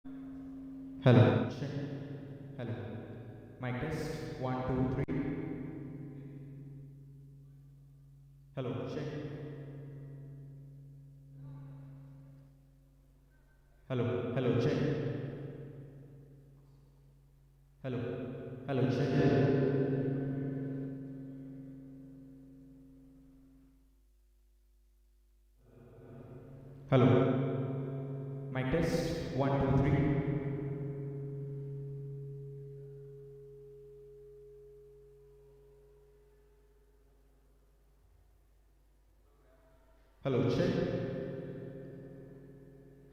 Hello. Check. Hello. Mic test. One, two, three. Hello. Check. Hello. Hello. Check. Hello. Hello. Check. Hello. Mic test. One, two, three. Hello. Check.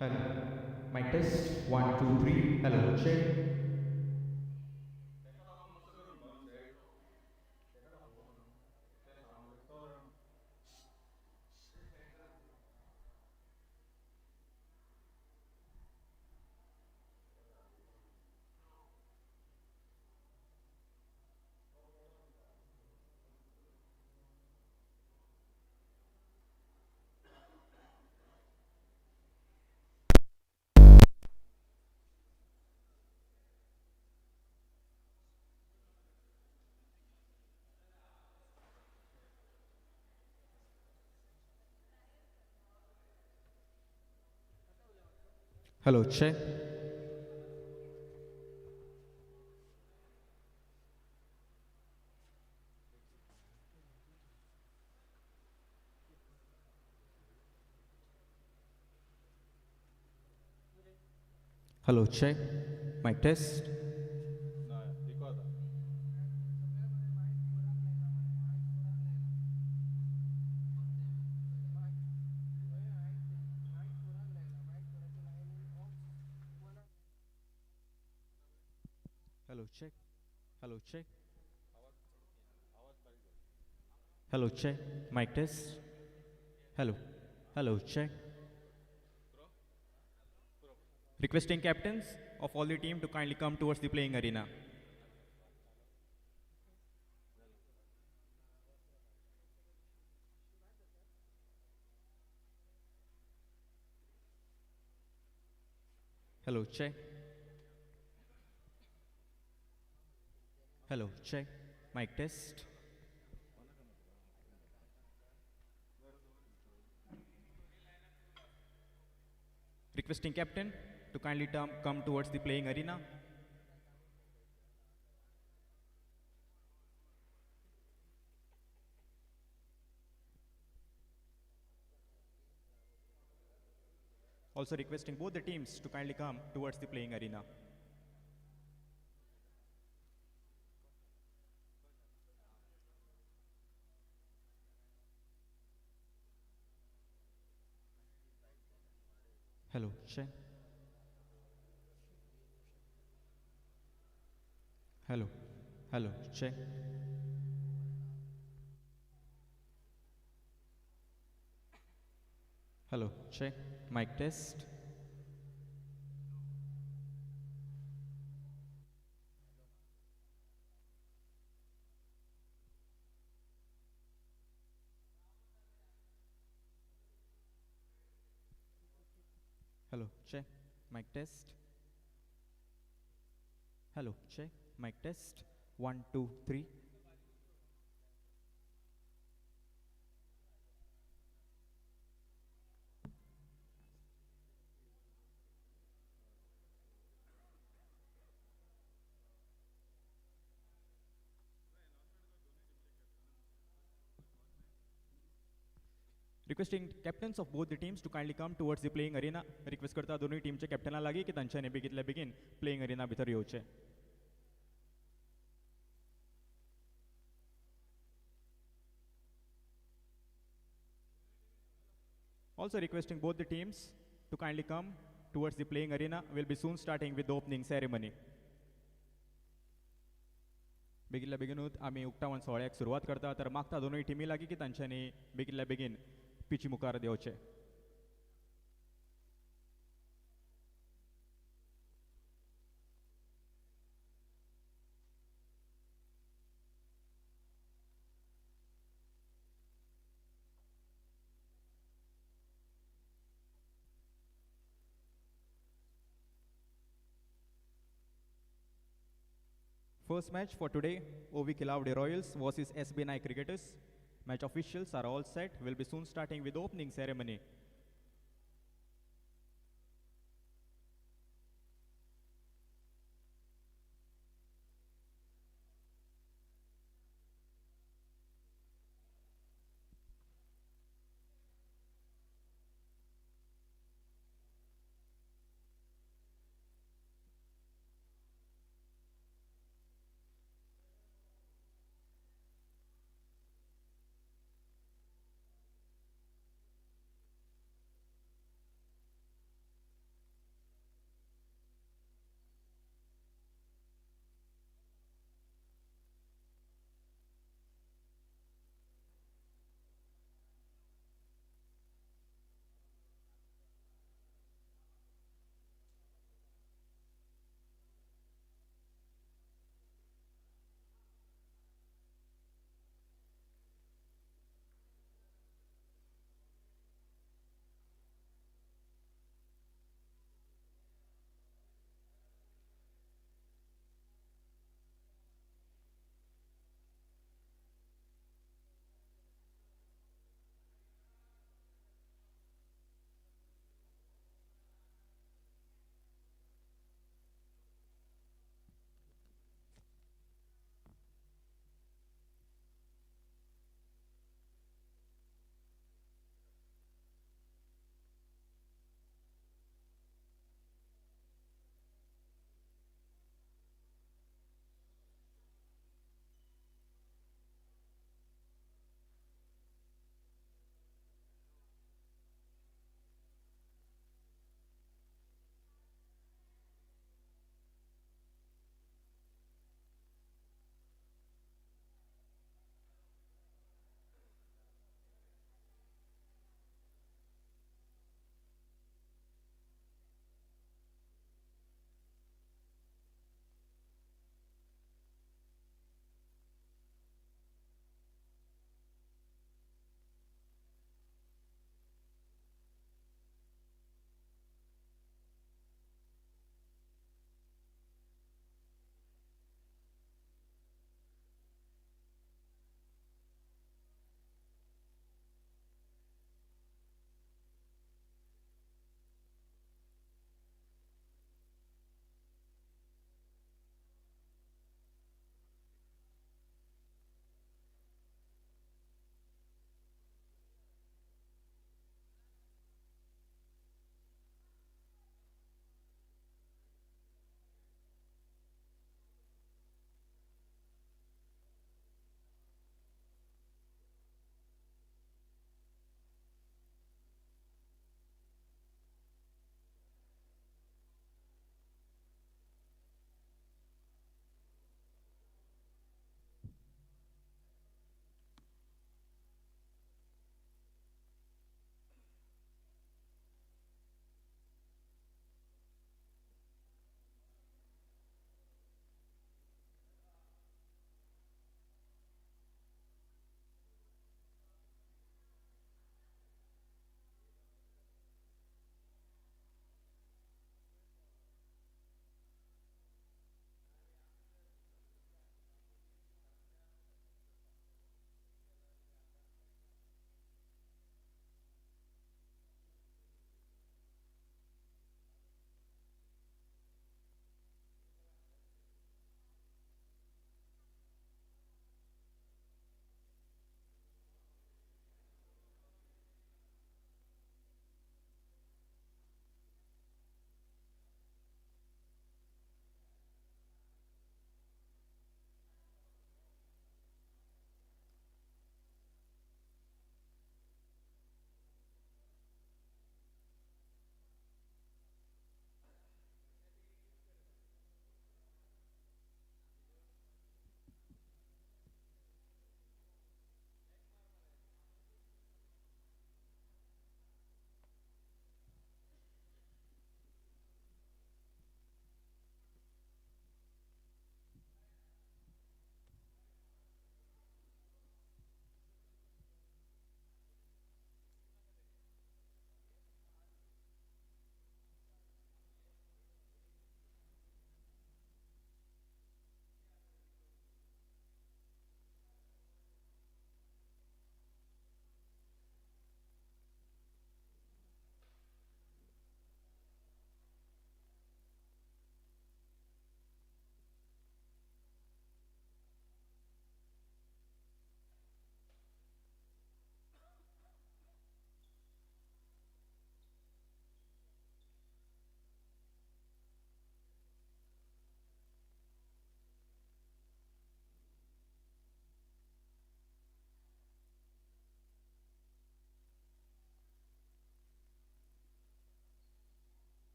Hello. Mic test. One, two, three. Hello. Check. Hello. Check. Hello. Check. Mic test. Hello. Check. Hello. Check. Hello. Check. Mic test. Hello. Hello. Check. Requesting captains of all the team to kindly come towards the playing arena. Hello, check. Hello, check. Mic test. Requesting captain to kindly come towards the playing arena. Also requesting both the teams to kindly come towards the playing arena. Hello, check. Hello, hello, check. Hello, check. Mic test. Hello, check. Mic test. Hello, check. Mic test. One, two, three. Requesting captains of both the teams to kindly come towards the playing arena. Request करता दोनूय टीमच्या कॅप्टना लागीं की तांच्यांनी बेगीतल्या बेगीन playing Aryna भितर येवचें. Also requesting both the teams to kindly come towards the playing arena. We'll be soon starting with the opening ceremony. बेगिल्ल्या बेगीनूच आमी उक्तावण सोहळ्याक सुरवात करता तर मागता दोनूय टिमी लागीं की तांच्यांनी बेगिल्ल्या बेगीन पिची मुखार देंवचें. First match for today, OV Kilavdi Royals versus SB9 Cricketers. Match officials are all set. We'll be soon starting with opening ceremony.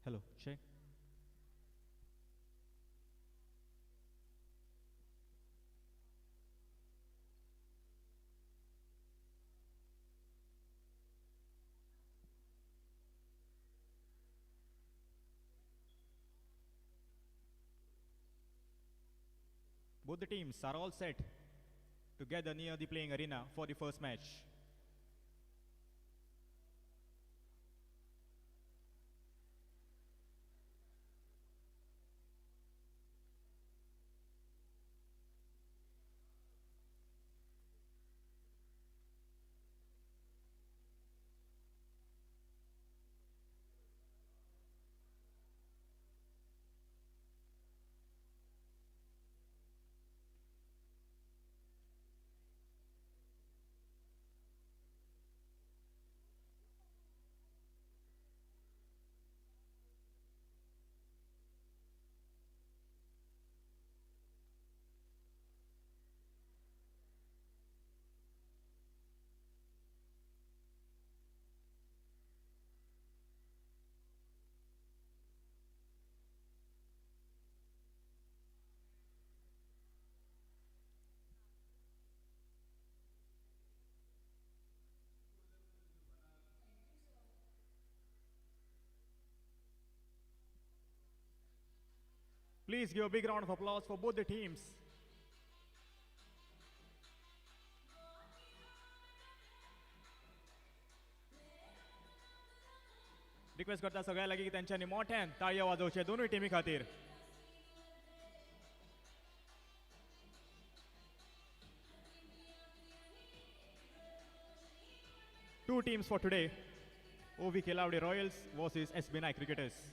Hello, check. Both the teams are all set to gather near the playing arena for the first match. Please give a big round of applause for both the teams. Request करता सगळ्या लागीं की त्यांच्यानी मोठ्यान ताळयो वाजोवचे दोनूय टिमी खातीर. Two teams for today. OV Kelawde Royals versus SB9 Cricketers.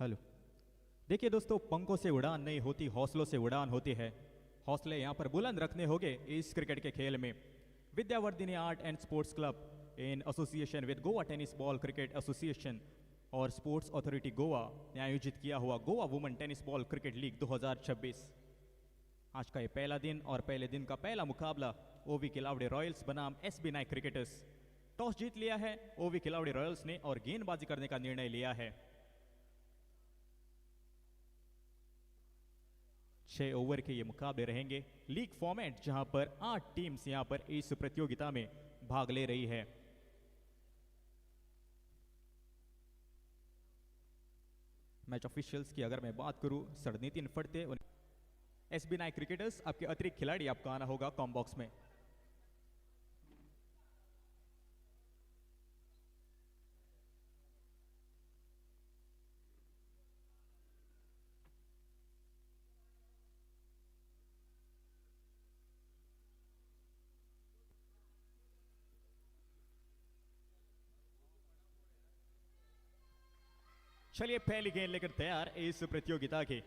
Hello. देखिए दोस्तों, पंखों से उड़ान नहीं होती, हौसलों से उड़ान होती है। हौसले यहाँ पर बुलंद रखने होंगे इस क्रिकेट के खेल में। Vidyavardhini art and sports club in association with Goa tennis ball cricket association और स्पोर्ट्स अथॉरिटी गोवा ने आयोजित किया हुआ Goa women tennis ball cricket league 2026। आज का ये पहला दिन और पहले दिन का पहला मुकाबला ओवी खिलावड़े रॉयल्स बनाम एसबी नाइक क्रिकेटर्स। टॉस जीत लिया है ओवी खिलावड़े रॉयल्स ने और गेंदबाजी करने का निर्णय लिया है। 6 ओवर के ये मुकाबले रहेंगे। लीग फॉर्मेट जहां पर 8 टीम्स यहां पर इस प्रतियोगिता में भाग ले रही है। मैच ऑफिशियल्स की अगर मैं बात करूं, sir Nitin Phadte, S B Naik cricketers, आपके अतिरिक्त खिलाड़ी आपका आना होगा कॉम बॉक्स में। चलिए पहली गेंद लेकर तैयार इस प्रतियोगिता की।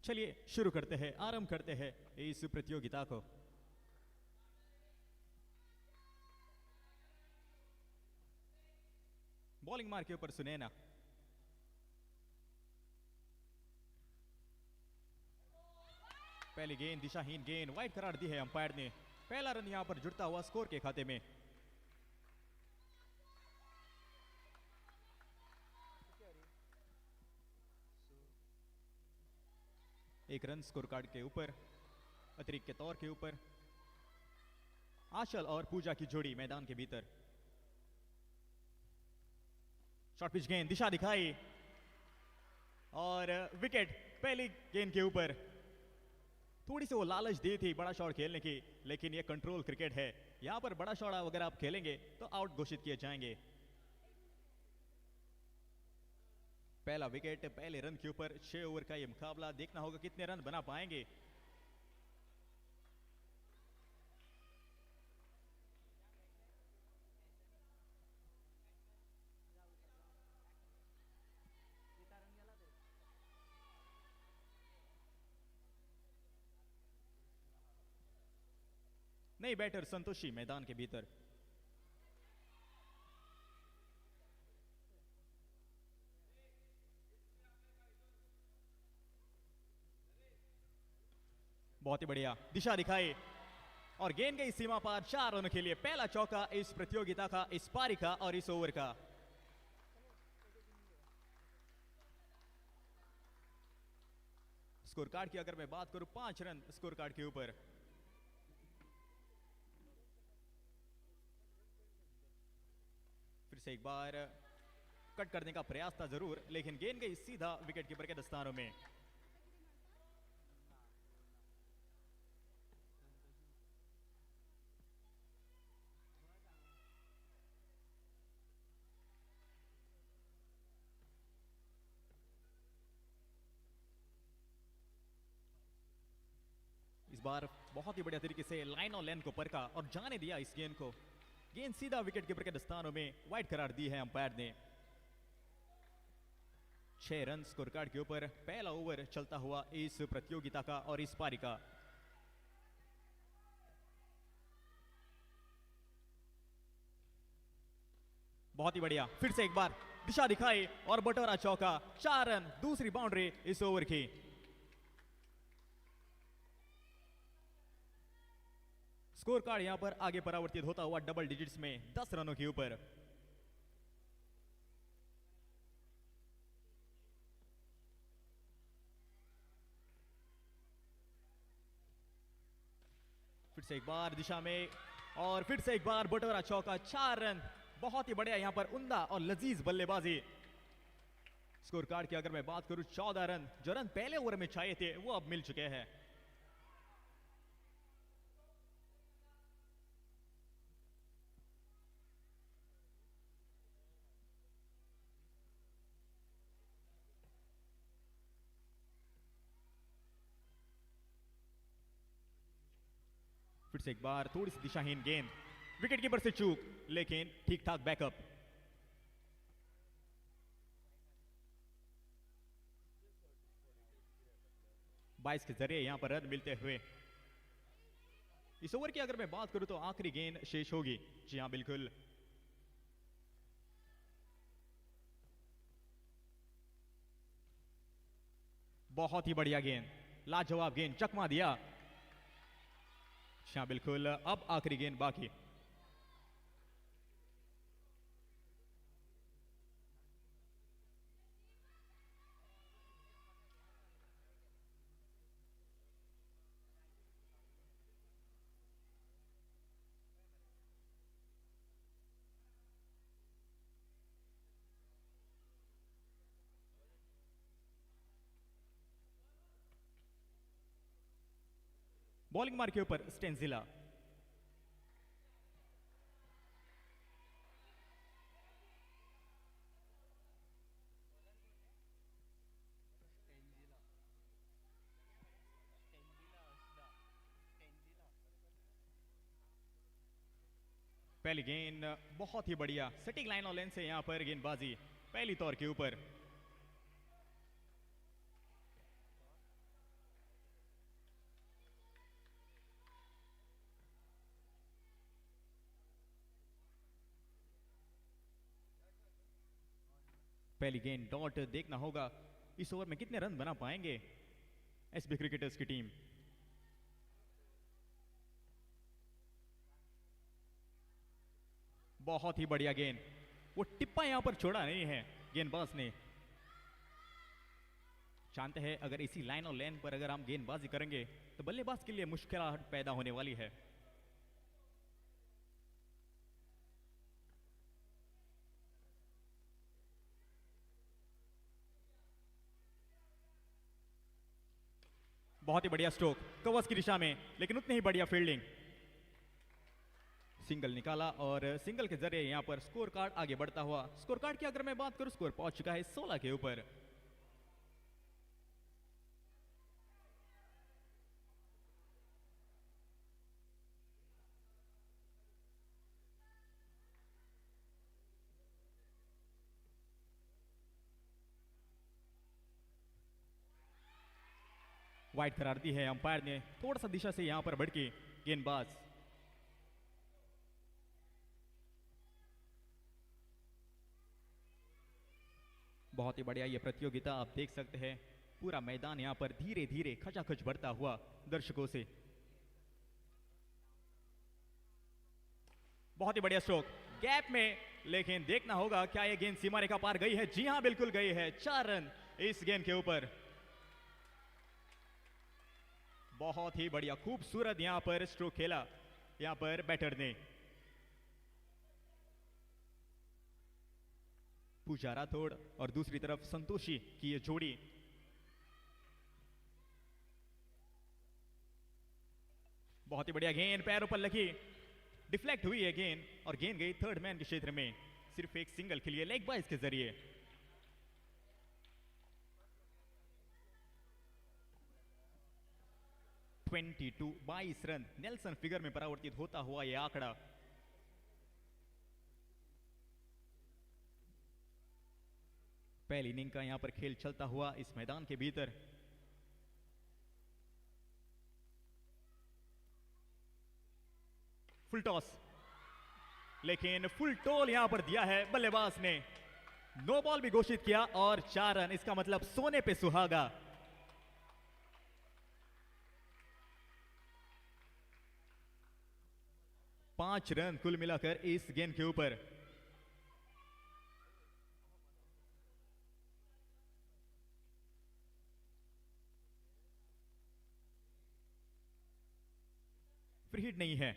चलिए शुरू करते हैं, आरंभ करते हैं इस प्रतियोगिता को। बॉलिंग मार के ऊपर सुनैना, पहली गेंद दिशाहीन गेंद, वाइड करार दी है अंपायर ने। पहला रन यहां पर जुड़ता हुआ स्कोर के खाते में। एक रन स्कोर कार्ड के ऊपर, अतिरिक्त के तौर के ऊपर। आशल और पूजा की जोड़ी मैदान के भीतर। शॉर्ट पिच गेंद, दिशा दिखाई और विकेट पहली गेंद के ऊपर। थोड़ी सी वो लालच दी थी बड़ा शॉट खेलने की, लेकिन ये कंट्रोल क्रिकेट है। यहां पर बड़ा शॉट अगर आप खेलेंगे तो आउट घोषित किए जाएंगे। पहला विकेट पहले रन के ऊपर। 6 ओवर का ये मुकाबला, देखना होगा कितने रन बना पाएंगे। नई बैटर संतोषी मैदान के भीतर। बहुत ही बढ़िया, दिशा दिखाई और गेंद गई सीमा पार। 4 रनों के लिए पहला चौका इस प्रतियोगिता का, इस पारी का और इस ओवर का। स्कोर कार्ड की अगर मैं बात करूं, 5 रन स्कोर कार्ड के ऊपर। फिर से एक बार कट करने का प्रयास था जरूर, लेकिन गेंद गई सीधा विकेट कीपर के दस्तानों में। इस बार बहुत ही बढ़िया तरीके से लाइन और लेंथ को परखा और जाने दिया इस गेंद को। गेंद सीधा विकेट कीपर के दस्तानों में, वाइड करार दी है अंपायर ने। 6 रन स्कोर कार्ड के ऊपर पहला ओवर चलता हुआ इस प्रतियोगिता का और इस पारी का। बहुत ही बढ़िया, फिर से एक बार दिशा दिखाई और बटोरा चौका। 4 रन, दूसरी बाउंड्री इस ओवर की। स्कोर कार्ड यहां पर आगे परावर्तित होता हुआ डबल डिजिट्स में 10 रनों के ऊपर। फिर से एक बार दिशा में और फिर से एक बार बटोरा चौका। 4 रन, बहुत ही बढ़िया यहां पर उम्दा और लजीज बल्लेबाजी। स्कोर कार्ड की अगर मैं बात करूं 14 रन, जो रन पहले ओवर में चाहिए थे वो अब मिल चुके हैं। फिर से एक बार थोड़ी सी दिशाहीन गेंद, विकेट कीपर से चूक, लेकिन ठीक ठाक बैकअप। बाईस के जरिए यहां पर रन मिलते हुए। इस ओवर की अगर मैं बात करूं तो आखिरी गेंद शेष होगी। जी हां, बिल्कुल। बहुत ही बढ़िया गेंद, लाजवाब गेंद, चकमा दिया। जी हां, बिल्कुल। अब आखिरी गेंद बाकी। बॉलिंग मार्क के ऊपर स्टेंजिला। पहली गेंद बहुत ही बढ़िया, सटीक लाइन और लेंथ से यहां पर गेंदबाजी पहली तौर के ऊपर। पहली गेंद डॉट, देखना होगा इस ओवर में कितने रन बना पाएंगे एसबी क्रिकेटर्स की टीम। बहुत ही बढ़िया गेंद, वो टिप्पा यहां पर छोड़ा नहीं है गेंदबाज ने। जानते हैं अगर इसी लाइन और लेन पर अगर हम गेंदबाजी करेंगे तो बल्लेबाज के लिए मुश्किल पैदा होने वाली है। बहुत ही बढ़िया स्ट्रोक कवर्स की दिशा में, लेकिन उतनी ही बढ़िया फील्डिंग। सिंगल निकाला और सिंगल के जरिए यहां पर स्कोर कार्ड आगे बढ़ता हुआ। स्कोर कार्ड की अगर मैं बात करूं, स्कोर पहुंच चुका है 16 के ऊपर। वाइड करार दी है अंपायर ने, थोड़ा सा दिशा से यहां पर भड़की गेंदबाज। बहुत ही बढ़िया ये प्रतियोगिता, आप देख सकते हैं पूरा मैदान यहां पर धीरे धीरे खचाखच भरता हुआ दर्शकों से। बहुत ही बढ़िया स्ट्रोक गैप में, लेकिन देखना होगा क्या ये गेंद सीमा रेखा पार गई है। जी हां, बिल्कुल गई है। 4 रन इस गेंद के ऊपर। बहुत ही बढ़िया, खूबसूरत यहां पर स्ट्रोक खेला यहां पर बैटर ने। पूजा राठौड़ और दूसरी तरफ संतोषी की ये जोड़ी। बहुत ही बढ़िया गेंद, पैरों पर लगी, डिफ्लेक्ट हुई है गेंद और गेंद गई थर्ड मैन के क्षेत्र में। सिर्फ एक सिंगल के लिए लेग बाइस के जरिए। टू 22 रन नेल्सन फिगर में परावर्तित होता हुआ यह आंकड़ा। पहली इनिंग का यहां पर खेल चलता हुआ इस मैदान के भीतर। फुल टॉस, लेकिन फुल टोल यहां पर दिया है बल्लेबाज ने। नो बॉल भी घोषित किया और 4 रन, इसका मतलब सोने पे सुहागा। पांच रन कुल मिलाकर इस गेंद के ऊपर। फ्री हिट नहीं है।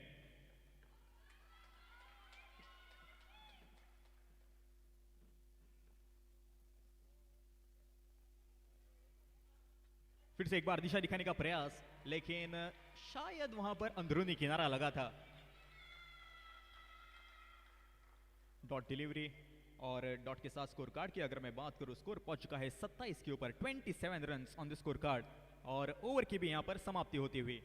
फिर से एक बार दिशा दिखाने का प्रयास, लेकिन शायद वहां पर अंदरूनी किनारा लगा था। डॉट डिलीवरी और डॉट के साथ स्कोर कार्ड की अगर मैं बात करूं, स्कोर पहुंच चुका है 27 के ऊपर, 27 run on the score card. और ओवर की भी यहां पर समाप्ति होती हुई।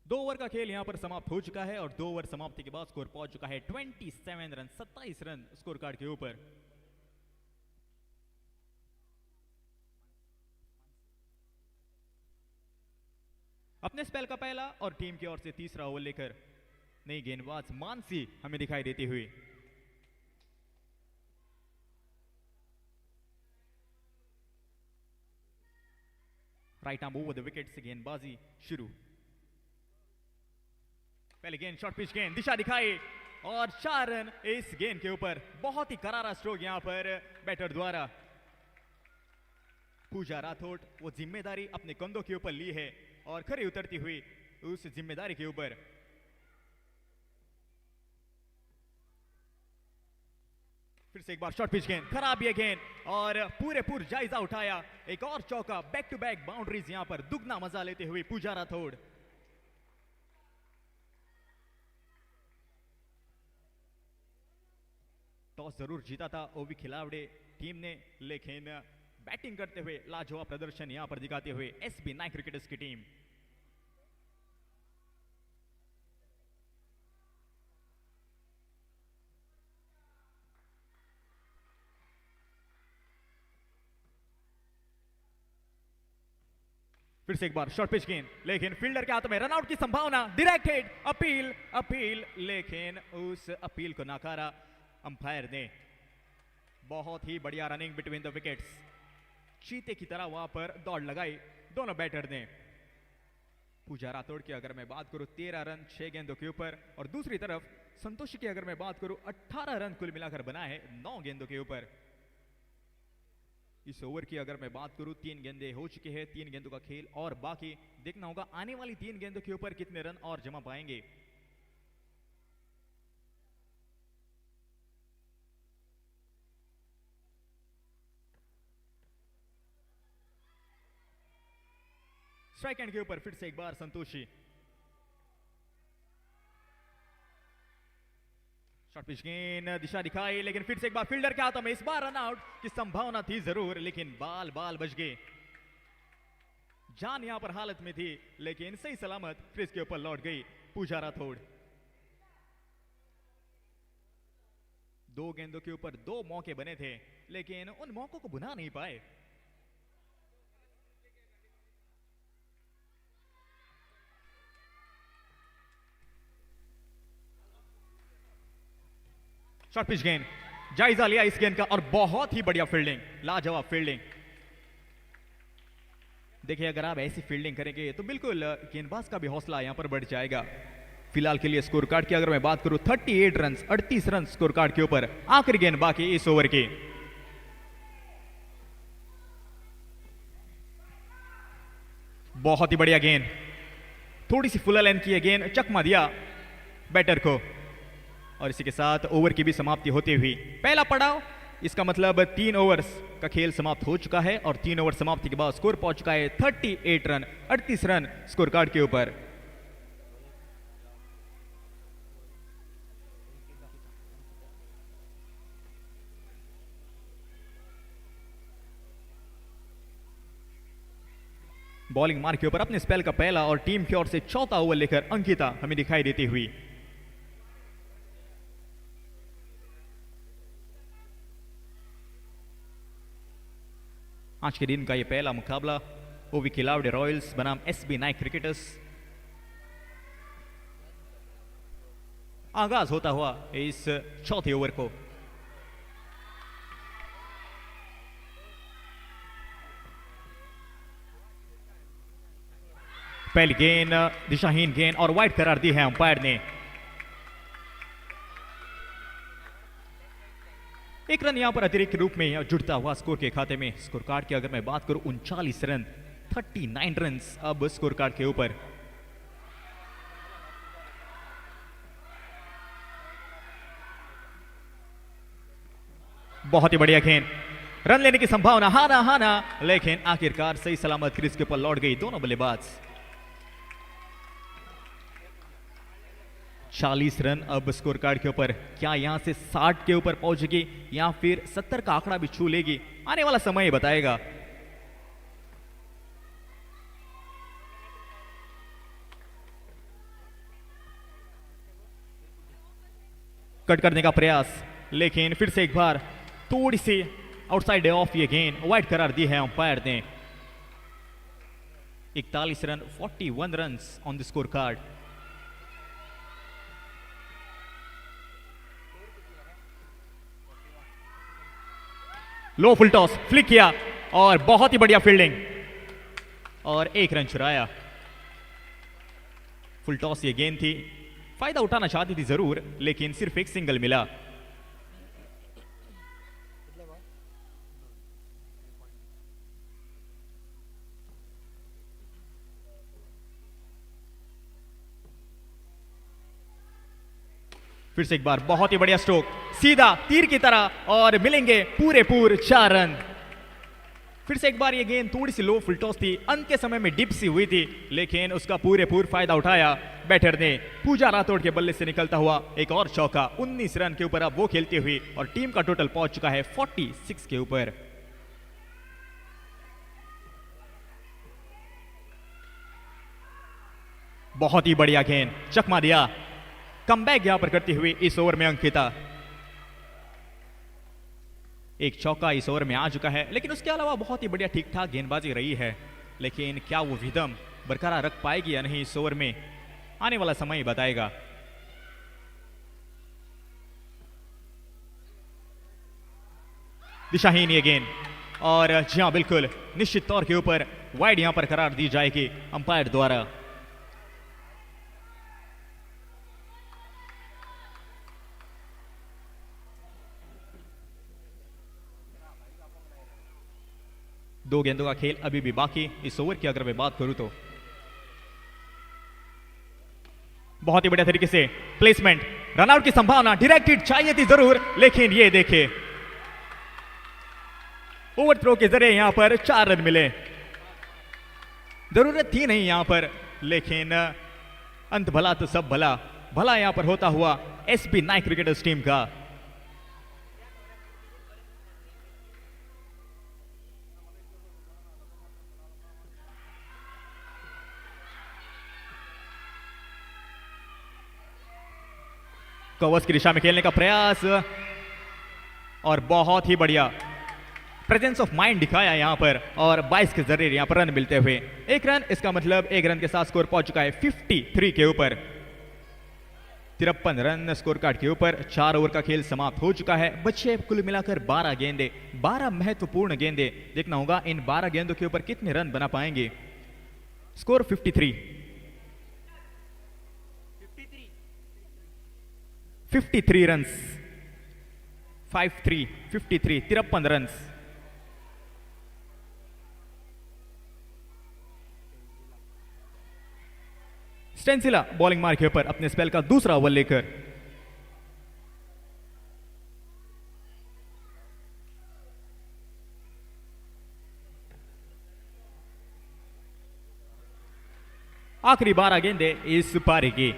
दो ओवर का खेल यहां पर समाप्त हो चुका है और 2 ओवर समाप्ति के बाद स्कोर पहुंच चुका है 27 रन, 27 रन स्कोर कार्ड के ऊपर। अपने स्पेल का पहला और टीम की ओर से तीसरा ओवर लेकर नई गेंदबाज मानसी हमें दिखाई देती हुई। Right arm over the wicket से गेंदबाजी शुरू। पहले गेंद शॉर्ट पिच गेंद, दिशा दिखाई और 4 रन इस गेंद के ऊपर। बहुत ही करारा स्ट्रोक यहां पर बैटर द्वारा। पूजा राठौड़ वो जिम्मेदारी अपने कंधों के ऊपर ली है और खरी उतरती हुई उस जिम्मेदारी के ऊपर। फिर से एक बार शॉर्ट पिच गेंद, खराब ये गेंद और पूरे जायजा उठाया। एक और चौका, बैक टू बैक बाउंड्रीज यहां पर दुगना मजा लेते हुए पूजा राठौड़। टॉस जरूर जीता था ओवी खिलाड़ी टीम ने, लेकिन बैटिंग करते हुए लाजवाब प्रदर्शन यहां पर दिखाते हुए एसबी नाइक क्रिकेटर्स की टीम। फिर से एक बार शॉर्ट पिच गेंद, लेकिन फील्डर के हाथों में, रनआउट की संभावना, डायरेक्ट हिट, अपील, लेकिन उस अपील को नकारा अंपायर ने। बहुत ही बढ़िया रनिंग बिटवीन द विकेट्स, चीते की तरह वहां पर दौड़ लगाई दोनों बैटर ने। पूजा राठौड़ की अगर मैं बात करूं 13 रन 6 गेंदों के ऊपर, और दूसरी तरफ संतोषी की अगर मैं बात करूं 18 रन कुल मिलाकर बना है 9 गेंदों के ऊपर। इस ओवर की अगर मैं बात करूं 3 गेंदें हो चुकी है, 3 गेंदों का खेल और बाकी। देखना होगा आने वाली 3 गेंदों के ऊपर कितने रन और जमा पाएंगे। स्ट्राइक एंड के ऊपर फिर से एक बार संतोषी। शॉर्ट पिच गेंद, दिशा दिखाई, लेकिन फिर से एक बार फील्डर के हाथों में। इस बार रन आउट की संभावना थी जरूर, लेकिन बाल बच गए। जान यहां पर हालत में थी, लेकिन सही सलामत क्रीज के ऊपर लौट गई पूजा राठौड़। 2 गेंदों के ऊपर 2 मौके बने थे, लेकिन उन मौकों को बुना नहीं पाए। शॉर्ट पिच गेंद, जायजा लिया इस गेंद का और बहुत ही बढ़िया फील्डिंग, लाजवाब फील्डिंग। देखिए अगर आप ऐसी फील्डिंग करेंगे तो बिल्कुल गेंदबाज का भी हौसला यहां पर बढ़ जाएगा। फिलहाल के लिए स्कोर कार्ड की अगर मैं बात करूं 38 रन, 38 रन स्कोर कार्ड के ऊपर। आखिरी गेंद बाकी इस ओवर की। बहुत ही बढ़िया गेंद, थोड़ी सी फुल लेंथ की गेंद, चकमा दिया बैटर को और इसी के साथ ओवर की भी समाप्ति होती हुई। पहला पड़ाव, इसका मतलब 3 ओवर्स का खेल समाप्त हो चुका है और 3 ओवर समाप्ति के बाद स्कोर पहुंच चुका है 38 रन, 38 रन स्कोर कार्ड के ऊपर। बॉलिंग मार्क के ऊपर अपने स्पेल का पहला और टीम की ओर से चौथा ओवर लेकर अंकिता हमें दिखाई देती हुई। आज के दिन का यह पहला मुकाबला ओवी खिलाड़ी रॉयल्स बनाम एसबी नाइक क्रिकेटर्स। आगाज होता हुआ इस चौथे ओवर को। पहली गेंद दिशाहीन गेंद और वाइड करार दी है अंपायर ने। एक रन यहां पर अतिरिक्त रूप में जुड़ता हुआ स्कोर के खाते में। स्कोर कार्ड की अगर मैं बात करूं 39 रन, 39 रन अब स्कोर कार्ड के ऊपर। बहुत ही बढ़िया गेंद, रन लेने की संभावना हाना, लेकिन आखिरकार सही सलामत क्रीज के ऊपर लौट गई दोनों बल्लेबाज। 40 रन अब स्कोर कार्ड के ऊपर। क्या यहां से 60 के ऊपर पहुंचेगी या फिर 70 का आंकड़ा भी छू लेगी, आने वाला समय ही बताएगा। कट करने का प्रयास, लेकिन फिर से एक बार थोड़ी सी आउटसाइड ऑफ ये गेंद वाइड करार दी है अंपायर ने। 41 run, 41 run on the score card. Low full toss, flick किया और बहुत ही बढ़िया फील्डिंग और एक रन चुराया। फुल टॉस ये गेंद थी, फायदा उठाना चाहती थी जरूर, लेकिन सिर्फ एक सिंगल मिला। फिर से एक बार बहुत ही बढ़िया स्ट्रोक, सीधा तीर की तरह और मिलेंगे पूरे 4 रन। फिर से एक बार ये गेंद थोड़ी सी लो फुल टॉस थी, अंत के समय में डिप सी हुई थी, लेकिन उसका पूरे फायदा उठाया बैटर ने। पूजा राठौड़ के बल्ले से निकलता हुआ एक और चौका। 19 रन के ऊपर अब वो खेलती हुई और टीम का टोटल पहुंच चुका है 46 के ऊपर। बहुत ही बढ़िया गेंद, चकमा दिया। कमबैक यहां पर करती हुई इस ओवर में अंकिता। एक चौका इस ओवर में आ चुका है, लेकिन उसके अलावा बहुत ही बढ़िया ठीक ठाक गेंदबाजी रही है। लेकिन क्या वो विदम बरकरार रख पाएगी या नहीं इस ओवर में, आने वाला समय ही बताएगा। दिशाहीन ये गेंद और जी हां बिल्कुल निश्चित तौर के ऊपर वाइड यहां पर करार दी जाएगी अंपायर द्वारा। दो गेंदों का खेल अभी भी बाकी इस ओवर की अगर मैं बात करूं तो। बहुत ही बढ़िया तरीके से प्लेसमेंट, रनआउट की संभावना, डायरेक्टेड चाहिए थी जरूर, लेकिन ये देखे ओवर थ्रो के जरिए यहां पर 4 रन मिले। जरूरत थी नहीं यहां पर, लेकिन अंत भला तो सब भला, भला यहां पर होता हुआ एसबी नाइक क्रिकेटर्स टीम का। कवर्स की दिशा में खेलने का प्रयास और बहुत ही बढ़िया प्रेजेंस ऑफ माइंड दिखाया यहां पर और 22 के जरिए यहां पर रन मिलते हुए। एक रन, इसका मतलब एक रन के साथ स्कोर पहुंच चुका है 53 के ऊपर। 53 रन स्कोर कार्ड के ऊपर। 4 ओवर का खेल समाप्त हो चुका है। बचे कुल मिलाकर 12 गेंदे, 12 महत्वपूर्ण गेंदे। देखना होगा इन 12 गेंदों के ऊपर कितने रन बना पाएंगे। Score 53 run, 53 53 run. स्टेंसिला बॉलिंग मार्क के ऊपर अपने स्पेल का दूसरा ओवर लेकर आखिरी 12 गेंदे इस पारी की।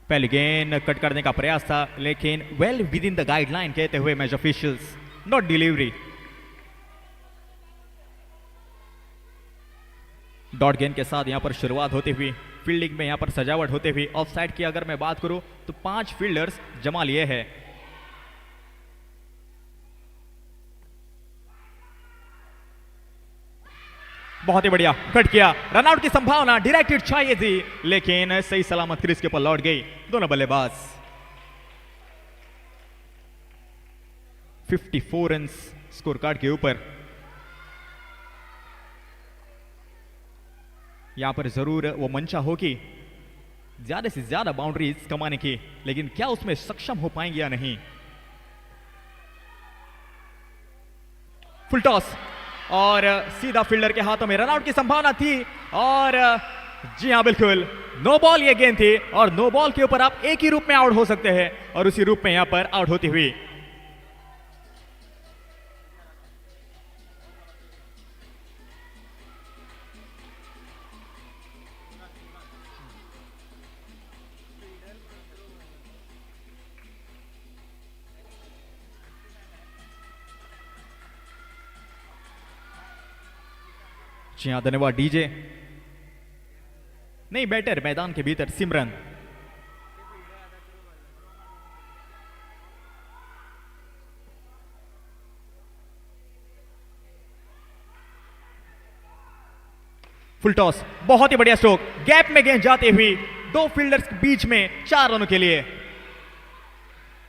पहली गेंद कट करने का प्रयास था, लेकिन well within the guideline कहते हुए match officials, not delivery. Dot गेंद के साथ यहां पर शुरुआत होती हुई, फील्डिंग में यहां पर सजावट होते हुई। ऑफ साइड की अगर मैं बात करूं तो 5 फील्डर्स जमा लिए हैं। बहुत ही बढ़िया, कट किया, रनआउट की संभावना, डायरेक्ट हिट चाहिए थी लेकिन सही सलामत क्रीज के ऊपर लौट गई दोनों बल्लेबाज। 54 रन स्कोर कार्ड के ऊपर। यहां पर जरूर वो मंशा होगी ज्यादा से ज्यादा बाउंड्रीज कमाने की, लेकिन क्या उसमें सक्षम हो पाएंगे या नहीं। फुल टॉस और सीधा फील्डर के हाथों में, रनआउट की संभावना थी और जी हां बिल्कुल नो बॉल ये गेंद थी और नो बॉल के ऊपर आप एक ही रूप में आउट हो सकते हैं और उसी रूप में यहां पर आउट होती हुई। जी हाँ धन्यवाद डीजे। नहीं बैटर मैदान के भीतर सिमरन। फुल टॉस, बहुत ही बढ़िया स्ट्रोक, गैप में गेंद जाती हुई दो फील्डर्स के बीच में 4 रनों के लिए।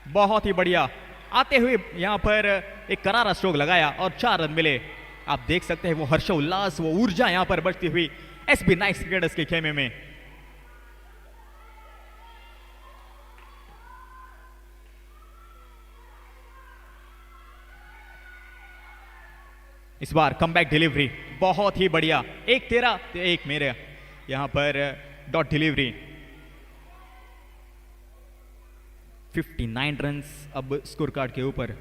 बहुत ही बढ़िया आते हुए यहां पर एक करारा स्ट्रोक लगाया और 4 रन मिले। आप देख सकते हैं वो हर्षोल्लास, वो ऊर्जा यहां पर बचती हुई एसबी नाइक्स क्रिकेटर्स के खेमे में। इस बार कमबैक डिलीवरी बहुत ही बढ़िया, 1-13 तो 1 मेरे यहां पर डॉट डिलीवरी। 59 रन अब स्कोर कार्ड के ऊपर।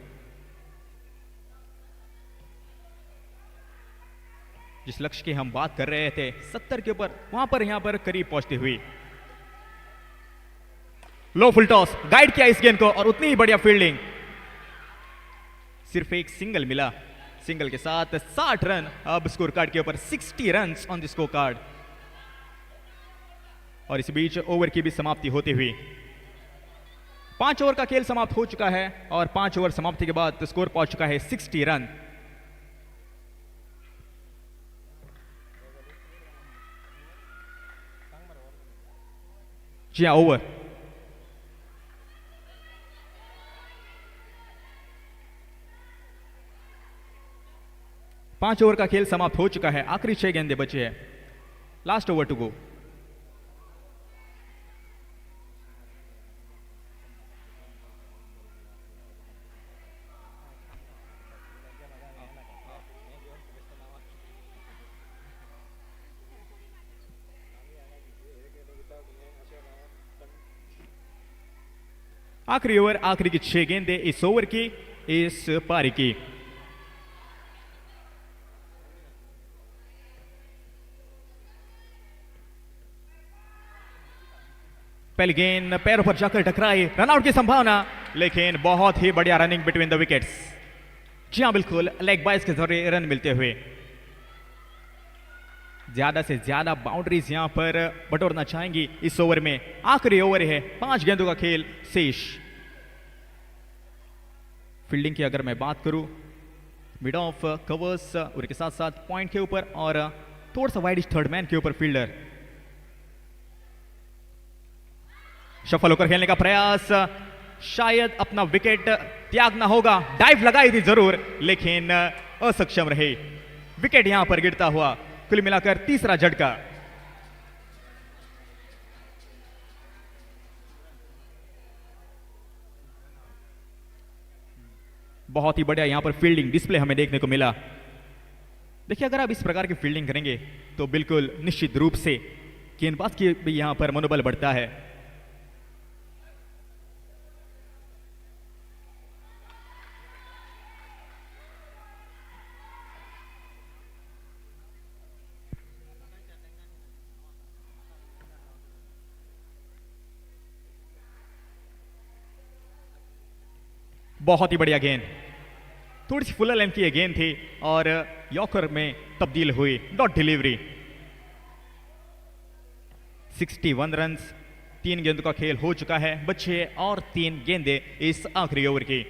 जिस लक्ष्य की हम बात कर रहे थे 70 के ऊपर, वहां पर यहां पर करीब पहुंचती हुई। लो फुल टॉस, गाइड किया इस गेंद को और उतनी ही बढ़िया फील्डिंग। सिर्फ एक सिंगल मिला, सिंगल के साथ 60 रन अब स्कोर कार्ड के ऊपर, 60 run on the score card. और इस बीच ओवर की भी समाप्ति होती हुई। 5 ओवर का खेल समाप्त हो चुका है और 5 ओवर समाप्ति के बाद स्कोर पहुंच चुका है 60 रन। जी हाँ ओवर। पांच ओवर का खेल समाप्त हो चुका है, आखिरी 6 गेंदें बचे हैं, लास्ट ओवर टू गो। आखिरी ओवर, आखिरी की 6 गेंदें इस ओवर की, इस पारी की। पहली गेंद पैरों पर जाकर टकराई, रनआउट की संभावना, लेकिन बहुत ही बढ़िया रनिंग बिटवीन द विकेट्स। जी हां बिल्कुल, लेग बाइज के जरिए रन मिलते हुए। ज्यादा से ज्यादा बाउंड्रीज यहां पर बटोरना चाहेंगी इस ओवर में। आखिरी ओवर है, 5 गेंदों का खेल शेष। फील्डिंग की अगर मैं बात करूं, मिड ऑफ कवर्स और के साथ साथ पॉइंट के ऊपर और थोड़ा सा वाइड थर्ड मैन के ऊपर फील्डर। सफल होकर खेलने का प्रयास, शायद अपना विकेट त्यागना होगा। डाइव लगाई थी जरूर लेकिन असक्षम रहे, विकेट यहां पर गिरता हुआ। कुल मिलाकर तीसरा झटका। बहुत ही बढ़िया यहां पर फील्डिंग डिस्प्ले हमें देखने को मिला। देखिए अगर आप इस प्रकार की फील्डिंग करेंगे तो बिल्कुल निश्चित रूप से गेंदबाज की भी यहां पर मनोबल बढ़ता है। बहुत ही बढ़िया गेंद, थोड़ी सी फुल लेंथ की ये गेंद थी और यॉर्कर में तब्दील हुई, डॉट डिलीवरी। 61 रन, 3 गेंदों का खेल हो चुका है, बचे और 3 गेंदें इस आखिरी ओवर की।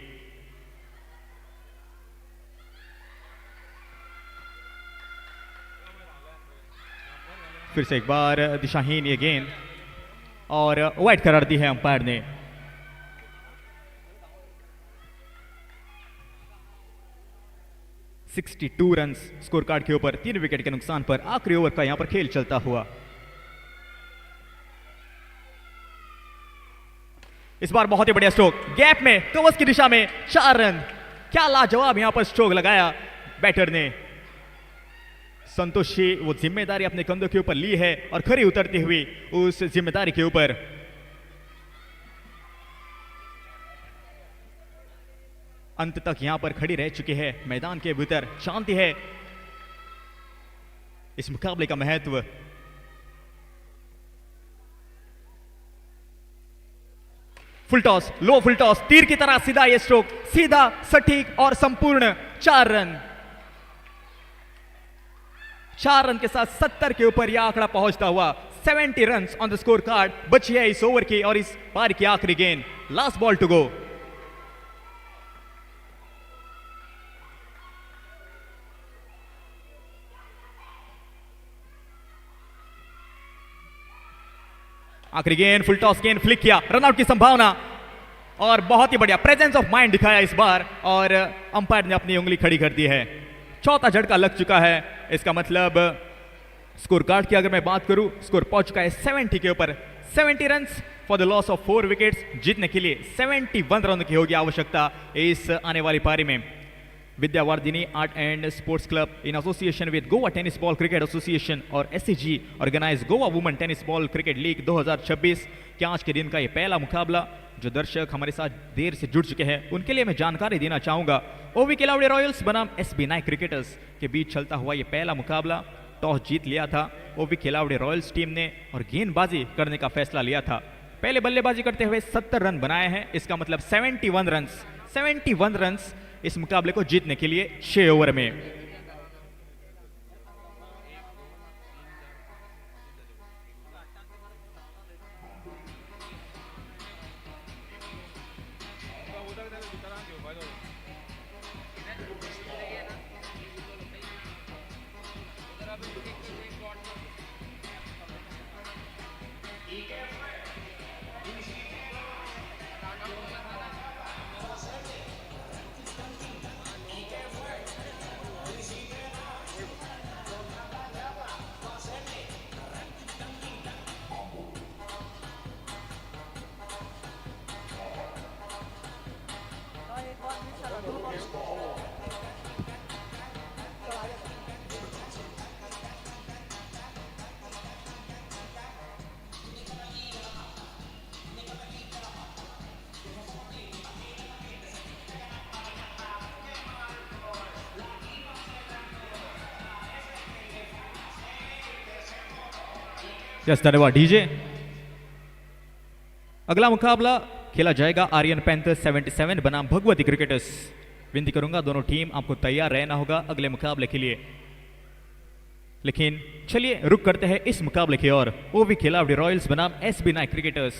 फिर से एक बार दिशाहीन ये गेंद और वाइड करार दी है अंपायर ने। (62 रन स्कोर कार्ड के ऊपर 3 विकेट के नुकसान पर आखिरी ओवर का यहां पर खेल चलता हुआ। इस बार बहुत ही बढ़िया स्ट्रोक, गैप में कवर्स की दिशा में 4 रन। क्या लाजवाब यहां पर स्ट्रोक लगाया बैटर ने। संतोषी वो जिम्मेदारी अपने कंधों के ऊपर ली है और खरी उतरती हुई उस जिम्मेदारी के ऊपर। अंत तक यहां पर खड़ी रह चुकी है, मैदान के भीतर शांति है। इस मुकाबले का महत्व। फुल टॉस, लो फुल टॉस, तीर की तरह सीधा ये स्ट्रोक, सीधा सटीक और संपूर्ण 4 रन। 4 रन के साथ 70 के ऊपर यह आंकड़ा पहुंचता हुआ। 70 run on the score card. बची है इस ओवर की और इस पारी की आखिरी गेंद। Last ball to go. आखिरी गेंद, फुल टॉस गेंद, फ्लिक किया, रनआउट की संभावना और बहुत ही बढ़िया प्रेजेंस ऑफ माइंड दिखाया इस बार और अंपायर ने अपनी उंगली खड़ी कर दी है। चौथा झटका लग चुका है। इसका मतलब स्कोर कार्ड की अगर मैं बात करूं, स्कोर पहुंच चुका है 70 के ऊपर। 70 run for the loss of 4 wickets. जीतने के लिए 71 रन की होगी आवश्यकता इस आने वाली पारी में। Vidyavardhini art and sports club in association with Goa tennis ball cricket association और SCG organize Goa women tennis ball cricket league 2026 के आज के दिन का ये पहला मुकाबला। जो दर्शक हमारे साथ देर से जुड़ चुके हैं उनके लिए मैं जानकारी देना चाहूंगा। ओवी केलावड़े रॉयल्स बनाम एसबी नाइक क्रिकेटर्स के बीच चलता हुआ ये पहला मुकाबला। टॉस जीत लिया था ओवी केलावड़े रॉयल्स टीम ने और गेंदबाजी करने का फैसला लिया था। पहले बल्लेबाजी करते हुए 70 रन बनाए हैं। इसका मतलब 71 रन इस मुकाबले को जीतने के लिए 6 ओवर में। यस, धन्यवाद डीजे। अगला मुकाबला खेला जाएगा आर्यन पैंथर 77 बनाम भगवती क्रिकेटर्स। विनती करूंगा दोनों टीम आपको तैयार रहना होगा अगले मुकाबले के लिए। लेकिन चलिए रुक करते हैं इस मुकाबले की ओर। ओवी खिलाड़ी रॉयल्स बनाम एसबी नाइक क्रिकेटर्स।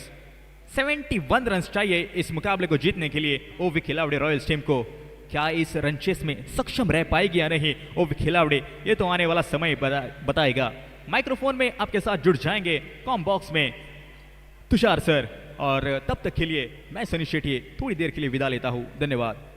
71 रन चाहिए इस मुकाबले को जीतने के लिए ओवी खिलाड़ी रॉयल्स टीम को। क्या इस रन चेस में सक्षम रह पाएगी या नहीं ओवी खिलाड़ी, ये तो आने वाला समय बताएगा। माइक्रोफोन में आपके साथ जुड़ जाएंगे कॉम बॉक्स में तुषार सर, और तब तक के लिए मैं सनी शेट्टी थोड़ी देर के लिए विदा लेता हूं। धन्यवाद।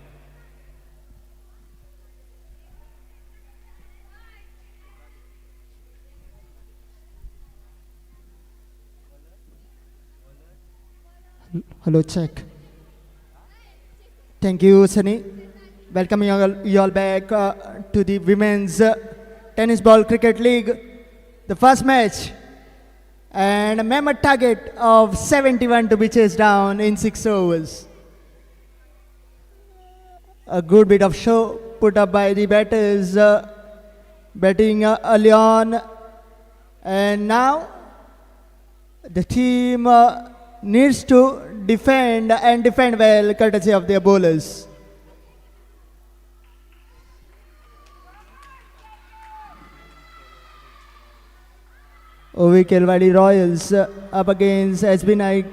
Hello, check. Thank you, Sunny. Welcome you all back to the Women's Tennis Ball Cricket League, the first match, and a mammoth target of 71 to be chased down in 6 overs. A good bit of show put up by the batters, batting early on, and now the team needs to defend and defend well, courtesy of their bowlers. Ovi Kelwadi Royals up against SB Naik.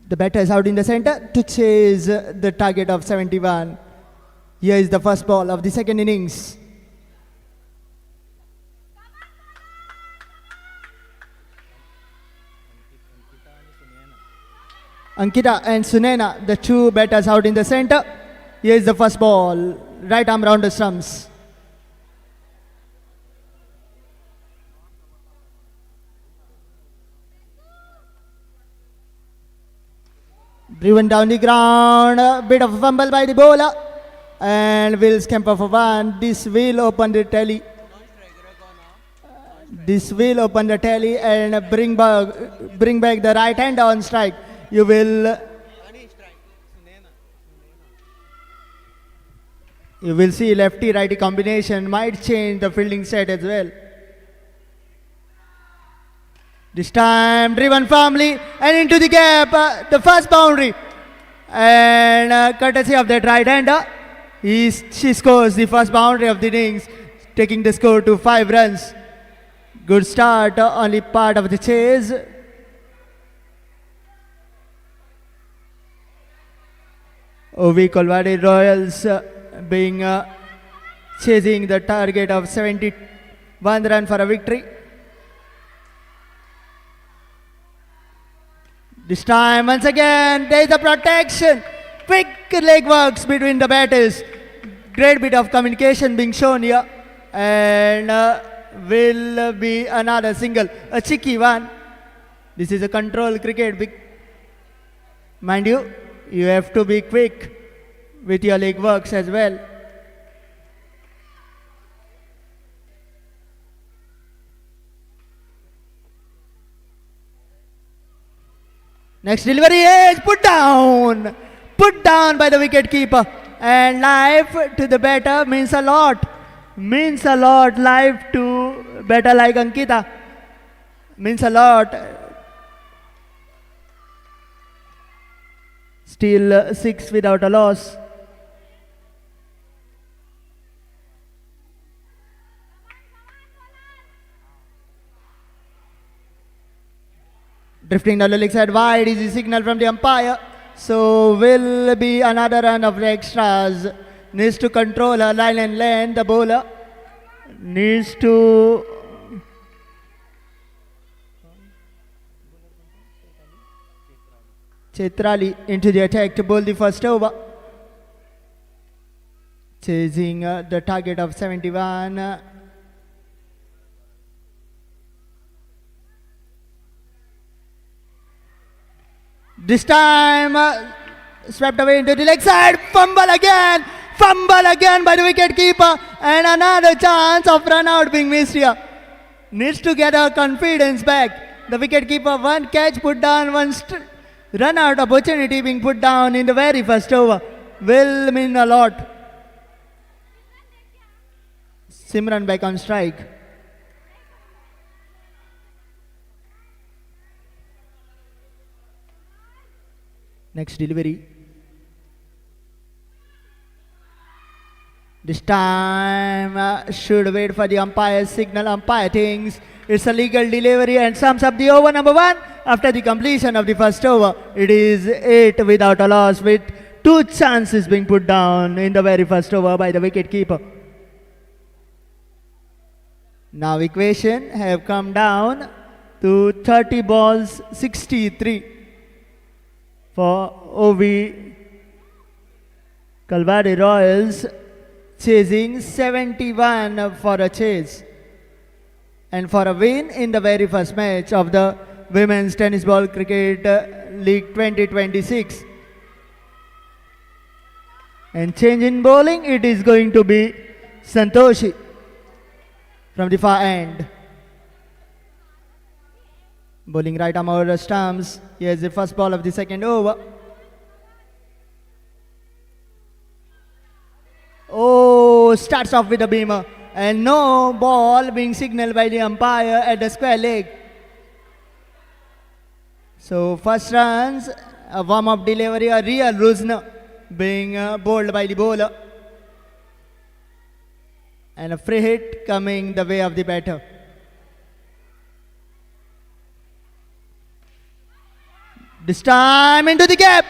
The batter is out in the center to chase the target of 71. Here is the first ball of the second innings. Ankita and Sunena, the two batters out in the center. Here is the first ball. Right arm round the stumps. Driven down the ground. A bit of a fumble by the bowler. And will scamper for one. This will open the tally. This will open the tally and bring back the right hand on strike. You will see lefty-righty combination might change the fielding set as well. This time driven firmly and into the gap, the first boundary. And courtesy of that right hander, she scores the first boundary of the innings, taking the score to 5 runs. Good start, only part of the chase. OV Colvade Royals chasing the target of 71 run for a victory. This time once again there is a protection. Quick leg works between the batters. Great bit of communication being shown here. And will be another single, a cheeky one. This is a control cricket. Mind you, you have to be quick with your leg works as well. Next delivery is put down by the wicket keeper. And life to the batter means a lot. Life to batter like Ankita means a lot. Still 6 without a loss. Drifting down the leg side wide is the signal from the umpire. So will be another run of the extras. Needs to control her line and length. The bowler needs to Chetrali into the attack to bowl the first over. Chasing the target of 71. This time swept away into the leg side. Fumble again by the wicket keeper. And another chance of run out being missed here. Needs to get her confidence back. The wicket keeper, one catch put down, one run out opportunity being put down in the very first over. Will mean a lot. Simran back on strike. Next delivery. This time should wait for the umpire's signal. Umpire thinks it's a legal delivery and sums up the over number 1. After the completion of the first over, it is 8 without a loss, with 2 chances being put down in the very first over by the wicket keeper. Now equation have come down to 30 balls 63 for OV Kalwade Royals, chasing 71 for a chase and for a win in the very first match of the Women's Tennis Ball Cricket League 2026. And change in bowling, it is going to be Santoshi from the far end. Bowling right arm over the stumps. Here's the first ball of the second over. Oh, starts off with a beamer. And no ball being signaled by the umpire at the square leg. So first runs, a warm-up delivery, a real Rusna being bowled by the bowler. And a free hit coming the way of the batter. This time into the gap.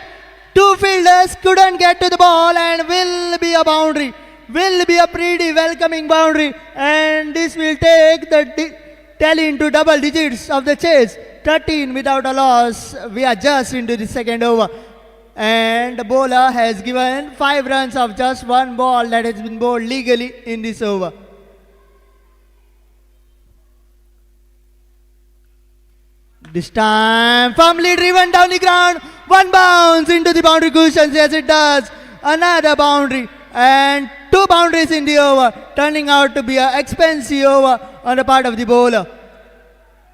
2 fielders couldn't get to the ball and will be a boundary. Will be a pretty welcoming boundary. And this will take the tally into double digits of the chase. 13 without a loss. We are just into the second over. And the bowler has given 5 runs of just one ball that has been bowled legally in this over. This time firmly driven down the ground. One bounce into the boundary cushions. Yes, it does. Another boundary. And 2 boundaries in the over. Turning out to be an expensive over on the part of the bowler.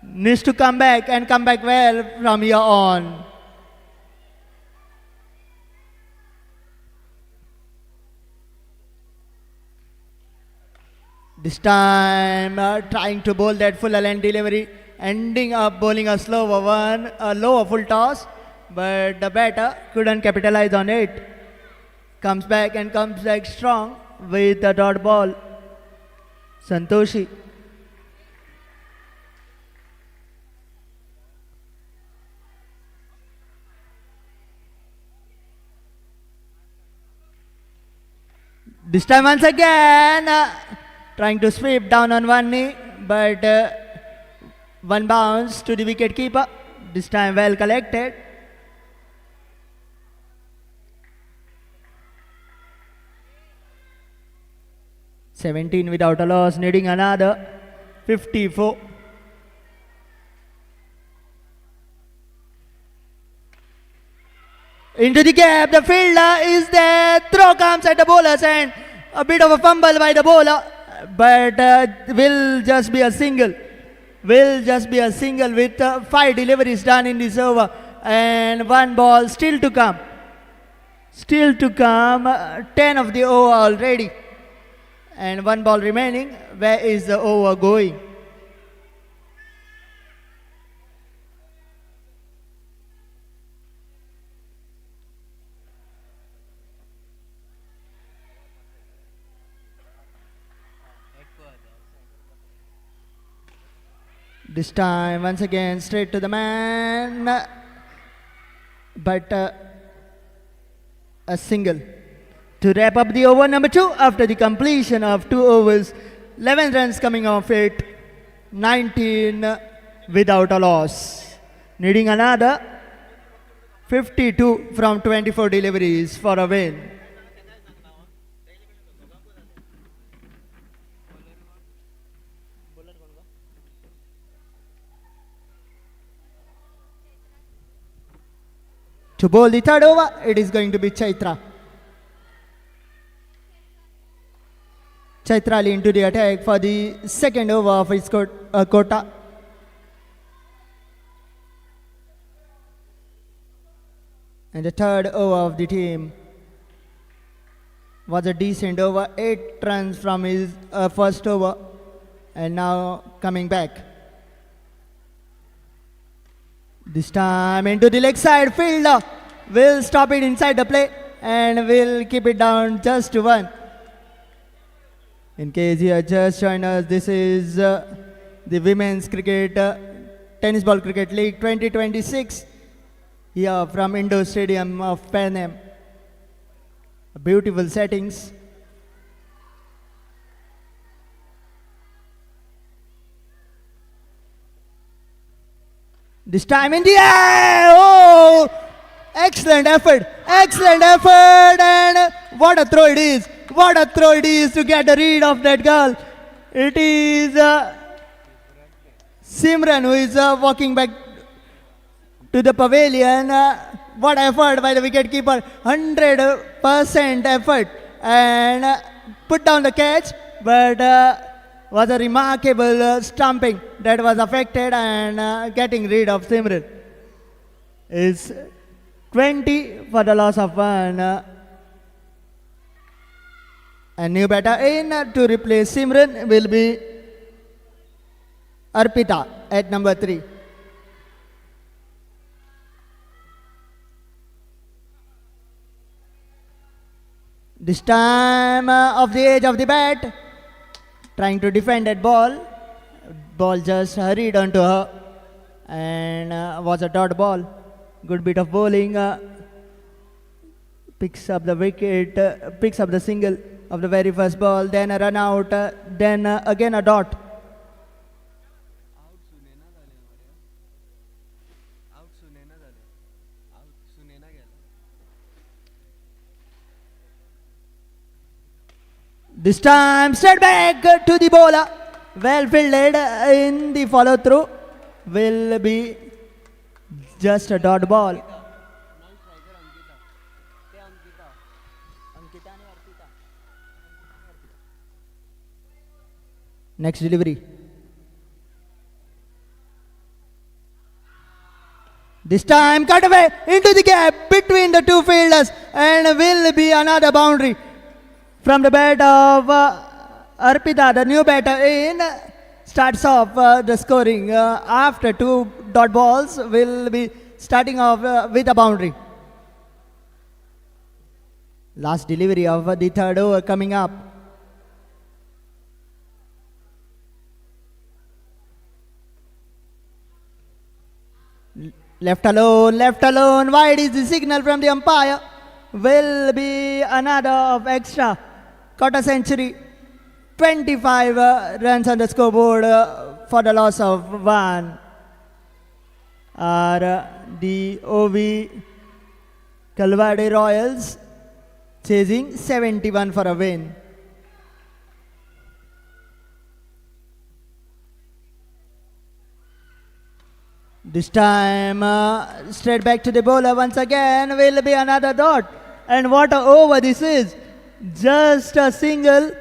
Needs to come back and come back well from here on. This time trying to bowl that full length delivery, ending up bowling a slower one, a lower full toss, but the batter couldn't capitalize on it. Comes back and comes back strong with the dot ball. Santoshi. This time once again, trying to sweep down on one knee, but one bounce to the wicket keeper. This time well collected. (17) without a loss, needing another 54. Into the gap, the fielder is there. Throw comes at the bowler's hand. A bit of a fumble by the bowler, but will just be a single. Will just be a single with 5 deliveries done in this over. And one ball still to come. Still to come. 10 of the over already. And one ball remaining. Where is the over going? This time once again straight to the man, but a single to wrap up the over number 2 after the completion of 2 overs. 11 runs coming off it, 19 without a loss, needing another 52 from 24 deliveries for a win. To bowl the third over, it is going to be Chaitra. Chaitra into the attack for the second over of his quota. And the third over of the team was a decent over. 8 runs from his first over. And now coming back. This time into the leg side, fielder will stop it inside the plate and will keep it down just to 1. In case you have just joined us, this is the Women's Cricket Tennis Ball Cricket League 2026 here from Indoor Stadium of Panem. Beautiful settings. This time in the air! Oh! Excellent effort! Excellent effort! And what a throw it is! What a throw it is to get rid of that girl! It is Simran who is walking back to the pavilion. What effort by the wicketkeeper! 100% effort and put down the catch, but was a remarkable stumping that was affected and getting rid of Simran. Is 20 for the loss of 1. A new batter in to replace Simran will be Arpita at number 3. This time off the edge of the bat, trying to defend that ball. Ball just hurried onto her and was a dot ball. Good bit of bowling. Picks up the wicket, picks up the single of the very first ball, then a run out, then again a dot. This time, straight back to the bowler. Well fielded in the follow through. Will be just a dot ball. Next delivery. This time, cut away into the gap between the two fielders, and will be another boundary from the bat of Arpita, the new batter in. Starts off the scoring after two dot balls. Will be starting off with a boundary. Last delivery of the third over coming up. Left alone, wide is the signal from the umpire. Will be another of extra. Quarter century. 25 runs on the scoreboard for the loss of one. Are the OV Kalwade Royals chasing 71 for a win. This time, straight back to the bowler once again, will be another dot. And what a over this is. Just a single,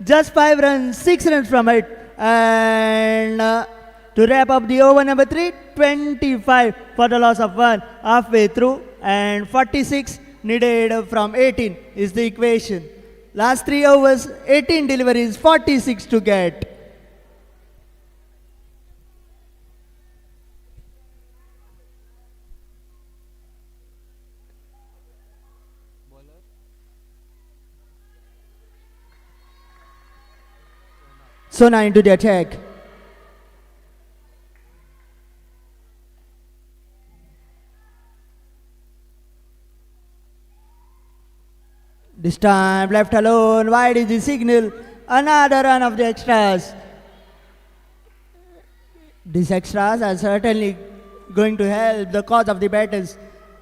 just 5 runs, 6 runs from it. And to wrap up the over number 3, 25 for the loss of 1 halfway through. And 46 needed from 18 is the equation. Last 3 overs, 18 deliveries, 46 to get. Sona into the attack. This time left alone, wide is the signal. Another run of the extras. These extras are certainly going to help the cause of the batters.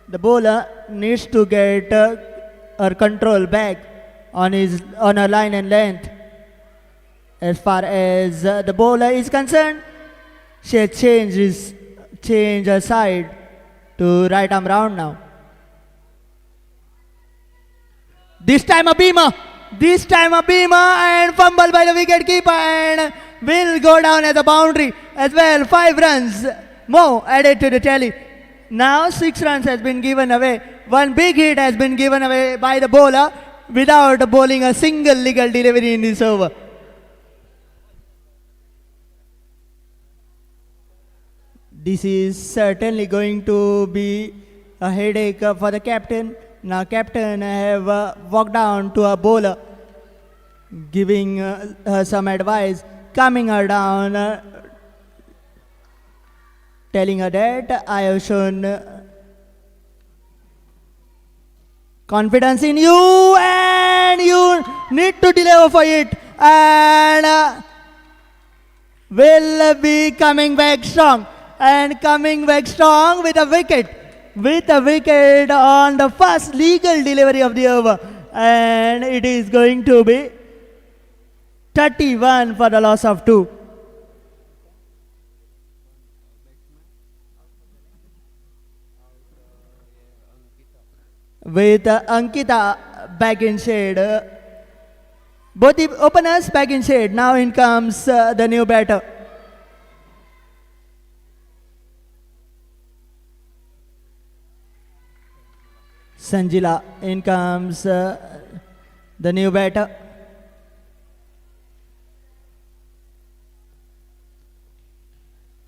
The bowler needs to get her control back on her line and length. As far as the bowler is concerned, she has changed her side to right arm round now. This time a beamer and fumble by the wicket keeper, and will go down as a boundary as well. 5 runs more added to the tally. Now 6 runs has been given away. One big hit has been given away by the bowler without bowling a single legal delivery in this over. This is certainly going to be a headache for the captain. Now captain have walked down to a bowler, giving her some advice, calming her down, telling her that I have shown confidence in you and you need to deliver for it, and will be coming back strong. And coming back strong with a wicket on the first legal delivery of the over, and it is going to be 31 for the loss of 2. With Ankita back in shade, both the openers back in shade. Now in comes the new batter. Sanjila, in comes the new batter.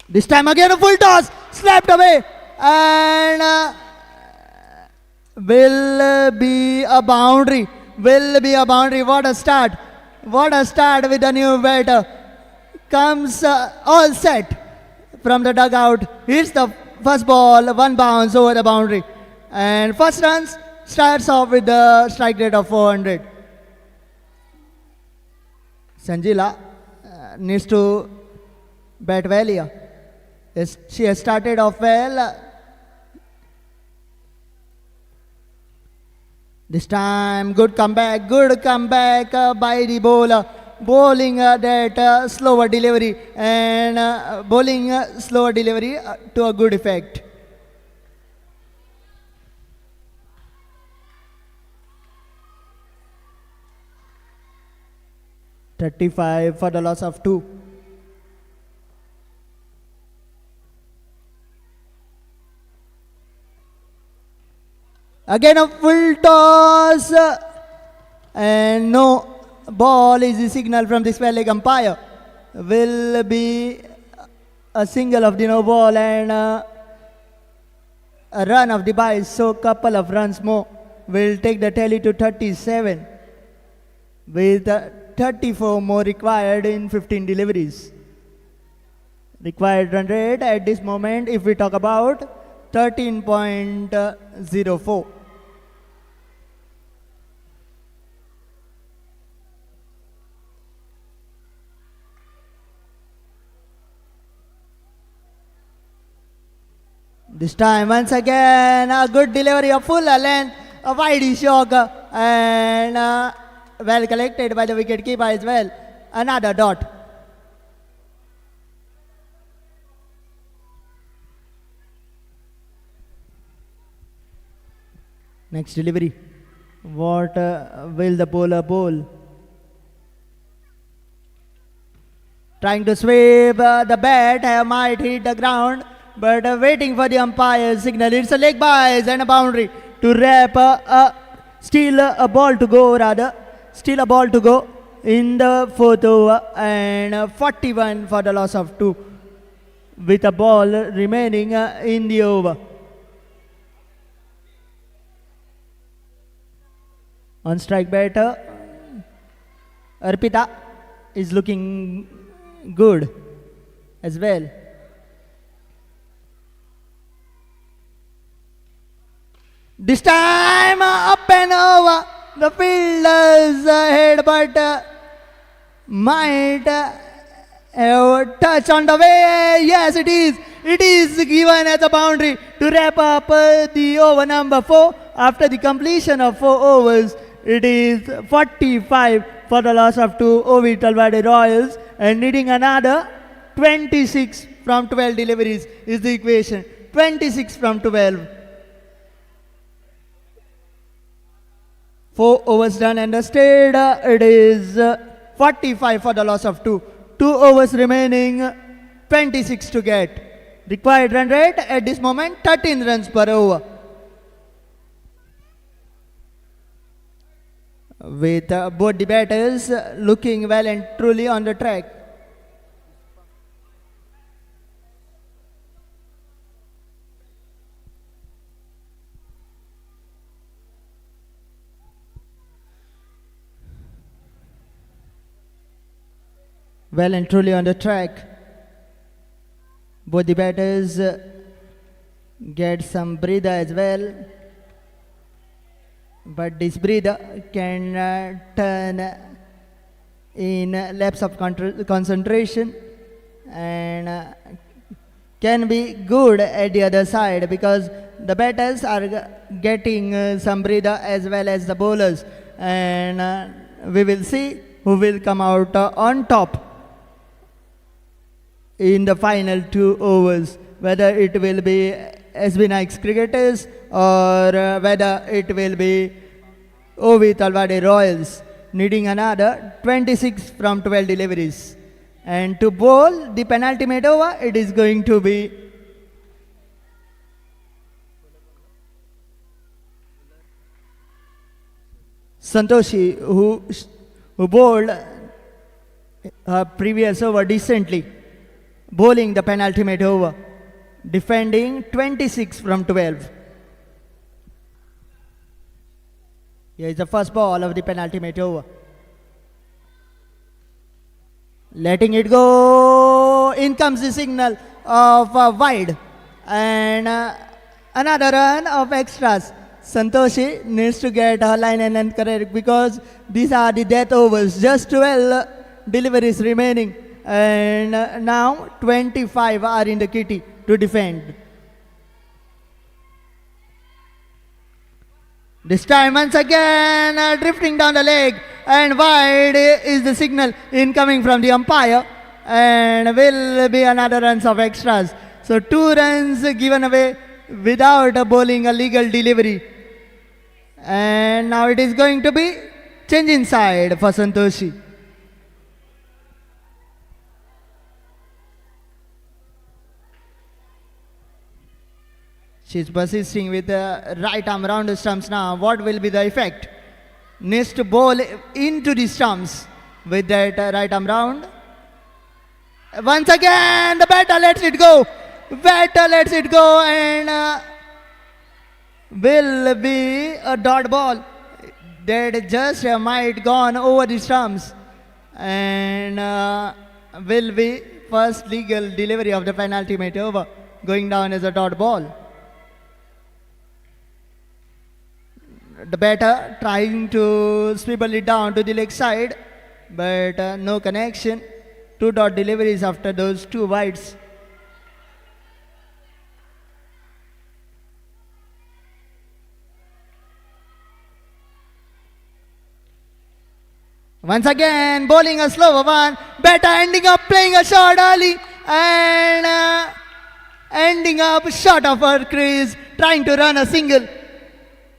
This time again a full toss, slapped away, and will be a boundary. What a start with the new batter. Comes all set from the dugout. Hits the first ball, 1 bounce over the boundary. And first runs starts off with the strike rate of 400. Sanjila needs to bat well here. Yes, she has started off well. This time, good comeback by the bowler. Bowling that slower delivery and bowling slower delivery to a good effect. .35 for the loss of 2. Again a full toss and no ball is the signal from the spell leg umpire. Will be a single of the no ball and a run of the bye, so couple of runs more will take the tally to 37 with 34 more required in 15 deliveries. Required run rate at this moment, if we talk about 13.04. This time, once again, a good delivery of full length, a wide shock, and well collected by the wicket keeper as well. Another dot. Next delivery. What will the bowler bowl? Trying to sweep the bat, might hit the ground, but waiting for the umpire's signal. It's a leg byes and a boundary to wrap still a ball to go in the fourth over, and 41 for the loss of 2 with a ball remaining in the over. On strike batter, Arpita is looking good as well. This time up and over the fielder's head, but might have touch on the way. Yes, it is. It is given as a boundary to wrap up the over number 4. After the completion of 4 overs, it is 45 for the loss of 2 Ovi Talwade Royals, and needing another 26 from 12 deliveries is the equation. 26 from 12. 4 overs done and dusted. It is 45 for the loss of 2. 2 overs remaining, 26 to get. Required run rate at this moment 13 runs per over. With both the batters looking well and truly on the track. Well and truly on the track. Both the batters get some breather as well. But this breather can turn in lapse of concentration and can be good at the other side, because the batters are getting some breather as well as the bowlers, and we will see who will come out on top in the final 2 overs, whether it will be SB Naik's cricketers or whether it will be Ovi Talwade Royals, needing another 26 from 12 deliveries. And to bowl the penultimate over, it is going to be Santoshi, who bowled a previous over decently, bowling the penultimate over, defending 26 from 12. Here is the first ball of the penultimate over. Letting it go. In comes the signal of wide. And another run of extras. Santoshi needs to get her line and length correct, because these are the death overs. Just 12 deliveries remaining. And now 25 are in the kitty to defend. This time once again drifting down the leg, and wide is the signal incoming from the umpire, and will be another runs of extras. So 2 runs given away without bowling a legal delivery. And now it is going to be change inside for Santoshi. She's persisting with the right arm round the stumps now. What will be the effect? Needs to bowl into the stumps with that right arm round. Once again, the batter lets it go. Batter lets it go, and will be a dot ball that just might gone over the stumps, and will be first legal delivery of the penultimate over, going down as a dot ball. The batter trying to swivel it down to the leg side, but no connection. 2 dot deliveries after those 2 wides. Once again, bowling a slower one. Batter ending up playing a shot early, and ending up short of her crease, trying to run a single.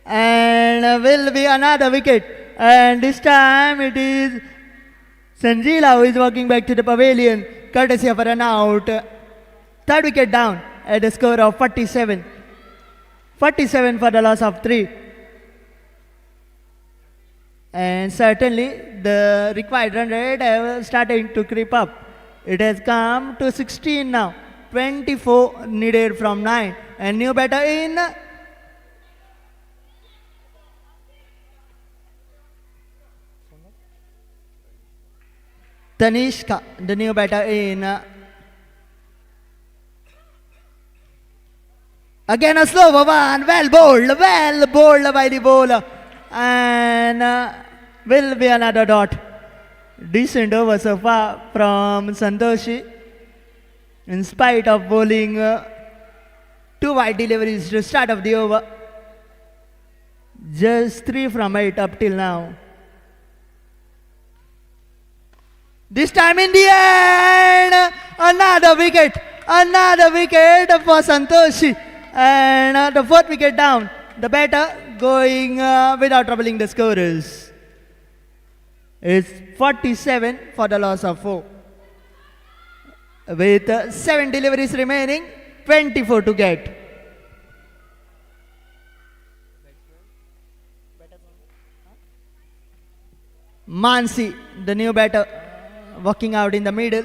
And will be another wicket. And this time it is Sanjila who is walking back to the pavilion, courtesy of a run out. 3rd wicket down at a score of 47. 47 for the loss of 3. And certainly the required run rate is starting to creep up. It has come to 16 now. 24 needed from 9. And new batter in. Tanishka, the new batter in. Again a slower one, well bowled by the bowler, and will be another dot. Decent over so far from Santoshi, in spite of bowling 2 wide deliveries to start of the over. Just 3 from 8 up till now. This time in the end, another wicket for Santoshi, and the 4th wicket down. The batter going without troubling the scorers. It's 47 for the loss of 4. With 7 deliveries remaining, 24 to get. Mansi, the new batter, walking out in the middle.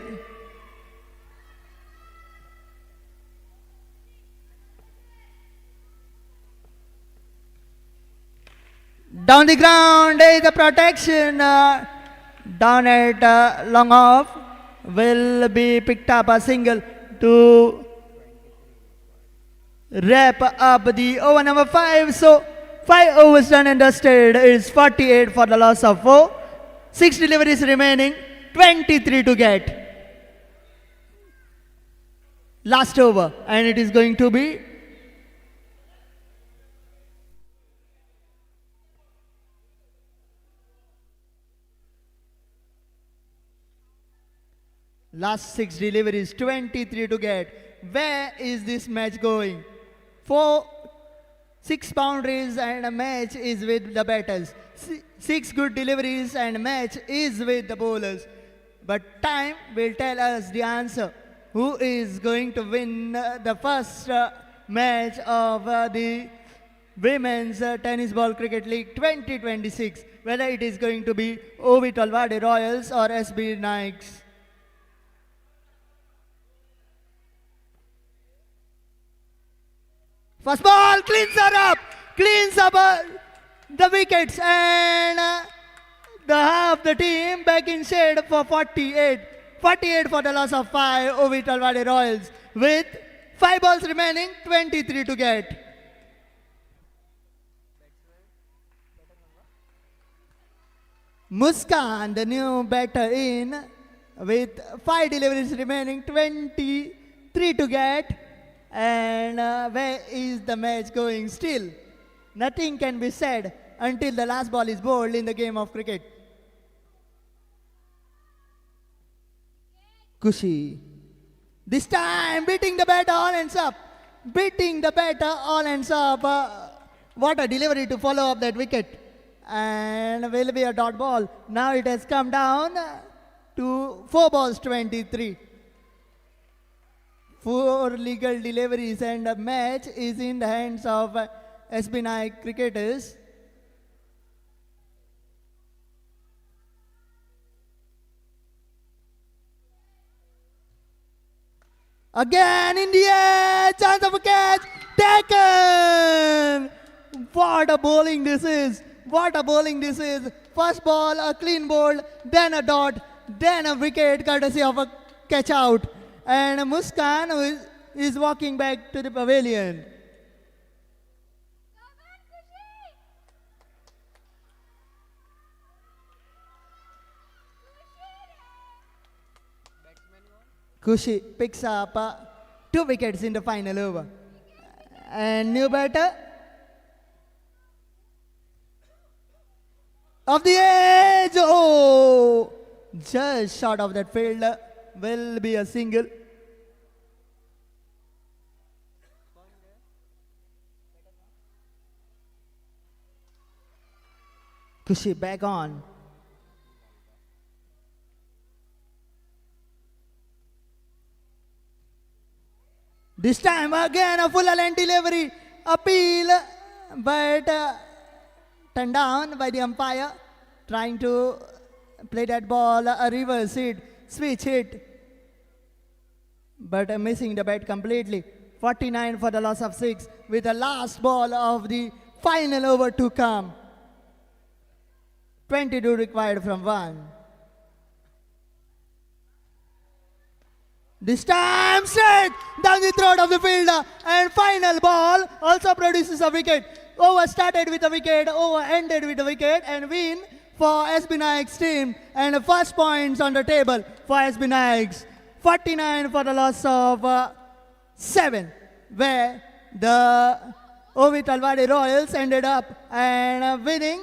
Down the ground is the protection. Down at long off will be picked up a single to wrap up the over number 5. So 5 overs done and dusted is 48 for the loss of 4. 6 deliveries remaining, 23 to get. Last over, and it is going to be last 6 deliveries, 23 to get. Where is this match going? 6 boundaries and a match is with the batters. 6 good deliveries and a match is with the bowlers. But time will tell us the answer. Who is going to win the first match of the Women's Tennis Ball Cricket League 2026? Whether it is going to be OV Talwade Royals or SB Nikes. First ball cleans up the wickets, and the half the team back in shade for 48. 48 for the loss of 5 OV Talwade Royals, with 5 balls remaining, 23 to get. Muskan, the new batter in, with 5 deliveries remaining, 23 to get. And where is the match going? Still Nothing can be said until the last ball is bowled in the game of cricket. Kushi. This time beating the batter all ends up. Beating the batter all ends up. What a delivery to follow up that wicket. And will be a dot ball. Now it has come down to 4 balls 23. 4 legal deliveries and the match is in the hands of SB Naik cricketers. Again in the air, chance of a catch, taken! What a bowling this is! What a bowling this is! First ball, a clean bowl, then a dot, then a wicket courtesy of a catch out. And Muskan who is walking back to the pavilion. Kushi picks up 2 wickets in the final over. And new batter of the edge. Oh, just short of that fielder. Will be a single. Kushi back on. This time again a full length delivery, appeal, but turned down by the umpire, trying to play that ball, a reverse hit, switch hit, but missing the bat completely. 49 for the loss of 6 with the last ball of the final over to come. 22 required from 1. This time straight down the throat of the fielder and final ball also produces a wicket. Over started with a wicket, over ended with a wicket and win for SB Naik's team and the first points on the table for SB Naik's. 49 for the loss of 7 where the Ovi Talwadi Royals ended up and winning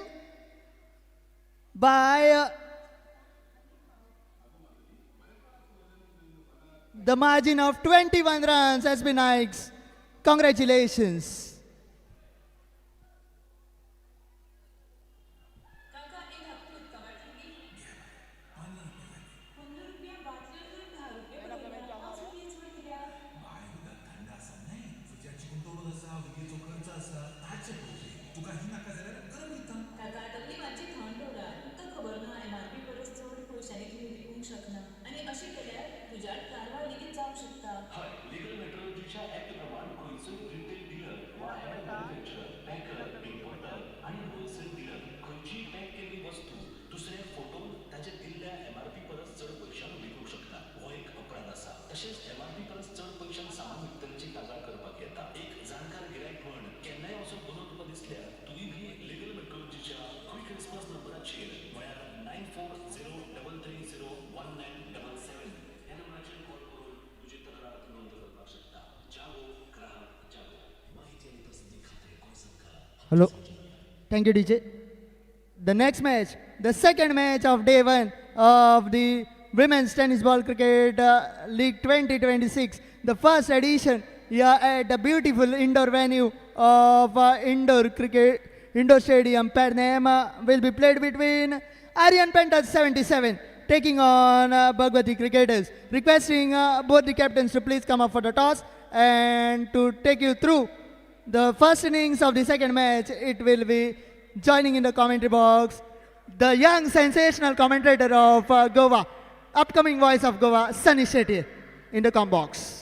by the margin of 21 runs. SB Naik's. Congratulations. हय legal मेट्रोलॉजीच्या act प्रमाण खंयचोय retail dealer वा हेर manufacturer Packer importer आणि wholesale dealer खंयचीय pack केल्ली वस्तू दुसऱ्याक फटोवन ताचे दिल्ल्या एमआरपी परस चड पयशांक विकूंक शकता. हो एक अपराध आसा. तशेंच एमआरपी परस चड पयशांक सामान विकतल्याची कागाळ करपाक येता. एक जाणकार गिरायक म्हण केन्नाय असो गुन्हो तुका दिसल्यार तुवें बी लीगल मेट्रोलॉजीच्या क्विक रिस्पॉन्स नंबराचेर म्हळ्यार 9440330197 ह्या नंबराचेर कॉल करून तुजी तक्रार नोंद करपाक शकता. जागो ग्राहक जागो. माहिती आणि प्रसिद्धी खाते कोणसंका. Hello. Thank you, DJ. The next match, the second match of day 1 of the Women's Tennis Ball Cricket League 2026, the first edition here at the beautiful indoor venue of indoor stadium Pernam will be played between Aryan Panthers 77 taking on Bhagwati cricketers. Requesting both the captains to please come up for the toss and to take you through the first innings of the second match. It will be joining in the commentary box the young sensational commentator of Goa, upcoming voice of Goa, Sunny Shetty in the com box.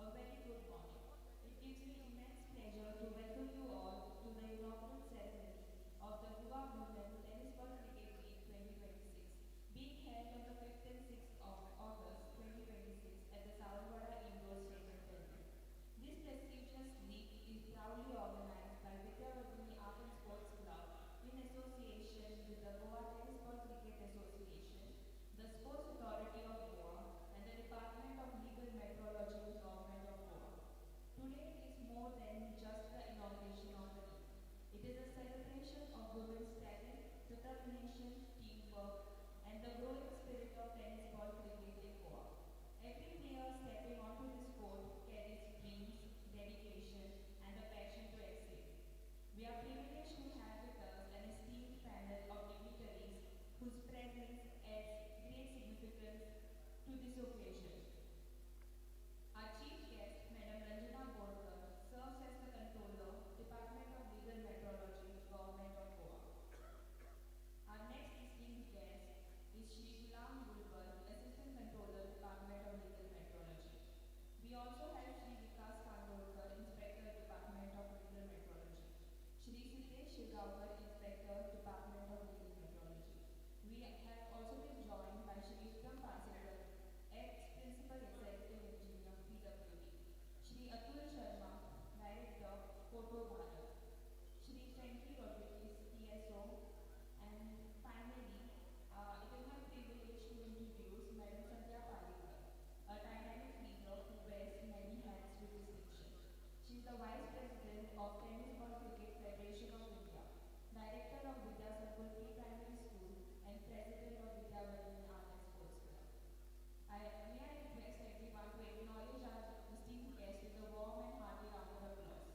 A very good morning. It gives me immense pleasure to welcome you all to the inaugural ceremony of the Goa Women Tennis Ball Cricket League 2026, being held on the 5th and 6th of August 2026 at the Savalwada Indoor Stadium, Delhi. This prestigious league is proudly organized by Vidyavardhini Art and Sports Club in association with the Goa Tennis Ball Cricket Association, the Sports Authority of Goa, and the Department of Legal Metrology in Government of Goa. Today is more than just the inauguration of the league. It is a celebration of women's talent, determination, teamwork, and the growing spirit of tennis ball cricket in Goa. Every player stepping onto this court carries dreams, dedication, and the passion to excel. We are privileged to have with us an esteemed panel of dignitaries whose presence adds great significance to this occasion. Our chief guest, Madam Ranjana Godkar, serves as the Controller, Department of Legal Metrology, Government of Goa. Our next esteemed guest is Shri Gulam Gulbar, Assistant Controller, Department of Legal Metrology. We also have Shri Vikas Kandolkar, Inspector, Department of Legal Metrology. Shri Siddesh Shigawkar, Inspector, Department of Legal Metrology. We have also been joined by Shri Uttam Pasekar, Ex-Principal Executive Engineer, PWD. Shri Atul Sharma, Director, Koto Bharat. Shri Frankie Rodriguez, TSO. And finally, it is my privilege to introduce Madam Sandhya Parikar, a dynamic leader who wears many hats with distinction. She is the Vice President of Tennis Ball Cricket Federation of India, Director of Vidya Sankull Pre-Primary School, and President of Vidyavardhini Art and Sports Club. May I request everyone to acknowledge our esteemed guest with a warm and hearty round of applause.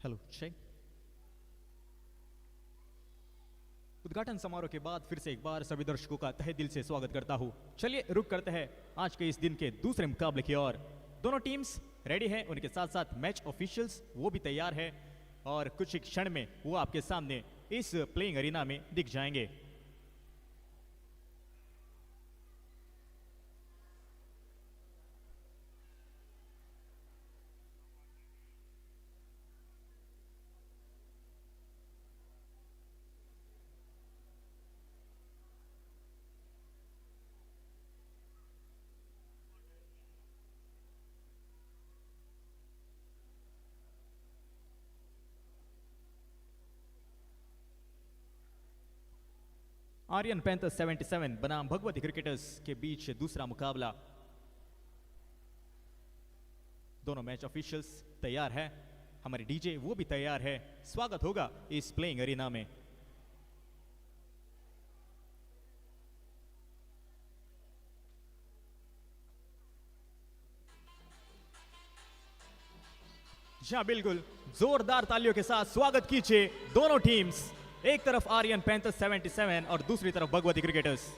Hello check. उद्घाटन समारोह के बाद फिर से एक बार सभी दर्शकों का तहे दिल से स्वागत करता हूँ। चलिए रुक करते हैं आज के इस दिन के दूसरे मुकाबले की ओर। दोनों टीम्स रेडी हैं, उनके साथ साथ मैच ऑफिशियल्स वो भी तैयार है और कुछ ही क्षण में वो आपके सामने इस प्लेइंग अरीना में दिख जाएंगे। आर्यन पैंथर्स 77 बनाम भगवती क्रिकेटर्स के बीच दूसरा मुकाबला। दोनों मैच ऑफिशियल्स तैयार है, हमारे डीजे वो भी तैयार है। स्वागत होगा इस प्लेइंग अरीना में। जी हाँ बिल्कुल, जोरदार तालियों के साथ स्वागत कीजिए दोनों टीम्स। एक तरफ आर्यन पैंथर्स 77 और दूसरी तरफ भगवती क्रिकेटर्स।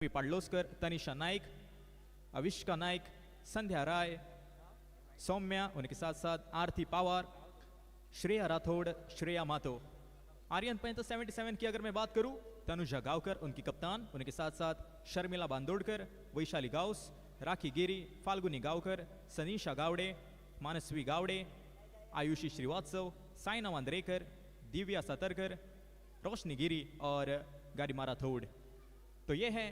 पाडलोस्कर, तनिषा नाइक, अविष्का नाइक, संध्या राय, सौम्या, उनके साथ साथ आरती पावर, श्रेया राठौड़, श्रेया मातो। आर्यन पैंतस 77 की अगर मैं बात करूं, तनुजा गावकर उनकी कप्तान, उनके साथ साथ शर्मिला बांदोड़कर, वैशाली गाउस, राखी गिरी, फाल्गुनी गावकर, सनीशा गावड़े, मानसवी गावड़े, आयुषी श्रीवास्तव, साइना वांद्रेकर, दिव्या सतरकर, रोशनी गिरी और गारिमा राठौड़। तो ये है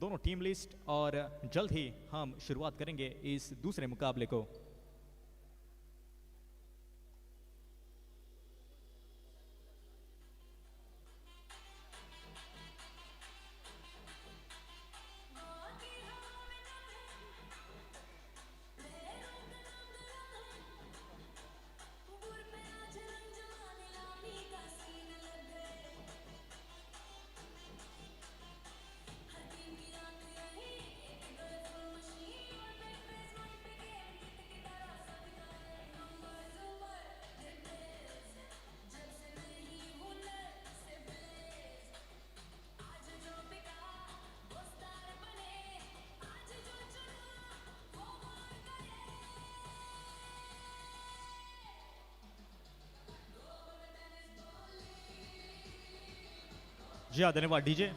दोनों टीम लिस्ट और जल्द ही हम शुरुआत करेंगे इस दूसरे मुकाबले को। जी हाँ, धन्यवाद डीजे।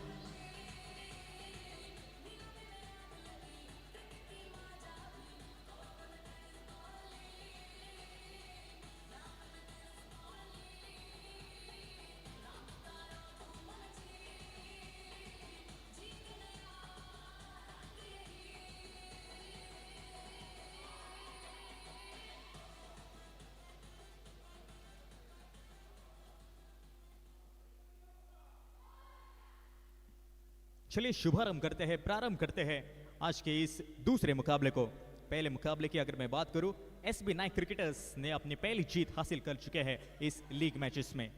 चलिए शुभारंभ करते हैं, प्रारंभ करते हैं आज के इस दूसरे मुकाबले को। पहले मुकाबले की अगर मैं बात करूं, एसबी नाइक क्रिकेटर्स ने अपनी पहली जीत हासिल कर चुके हैं इस लीग मैचेस में।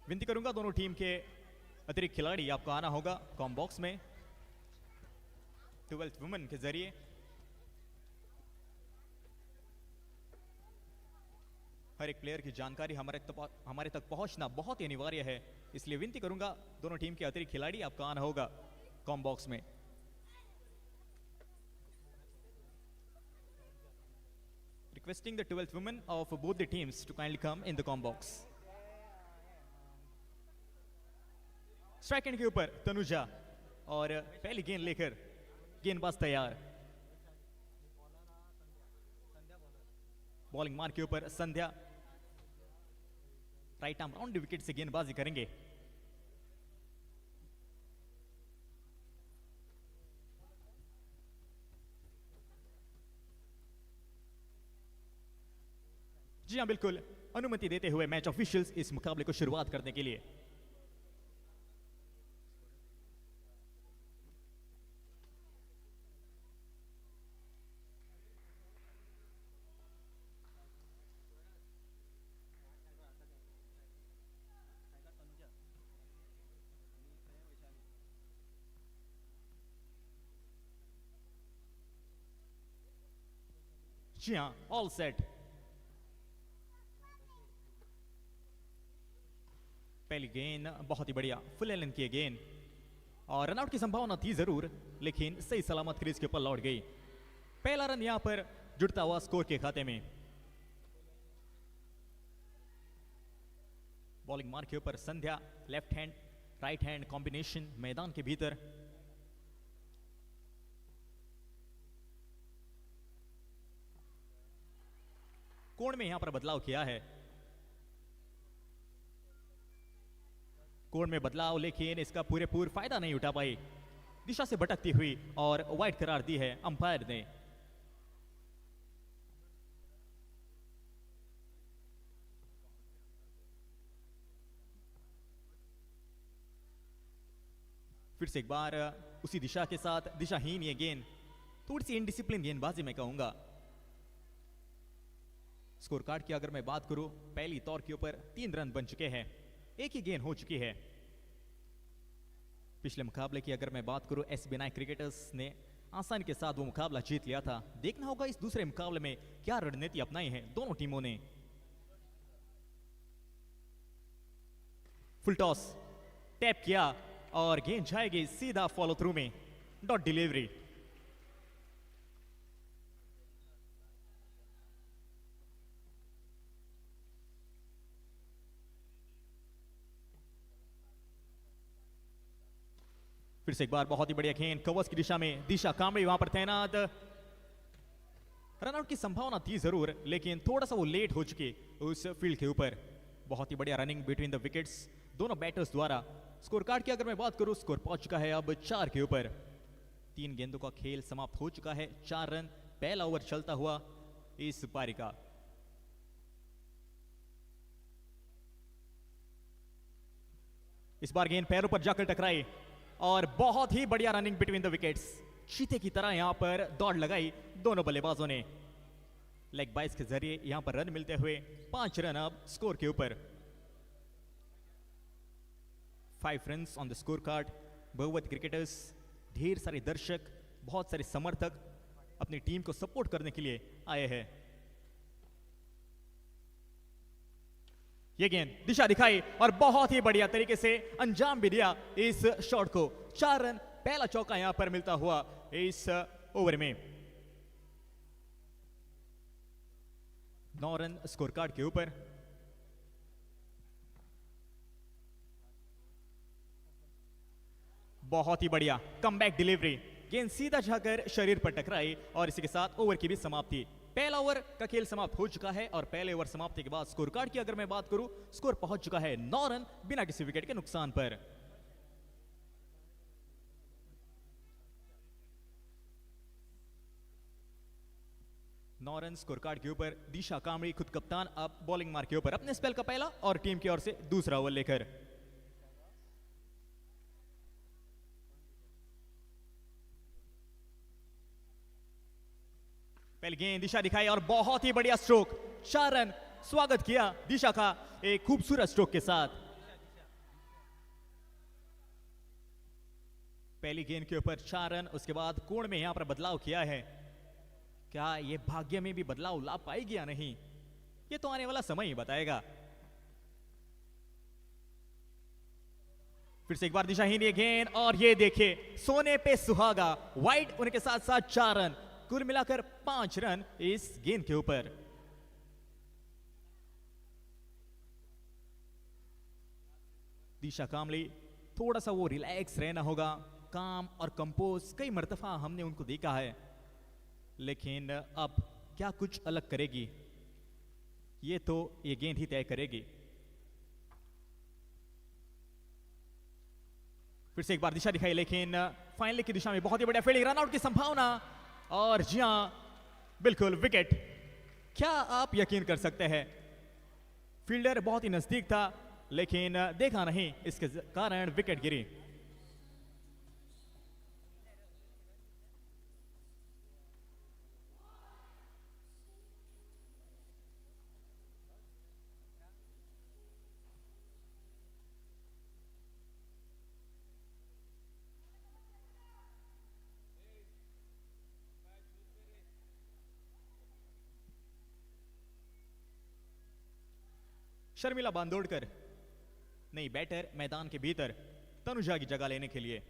विनती करूंगा दोनों टीम के अतिरिक्त खिलाड़ी आपको आना होगा कॉम बॉक्स में 12th वुमेन के जरिए। हर एक प्लेयर की जानकारी हमारे तक पहुंचना बहुत ही अनिवार्य है, इसलिए विनती करूंगा दोनों टीम के अतिरिक्त खिलाड़ी आपको आना होगा कॉम बॉक्स में। Requesting the 12th women of both the teams to kindly come in the com box. Strike end के ऊपर तनुजा और पहली गेंद लेकर गेंदबाज तैयार। बॉलिंग मार्क के ऊपर संध्या राइट आर्म राउंड विकेट से गेंदबाजी करेंगे। जी हां, बिल्कुल अनुमति देते हुए मैच ऑफिशियल्स इस मुकाबले को शुरुआत करने के लिए। जी हां, ऑल सेट। पहली गेंद बहुत ही बढ़िया फुल लेंथ की गेंद और रनआउट की संभावना थी जरूर, लेकिन सही सलामत क्रीज के ऊपर लौट गई। पहला रन यहां पर जुड़ता हुआ स्कोर के खाते में। बॉलिंग मार्क के ऊपर Sandhya left hand right hand combination मैदान के भीतर। कोण में यहां पर बदलाव किया है, कोण में बदलाव, लेकिन इसका पूरेपूर फायदा नहीं उठा पाई। दिशा से भटकती हुई और वाइड करार दी है अंपायर ने। फिर से एक बार उसी दिशा के साथ दिशाहीन ये गेंद, थोड़ी सी इनडिसिप्लिन गेंदबाजी मैं कहूंगा। स्कोर कार्ड की अगर मैं बात करूं, पहली तौर के ऊपर 3 रन बन चुके हैं, एक ही गेंद हो चुकी है। पिछले मुकाबले की अगर मैं बात करूं, एसबी नाइक क्रिकेटर्स ने आसानी के साथ वो मुकाबला जीत लिया था। देखना होगा इस दूसरे मुकाबले में क्या रणनीति अपनाई है दोनों टीमों ने। फुल टॉस टैप किया और गेंद जाएगी सीधा फॉलो थ्रू में, डॉट डिलीवरी। फिर से एक बार बहुत ही बढ़िया गेंद कवर्स की दिशा में, दिशा कामड़ी वहां पर तैनात। रनआउट की संभावना थी जरूर, लेकिन थोड़ा सा वो लेट हो चुके उस फील्ड के ऊपर। बहुत ही बढ़िया रनिंग बिटवीन द विकेट्स दोनों बैटर्स द्वारा। स्कोर कार्ड की अगर मैं बात करूं, स्कोर पहुंच चुका है अब 4 के ऊपर। 3 गेंदों का खेल समाप्त हो चुका है, 4 रन पहला ओवर चलता हुआ इस पारी का। इस बार गेंद पैरों पर जाकर टकराई और बहुत ही बढ़िया रनिंग बिटवीन द विकेट्स, चीते की तरह यहां पर दौड़ लगाई दोनों बल्लेबाजों ने। लेग बाइस के जरिए यहां पर रन मिलते हुए 5 रन अब स्कोर के ऊपर। 5 runs on the score card. बहुवत क्रिकेटर्स, ढेर सारे दर्शक, बहुत सारे समर्थक अपनी टीम को सपोर्ट करने के लिए आए हैं। ये गेंद दिशा दिखाई और बहुत ही बढ़िया तरीके से अंजाम भी दिया इस शॉट को। 4 रन पहला चौका यहां पर मिलता हुआ इस ओवर में। 9 रन स्कोर कार्ड के ऊपर। बहुत ही बढ़िया कमबैक डिलीवरी, गेंद सीधा जाकर शरीर पर टकराई और इसी के साथ ओवर की भी समाप्ति। पहला ओवर का खेल समाप्त हो चुका है और पहले ओवर समाप्ति के बाद स्कोर कार्ड की अगर मैं बात करूं, स्कोर पहुंच चुका है 9 रन बिना किसी विकेट के नुकसान पर। नौ रन स्कोर कार्ड के ऊपर। दिशा कामड़ी खुद कप्तान अब बॉलिंग मार्क के ऊपर, अपने स्पेल का पहला और टीम की ओर से दूसरा ओवर लेकर। पहले गेंद दिशा दिखाई और बहुत ही बढ़िया स्ट्रोक, 4 रन। स्वागत किया दिशा का एक खूबसूरत स्ट्रोक के साथ। पहली गेंद के ऊपर 4 रन, उसके बाद कोण में यहां पर बदलाव किया है। क्या ये भाग्य में भी बदलाव ला पाएगी या नहीं, ये तो आने वाला समय ही बताएगा। फिर से एक बार दिशाहीन ये गेंद और ये देखिए सोने पे सुहागा, वाइड होने के साथ साथ 4 रन, कुल मिलाकर 5 रन इस गेंद के ऊपर। दिशा कामली, थोड़ा सा वो रिलैक्स रहना होगा, काम और कंपोज। कई मर्तबा हमने उनको देखा है, लेकिन अब क्या कुछ अलग करेगी, ये तो ये गेंद ही तय करेगी। फिर से एक बार दिशा दिखाई, लेकिन फाइनल की दिशा में बहुत ही बढ़िया फील्डिंग, रनआउट की संभावना और जी हां बिल्कुल विकेट। क्या आप यकीन कर सकते हैं, फील्डर बहुत ही नजदीक था लेकिन देखा नहीं, इसके कारण विकेट गिरी। शर्मिला बांदोड़कर नई बैटर मैदान के भीतर तनुजा की जगह लेने के लिए।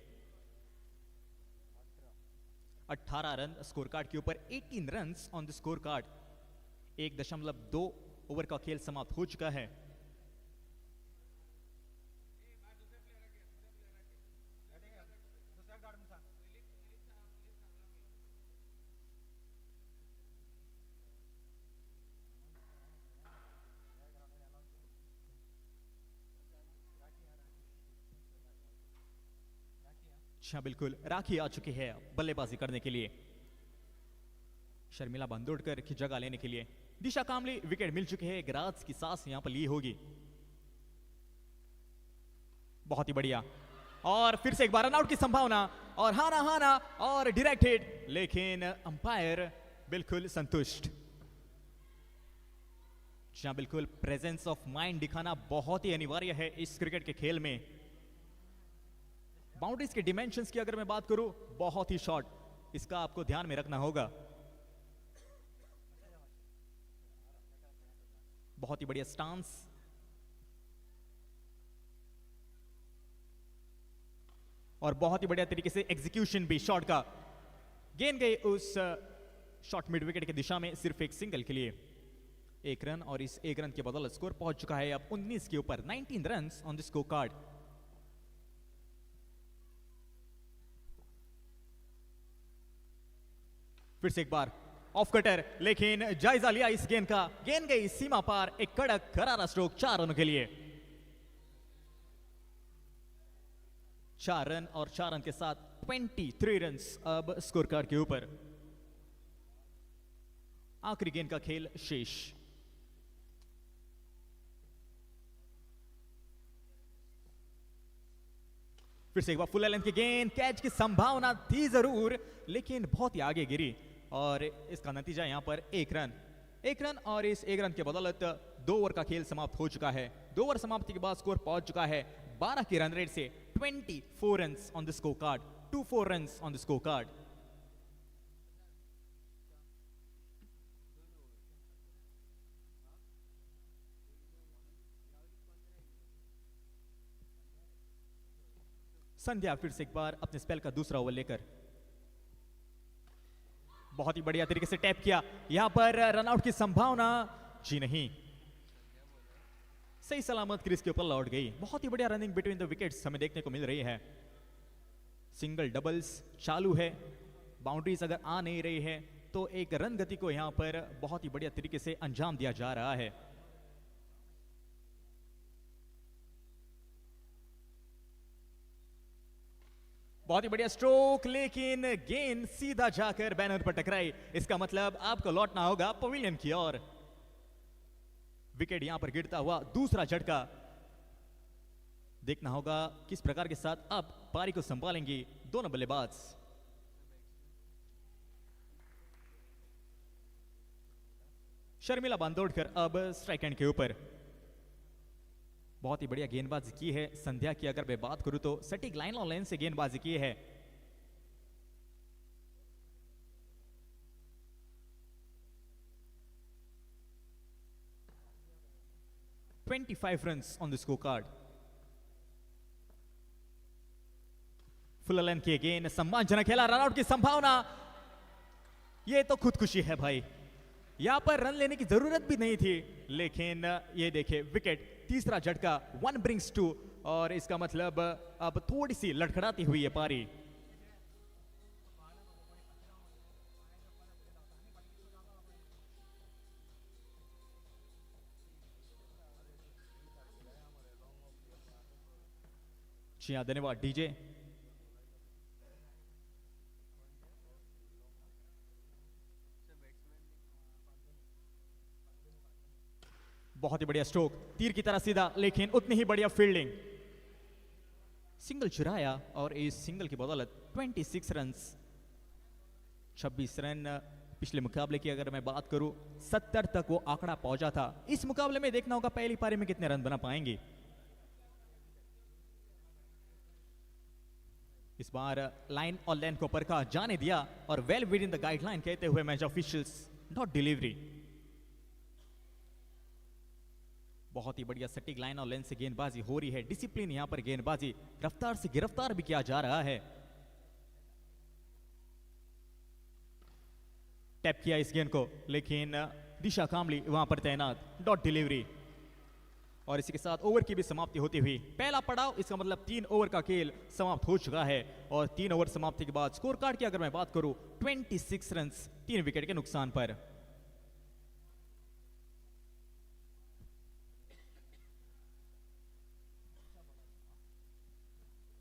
18 रन स्कोर कार्ड के ऊपर, 18 runs on the score card. 1.2 over का खेल समाप्त हो चुका है। अच्छा बिल्कुल, राखी आ चुकी है बल्लेबाजी करने के लिए, शर्मिला बांदोड़कर की जगह लेने के लिए। दिशा कामली विकेट मिल चुके हैं, राज की सांस यहां पर ली होगी। बहुत ही बढ़िया और फिर से एक बार रनआउट की संभावना और हाना हाना और डायरेक्ट हिट, लेकिन अंपायर बिल्कुल संतुष्ट। जहां बिल्कुल प्रेजेंस ऑफ माइंड दिखाना बहुत ही अनिवार्य है इस क्रिकेट के खेल में। बाउंड्रीज के डिमेंशंस की अगर मैं बात करूं, बहुत ही शॉर्ट, इसका आपको ध्यान में रखना होगा। बहुत ही बढ़िया स्टांस, और बहुत ही बढ़िया तरीके से एग्जीक्यूशन भी शॉट का। गेंद गई उस शॉट मिड विकेट की दिशा में सिर्फ एक सिंगल के लिए। एक रन, और इस एक रन के बदौलत स्कोर पहुंच चुका है अब 19 के ऊपर। 19 runs on the score card. फिर से एक बार ऑफ कटर, लेकिन जायजा लिया इस गेंद का। गेंद गई सीमा पार, एक कड़क करारा स्ट्रोक 4 रनों के लिए। 4 रन, और 4 रन के साथ 23 रन्स अब स्कोर कार्ड के ऊपर। आखिरी गेंद का खेल शेष। फिर से एक बार फुल लेंथ की गेंद, कैच की संभावना थी जरूर, लेकिन बहुत ही आगे गिरी, और इसका नतीजा यहां पर 1 रन। 1 रन, और इस 1 रन के बदौलत 2 ओवर का खेल समाप्त हो चुका है। 2 ओवर समाप्ति के बाद स्कोर पहुंच चुका है 12 की रन रेट से 24 runs on the score card. 24 runs on the score card. Sandhya फिर से एक बार अपने स्पेल का दूसरा ओवर लेकर, बहुत ही बढ़िया तरीके से टैप किया। यहां पर रनआउट की संभावना, जी नहीं, सही सलामत क्रीज के ऊपर लौट गई। बहुत ही बढ़िया रनिंग बिटवीन द विकेट्स हमें देखने को मिल रही है। सिंगल डबल्स चालू है। बाउंड्रीज अगर आ नहीं रही है तो एक रन गति को यहां पर बहुत ही बढ़िया तरीके से अंजाम दिया जा रहा है। बहुत ही बढ़िया स्ट्रोक, लेकिन गेंद सीधा जाकर बैनर पर टकराई। इसका मतलब आपको लौटना होगा पवेलियन की ओर। विकेट यहां पर गिरता हुआ दूसरा झटका। देखना होगा किस प्रकार के साथ अब पारी को संभालेंगी दोनों बल्लेबाज। शर्मिला बांदोड़कर अब स्ट्राइक एंड के ऊपर। बहुत ही बढ़िया गेंदबाजी की है संध्या की। अगर मैं बात करूं तो सटीक लाइन और लाइन से गेंदबाजी की है। $25 runs on the score card. Full length की गेंद, सम्मानजनक खेला, रनआउट की संभावना। ये तो खुदकुशी है भाई, यहां पर रन लेने की जरूरत भी नहीं थी, लेकिन ये देखिए विकेट, तीसरा झटका, 1 brings 2, और इसका मतलब अब थोड़ी सी लड़खड़ाती हुई है पारी। जी हाँ, धन्यवाद डीजे। बहुत ही बढ़िया स्ट्रोक, तीर की तरह सीधा, लेकिन उतनी ही बढ़िया फील्डिंग। सिंगल चुराया, और इस सिंगल की बदौलत 26 रन्स। 26 रन पिछले मुकाबले की अगर मैं बात करूं 70 तक वो आंकड़ा पहुंचा था। इस मुकाबले में देखना होगा पहली पारी में कितने रन बना पाएंगे। इस बार लाइन और लेंथ को परखा जाने दिया, और well within the guideline कहते हुए मैच ऑफिशियल्स, नॉट डिलीवरी। बहुत ही बढ़िया सटीक लाइन और लेंथ से गेंदबाजी हो रही है। डिसिप्लिन यहां पर गेंदबाजी, रफ्तार से गिरफ्तार भी किया जा रहा है। टैप किया इस गेंद को, लेकिन दिशा कामली वहां पर तैनात, डॉट डिलीवरी। और इसी के साथ ओवर की भी समाप्ति होती हुई पहला पड़ाव, इसका मतलब 3 ओवर का खेल समाप्त हो चुका है। और 3 ओवर समाप्ति के बाद स्कोर कार्ड की अगर मैं बात करूं 26 रन्स 3 विकेट के नुकसान पर।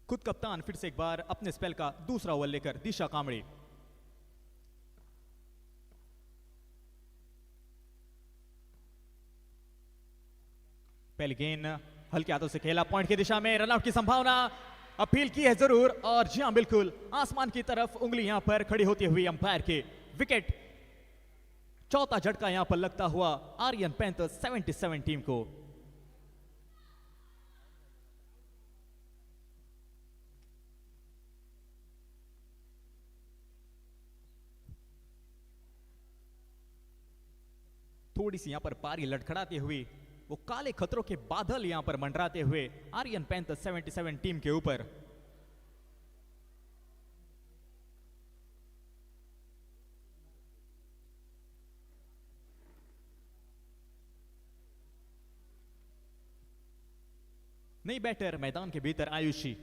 खुद कप्तान फिर से एक बार अपने स्पेल का दूसरा ओवर लेकर, दिशा कामड़ी। पहली गेंद हल्के हाथों से खेला, पॉइंट की दिशा में, रनआउट की संभावना, अपील की है जरूर, और जी हाँ बिल्कुल, आसमान की तरफ उंगली यहां पर खड़ी होती हुई अंपायर के। विकेट, चौथा झटका यहां पर लगता हुआ आर्यन पैंथर्स 77 टीम को। थोड़ी सी यहां पर पारी लड़खड़ाती हुई, वो काले खतरों के बादल यहां पर मंडराते हुए आर्यन पैंथर्स 77 टीम के ऊपर। नई बैटर मैदान के भीतर आयुषी।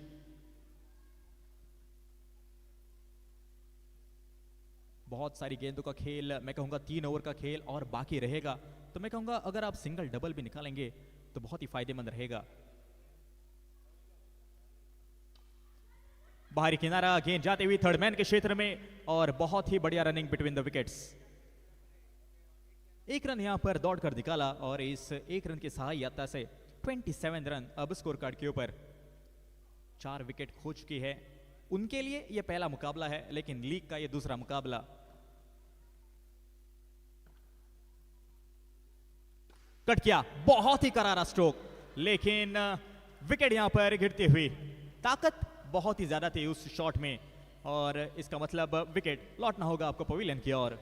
बहुत सारी गेंदों का खेल, मैं कहूंगा 3 ओवर का खेल और बाकी रहेगा, तो मैं कहूंगा अगर आप सिंगल डबल भी निकालेंगे तो बहुत ही फायदेमंद रहेगा। बाहरी किनारा, गेंद जाते हुए थर्ड मैन के क्षेत्र में, और बहुत ही बढ़िया रनिंग बिटवीन द विकेट्स। एक रन यहां पर दौड़कर निकाला, और इस एक रन की सहायता से 27 रन अब स्कोर कार्ड के ऊपर। 4 विकेट खो चुकी है। उनके लिए यह पहला मुकाबला है, लेकिन लीग का यह दूसरा मुकाबला। कट किया, बहुत ही करारा स्ट्रोक, लेकिन विकेट यहां पर गिरती हुई। ताकत बहुत ही ज्यादा थी उस शॉट में, और इसका मतलब विकेट लौटना होगा आपको पवेलियन की ओर।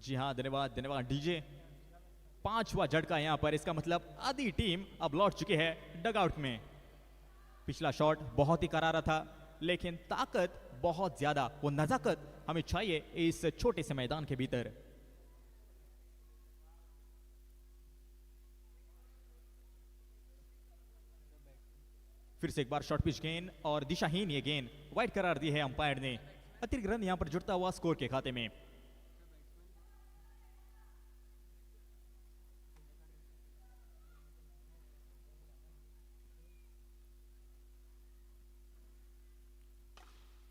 जी हाँ, धन्यवाद धन्यवाद डीजे। 5वां झटका यहां पर, इसका मतलब आधी टीम अब लौट चुकी है डगआउट में। पिछला शॉट बहुत ही करारा था, लेकिन ताकत बहुत ज्यादा, वो नजाकत हमें चाहिए इस छोटे से मैदान के भीतर। फिर से एक बार शॉर्ट पिच गेंद, और दिशाहीन ये गेंद वाइड करार दी है अंपायर ने। अतिरिक्त रन यहां पर जुड़ता हुआ स्कोर के खाते में।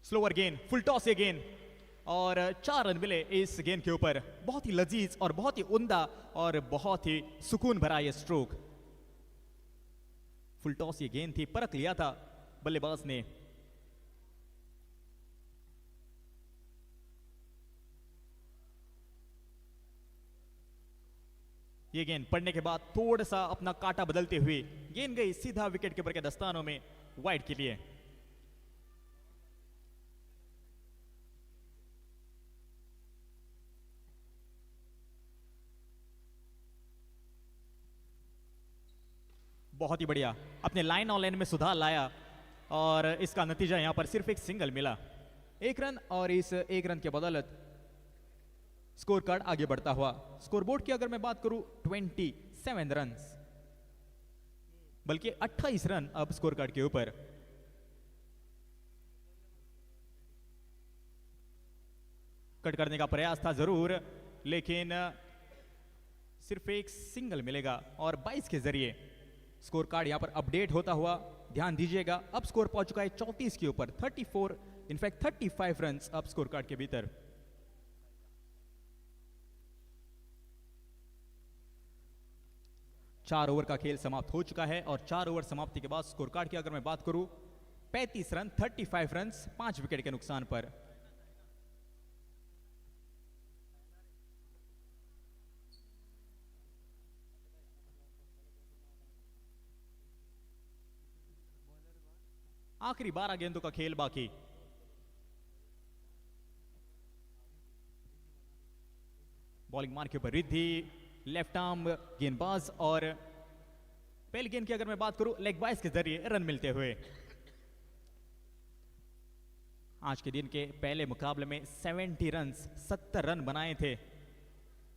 स्लोअर गेंद, फुल टॉस ये गेंद, और 4 रन मिले इस गेंद के ऊपर। बहुत ही लजीज और बहुत ही उम्दा और बहुत ही सुकून भरा ये स्ट्रोक। फुल टॉस ये गेंद थी, परख लिया था बल्लेबाज ने। ये गेंद पड़ने के बाद थोड़ा सा अपना कांटा बदलते हुए गेंद गई सीधा विकेट कीपर के दस्तानों में, वाइड के लिए। बहुत ही बढ़िया, अपने लाइन और लाइन में सुधार लाया, और इसका नतीजा यहां पर सिर्फ एक सिंगल मिला। 1 रन, और इस 1 रन के बदौलत स्कोर कार्ड आगे बढ़ता हुआ। स्कोरबोर्ड की अगर मैं बात करूं 27 रन, बल्कि 28 रन अब स्कोर कार्ड के ऊपर। कट करने का प्रयास था जरूर, लेकिन सिर्फ एक सिंगल मिलेगा, और 22 के जरिए स्कोर कार्ड यहां पर अपडेट होता हुआ। ध्यान दीजिएगा, अब स्कोर पहुंच चुका है 34 के ऊपर। 34, इनफैक्ट 35 रन अब स्कोर कार्ड के भीतर। चार ओवर का खेल समाप्त हो चुका है, और 4 ओवर समाप्ति के बाद स्कोर कार्ड की अगर मैं बात करूं 35 रन, 35 रन, 5 विकेट के नुकसान पर। आखिरी 12 गेंदों का खेल बाकी। बॉलिंग मान के ऊपर रिद्धि, लेफ्ट आर्म गेंदबाज, और पहली गेंद की अगर मैं बात करूं लेग बाइस के जरिए रन मिलते हुए। आज के दिन के पहले मुकाबले में 70 रन, 70 रन बनाए थे।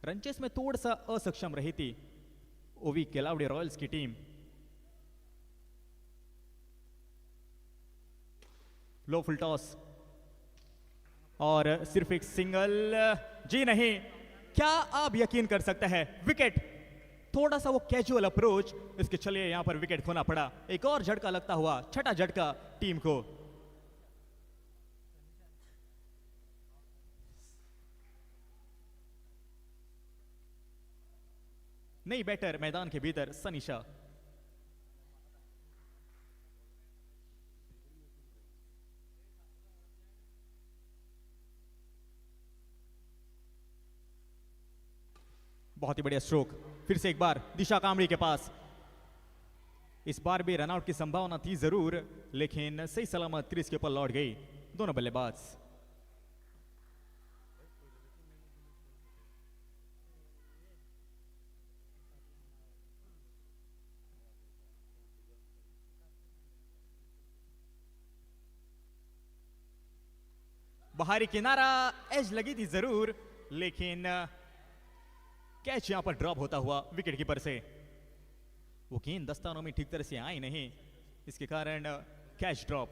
रनचेस में थोड़ा सा असक्षम रही थी ओवी केलावडी रॉयल्स की टीम। लो फुल टॉस, और सिर्फ एक सिंगल, जी नहीं। क्या आप यकीन कर सकते हैं, विकेट, थोड़ा सा वो कैजुअल अप्रोच, इसके चलिए यहां पर विकेट खोना पड़ा। एक और झटका लगता हुआ, छठा झटका टीम को। नई बैटर मैदान के भीतर सनीशा। बहुत ही बढ़िया स्ट्रोक, फिर से एक बार दिशा कामड़ी के पास। इस बार भी रनआउट की संभावना थी जरूर, लेकिन सही सलामत क्रीज के ऊपर लौट गई दोनों बल्लेबाज। बाहरी किनारा, एज लगी थी जरूर, लेकिन कैच यहां पर ड्रॉप होता हुआ विकेट कीपर से। वो गेंद दस्तानों में ठीक तरह से आई नहीं, इसके कारण कैच ड्रॉप।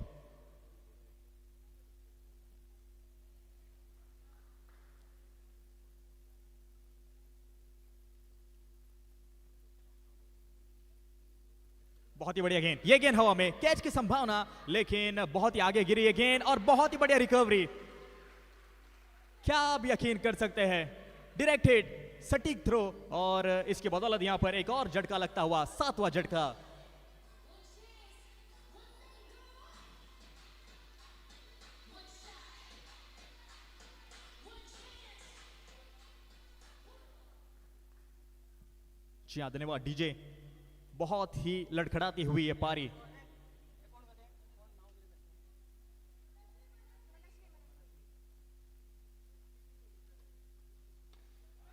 बहुत ही बढ़िया गेंद, ये गेंद हवा में, कैच की संभावना, लेकिन बहुत ही आगे गिरी ये गेंद और बहुत ही बढ़िया रिकवरी। क्या आप यकीन कर सकते हैं, डायरेक्ट हिट, सटीक थ्रो, और इसके बदौलत यहां पर एक और झटका लगता हुआ, 7वां झटका। जी हाँ, धन्यवाद डीजे। बहुत ही लड़खड़ाती हुई ये पारी।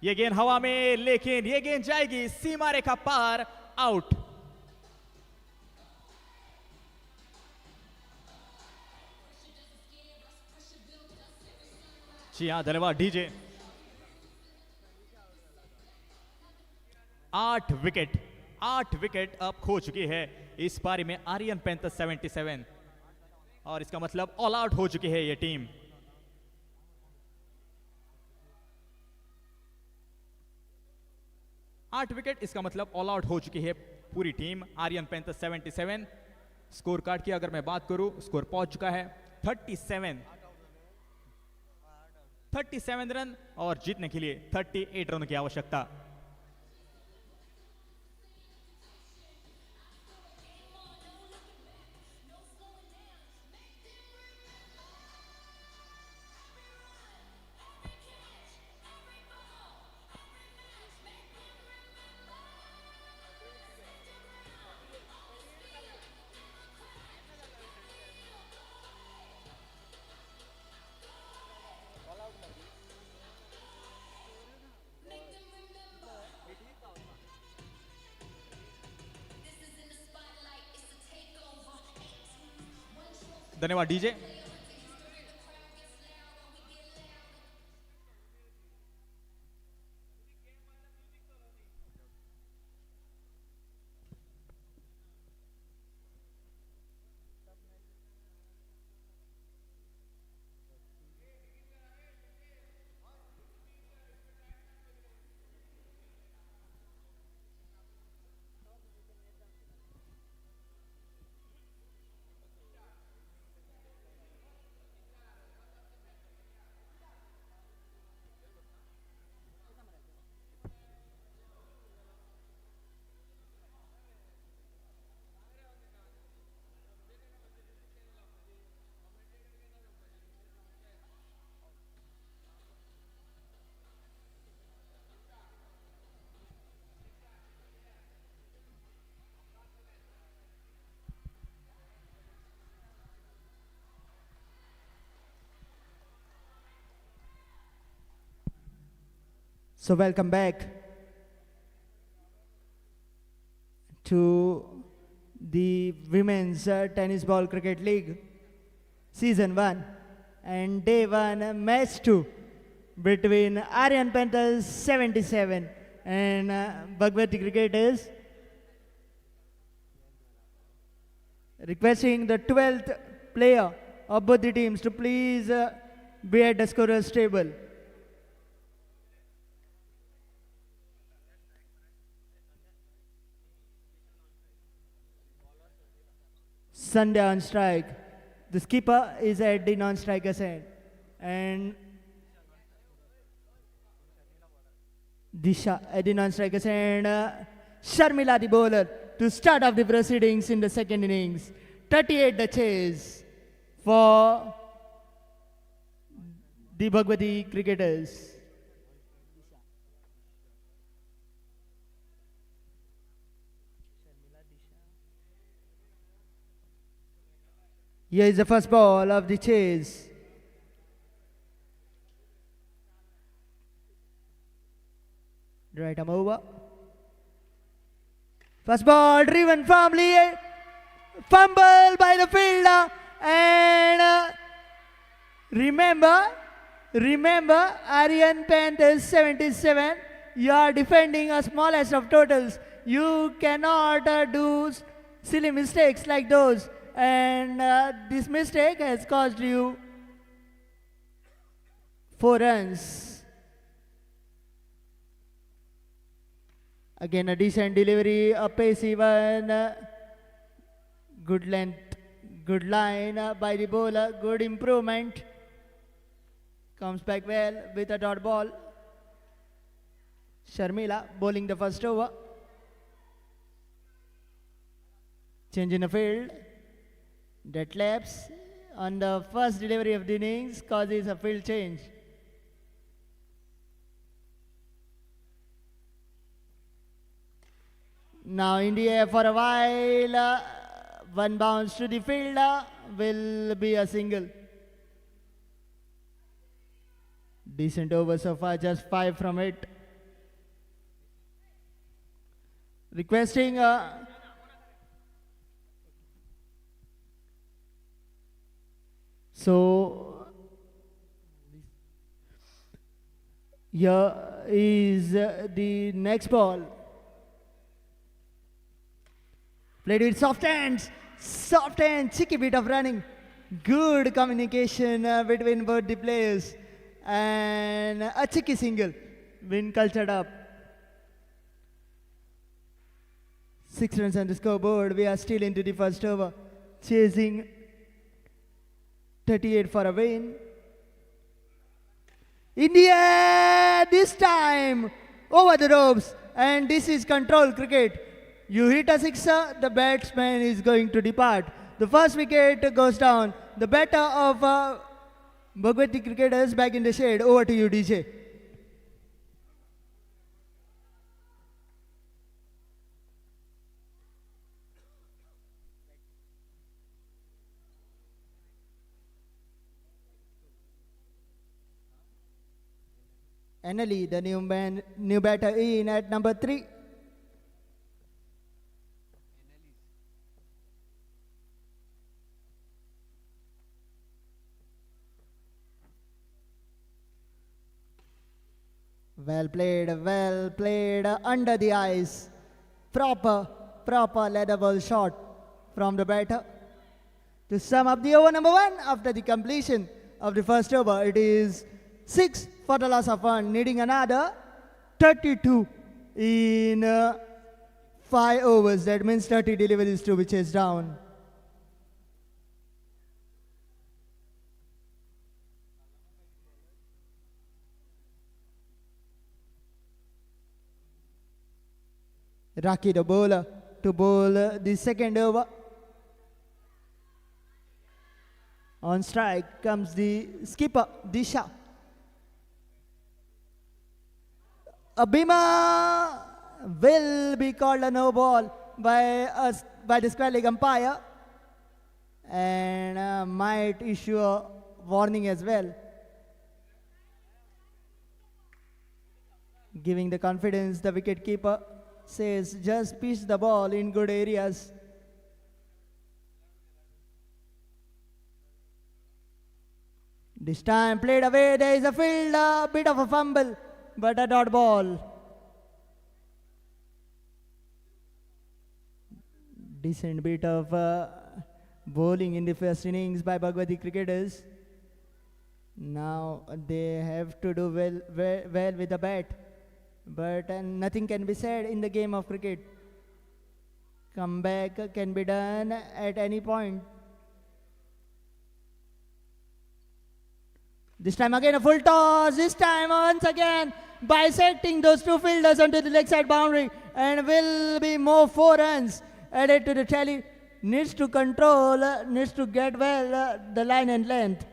ये गेंद हवा में, लेकिन ये गेंद जाएगी सीमा रेखा पार, आउट। जी हाँ, धन्यवाद डीजे। 8 विकेट अब खो चुकी है इस पारी में आर्यन पैंथर 77, और इसका मतलब ऑल आउट हो चुकी है ये टीम। आठ विकेट, इसका मतलब ऑल आउट हो चुकी है पूरी team. Aryan panther 77। Score card की अगर मैं बात करूं, स्कोर पहुंच चुका है 37 रन, और जीतने के लिए 38 रन की आवश्यकता। धन्यवाद DJ. So welcome back to the Women's Tennis Ball Cricket League Season 1 and Day 1 Match 2 between Aryan Panthers 77 and Bhagwati Cricketers. Requesting the 12th player of both the teams to please be at the scorer's table. Sunday on strike. The skipper is at the non-striker's end. And Disha heading on strikers and Sharmila the bowler to start off the proceedings in the second innings. 38 the chase for the Bhagwati cricketers. Here is the first ball of the chase. Right arm over. First ball driven firmly. Fumble by the fielder. And remember, Aryan Panthers 77. You are defending a smallest of totals. You cannot do silly mistakes like those. And this mistake has cost you 4 runs. Again a decent delivery, a pacey one, good length, good line by the bowler, good improvement. Comes back well with a dot ball. Sharmila bowling the first over. Change in the field. That lapse on the first delivery of the innings causes a field change. Now in the air for a while, one bounce to the fielder will be a single. Decent over so far, just 5 from it. Requesting so here is the next ball. Played with soft hands, cheeky bit of running. Good communication between both the players. And a cheeky single, been cultured up. 6 runs on the scoreboard. We are still into the first over. Chasing 38 for a win. India this time over the ropes. And this is control cricket. You hit a sixer, the batsman is going to depart. The first wicket goes down. The batter of Bhagwati cricketers back in the shade. Over to you, DJ. Annalie, the new batter in at number 3. Well played under the eyes. Proper leather ball shot from the batter. To sum up the over number 1 after the completion of the first over, it is 6 for the loss of 1, needing another 32 in 5 overs. That means 30 deliveries to be chased down. Raki the bowler to bowl the second over. On strike comes the skipper, Disha. A bimmer will be called a no ball by the square leg umpire and might issue a warning as well. Giving the confidence, the wicket keeper says just pitch the ball in good areas. This time played away, there is a field, a bit of a fumble, but a dot ball. Decent bit of bowling in the first innings by Bhagwati cricketers. Now they have to do well with the bat. But nothing can be said in the game of cricket. Comeback can be done at any point. This time again a full toss. This time once again bisecting those two fielders onto the leg side boundary, and will be more 4 runs added to the tally. Needs to control, needs to get well the line and length.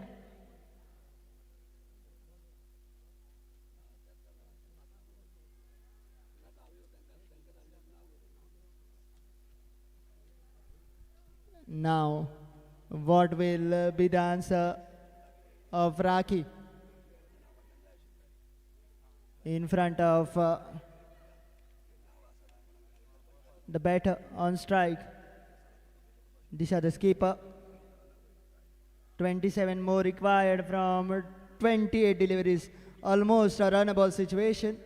Now, what will be the answer of Raki in front of the batter on strike? Disha the skipper. 27 more required from 28 deliveries. Almost a runnable situation.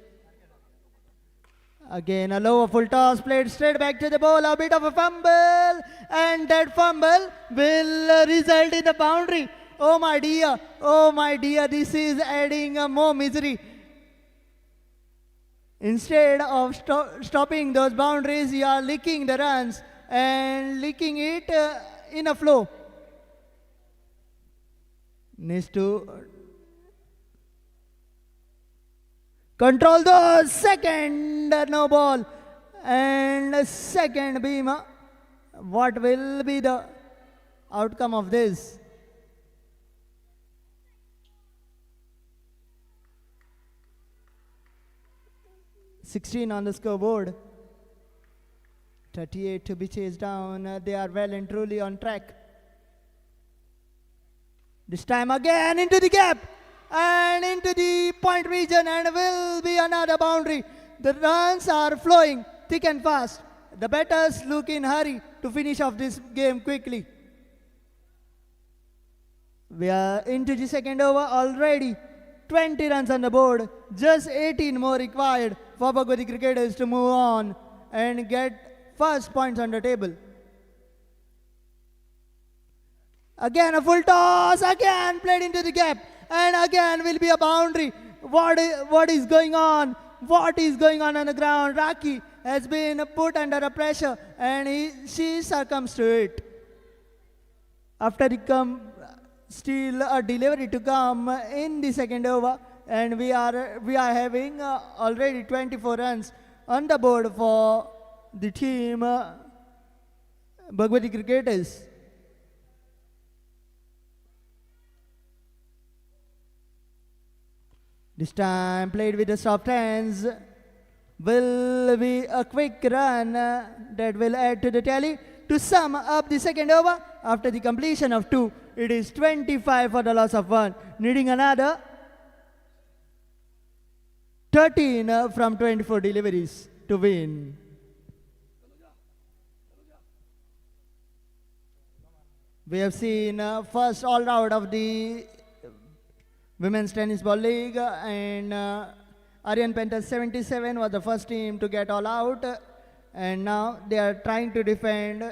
Again, a lower full toss played straight back to the ball. A bit of a fumble, and that fumble will result in the boundary. Oh my dear, this is adding more misery. Instead of stopping those boundaries, you are licking the runs and licking it in a flow. Needs to control the second no ball and second beam. What will be the outcome of this? "16 on the scoreboard. 38 to be chased down. They are well and truly on track. This time again into the gap and into the point region, and will be another boundary. The runs are flowing thick and fast. The batters look in hurry to finish off this game quickly. We are into the second over already. 20 runs on the board. Just 18 more required for Bhagwati cricketers to move on and get first points on the table. Again a full toss, again played into the gap, and again will be a boundary. What is going on? What is going on the ground? Raki has been put under a pressure, and she succumbs to it. After still a delivery to come in the second over, and we are having already 24 runs on the board for the team Bhagwati cricketers. This time played with the soft hands. Will be a quick run that will add to the tally to sum up the second over. After the completion of 2, it is 25 for the loss of 1, needing another 13 from 24 deliveries to win. We have seen first all out of the Women's Tennis Ball League, and Aryan Panthers 77 was the first team to get all out, and now they are trying to defend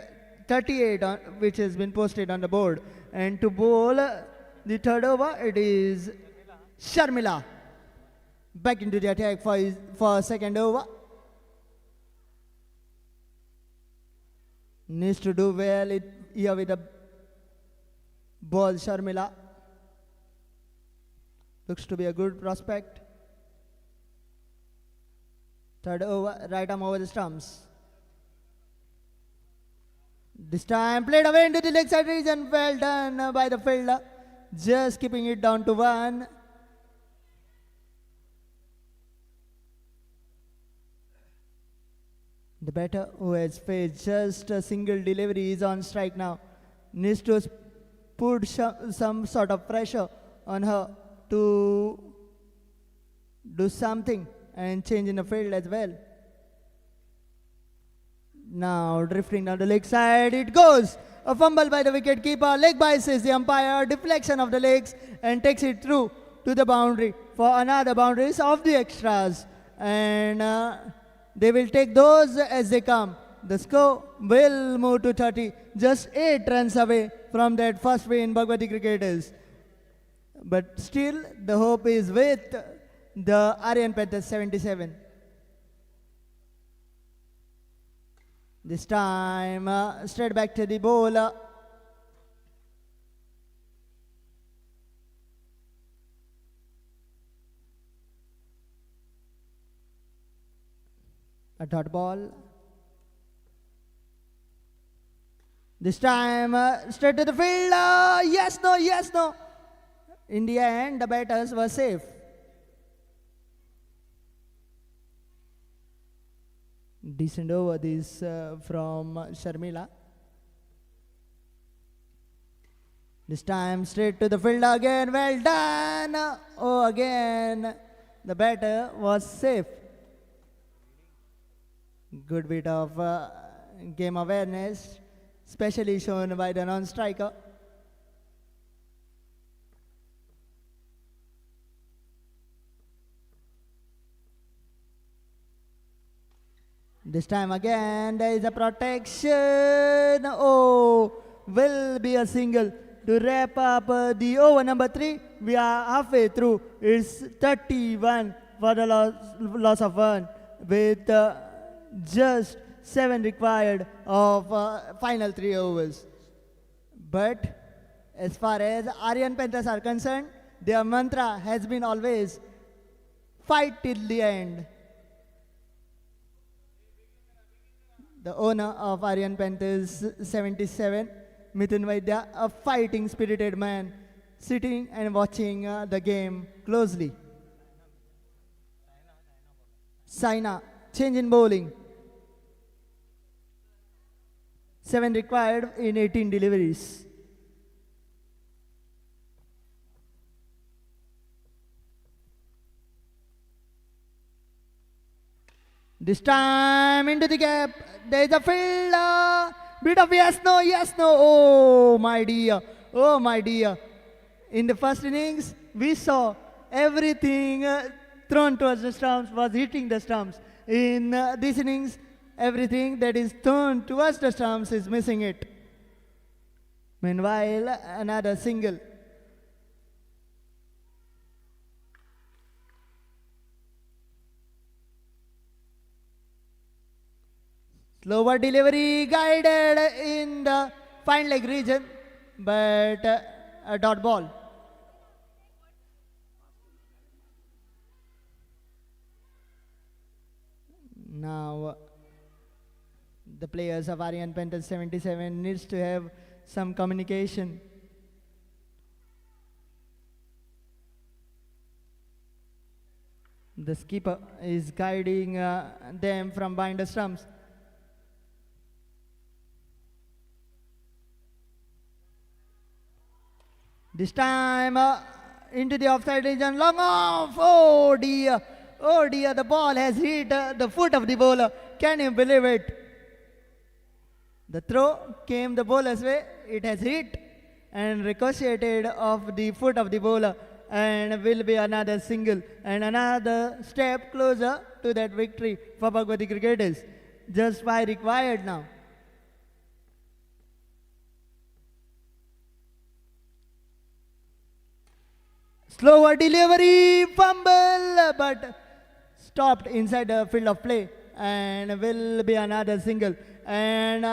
38 which has been posted on the board. And to bowl the third over, it is Sharmila back into the attack for second over. Needs to do well here with the ball. Sharmila looks to be a good prospect. Third over, right arm over the stumps. This time played away into the leg side region. Well done by the fielder, just keeping it down to 1. The batter, who has faced just a single delivery, is on strike now. Needs to put some sort of pressure on her to do something and change in the field as well. Now drifting down the leg side, it goes. A fumble by the wicket keeper. Leg by, says the umpire. Deflection of the legs, and takes it through to the boundary for another boundaries of the extras. And they will take those as they come. The score will move to 30. Just 8 runs away from that first win, Bhagwati cricketers. But still, the hope is with the Aryan Panthers 77. This time, straight back to the bowler. dot ball. This time, straight to the field. Yes, no, yes, no. In the end, the batters were safe. Decent over this from Sharmila. This time, straight to the field again. Well done. Oh, again, the batter was safe. Good bit of game awareness, especially shown by the non-striker. This time again, there is a protection. Oh, will be a single to wrap up the over number 3. We are halfway through. It's 31 for the loss of 1 with just 7 required of final 3 overs. But as far as Aryan Panthers are concerned, their mantra has been always fight till the end. The owner of Aryan Panthers 77, Mithun Vaidya, a fighting spirited man, sitting and watching the game closely. Saina, change in bowling. 7 required in 18 deliveries. This time into the gap. There is a field. Bit of yes, no, yes, no. Oh, my dear. Oh, my dear. In the first innings, we saw everything thrown towards the stumps was hitting the stumps. In this innings, everything that is thrown towards the stumps is missing it. Meanwhile, another single. Slower delivery guided in the fine leg region, but a dot ball. Now, the players of Aryan Panthers 77 needs to have some communication. The skipper is guiding them from behind the stumps. This time into the offside region, long off. Oh dear, the ball has hit the foot of the bowler. Can you believe it? The throw came the bowler's way. It has hit and ricocheted off the foot of the bowler and will be another single and another step closer to that victory for Bhagwati cricketers. Just 5 required now. Slower delivery, fumble, but stopped inside the field of play and will be another single. And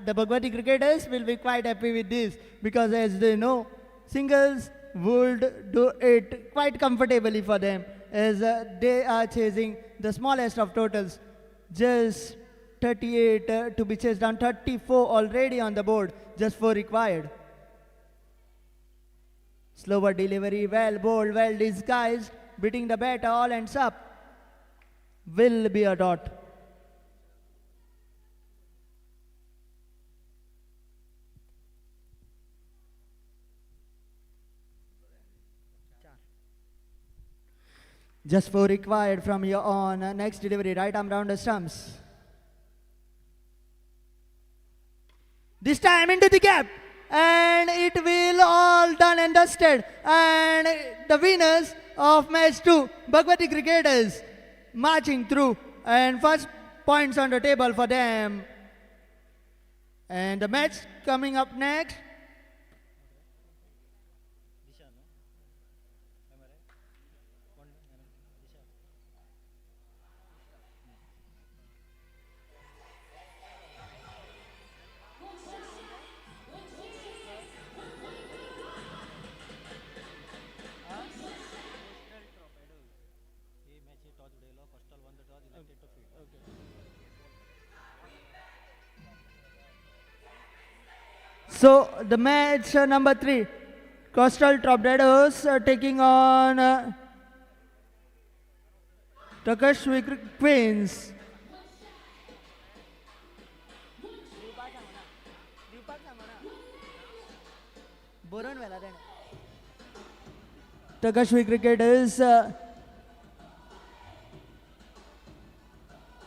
the Bhagwati cricketers will be quite happy with this because as they know, singles would do it quite comfortably for them as they are chasing the smallest of totals. Just 38 to be chased down, 34 already on the board, just 4 required. Slower delivery, well bowled, well disguised, beating the batter, all ends up. Will be a dot. Just 4 required from here on. Next delivery, right arm round the stumps. This time into the gap. And it will all done and dusted. And the winners of match 2, Bhagwati cricketers, marching through. And first points on the table for them. And the match coming up next. So the match number 3, Coastal Torpedoes taking on Turkish Queens. Turkish cricketers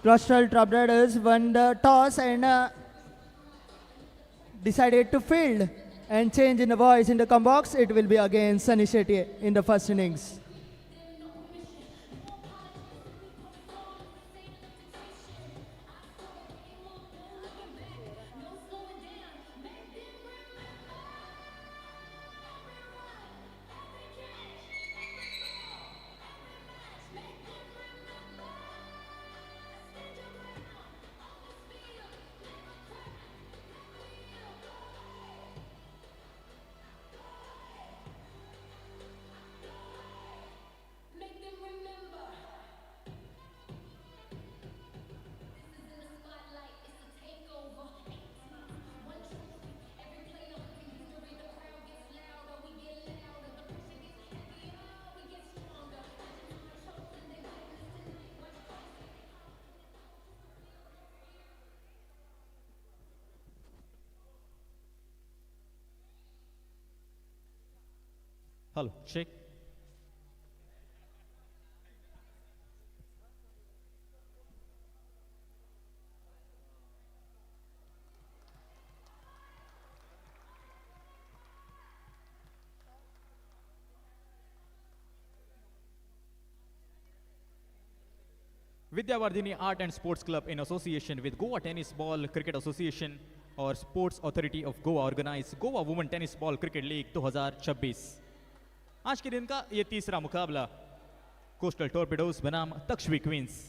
Coastal Torpedoes won the toss and decided to field and change in the voice in the come box. It will be again Sunny Shetty in the first innings. Hello, check. Vidyavardhini Art and Sports Club in association with Goa Tennis Ball Cricket Association और sports authority of Goa organise Goa women tennis ball cricket league 2026। आज के दिन का ये तीसरा मुकाबला coastal टॉर्पेडोज बनाम तक्षवी queen's.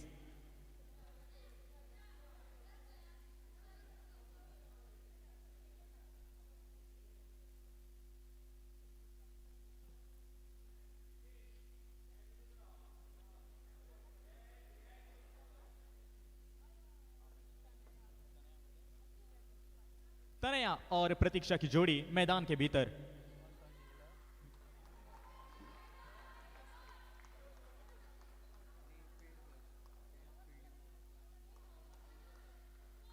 Tanaya और प्रतीक्षा की जोड़ी मैदान के भीतर।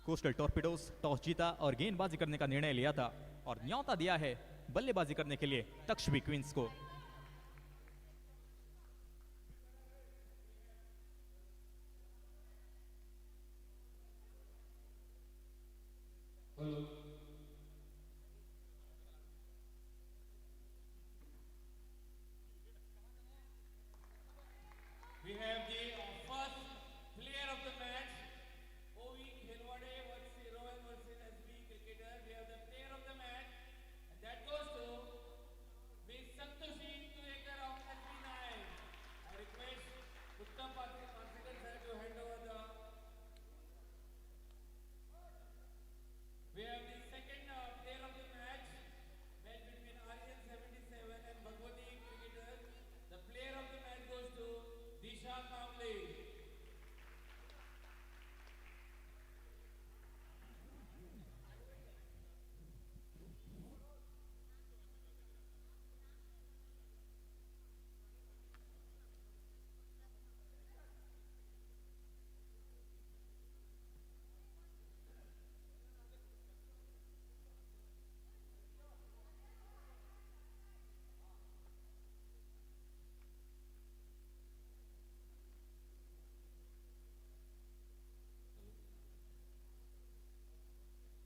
कोस्टल टॉर्पेडोज टॉस जीता और गेंदबाजी करने का निर्णय लिया था और न्योता दिया है बल्लेबाजी करने के लिए तक्षवी क्वींस को। We have the first player of the match, OV Khelwade versus Rohan versus SB cricketer. We have the player of the match, and that goes to Ms. Santoshi Tuekar of SB9. I request Uttam Parsikar sir to hand over the. We have the second player of the match, match between Aryan 77 and Bhagwati cricketers. The player of the match goes to Disha Kamble.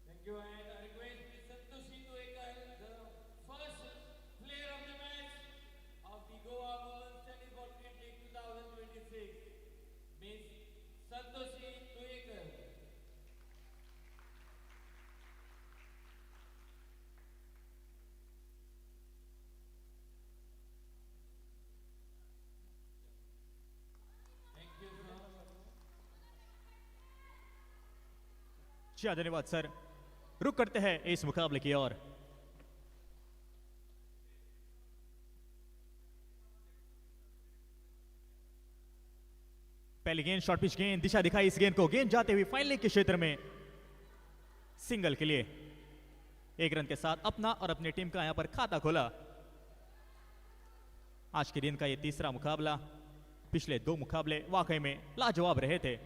Thank you, and I request Ms. Santoshi Tuekar, the first player of the match of the Goa Women's Tennis Ball Cricket League 2026. Ms. Santoshi Tuekar. Thank you, sir. जी धन्यवाद sir. रुक करते हैं इस मुकाबले की ओर। पहली गेंद short pitch गेंद, दिशा दिखाई इस गेंद को, गेंद जाते हुए फाइनल के क्षेत्र में सिंगल के लिए। एक रन के साथ अपना और अपनी टीम का यहां पर खाता खोला। आज के दिन का ये तीसरा मुकाबला, पिछले 2 मुकाबले वाकई में लाजवाब रहे थे।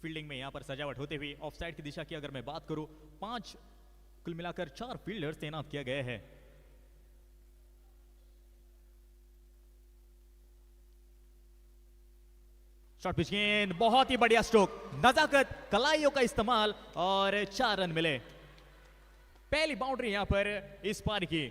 फील्डिंग में यहां पर सजावट होते हुए ऑफसाइड की दिशा की अगर मैं बात करूं, 5 कुल मिलाकर 4 फील्डर्स तैनात किया गया है। शॉर्ट पिच गेंद, बहुत ही बढ़िया स्ट्रोक, नजाकत, कलाइयों का इस्तेमाल और 4 रन मिले। पहली बाउंड्री यहां पर इस पारी की।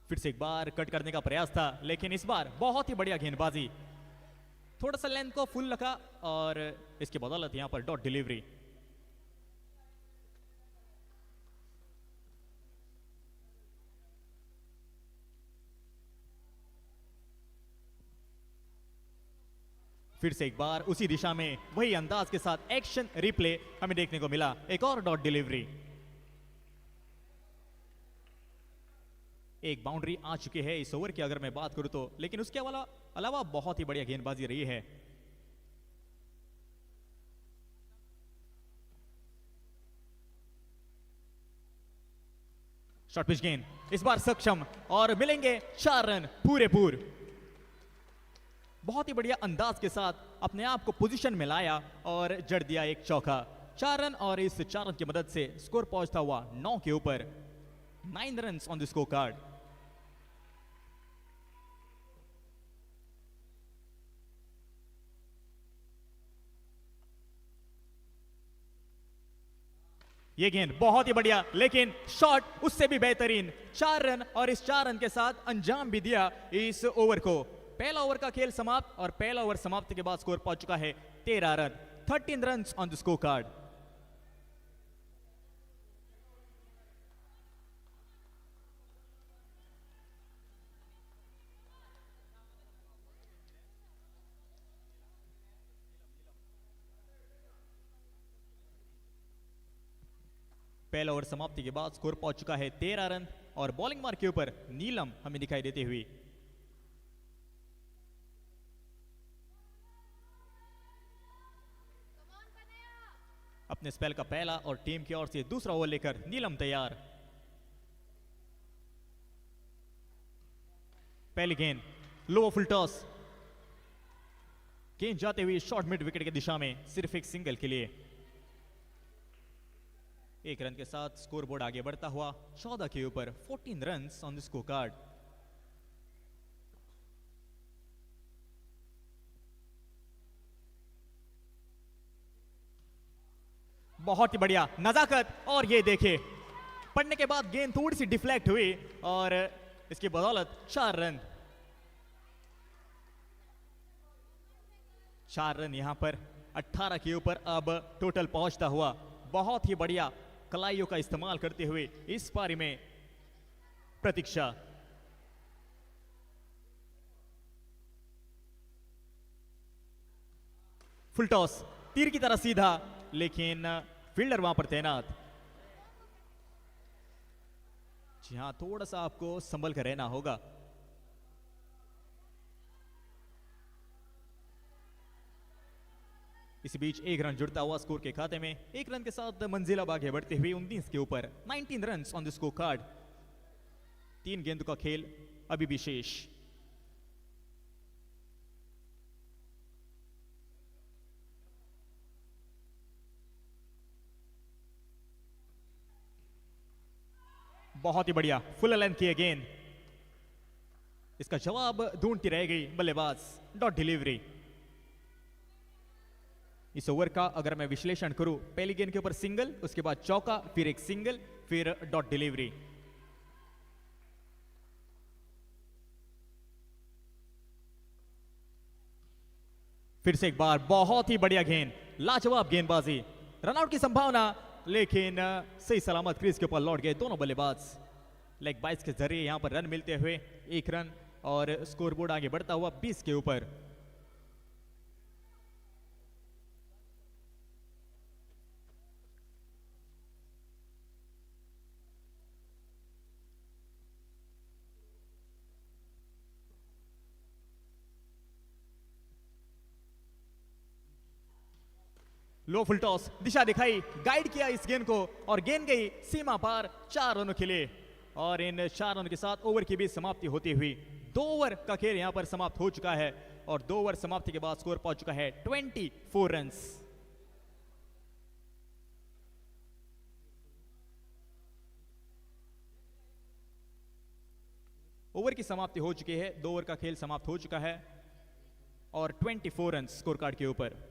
फिर से एक बार कट करने का प्रयास था, लेकिन इस बार बहुत ही बढ़िया गेंदबाजी, थोड़ा सा लेंथ को फुल रखा और इसकी बदौलत यहां पर डॉट डिलीवरी। फिर से एक बार उसी दिशा में वही अंदाज के साथ एक्शन रिप्ले हमें देखने को मिला, एक और डॉट डिलीवरी। एक बाउंड्री आ चुकी है इस ओवर की अगर मैं बात करूं तो, लेकिन उसके अलावा बहुत ही बढ़िया गेंदबाजी रही है। शॉर्ट पिच गेंद, इस बार सक्षम और मिलेंगे 4 रन पूरे। बहुत ही बढ़िया अंदाज के साथ अपने आप को पोजीशन में लाया और जड़ दिया एक चौका। 4 रन और इस 4 रन की मदद से स्कोर पहुंचता हुआ 9 के ऊपर। 9 run on the score card. ये गेंद बहुत ही बढ़िया, लेकिन शॉट उससे भी बेहतरीन। 4 रन और इस 4 रन के साथ अंजाम भी दिया इस ओवर को। पहला ओवर का खेल समाप्त और पहला ओवर समाप्ति के बाद स्कोर पहुंच चुका है 13 run. 13 run on the score card. पहला ओवर समाप्ति के बाद स्कोर पहुंच चुका है 13 रन और बॉलिंग मार्क के ऊपर नीलम हमें दिखाई देते हुए। अपने स्पेल का पहला और टीम की ओर से दूसरा ओवर लेकर नीलम तैयार। पहली गेंद लो फुल टॉस, गेंद जाते हुए शॉर्ट मिड विकेट की दिशा में, सिर्फ एक सिंगल के लिए। 1 रन के साथ स्कोर बोर्ड आगे बढ़ता हुआ 14 के ऊपर। 14 run on the score card. बहुत ही बढ़िया नजाकत, और ये देखे पड़ने के बाद गेंद थोड़ी सी डिफ्लेक्ट हुई और इसकी बदौलत 4 रन। 4 रन यहां पर 18 के ऊपर अब टोटल पहुंचता हुआ। बहुत ही बढ़िया कलाइयों का इस्तेमाल करते हुए इस पारी में प्रतीक्षा। फुल टॉस, तीर की तरह सीधा, लेकिन फील्डर वहां पर तैनात। जी हां, थोड़ा सा आपको संभल कर रहना होगा। इस बीच 1 रन जुड़ता हुआ स्कोर के खाते में। 1 रन के साथ मंजिल अब आगे बढ़ते हुए 19 के ऊपर। 19 run on the score card. 3 गेंदों का खेल अभी भी शेष। बहुत ही बढ़िया फुल लेंथ की गेंद, इसका जवाब ढूंढती रह गई बल्लेबाज। Dot delivery. इस ओवर का अगर मैं विश्लेषण करूं, पहली गेंद के ऊपर सिंगल, उसके बाद चौका, फिर एक सिंगल, फिर डॉट डिलीवरी। फिर से एक बार बहुत ही बढ़िया गेंद, लाजवाब गेंदबाजी। रनआउट की संभावना, लेकिन सही सलामत क्रीज के ऊपर लौट गए दोनों बल्लेबाज। लेग बाइस के जरिए यहां पर रन मिलते हुए 1 रन और स्कोरबोर्ड आगे बढ़ता हुआ 20 के ऊपर। लो फुल टॉस, दिशा दिखाई, गाइड किया इस गेंद को और गेंद गई सीमा पार 4 रनों के लिए। और इन 4 रनों के साथ ओवर की भी समाप्ति होती हुई 2 ओवर का खेल यहां पर समाप्त हो चुका है और 2 ओवर समाप्ति के बाद स्कोर पहुंच चुका है 24 रन्स। ओवर की समाप्ति हो चुकी है, 2 ओवर का खेल समाप्त हो चुका है और 24 रन स्कोर कार्ड के ऊपर।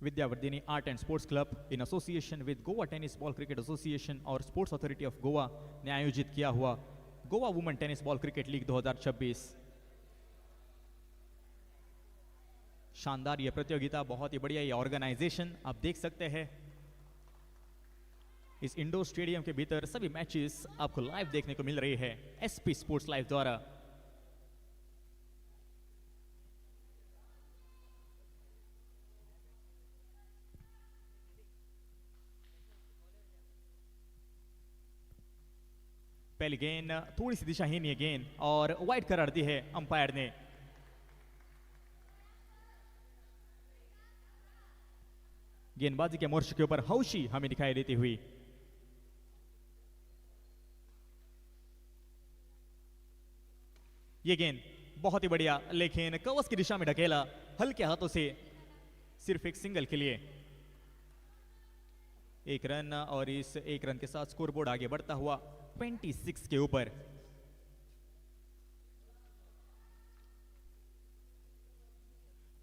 Vidyavardhini art and sports club in association with Goa tennis ball cricket association और स्पोर्ट्स अथॉरिटी ऑफ गोवा ने आयोजित किया हुआ Goa women tennis ball cricket league 2026। शानदार ये प्रतियोगिता, बहुत ही बढ़िया ये ऑर्गेनाइजेशन आप देख सकते हैं। इस इंडोर स्टेडियम के भीतर सभी मैचेस आपको लाइव देखने को मिल रही है एसपी स्पोर्ट्स लाइव द्वारा। पहली गेंद थोड़ी सी दिशाहीन ये गेंद और वाइड करार दी है अंपायर ने। गेंदबाजी के मोर्चे के ऊपर हौशी हमें दिखाई देती हुई। ये गेंद बहुत ही बढ़िया, लेकिन कवच की दिशा में ढकेला हल्के हाथों से, सिर्फ एक सिंगल के लिए 1 रन और इस 1 रन के साथ स्कोरबोर्ड आगे बढ़ता हुआ 26 के ऊपर।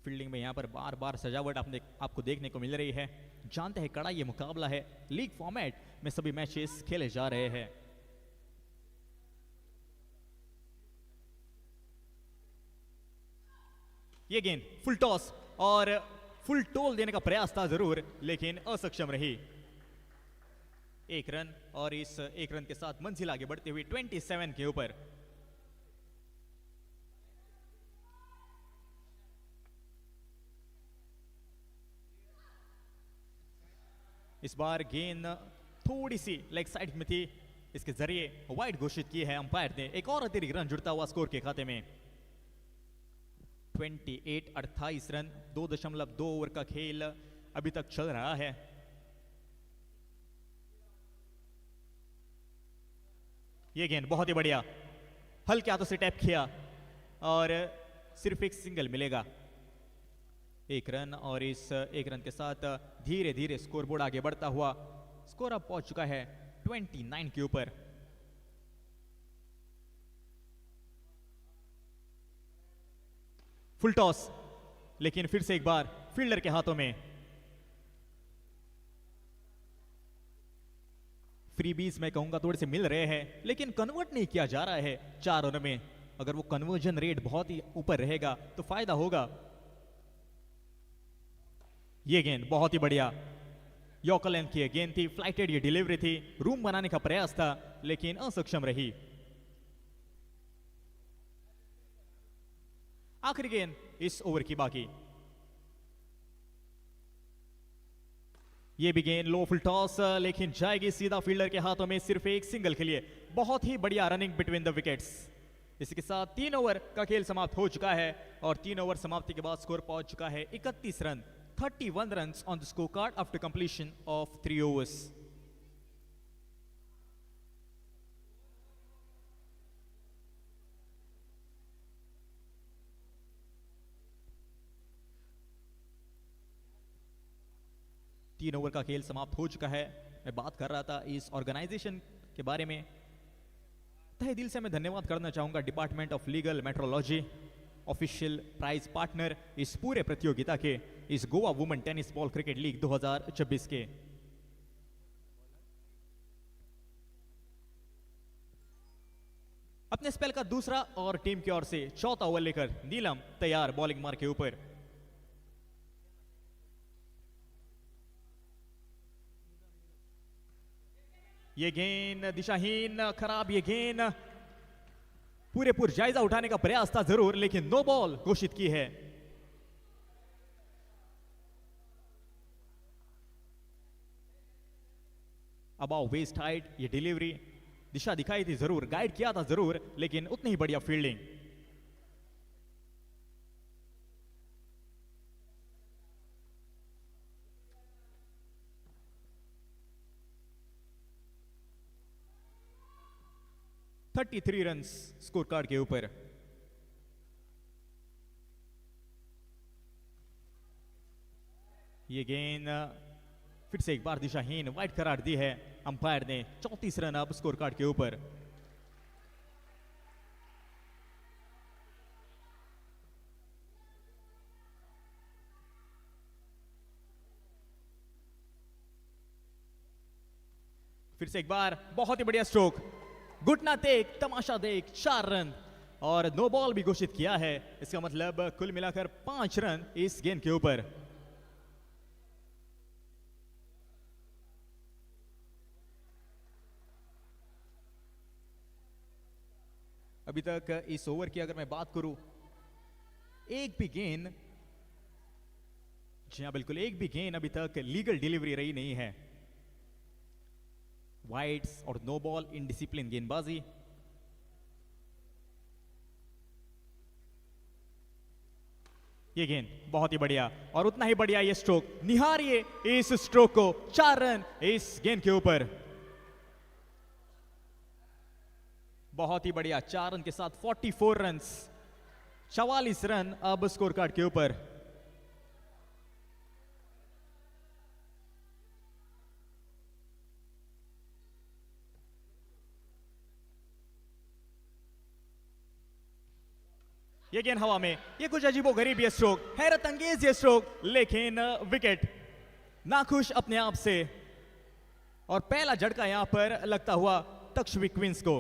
फील्डिंग में यहां पर बार बार सजावट आपको देखने को मिल रही है। जानते हैं कड़ा ये मुकाबला है, लीग फॉर्मेट में सभी मैचेस खेले जा रहे हैं। ये गेंद फुल टॉस और फुल टोल देने का प्रयास था जरूर, लेकिन असक्षम रही। 1 रन और इस 1 रन के साथ मंजिल आगे बढ़ते हुए 27 के ऊपर। इस बार गेंद थोड़ी सी लेग साइड में थी, इसके जरिए वाइड घोषित की है अंपायर ने। एक और अतिरिक्त रन जुड़ता हुआ स्कोर के खाते में। 28 रन, 2.2 ओवर का खेल अभी तक चल रहा है। यह गेंद बहुत ही बढ़िया, हल्के हाथों से टैप किया और सिर्फ एक सिंगल मिलेगा। 1 रन और इस 1 रन के साथ धीरे धीरे स्कोरबोर्ड आगे बढ़ता हुआ स्कोर अब पहुंच चुका है 29 के ऊपर। फुल टॉस, लेकिन फिर से एक बार फील्डर के हाथों में। फ्रीबीज मैं कहूंगा थोड़े से मिल रहे हैं, लेकिन कन्वर्ट नहीं किया जा रहा है 4 रन में। अगर वो कन्वर्जन रेट बहुत ही ऊपर रहेगा तो फायदा होगा। ये गेंद बहुत ही बढ़िया, यॉर्कर लेंथ की गेंद थी, फ्लाइटेड ये डिलीवरी थी, रूम बनाने का प्रयास था लेकिन असक्षम रही। आखिरी गेंद इस ओवर की बाकी। ये भी गेंद लो फुल टॉस, लेकिन जाएगी सीधा फील्डर के हाथों में, सिर्फ एक सिंगल के लिए। बहुत ही बढ़िया रनिंग बिटवीन द विकेट्स। इसके साथ 3 ओवर का खेल समाप्त हो चुका है और 3 ओवर समाप्ति के बाद स्कोर पहुंच चुका है 31 run, 31 runs on the scorecard after completion of 3 overs. तीन ओवर का खेल समाप्त हो चुका है। मैं बात कर रहा था इस ऑर्गेनाइजेशन के बारे में। तहे दिल से मैं धन्यवाद करना चाहूंगा department of legal metrology, official prize partner इस पूरे प्रतियोगिता के, इस Goa women tennis ball cricket league 2026 के। अपने स्पेल का दूसरा और टीम की ओर से चौथा ओवर लेकर नीलम तैयार बॉलिंग मार्क के ऊपर। ये गेंद दिशाहीन, खराब ये गेंद, पूरे जायजा उठाने का प्रयास था जरूर, लेकिन नो बॉल घोषित की है। अबाउ वेस्ट हाइट, ये डिलीवरी, दिशा दिखाई थी जरूर, गाइड किया था जरूर, लेकिन उतनी ही बढ़िया fielding. Thirty 33 run score card के ऊपर। ये गेंद फिर से एक बार दिशाहीन, वाइड करार दी है अंपायर ने। 34 रन अब स्कोर कार्ड के ऊपर। फिर से एक बार बहुत ही बढ़िया स्ट्रोक, घुटना देख तमाशा देख, 4 रन और नो बॉल भी घोषित किया है। इसका मतलब कुल मिलाकर 5 रन इस गेंद के ऊपर। अभी तक इस ओवर की अगर मैं बात करूं, एक भी गेंद, जी हां बिल्कुल, एक भी गेंद अभी तक लीगल डिलीवरी रही नहीं है। वाइड्स और नो बॉल, इनडिसिप्लिन गेंदबाजी। ये गेंद बहुत ही बढ़िया और उतना ही बढ़िया ये स्ट्रोक, निहारिए इस स्ट्रोक को, 4 रन इस गेंद के ऊपर। बहुत ही बढ़िया, 4 रन के साथ 44 रन, 44 रन अब स्कोर कार्ड के ऊपर। ये गेंद हवा में, ये कुछ अजीबो गरीब ये स्ट्रोक, हैरत अंगेज ये स्ट्रोक, लेकिन विकेट। नाखुश अपने आप से और पहला झटका यहां पर लगता हुआ तक्षवी क्वींस को।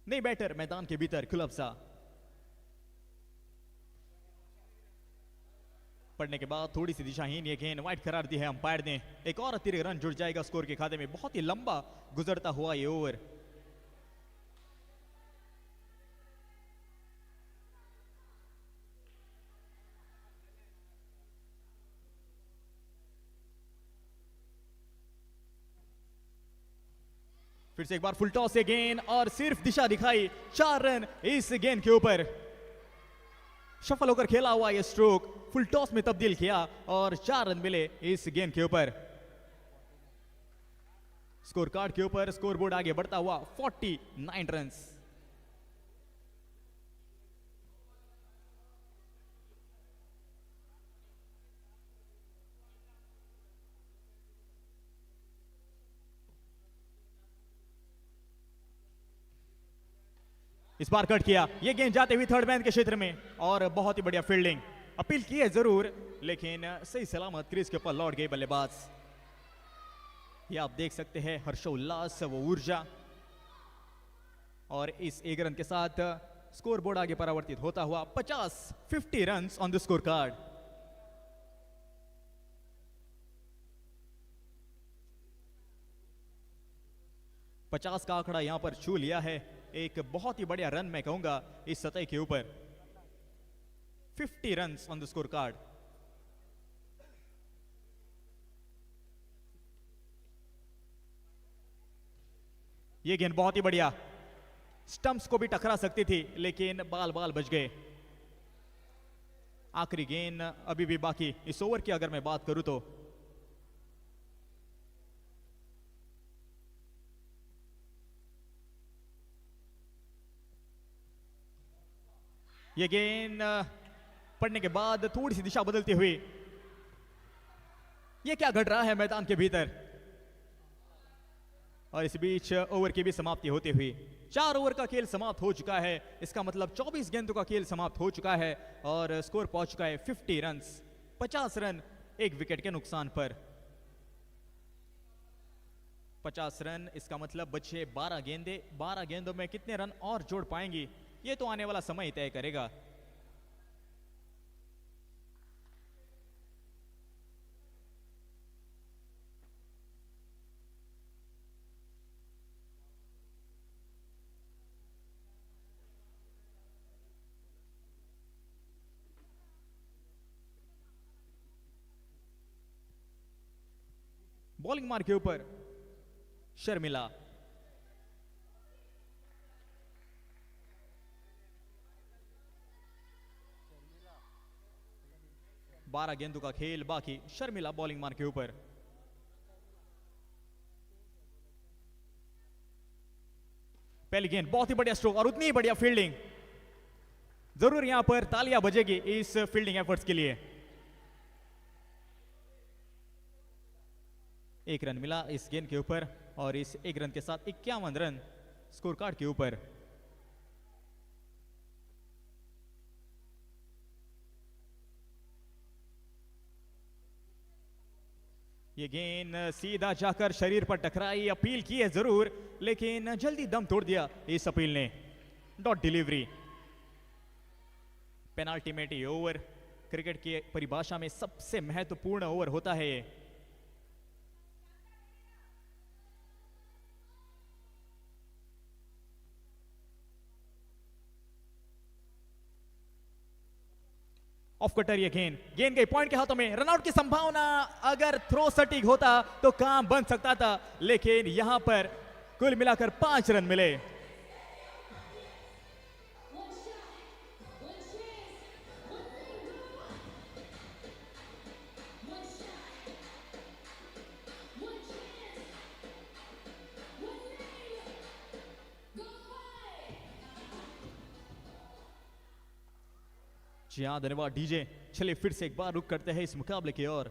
नहीं बैटर मैदान के भीतर क्लब सा पड़ने के बाद थोड़ी सी दिशाहीन ये गेंद वाइड करार दी है अंपायर ने। एक और अतिरिक्त रन जुड़ जाएगा स्कोर के खाते में। बहुत ही लंबा गुजरता हुआ ये ओवर। फिर से एक बार फुल टॉस से गेंद और सिर्फ दिशा दिखाई, 4 रन इस गेंद के ऊपर। शफल होकर खेला हुआ यह स्ट्रोक फुल टॉस में तब्दील किया और 4 रन मिले इस गेंद के ऊपर। स्कोर कार्ड के ऊपर स्कोर बोर्ड आगे बढ़ता हुआ 49 रन। इस बार कट किया, ये गेंद जाते हुए थर्ड मैन के क्षेत्र में और बहुत ही बढ़िया फील्डिंग। अपील की है जरूर, लेकिन सही सलामत क्रीज के ऊपर लौट गए बल्लेबाज। ये आप देख सकते हैं हर्षोल्लास, वो ऊर्जा, और इस 1 रन के साथ स्कोर बोर्ड आगे परिवर्तित होता हुआ 50 run on the score card. पचास का आंकड़ा यहां पर छू लिया है। एक बहुत ही बढ़िया रन मैं कहूंगा इस सतह के ऊपर। 50 run on the score card. ये गेंद बहुत ही बढ़िया, स्टंप्स को भी टकरा सकती थी, लेकिन बाल बाल बच गए। आखिरी गेंद अभी भी बाकी इस ओवर की अगर मैं बात करूं तो। ये गेंद पड़ने के बाद थोड़ी सी दिशा बदलती हुई, ये क्या घट रहा है मैदान के भीतर। और इस बीच ओवर की भी समाप्ति होती हुई 4 ओवर का खेल समाप्त हो चुका है। इसका मतलब 24 गेंदों का खेल समाप्त हो चुका है और स्कोर पहुंच चुका है 50 रन। 50 रन 1 विकेट के नुकसान पर। 50 रन, इसका मतलब बचे 12 गेंदे। 12 गेंदों में कितने रन और जोड़ पाएंगी, ये तो आने वाला समय तय करेगा। बॉलिंग मार्क के ऊपर शर्मिला। बारह गेंदों का खेल बाकी, शर्मिला बॉलिंग मार्क के ऊपर। पहली गेंद बहुत ही बढ़िया स्ट्रोक और उतनी ही बढ़िया फील्डिंग। जरूर यहां पर तालियां बजेगी इस फील्डिंग एफर्ट्स के लिए। एक रन मिला इस गेंद के ऊपर और इस एक रन के साथ 51 रन स्कोर कार्ड के ऊपर। ये गेंद सीधा जाकर शरीर पर टकराई, अपील की है जरूर लेकिन जल्दी दम तोड़ दिया इस अपील ने। Dot delivery. पेनाल्टी में ये ओवर क्रिकेट की परिभाषा में सबसे महत्वपूर्ण ओवर होता है ये। ऑफ कटर ये गेंद गई पॉइंट के हाथों में। रनआउट की संभावना, अगर थ्रो सटीक होता तो काम बन सकता था लेकिन यहां पर कुल मिलाकर 5 रन मिले। जी हाँ, धन्यवाद डीजे। चलिए फिर से एक बार रुक करते हैं इस मुकाबले की ओर।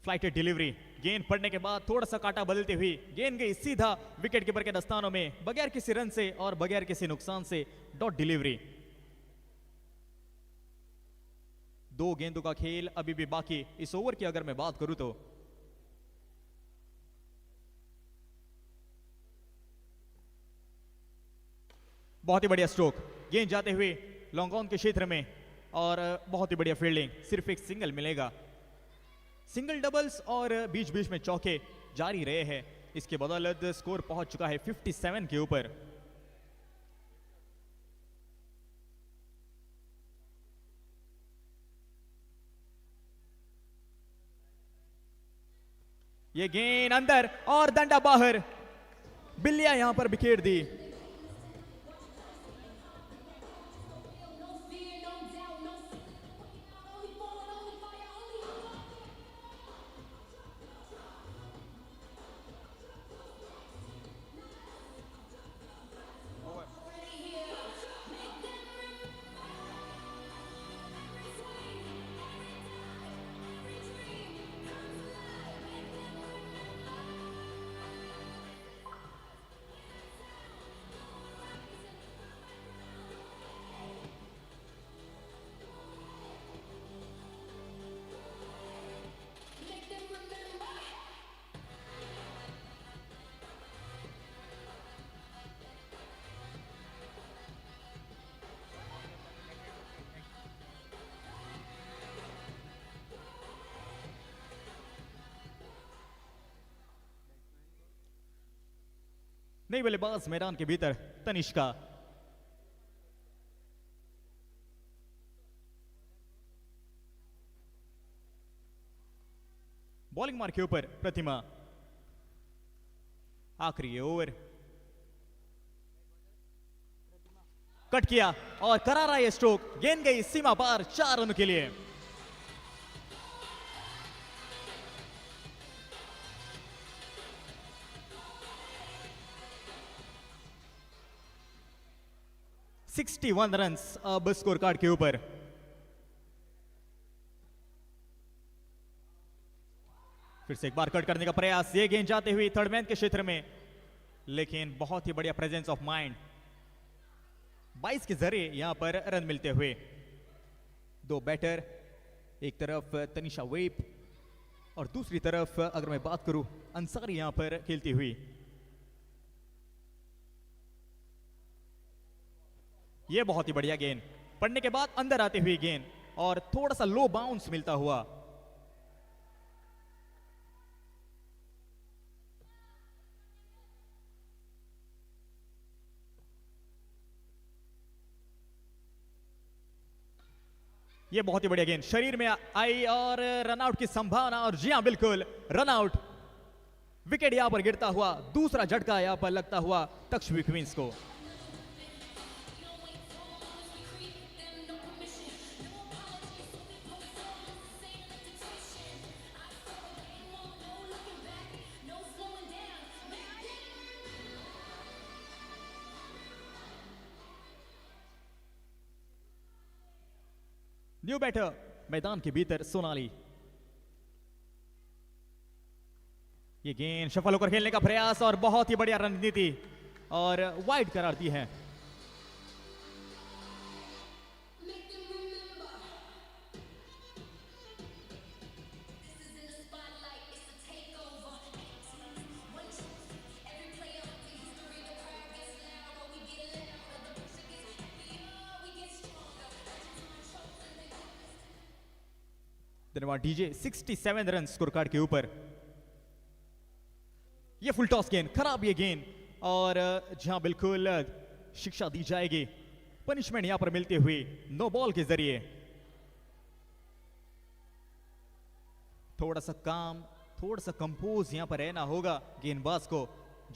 फ्लाइटेड डिलीवरी, गेंद पड़ने के बाद थोड़ा सा काटा बदलती हुई गेंद गई सीधा विकेट कीपर के दस्तानों में बगैर किसी रन से और बगैर किसी नुकसान से। Dot delivery. 2 गेंदों का खेल अभी भी बाकी इस ओवर की अगर मैं बात करूं तो। बहुत ही बढ़िया स्ट्रोक, गेंद जाते हुए लॉन्ग ऑन के क्षेत्र में और बहुत ही बढ़िया फील्डिंग। सिर्फ एक सिंगल मिलेगा। सिंगल डबल्स और बीच बीच में चौके जारी रहे हैं। इसके बदौलत स्कोर पहुंच चुका है 57 के ऊपर। ये गेंद अंदर और डंडा बाहर। बिल्लियां यहां पर बिखेर दी। नई बल्लेबाज मैदान के भीतर तनिष्का। बॉलिंग मार्क के ऊपर प्रतिमा। आखिरी ओवर कट किया और करारा ये स्ट्रोक। गेंद गई सीमा पार 4 रनों के लिए। सिक्सटी 61 रन अब स्कोर कार्ड के ऊपर। फिर से एक बार कट करने का प्रयास। ये गेंद जाते हुए थर्ड मैन के क्षेत्र में लेकिन बहुत ही बढ़िया प्रेजेंस ऑफ माइंड। 22 के जरिए यहां पर रन मिलते हुए। 2 बैटर, एक तरफ तनिषा वेप और दूसरी तरफ अगर मैं बात करूं अंसारी यहां पर खेलती हुई। ये बहुत ही बढ़िया गेंद पड़ने के बाद अंदर आती हुई गेंद और थोड़ा सा लो बाउंस मिलता हुआ। ये बहुत ही बढ़िया गेंद शरीर में आई और रनआउट की संभावना, और जी हाँ बिल्कुल रनआउट। विकेट यहां पर गिरता हुआ, दूसरा झटका यहां पर लगता हुआ तक्षशिला क्वींस को। न्यू बैटर मैदान के भीतर सोनाली। ये गेंद सफल होकर खेलने का प्रयास और बहुत ही बढ़िया रणनीति और वाइड करार दी है। धन्यवाद डीजे। 67 रन स्कोर कार्ड के ऊपर। ये फुल टॉस गेंद, खराब ये गेंद, और जहां बिल्कुल शिक्षा दी जाएगी, पनिशमेंट यहां पर मिलती हुई नो बॉल के जरिए। थोड़ा सा काम, थोड़ा सा कंपोज यहां पर रहना होगा गेंदबाज को।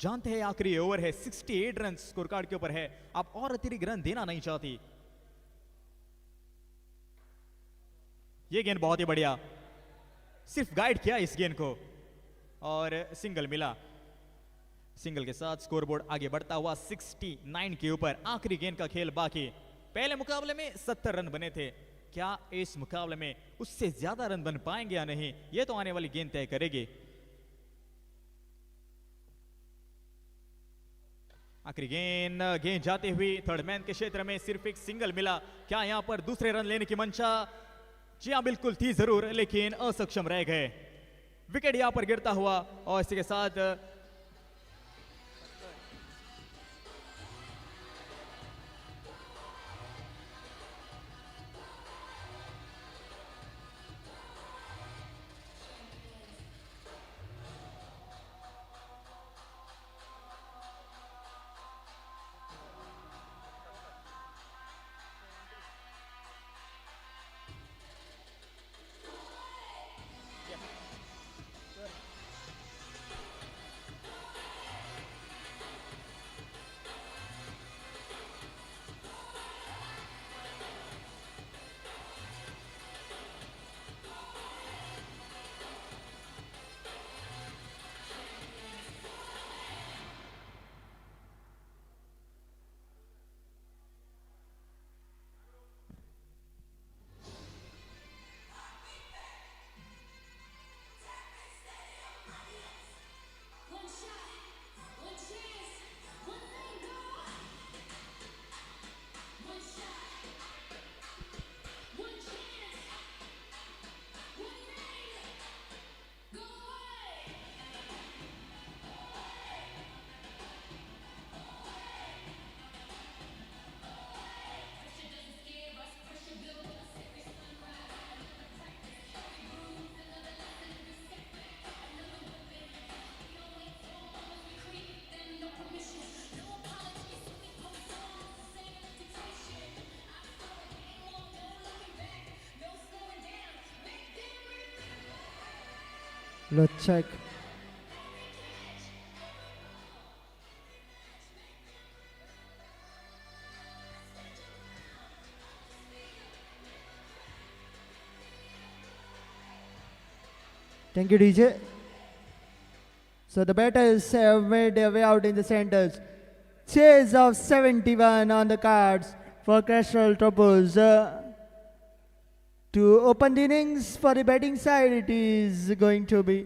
जानते हैं आखिरी ओवर है, 68 रन स्कोर कार्ड के ऊपर है, आप और अतिरिक्त रन देना नहीं चाहती। ये गेंद बहुत ही बढ़िया, सिर्फ गाइड किया इस गेंद को और सिंगल मिला। सिंगल के साथ स्कोरबोर्ड आगे बढ़ता हुआ 69 के ऊपर। आखिरी गेंद का खेल बाकी। पहले मुकाबले में 70 रन बने थे, क्या इस मुकाबले में उससे ज्यादा रन बन पाएंगे या नहीं, यह तो आने वाली गेंद तय करेगी। आखिरी गेंद जाती हुई थर्ड मैन के क्षेत्र में सिर्फ एक सिंगल मिला। क्या यहां पर दूसरे रन लेने की मंशा? जी हाँ बिल्कुल थी जरूर, लेकिन असक्षम रह गए। विकेट यहां पर गिरता हुआ और इसी के साथ Let's check. Thank you, DJ. So the batters have made their way out in the centers. Chase of 71 on the cards for Crystal Troubles. To open the innings for the batting side, it is going to be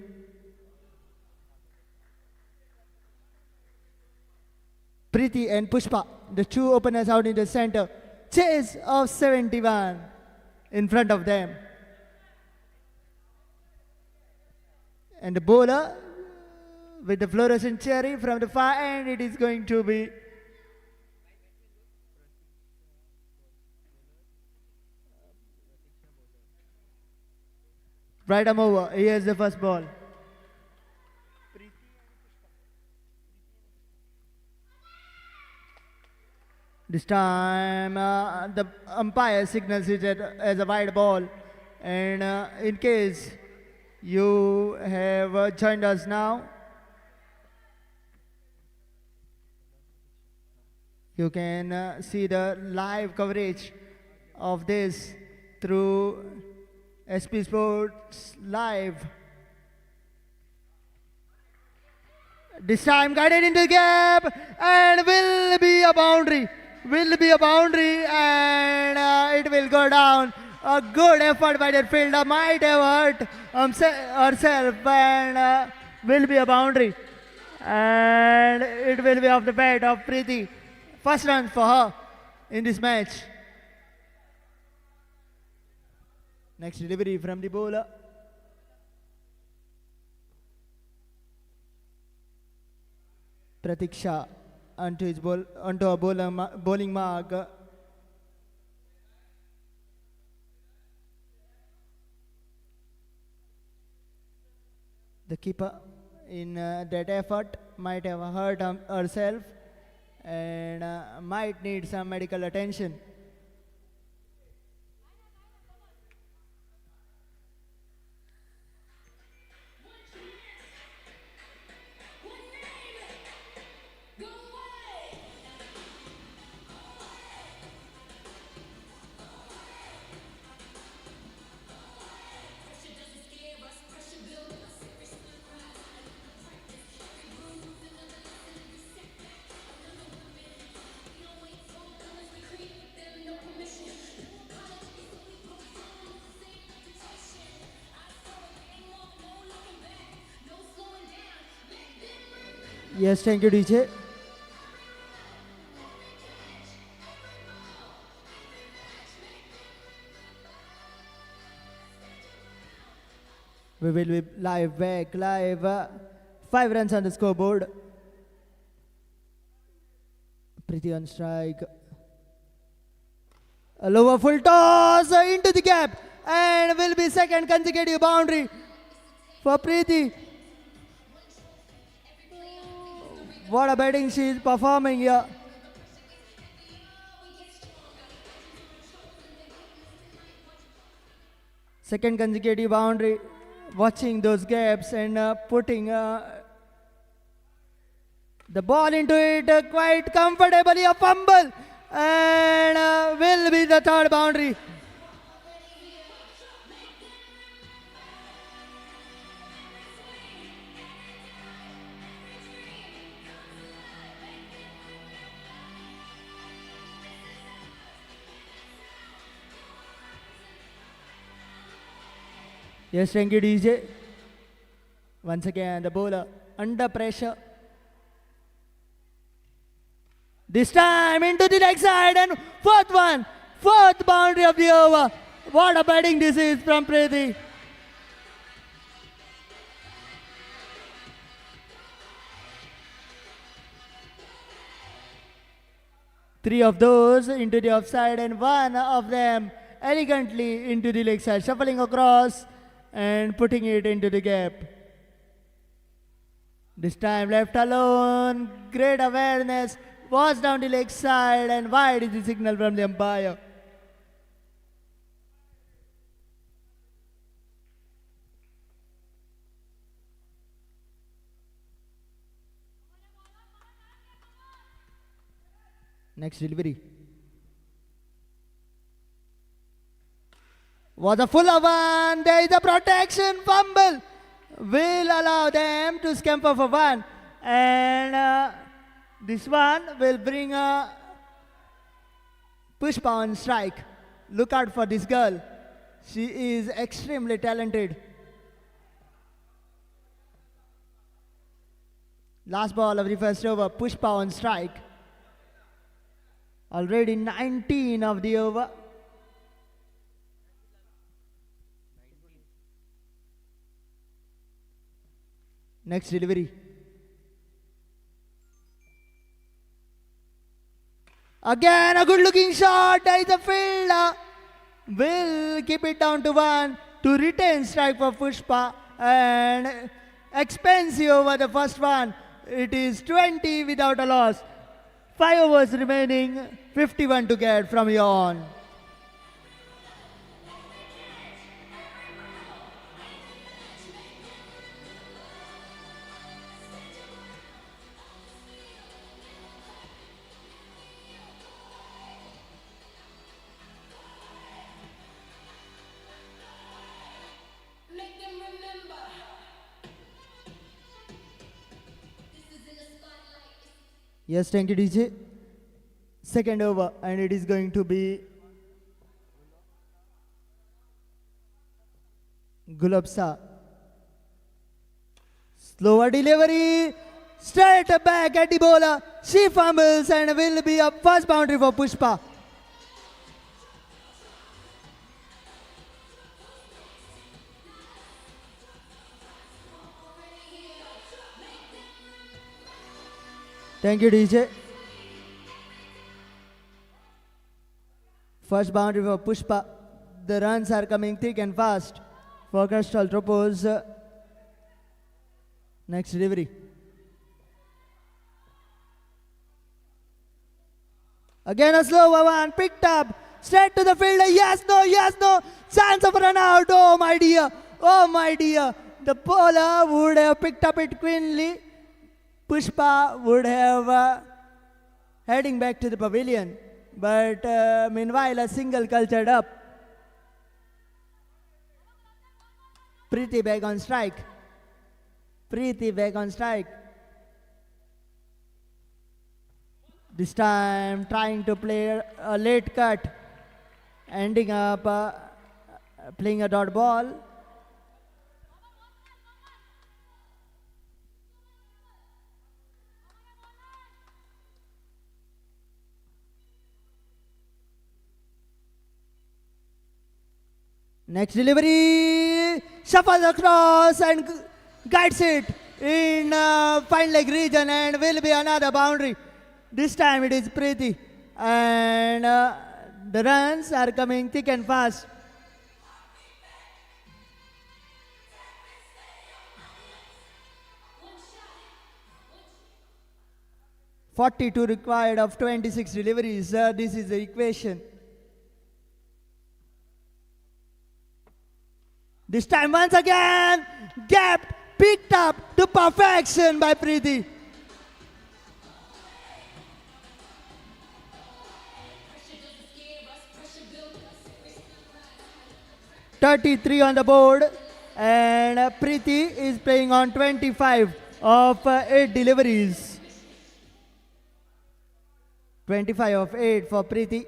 Preeti and Pushpa, the two openers out in the center. Chase of 71 in front of them. And the bowler with the fluorescent cherry from the far end, it is going to be right arm over. Here's the first ball. This time the umpire signals it as a wide ball. And in case you have joined us now, you can see the live coverage of this through SP Sports Live. This time guided into the gap and will be a boundary. Will be a boundary and it will go down. A good effort by the fielder, might have hurt herself and will be a boundary. And it will be off the bat of Preeti. First run for her in this match. Next delivery from the bowler. Pratiksha onto a bowling mark. The keeper in that effort might have hurt herself and might need some medical attention. Yes, thank you, DJ. We will be live. 5 runs on the scoreboard. Preeti on strike. A lower full toss into the gap and will be second consecutive boundary for Preeti. What a batting she is performing here. Second consecutive boundary. Watching those gaps and putting the ball into it quite comfortably. A fumble and will be the third boundary. Yes, thank you, DJ. Once again, the bowler under pressure. This time into the leg side and fourth boundary of the over. What a batting this is from Preeti. Three of those into the offside and one of them elegantly into the leg side, shuffling across and putting it into the gap. This time left alone, great awareness, was down the leg side and wide is the signal from the umpire. Next delivery. Was a full one. There is a protection fumble. Will allow them to scamper for one. And this one will bring a push on strike. Look out for this girl. She is extremely talented. Last ball of the first over. Push on strike. Already 19 of the over. Next delivery. Again a good looking shot. There is a fielder. Will keep it down to one to retain strike for Pushpa. And expensive over the first one. It is 20 without a loss. 5 overs remaining, 51 to get from here on. Make them remember. This is in the spotlight. Yes, thank you, DJ. Second over, and it is going to be Gulabsa. Slower delivery, straight back at the bowler. She fumbles and will be a first boundary for Pushpa. Thank you, DJ. First boundary for Pushpa. The runs are coming thick and fast for Crystal Tropos. Next delivery. Again a slow one, picked up, straight to the fielder. Yes, no. Chance of run out. Oh my dear. The bowler would have picked up it cleanly. Pushpa would have heading back to the pavilion. But meanwhile, a single cultured up. Preeti back on strike. This time trying to play a late cut. Ending up playing a dot ball. Next delivery, shuffles across and guides it in fine leg region and will be another boundary. This time it is Preeti and the runs are coming thick and fast. "42 required of 26 deliveries. This is the equation. This time once again, gapped, picked up to perfection by Preeti. Pressure doesn't scare us, pressure builds us. 33 on the board, and Preeti is playing on 25 of 8 deliveries. 25 of 8 for Preeti.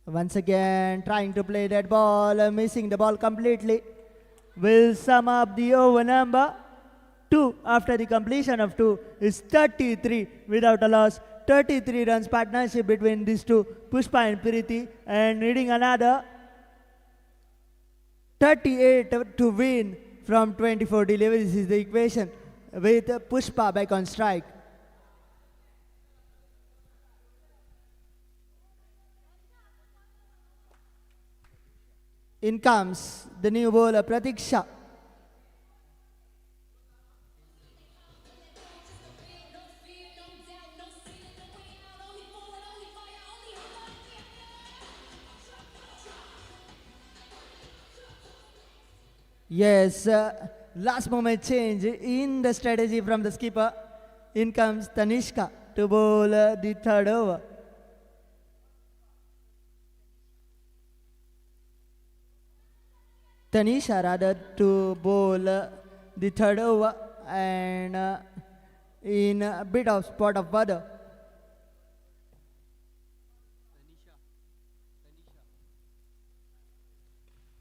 Once again, trying to play that ball, missing the ball completely. Will sum up the over number. 2 after the completion of 2 is 33 without a loss. 33 runs partnership between these two, Pushpa and Preeti, and needing another 38 to win from 24 deliveries is the equation, with Pushpa back on strike. In comes the new bowler Pratiksha. Yes, last moment change in the strategy from the skipper. In comes Tanishka to bowl the third over. Tanisha rather to bowl the third over and in a bit of spot of bother.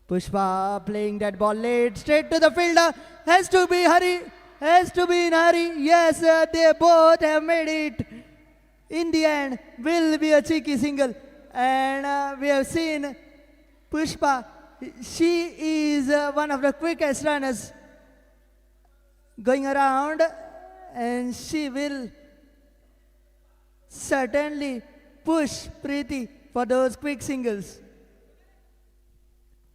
Pushpa playing that ball late, straight to the fielder, has to be in hurry. Yes, they both have made it. In the end, will be a cheeky single. And we have seen Pushpa, she is one of the quickest runners going around, and she will certainly push Preeti for those quick singles.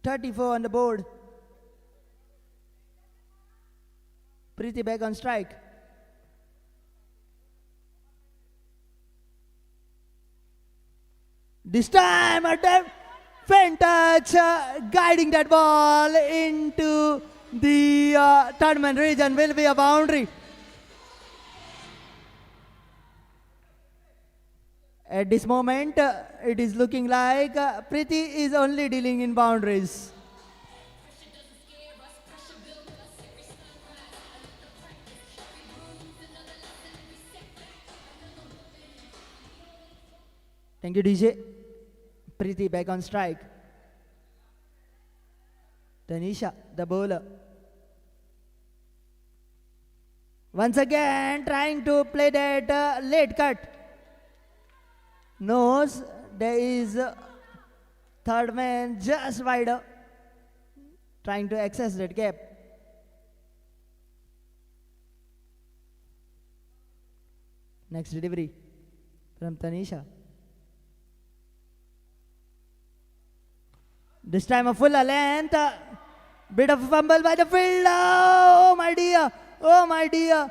34 on the board. Preeti back on strike. This time a faint touch, guiding that ball into the third man region will be a boundary. At this moment, it is looking like Preeti is only dealing in boundaries. Thank you, DJ. Preeti back on strike. Tanisha, the bowler. Once again, trying to play that late cut. Knows there is third man just wider, trying to access that gap. Next delivery from Tanisha. This time a fuller length. Bit of a fumble by the fielder. Oh my dear. Oh my dear.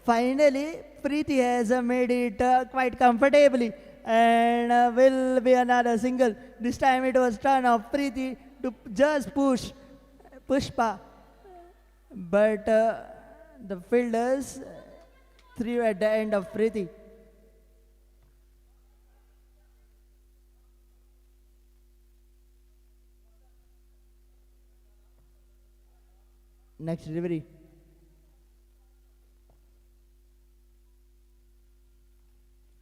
Finally, Preeti has made it quite comfortably and will be another single. This time it was turn of Preeti to just push Pushpa. But the fielders threw at the end of Preeti. Next delivery.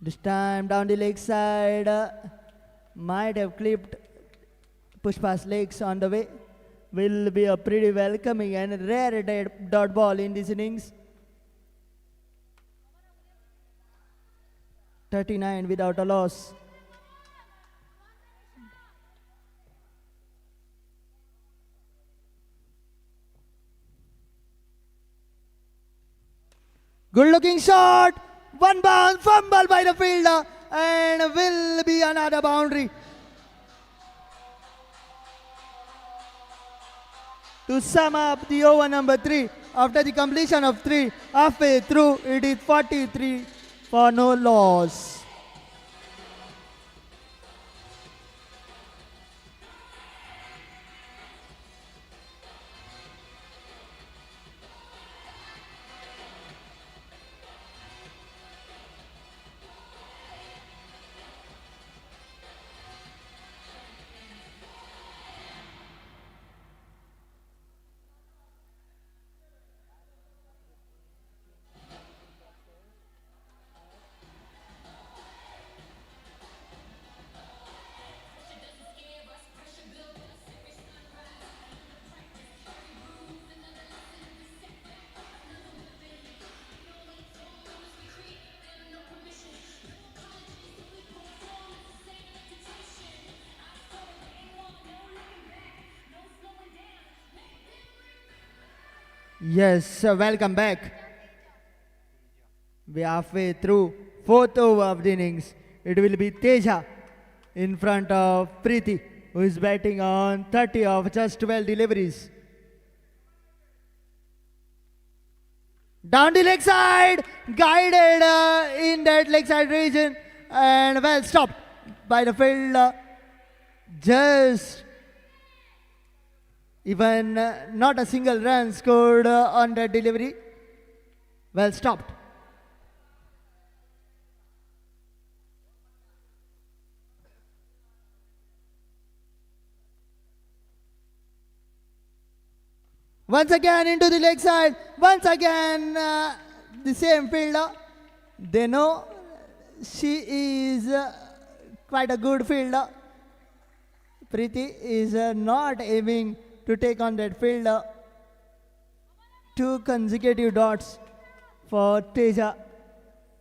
This time down the leg side, might have clipped Pushpa's legs on the way. Will be a pretty welcoming and rare dot ball in this innings. 39 without a loss. Good looking shot. One bounce, fumble by the fielder, and will be another boundary. To sum up the over number 3, after the completion of 3, halfway through, it is 43 for no loss. Yes, welcome back. We are halfway through 4th over of the innings. It will be Teja in front of Preeti, who is batting on 30 of just 12 deliveries. Down the leg side, guided in that leg side region, and well stopped by the fielder. Just even not a single run scored on that delivery. Well stopped. Once again into the leg side. Once again the same fielder. They know she is quite a good fielder. Preeti is not aiming to take on that fielder. 2 consecutive dots for Teja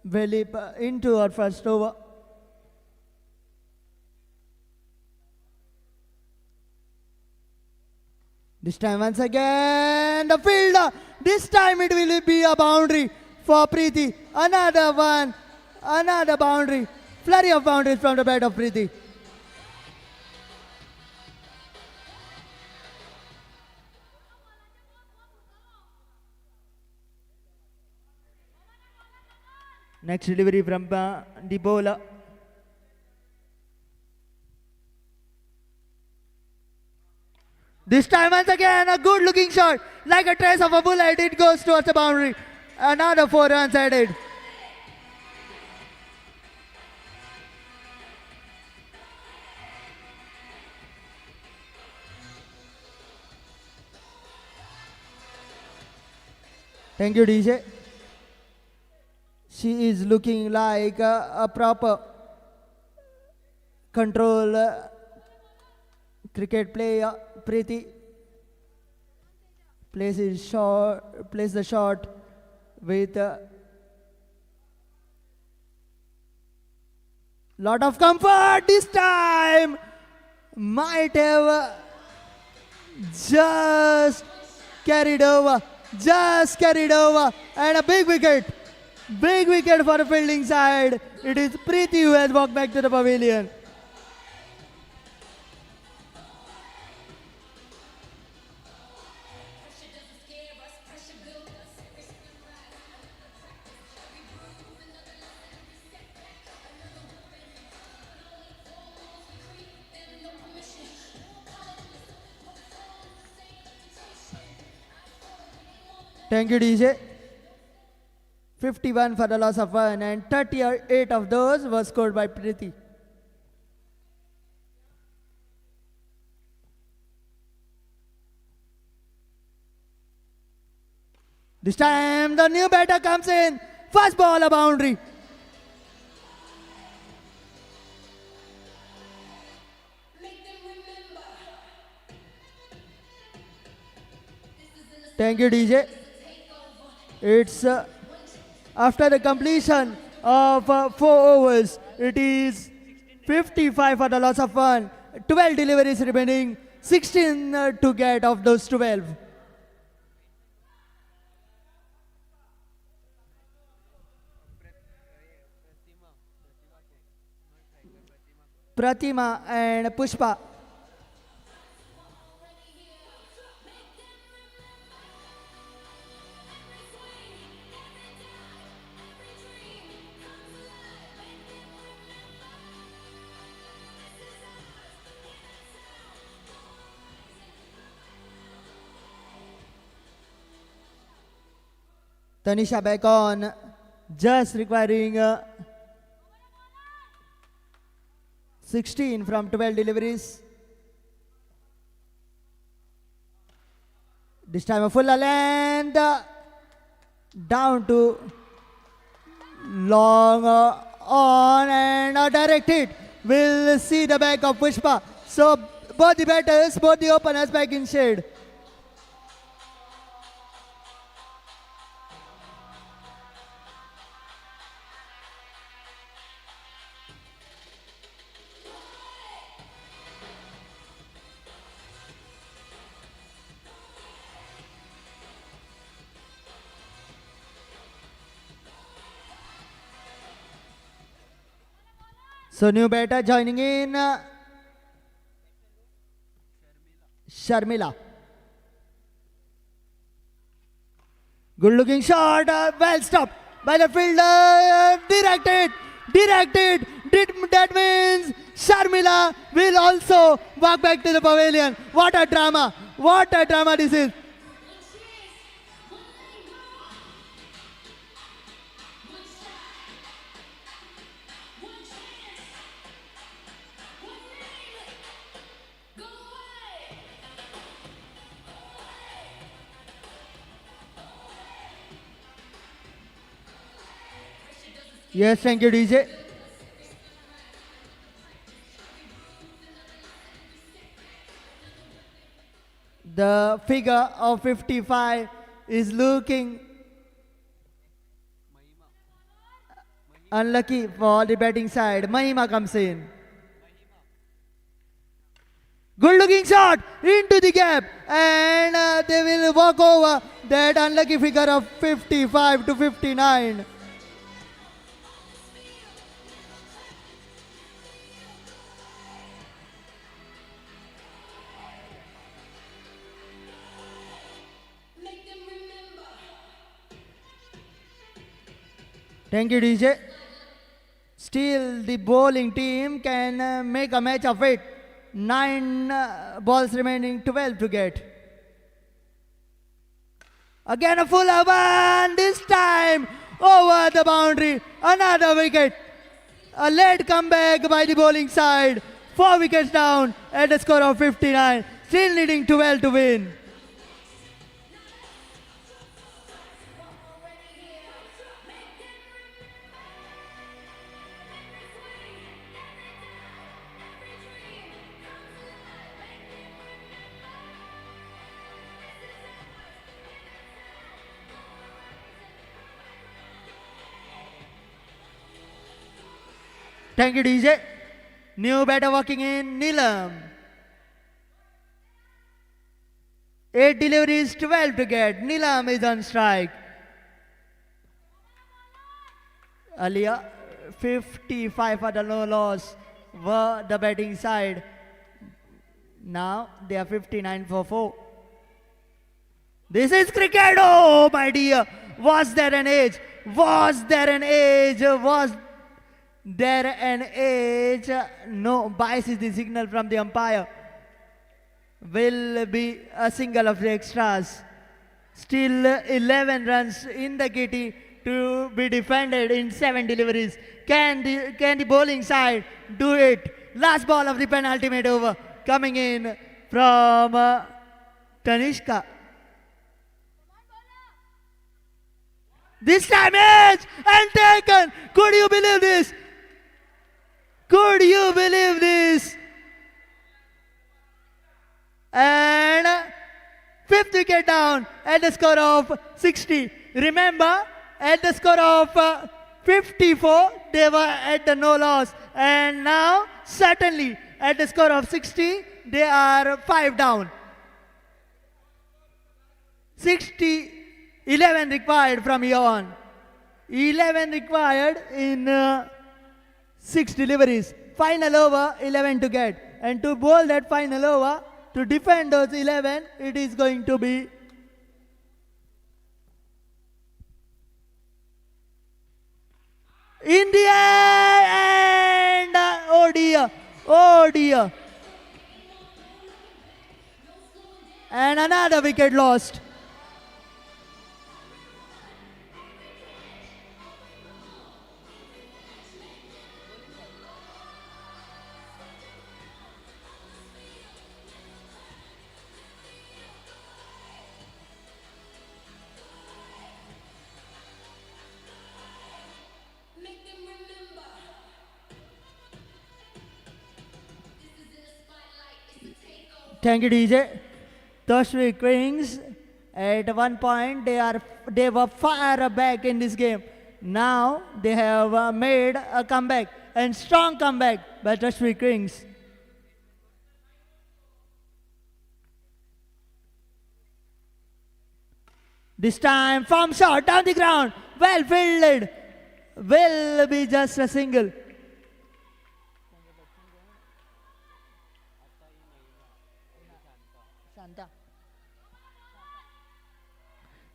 Velip into her first over. This time once again the fielder. This time it will be a boundary for Preeti. Another one. Another boundary. Flurry of boundaries from the bat of Preeti. Next delivery from the bowler. This time once again a good looking shot. Like a trace of a bullet, it goes towards the boundary. Another 4 runs added. Thank you, DJ. She is looking like a proper control cricket player. Preeti plays the shot with lot of comfort. This time might have just carried over, and a big wicket for the fielding side. It is Preeti who has walked back to the pavilion. Thank you, DJ. 51 for the loss of 1 and 38 of those were scored by Preeti. This time the new batter comes in. First ball, a boundary. Thank you, DJ. It's after the completion of 4 overs, it is 55 for the loss of 1. 12 deliveries remaining, 16 to get of those 12. Pratima and Pushpa. Tanisha back on, just requiring 16 from 12 deliveries. This time a full length, down to long on and a direct hit. We'll see the back of Pushpa. So both the batters, both the openers back in shade. So new batter joining in, Sharmila. Good looking shot, well stopped by the fielder, directed. That means Sharmila will also walk back to the pavilion. What a drama this is. Yes, thank you, DJ. The figure of 55 is looking unlucky for the batting side. Mahima comes in. Good looking shot into the gap, and they will walk over that unlucky figure of 55 to 59. Thank you, DJ. Still, the bowling team can make a match of it. 9 balls remaining, 12 to get. Again a full one, this time over the boundary. Another wicket. A late comeback by the bowling side. 4 wickets down at a score of 59. Still needing 12 to win. Thank you, DJ. New batter walking in, Neelam. 8 deliveries, 12 to get. Neelam is on strike. Earlier, 55 for the no loss were the batting side. Now they are 59 for 4. This is cricket. Oh, my dear. Was there an edge? Was there an edge? Was there an edge? No, bias is the signal from the umpire. Will be a single of the extras. Still 11 runs in the kitty to be defended in 7 deliveries. Can the bowling side do it? Last ball of the penultimate over coming in from Tanishka. This time edge and taken. Could you believe this? Could you believe this? And 5th wicket down at the score of 60. Remember, at the score of 54, they were at the no loss. And now, certainly, at the score of 60, they are 5 down. 60, 11 required from here on. 11 required in 6 deliveries. Final over, 11 to get. And to bowl that final over, to defend those 11, it is going to be in the air, and oh dear, oh dear. And another wicket lost. Thank you, DJ. Toshvik Kings, at one point they were far back in this game. Now they have made a comeback, and strong comeback by Toshvik Kings. This time from short down the ground, well fielded, will be just a single.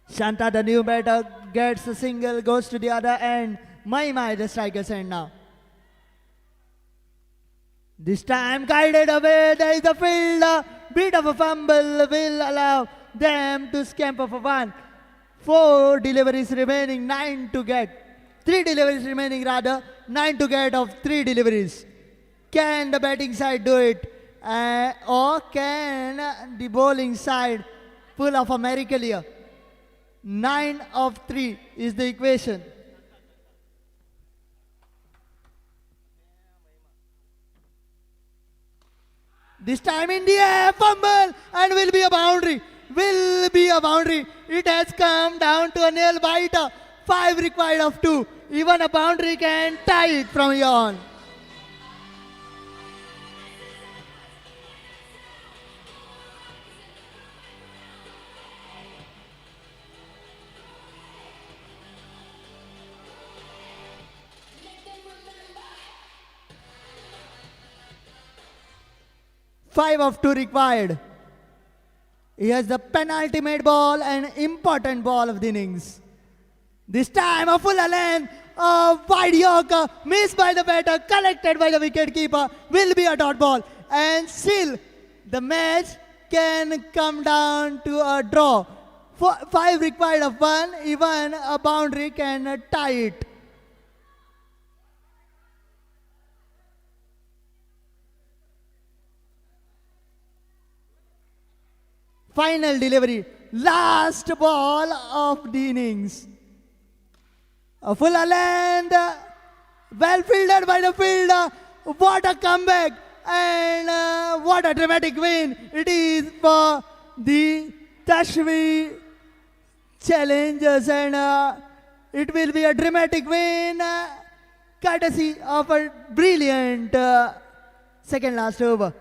Shanta, the new batter, gets a single, goes to the other end. My, the striker's end now. This time guided away, there is a field, bit of a fumble will allow them to scamper for 1. 4 deliveries remaining, 9 to get. 3 deliveries remaining rather, 9 to get of 3 deliveries. Can the batting side do it? Or can the bowling side pull off a miracle here? 9 of 3 is the equation. This time in the air, fumble, and will be a boundary. Will be a boundary. It has come down to a nail biter. 5 required of 2. Even a boundary can tie it from here on. Five of 2 required. He has the penultimate ball and important ball of the innings. This time a full length, a wide yorker, missed by the batter, collected by the wicket keeper, will be a dot ball. And still, the match can come down to a draw. 5 required of 1, even a boundary can tie it. Final delivery, last ball of the innings. A full length, well fielded by the fielder. What a comeback and what a dramatic win it is for the Tashvi Challengers, and it will be a dramatic win courtesy of a brilliant second last over.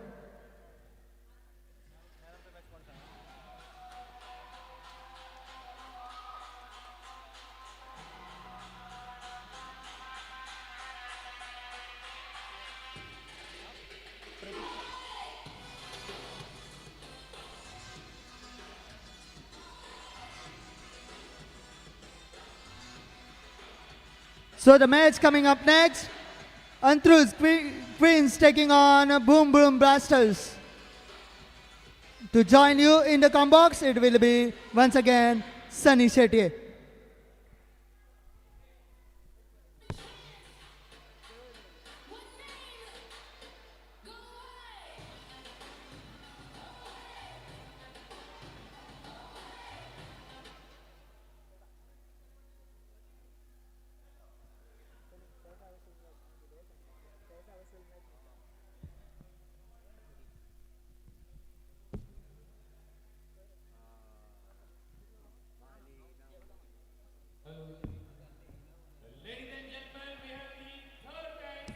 So the match coming up next, Antru's Queens taking on Boom Boom Blasters. To join you in the combox, it will be once again Sunny Shetty. Ladies and gentlemen, we have the third match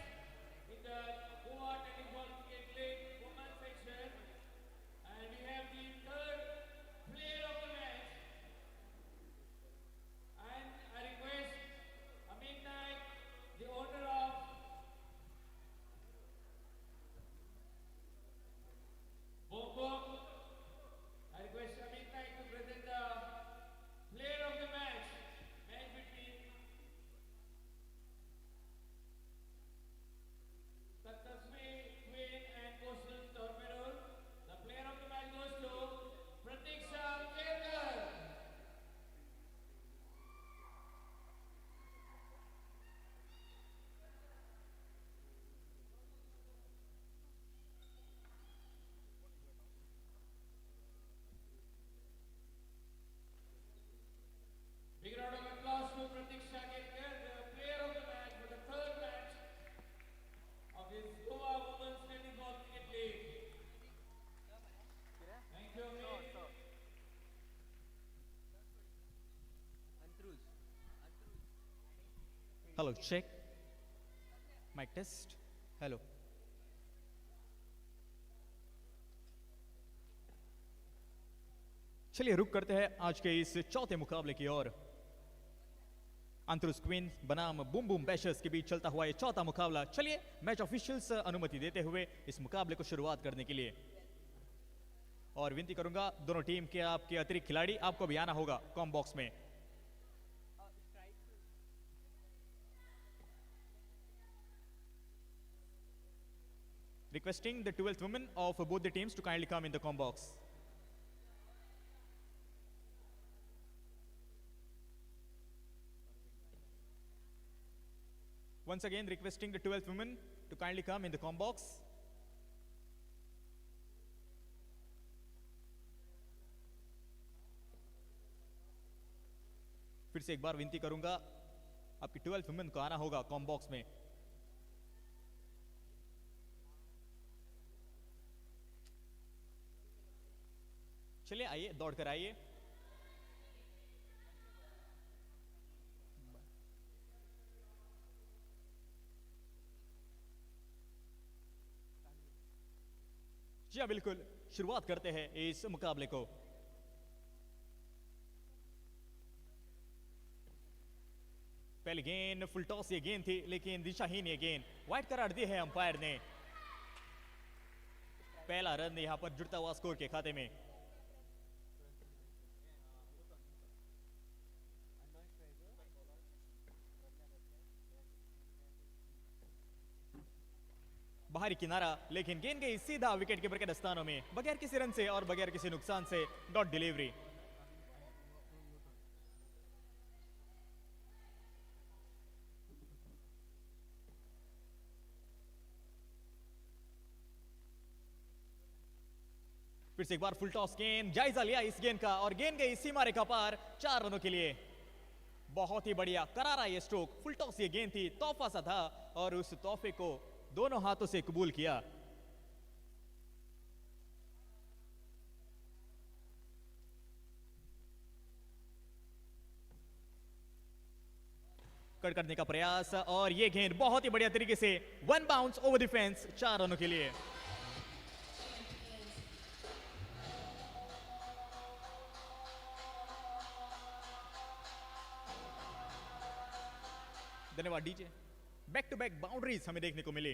in the Goa Tennis Ball Cricket League women's section, and we have the third player of the match. And I request Amit Naik, the owner of Bobo, I request Amit Naik to present the player of the match. Match between Takasvi Queen and Coastal Torpedo. The player of the match goes to Pratiksha Kerkar. Big round of applause to Pratiksha Kerkar, the player of the match for the third match of this Goa Women's Tennis Ball Cricket League. Thank you, Amit. Hello check mic test hello चलिए रुक करते हैं आज के इस चौथे मुकाबले की ओर। अंतरुस क्वीन बनाम बूम बूम बैशर्स के बीच चलता हुआ ये चौथा मुकाबला। चलिए मैच ऑफिशियल्स अनुमति देते हुए इस मुकाबले को शुरुआत करने के लिए और विनती करूंगा दोनों टीम के आपके अतिरिक्त खिलाड़ी आपको भी आना होगा कॉम बॉक्स में। Requesting the 12th women of both the teams to kindly come in the com box. Once again requesting the 12th women to kindly come in the com box. फिर से एक बार विनती करूंगा आपकी 12th वुमेन को आना होगा कॉम बॉक्स में। चलिए आइए दौड़ कर आइए। जी हाँ बिल्कुल शुरुआत करते हैं इस मुकाबले को। पहली गेंद फुल टॉस ये गेंद थी लेकिन दिशाहीन ये गेंद वाइड करार दी है अंपायर ने। पहला रन यहां पर जुड़ता हुआ स्कोर के खाते में। बाहरी किनारा, लेकिन गेंद गई सीधा विकेट कीपर के दस्तानों में बगैर किसी रन से और बगैर किसी नुकसान से। Dot delivery. फिर से एक बार फुल टॉस गेंद, जायजा लिया इस गेंद का और गेंद गई सीमा रेखा पार 4 रनों के लिए। बहुत ही बढ़िया करारा ये स्ट्रोक। फुल टॉस ये गेंद थी, तोहफा सा था और उस तोहफे को दोनों हाथों से कबूल किया। कट करने का प्रयास और ये गेंद बहुत ही बढ़िया तरीके से one bounce over the fence 4 रनों के लिए। धन्यवाद DJ. Back to back boundaries हमें देखने को मिली।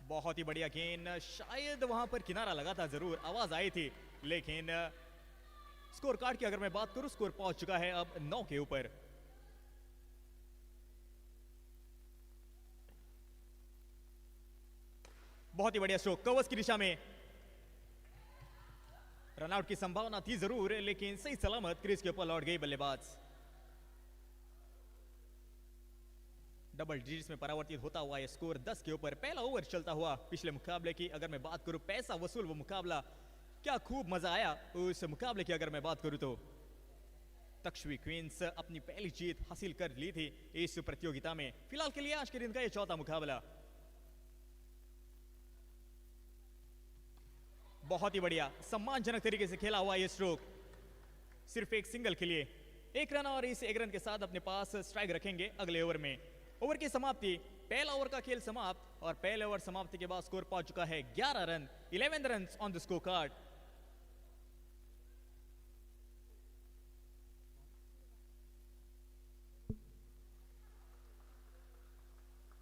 बहुत ही बढ़िया गेंद, शायद वहां पर किनारा लगा था, जरूर आवाज आई थी, लेकिन स्कोर कार्ड की अगर मैं बात करूं, स्कोर पहुंच चुका है अब 9 के ऊपर। बहुत ही बढ़िया स्ट्रोक कवर्स की दिशा में। रनआउट की संभावना थी जरूर, लेकिन सही सलामत क्रीज के ऊपर लौट गई बल्लेबाज। डबल डिजिट्स में परावर्तित होता हुआ यह स्कोर 10 के ऊपर। पहला ओवर चलता हुआ पिछले मुकाबले की अगर मैं बात करूं, पैसा वसूल वो मुकाबला, क्या खूब मजा आया उस मुकाबले की अगर मैं बात करूं तो। तक्षवी क्वींस अपनी पहली जीत हासिल कर ली थी इस प्रतियोगिता में। फिलहाल के लिए आज के दिन का यह चौथा मुकाबला। बहुत ही बढ़िया सम्मानजनक तरीके से खेला हुआ यह स्ट्रोक। सिर्फ एक सिंगल के लिए 1 रन और इस 1 रन के साथ अपने पास स्ट्राइक रखेंगे अगले ओवर में। ओवर की समाप्ति, पहला ओवर का खेल समाप्त और पहले ओवर समाप्ति के बाद स्कोर पहुंच चुका है 11 run, 11 run on the score card.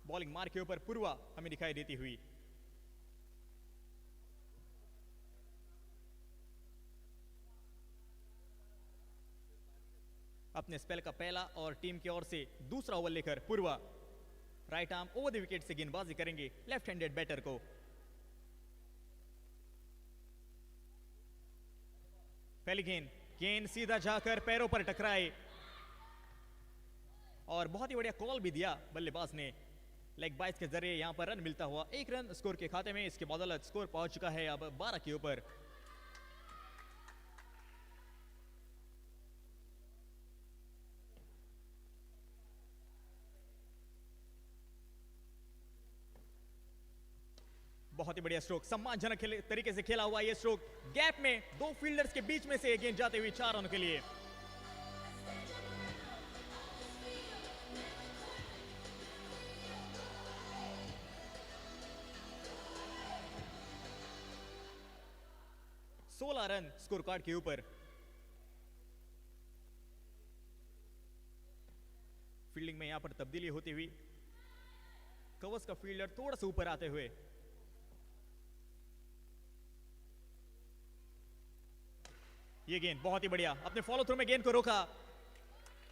Bowling mark के ऊपर पूर्वा हमें दिखाई देती हुई। अपने स्पेल का पहला और टीम की ओर से दूसरा ओवर लेकर Purva right arm over the wicket से गेंदबाजी करेंगे लेफ्ट हैंडेड बैटर को। पहली गेंद सीधा जाकर पैरों पर टकराए और बहुत ही बढ़िया कॉल भी दिया बल्लेबाज ने। लेग बाइस के जरिए यहां पर रन मिलता हुआ 1 रन स्कोर के खाते में। इसके बदौलत स्कोर पहुंच चुका है अब 12 के ऊपर। बहुत ही बढ़िया स्ट्रोक, सम्मानजनक तरीके से खेला हुआ यह स्ट्रोक। गैप में 2 फील्डर्स के बीच में से गेंद जाते हुए 4 रनों के लिए। सोलह रन स्कोर कार्ड के ऊपर। फील्डिंग में यहां पर तब्दीली होती हुई, कवर्स का फील्डर थोड़ा सा ऊपर आते हुए। ये गेंद बहुत ही बढ़िया, अपने फॉलो थ्रू में गेंद को रोका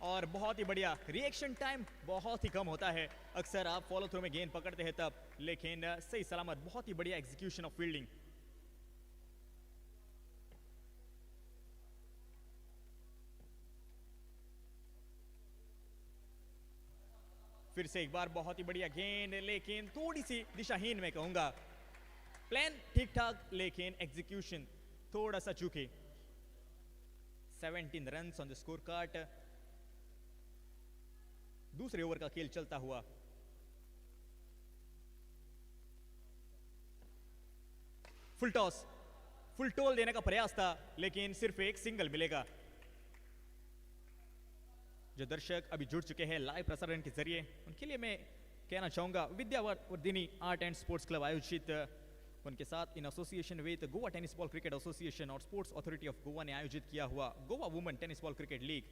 और बहुत ही बढ़िया। रिएक्शन टाइम बहुत ही कम होता है अक्सर आप फॉलो थ्रू में गेंद पकड़ते हैं तब, लेकिन सही सलामत बहुत ही बढ़िया एग्जीक्यूशन ऑफ फील्डिंग। फिर से एक बार बहुत ही बढ़िया गेंद, लेकिन थोड़ी सी दिशाहीन मैं कहूंगा। प्लान ठीक ठाक लेकिन एग्जीक्यूशन थोड़ा सा चूके। 17 run on the score card. दूसरे ओवर का खेल चलता हुआ। फुल टॉस, फुल टोल देने का प्रयास था, लेकिन सिर्फ एक सिंगल मिलेगा। जो दर्शक अभी जुड़ चुके हैं लाइव प्रसारण के जरिए, उनके लिए मैं कहना चाहूंगा Vidyavardhini art and sports club आयोजित, उनके साथ इन association with Goa tennis ball cricket association और स्पोर्ट्स अथॉरिटी ऑफ गोवा ने आयोजित किया हुआ Goa women tennis ball cricket league.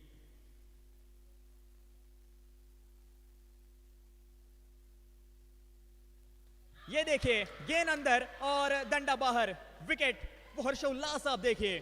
ये देखिए गेंद अंदर और डंडा बाहर, विकेट, वो हर्षोल्लास आप देखिए।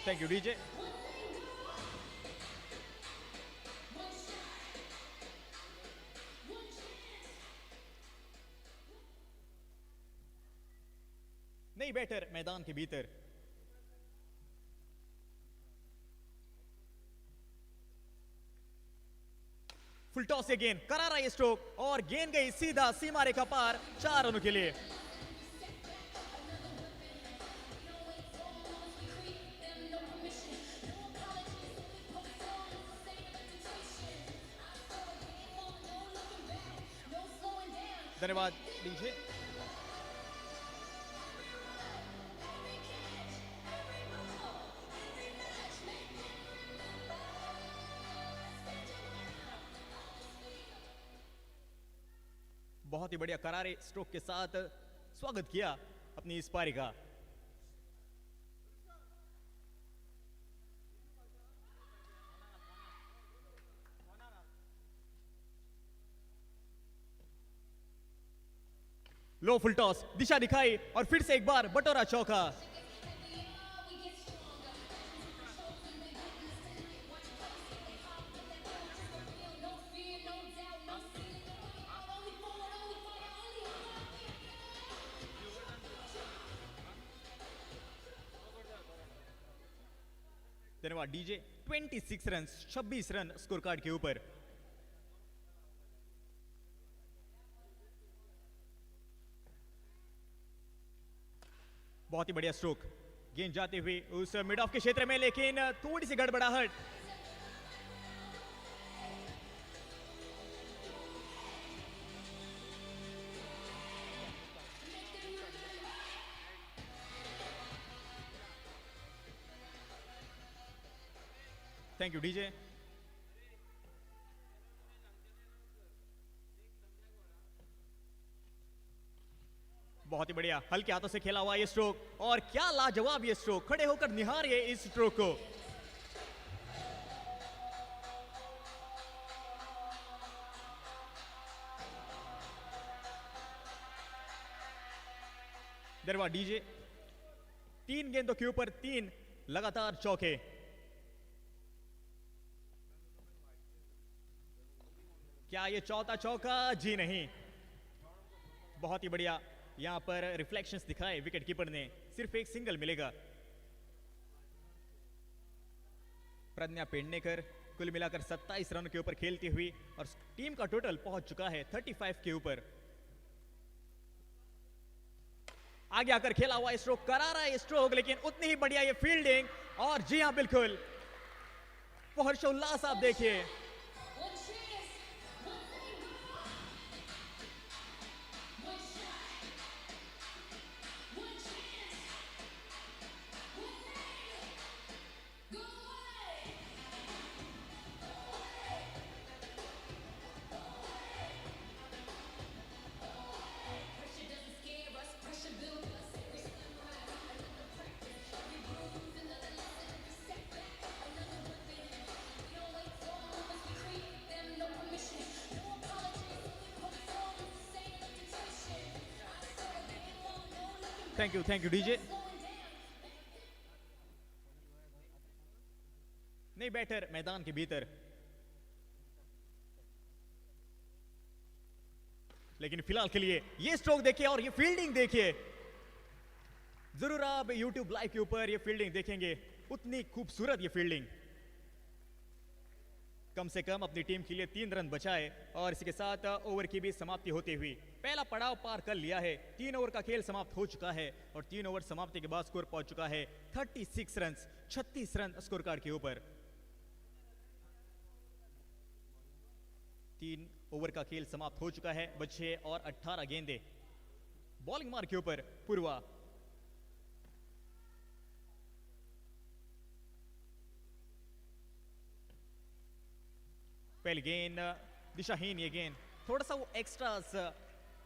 Thank you DJ. नहीं बैटर मैदान के भीतर। फुल टॉस से गेंद, करारा ये स्ट्रोक और गेंद गई सीधा सीमा रेखा पार 4 रनों के लिए। धन्यवाद डीजे। बहुत ही बढ़िया करारे स्ट्रोक के साथ स्वागत किया अपनी इस पारी का। लो फुल टॉस, दिशा दिखाई और फिर से एक बार बटोरा चौका। धन्यवाद DJ. 26 run, 26 run score card के ऊपर। बहुत ही बढ़िया स्ट्रोक, गेंद जाते हुए उस मिड ऑफ के क्षेत्र में, लेकिन थोड़ी सी गड़बड़ाहट। Thank you DJ. बहुत ही बढ़िया, हल्के हाथों से खेला हुआ ये स्ट्रोक और क्या लाजवाब ये स्ट्रोक। खड़े होकर निहारिए इस स्ट्रोक को। धन्यवाद डीजे। 3 गेंदों के ऊपर 3 लगातार चौके। क्या ये चौथा चौका? जी नहीं। बहुत ही बढ़िया, यहां पर रिफ्लेक्शंस दिखाए विकेट कीपर ने, सिर्फ एक सिंगल मिलेगा। प्रज्ञा पेडनेकर कुल मिलाकर 27 रन के ऊपर खेलती हुई और टीम का टोटल पहुंच चुका है 35 के ऊपर। आगे आकर खेला हुआ स्ट्रोक, करारा ये स्ट्रोक, लेकिन उतनी ही बढ़िया ये फील्डिंग। और जी हां बिल्कुल, हर्षोल्लास आप देखिए। Thank you DJ. नहीं बैटर मैदान के भीतर, लेकिन फिलहाल के लिए ये स्ट्रोक देखिए और ये फील्डिंग देखिए। जरूर आप YouTube लाइव के ऊपर ये फील्डिंग देखेंगे, उतनी खूबसूरत ये फील्डिंग। कम से कम अपनी टीम के लिए 3 रन बचाए और इसी के साथ ओवर की भी समाप्ति होती हुई पहला पड़ाव पार कर लिया है। 3 ओवर का खेल समाप्त हो चुका है और 3 ओवर समाप्ति के बाद स्कोर पहुंच चुका है 36 रन, 36 रन स्कोर कार्ड के ऊपर। 3 ओवर का खेल समाप्त हो चुका है, बचे और 18 गेंदे। बॉलिंग मार्क के ऊपर पूर्वा। पहली गेंद दिशाहीन, ये गेंद थोड़ा सा वो एक्स्ट्रास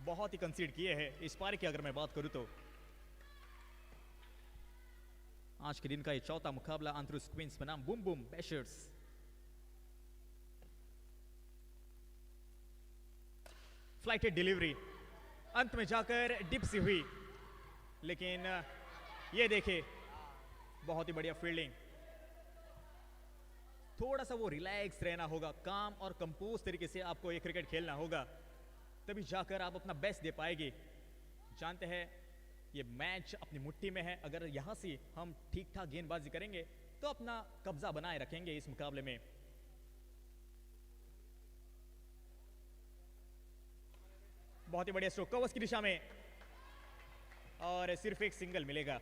बहुत ही कंसीड किए हैं इस पारी की अगर मैं बात करूं तो। आज के दिन का ये चौथा मुकाबला आंध्रुस क्वींस बनाम बूम बूम बैशर्स। फ्लाइटेड डिलीवरी अंत में जाकर डिप सी हुई, लेकिन ये देखे बहुत ही बढ़िया फील्डिंग। थोड़ा सा वो रिलैक्स रहना होगा, काम और कंपोज तरीके से आपको ये क्रिकेट खेलना होगा, तभी जाकर आप अपना बेस्ट दे पाएंगे। जानते हैं ये मैच अपनी मुट्ठी में है, अगर यहाँ से हम ठीक ठाक गेंदबाजी करेंगे तो अपना कब्जा बनाए रखेंगे इस मुकाबले में। बहुत ही बढ़िया स्ट्रोक कवर्स की दिशा में, और सिर्फ एक सिंगल मिलेगा,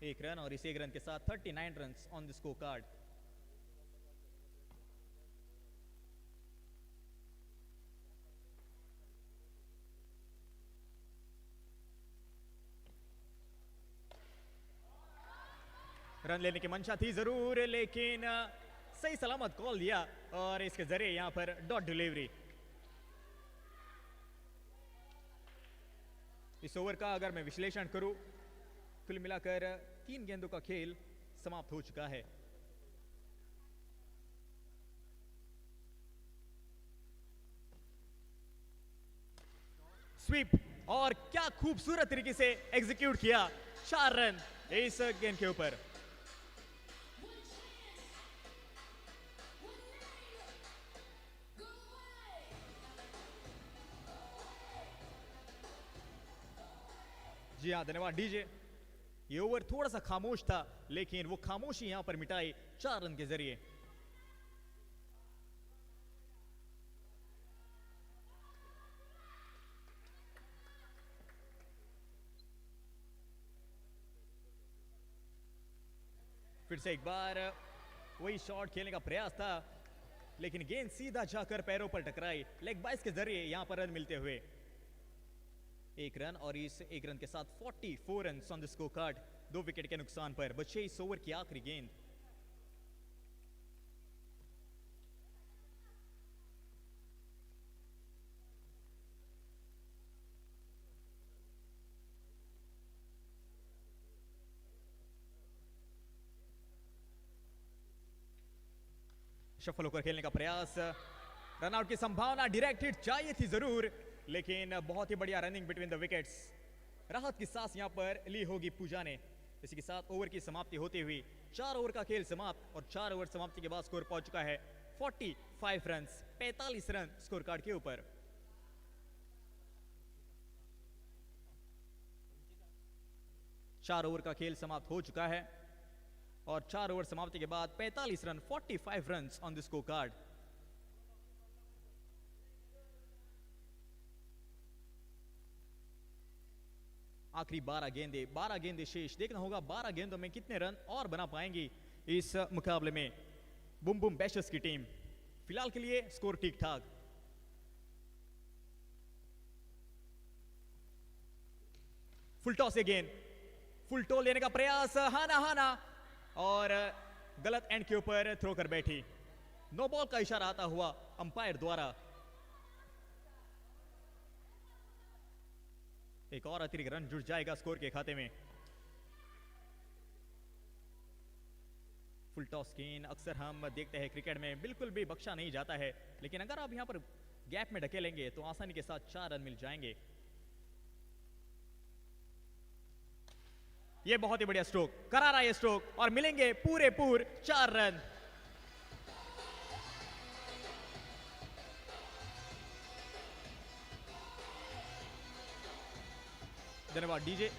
एक रन, और इस एक रन के साथ 39 run on the score card. Run लेने की मंशा थी जरूर, लेकिन सही सलामत कॉल दिया और इसके जरिए यहां पर डॉट डिलीवरी। इस ओवर का अगर मैं विश्लेषण करूं, कुल मिलाकर 3 गेंदों का खेल समाप्त हो चुका है। स्वीप, और क्या खूबसूरत तरीके से एग्जीक्यूट किया, 4 रन इस गेंद के ऊपर। जी हाँ, धन्यवाद डीजे। ये ओवर थोड़ा सा खामोश था, लेकिन वो खामोशी यहां पर मिटाई 4 रन के जरिए। फिर से एक बार वही शॉट खेलने का प्रयास था, लेकिन गेंद सीधा जाकर पैरों पर टकराई, लेग बाइस के जरिए यहां पर रन मिलते हुए। एक रन, और इस एक रन के साथ 44 run on the score card. 2 wicket के नुकसान पर बचे इस ओवर की आखिरी गेंद। शफल होकर खेलने का प्रयास, रनआउट की संभावना, डायरेक्ट हिट चाहिए थी जरूर, लेकिन बहुत ही बढ़िया रनिंग बिटवीन द विकेट्स। राहत की सांस यहां पर ली होगी पूजा ने। इसी के साथ ओवर की समाप्ति होती हुई 4 ओवर का खेल समाप्त, और 4 ओवर समाप्ति के बाद स्कोर पहुंच चुका है 45 रन, 45 रन स्कोर कार्ड के ऊपर। चार ओवर का खेल समाप्त हो चुका है, और 4 ओवर समाप्ति के बाद 45 run, 45 run on the score card. आखिरी 12 गेंदें शेष। देखना होगा 12 गेंदों में कितने रन और बना पाएंगी इस मुकाबले में बुम बुम बैशर्स की टीम। फिलहाल के लिए स्कोर ठीक ठाक। फुल टॉस गेंद, फुल टॉल लेने का प्रयास, हाना और गलत एंड के ऊपर थ्रो कर बैठी। नो बॉल का इशारा आता हुआ अंपायर द्वारा। एक और अतिरिक्त रन जुड़ जाएगा स्कोर के खाते में। फुल टॉस गेंद अक्सर हम देखते हैं क्रिकेट में बिल्कुल भी बख्शा नहीं जाता है, लेकिन अगर आप यहां पर गैप में ढकेलेंगे तो आसानी के साथ 4 रन मिल जाएंगे। ये बहुत ही बढ़िया स्ट्रोक, करारा ये स्ट्रोक, और मिलेंगे पूरे 4 रन। धन्यवाद डीजे।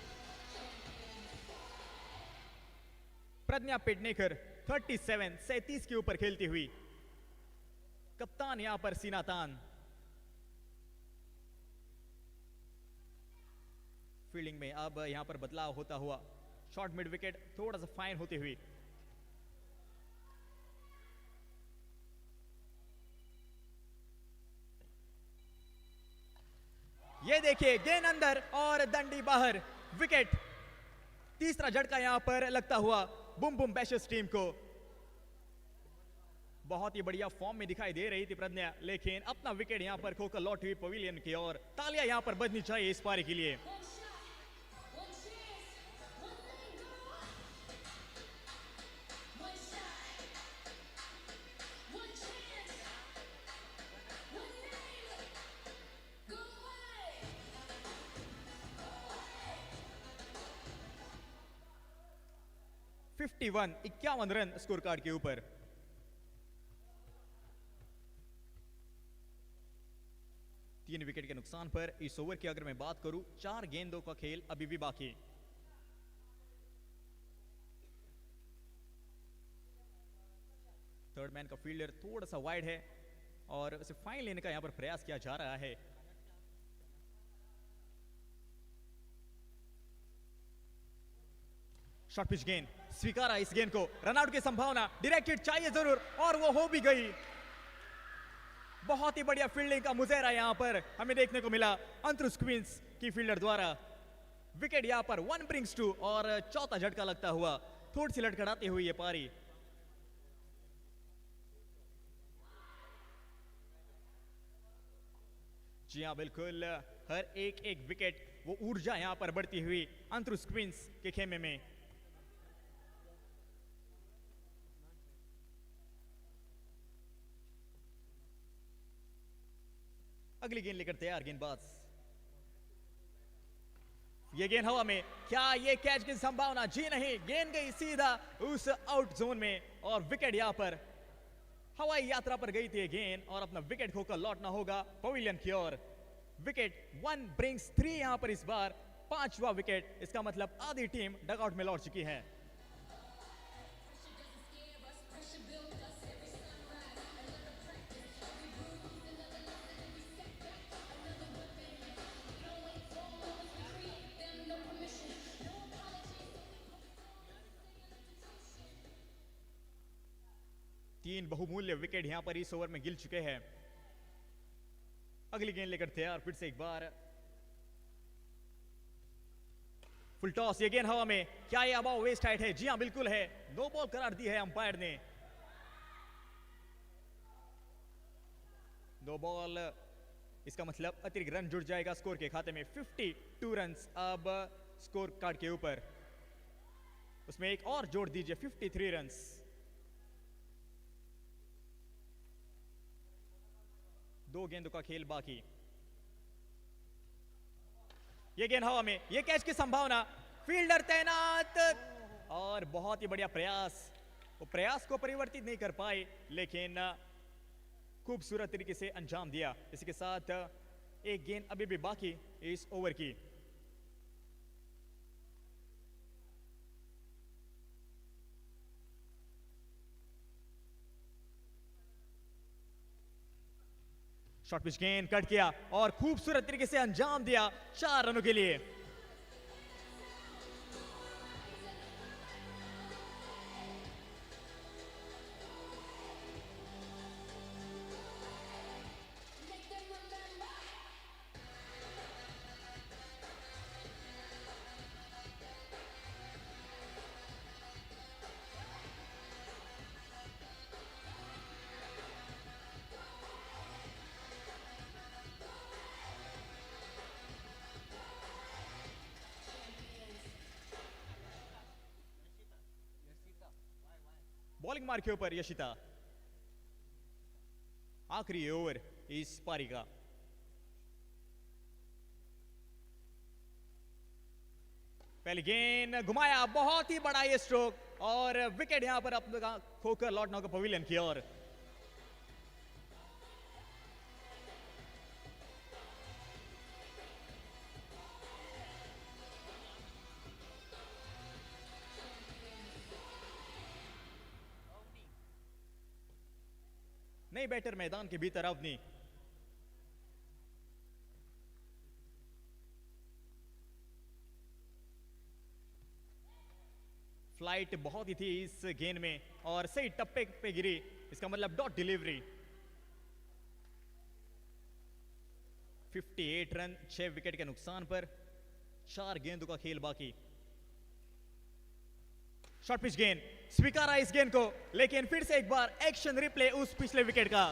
प्रज्ञा पेडनेकर 37 के ऊपर खेलती हुई, कप्तान यहां पर सीना तान। फील्डिंग में अब यहां पर बदलाव होता हुआ, शॉर्ट मिड विकेट थोड़ा सा फाइन होती हुई। ये देखिए गेंद अंदर और दंडी बाहर, विकेट। तीसरा झटका यहां पर लगता हुआ बुम बुम बैशर्स टीम को। बहुत ही बढ़िया फॉर्म में दिखाई दे रही थी प्रज्ञा, लेकिन अपना विकेट यहां पर खोकर लौट हुई पवेलियन की ओर। तालियां यहां पर बजनी चाहिए इस पारी के लिए। इक्यावन रन स्कोर कार्ड के ऊपर। 3 विकेट के नुकसान पर इस ओवर की अगर मैं बात करूं, 4 गेंदों का खेल अभी भी बाकी। थर्ड मैन का फील्डर थोड़ा सा वाइड है और उसे फाइन लेने का यहां पर प्रयास किया जा रहा है। शॉर्ट पिच गेंद स्वीकारा, इस गेंद को रनआउट की संभावना, डायरेक्टेड चाहिए जरूर और वो हो भी गई। बहुत ही बढ़िया फील्डिंग का मुजाहरा यहां पर हमें देखने को मिला अंतरुष क्वींस की फील्डर द्वारा। विकेट यहां पर 1 ब्रिंग्स 2 और चौथा झटका लगता हुआ थोड़ी सी लड़खड़ाती हुई ये पारी। जी हाँ बिल्कुल, हर एक विकेट वो ऊर्जा यहां पर बढ़ती हुई अंतरुष क्वींस के खेमे में। अगली गेंद लेकर तैयार गेंदबाज, ये गेंद हवा में, क्या ये कैच की संभावना? जी नहीं, गेंद गई सीधा उस आउट जोन में और विकेट यहां पर हवाई यात्रा पर गई थी गेंद और अपना विकेट खोकर लौटना होगा पवेलियन की ओर। विकेट 1 ब्रिंग्स 3 यहां पर इस बार 5वां विकेट, इसका मतलब आधी टीम डगआउट में लौट चुकी है। तीन बहुमूल्य विकेट यहां पर इस ओवर में गिर चुके हैं। अगली गेंद लेकर तैयार फिर से एक बार, फुल टॉस, ये गेंद हवा में, क्या ये अबाव वेस्ट हाइट है? जी हां बिल्कुल है, नो बॉल करार दी है अंपायर ने। नो बॉल, इसका मतलब अतिरिक्त रन जुड़ जाएगा स्कोर के खाते में। 52 रन अब स्कोर कार्ड के ऊपर, उसमें एक और जोड़ दीजिए 53 रन। दो गेंदों का खेल बाकी। ये गेंद हवा में, ये कैच की संभावना, फील्डर तैनात और बहुत ही बढ़िया प्रयास, वो प्रयास को परिवर्तित नहीं कर पाए लेकिन खूबसूरत तरीके से अंजाम दिया। इसके साथ एक गेंद अभी भी बाकी इस ओवर की। शॉर्ट पिच गेंद कट किया और खूबसूरत तरीके से अंजाम दिया 4 रनों के लिए। बॉलिंग मार्क के ऊपर यशिता, आखिरी ओवर इस पारी का। पहली गेंद घुमाया, बहुत ही बड़ा ये स्ट्रोक और विकेट यहां पर अपना खोकर लौटना होगा पवेलियन की ओर। नई बैटर मैदान के भीतर अवनी, फ्लाइट बहुत ही थी इस गेंद में और सही टप्पे पे गिरी, इसका मतलब डॉट डिलीवरी। 58 रन 6 विकेट के नुकसान पर 4 गेंदों का खेल बाकी। शॉर्ट पिच गेंद स्वीकारा इस गेंद को, लेकिन फिर से एक बार एक्शन रिप्ले उस पिछले विकेट का।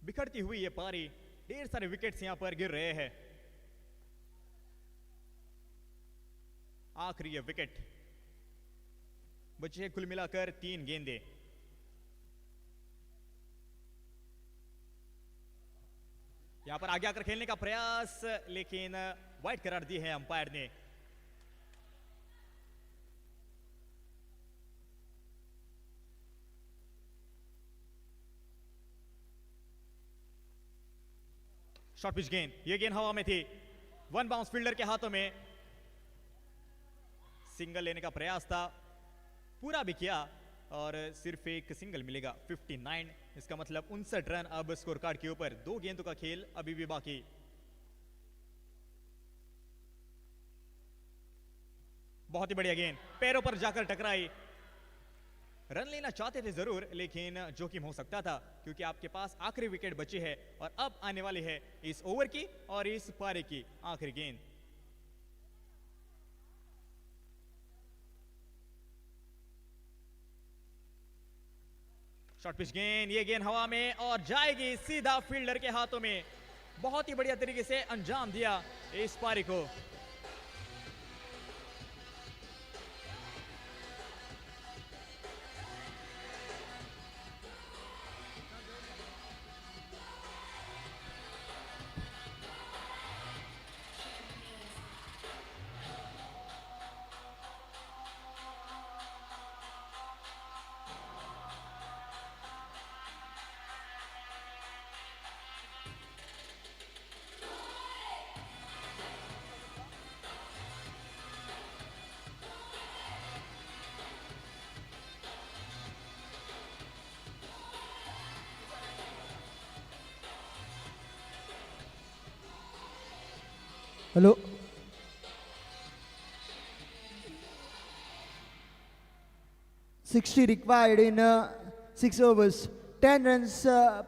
बिखरती हुई ये पारी, ढेर सारे विकेट्स यहां पर गिर रहे हैं। आखिरी ये विकेट, बची है कुल मिलाकर 3 गेंदें। यहां पर आगे आकर खेलने का प्रयास, लेकिन वाइड करार दी है अंपायर ने। शॉर्ट पिच गेंद, ये गेंद हवा में थी, 1 बाउंस फील्डर के हाथों में। सिंगल लेने का प्रयास था, पूरा भी किया और सिर्फ एक सिंगल मिलेगा। 59, इसका मतलब 59 रन अब स्कोर कार्ड के ऊपर। 2 गेंदों का खेल अभी भी बाकी। बहुत ही बढ़िया गेंद, पैरों पर जाकर टकराई। रन लेना चाहते थे जरूर, लेकिन जोखिम हो सकता था क्योंकि आपके पास आखिरी विकेट बची है और अब आने वाली है इस ओवर की और इस पारी की आखिरी गेंद। शॉर्ट पिच गेंद, ये गेंद हवा में और जाएगी सीधा फील्डर के हाथों में। बहुत ही बढ़िया तरीके से अंजाम दिया इस पारी को। Hello. "60 required in 6 overs. 10 runs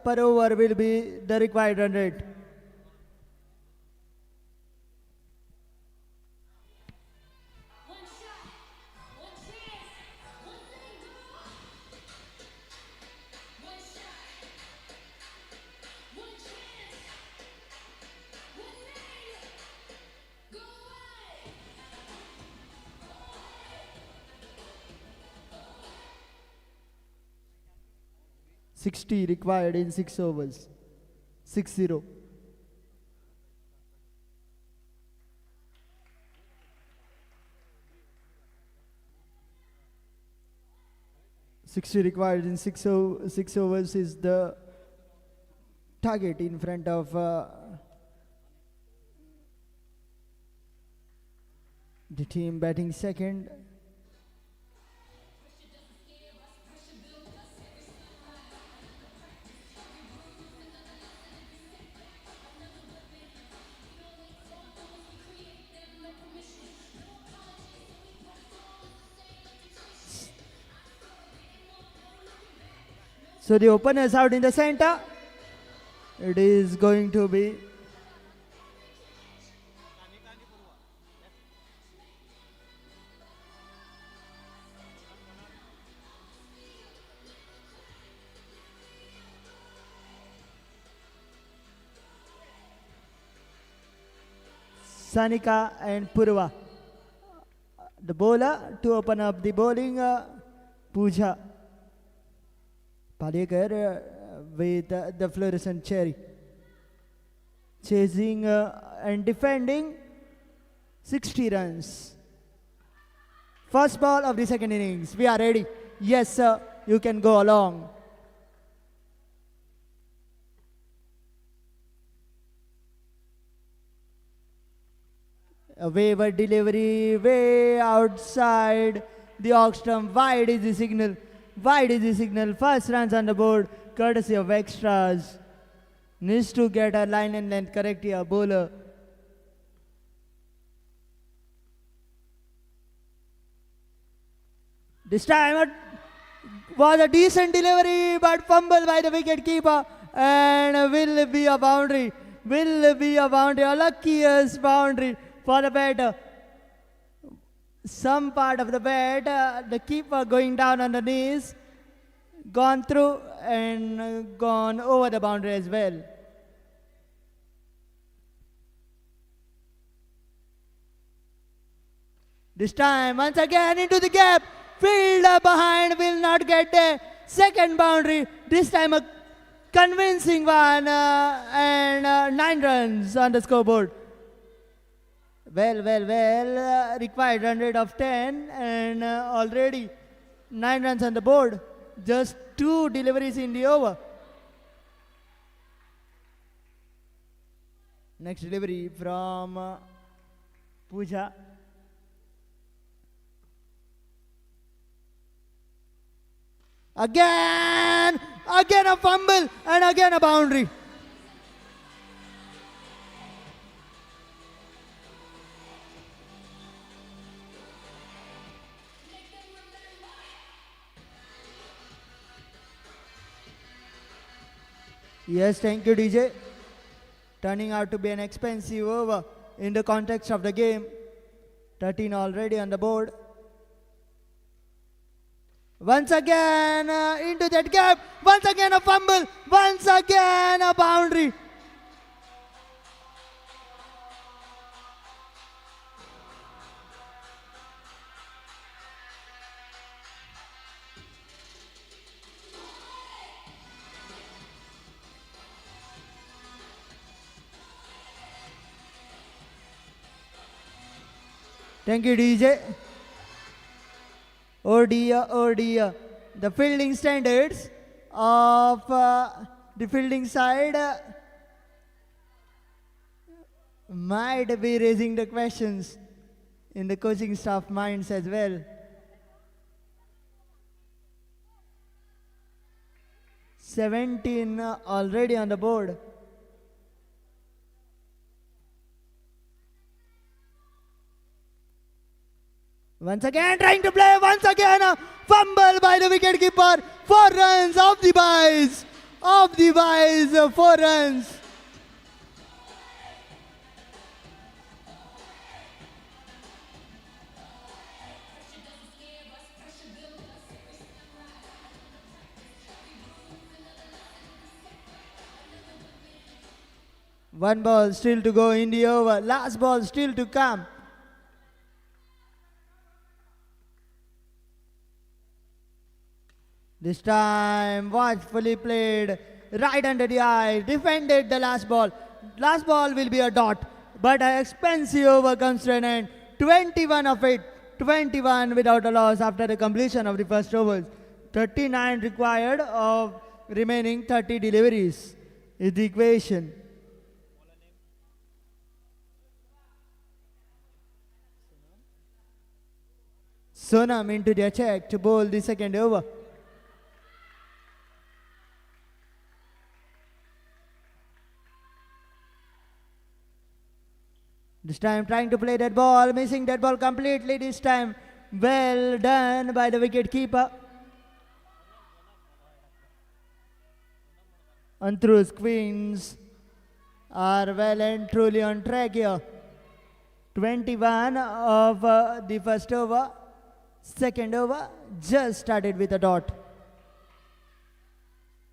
per over will be the required run rate." One shot, one chance, one thing, one shot, one chance, one name, go away. 60 required in 6 overs. 60. "60 required in 6 overs" is the target in front of the team batting second. So the opener is out in the center. It is going to be Sanika and Purva. The bowler to open up the bowling, Pooja Palekar with the fluorescent cherry. Chasing and defending 60 runs. First ball of the second innings. We are ready. Yes, sir. You can go along. A wayward delivery way outside the off stump. Wide is the signal. Wide is the signal. First runs on the board, courtesy of extras. Needs to get a line and length correct here, bowler. This time it was a decent delivery, but fumbled by the wicket keeper, and will be a boundary. Will be a boundary, a luckiest boundary for the batter. Some part of the bat, the keeper going down on the knees, gone through and gone over the boundary as well. This time, once again into the gap, Fielder behind will not get the second boundary. This time a convincing one and 9 runs on the scoreboard. Well, required run rate of 10 and already 9 runs on the board. Just 2 deliveries in the over. Next delivery from Pooja. Again a fumble and again a boundary. Yes, thank you, DJ. Turning out to be an expensive over in the context of the game. 13 already on the board. Once again into that gap. Once again a fumble. Once again a boundary. Thank you, DJ. Oh dear, oh dear. The fielding standards of the fielding side might be raising the questions in the coaching staff minds as well. $17 already on the board. Once again trying to play, once again a fumble by the wicketkeeper. 4 runs off the buys. 4 runs. One ball still to go in the over. Last ball still to come. This time watchfully played, right under the eye, defended the last ball. Last ball will be a dot, but an expensive over comes to an end. 21 of it, 21 without a loss after the completion of the first overs. 39 required of remaining 30 deliveries is the equation. Sonam into the check to bowl the second over. This time trying to play that ball, missing that ball completely this time. Well done by the wicket keeper. Antru's Queens are well and truly on track here. 21 of the first over. Second over just started with a dot.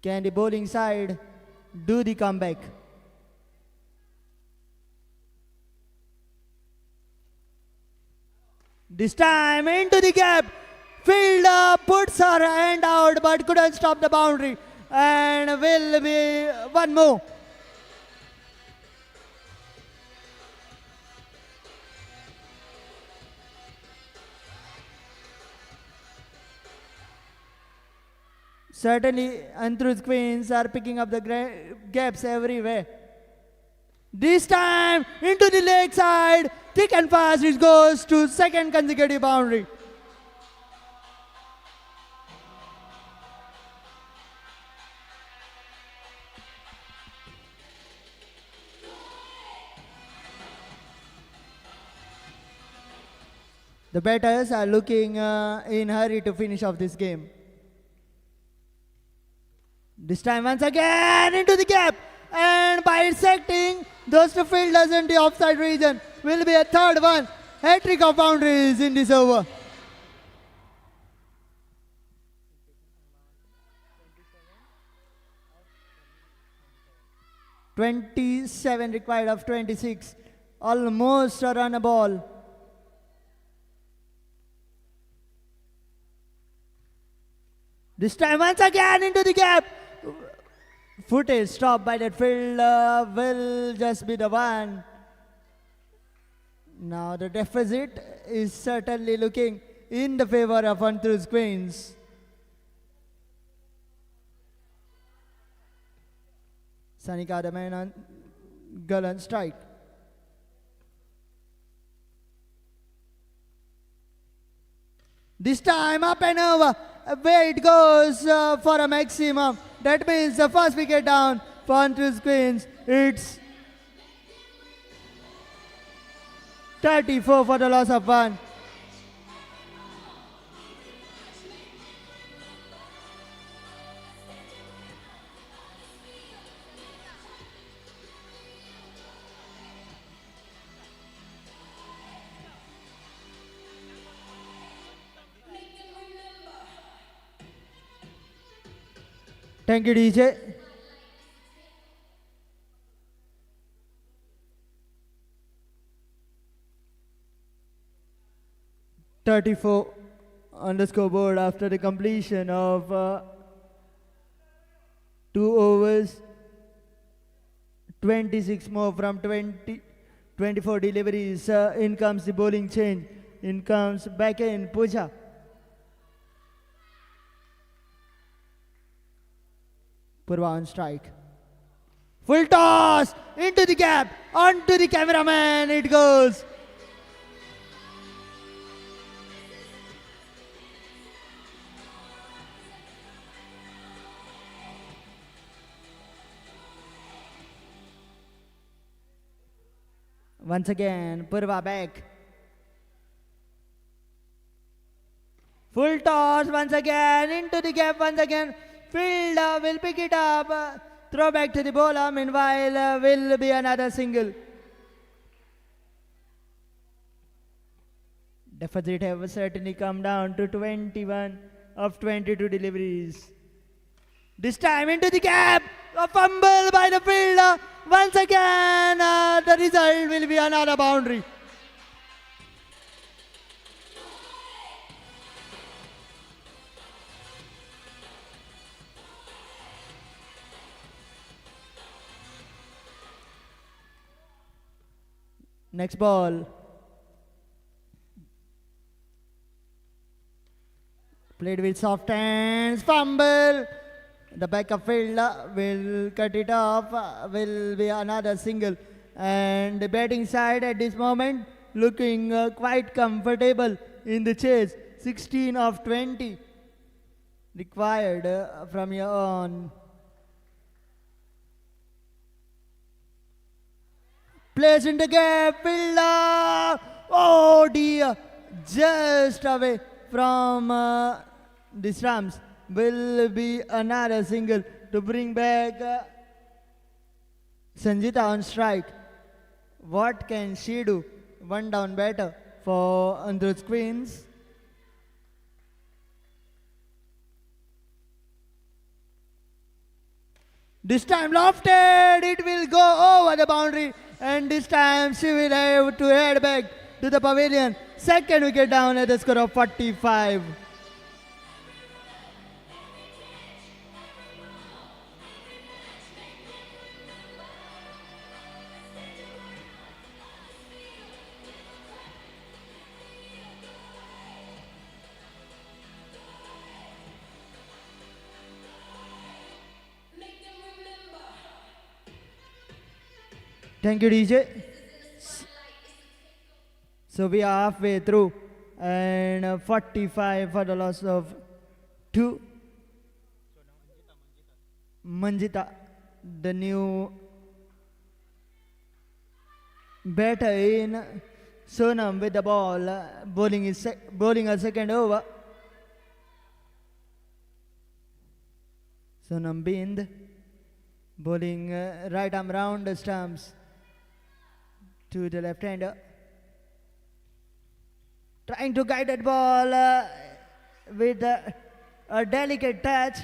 Can the bowling side do the comeback? This time into the gap. Fielder puts her hand out but couldn't stop the boundary. And will be one more. Certainly, Antru's Queens are picking up the gaps everywhere. This time into the leg side, thick and fast, it goes to second consecutive boundary. The batters are looking in hurry to finish off this game. This time once again into the gap, and bisecting those two fielders in the offside region will be a third one. Hat-trick of boundaries in this over. $27 required of 26. Almost a run a ball. This time once again into the gap. Footage stopped by that fielder will just be the one. Now the deficit is certainly looking in the favor of Antrus Queens. Sanika the man on gallant strike. This time up and over. Where it goes for a maximum. That means the first wicket down for Antrus Queens. It's 34 for the loss of 1. Thank you, DJ. .34 on the scoreboard after the completion of 2 overs. 26 more from 24 deliveries. In comes the bowling change. In comes back in Puja. Purva on strike. Full toss into the gap, onto the cameraman it goes. Once again, Purva back. Full toss once again into the gap once again. Fielder will pick it up. Throw back to the bowler. Meanwhile, will be another single. Deficit have certainly come down to 21 of 22 deliveries. This time into the gap. A fumble by the fielder. Once again, the result will be another boundary. Next ball. Played with soft hands. Fumble. The backup fielder will cut it off. Will be another single. And the batting side at this moment looking quite comfortable in the chase. 16 of 20 required from here on. Place in the gap, fielder. Oh dear, just away from the stumps. Will be another single to bring back Sanjita on strike. What can she do? One down batter for Antrus Queens. This time lofted, it will go over the boundary. And this time she will have to head back to the pavilion. Second wicket down at the score of 45. Thank you, DJ. So we are halfway through, and 45 for the loss of 2. Manjita, the new batter in. Sonam with the ball, bowling a second over. Sonam Bind, bowling right arm round the stumps to the left-hander. Trying to guide that ball with a delicate touch.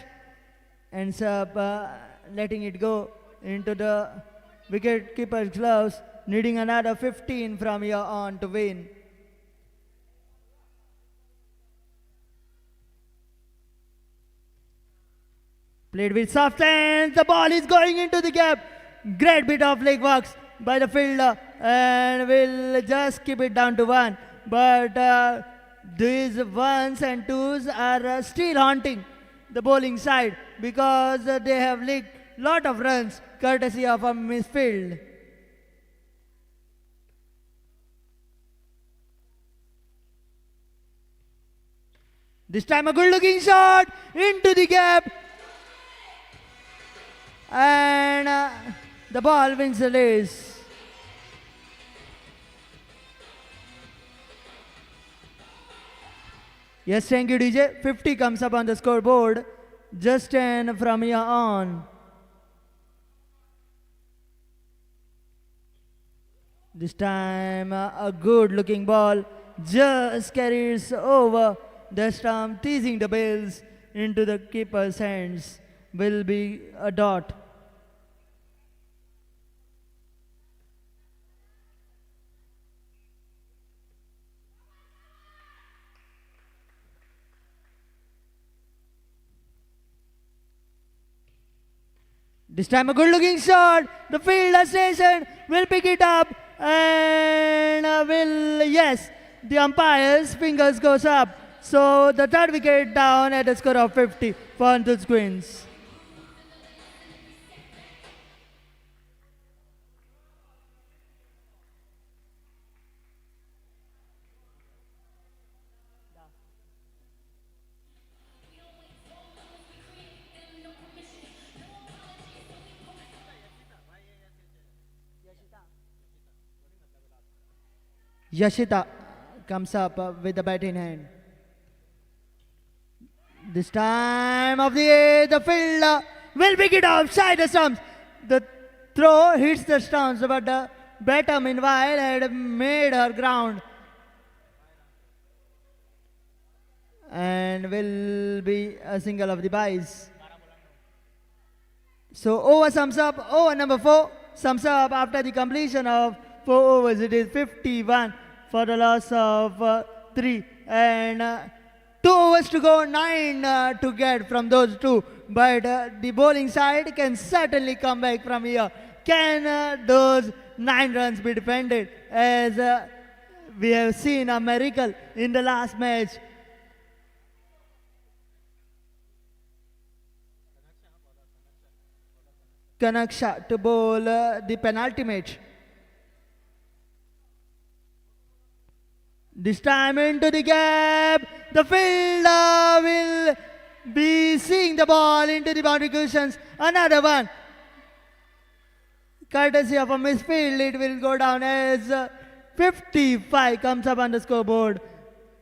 Ends up letting it go into the wicket-keeper's gloves. Needing another 15 from here on to win. Played with soft hands. The ball is going into the gap. Great bit of leg works by the fielder, and will just keep it down to one. But these ones and twos are still haunting the bowling side because they have leaked lot of runs courtesy of a misfield. This time a good looking shot into the gap, and the ball wins the race. Yes, thank you, DJ. 50 comes up on the scoreboard. Just 10 from here on. This time, a good looking ball just carries over the stump, teasing the bills into the keeper's hands. Will be a dot. This time a good looking shot. The fielder station will pick it up and yes, the umpire's fingers goes up. So the third wicket down at a score of 50 for Antu's Queens. Yashita comes up with the bat in hand. This time of the eighth, the fielder will pick it up side the stumps. The throw hits the stumps, but the batter meanwhile had made her ground and will be a single of the byes. So over sums up, over number 4 sums up after the completion of 4 overs. It is 51 for the loss of 3, and 2 overs to go, 9 to get from those 2. But the bowling side can certainly come back from here. Can those 9 runs be defended, as we have seen a miracle in the last match? Kanaksha to bowl the penalty match. This time into the gap. The fielder will be seeing the ball into the boundary cushions. Another one. Courtesy of a misfield, it will go down as 55 comes up on the scoreboard.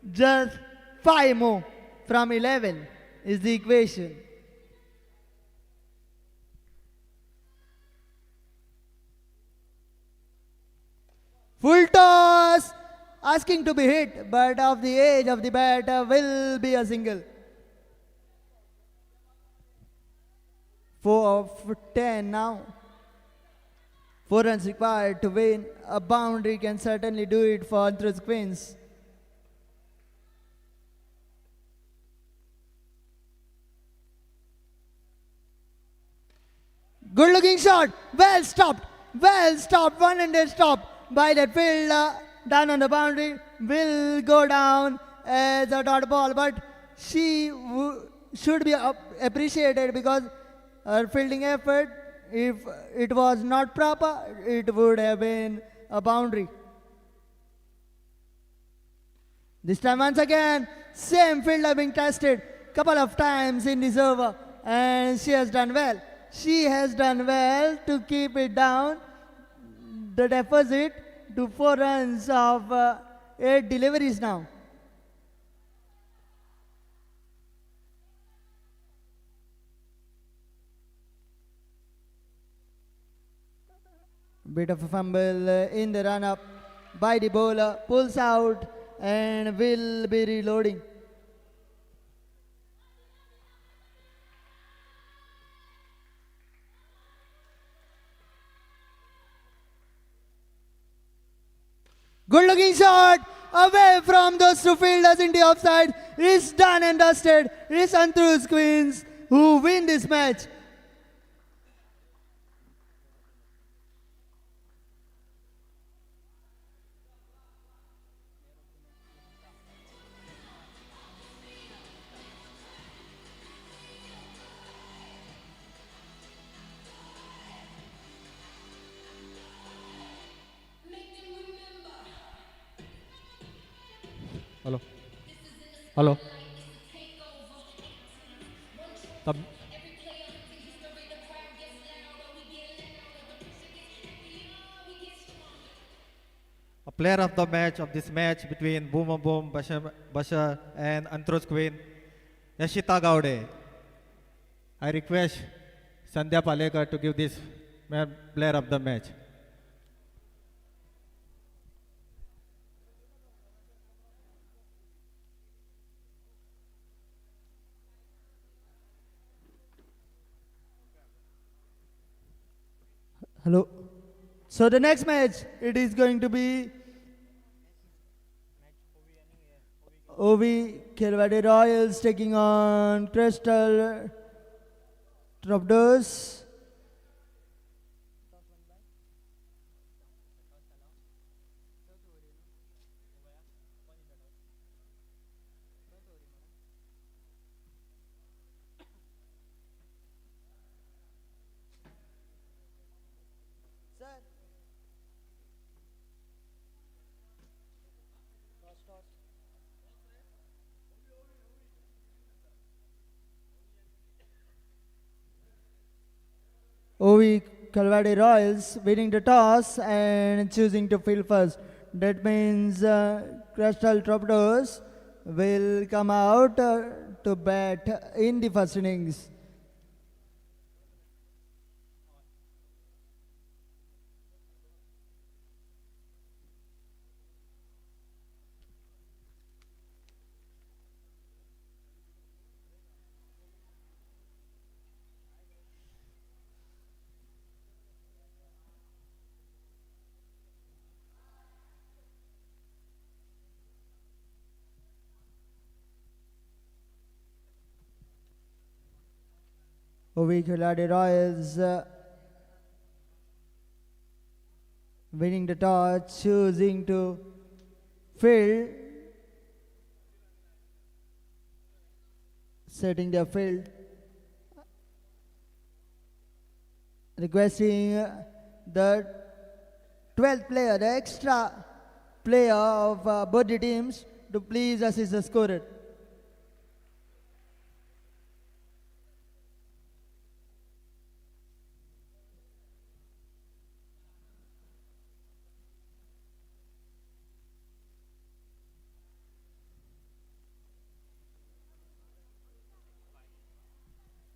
Just 5 more from 11 is the equation. Full toss, asking to be hit, but off the edge of the bat will be a single. 4 of 10 now. 4 runs required to win. A boundary can certainly do it for Andhra's Queens. Good looking shot, well stopped, one-handed stop by that fielder. Down on the boundary, will go down as a dot ball, but she should be appreciated because her fielding effort, if it was not proper, it would have been a boundary. This time once again, same fielder being tested couple of times in this over, and she has done well. She has done well to keep it down, the deficit, to 4 runs of 8 deliveries now. Bit of a fumble in the run-up by the bowler, pulls out and will be reloading. Good looking shot away from those 2 fielders in the offside. Is done and dusted. Is Andhra's Queens who win this match. Hello hello तब A player of the match of this match between Boom Boom Boom Basha and Antros Queen, Yashita Gaude. I request Sandhya Palekar to give this player of the match. Hello. So the next match, it is going to be OV Kelvade Royals taking on Crystal Troubadours. OV Calvary Royals winning the toss and choosing to field first. That means Crystal Troubadours will come out to bat in the first innings. OV Calvary Royals winning the toss, choosing to field, setting their field, requesting the 12th player, the extra player of both the teams to please assist the scorer.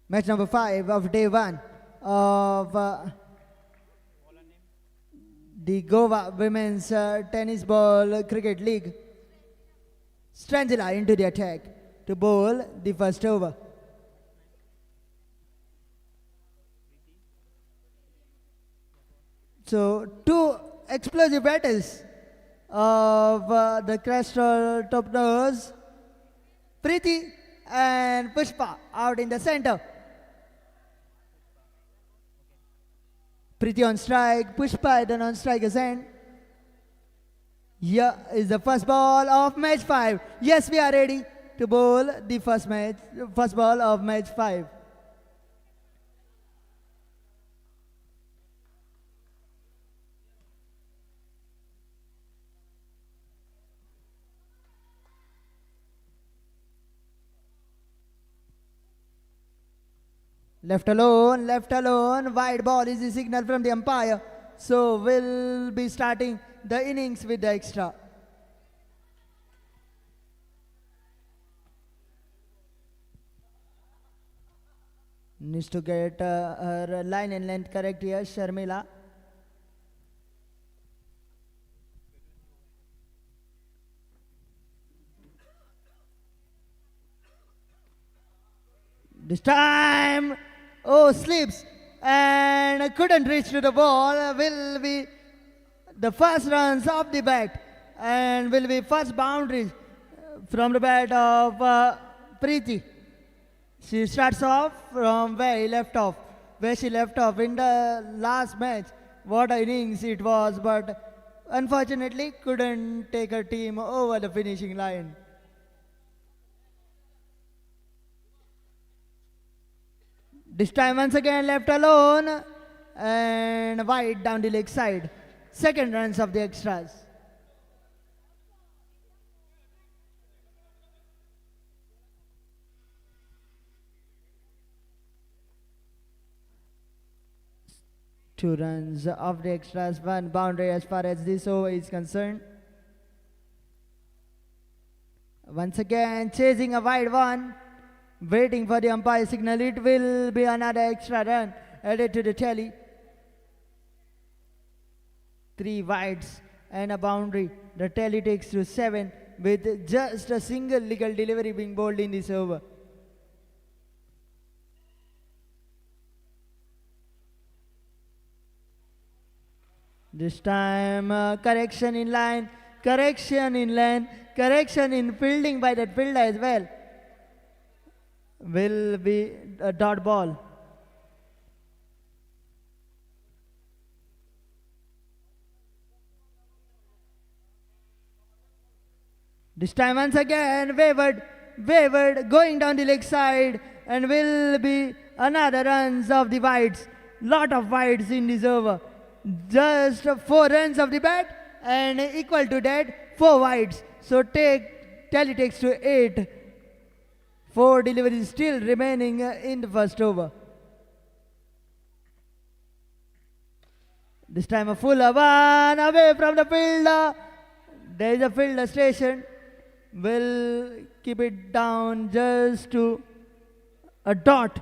Match number 5 of day 1 of the Goa Women's Tennis Ball Cricket League. Strangela into the attack to bowl the first over. So, two explosive battles of the Crystal Troubadours, Preeti and Pushpa out in the center. Preeti on strike, Pushpa then on strikers end. Here is the first ball of match 5. Yes, we are ready to bowl the first ball of match 5. Left alone, wide ball is the signal from the umpire. So we'll be starting the innings with the extra. Needs to get her line and length correct here, Sharmila. This time, slips and couldn't reach to the ball. Will be the first runs of the bat and will be first boundary from the bat of Preeti. She starts off from where she left off in the last match. What a innings it was, but unfortunately couldn't take her team over the finishing line. This time once again left alone and wide down the leg side. Second runs of the extras. Two runs of the extras, one boundary as far as this over is concerned. Once again chasing a wide one, waiting for the umpire signal. It will be another extra run added to the tally. 3 wides and a boundary. The tally takes to 7 with just a single legal delivery being bowled in this over. This time correction in line, correction in lane, correction in fielding by that fielder as well. Will be a dot ball. This time once again wavered, going down the leg side, and will be another runs of the wides. Lot of wides in this over. Just 4 runs of the bat and equal to that 4 wides. So tally takes to 8. 4 deliveries still remaining in the first over. This time a fuller one away from the fielder. There is a fielder station. Will keep it down just to a dot.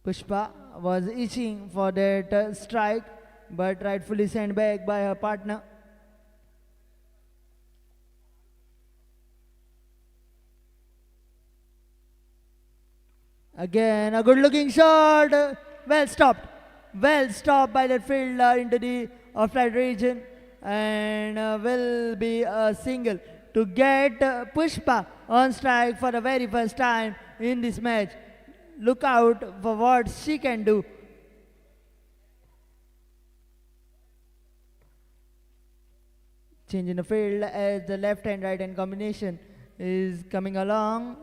Pushpa was itching for that strike, but rightfully sent back by her partner. Again, a good looking shot. Well stopped. Well stopped by that fielder into the offside region, and will be a single to get Pushpa on strike for the very first time in this match. Look out for what she can do. Change in the field as the left hand right hand combination is coming along.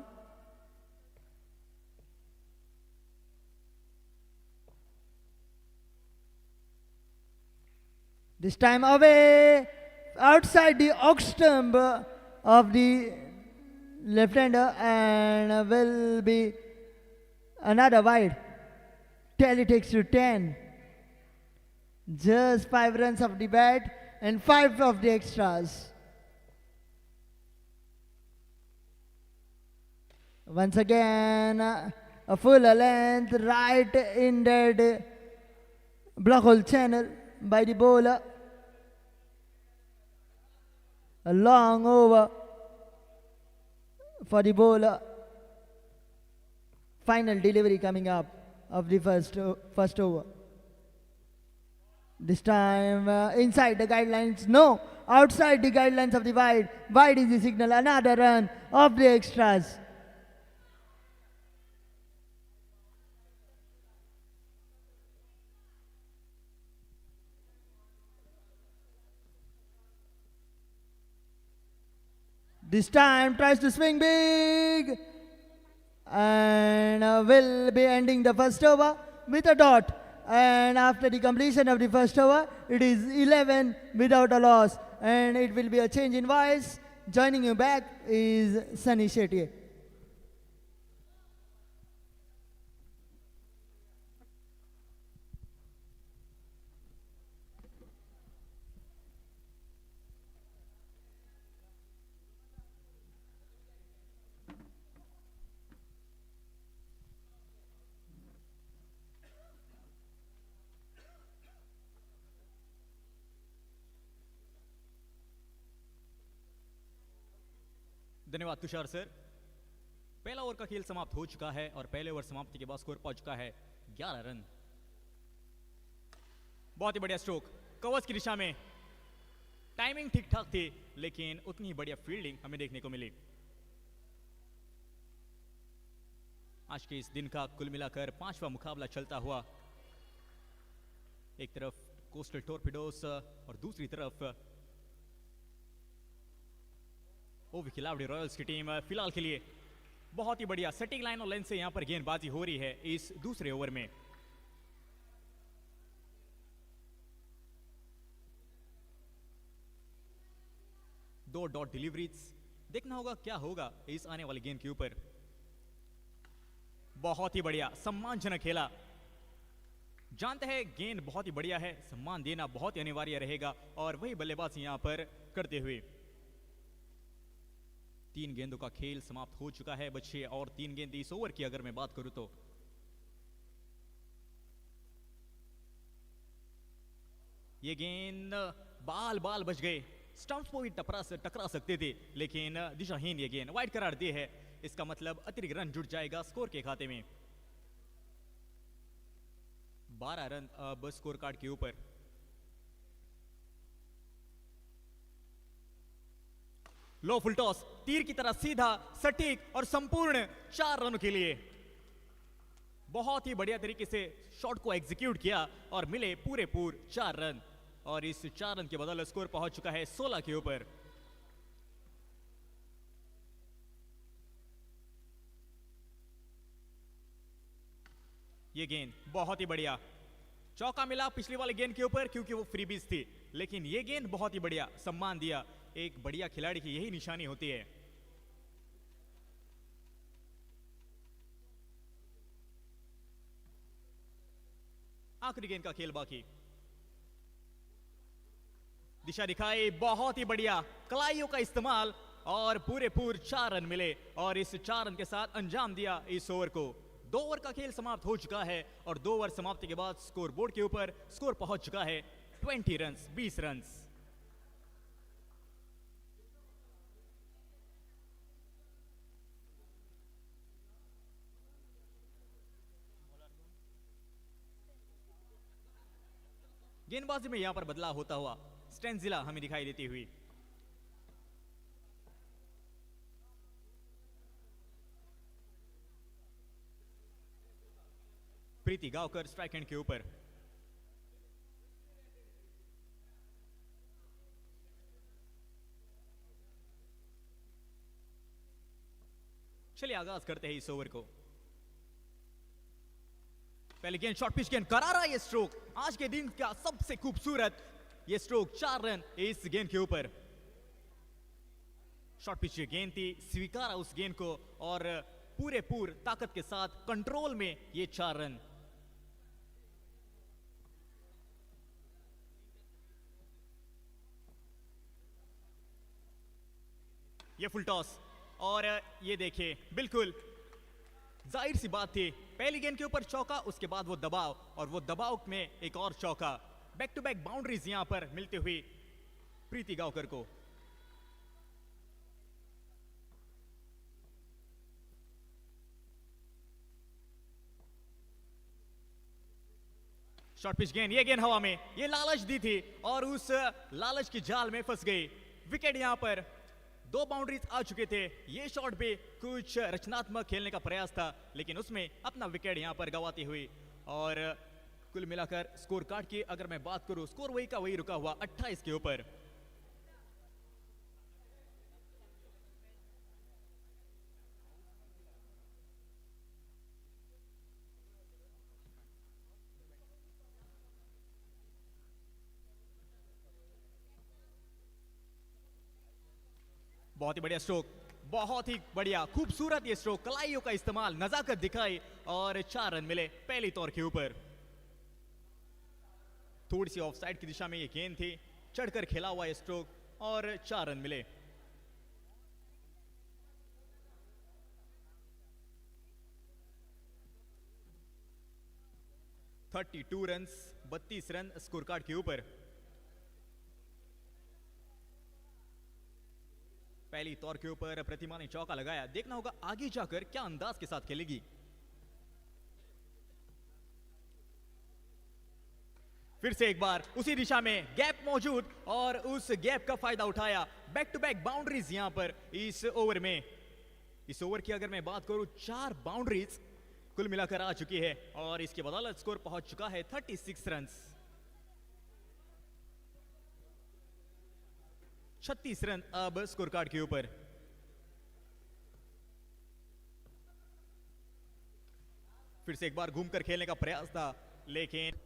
This time away outside the off stump of the left-hander, and will be another wide. Tally takes to 10. Just 5 runs of the bat and 5 of the extras. Once again, a full length right in that block hole channel by the bowler. A long over for the bowler. Final delivery coming up of the first over. This time inside the guidelines. No, outside the guidelines of the wide. Wide is the signal. Another run of the extras. This time tries to swing big, and will be ending the first over with a dot. And after the completion of the first over, it is 11 without a loss, and it will be a change in voice. Joining you back is Sunny Shetty. धन्यवाद Tushar sir. पहला over का खेल समाप्त हो चुका है और पहले ओवर समाप्ति के बाद स्कोर पहुंच चुका है 11 रन। बहुत ही बढ़िया स्ट्रोक कवर्स की दिशा में। टाइमिंग ठीक ठाक थी, लेकिन उतनी बढ़िया फील्डिंग हमें देखने को मिली। आज के इस दिन का कुल मिलाकर 5वां मुकाबला चलता हुआ। एक तरफ कोस्टल टॉर्पिडोस और दूसरी तरफ ओवी खिलाड़ी रॉयल्स की टीम। फिलहाल के लिए बहुत ही बढ़िया सेटिंग लाइन और लेंथ से यहां पर गेंदबाजी हो रही है इस दूसरे ओवर में। दो डॉट डिलीवरीज। देखना होगा क्या होगा इस आने वाली गेंद के ऊपर। बहुत ही बढ़िया सम्मानजनक खेला। जानते हैं गेंद बहुत ही बढ़िया है, सम्मान देना बहुत ही अनिवार्य रहेगा और वही बल्लेबाज यहां पर करते हुए। 3 गेंदों का खेल समाप्त हो चुका है। बच्चे और 3 गेंद इस ओवर की अगर मैं बात करूं तो ये गेंद बाल बाल बच गए। स्टंप्स को भी टकरा सकते थे लेकिन दिशाहीन ये गेंद वाइड करार दी है। इसका मतलब अतिरिक्त रन जुड़ जाएगा स्कोर के खाते में। 12 रन अब स्कोर कार्ड के ऊपर। लो फुल टॉस, तीर की तरह सीधा सटीक और संपूर्ण 4 रनों के लिए। बहुत ही बढ़िया तरीके से शॉट को एग्जीक्यूट किया और मिले पूरे 4 रन और इस 4 रन के बदले स्कोर पहुंच चुका है 16 के ऊपर। ये गेंद बहुत ही बढ़िया, चौका मिला पिछली वाले गेंद के ऊपर क्योंकि वो फ्रीबीज थी, लेकिन ये गेंद बहुत ही बढ़िया सम्मान दिया। एक बढ़िया खिलाड़ी की यही निशानी होती है। आखिरी गेंद का खेल बाकी। दिशा दिखाई बहुत ही बढ़िया, कलाइयों का इस्तेमाल और पूरे 4 रन मिले और इस 4 रन के साथ अंजाम दिया इस ओवर को। 2 ओवर का खेल समाप्त हो चुका है और 2 ओवर समाप्ति के बाद स्कोर बोर्ड के ऊपर स्कोर पहुंच चुका है 20 रन, 20 रन। गेंदबाजी में यहां पर बदलाव होता हुआ स्टेंजिला हमें दिखाई देती हुई। प्रीति गांवकर स्ट्राइक एंड के ऊपर। चलिए आगाज करते हैं इस ओवर को। पहले गेंद शॉर्ट पिच गेंद, करारा ये स्ट्रोक, आज के दिन का सबसे खूबसूरत ये स्ट्रोक। 4 रन इस गेंद के ऊपर। शॉर्ट पिच गेंद थी, स्वीकारा उस गेंद को और पूरे ताकत के साथ कंट्रोल में ये 4 रन। ये फुल टॉस और ये देखिए बिल्कुल जाहिर सी बात थी, पहली गेंद के ऊपर चौका, उसके बाद वो दबाव और वो दबाव में एक और चौका। बैक टू बैक बाउंड्रीज यहां पर मिलते हुए प्रीति गांवकर को। शॉर्ट पिच गेंद, ये गेंद हवा में, ये लालच दी थी और उस लालच की जाल में फंस गई। विकेट यहां पर 2 बाउंड्रीज आ चुके थे। ये शॉट भी कुछ रचनात्मक खेलने का प्रयास था लेकिन उसमें अपना विकेट यहां पर गंवाती हुई। और कुल मिलाकर स्कोर कार्ड की अगर मैं बात करूं, स्कोर वही का वही रुका हुआ 28 के ऊपर। बहुत ही बढ़िया स्ट्रोक, बहुत ही बढ़िया खूबसूरत ये स्ट्रोक, कलाइयों का इस्तेमाल, नजाकत दिखाई और 4 रन मिले पहली तौर के ऊपर। थोड़ी सी ऑफसाइड की दिशा में ये गेंद थी, चढ़कर खेला हुआ ये स्ट्रोक और 4 रन मिले। (32 रन, 32 रन स्कोर कार्ड के ऊपर। पहली तौर के ऊपर प्रतिमा ने चौका लगाया। देखना होगा आगे जाकर क्या अंदाज के साथ खेलेगी। फिर से एक बार उसी दिशा में गैप मौजूद और उस गैप का फायदा उठाया। बैक टू बैक बाउंड्रीज यहां पर इस ओवर में। इस ओवर की अगर मैं बात करूं, 4 बाउंड्रीज कुल मिलाकर आ चुकी है और इसके बदौलत स्कोर पहुंच चुका है 36 रन। 36 रन अब स्कोर कार्ड के ऊपर। फिर से एक बार घूमकर खेलने का प्रयास था, लेकिन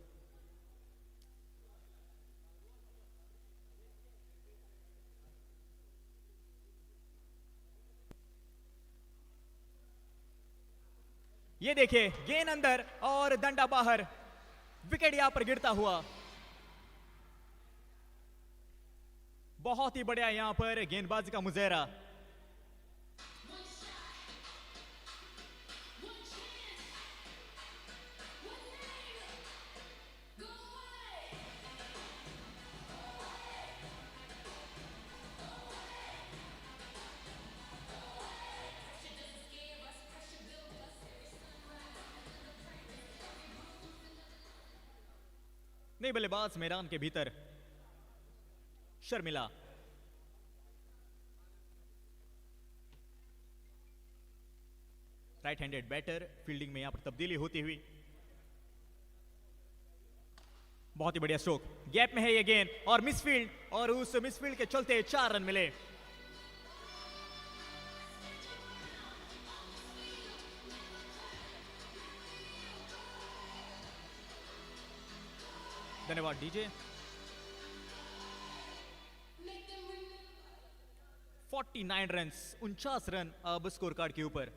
ये देखिए गेंद अंदर और डंडा बाहर, विकेट यहां पर गिरता हुआ। बहुत ही बढ़िया यहां पर गेंदबाजी का मुजाहरा। नई बल्लेबाज मैदान के भीतर Sharmila. Right handed batter, fielding में यहां पर तब्दीली होती हुई। बहुत ही बढ़िया स्ट्रोक, गैप में है ये गेंद और मिसफील्ड, और उस मिसफील्ड के चलते 4 रन मिले। धन्यवाद डीजे। 49 रन, 49 रन अब स्कोर कार्ड के ऊपर।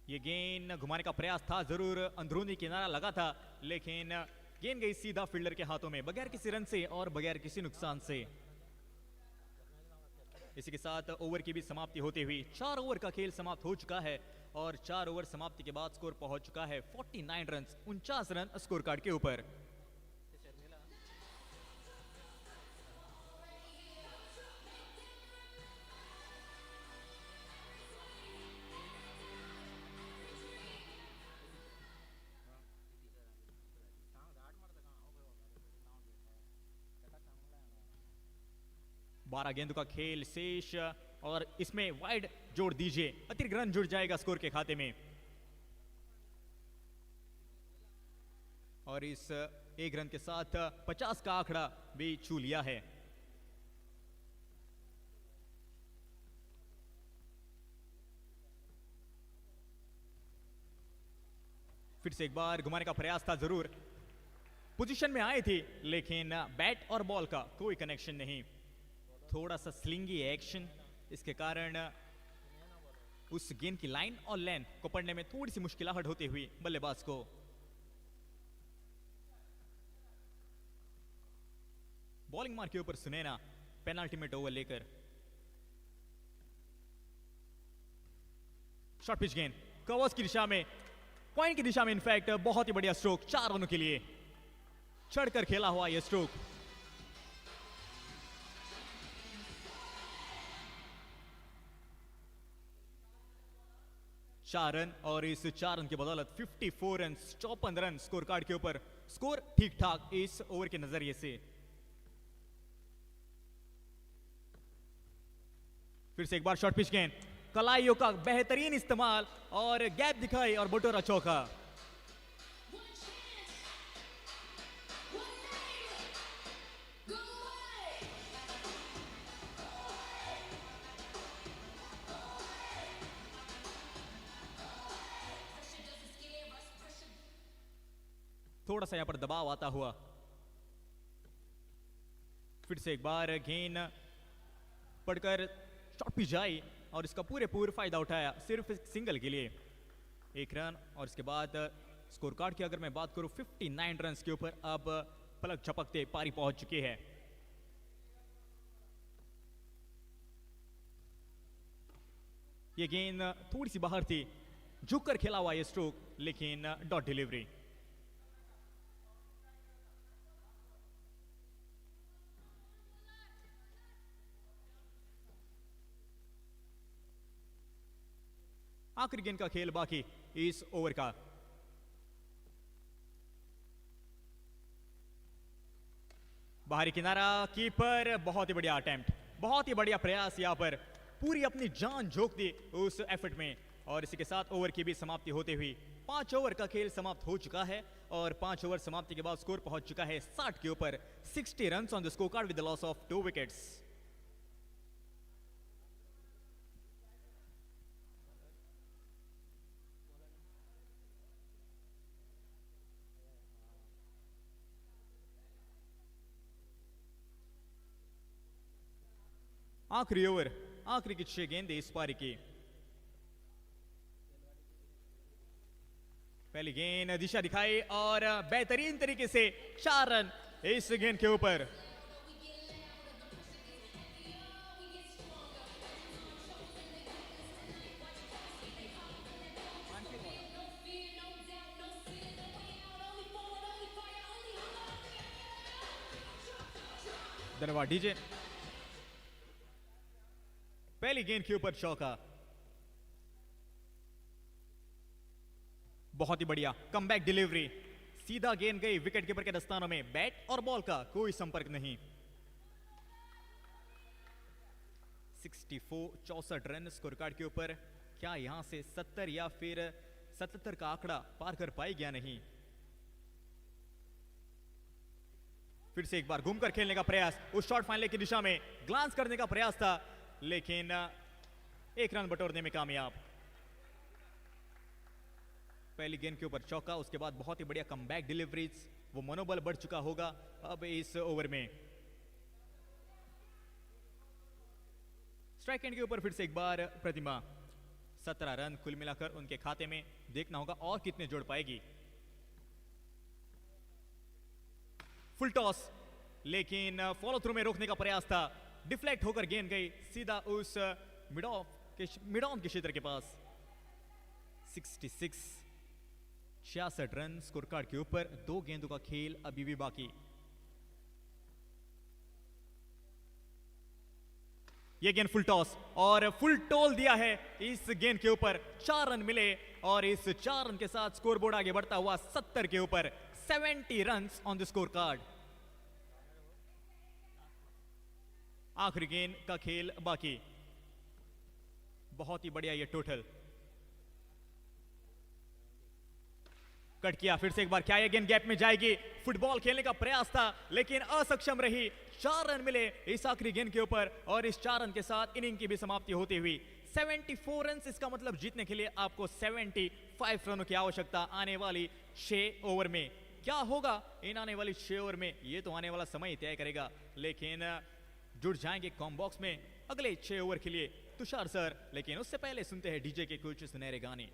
ये गेंद घुमाने का प्रयास था, जरूर अंदरूनी किनारा लगा था, लेकिन गेंद गई सीधा फील्डर के हाथों में बगैर किसी रन से और बगैर किसी नुकसान से। इसी के साथ ओवर की भी समाप्ति होती हुई 4 ओवर का खेल समाप्त हो चुका है और 4 ओवर समाप्ति के बाद स्कोर पहुंच चुका है 49 रन, 49 रन स्कोर कार्ड के ऊपर। बारह गेंदों का खेल शेष और इसमें वाइड जोड़ दीजिए, अतिरिक्त रन जुड़ जाएगा स्कोर के खाते में। और इस एक रन के साथ 50 का आंकड़ा भी छू लिया है। फिर से एक बार घुमाने का प्रयास था, जरूर पोजीशन में आए थे, लेकिन बैट और बॉल का कोई कनेक्शन नहीं। थोड़ा सा स्लिंगी एक्शन, इसके कारण उस गेंद की लाइन और लेंथ को पढ़ने में थोड़ी सी मुश्किलाहट होती हुई बल्लेबाज को। बॉलिंग मार्क के ऊपर सुनैना पेनाल्टी ओवर लेकर। शॉर्ट पिच गेंद कवर्स की दिशा में, पॉइंट की दिशा में, इनफैक्ट बहुत ही बढ़िया स्ट्रोक 4 रनों के लिए चढ़कर खेला हुआ यह स्ट्रोक। चार रन और इस 4 रन की बदौलत 54 रन, 54 रन स्कोर कार्ड के ऊपर। स्कोर ठीक ठाक इस ओवर के नजरिए से। फिर से एक बार शॉर्ट पिच गेंद, कलाइयों का बेहतरीन इस्तेमाल और गैप दिखाई और बटोरा चौका। थोड़ा सा यहां पर दबाव आता हुआ। फिर से एक बार गेंद पड़कर शॉट पिच आई और इसका पूरे फायदा उठाया सिर्फ सिंगल के लिए। 1 रन और इसके बाद स्कोर कार्ड की अगर मैं बात करूं 59 रन के ऊपर अब पलक झपकते पारी पहुंच चुकी है। यह गेंद थोड़ी सी बाहर थी, झुककर खेला हुआ यह स्ट्रोक, लेकिन डॉट डिलीवरी। आखिरी गेंद का खेल बाकी इस ओवर का। बाहरी किनारा, कीपर, बहुत ही बढ़िया अटेम्प्ट, बहुत ही बढ़िया प्रयास यहां पर पूरी अपनी जान झोंक दी उस एफर्ट में। और इसी के साथ ओवर की भी समाप्ति होते हुई 5 ओवर का खेल समाप्त हो चुका है और 5 ओवर समाप्ति के बाद स्कोर पहुंच चुका है 60 के ऊपर। 60 runs on the score card with the loss of 2 wickets. आखिरी ओवर, आखिरी की 6 गेंदें इस पारी की। पहली गेंद दिशा दिखाई और बेहतरीन तरीके से 4 रन इस गेंद के ऊपर। धन्यवाद डीजे। पहली गेंद के ऊपर चौका। बहुत ही बढ़िया कमबैक डिलीवरी, सीधा गेंद गई विकेट कीपर के दस्तानों में। बैट और बॉल का कोई संपर्क नहीं। 64 रन स्कोर कार्ड के ऊपर। क्या यहां से 70 या फिर 77 का आंकड़ा पार कर पाएगी या नहीं। फिर से एक बार घूमकर खेलने का प्रयास, उस शॉट फाइनल की दिशा में ग्लांस करने का प्रयास था, लेकिन 1 रन बटोरने में कामयाब। पहली गेंद के ऊपर चौका, उसके बाद बहुत ही बढ़िया कमबैक डिलीवरीज। वो मनोबल बढ़ चुका होगा अब इस ओवर में। स्ट्राइक एंड के ऊपर फिर से एक बार प्रतिमा। 17 रन कुल मिलाकर उनके खाते में। देखना होगा और कितने जोड़ पाएगी। फुल टॉस, लेकिन फॉलो थ्रू में रोकने का प्रयास था। डिफ्लेक्ट होकर गेंद गई सीधा उस मिड ऑफ के क्षेत्र के पास। 66 रन स्कोर कार्ड के ऊपर। 2 गेंदों का खेल अभी भी बाकी। यह गेंद फुल टॉस और फुल टोल दिया है इस गेंद के ऊपर। 4 रन मिले और इस 4 रन के साथ स्कोर बोर्ड आगे बढ़ता हुआ 70 के ऊपर। 70 run on the score card. आखिरी गेंद का खेल बाकी। बहुत ही बढ़िया ये टोटल। कट किया, फिर से एक बार। क्या ये गेंद गैप में जाएगी। फुटबॉल खेलने का प्रयास था लेकिन असक्षम रही। 4 रन मिले इस आखिरी गेंद के ऊपर और इस 4 रन के साथ इनिंग की भी समाप्ति होती हुई। 74 रन। इसका मतलब जीतने के लिए आपको 75 रनों की आवश्यकता आने वाली 6 ओवर में। क्या होगा इन आने वाली 6 ओवर में, ये तो आने वाला समय ही तय करेगा। लेकिन जुड़ जाएंगे कॉम बॉक्स में अगले 6 ओवर के लिए तुषार सर। लेकिन उससे पहले सुनते हैं डीजे के कुछ सुनहरे गाने।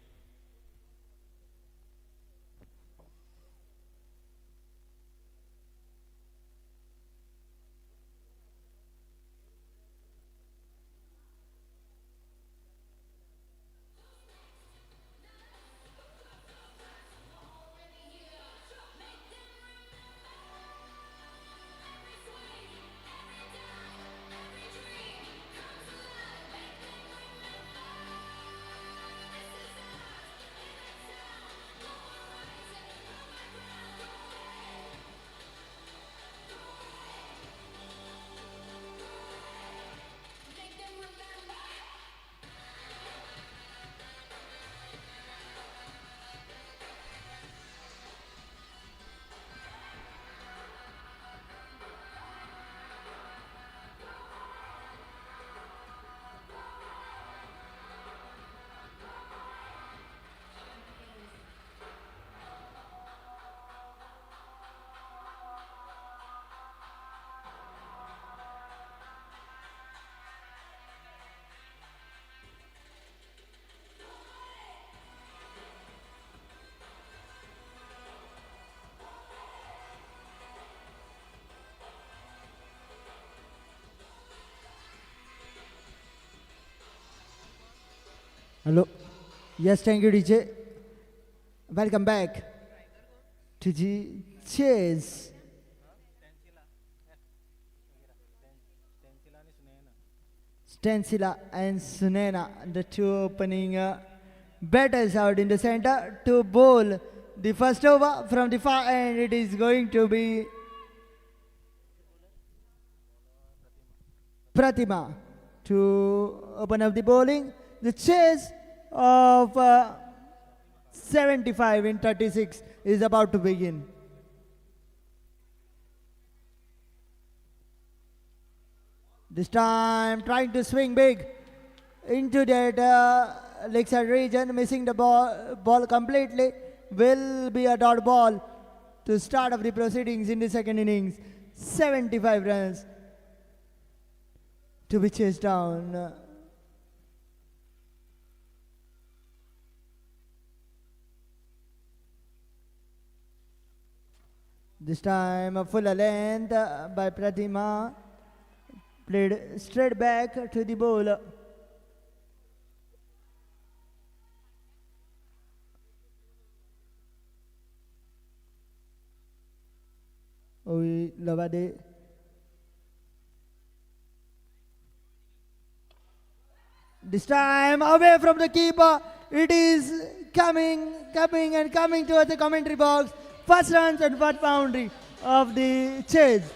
Hello. Yes, thank you, DJ. Welcome back to the chase. Stensila and Sunena, the two opening batters out in the center to bowl the first over from the far end. It is going to be Pratima. to open up the bowling. The chase of 75 in 36 is about to begin. This time trying to swing big into that leg side region, missing the ball completely. Will be a dot ball to start of the proceedings in the second innings. 75 runs to be chased down. This time a fuller length by Pratima, played straight back to the bowler. Lavade. This time away from the keeper. It is coming towards the commentary box. First runs and first boundary of the chase.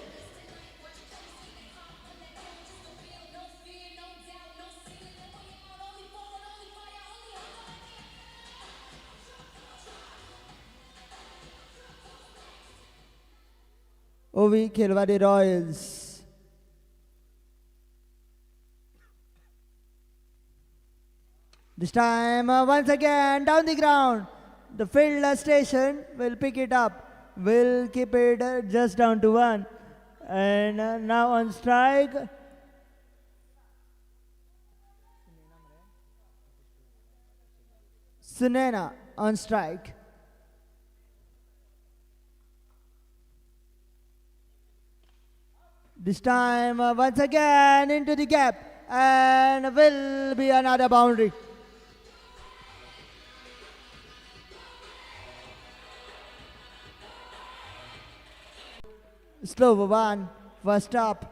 Ovi Khelwade Royals. This time once again down the ground. The fielder station will pick it up. Will keep it just down to 1. And now on strike. Sunena on strike. This time once again into the gap, and will be another boundary. Slow one, first up.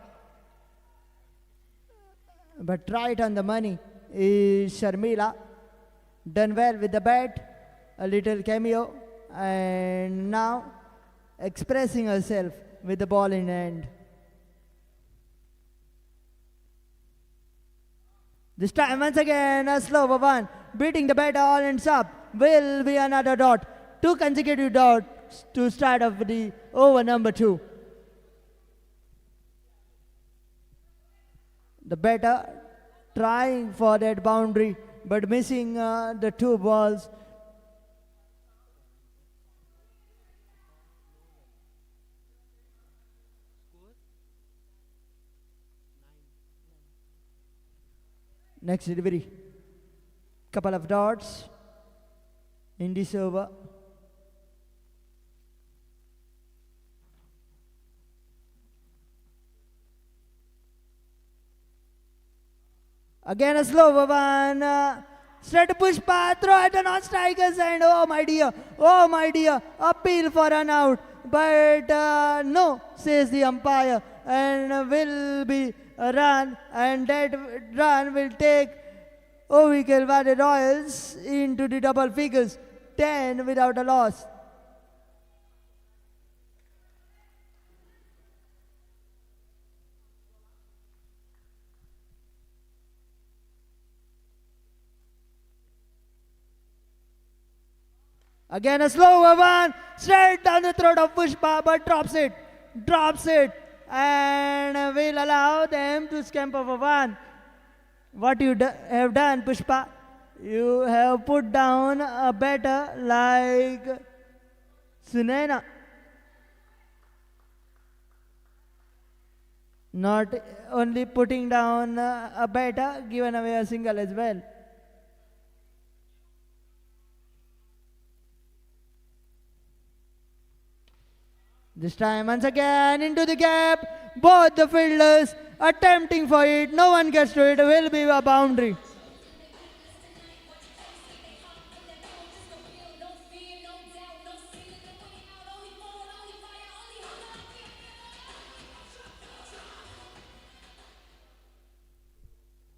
But right on the money is Sharmila. Done well with the bat, a little cameo, and now expressing herself with the ball in hand. This time once again a slow one, beating the bat all ends up, will be another dot. 2 consecutive dots to start off the over number 2. The batter trying for that boundary but missing the 2 balls. Next delivery. Couple of dots in this over. Again a slow one. Straight to Pushpa, throw at the non-strikers, and oh my dear, appeal for an out. But no, says the umpire, and will be a run, and that run will take Ovi Khelwade Royals into the double figures, 10 without a loss. Again a slower one, straight down the throat of Pushpa, but drops it, and will allow them to scamper for 1. What you have done, Pushpa, you have put down a batter like Sunena. Not only putting down a batter, given away a single as well. This time once again into the gap, both the fielders attempting for it, no one gets to it, will be a boundary.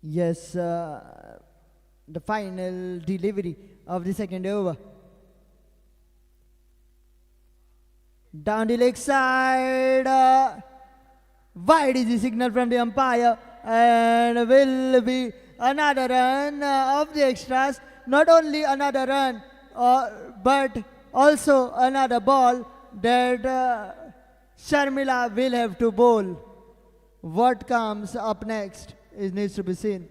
Yes, the final delivery of the second over. Down the leg side, wide is the signal from the umpire, and will be another run of the extras. Not only another run, but also another ball that Sharmila will have to bowl. What comes up next is needs to be seen.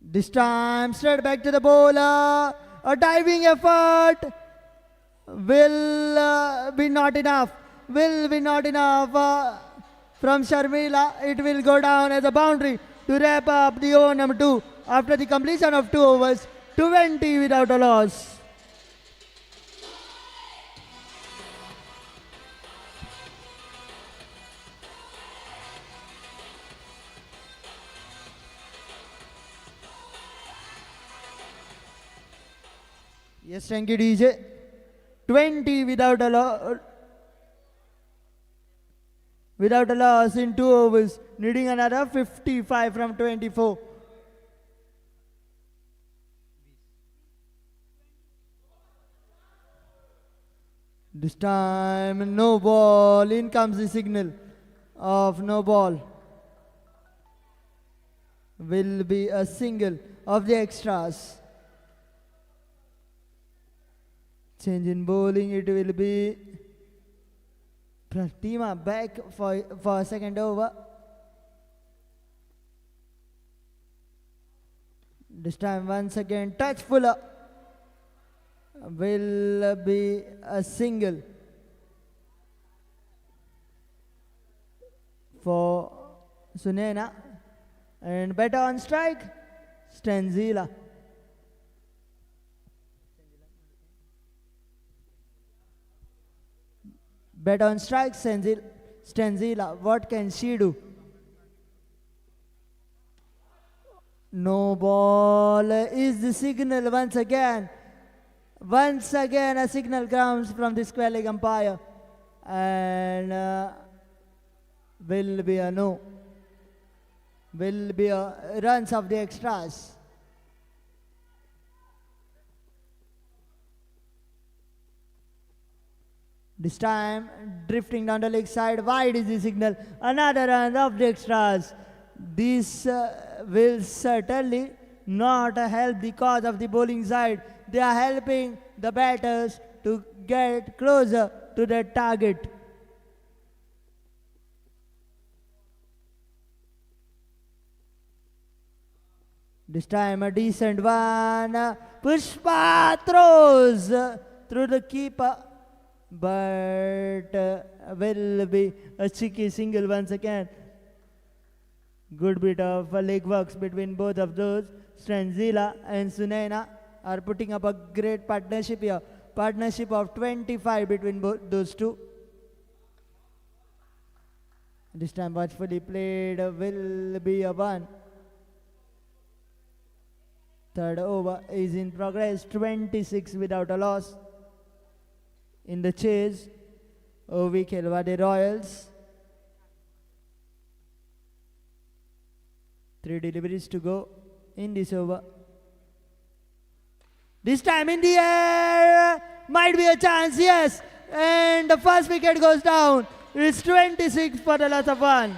This time, straight back to the bowler. A diving effort will be not enough. Will be not enough from Sharmila. It will go down as a boundary to wrap up the over number 2 after the completion of 2 overs. 20 without a loss. Yes, thank you, DJ. 20 without a loss. Without a loss in 2 overs, needing another 55 from 24. This time, no ball. In comes the signal of no ball. Will be a single of the extras. Change in bowling, it will be Pratima back for a second over. This time once again touch fuller. Will be a single for Sunena. And better on strike, Stanzila. Better on strike, Stanzila. What can she do? No ball is the signal once again. Once again a signal comes from the square leg umpire. And will be a no. Will be a runs of the extras. This time, drifting down the leg side, wide is the signal. Another run of the extras. This will certainly not help the cause of the bowling side. They are helping the batters to get closer to their target. This time a decent one. Pushpa throws through the keeper. But will be a cheeky single once again. Good bit of leg works between both of those. Stranzila and Sunena are putting up a great partnership here. Partnership of 25 between both those two. This time watchfully played will be a one. Third over is in progress. 26 without a loss. In the chase, Ovi Khelwade Royals. 3 deliveries to go in this over. This time in the air, might be a chance, yes. And the first wicket goes down. It's 26 for the loss of one.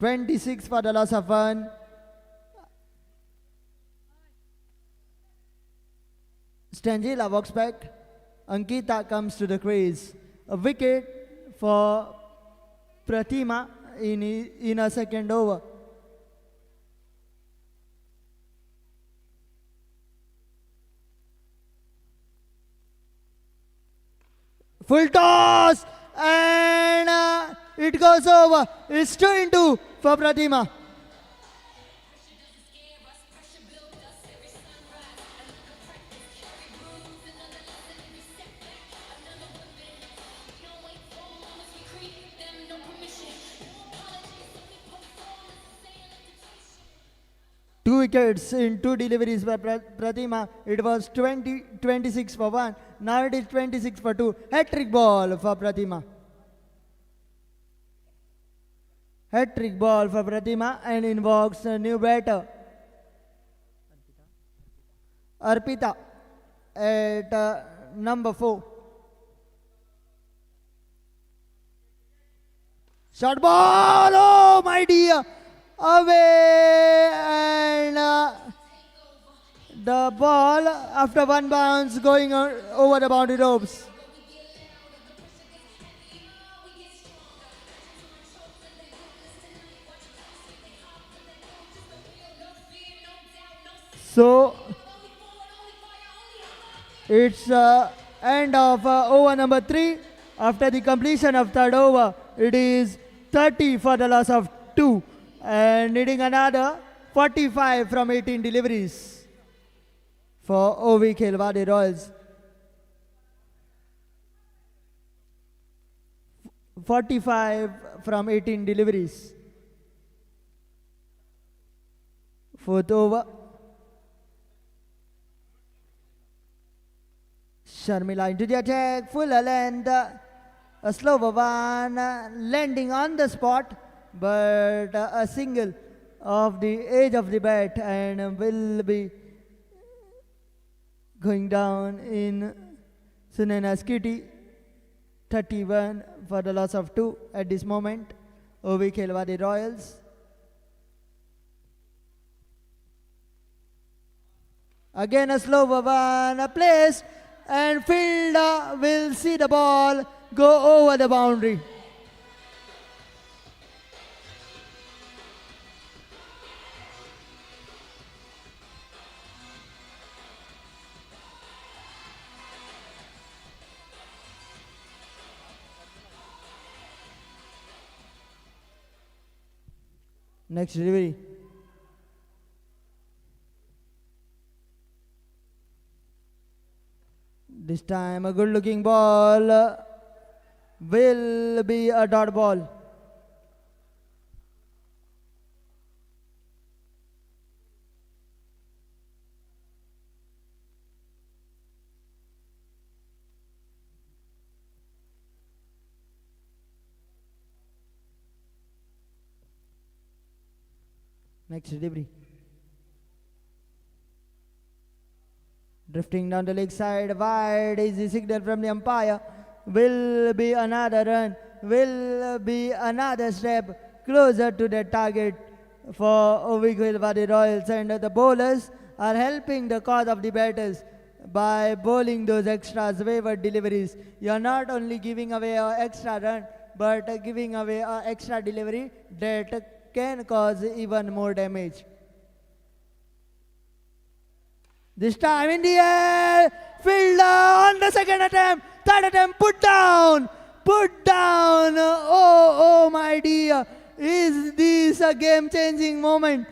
$26 for the loss of one. Stangela walks back. Ankita comes to the crease. A wicket for Pratima in a second over. Full toss and it goes over. It's 2-2 for Pratima. 2 wickets in 2 deliveries by Pratima. It was 26 for 1. Now it is 26 for 2. Hat-trick ball for Pratima. Hat-trick ball for Pratima and invokes a new batter. Arpita at number 4. Shot ball, oh my dear, away, and the ball after one bounce going over the boundary ropes. So it's end of over number 3. After the completion of third over, it is 30 for the loss of 2 and needing another 45 from 18 deliveries for OV Khelwade Royals. 45 from 18 deliveries. Fourth over. Sharmila into the attack, full length, a slower one, landing on the spot, but a single of the edge of the bat and will be going down in Sunaina's kitty. 31 for the loss of 2 at this moment. OV Khelwade Royals. Again a slower one, a place, and fielder will see the ball go over the boundary. Next delivery. This time a good looking ball will be a dot ball. Next delivery. Drifting down the leg side, wide is the signal from the umpire. Will be another run, will be another step closer to the target for OV Khelwade Royals, and the bowlers are helping the cause of the batters by bowling those extras, wayward deliveries. You are not only giving away an extra run, but giving away an extra delivery that can cause even more damage. This time in the air, fielder on the second attempt, third attempt, put down, oh my dear, is this a game-changing moment?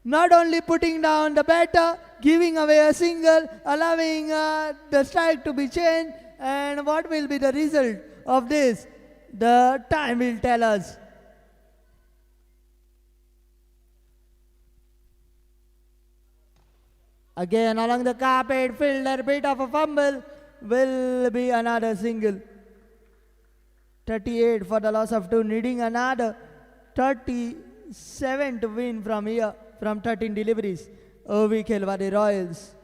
Not only putting down the batter, giving away a single, allowing the strike to be changed, and what will be the result of this? The time will tell us. Again along the carpet, fielder bit of a fumble, will be another single. 38 for the loss of 2, needing another 37 to win from here, from 13 deliveries. OV Khelwade Royals.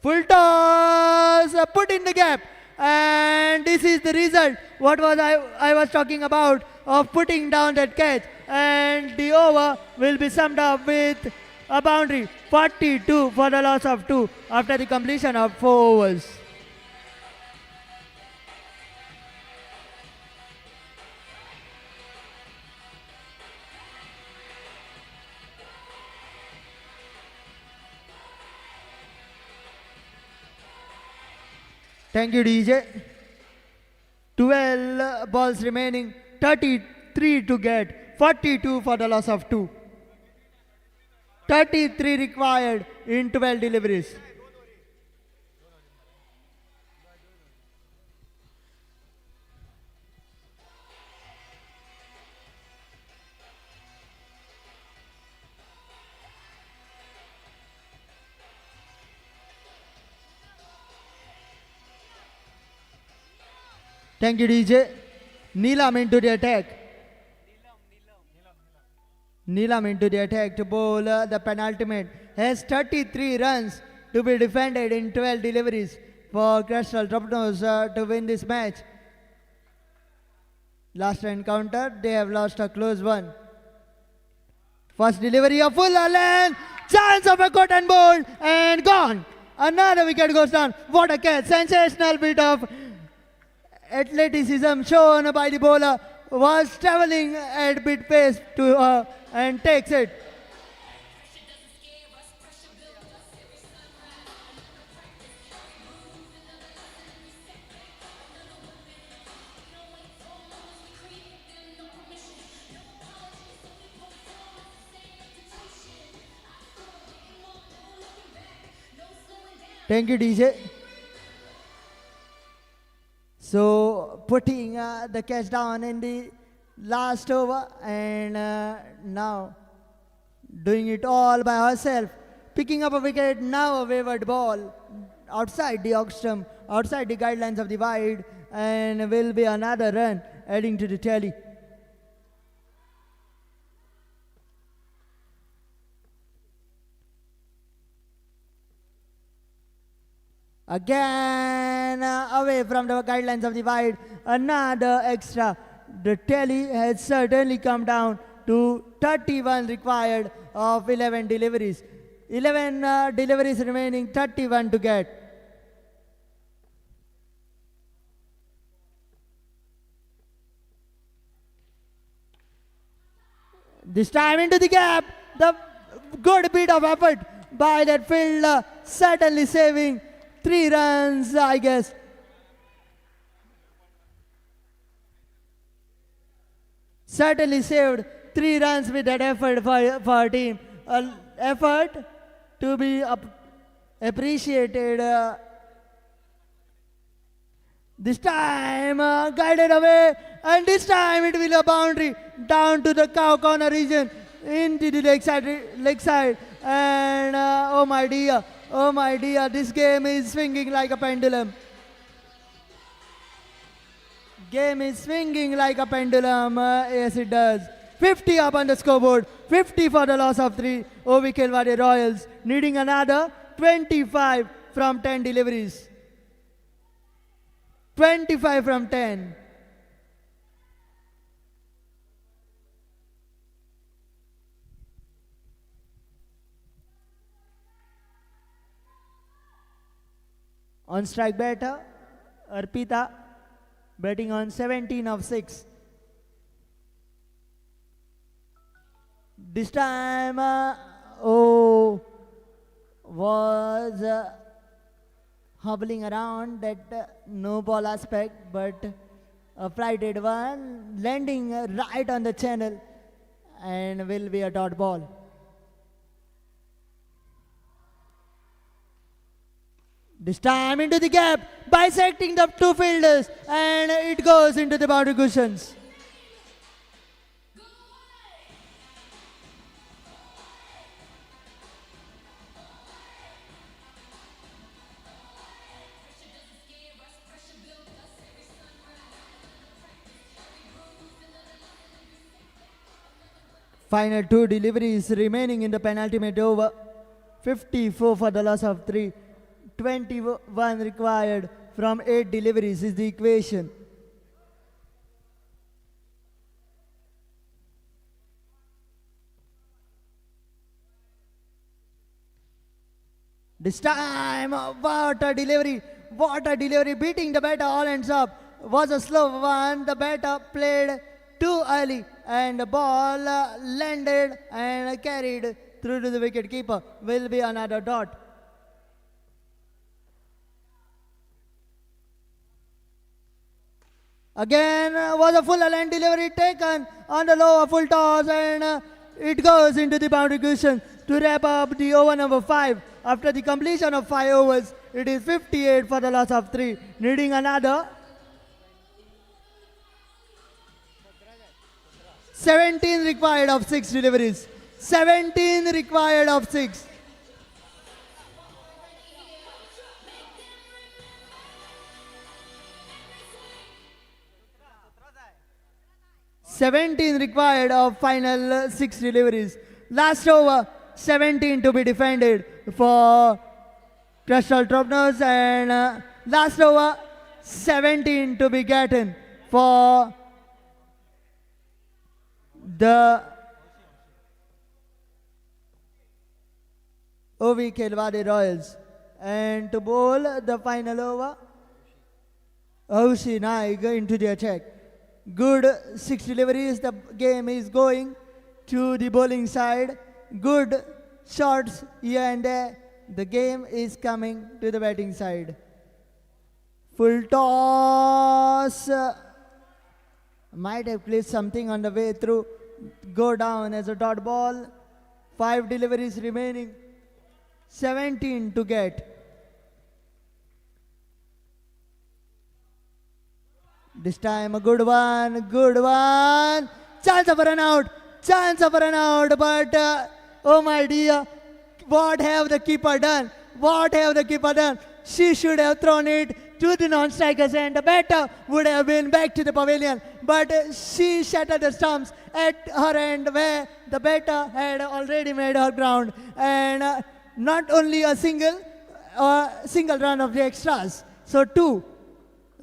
Full toss, put in the gap. And this is the result. What was I was talking about of putting down that catch. And the over will be summed up with a boundary. 42 for the loss of 2 after the completion of 4 overs. Thank you, DJ. 12 balls remaining, 33 to get, 42 for the loss of 2. 33 required in 12 deliveries. Thank you, DJ. Neelam into the attack. Neelam into the attack to bowl the penultimate. Has 33 runs to be defended in 12 deliveries for Crystal Tropnos to win this match. Last encounter, they have lost a close one. First delivery, a full length, chance of a cotton ball and gone. Another wicket goes down. What a catch! Sensational bit of athleticism shown by the bowler. Was travelling at bit pace to and takes it. Thank you, DJ. So putting the catch down in the last over and now doing it all by herself. Picking up a wicket, now a wayward ball outside the off stump, outside the guidelines of the wide, and will be another run adding to the tally. Again away from the guidelines of the wide, another extra. The tally has certainly come down to 31 required of 11 deliveries. 11 deliveries remaining, 31 to get. This time into the gap, the good bit of effort by that fielder, certainly saving 3 runs, I guess. Certainly saved 3 runs with that effort for our team. Effort to be appreciated. This time guided away, and this time it will be a boundary down to the cow corner region into the leg side. And oh my dear, this game is swinging like a pendulum. Game is swinging like a pendulum. Yes, it does. 50 up on the scoreboard. 50 for the loss of 3. OV Kelwade Royals needing another 25 from 10 deliveries. 25 from 10. On strike batter, Arpita batting on 17 of 6. This time, was hobbling around that no ball aspect, but a flighted one, landing right on the channel and will be a dot ball. This time into the gap, bisecting the 2 fielders, and it goes into the boundary cushions. Final 2 deliveries remaining in the penultimate over. 54 for the loss of 3. 21 required from 8 deliveries is the equation. This time, what a delivery, beating the batter all ends up. Was a slow one, the batter played too early and the ball landed and carried through to the wicket keeper. Will be another dot. Again was a full length delivery taken on the lower full toss, and it goes into the boundary cushion to wrap up the over number 5. After the completion of 5 overs, it is 58 for the loss of 3, needing another 17 required of 6 deliveries. 17 required of 6. 17 required of final 6 deliveries. Last over, 17 to be defended for Crystal Tropners, and last over, 17 to be gotten for the OV Kelwade Royals. And to bowl the final over, Hausi Naik into the attack. Good 6 deliveries, the game is going to the bowling side. Good shots here and there. The game is coming to the batting side. Full toss. Might have placed something on the way through. Go down as a dot ball. 5 deliveries remaining. 17 to get. This time a good one, good one. Chance of a run out, chance of a run out, but oh my dear, what have the keeper done? What have the keeper done? She should have thrown it to the non-strikers and the batter would have been back to the pavilion. But she shattered the stumps at her end where the batter had already made her ground. And not only a single run of the extras. So 2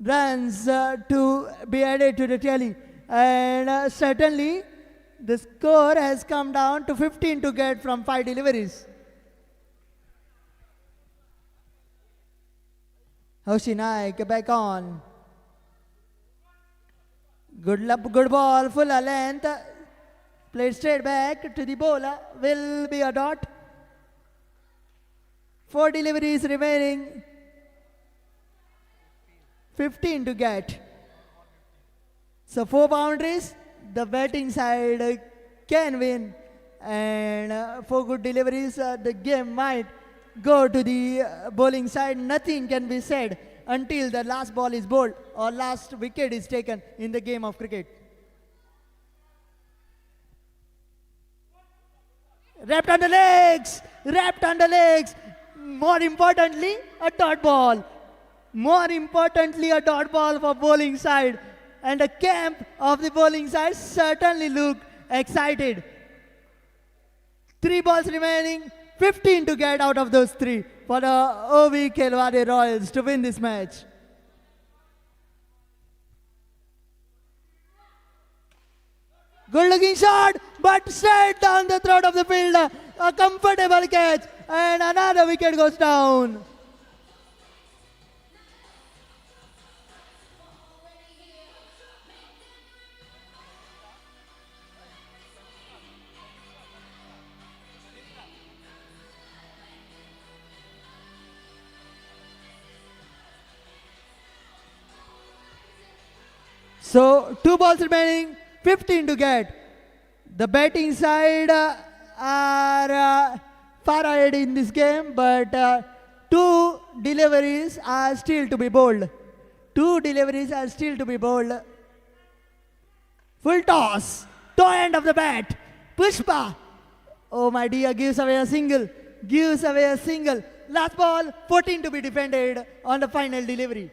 runs to be added to the tally. And certainly the score has come down to 15 to get from 5 deliveries. Hausi Naik back on. Good ball, full length. Played straight back to the bowler. Will be a dot. 4 deliveries remaining. 15 to get. So 4 boundaries. The batting side can win. And 4 good deliveries. The game might go to the bowling side. Nothing can be said until the last ball is bowled or last wicket is taken in the game of cricket. Wrapped on the legs, wrapped on the legs. More importantly, a dot ball. More importantly, a dot ball for bowling side. And the camp of the bowling side certainly looked excited. 3 balls remaining. 15 to get out of those 3 for the OV Kelwade Royals to win this match. Good looking shot, but straight down the throat of the fielder. A comfortable catch, and another wicket goes down. So 2 balls remaining, 15 to get. The batting side are far ahead in this game, but 2 deliveries are still to be bowled. 2 deliveries are still to be bowled. Full toss, toe end of the bat. Pushpa, oh my dear, gives away a single. Gives away a single. Last ball, 14 to be defended on the final delivery.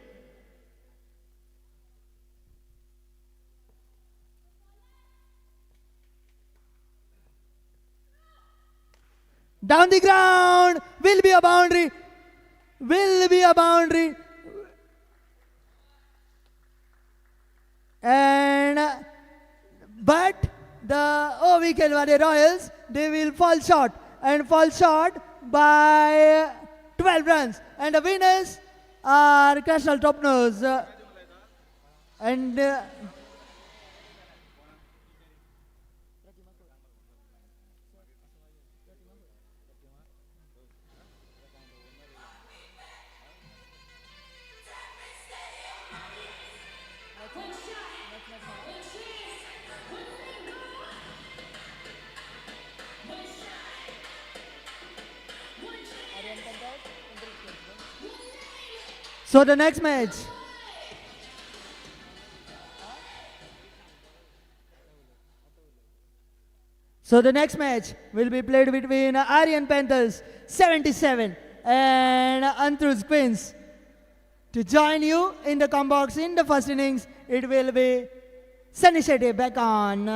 Down the ground, will be a boundary, will be a boundary. And, but the OV Kelwade Royals, they will fall short and fall short by 12 runs. And the winners are Crystal Tropners. And so the next match. So the next match will be played between Aryan Panthers 77 and Antruz Queens. To join you in the combox in the first innings, it will be Sunny City back on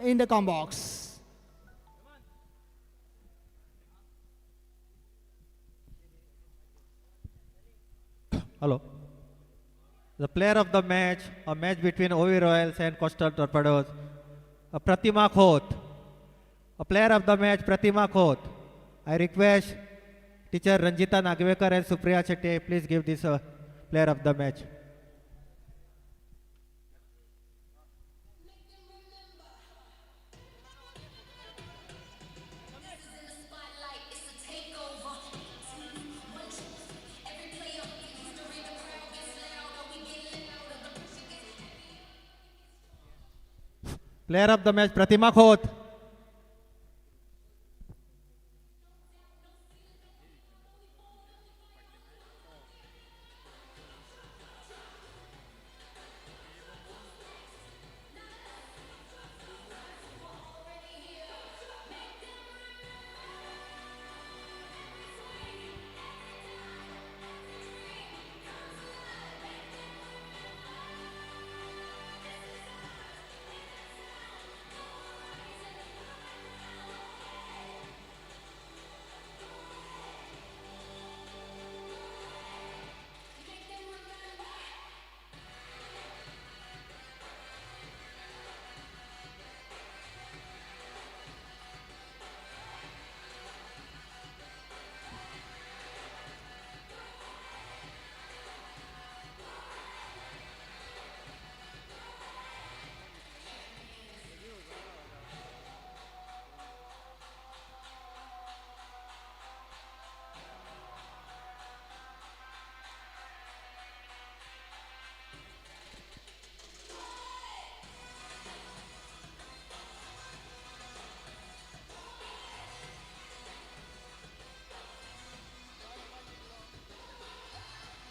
in the com box. Hello. The player of the match, a match between OV Royals and Coastal Torpedoes, Pratima Khoth. A player of the match, Pratima Khoth. I request teacher Ranjita Nagvekar and Supriya Chetty, please give this player of the match. Player of the match, Pratima Khoth.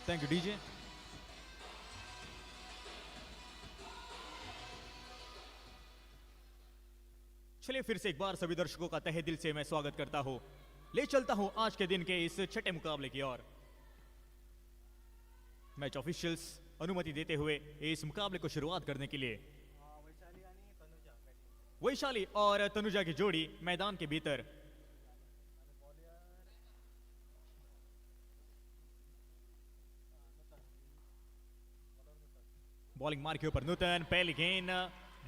Thank you, DJ. चलिए फिर से एक बार सभी दर्शकों का तहे दिल से मैं स्वागत करता हूं। ले चलता हूं आज के दिन के इस छठे मुकाबले की ओर। मैच ऑफिशियल्स अनुमति देते हुए इस मुकाबले को शुरुआत करने के लिए वैशाली और तनुजा की जोड़ी मैदान के भीतर। बॉलिंग मार के ऊपर नूतन, पहली गेंद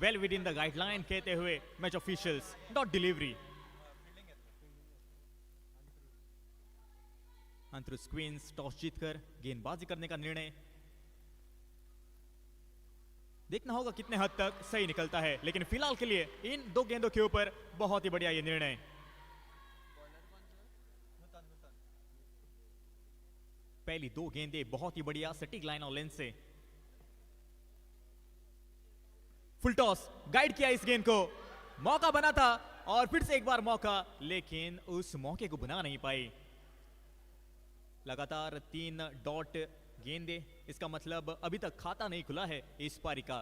well within the guideline कहते हुए मैच ऑफिशियल्स डॉट डिलीवरी। अंतरुस क्वींस टॉस जीतकर गेंदबाजी करने का निर्णय। देखना होगा कितने हद तक सही निकलता है, लेकिन फिलहाल के लिए इन दो गेंदों के ऊपर बहुत ही बढ़िया ये निर्णय। पहली दो गेंदें बहुत ही बढ़िया सटीक लाइन और लेंथ से। फुल टॉस गाइड किया इस गेंद को, मौका बना था और फिर से एक बार मौका, लेकिन उस मौके को बना नहीं पाई। लगातार 3 डॉट गेंदे, इसका मतलब अभी तक खाता नहीं खुला है इस पारी का।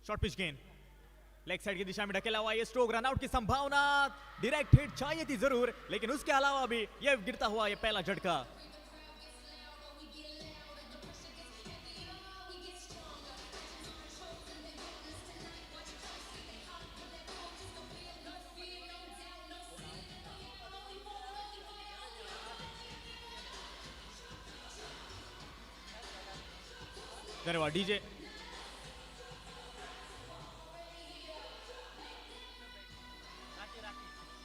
शॉर्ट पिच गेंद लेग साइड की दिशा में ढकेला हुआ, ये स्ट्रोक रन आउट की संभावना, डायरेक्ट हिट चाहिए थी जरूर, लेकिन उसके अलावा भी ये गिरता हुआ ये पहला झटका। धन्यवाद डीजे।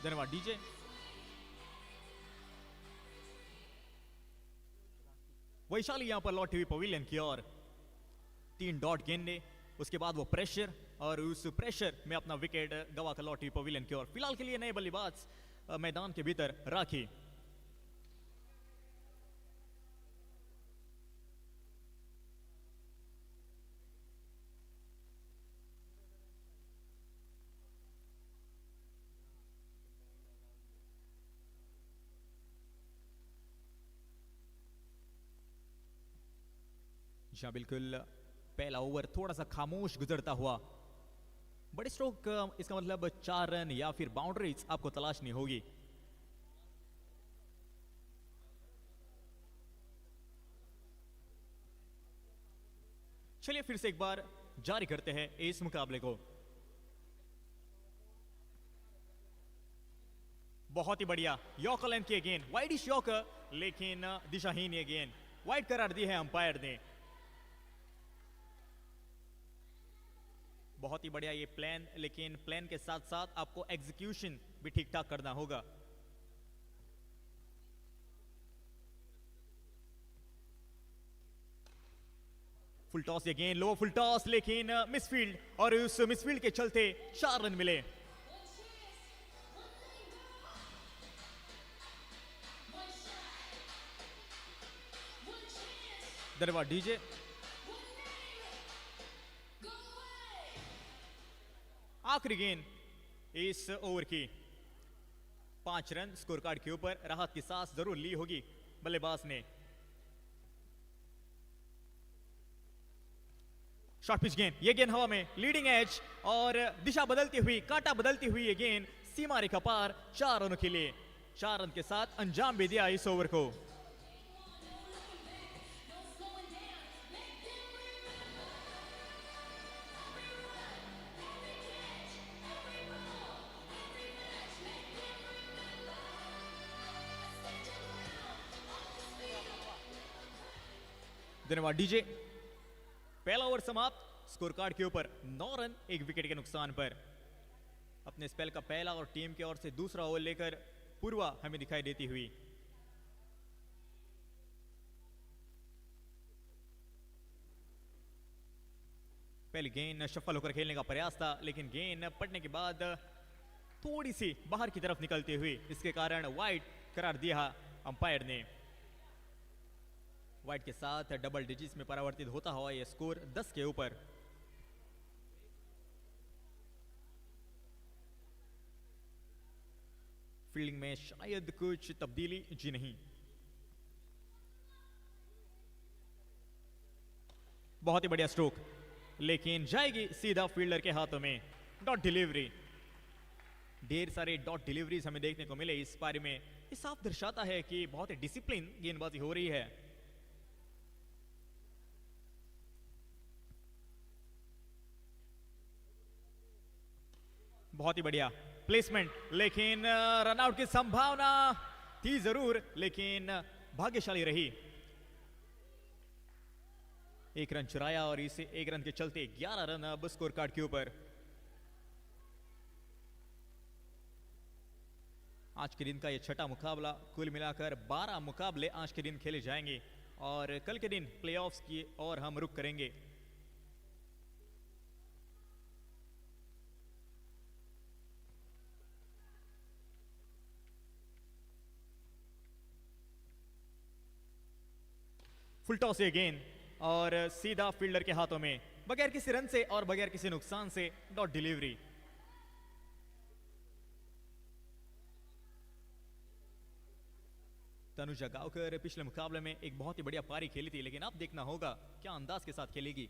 धन्यवाद डीजे। वैशाली यहां पर लौटी हुई पवेलियन की ओर। 3 डॉट गेंदे, उसके बाद वो प्रेशर और उस प्रेशर में अपना विकेट गवा कर लौटी हुई पवेलियन की ओर। फिलहाल के लिए नए बल्लेबाज मैदान के भीतर राखी। जहां बिल्कुल पहला ओवर थोड़ा सा खामोश गुजरता हुआ। बड़े स्ट्रोक, इसका मतलब 4 रन या फिर बाउंड्रीज आपको तलाशनी होगी। चलिए फिर से एक बार जारी करते हैं इस मुकाबले को। बहुत ही बढ़िया यॉर्कर लेंथ की गेंद, वाइडिश यॉर्कर, लेकिन दिशाहीन ये गेंद वाइड करार दी है अंपायर ने। बहुत ही बढ़िया ये प्लान, लेकिन प्लान के साथ साथ आपको एग्जीक्यूशन भी ठीक ठाक करना होगा। फुल टॉस ये गेंद, लो फुल टॉस, लेकिन मिसफील्ड, और उस मिसफील्ड के चलते 4 रन मिले। धन्यवाद डीजे। आखिरी गेंद इस ओवर की, 5 रन स्कोर कार्ड के ऊपर। राहत की सांस जरूर ली होगी बल्लेबाज ने। शॉर्ट पिच गेंद, ये गेंद हवा में, लीडिंग एज, और दिशा बदलती हुई, कांटा बदलती हुई ये गेंद सीमा रेखा पार, 4 रनों के लिए। 4 रन के साथ अंजाम भी दिया इस ओवर को। धन्यवाद डीजे। पहला ओवर समाप्त, स्कोर कार्ड के ऊपर 9 रन 1 विकेट के नुकसान पर। अपने स्पेल का पहला और टीम की ओर से दूसरा ओवर लेकर पूर्वा हमें दिखाई देती हुई। पहली गेंद शफल होकर खेलने का प्रयास था, लेकिन गेंद पड़ने के बाद थोड़ी सी बाहर की तरफ निकलती हुई, इसके कारण वाइड करार दिया अंपायर ने। वाइड के साथ डबल डिजिट्स में परिवर्तित होता हुआ यह स्कोर 10 के ऊपर। फील्डिंग में शायद कुछ तब्दीली जी नहीं। बहुत ही बढ़िया स्ट्रोक, लेकिन जाएगी सीधा फील्डर के हाथों में। डॉट डिलीवरी, ढेर सारे डॉट डिलीवरीज हमें देखने को मिले इस पारी में। ये साफ दर्शाता है कि बहुत ही डिसिप्लिन गेंदबाजी हो रही है। बहुत ही बढ़िया प्लेसमेंट, लेकिन रनआउट की संभावना थी जरूर, लेकिन भाग्यशाली रही। 1 रन चुराया और इसे 1 रन के चलते 11 रन अब स्कोर कार्ड के ऊपर। आज के दिन का यह छठा मुकाबला, कुल मिलाकर 12 मुकाबले आज के दिन खेले जाएंगे और कल के दिन प्लेऑफ्स की ओर हम रुख करेंगे। फुल टॉस ये गेंद और सीधा फील्डर के हाथों में, बगैर किसी रन से और बगैर किसी नुकसान से डॉट डिलीवरी। तनुजा गांवकर पिछले मुकाबले में एक बहुत ही बढ़िया पारी खेली थी, लेकिन अब देखना होगा क्या अंदाज के साथ खेलेगी।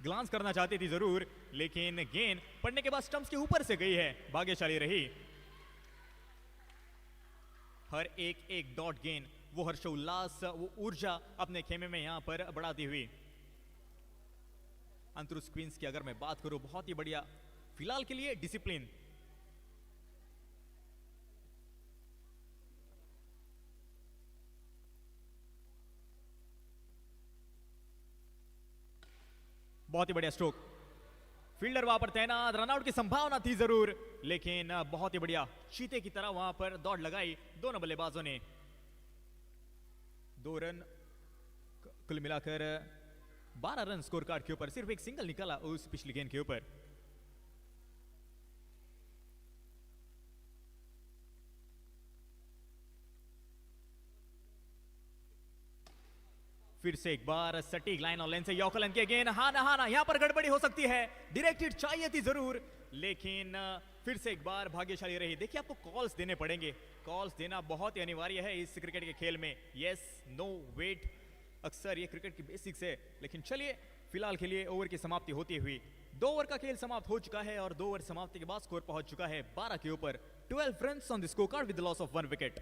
ग्लांस करना चाहती थी जरूर, लेकिन गेंद पड़ने के बाद स्टंप्स के ऊपर से गई है, भाग्यशाली रही। हर एक डॉट गेंद, वो हर्षोल्लास, वो ऊर्जा अपने खेमे में यहां पर बढ़ाती हुई। अंतरुष क्वींस की अगर मैं बात करूं, बहुत ही बढ़िया फिलहाल के लिए डिसिप्लिन। बहुत ही बढ़िया स्ट्रोक, फील्डर वहां पर तैनात, रनआउट की संभावना थी जरूर, लेकिन बहुत ही बढ़िया चीते की तरह वहां पर दौड़ लगाई दोनों बल्लेबाजों ने। 2 रन कुल मिलाकर 12 रन स्कोर कार्ड के ऊपर। सिर्फ एक सिंगल निकला उस पिछली गेंद के ऊपर। फिर से एक बार सटीक लाइन और लेन से यॉर्कर लेंथ के गेंद, हाना यहां पर गड़बड़ी हो सकती है, डायरेक्टेड चाहिए थी जरूर, लेकिन फिर से एक बार भाग्यशाली रही। देखिए आपको कॉल्स देने पड़ेंगे, कॉल्स देना बहुत ही अनिवार्य है इस क्रिकेट के खेल में। यस, नो, वेट, अक्सर ये क्रिकेट की बेसिक्स है। लेकिन चलिए फिलहाल के लिए ओवर की समाप्ति होती हुई 2 ओवर का खेल समाप्त हो चुका है और 2 ओवर समाप्ति के बाद स्कोर पहुंच चुका है 12 के ऊपर। 12 runs on the score card with the loss of 1 wicket.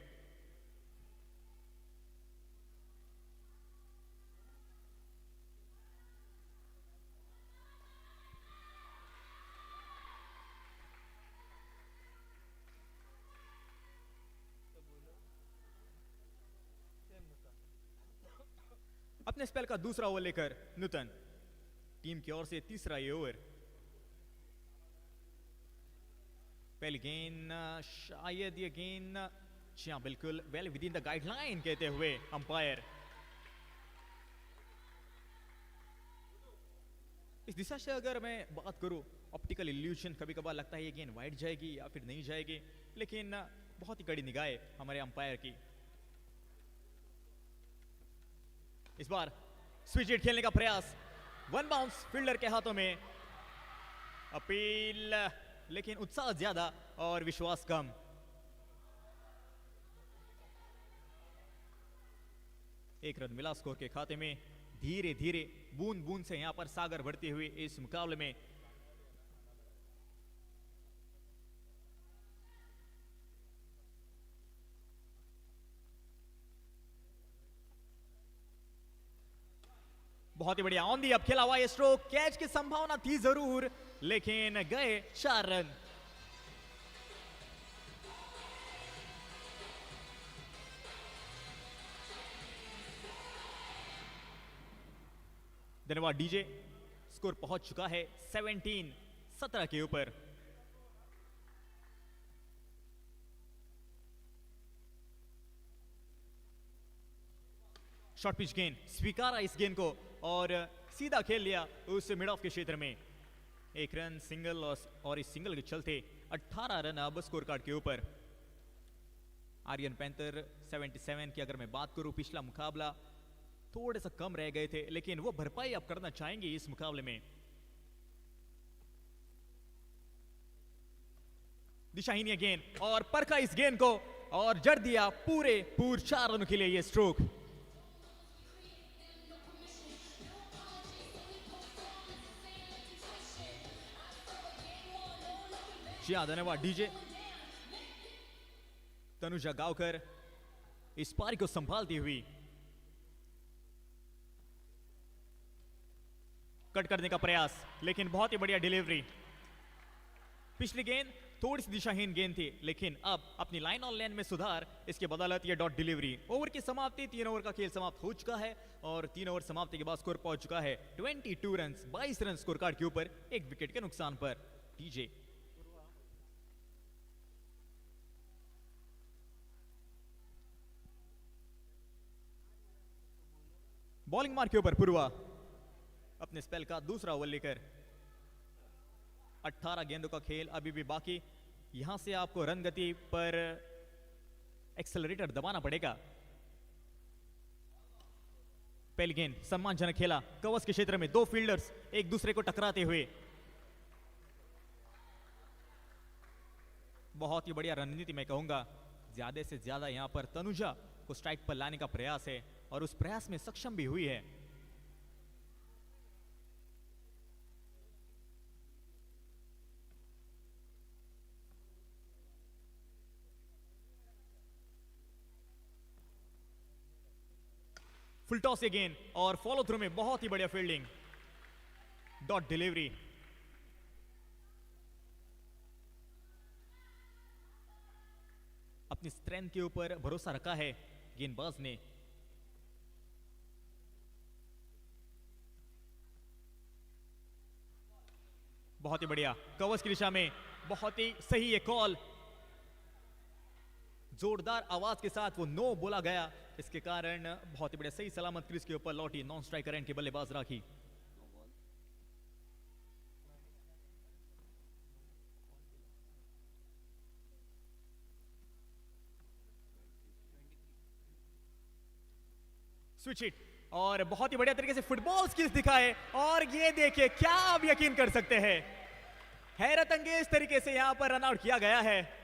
अपने स्पेल का दूसरा ओवर लेकर नूतन, टीम की ओर से तीसरा ये ओवर। पहली गेंद शायद ये गेंद, जी हाँ बिल्कुल, well within the guideline कहते हुए अंपायर। इस दिशा से अगर मैं बात करूं, ऑप्टिकल इल्यूशन, कभी कभार लगता है ये गेंद वाइड जाएगी या फिर नहीं जाएगी, लेकिन बहुत ही कड़ी निगाहें हमारे अंपायर की। इस बार स्विच हिट खेलने का प्रयास, वन बाउंस फील्डर के हाथों में। अपील, लेकिन उत्साह ज्यादा और विश्वास कम। एक रन मिला स्कोर के खाते में। धीरे धीरे बूंद बूंद से यहां पर सागर बढ़ते हुए इस मुकाबले में। बहुत ही बढ़िया ऑन दी अब खेला हुआ ये स्ट्रोक, कैच की संभावना थी जरूर, लेकिन गए 4 रन। धन्यवाद डीजे। स्कोर पहुंच चुका है 17 के ऊपर। शॉर्ट पिच गेंद, स्वीकारा इस गेंद को और सीधा खेल लिया उस मिड ऑफ के क्षेत्र में। एक रन सिंगल और इस सिंगल के चलते 18 रन अब स्कोर कार्ड के ऊपर। आर्यन पैंथर 77 की अगर मैं बात करूं, पिछला मुकाबला थोड़े सा कम रह गए थे, लेकिन वो भरपाई अब करना चाहेंगे इस मुकाबले में। दिशाहीन ये गेंद और परखा इस गेंद को और जड़ दिया पूरे 4 रनों के लिए ये स्ट्रोक। जी हाँ, धन्यवाद डीजे। तनुजा गावकर इस पारी को संभालती हुई कट करने का प्रयास, लेकिन बहुत ही बढ़िया डिलीवरी। पिछली गेंद थोड़ी सी दिशाहीन गेंद थी, लेकिन अब अपनी लाइन और लेन में सुधार, इसके बदौलत ये डॉट डिलीवरी। ओवर की समाप्ति, 3 ओवर का खेल समाप्त हो चुका है और 3 ओवर समाप्ति के बाद स्कोर पहुंच चुका है 22 रन, 22 रन स्कोर कार्ड के ऊपर, 1 विकेट के नुकसान पर। डीजे बॉलिंग मार्क के ऊपर पूर्वा अपने स्पेल का दूसरा ओवर लेकर। 18 गेंदों का खेल अभी भी बाकी। यहां से आपको रन गति पर एक्सेलरेटर दबाना पड़ेगा। पहली गेंद सम्मानजनक खेला, कवच के क्षेत्र में 2 फील्डर्स एक दूसरे को टकराते हुए। बहुत ही बढ़िया रणनीति मैं कहूंगा। ज्यादा से ज्यादा यहां पर तनुजा को स्ट्राइक पर लाने का प्रयास है और उस प्रयास में सक्षम भी हुई है। फुल टॉस अगेन और फॉलो थ्रू में बहुत ही बढ़िया फील्डिंग, डॉट डिलीवरी। अपनी स्ट्रेंथ के ऊपर भरोसा रखा है गेंदबाज ने। बहुत ही बढ़िया कवच की दिशा में, बहुत ही सही ये कॉल। जोरदार आवाज के साथ वो नो बोला गया, इसके कारण बहुत ही बढ़िया सही सलामत क्रीज के ऊपर लौटी नॉन स्ट्राइकर एंड के बल्लेबाज राखी। स्विच हिट और बहुत ही बढ़िया तरीके से फुटबॉल स्किल्स दिखाए और ये देखिए क्या आप यकीन कर सकते हैं, हैरत अंगेज तरीके से यहां पर रन आउट किया गया है।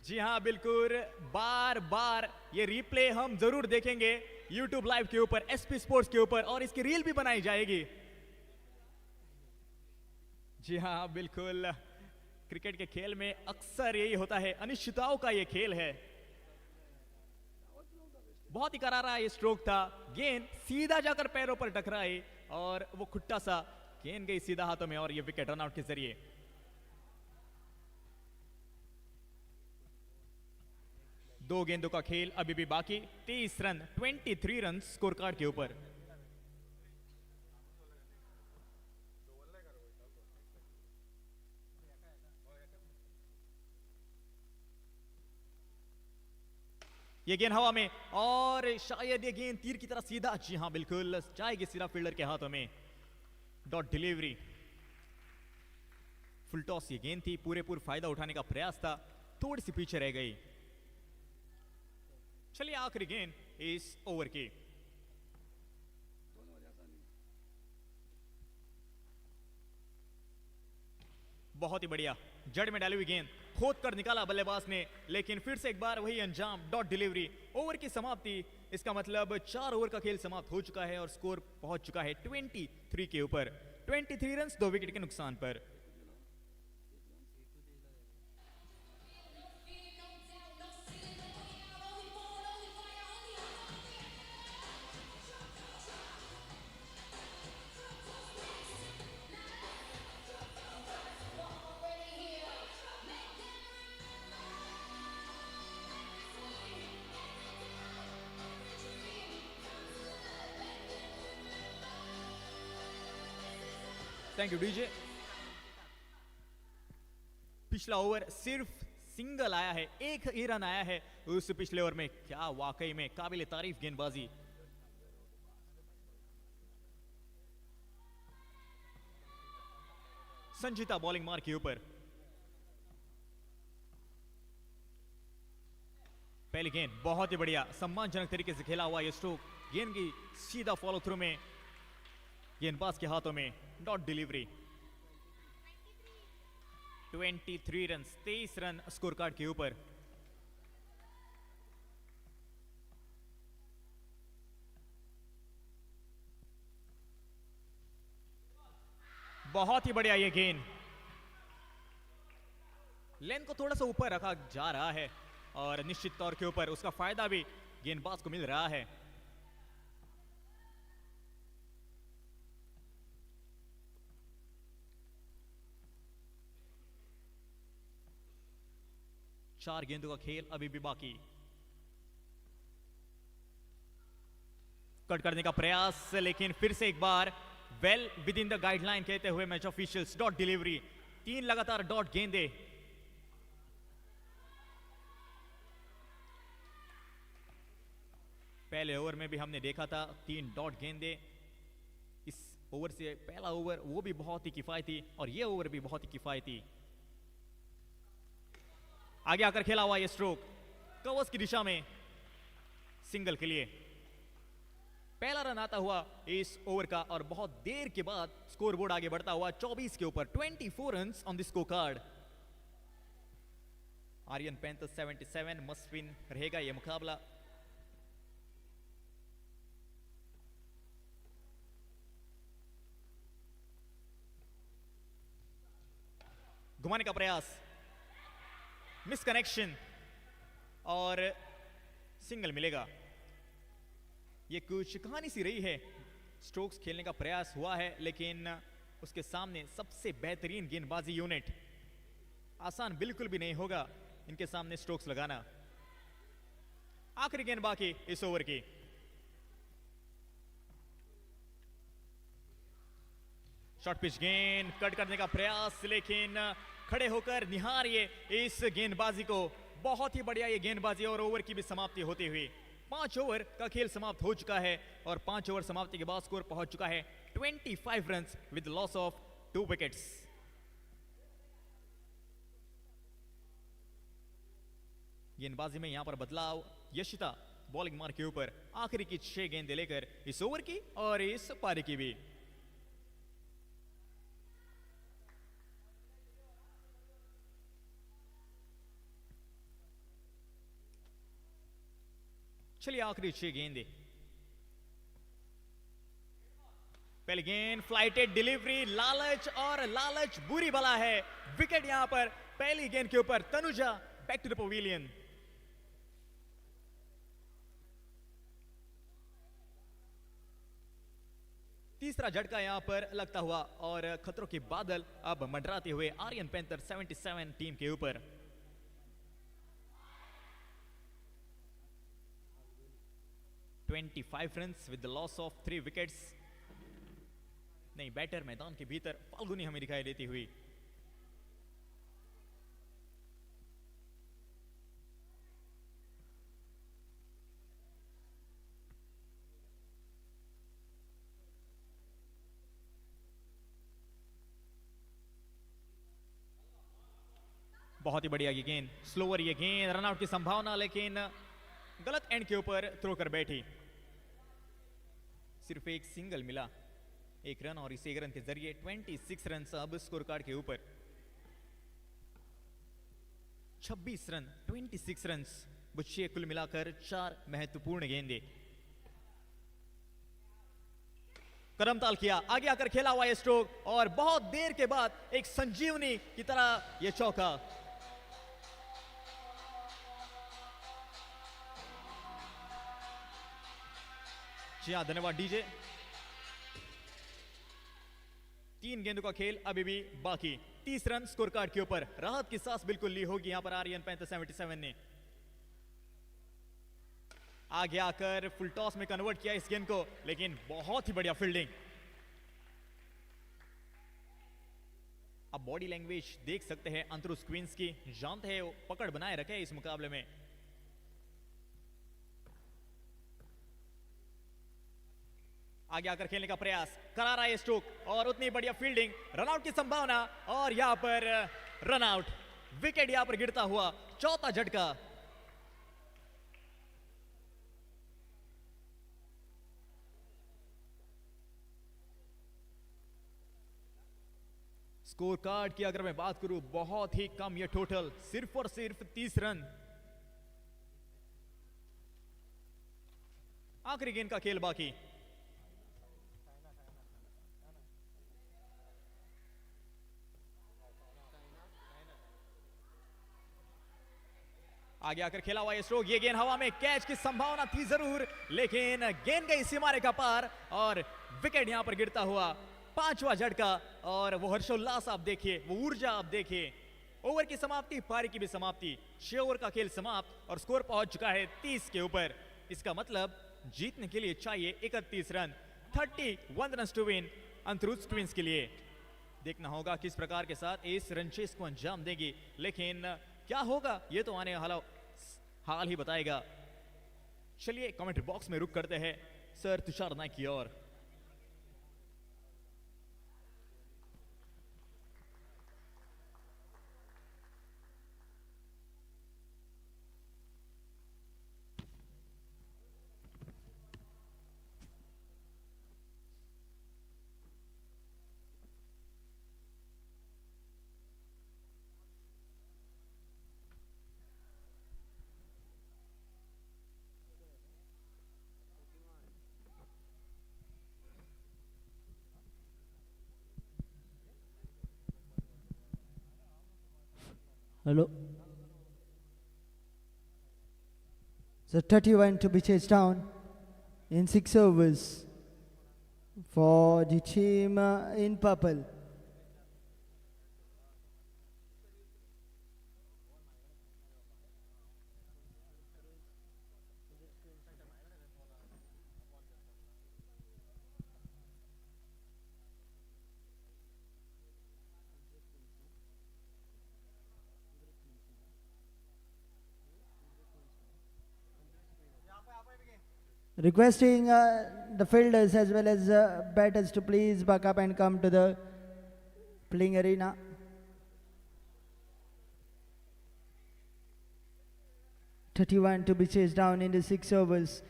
जी हां बिल्कुल, बार बार ये रिप्ले हम जरूर देखेंगे YouTube लाइव के ऊपर, SP स्पोर्ट्स के ऊपर, और इसकी रील भी बनाई जाएगी। जी हां बिल्कुल, क्रिकेट के खेल में अक्सर यही होता है, अनिश्चितताओं का ये खेल है। बहुत ही करारा ये स्ट्रोक था, गेंद सीधा जाकर पैरों पर टकराई और वो खुट्टा सा गेंद गई सीधा हाथों में और ये विकेट रन आउट के जरिए। दो गेंदों का खेल अभी भी बाकी, 23 रन, 23 रन स्कोर कार्ड के ऊपर। ये गेंद हवा में और शायद ये गेंद तीर की तरह सीधा, जी हाँ बिल्कुल जाएगी सीधा फील्डर के हाथों में। डॉट डिलीवरी, फुल टॉस ये गेंद थी, पूरे फायदा उठाने का प्रयास था, थोड़ी सी पीछे रह गई। चलिए आखिरी गेंद इस ओवर की। बहुत ही बढ़िया, जड़ में डाली हुई गेंद खोद कर निकाला बल्लेबाज ने, लेकिन फिर से एक बार वही अंजाम, डॉट डिलीवरी। ओवर की समाप्ति, इसका मतलब 4 ओवर का खेल समाप्त हो चुका है और स्कोर पहुंच चुका है 23 के ऊपर। 23 रन 2 विकेट के नुकसान पर। Thank you DJ. पिछला ओवर सिर्फ सिंगल आया है, एक ही रन आया है उस पिछले ओवर में। क्या वाकई में काबिल तारीफ गेंदबाजी। संजीता बॉलिंग मार्क के ऊपर। पहली गेंद बहुत ही बढ़िया, सम्मानजनक तरीके से खेला हुआ ये स्ट्रोक, गेंद की सीधा फॉलो थ्रू में गेंदबाज के हाथों में, dot delivery. 23 run, 23 run score card के ऊपर। बहुत ही बढ़िया ये गेंद, लेन को थोड़ा सा ऊपर रखा जा रहा है और निश्चित तौर के ऊपर उसका फायदा भी गेंदबाज को मिल रहा है। चार गेंदों का खेल अभी भी बाकी। कट करने का प्रयास, लेकिन फिर से एक बार well within the guideline कहते हुए मैच ऑफिशियल्स, डॉट डिलीवरी। 3 लगातार डॉट गेंदे। पहले ओवर में भी हमने देखा था 3 डॉट गेंदे। इस ओवर से पहला ओवर वो भी बहुत ही किफायती और ये ओवर भी बहुत ही किफायती। आगे आकर खेला हुआ ये स्ट्रोक कवर्स की दिशा में, सिंगल के लिए। पहला रन आता हुआ इस ओवर का और बहुत देर के बाद स्कोरबोर्ड आगे बढ़ता हुआ 24 के ऊपर। 24 runs on the score card. Aryan panthers 77, must win रहेगा यह मुकाबला। घुमाने का प्रयास, मिस कनेक्शन और सिंगल मिलेगा। ये कुछ कहानी सी रही है। स्ट्रोक्स खेलने का प्रयास हुआ है, लेकिन उसके सामने सबसे बेहतरीन गेंदबाजी यूनिट। आसान बिल्कुल भी नहीं होगा इनके सामने स्ट्रोक्स लगाना। आखिरी गेंद बाकी इस ओवर की। शॉर्ट पिच गेंद, कट करने का प्रयास, लेकिन खड़े होकर निहारिए इस गेंदबाजी को। बहुत ही बढ़िया ये गेंदबाजी और ओवर की भी समाप्ति होती हुई। 5 ओवर का खेल समाप्त हो चुका है और 5 ओवर समाप्ति के बाद स्कोर पहुंच चुका है 25 runs with loss of 2 wickets. गेंदबाजी में यहां पर बदलाव, यशिता बॉलिंग मार्क के ऊपर आखिरी की 6 गेंदें लेकर इस ओवर की और इस पारी की भी। चलिए आखिरी 6 गेंदें। पहली गेंद फ्लाइटेड डिलीवरी, लालच और लालच बुरी बला है। विकेट यहां पर पहली गेंद के ऊपर। Tanuja back to the pavilion. तीसरा झटका यहां पर लगता हुआ और खतरों के बादल अब मंडराते हुए आर्यन पैंथर 77 टीम के ऊपर। 25 runs with the loss of 3 wickets. नहीं, बैटर मैदान के भीतर फाल्गुनी हमें दिखाई देती हुई. बहुत ही बढ़िया ये गेंद, स्लोअर ये गेंद, रनआउट की संभावना, लेकिन गलत एंड के ऊपर थ्रो कर बैठी. सिर्फ एक सिंगल मिला, एक रन, और इस एक रन के जरिए 26 रन अब स्कोर कार्ड के ऊपर. 26 रन, 26 रन बुच्छे कुल मिलाकर 4 महत्वपूर्ण गेंदे. कदमताल किया, आगे आकर खेला हुआ ये स्ट्रोक, और बहुत देर के बाद एक संजीवनी की तरह ये चौका. जी हाँ, धन्यवाद डीजे. 3 गेंदों का खेल अभी भी बाकी. 30 रन स्कोर कार्ड के ऊपर. राहत की सांस बिल्कुल ली होगी यहां पर आर्यन पैंथर 77 ने. आगे आकर फुल टॉस में कन्वर्ट किया इस गेंद को, लेकिन बहुत ही बढ़िया फील्डिंग. अब बॉडी लैंग्वेज देख सकते हैं अंतरुष क्वींस की, जानते हैं वो पकड़ बनाए रखे इस मुकाबले में. आगे आकर खेलने का प्रयास, करा रहा है स्ट्रोक, और उतनी बढ़िया फील्डिंग, रनआउट की संभावना, और यहां पर रनआउट. विकेट यहां पर गिरता हुआ, चौथा झटका. स्कोर कार्ड की अगर मैं बात करूं, बहुत ही कम ये टोटल, सिर्फ और सिर्फ 30 रन. आखिरी गेंद का खेल बाकी. आगे आकर खेला हुआ ये स्ट्रोक, ये गेंद हवा में, कैच की संभावना थी जरूर, लेकिन गेंद गई सीमा रेखा पार, और विकेट यहां पर गिरता हुआ. 5वां झटका, और वो हर्षोल्लास आप देखिए, वो ऊर्जा आप देखिए. ओवर की समाप्ति, पारी की भी समाप्ति. 6 ओवर का खेल समाप्त, और स्कोर पहुंच चुका है 30 के ऊपर. इसका मतलब जीतने के लिए चाहिए 31 रन. 31 रन टू विन अंतरुष ट्विंस के लिए. देखना होगा किस प्रकार के साथ इस रन चेस को अंजाम देंगी, लेकिन क्या होगा ये तो आने वाला हाल ही बताएगा. चलिए कमेंट बॉक्स में रुक करते हैं सर तुषार नायक की ओर. Hello. So 31 to be chased down in 6 overs for the team in purple. Requesting the fielders as well as batters to please back up and come to the playing arena. .31 to be chased down in the 6 overs.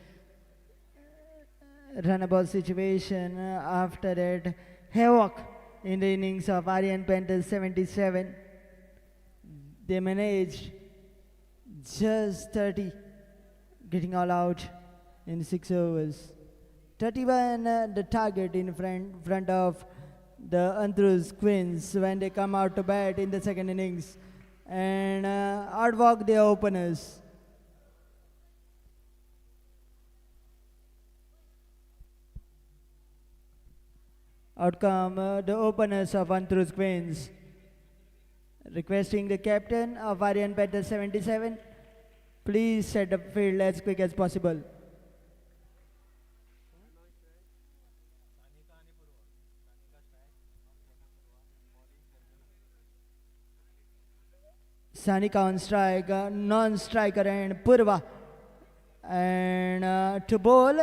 Runnable situation after that. Havoc in the innings of Aryan Panthers 77. They managed just 30, getting all out in 6 overs. 31 the target in front of the Andrews Queens when they come out to bat in the second innings and outwork their openers. Outcome the openers of Andrews Queens. Requesting the captain of Aryan Panthers 77, please set up field as quick as possible. Sanika on strike, non-striker and Purva. And to bowl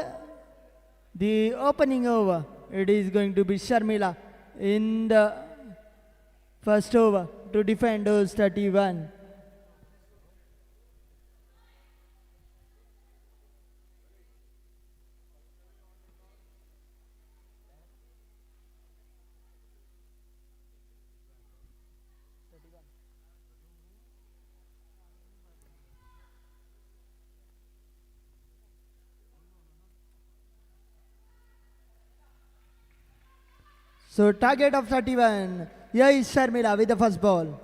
the opening over, it is going to be Sharmila in the first over to defend those 31. So target of 31. Here is Sharmila with the first ball.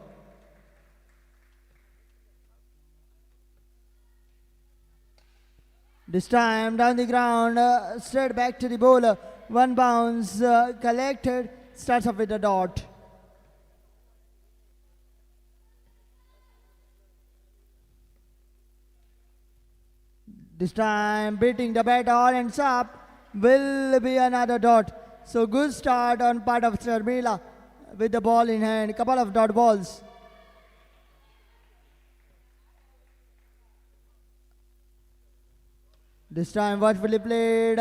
This time down the ground, straight back to the bowler. One bounce collected, starts off with a dot. This time beating the bat all ends up will be another dot. So good start on part of Sharmila with the ball in hand. Couple of dot balls. This time watchfully played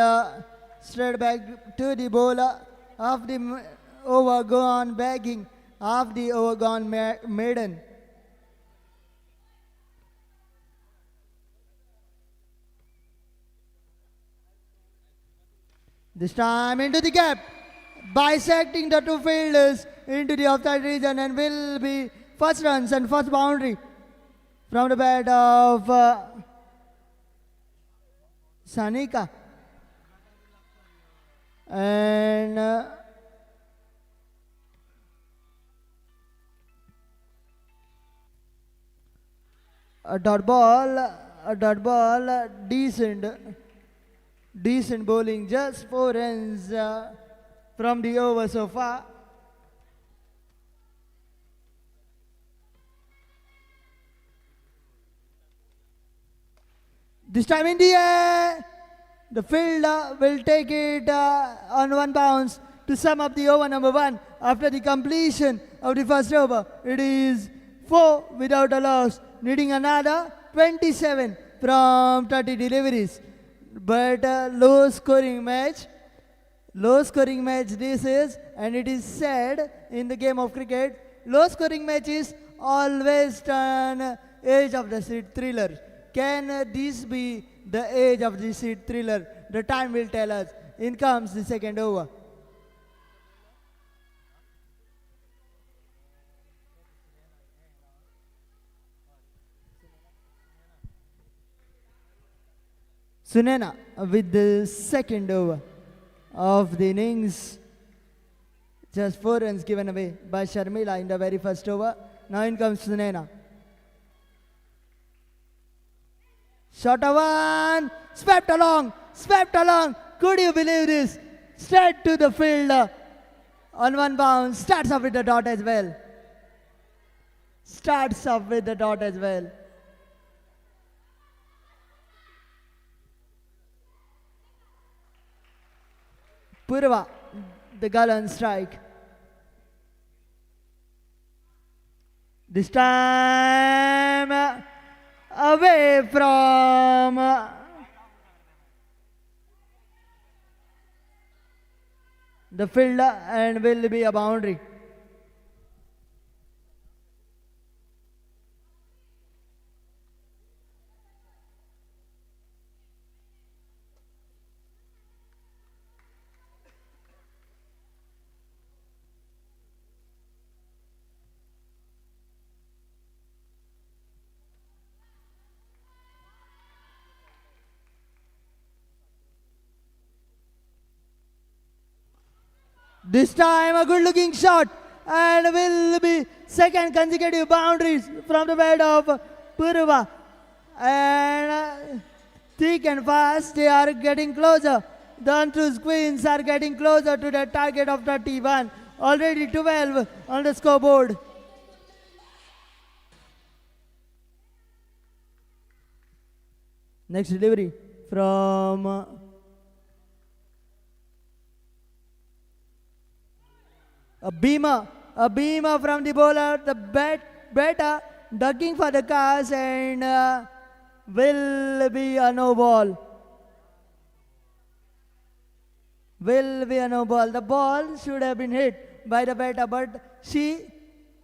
straight back to the bowler. Half the over gone begging. Half the over gone maiden. This time into the gap, bisecting the two fielders into the offside region, and will be first runs and first boundary from the bat of Sanika. And a dot ball, decent bowling, just 4 runs from the over so far. This time in the air, the fielder will take it on one bounce to sum up the over number 1 after the completion of the first over. It is 4 without a loss, needing another 27 from 30 deliveries. But low scoring match this is, and it is said in the game of cricket, low scoring matches always turn edge of the seat thriller. Can this be the edge of the seat thriller? The time will tell us. In comes the second over. Sunena with the second over of the innings. Just 4 runs given away by Sharmila in the very first over. Now in comes Sunena. Shot one, swept along. Could you believe this? Straight to the field on one bounce. Starts off with the dot as well. Purva, the girl on strike. This time away from the fielder and will be a boundary. This time a good looking shot and will be second consecutive boundaries from the bat of Purva. And thick and fast they are getting closer. The Antrus Queens are getting closer to the target of 31. Already 12 on the scoreboard. Next delivery from a beamer from the bowler. The batter ducking for the cast and will be a no ball. Will be a no ball. The ball should have been hit by the batter, but she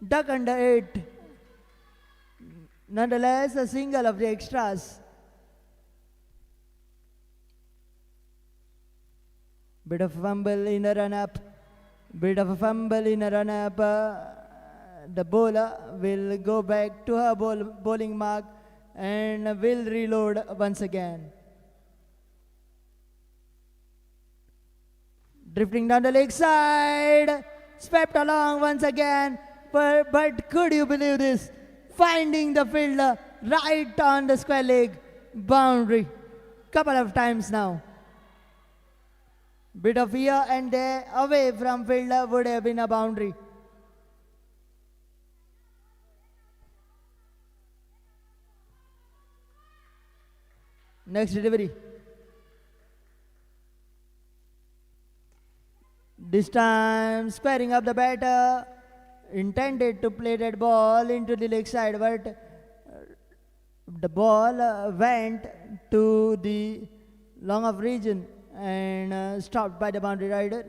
ducked under it. Nonetheless, a single of the extras. Bit of a fumble in a run-up. Bit of a fumble in a run-up. The bowler will go back to her bowling mark and will reload once again. Drifting down the leg side. Swept along once again. But could you believe this? Finding the fielder right on the square leg boundary. Couple of times now. Bit of here and there away from fielder would have been a boundary. Next delivery. This time squaring up the batter. Intended to play that ball into the leg side, but the ball went to the long off region and stopped by the boundary rider.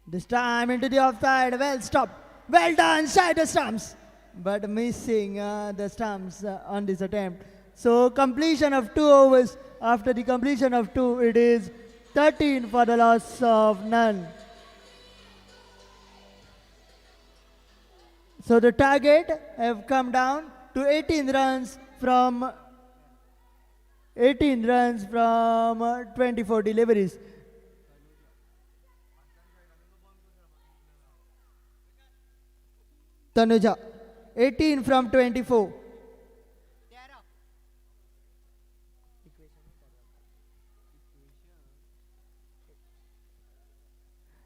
This time into the offside, well stopped, well done, side the stumps, but missing the stumps on this attempt. So completion of 2 overs. After the completion of 2, it is 13 for the loss of none. So the target have come down to 18 runs from 24 deliveries. Tanuja, 18 from 24.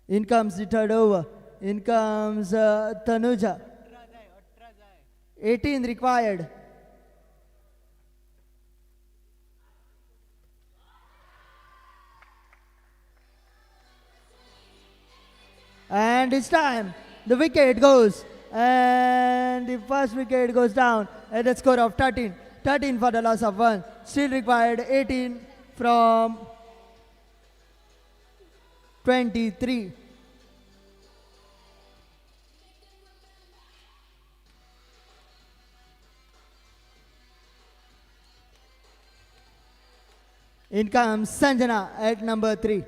In comes the third over. In comes Tanuja. 18 required. And this time the wicket goes. And the first wicket goes down at a score of 13. 13 for the loss of 1. Still required 18 from 23. In comes Sanjana at number 3.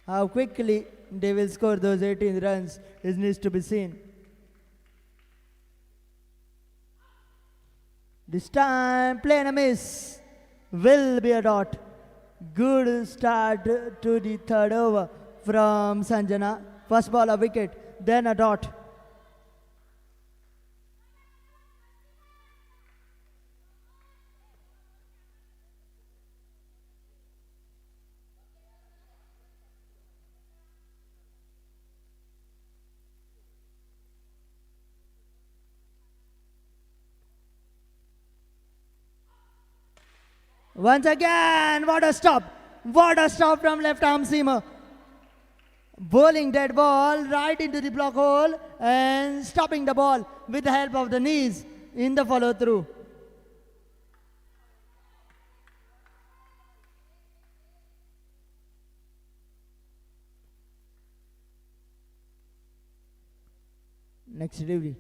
How quickly they will score those 18 runs needs to be seen. This time, play and a miss. Will be a dot. Good start to the third over from Sanjana. First ball a wicket, then a dot. Once again, what a stop. What a stop from left arm seamer. Bowling that ball right into the block hole and stopping the ball with the help of the knees in the follow through. Next delivery.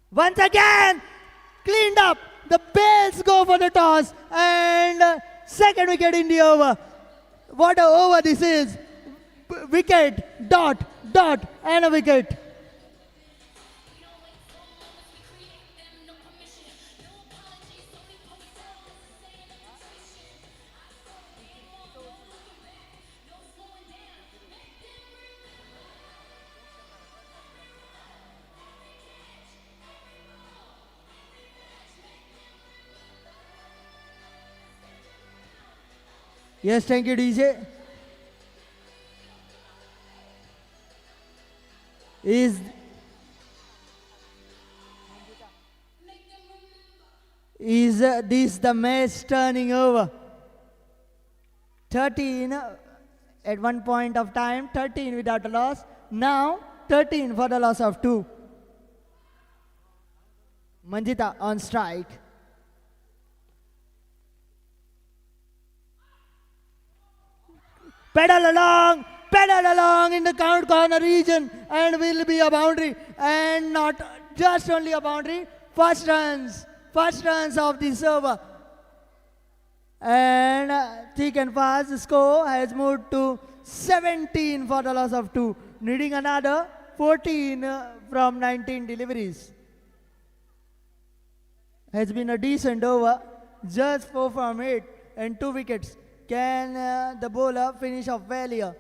Once again, cleaned up. The Bells go for the toss and second wicket in the over. What a over this is. Wicket, dot, dot, and a wicket. Yes, thank you, DJ. Is Is this the match turning over? 13 at one point of time, 13 without a loss. Now 13 for the loss of 2. Manjita on strike. Pedal along in the count corner region, and will be a boundary, and not just only a boundary. First runs of the server, and thick and fast score has moved to 17 for the loss of 2, needing another 14 from 19 deliveries. Has been a decent over, just 4 from 8 and 2 wickets. Can the bowler finish off well here?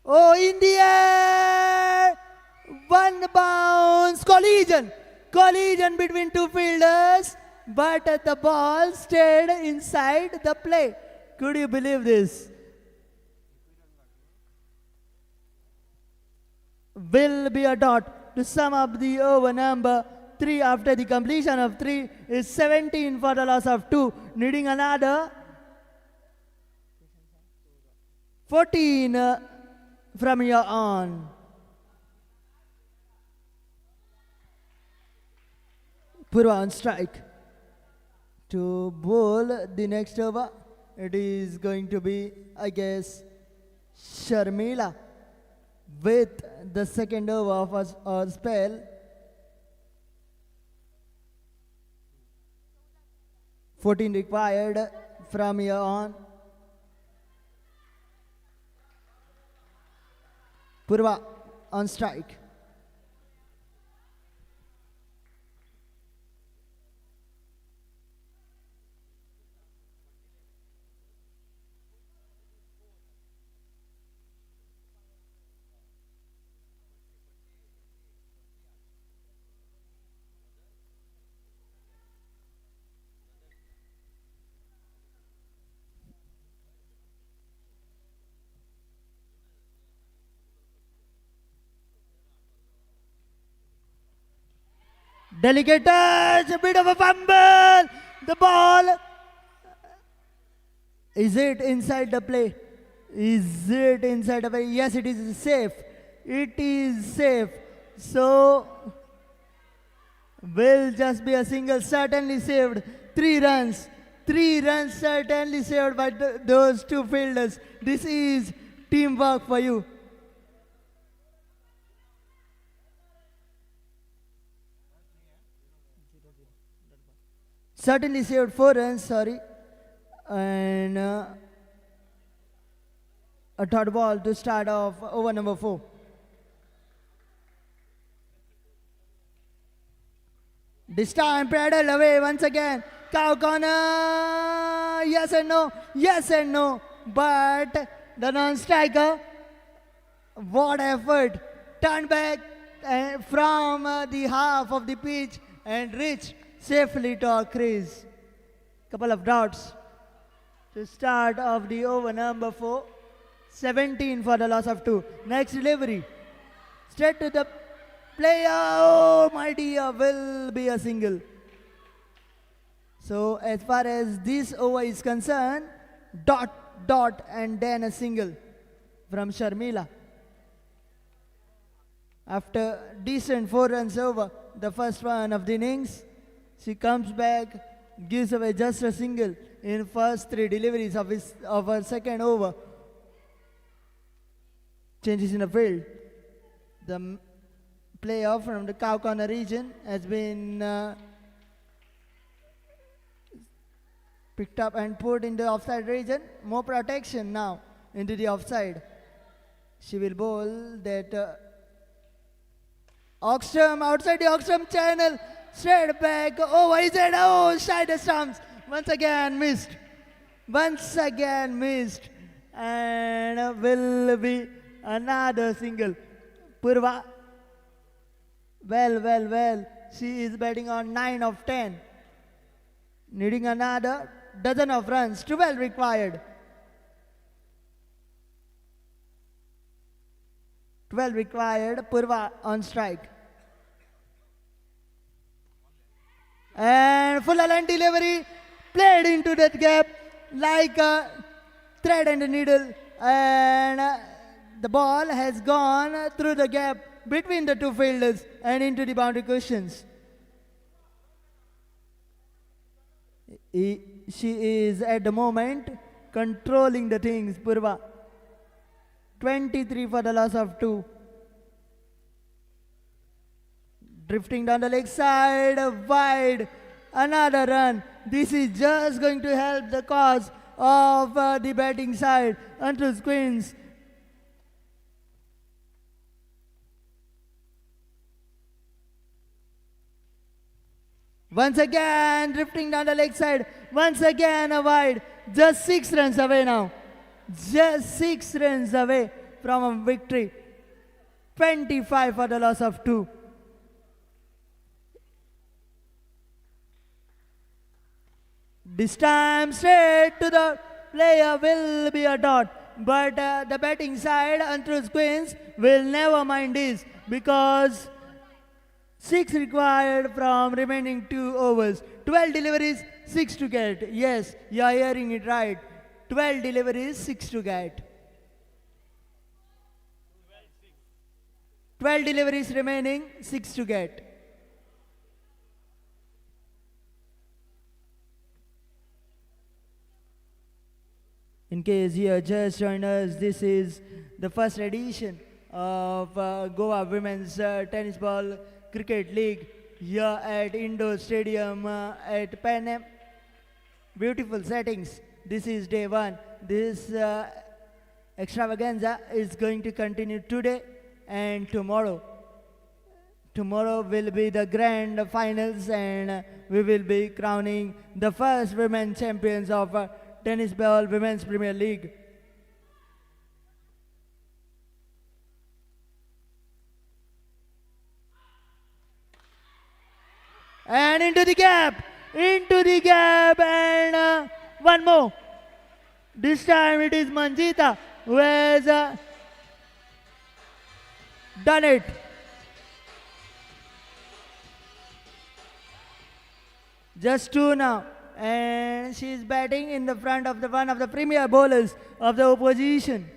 Oh, in the air! One bounce, collision between 2 fielders, but the ball stayed inside the play. Could you believe this? Will be a dot to sum up the over number 3 after the completion of 3 is 17 for the loss of 2, needing another 14 from here on. Purva on strike. To bowl the next over, it is going to be, I guess, Sharmila with the second over of our spell. "14 required from here on. Purva on strike. Delicate touch, a bit of a fumble. The ball. Is it inside the play? Is it inside the play? Yes, it is safe. It is safe. So, will just be a single, certainly saved. 3 runs. 3 runs certainly saved by those 2 fielders. This is teamwork for you. Certainly saved 4 runs, sorry. And a third ball to start off over number 4. This time pedal away once again. Cow corner. Yes and no. Yes and no. But the non-striker, what effort. Turned back from the half of the pitch and reached safely to our crease. Couple of dots to start off the over number 4. 17 for the loss of 2. Next delivery. Straight to the player. Oh my dear, will be a single. So as far as this over is concerned, dot and then a single from Sharmila. After decent 4 runs over, the first one of the innings, she comes back, gives away just a single in first 3 deliveries of her second over. Changes in the field. The player from the cow corner region has been picked up and put in the offside region. More protection now into the offside. She will bowl that Oxstrom outside the Oxstrom channel. Straight back, over his head, oh, shy the stumps. Once again missed. And will be another single. Purva, well, she is batting on 9 of 10. Needing another dozen of runs, 12 required. 12 required. Purva on strike. And full line delivery played into that gap like a thread and a needle. And the ball has gone through the gap between the two fielders and into the boundary cushions. She is at the moment controlling the things, Purva. 23 for the loss of 2. Drifting down the leg side, wide, another run. This is just going to help the cause of the batting side. Antrus Queens. Once again, drifting down the leg side. Once again, a wide. Just 6 runs away now. Just 6 runs away from a victory. 25 for the loss of 2. This time straight to the player will be a dot. But the batting side, Antrus Queens, will never mind this because 6 required from remaining 2 overs. 12 deliveries, 6 to get. Yes, you are hearing it right. 12 deliveries, 6 to get. 12 deliveries remaining, 6 to get. In case you have just joined us, this is the first edition of Goa Women's Tennis Ball Cricket League here at Indoor Stadium at Panem. Beautiful settings. This is day 1. This extravaganza is going to continue today and tomorrow. Tomorrow will be the grand finals and we will be crowning the first women champions of Tennis Ball Women's Premier League. And into the gap, and one more. This time it is Manjita who has done it. Just 2 now. And she is batting in the front of one of the premier bowlers of the opposition.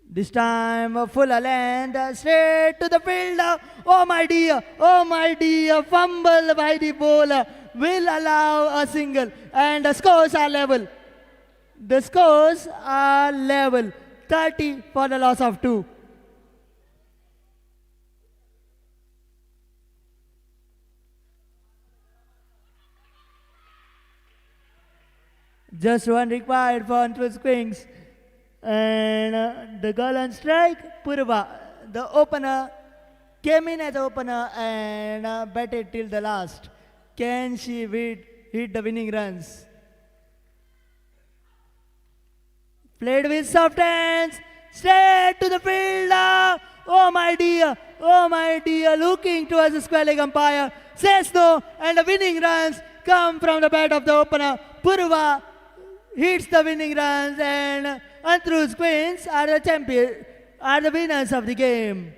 This time a full length straight to the fielder. Oh my dear, fumble by the bowler will allow a single and the scores are level. The scores are level. 30 for the loss of 2. Just 1 required for Antrus Queens. And the girl on strike, Purva, the opener, came in as opener and batted till the last. Can she hit the winning runs? Played with soft hands, straight to the fielder. Oh my dear, looking towards the square leg umpire, says no, and the winning runs come from the bat of the opener. Purva hits the winning runs and Antrus Queens are the champion, are the winners of the game.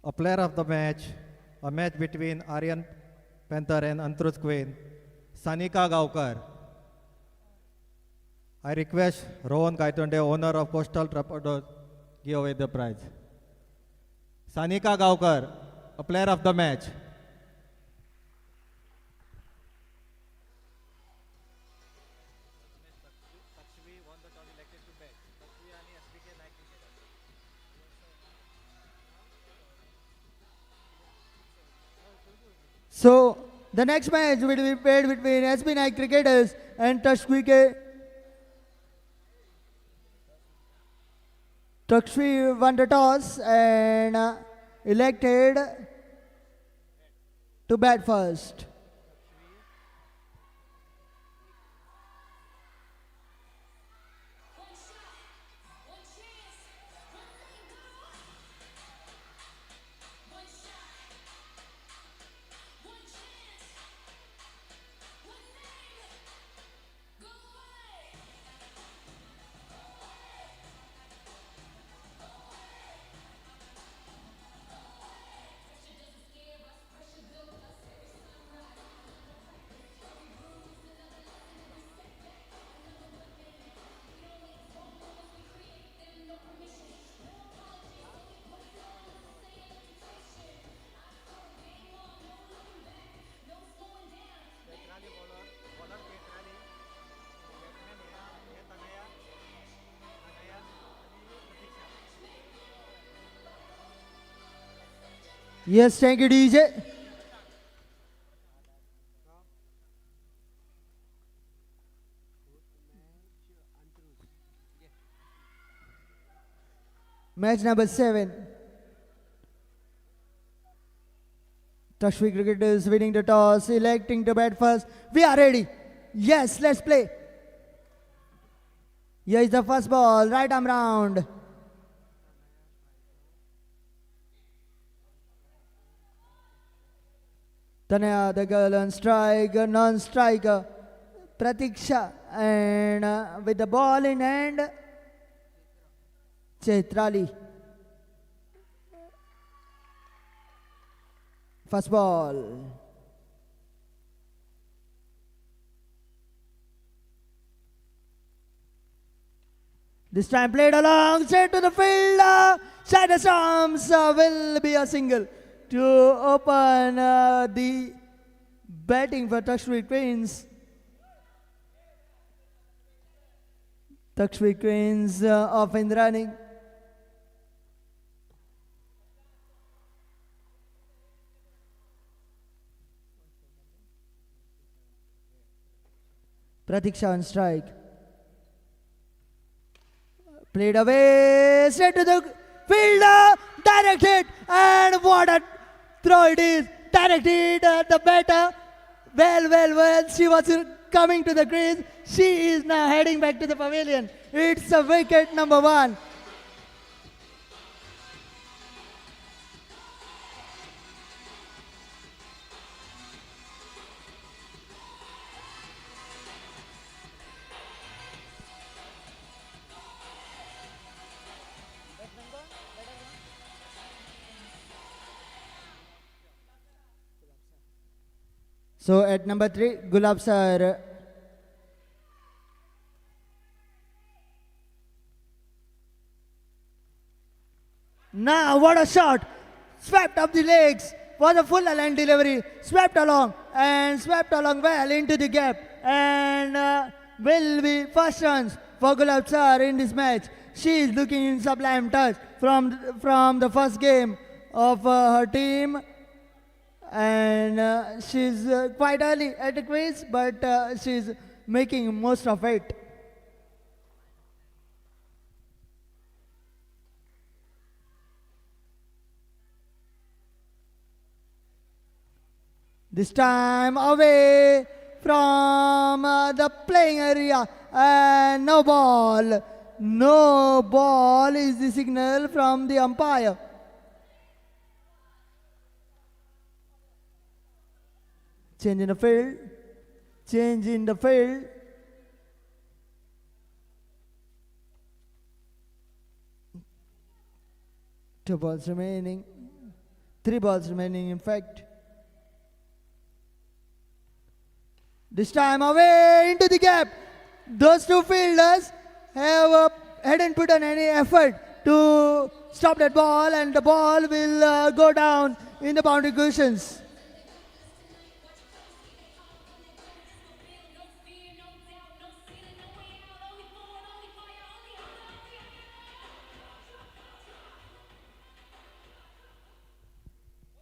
A player of the match, a match between Aryan Panther and Antrus Queen, Sanika Gaukar. I request Rohan Kaitonde, owner of Coastal Trapedo, give away the prize. Sanika Gaukar, a player of the match. So The next match will be played between SB9 cricketers and Tuxvi won the toss and elected to bat first. Yes, thank you, DJ. Match number 7. Tuxvi cricketers winning the toss, electing to bat first. We are ready. Yes, let's play. Here is the first ball, right arm round. Tanaya, the girl on strike, non-striker, Pratiksha, and with the ball in hand, Chaitrali. First ball. This time played along, straight to the field. Side arms will be a single to open the batting for Tuxvi Queens. Tuxvi Queens off and running. Pratiksha on strike. Played away, straight to the fielder, directed, and what a throw it is. Directed the batter. Well. She was coming to the crease. She is now heading back to the pavilion. It's a wicket number 1. So at number 3, Gulab sir. Now what a shot! Swept up the legs. Was a full line delivery. Swept along well into the gap. And will be first runs for Gulab sir in this match. She is looking in sublime touch from the first game of her team. And she's quite early at the crease, but she's making most of it. This time away from the playing area, and no ball. No ball is the signal from the umpire. Change in the field. Change in the field. Two balls remaining. 3 balls remaining, in fact. This time away into the gap. Those two fielders hadn't put on any effort to stop that ball, and the ball will go down in the boundary cushions.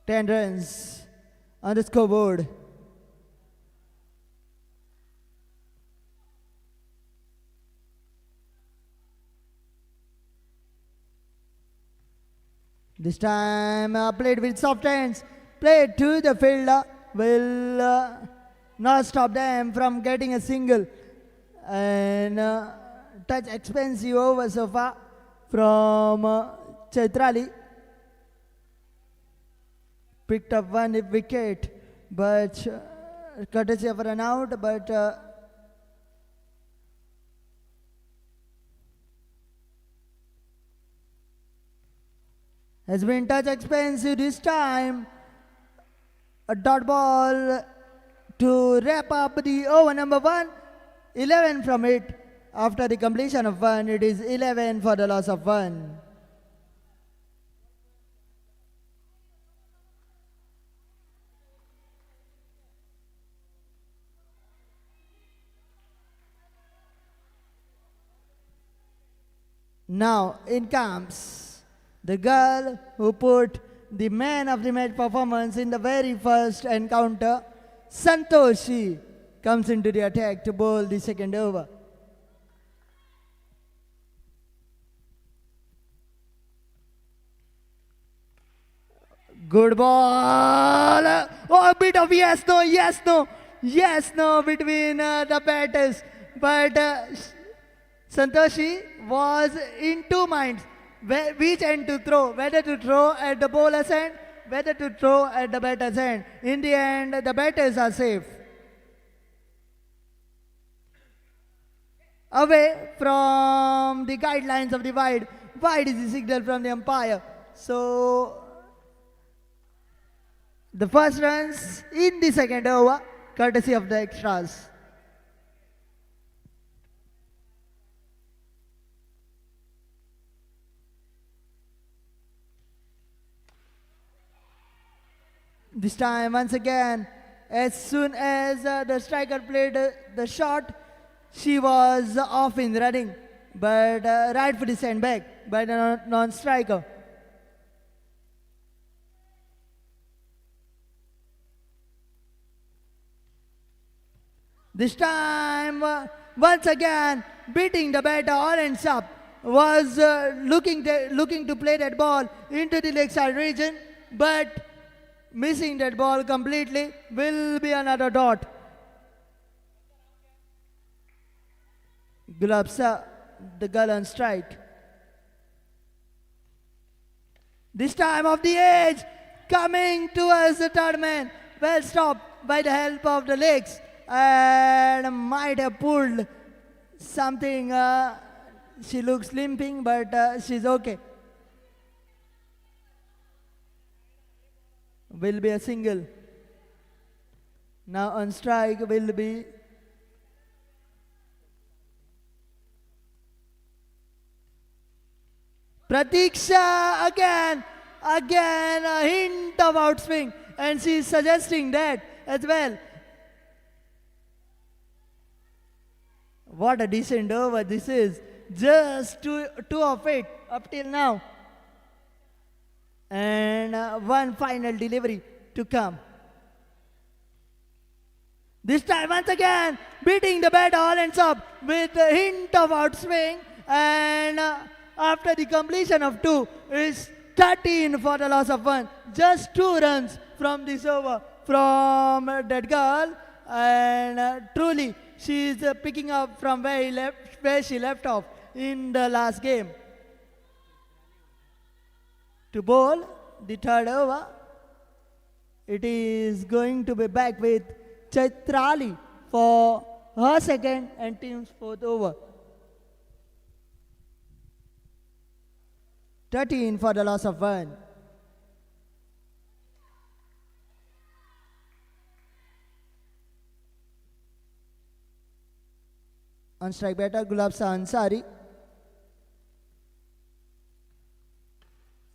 Ten runs on the scoreboard. This time played with soft hands, played to the fielder, will not stop them from getting a single. And touch expensive over so far from Chaitrali. Picked up one wicket, but courtesy of a run out, but has been touch expensive this time. A dot ball to wrap up the over number 1. 11 from it. After the completion of 1, it is 11 for the loss of 1. Now in comes the girl who put the man of the match performance in the very first encounter. Santoshi comes into the attack to bowl the second over. Good ball. Oh, a bit of yes, no, yes, no, yes, no between the batters. But Santoshi was in two minds. Which end to throw? Whether to throw at the bowler's end, whether to throw at the batter's end. In the end, the batters are safe. Away from the guidelines of the wide. Wide is the signal from the umpire. So, the first runs in the second over, courtesy of the extras. This time, once again, as soon as the striker played the shot, she was off in running, but rightfully sent back by the non-striker. This time, once again, beating the batter all ends up, was looking to play that ball into the leg side region, but missing that ball completely. Will be another dot. Gulabsa, the girl on strike. This time off the edge, coming towards the third man. Well stopped by the help of the legs, and might have pulled something. She looks limping, but she's okay. Will be a single. Now on strike will be Pratiksha again a hint of outswing, and she is suggesting that as well. What a decent over this is. Just two of it up till now. And one final delivery to come. This time once again, beating the bat all ends up with a hint of outswing, and after the completion of 2, is 13 for the loss of 1. Just 2 runs from this over from that girl, and truly she is picking up from where she left off in the last game. To bowl the third over, it is going to be back with Chaitrali for her second and team's fourth over. 13 for the loss of 1. On strike batter, Gulabsa Ansari.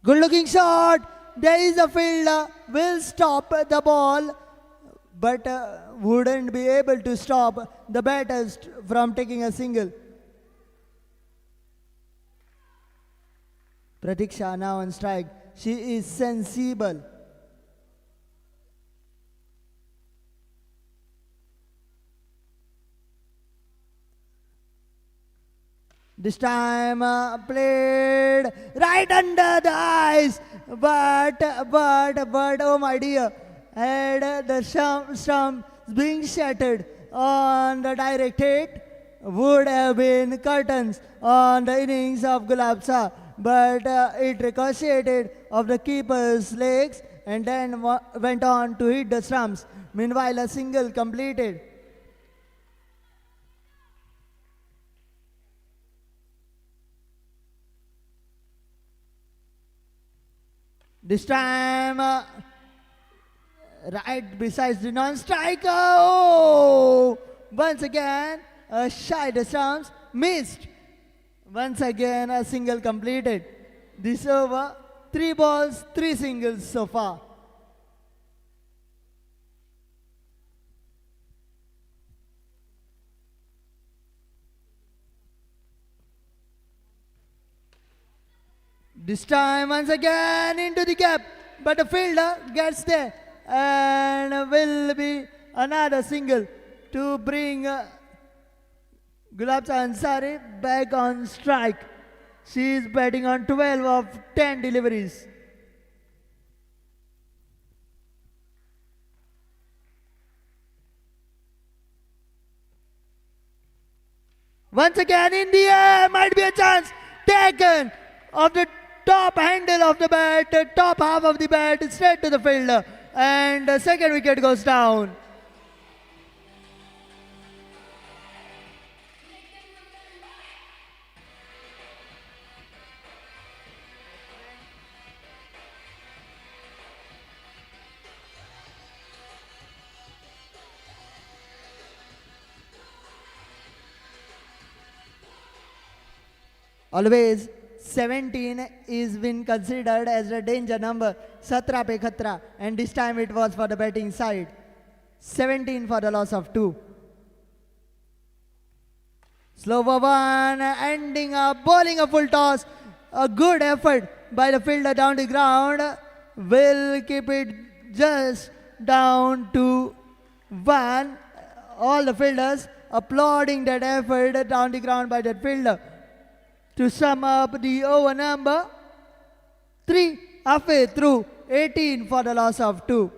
Good looking shot. There is a fielder. Will stop the ball, but wouldn't be able to stop the batters from taking a single. Pratiksha now on strike. She is sensible. This time played right under the eyes, but oh my dear, had the stump being shattered on the direct hit would have been curtains on the innings of Gulabsa, but it ricocheted off the keeper's legs and then went on to hit the stumps. Meanwhile, a single completed. This time, right besides the non-striker. Oh! Once again, a shy distance, missed. Once again, a single completed. This over, 3 balls, 3 singles so far. This time once again into the gap, but the fielder gets there and will be another single to bring Gulabsa Ansari back on strike. She is batting on 12 of 10 deliveries. Once again in the air, might be a chance taken of the top handle of the bat, top half of the bat, straight to the fielder, and the second wicket goes down. Always 17 is been considered as a danger number, 17 pe khatra, and this time it was for the batting side. 17 for the loss of 2. Slow one, ending up bowling a full toss. A good effort by the fielder down the ground will keep it just down to 1. All the fielders applauding that effort down the ground by that fielder. To sum up the over number, 3 halfway through, 18 for the loss of 2.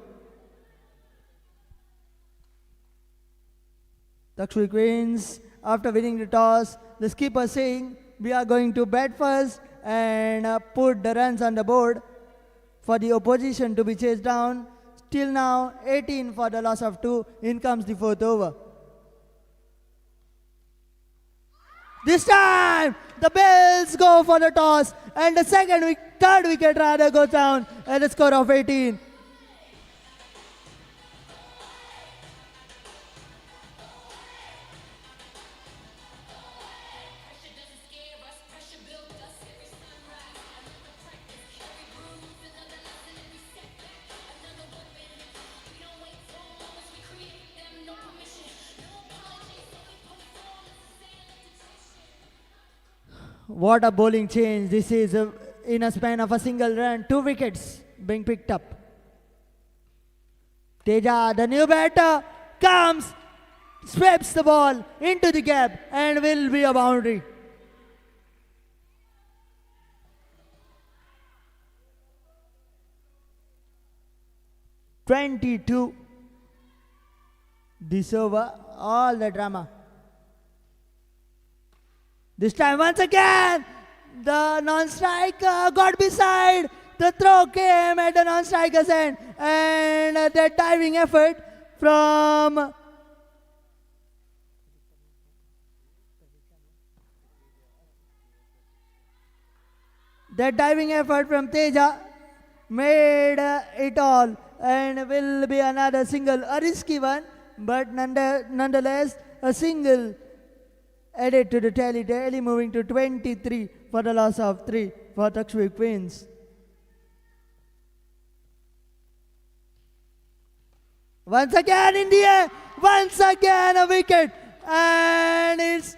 Takshmi Queens, after winning the toss, the skipper saying, we are going to bat first and put the runs on the board for the opposition to be chased down. Till now, 18 for the loss of 2. In comes the 4th over. This time, the Bills go for the toss, and the third wicket rather goes down at a score of 18. What a bowling change. This is in a span of a single run, 2 wickets being picked up. Teja, the new batter, comes, sweeps the ball into the gap and will be a boundary. (22). This over, all the drama. This time once again, the non-striker got beside. The throw came at the non-striker's end, and that diving effort from Teja made it all, and will be another single, a risky one, but nonetheless a single added to the tally, moving to 23 for the loss of 3 for Takshmi Queens. Once again in the air, once again a wicket, and it's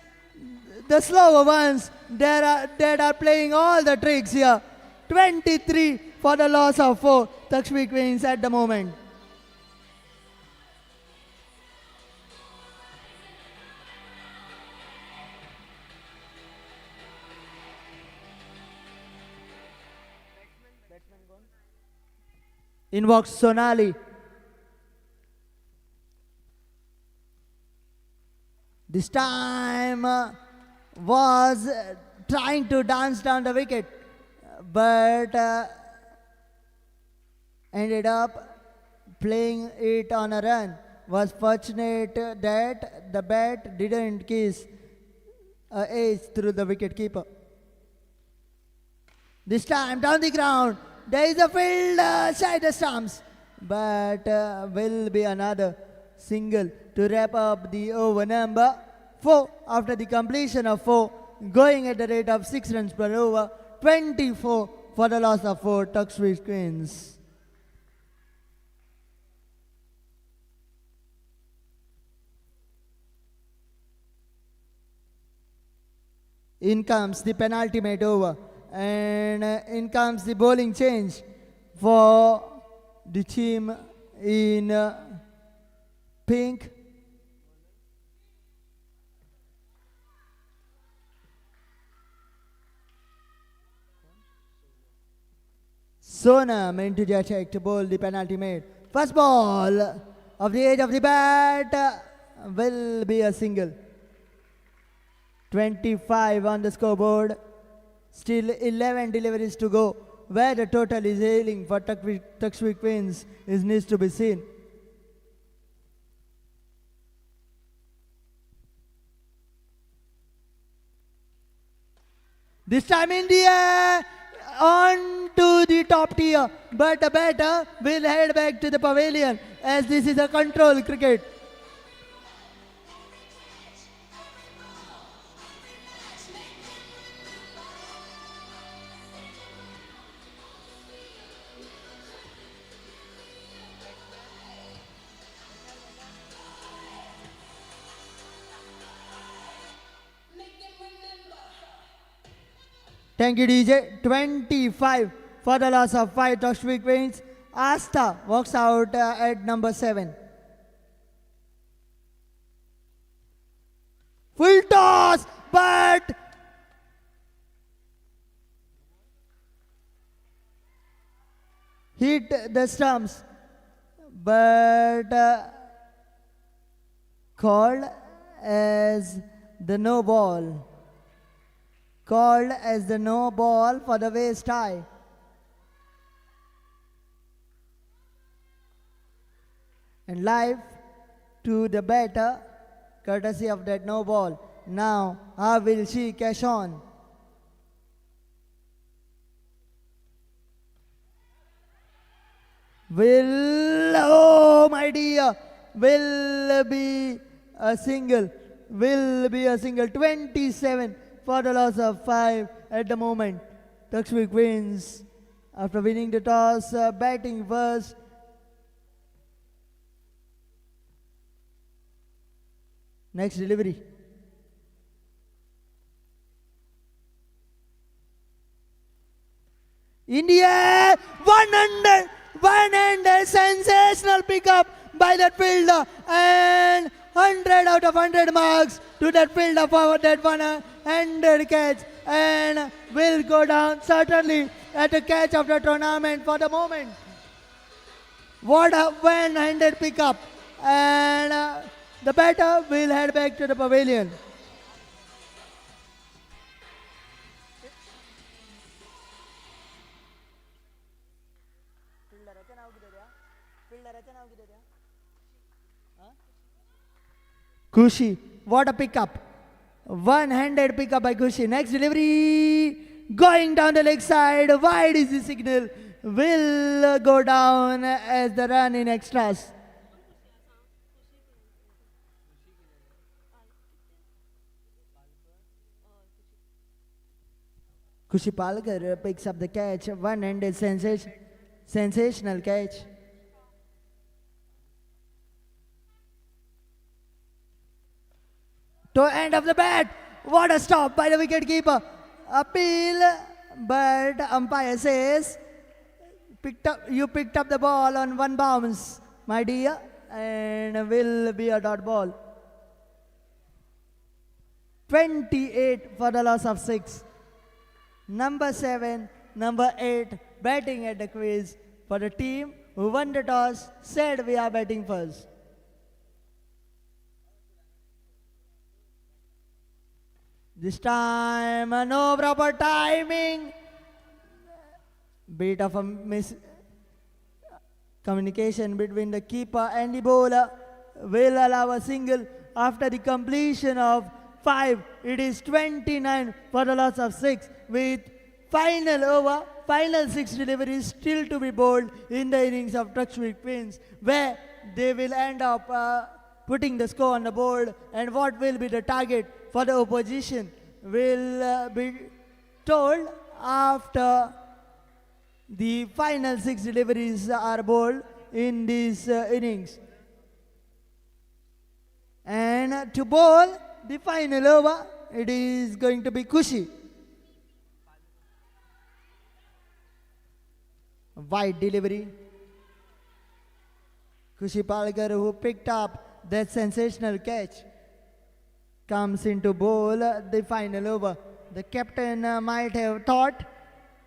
the slower ones that are playing all the tricks here. 23 for the loss of 4, Takshmi Queens at the moment. invokes Sonali. This time was trying to dance down the wicket, but ended up playing it on a run. Was fortunate that the bat didn't kiss a ace through the wicket keeper. This time down the ground, there is a field side the stumps, but will be another single to wrap up the over number 4 after the completion of 4, going at the rate of 6 runs per over, 24 for the loss of 4 Tuxford Queens. In comes the penalty made over, and in comes the bowling change for the team in pink. Sonam into the attack to bowl the penalty made. First ball of the edge of the bat will be a single. 25 on the scoreboard. Still 11 deliveries to go. Where the total is hailing for Tuxford Queens is needs to be seen. This time India on to the top tier, but the batter will head back to the pavilion as this is a control cricket. Thank you, DJ. 25 for the loss of 5 Tuxford Queens. Asta walks out at number 7. Full toss, but hit the stumps, but called as the no ball. Called as the no ball for the waist tie. And live to the batter, courtesy of that no ball. Now, how will she cash on? Oh my dear, will be a single. Will be a single. 27 for the loss of 5 at the moment. Tuxford Queens, after winning the toss, batting first. Next delivery. India 100 sensational pickup by that fielder, and 100 out of 100 marks to that fielder for that 100 catch, and will go down certainly at the catch of the tournament for the moment. What a one-handed pickup, and the batter will head back to the pavilion. Kushi, what a pickup. One-handed pickup by Kushi. Next delivery, going down the leg side. Wide is the signal. Will go down as the run in extras. Kushi Palkar picks up the catch. One-handed sensational catch. To end of the bat. What a stop by the wicketkeeper. Appeal, but umpire says, you picked up the ball on one bounce, my dear, and will be a dot ball. 28 for the loss of 6. Number 7, number 8, batting at the crease for the team who won the toss, said we are batting first. This time, no proper timing. Bit of a communication between the keeper and the bowler will allow a single after the completion of 5. It is 29 for the loss of 6 with final over, final 6 deliveries still to be bowled in the innings of Tuxtwick Queens, where they will end up putting the score on the board, and what will be the target for the opposition will be told after the final 6 deliveries are bowled in these innings. And to bowl the final over, it is going to be Kushi. Wide delivery. Kushi Palkar, who picked up that sensational catch, comes into bowl the final over. The captain might have thought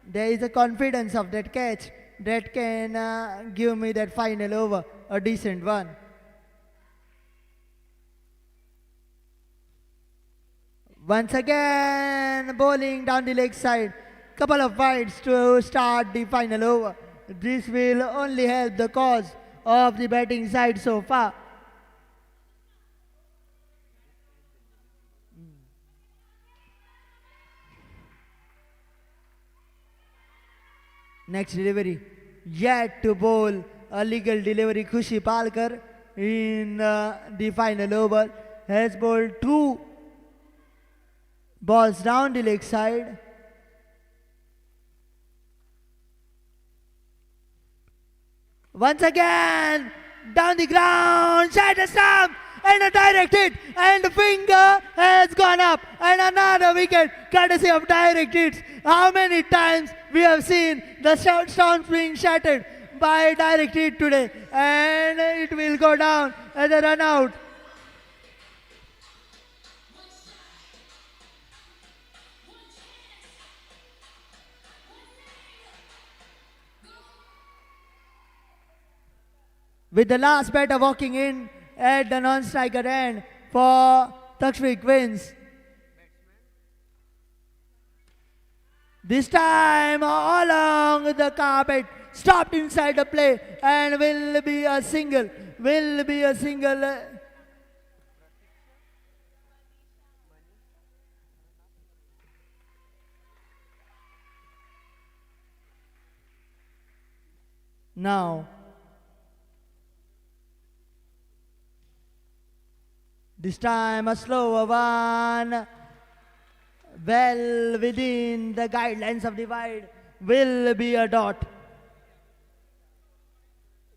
there is a confidence of that catch that can give me that final over, a decent one. Once again, bowling down the leg side. Couple of wides to start the final over. This will only help the cause of the batting side so far. Next delivery, yet to bowl a legal delivery. Kushi Palkar in the final over has bowled 2 balls down the leg side. Once again, down the ground, side the stump, and a direct hit, and the finger has gone up, and another wicket courtesy of direct hits. How many times we have seen the stumps being shattered by direct hit today, and it will go down as a run out. With the last batter walking in at the non-striker end for Tuxtwick Queens. This time along the carpet, stopped inside the play, and will be a single. Will be a single. Now, this time a slower one, well within the guidelines of the wide, will be a dot.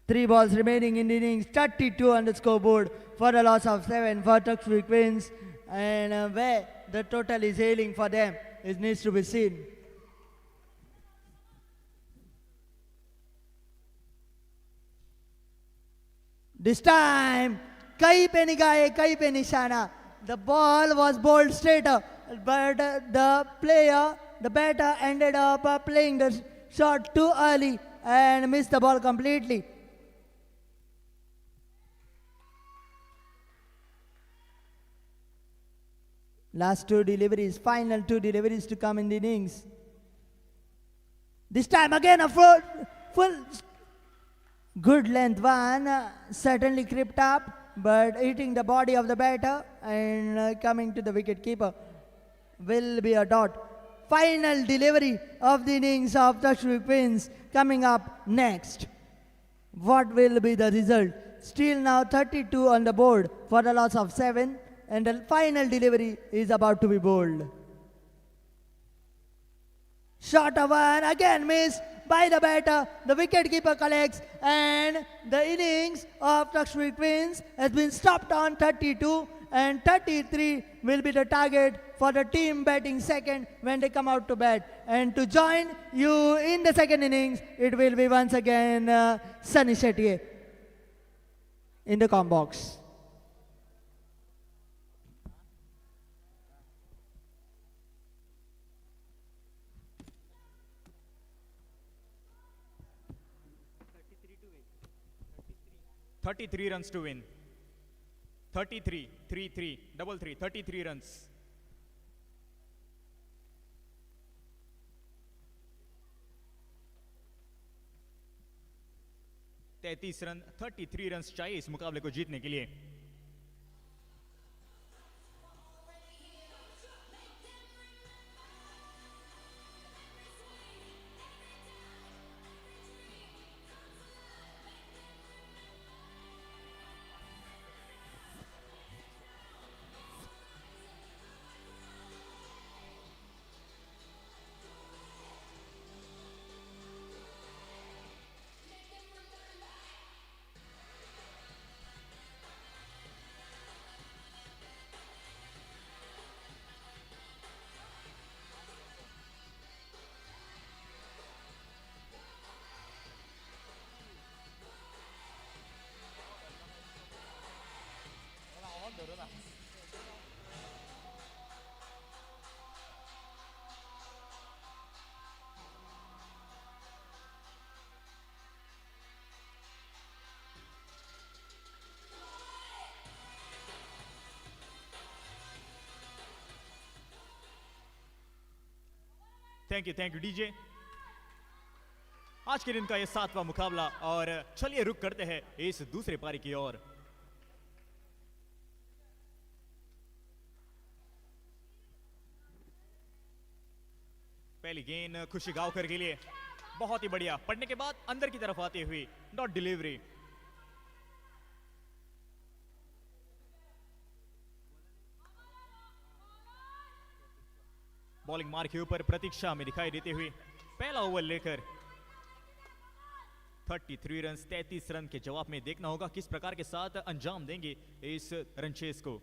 3 balls remaining in the innings, 32 on the scoreboard for a loss of 7 for Tuxtwick Queens, and where the total is hailing for them, it needs to be seen. This time, kahi pe nigahe, kahi pe nishana. The ball was bowled straight up, but the batter ended up playing the shot too early and missed the ball completely. Last 2 deliveries, final 2 deliveries to come in the innings. This time again a full good length one, certainly crept up, but hitting the body of the batter and coming to the wicket keeper, will be a dot. Final delivery of the innings of Tuxtwick Queens coming up next. What will be the result? Still now 32 on the board for the loss of 7, and the final delivery is about to be bowled. Short of one, again missed by the batter. The wicket keeper collects, and the innings of Tuxtwick Queens has been stopped on 32, and 33 will be the target for the team batting second when they come out to bat. And to join you in the second innings, it will be once again Sunny Shetty in the com box. 33 runs to win. 33, 3, 3, double 3, 33 runs. तैतीस run 33 run चाहिए इस मुकाबले को जीतने के लिए. Thank you DJ. आज के दिन का ये 7वां मुकाबला और चलिए रुक करते हैं इस दूसरे पारी की ओर. पहली गेंद खुशी गांवकर के लिए बहुत ही बढ़िया पढ़ने के बाद अंदर की तरफ आती हुई डॉट डिलीवरी. बॉलिंग मार्क के ऊपर प्रतीक्षा में दिखाई देते हुए पहला ओवर लेकर 33 रन 33 रन के जवाब में देखना होगा किस प्रकार के साथ अंजाम देंगे इस रन चेस को.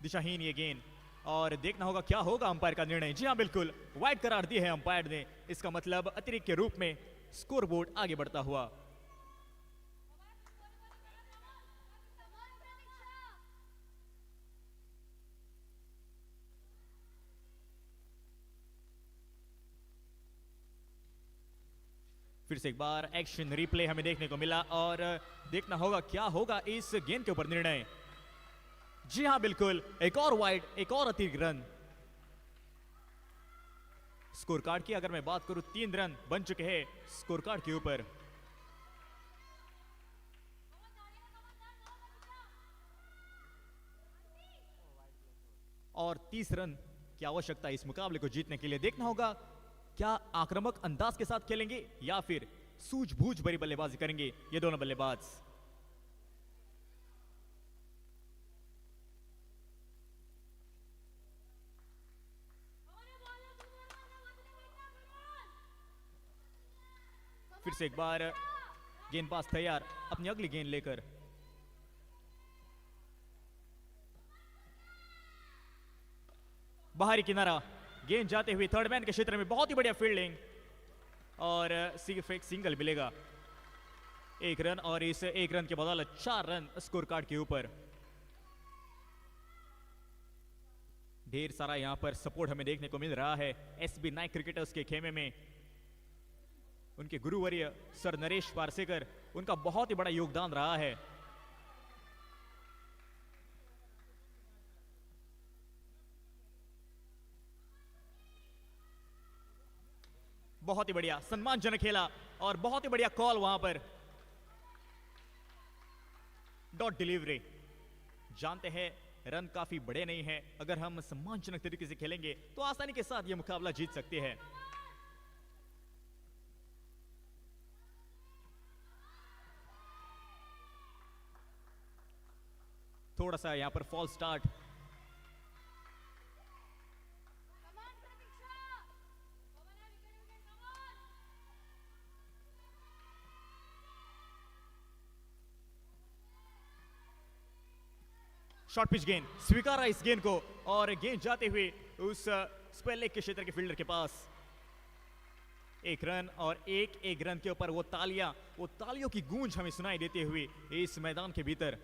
दिशाहीन ये गेंद और देखना होगा क्या होगा अंपायर का निर्णय. जी हां बिल्कुल वाइड करार दी है अंपायर ने. इसका मतलब अतिरिक्त के रूप में स्कोरबोर्ड आगे बढ़ता हुआ. फिर से एक बार एक्शन रिप्ले हमें देखने को मिला और देखना होगा क्या होगा इस गेंद के ऊपर निर्णय. जी हां बिल्कुल एक और वाइड एक और अतिरिक्त रन. स्कोर कार्ड की अगर मैं बात करूं 3 रन बन चुके हैं स्कोर कार्ड के ऊपर. और 30 रन की आवश्यकता इस मुकाबले को जीतने के लिए. देखना होगा क्या आक्रामक अंदाज के साथ खेलेंगे या फिर सूझबूझ भरी बल्लेबाजी करेंगे ये दोनों बल्लेबाज. फिर से एक बार गेंदबाज तैयार अपनी अगली गेंद लेकर. बाहरी किनारा गेंद जाते हुए थर्ड मैन के क्षेत्र में बहुत ही बढ़िया फील्डिंग और सिर्फ एक सिंगल मिलेगा. 1 रन और इस 1 रन के बदौलत 4 रन स्कोर कार्ड के ऊपर. ढेर सारा यहां पर सपोर्ट हमें देखने को मिल रहा है एसबी नाइक क्रिकेटर्स के खेमे में. उनके गुरुवर्य सर नरेश पारसेकर उनका बहुत ही बड़ा योगदान रहा है. बहुत ही बढ़िया सम्मानजनक खेला और बहुत ही बढ़िया कॉल वहां पर. Dot delivery. जानते हैं रन काफी बड़े नहीं हैं. अगर हम सम्मानजनक तरीके से खेलेंगे तो आसानी के साथ यह मुकाबला जीत सकते हैं. थोड़ा सा यहां पर फॉल स्टार्ट. शॉर्ट पिच गेंद स्वीकारा इस गेंद को और गेंद जाते हुए उस स्क्वायर लेग के क्षेत्र के फील्डर के पास. 1 रन और एक रन के ऊपर वो तालियों की गूंज हमें सुनाई देते हुए इस मैदान के भीतर.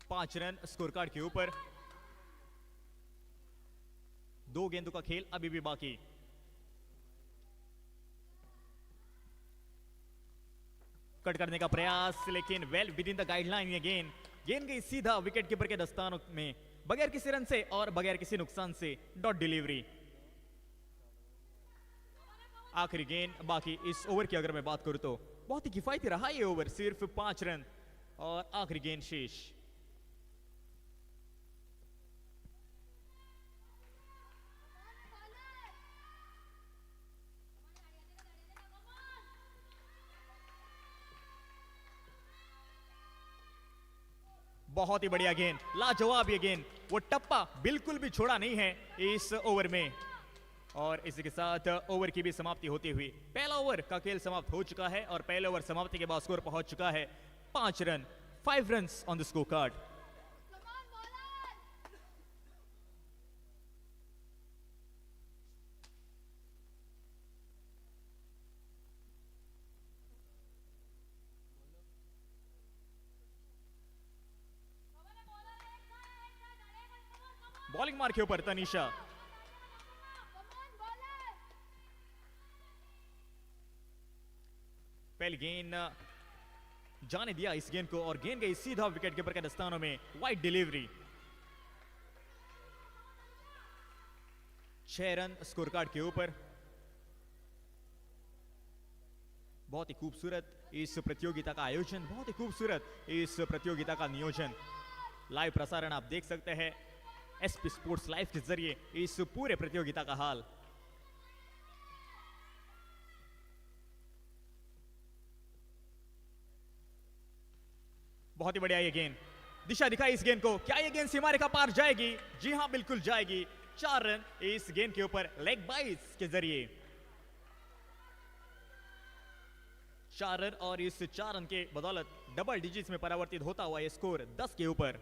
5 रन स्कोर कार्ड के ऊपर। 2 गेंदों का खेल अभी भी बाकी। कट करने का प्रयास, लेकिन well within the guideline. ये गेंद गई सीधा विकेट कीपर के दस्तानों में बगैर किसी रन से और बगैर किसी नुकसान से। Dot delivery. आखिरी गेंद बाकी इस ओवर की अगर मैं बात करूं तो बहुत ही किफायती रहा ये ओवर। सिर्फ 5 रन और आखिरी गेंद शेष। बहुत ही बढ़िया गेंद, लाजवाब ये गेंद। वो टप्पा बिल्कुल भी छोड़ा नहीं है इस ओवर में। और इसी के साथ ओवर की भी समाप्ति होती हुई पहला ओवर का खेल समाप्त हो चुका है और पहले ओवर समाप्ति के बाद स्कोर पहुंच चुका है 5 run, 5 runs on the score card. Bowling मार के ऊपर तनीषा। पहली गेंद जाने दिया इस गेंद को और गेंद गई सीधा विकेट कीपर के दस्तानों में। Wide delivery. 6 run score card के ऊपर। बहुत ही खूबसूरत इस प्रतियोगिता का आयोजन, बहुत ही खूबसूरत इस प्रतियोगिता का नियोजन। लाइव प्रसारण आप देख सकते हैं एसपी स्पोर्ट्स लाइव के जरिए इस पूरे प्रतियोगिता का हाल। बहुत ही बढ़िया ये गेंद, दिशा दिखाई इस गेंद को। क्या ये गेंद सीमा रेखा पार जाएगी? जी हां, बिल्कुल जाएगी। 4 रन इस गेंद के ऊपर लेग बाइस के जरिए। 4 रन और इस 4 रन के बदौलत डबल डिजिट्स में परिवर्तित होता हुआ ये स्कोर 10 के ऊपर।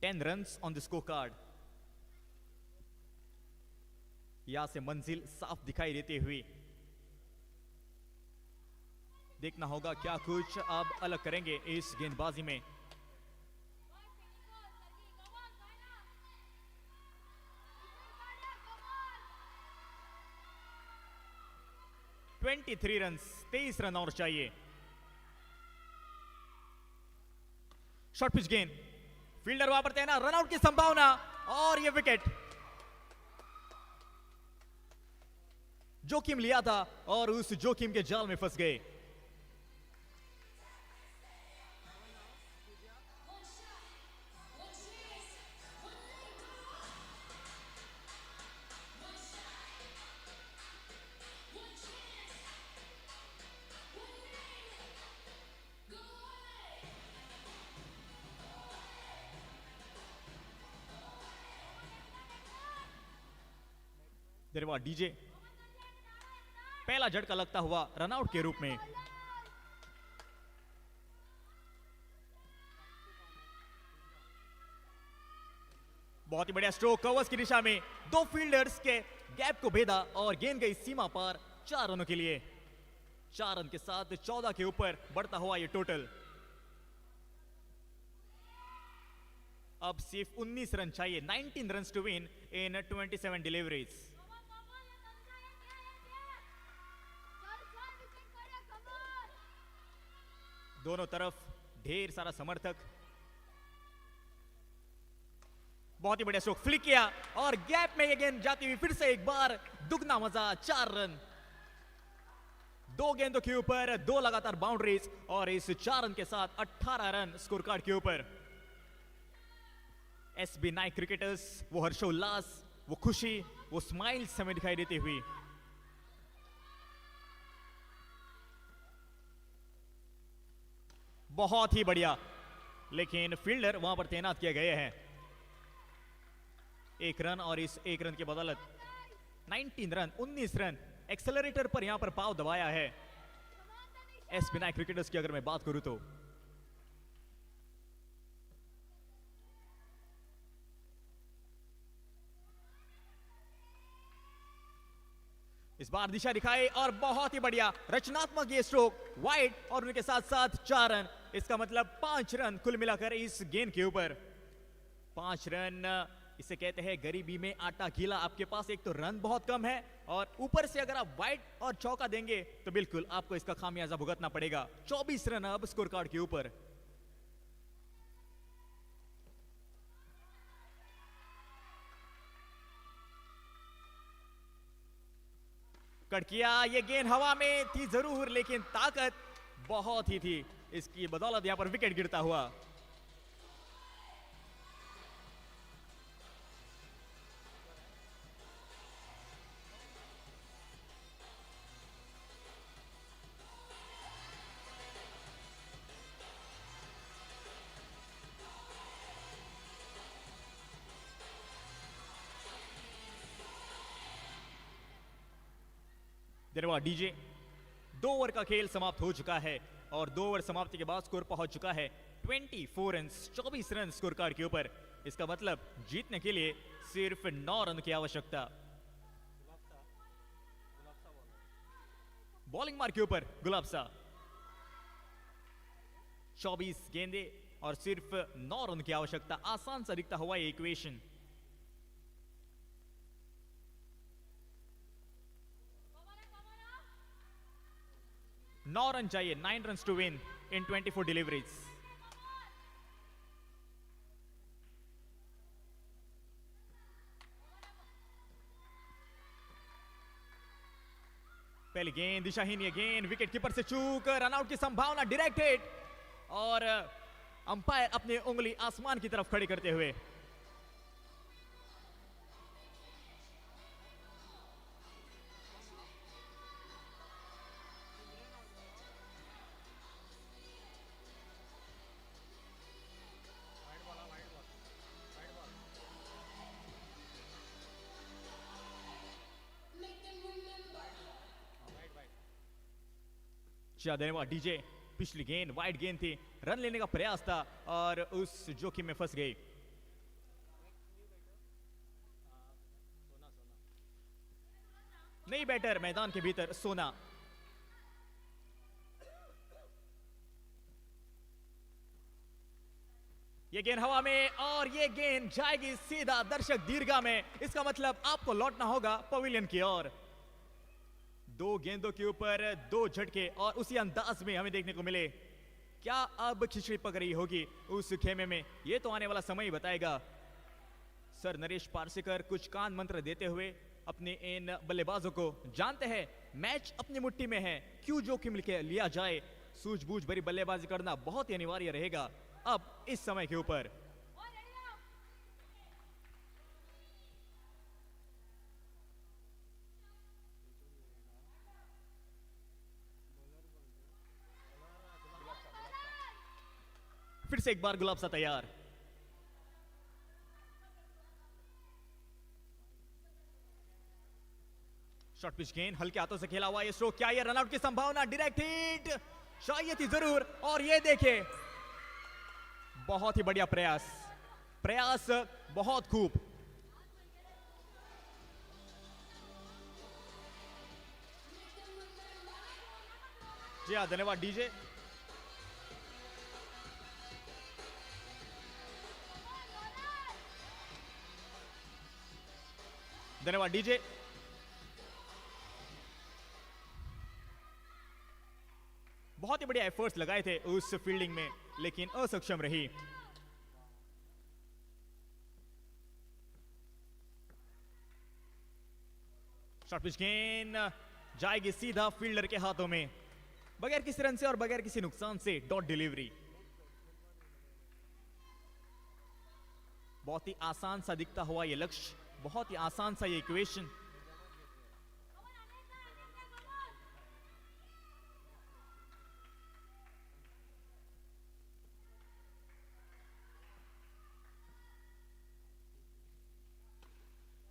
10 runs on the score card. यहां से मंजिल साफ दिखाई देती हुई। देखना होगा क्या कुछ अब अलग करेंगे इस गेंदबाजी में। (23 रन), 23 रन और चाहिए। शॉर्ट पिच गेंद, फील्डर वहां पर तैनात, रनआउट की संभावना और यह विकेट। जोखिम लिया था और उस जोखिम के जाल में फंस गए। डीजे पहला झटका लगता हुआ रनआउट के रूप में। बहुत ही बढ़िया स्ट्रोक, कवर्स की दिशा में 2 फील्डर्स के गैप को भेदा और गेंद गई सीमा पार 4 रनों के लिए। 4 रन के साथ 14 के ऊपर बढ़ता हुआ ये टोटल। अब सिर्फ 19 रन चाहिए। 19 run to win in 27 deliveries. दोनों तरफ ढेर सारा समर्थक। बहुत ही बढ़िया स्ट्रोक, फ्लिक किया और गैप में ये गेंद जाती हुई फिर से एक बार दुगना मजा। 4 रन, 2 गेंदों के ऊपर 2 लगातार बाउंड्रीज और इस 4 रन के साथ 18 रन स्कोर कार्ड के ऊपर। एसबी नाइक क्रिकेटर्स, वो हर्षोल्लास, वो खुशी, वो स्माइल्स हमें दिखाई देती हुई। बहुत ही बढ़िया, लेकिन फील्डर वहां पर तैनात किए गए हैं। 1 रन और इस 1 रन की बदौलत 19 रन, 19 रन। एक्सेलरेटर पर यहां पर पाव दबाया है एसबी नाइक क्रिकेटर्स की अगर मैं बात करूं तो। इस बार दिशा दिखाई और बहुत ही बढ़िया रचनात्मक ये स्ट्रोक, वाइड और उनके साथ साथ 4 रन। इसका मतलब 5 रन कुल मिलाकर इस गेंद के ऊपर। 5 रन, इसे कहते हैं गरीबी में आटा गीला। आपके पास एक तो रन बहुत कम है और ऊपर से अगर आप वाइड और चौका देंगे तो बिल्कुल आपको इसका खामियाजा भुगतना पड़ेगा। 24 रन अब स्कोर कार्ड के ऊपर। कट किया, ये गेंद हवा में थी जरूर लेकिन ताकत बहुत ही थी इसकी बदौलत यहां पर विकेट गिरता हुआ। धन्यवाद डीजे। 2 ओवर का खेल समाप्त हो चुका है और 2 ओवर समाप्ति के बाद स्कोर पहुंच चुका है 24 रन, 24 रन स्कोर कार्ड के ऊपर। इसका मतलब जीतने के लिए सिर्फ 9 रन की आवश्यकता। बॉलिंग मार्क के ऊपर गुलाब सा 24 गेंदे और सिर्फ 9 रन की आवश्यकता। आसान सा दिखता हुआ ये इक्वेशन। नौ रन चाहिए, 9 run to win in 24 deliveries. पहली गेंद दिशाहीन, ये गेंद विकेट कीपर से चूक, रनआउट की संभावना, डायरेक्ट हिट और अंपायर अपनी उंगली आसमान की तरफ खड़ी करते हुए। धन्यवाद डीजे। पिछली गेंद वाइड गेंद थी, रन लेने का प्रयास था और उस जोखिम में फंस गई। नई बैटर मैदान के भीतर सोना। ये गेंद हवा में और ये गेंद जाएगी सीधा दर्शक दीर्घा में। इसका मतलब आपको लौटना होगा पवेलियन की ओर। 2 गेंदों के ऊपर 2 झटके और उसी अंदाज में हमें देखने को मिले। क्या अब खिचड़ी पक रही होगी उस खेमे में, ये तो आने वाला समय ही बताएगा। सर नरेश पार्सेकर कुछ कान मंत्र देते हुए अपने इन बल्लेबाजों को जानते हैं मैच अपनी मुट्ठी में है, क्यों जोखिम लिया जाए। सूझबूझ भरी बल्लेबाजी करना बहुत ही अनिवार्य रहेगा अब इस समय के ऊपर। फिर से एक बार गुलाब सा तैयार। शॉर्ट पिच गेंद हल्के हाथों से खेला हुआ ये स्ट्रोक, क्या ये रनआउट की संभावना, डायरेक्ट हिट चाहिए थी जरूर। और ये देखे बहुत ही बढ़िया प्रयास बहुत खूब। जी हाँ, धन्यवाद डीजे। धन्यवाद डीजे। बहुत ही बढ़िया एफर्ट्स लगाए थे उस फील्डिंग में लेकिन असक्षम रही। शॉर्ट पिच गेंद जाएगी सीधा फील्डर के हाथों में, बगैर किसी रन से और बगैर किसी नुकसान से डॉट डिलीवरी। बहुत ही आसान सा दिखता हुआ ये लक्ष्य, बहुत ही आसान सा ये इक्वेशन।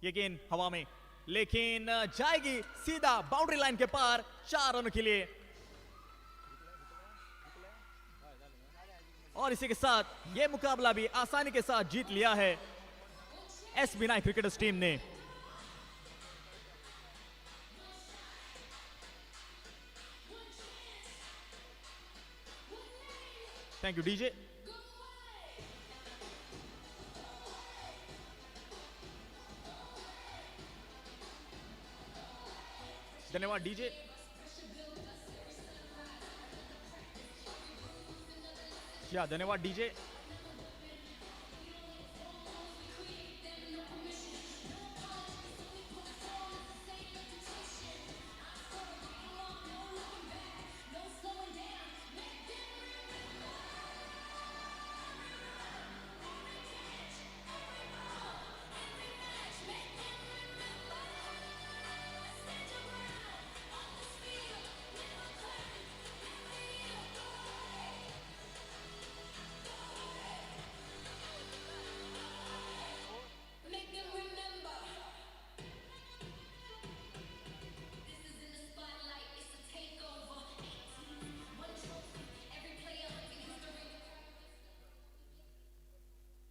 ये गेंद हवा में लेकिन जाएगी सीधा बाउंड्री लाइन के पार 4 रन के लिए। और इसी के साथ ये मुकाबला भी आसानी के साथ जीत लिया है एसबी नाइट क्रिकेटर्स टीम ने। Thank you DJ. धन्यवाद डीजे। या धन्यवाद डीजे।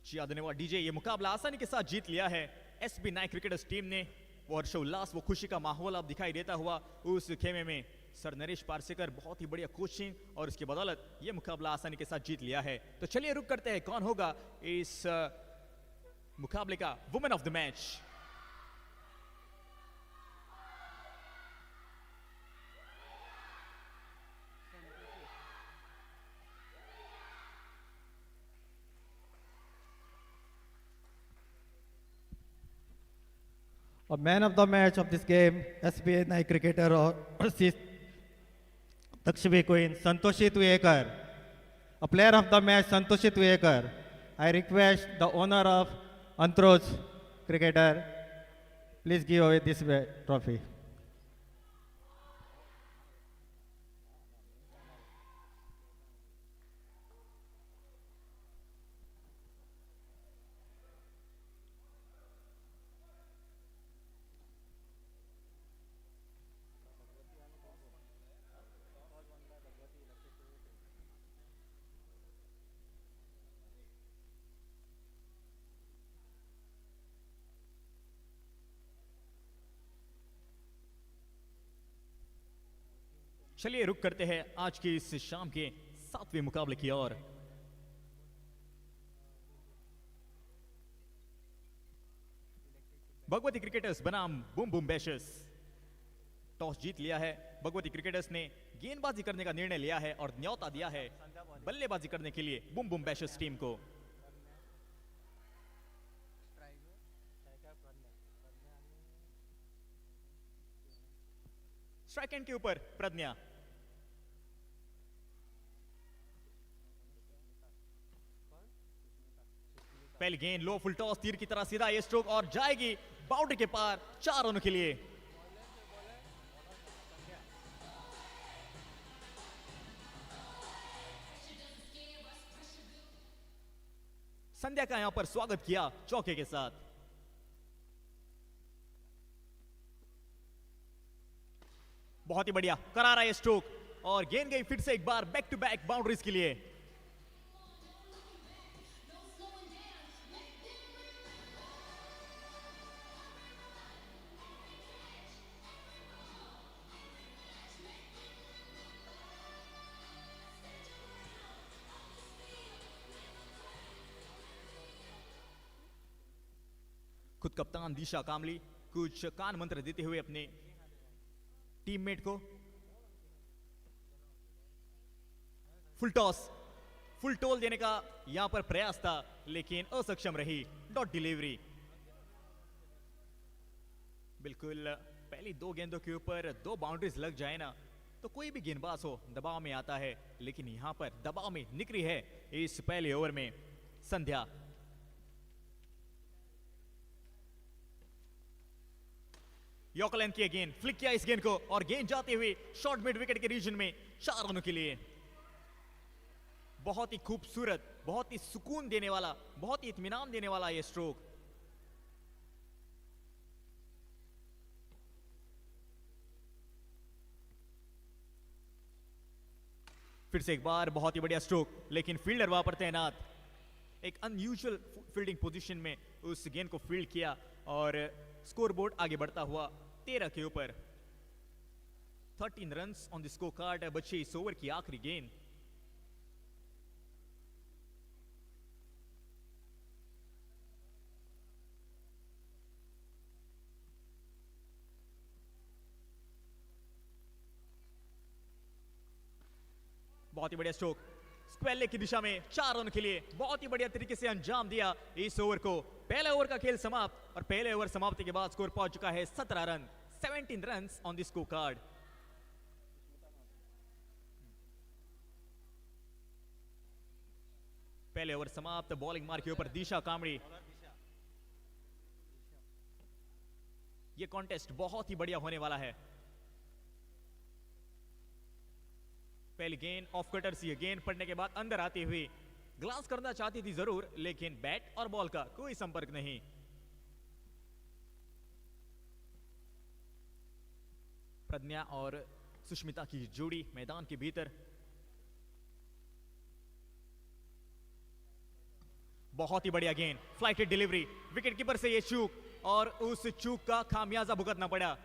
जी धन्यवाद डीजे। ये मुकाबला आसानी के साथ जीत लिया है एसबी नाइक क्रिकेटर्स टीम ने। वो हर्षोल्लास, वो खुशी का माहौल अब दिखाई देता हुआ उस खेमे में। सर नरेश पारसेकर बहुत ही बढ़िया कोचिंग और उसकी बदौलत ये मुकाबला आसानी के साथ जीत लिया है। तो चलिए रुक करते हैं कौन होगा इस मुकाबले का women of the match. A man of the match of this game, SBI cricketer versus Takshmi Queen, Santoshi Tuyekar. A player of the match, Santoshi Tuyekar. I request the owner of Antroj cricketer, please give away this trophy. चलिए रुक करते हैं आज की इस शाम के 7वें मुकाबले की ओर। भगवती क्रिकेटर्स बनाम बूम बूम बैशर्स। टॉस जीत लिया है भगवती क्रिकेटर्स ने। गेंदबाजी करने का निर्णय लिया है और न्योता दिया है बल्लेबाजी करने के लिए बूम बूम बैशर्स टीम को। स्ट्राइक एंड के ऊपर प्रज्ञा। पहली गेंद लो फुल टॉस, तीर की तरह सीधा ये स्ट्रोक और जाएगी बाउंड्री के पार 4 रनों के लिए। संध्या का यहां पर स्वागत किया चौके के साथ। बहुत ही बढ़िया करारा ये स्ट्रोक और गेंद गई फिर से एक बार बैक टू बैक बाउंड्रीज के लिए। खुद कप्तान दिशा कामली कुछ कान मंत्र देते हुए अपने टीममेट को। फुल टॉस, फुल टोल देने का यहां पर प्रयास था लेकिन असक्षम रही डॉट डिलीवरी। बिल्कुल पहली 2 गेंदों के ऊपर 2 बाउंड्रीज लग जाए ना तो कोई भी गेंदबाज हो दबाव में आता है, लेकिन यहां पर दबाव में निकली है इस पहले ओवर में संध्या। यॉकलैंड की गेंद फ्लिक किया इस गेंद को और गेंद जाते हुए शॉर्ट मिड विकेट के रीजन में 4 रनों के लिए। बहुत ही खूबसूरत, बहुत ही सुकून देने वाला, बहुत ही इत्मीनान देने वाला यह स्ट्रोक। फिर से एक बार बहुत ही बढ़िया स्ट्रोक, लेकिन फील्डर वहां पर तैनात। एक अनयूजुअल फील्डिंग पोजीशन में उस गेंद को फील्ड किया और स्कोरबोर्ड आगे बढ़ता हुआ 13 के ऊपर। 13 runs on the score card बचे इस ओवर की आखिरी गेंद। बहुत ही बढ़िया स्ट्रोक, स्क्वायर लेग की दिशा में 4 रन के लिए बहुत ही बढ़िया तरीके से अंजाम दिया इस ओवर को। पहले ओवर का खेल समाप्त और पहले ओवर समाप्ति के बाद स्कोर पहुंच चुका है 17 run, 17 run on the score card. पहले ओवर समाप्त, बॉलिंग मार के ऊपर दिशा कामड़ी। ये कॉन्टेस्ट बहुत ही बढ़िया होने वाला है। पहली गेंद ऑफ कटर सी, गेंद पड़ने के बाद अंदर आती हुई ग्लास करना चाहती थी जरूर, लेकिन बैट और बॉल का कोई संपर्क नहीं। प्रज्ञा और सुष्मिता की जोड़ी मैदान के भीतर। बहुत ही बढ़िया गेंद, फ्लाइटेड डिलीवरी, विकेट कीपर से ये चूक और उस चूक का खामियाजा भुगतना पड़ा।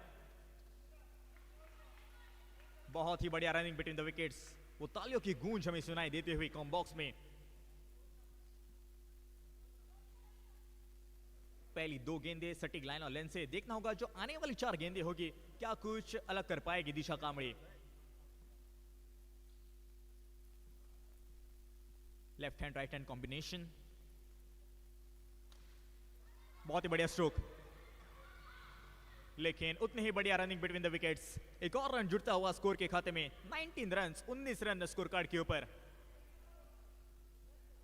बहुत ही बढ़िया रनिंग बिटवीन द विकेट्स, वो तालियों की गूंज हमें सुनाई देते हुए कॉम बॉक्स में। पहली 2 गेंदें सटीक लाइन और लेंथ से, देखना होगा जो आने वाली 4 गेंदें होगी क्या कुछ अलग कर पाएगी Disha Kamdi. Left hand right hand combination, बहुत ही बढ़िया स्ट्रोक, लेकिन उतनी ही बढ़िया रनिंग बिटवीन द विकेट्स। एक और रन जुड़ता हुआ स्कोर के खाते में, 19 रन, 19 रन स्कोर कार्ड के ऊपर।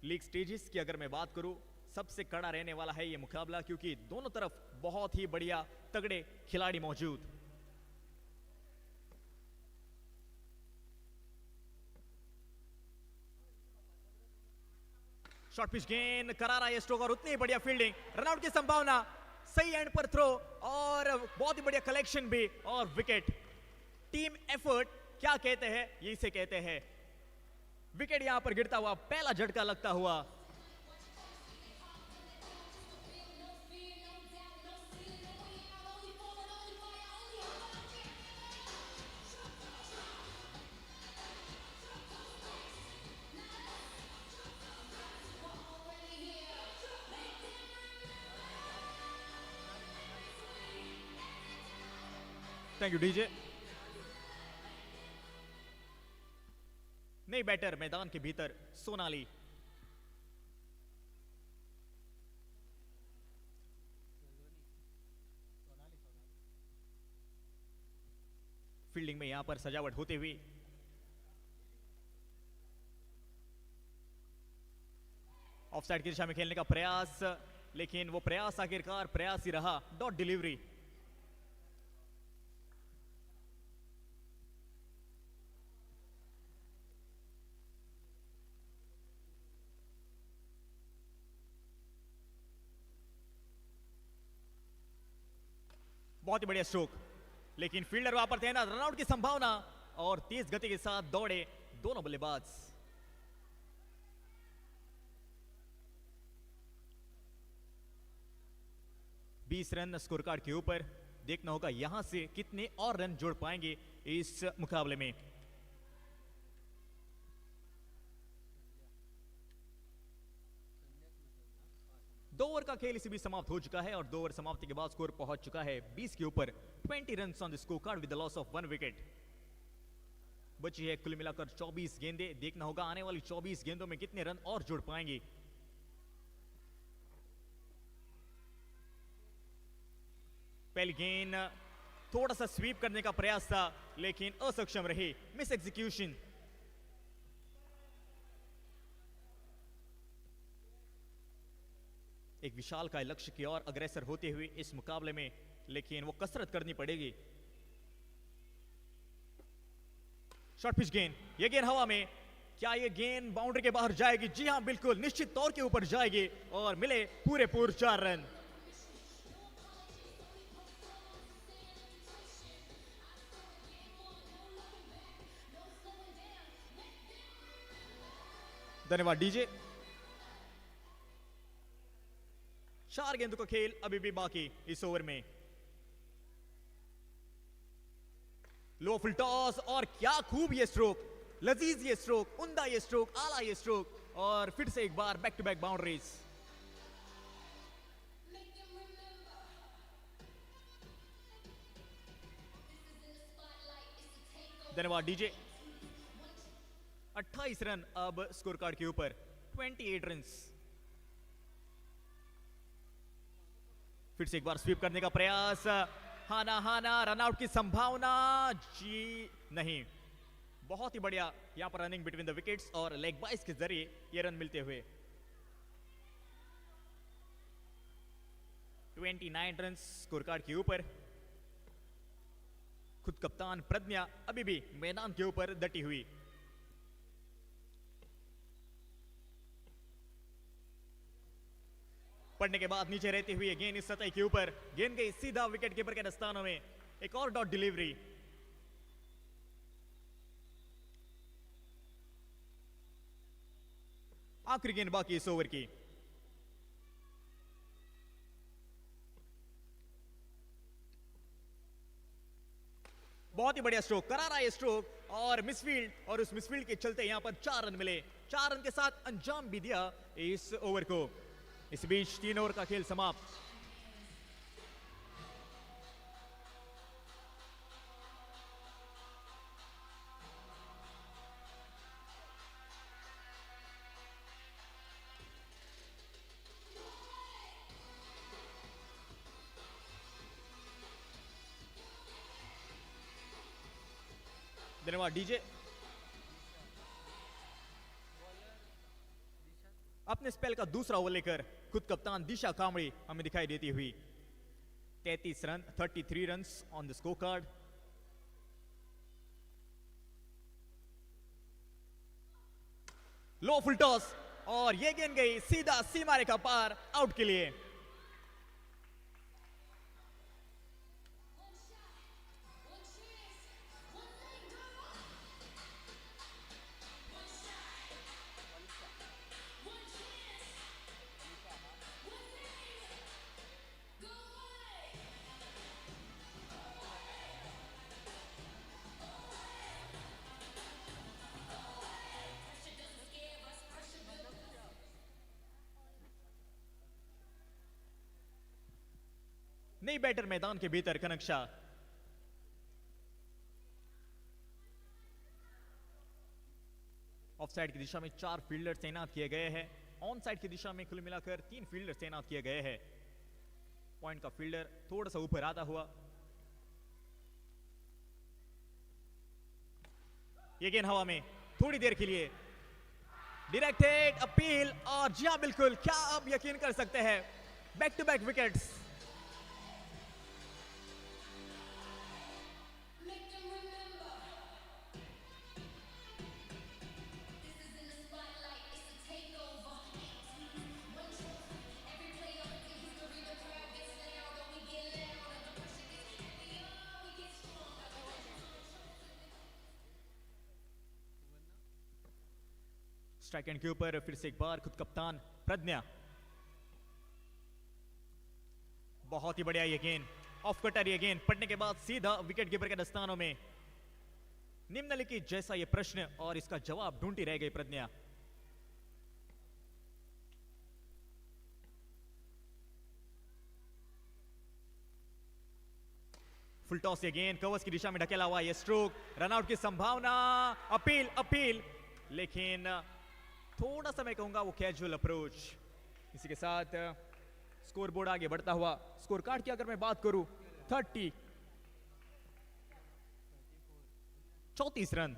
लीग स्टेजेस की अगर मैं बात करूं, सबसे कड़ा रहने वाला है ये मुकाबला, क्योंकि दोनों तरफ बहुत ही बढ़िया तगड़े खिलाड़ी मौजूद। शॉर्ट पिच गेंद, करारा ये स्ट्रोक और उतनी ही बढ़िया फील्डिंग, रनआउट की संभावना, सही एंड पर थ्रो और बहुत ही बढ़िया कलेक्शन भी और विकेट। टीम एफर्ट क्या कहते हैं, ये इसे कहते हैं। विकेट यहां पर गिरता हुआ, पहला झटका लगता हुआ। Thank you DJ. नई बैटर मैदान के भीतर सोनाली। फील्डिंग में यहां पर सजावट होते हुए ऑफसाइड की दिशा में खेलने का प्रयास, लेकिन वो प्रयास आखिरकार प्रयास ही रहा। डॉट डिलीवरी, बहुत ही बढ़िया स्ट्रोक, लेकिन फील्डर वहां पर तैनात, रनआउट की संभावना और तेज गति के साथ दौड़े दोनों बल्लेबाज। बीस रन स्कोर कार्ड के ऊपर, देखना होगा यहां से कितने और रन जोड़ पाएंगे इस मुकाबले में। दो ओवर का खेल इसी भी समाप्त हो चुका है और 2 ओवर समाप्ति के बाद स्कोर पहुंच चुका है 20 के ऊपर। 20 run on the score card with the loss of 1 wicket. बची है कुल मिलाकर 24 गेंदें, देखना होगा आने वाली 24 गेंदों में कितने रन और जोड़ पाएंगे। पहली गेंद थोड़ा सा स्वीप करने का प्रयास था, लेकिन असक्षम रही, मिस एग्जीक्यूशन। एक विशाल का लक्ष्य की ओर अग्रसर होते हुए इस मुकाबले में, लेकिन वो कसरत करनी पड़ेगी। शॉर्ट पिच गेंद, ये गेंद हवा में, क्या ये गेंद बाउंड्री के बाहर जाएगी? जी हां, बिल्कुल निश्चित तौर के ऊपर जाएगी और मिले पूरे 4 रन। धन्यवाद डीजे। 4 गेंदों का खेल अभी भी बाकी इस ओवर में। लो फुल टॉस और क्या खूब ये स्ट्रोक, लजीज ये स्ट्रोक, उम्दा ये स्ट्रोक, आला ये स्ट्रोक और फिर से एक बार बैक टू बैक बाउंड्रीज। धन्यवाद डीजे। 28 रन अब स्कोर कार्ड के ऊपर, 28 रन। फिर से एक बार स्वीप करने का प्रयास, हाना हाना, रनआउट की संभावना, जी नहीं। बहुत ही बढ़िया यहां पर रनिंग बिटवीन द विकेट्स और लेग बाइस के जरिए ये रन मिलते हुए। 29 रन स्कोर कार्ड के ऊपर। खुद कप्तान प्रज्ञा अभी भी मैदान के ऊपर डटी हुई। पड़ने के बाद नीचे रहती हुई गेंद इस सतह के ऊपर, गेंद गई सीधा विकेट कीपर के दस्तानों में। एक और डॉट डिलीवरी। आखिरी गेंद बाकी इस ओवर की। बहुत ही बढ़िया स्ट्रोक, करारा ये स्ट्रोक और मिसफील्ड, और उस मिसफील्ड के चलते यहां पर 4 रन मिले। 4 रन के साथ अंजाम भी दिया इस ओवर को। इस बीच 3 ओवर का खेल समाप्त। धन्यवाद डीजे। अपने स्पेल का दूसरा ओवर लेकर खुद कप्तान दिशा कामड़ी हमें दिखाई देती हुई। 33 run, 33 run on the score card. Low full toss और ये गेंद गई सीधा सीमा रेखा पार, आउट के लिए। नई बैटर मैदान के भीतर कनक्षा। ऑफ साइड की दिशा में 4 फील्डर तैनात किए गए हैं। ऑन साइड की दिशा में कुल मिलाकर 3 फील्डर तैनात किए गए हैं। पॉइंट का फील्डर थोड़ा सा ऊपर आता हुआ। ये गेंद हवा में थोड़ी देर के लिए, डायरेक्टेड अपील, और जी हां बिल्कुल, क्या आप यकीन कर सकते हैं, back to back wickets. Strike end के ऊपर फिर से एक बार खुद कप्तान प्रज्ञा। बहुत ही बढ़िया ये गेंद, ऑफ कटर ये गेंद पड़ने के बाद सीधा विकेट कीपर के दस्तानों में। निम्नलिखित जैसा ये प्रश्न और इसका जवाब ढूंढती रह गई प्रज्ञा। फुल टॉस ये गेंद कवर्स की दिशा में ढकेला हुआ ये स्ट्रोक, रनआउट की संभावना, अपील अपील, लेकिन थोड़ा सा मैं कहूंगा वो कैजुअल अप्रोच। इसी के साथ स्कोर बोर्ड आगे बढ़ता हुआ। स्कोर कार्ड की अगर मैं बात करूं, 34 रन।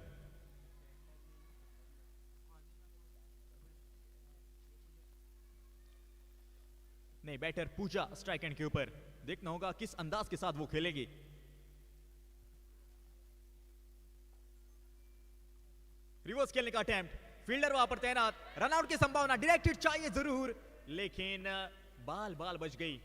नहीं, बैटर पूजा स्ट्राइक एंड के ऊपर। देखना होगा किस अंदाज के साथ वो खेलेगी। रिवर्स खेलने का अटेम्प्ट, फील्डर वहां पर तैनात, रनआउट की संभावना, डायरेक्टेड चाहिए जरूर, लेकिन बाल बाल बच गई।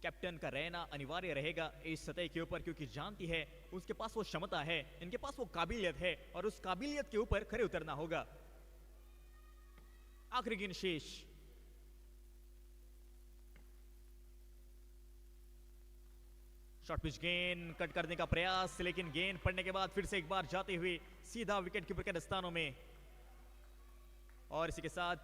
कैप्टन का रहना अनिवार्य रहेगा इस सतह के ऊपर, क्योंकि जानती है उसके पास वो क्षमता है, इनके पास वो काबिलियत है, और उस काबिलियत के ऊपर खरे उतरना होगा। आखिरी गेंद शेष। शॉर्ट पिच गेंद कट करने का प्रयास, लेकिन गेंद पड़ने के बाद फिर से एक बार जाते हुए सीधा विकेट कीपर के दस्तानों में। और इसी के साथ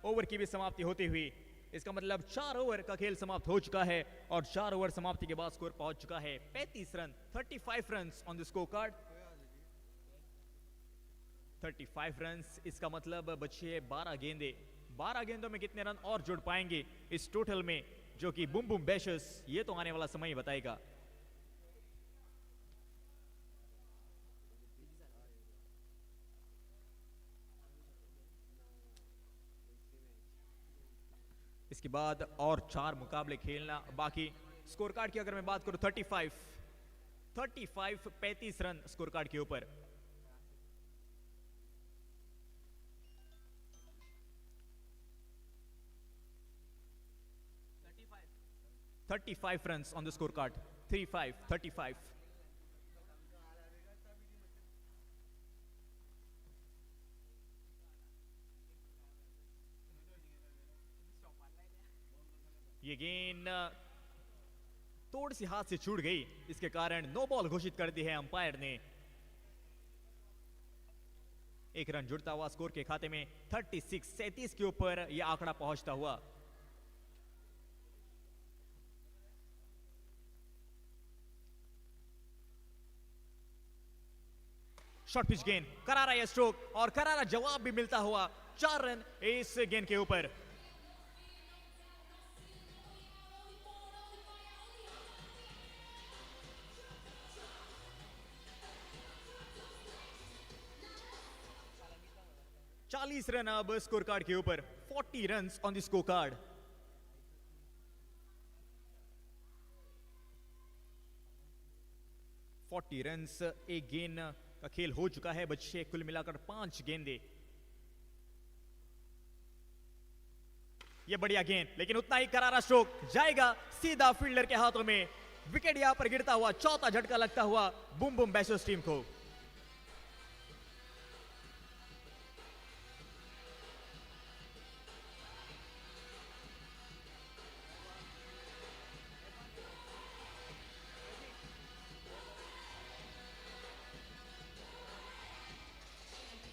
ओवर की भी समाप्ति होती हुई। इसका मतलब 4 ओवर का खेल समाप्त हो चुका है, और 4 ओवर समाप्ति के बाद स्कोर पहुंच चुका है 35 run, 35 run on the score card. 35 run, इसका मतलब बचे 12 गेंदे। 12 गेंदों में कितने रन और जुड़ पाएंगे इस टोटल में, जो कि बूम बूम बैशर्स, ये तो आने वाला समय ही बताएगा। इसके बाद और 4 मुकाबले खेलना बाकी। स्कोर कार्ड की अगर मैं बात करूं 35 रन स्कोर कार्ड के ऊपर। ₹35 runs on the scorecard. 35. ये गेंद थोड़ी सी हाथ से छूट गई, इसके कारण नो बॉल घोषित कर दी है अंपायर ने। 1 रन जुड़ता हुआ स्कोर के खाते में। 37 के ऊपर यह आंकड़ा पहुंचता हुआ। शॉर्ट पिच गेंद, करारा यह स्ट्रोक और करारा जवाब भी मिलता हुआ। 4 रन इस गेंद के ऊपर। चालीस रन अब स्कोर कार्ड के ऊपर। 40 run on the score card. Run एक गेंद का खेल हो चुका है। बच्चे कुल मिलाकर 5 गेंदे। ये बढ़िया गेंद, लेकिन उतना ही करारा स्ट्रोक जाएगा सीधा फील्डर के हाथों में। विकेट यहां पर गिरता हुआ, चौथा झटका लगता हुआ बूम बूम बैशर्स टीम को।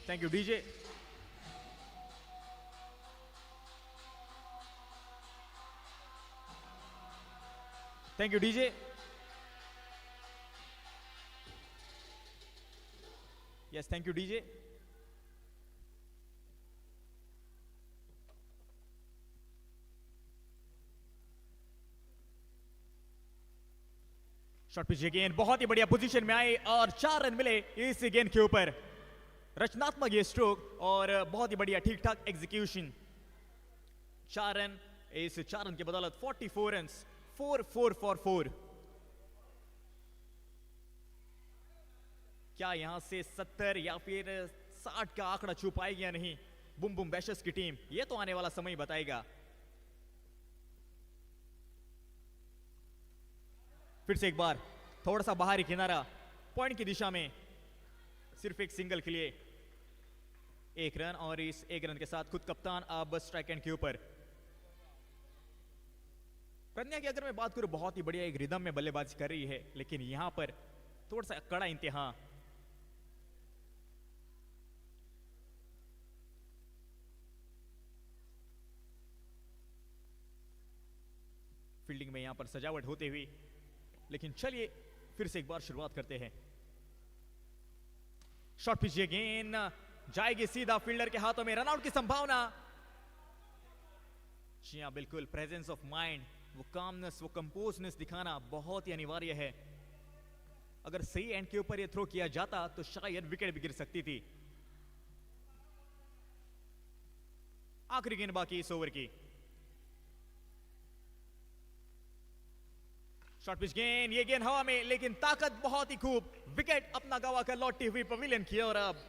Thank you DJ. Thank you DJ. Yes, thank you DJ. Short pitch गेंद बहुत ही बढ़िया पोजीशन में आए और 4 रन मिले इस गेंद के ऊपर। रचनात्मक ये स्ट्रोक और बहुत ही बढ़िया ठीक ठाक एग्जीक्यूशन। 4 रन, इस 4 रन की बदौलत 44 रन। 4 फॉर 4। क्या यहां से 70 या फिर 60 का आंकड़ा छू पाएगी या नहीं बूम बूम बैशर्स की टीम, ये तो आने वाला समय बताएगा। फिर से एक बार थोड़ा सा बाहरी किनारा, पॉइंट की दिशा में, सिर्फ एक सिंगल के लिए 1 रन और इस 1 रन के साथ खुद कप्तान अब स्ट्राइक एंड के ऊपर। प्रज्ञा की अगर मैं बात करूं, बहुत ही बढ़िया एक रिदम में बल्लेबाजी कर रही है, लेकिन यहां पर थोड़ा सा कड़ा इंतहा। फील्डिंग में यहां पर सजावट होते हुई, लेकिन चलिए फिर से एक बार शुरुआत करते हैं। शॉर्ट पिच ये गेंद जाएगी सीधा फील्डर के हाथों में। रनआउट की संभावना। जी हां, बिल्कुल प्रेजेंस ऑफ माइंड, वो कामनेस, वो कंपोजनेस दिखाना बहुत ही अनिवार्य है। अगर सही एंड के ऊपर ये थ्रो किया जाता तो शायद विकेट भी गिर सकती थी। आखिरी गेंद बाकी इस ओवर की। शॉर्ट पिच गेंद, ये गेंद हवा में, लेकिन ताकत बहुत ही खूब। विकेट अपना गवा कर लौटती हुई पवेलियन की ओर। अब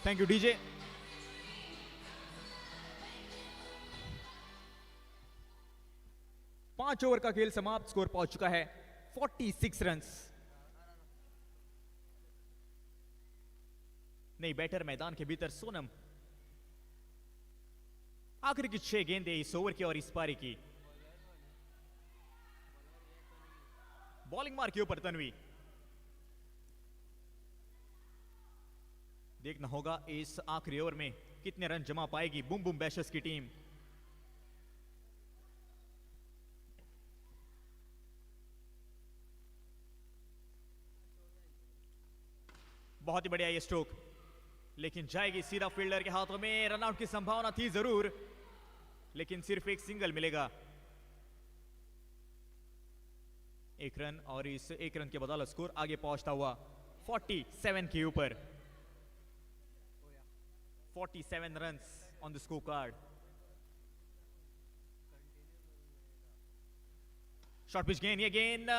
थैंक यू डीजे। पांच ओवर का खेल समाप्त, स्कोर पहुंच चुका है 46 रन। नई बैटर मैदान के भीतर सोनम। आखिर की 6 गेंदें इस ओवर की और इस पारी की। बॉलिंग मार के ऊपर तन्वी। देखना होगा इस आखिरी ओवर में कितने रन जमा पाएगी बूम बूम बैशर्स की टीम। बहुत ही बढ़िया ये स्ट्रोक, लेकिन जाएगी सीधा फील्डर के हाथों में। रनआउट की संभावना थी जरूर, लेकिन सिर्फ एक सिंगल मिलेगा। एक रन, और इस एक रन के बदौलत स्कोर आगे पहुंचता हुआ 47 के ऊपर। 47 runs on the score card. Short pitch गेंद, ये गेंद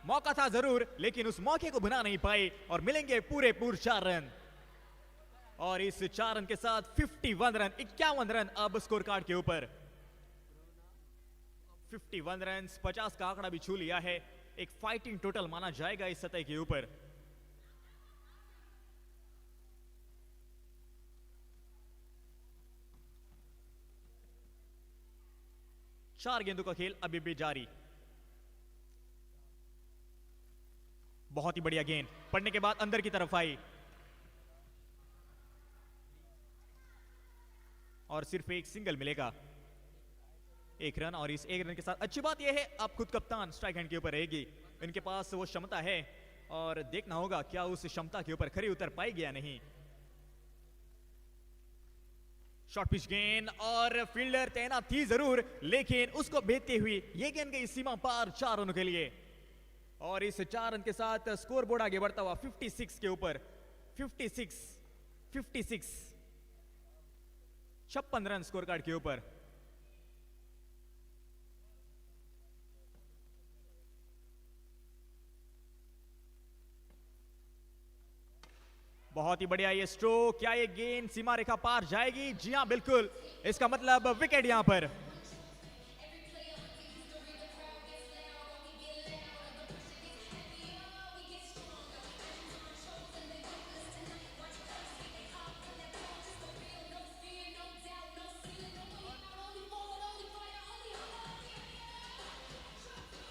मौका था जरूर, लेकिन उस मौके को बना नहीं पाए और मिलेंगे पूरे 4 रन। और इस 4 रन के साथ 51 रन, 51 रन अब स्कोर कार्ड के ऊपर। 51 रन, 50 का आंकड़ा भी छू लिया है। एक फाइटिंग टोटल माना जाएगा इस सतह के ऊपर। चार गेंदों का खेल अभी भी जारी। बहुत ही बढ़िया गेंद पड़ने के बाद अंदर की तरफ आई, और सिर्फ एक सिंगल मिलेगा। एक रन, और इस एक रन के साथ अच्छी बात यह है अब खुद कप्तान स्ट्राइक हैंड के ऊपर रहेगी। इनके पास वो क्षमता है, और देखना होगा क्या उस क्षमता के ऊपर खरी उतर पाएगी या नहीं। शॉर्ट पिच गेंद, और फील्डर तैनात थी जरूर, लेकिन उसको भेजते हुए ये गेंद गई सीमा पार 4 रनों के लिए। और इस 4 रन के साथ स्कोर बोर्ड आगे बढ़ता हुआ 56 के ऊपर। 56 56 रन स्कोर कार्ड के ऊपर। बहुत ही बढ़िया ये स्ट्रोक। क्या ये गेंद सीमा रेखा पार जाएगी? जी हां, बिल्कुल। इसका मतलब विकेट यहां पर।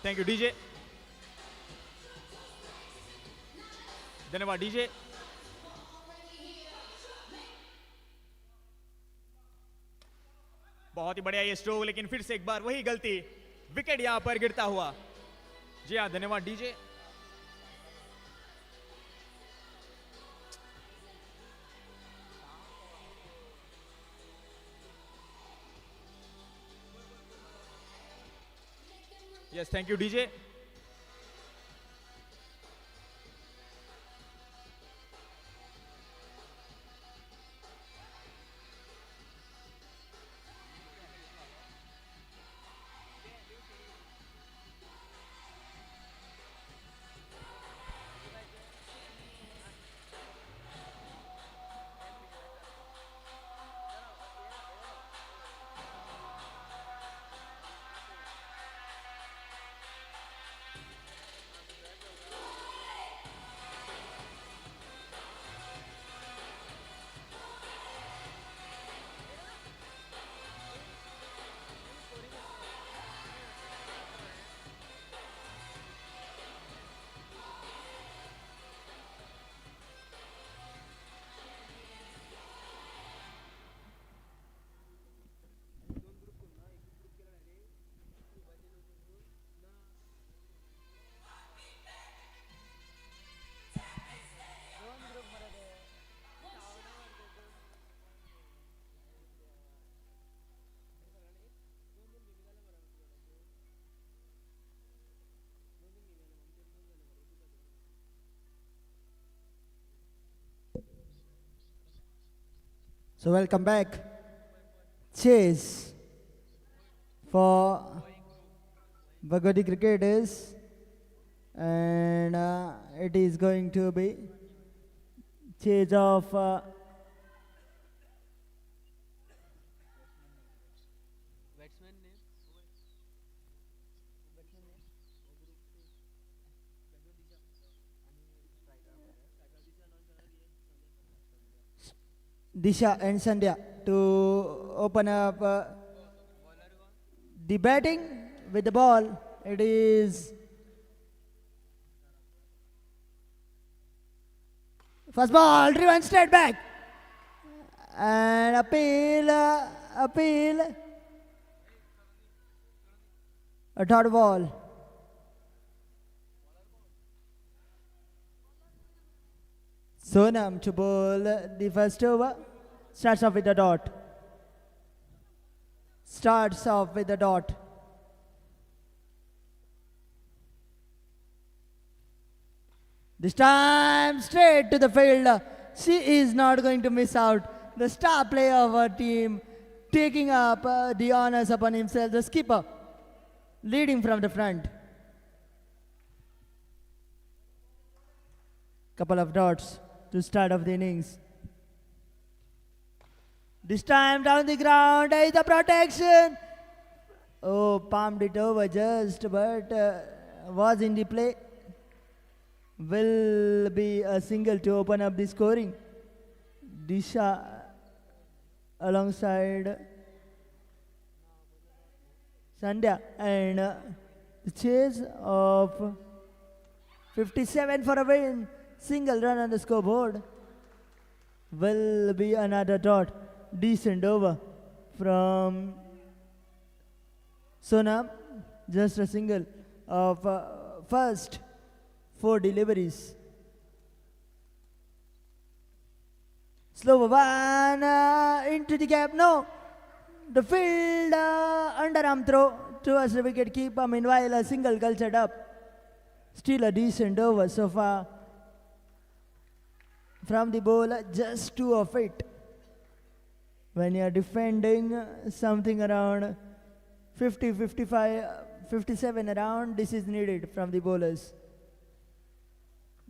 थैंक यू डीजे, धन्यवाद डीजे। बहुत ही बढ़िया ये स्ट्रोक, लेकिन फिर से एक बार वही गलती, विकेट यहां पर गिरता हुआ। जी हां, धन्यवाद DJ. Yes, thank you DJ. So welcome back. Chase for Bagodi cricketers, and it is going to be chase of Disha and Sandhya to open up The batting with the ball, it is first ball, driven straight back. And appeal. A third ball. Sonam to bowl the first over. Starts off with a dot. This time straight to the field. She is not going to miss out. The star player of her team taking up the honors upon himself. The skipper leading from the front. Couple of dots to start off the innings. This time down the ground, there is the protection. Oh, palmed it over just, but was in the play. Will be a single to open up the scoring. Disha alongside Sandhya, and the chase of 57 for a win. Single run on the scoreboard. Will be another dot. Decent over from Sonam. Just a single of first 4 deliveries. Slow one into the gap. No. The field underarm throw towards the wicket keeper. Meanwhile, a single cultured up. Still a decent over so far from the bowler. Just 2 of it. When you are defending something around 50, 55, 57 around, this is needed from the bowlers.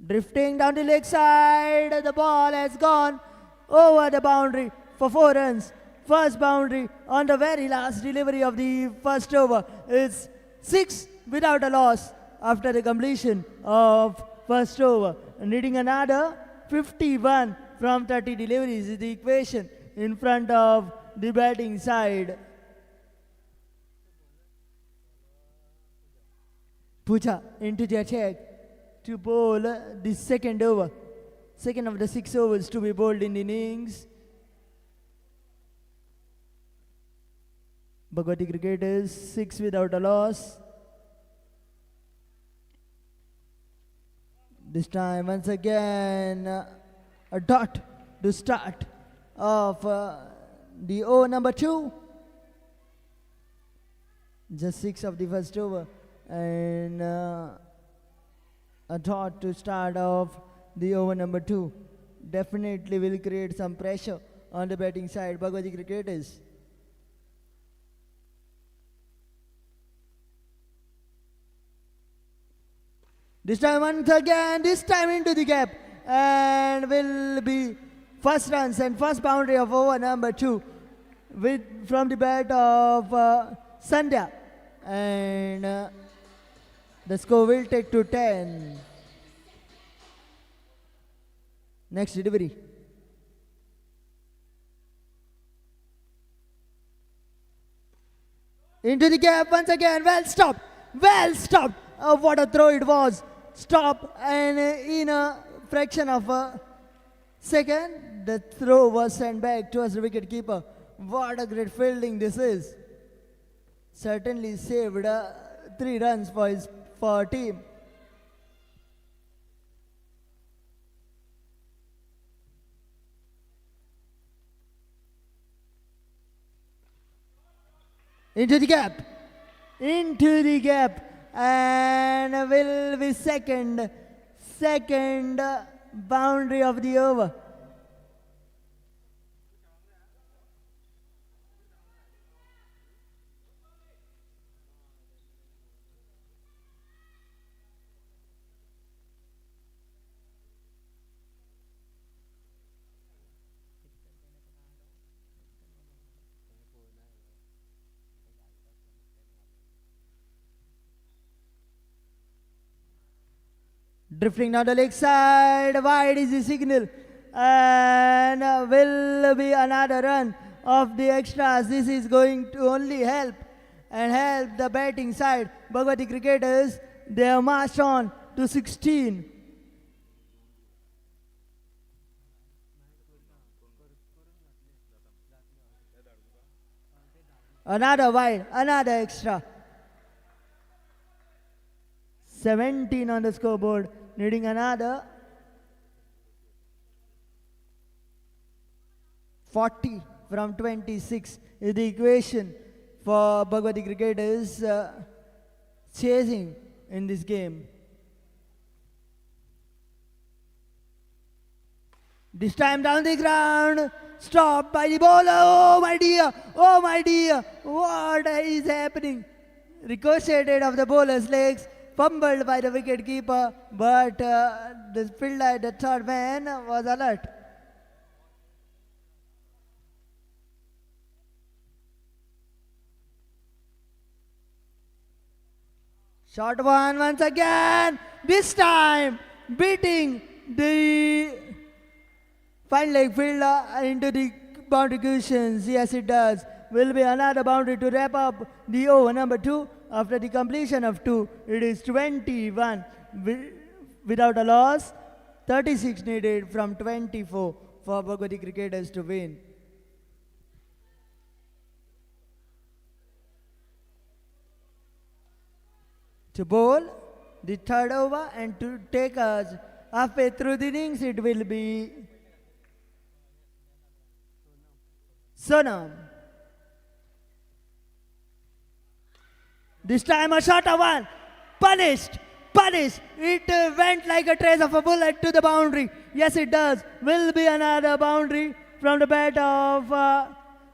Drifting down the leg side, the ball has gone over the boundary for 4 runs. First boundary on the very last delivery of the first over. It's 6 without a loss after the completion of first over. Needing another 51 from 30 deliveries is the equation in front of the batting side. Puja into the attack to bowl the second over. Second of the 6 overs to be bowled in the innings. Bhagwati Cricketers 6 without a loss. This time once again a dot to start of the over number 2. Just 6 of the first over and a dot to start off the over number 2. Definitely will create some pressure on the batting side. Bhagwati Cricketers. This time once again, this time into the gap, and will be first runs and first boundary of over number 2 with from the bat of Sandhya, and the score will take to 10. Next delivery. Into the gap once again. Well stopped. Well stopped. What a throw it was. Stop, and in a fraction of a second, the throw was sent back towards the wicket keeper. What a great fielding this is. Certainly saved 3 runs for our team. Into the gap, and will be second boundary of the over. Drifting down the leg side, wide is the signal, and will be another run of the extras. This is going to only help and help the batting side. Bhagwati cricketers, they have marched on to 16. Another wide, another extra. 17 on the scoreboard, needing another 40 from 26 is the equation for Bhagwati cricketers chasing in this game. This time down the ground, stopped by the bowler. Oh my dear, oh my dear, what is happening? Ricocheted off the bowler's legs, fumbled by the wicket keeper, but the fielder, the third man, was alert. Short one once again, this time beating the fine leg fielder into the boundary cushions. Yes, it does. Will be another boundary to wrap up the over number 2. After the completion of 2, it is 21 without a loss. 36 needed from 24 for Bhagwati cricketers to win. To bowl the third over and to take us halfway through the innings, it will be Sonam. This time a shorter one, punished. It went like a trace of a bullet to the boundary. Yes, it does. Will be another boundary from the bat of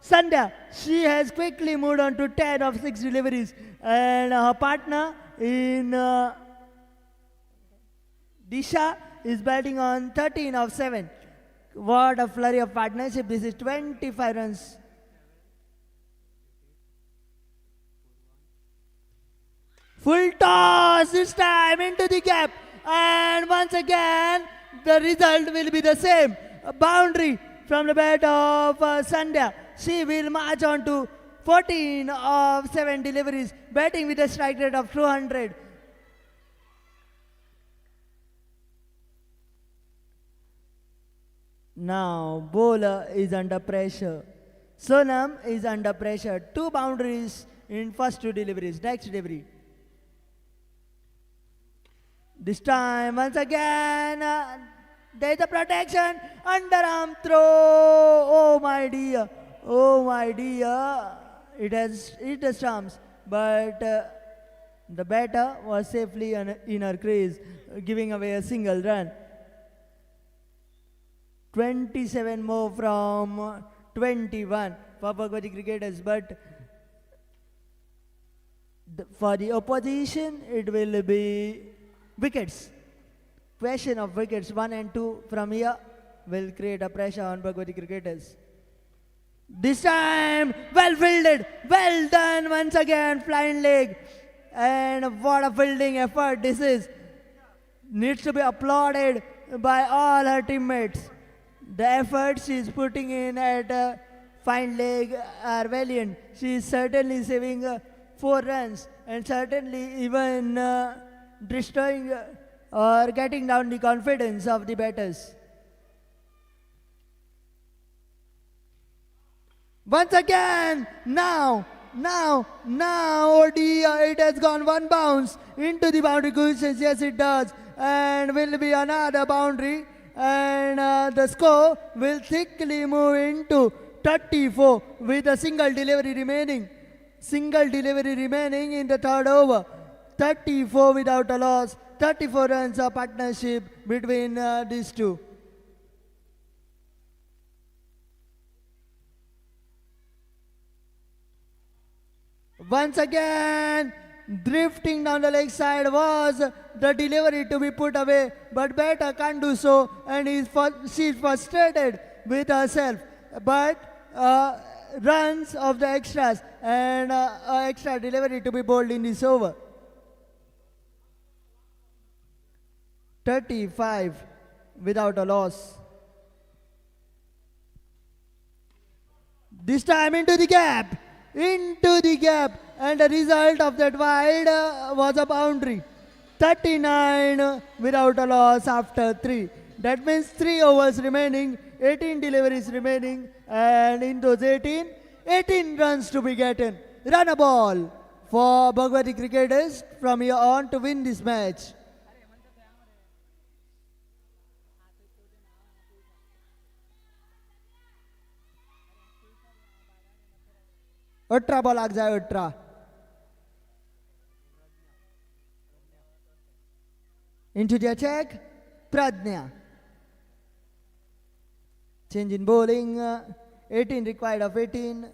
Sandhya. She has quickly moved on to 10 of 6 deliveries, and her partner in Disha is batting on 13 of 7. What a flurry of partnership. This is 25 runs. Full toss this time into the gap, and once again the result will be the same. A boundary from the bat of Sandhya. She will march on to 14 of 7 deliveries, batting with a strike rate of 200. Now bowler is under pressure. Sonam is under pressure. 2 boundaries in first 2 deliveries. Next delivery. This time once again there is a protection. Underarm throw. Oh my dear. Oh my dear. It has hit the stumps, but the batter was safely in her crease, giving away a single run. 27 more from 21 for Bhagwati cricketers, but for the opposition it will be wickets. Question of wickets 1 and 2 from here will create a pressure on Bhagwati cricketers. This time, well fielded, well done once again, flying leg. And what a fielding effort this is. Needs to be applauded by all her teammates. The efforts she is putting in at fine leg are valiant. She is certainly saving 4 runs and certainly even destroying or getting down the confidence of the batters. Once again, now, oh dear, it has gone 1 bounce into the boundary cushions. Yes, it does. And will be another boundary. And the score will thickly move into 34 with a single delivery remaining. Single delivery remaining in the third over. 34 without a loss. 34 runs of partnership between these two. Once again, drifting down the leg side was the delivery to be put away, but batter can't do so, and she's frustrated with herself. But runs of the extras and extra delivery to be bowled in this over. 35 without a loss. This time into the gap. into the gap, and the result of that wide was a boundary. 39 without a loss after 3. That means 3 overs remaining, 18 deliveries remaining, and in those 18 runs to be gotten. Run a ball for Bhagwati cricketers from here on to win this match. Ultra ball आग जाए ultra. Into the attack, Pradnya. Change in bowling, 18 required of 18.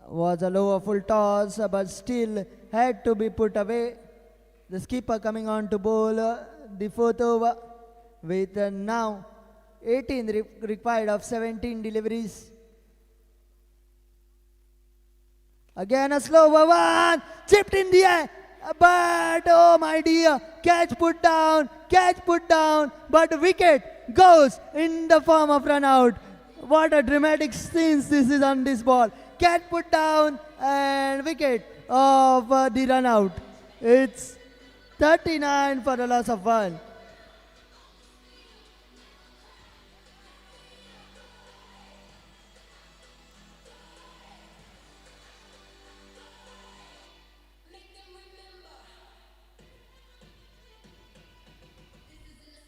Was a lower full toss, but still had to be put away. The skipper coming on to bowl the fourth over with now 18 required of 17 deliveries. Again a slower one, chipped in the air, but oh my dear, catch put down, but wicket goes in the form of run out. What a dramatic scene this is on this ball. Catch put down and wicket of the run out. It's 39 for the loss of 1.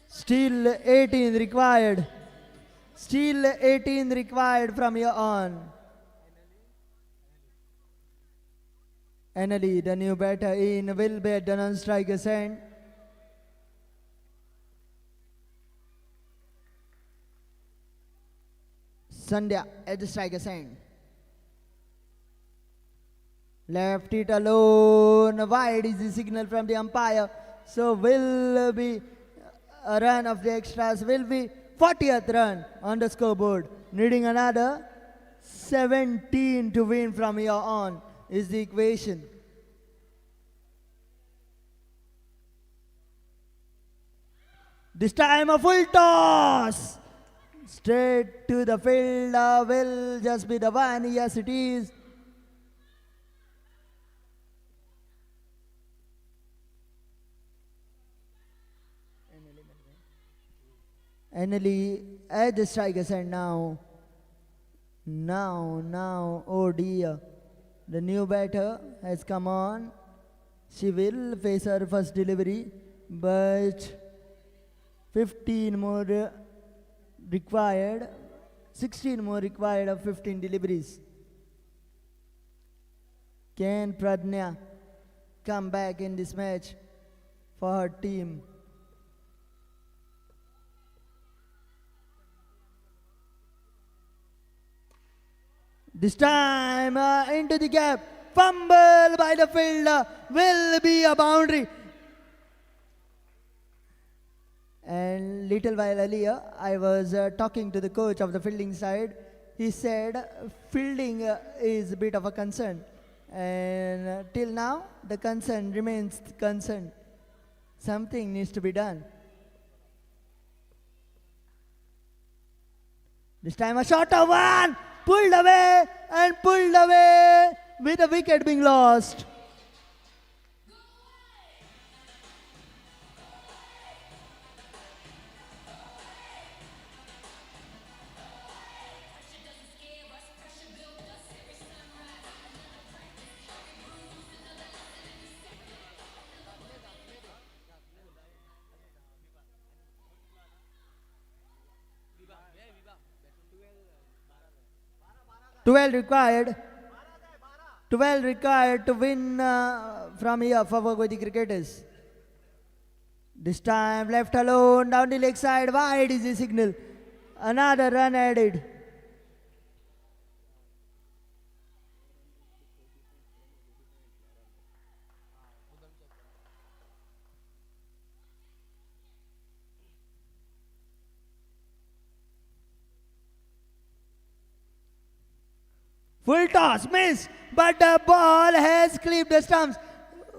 Still 18 required. Still 18 required from here on. Annalie, the new batter in, will be at the non-striker's end. Sandhya at the striker's end. Left it alone. Wide is the signal from the umpire. So will be a run of the extras, will be 40th run on the scoreboard. Needing another 17 to win from here on is the equation. This time a full toss. Straight to the fielder will just be the one. Yes, it is. Annalie at the striker's end now. Now, oh dear. The new batter has come on. She will face her first delivery, but 15 more required, 16 more required of 15 deliveries. Can Pradnya come back in this match for her team? This time into the gap, fumble by the fielder, will be a boundary. And little while earlier, I was talking to the coach of the fielding side. He said fielding is a bit of a concern. And till now, the concern remains concern. Something needs to be done. This time a shorter one, pulled away with a wicket being lost. Twelve required to win from here for Bhagwati cricketers. This time left alone, down the leg side, wide is the signal. Another run added. Full toss, miss, but the ball has clipped the stumps.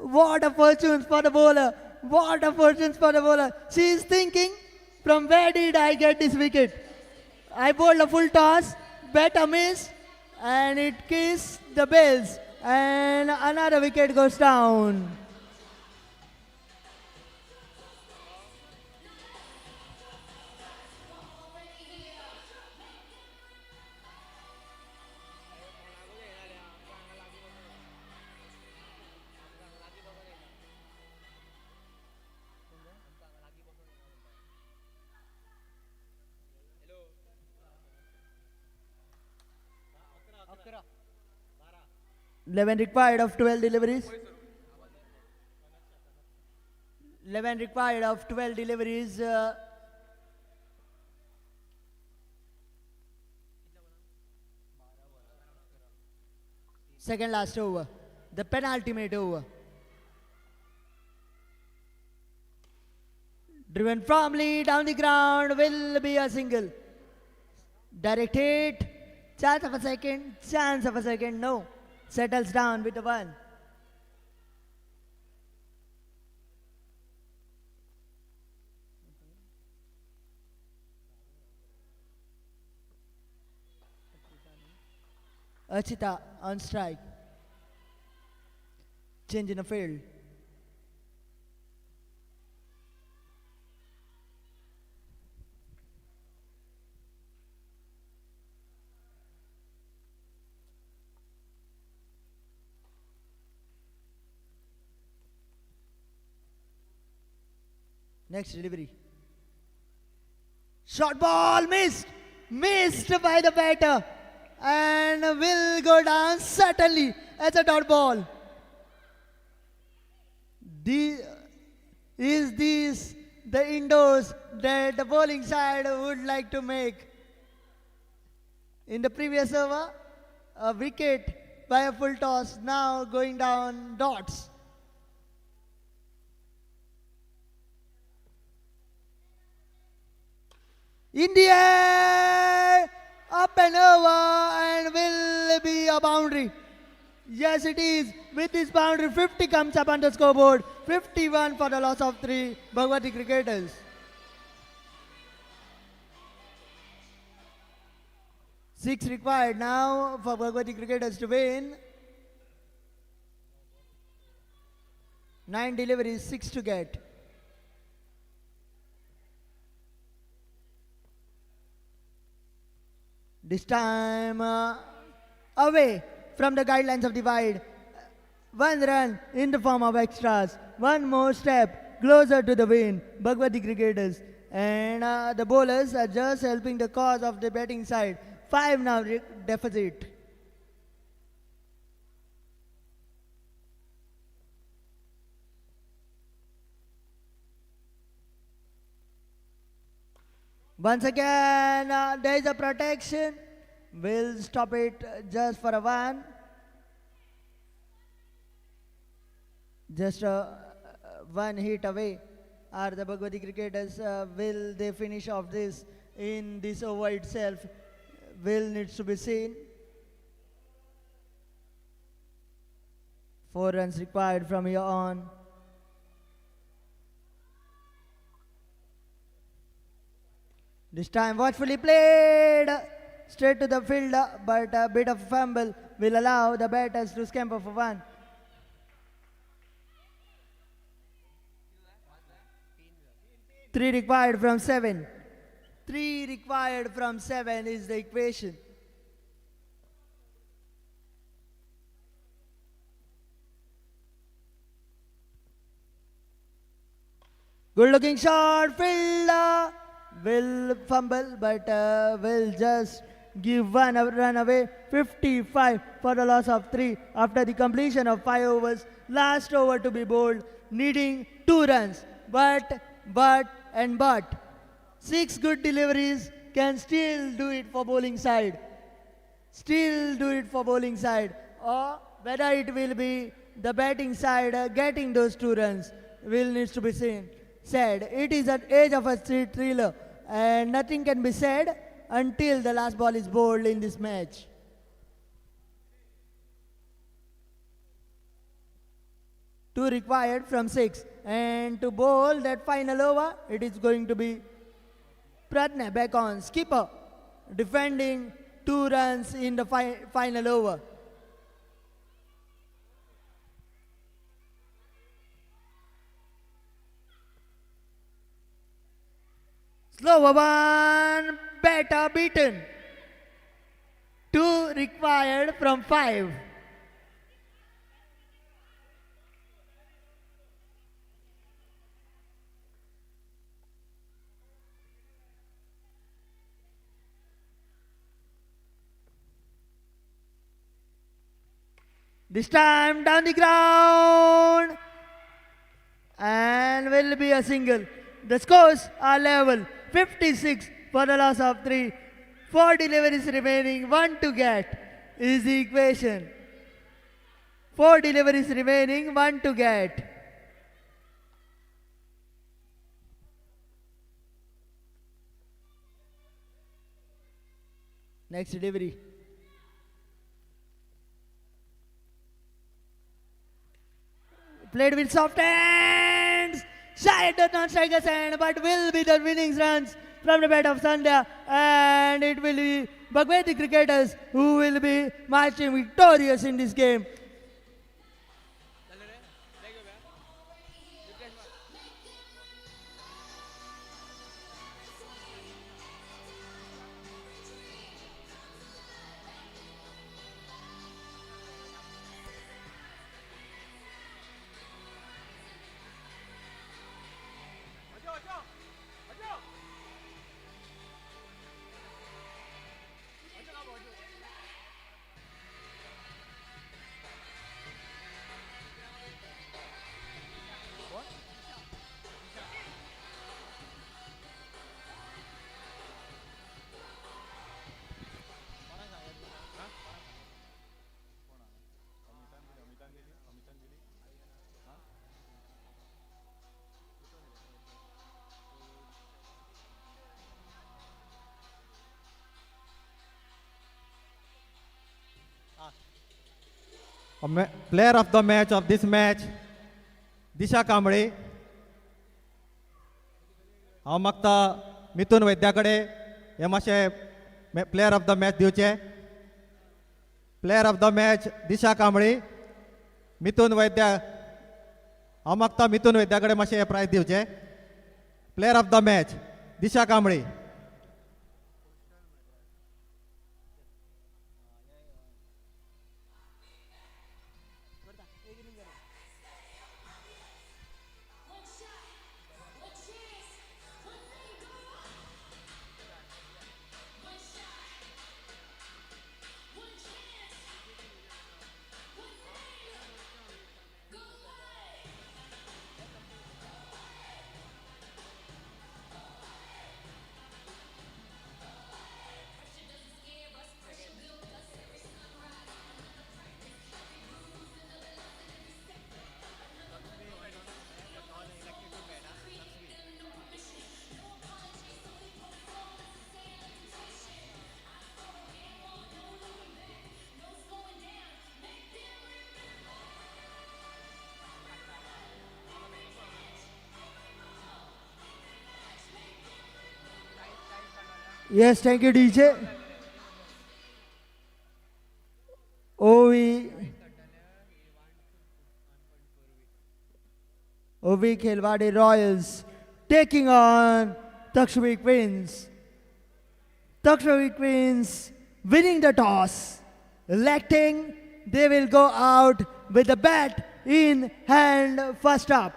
What a fortune for the bowler. What a fortune for the bowler. She is thinking, from where did I get this wicket? I bowled a full toss, batter missed, and it kissed the bells, and another wicket goes down. Akra. 11 required of 12 deliveries. 11 required of 12 deliveries. Second last over. The penultimate over. Driven firmly down the ground will be a single. Direct hit. Chance of a second. Chance of a second. No. Settles down with a one. Achita on strike. Change in the field. Next delivery. Short ball missed. Missed by the batter. And will go down certainly as a dot ball. Is this the indoors that the bowling side would like to make? In the previous over, a wicket by a full toss, now going down dots. In the air, up and over, and will be a boundary. Yes, it is. With this boundary, 50 comes up on the scoreboard. 51 for the loss of 3 Bhagwati cricketers. Six required now for Bhagwati cricketers to win. 9 deliveries, 6 to get. This time away from the guidelines of the wide. 1 run in the form of extras. 1 more step closer to the win. Bhagwati cricketers. And the bowlers are just helping the cause of the batting side. 5 now deficit. Once again, there is a protection. We'll stop it just for a 1. Just 1 hit away are the Bhagwati cricketers. Will they finish off this in this over itself? Will needs to be seen. 4 runs required from here on. This time watchfully played straight to the fielder, but a bit of fumble will allow the batters to scamper for 1. Three required from 7. 3 required from 7 is the equation. Good looking shot, fielder will fumble, but will just give 1 run away. 55 for the loss of 3 after the completion of 5 overs. Last over to be bowled, needing 2 runs. But 6 good deliveries can still do it for bowling side. Still do it for bowling side. Or whether it will be the batting side getting those 2 runs will needs to be seen. Said it is at age of a street thriller, and nothing can be said until the last ball is bowled in this match. Two required from 6, and to bowl that final over, it is going to be Pratna back on skipper. defending 2 runs in the final over. Slower one, better beaten. 2 required from 5. This time down the ground and will be a single. The scores are level, 56 for the loss of 3. 4 deliveries remaining, 1 to get is the equation. 4 deliveries remaining, 1 to get. Next delivery. Played with soft hands. Shy at the non-striker's hand, but will be the winning runs from the bat of Sandhya. And it will be Bhagwati cricketers who will be marching victorious in this game. Player of the match of this match, Disha Kamble. हांव मागता मिथुन वैद्याकडे हे मातशें player of the match दिवचे. Player of the match दिशा कांबळे. मिथुन वैद्या हांव मागता मिथुन वैद्याकडे मातशें हे prize दिवचे. Player of the match Disha Kamble. Yes, thank you, DJ. OV Khelwade Royals taking on Takshmi Queens. Takshmi Queens winning the toss, electing they will go out with the bat in hand first up.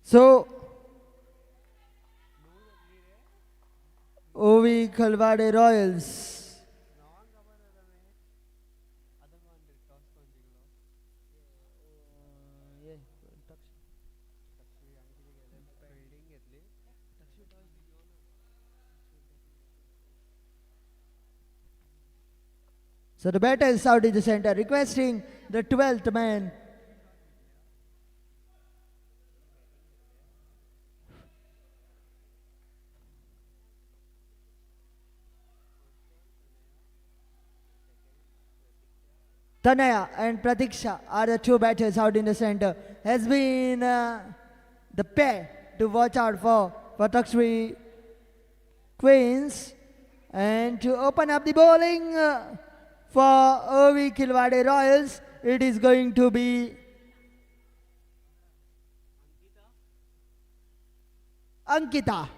So, OV Khelwade Royals. So the batter is out in the center, requesting the 12th man. Tanaya and Pratiksha are the two batters out in the center. Has been the pair to watch out for Tuxbury Queens. And to open up the bowling for OV Kilwade Royals, it is going to be Ankita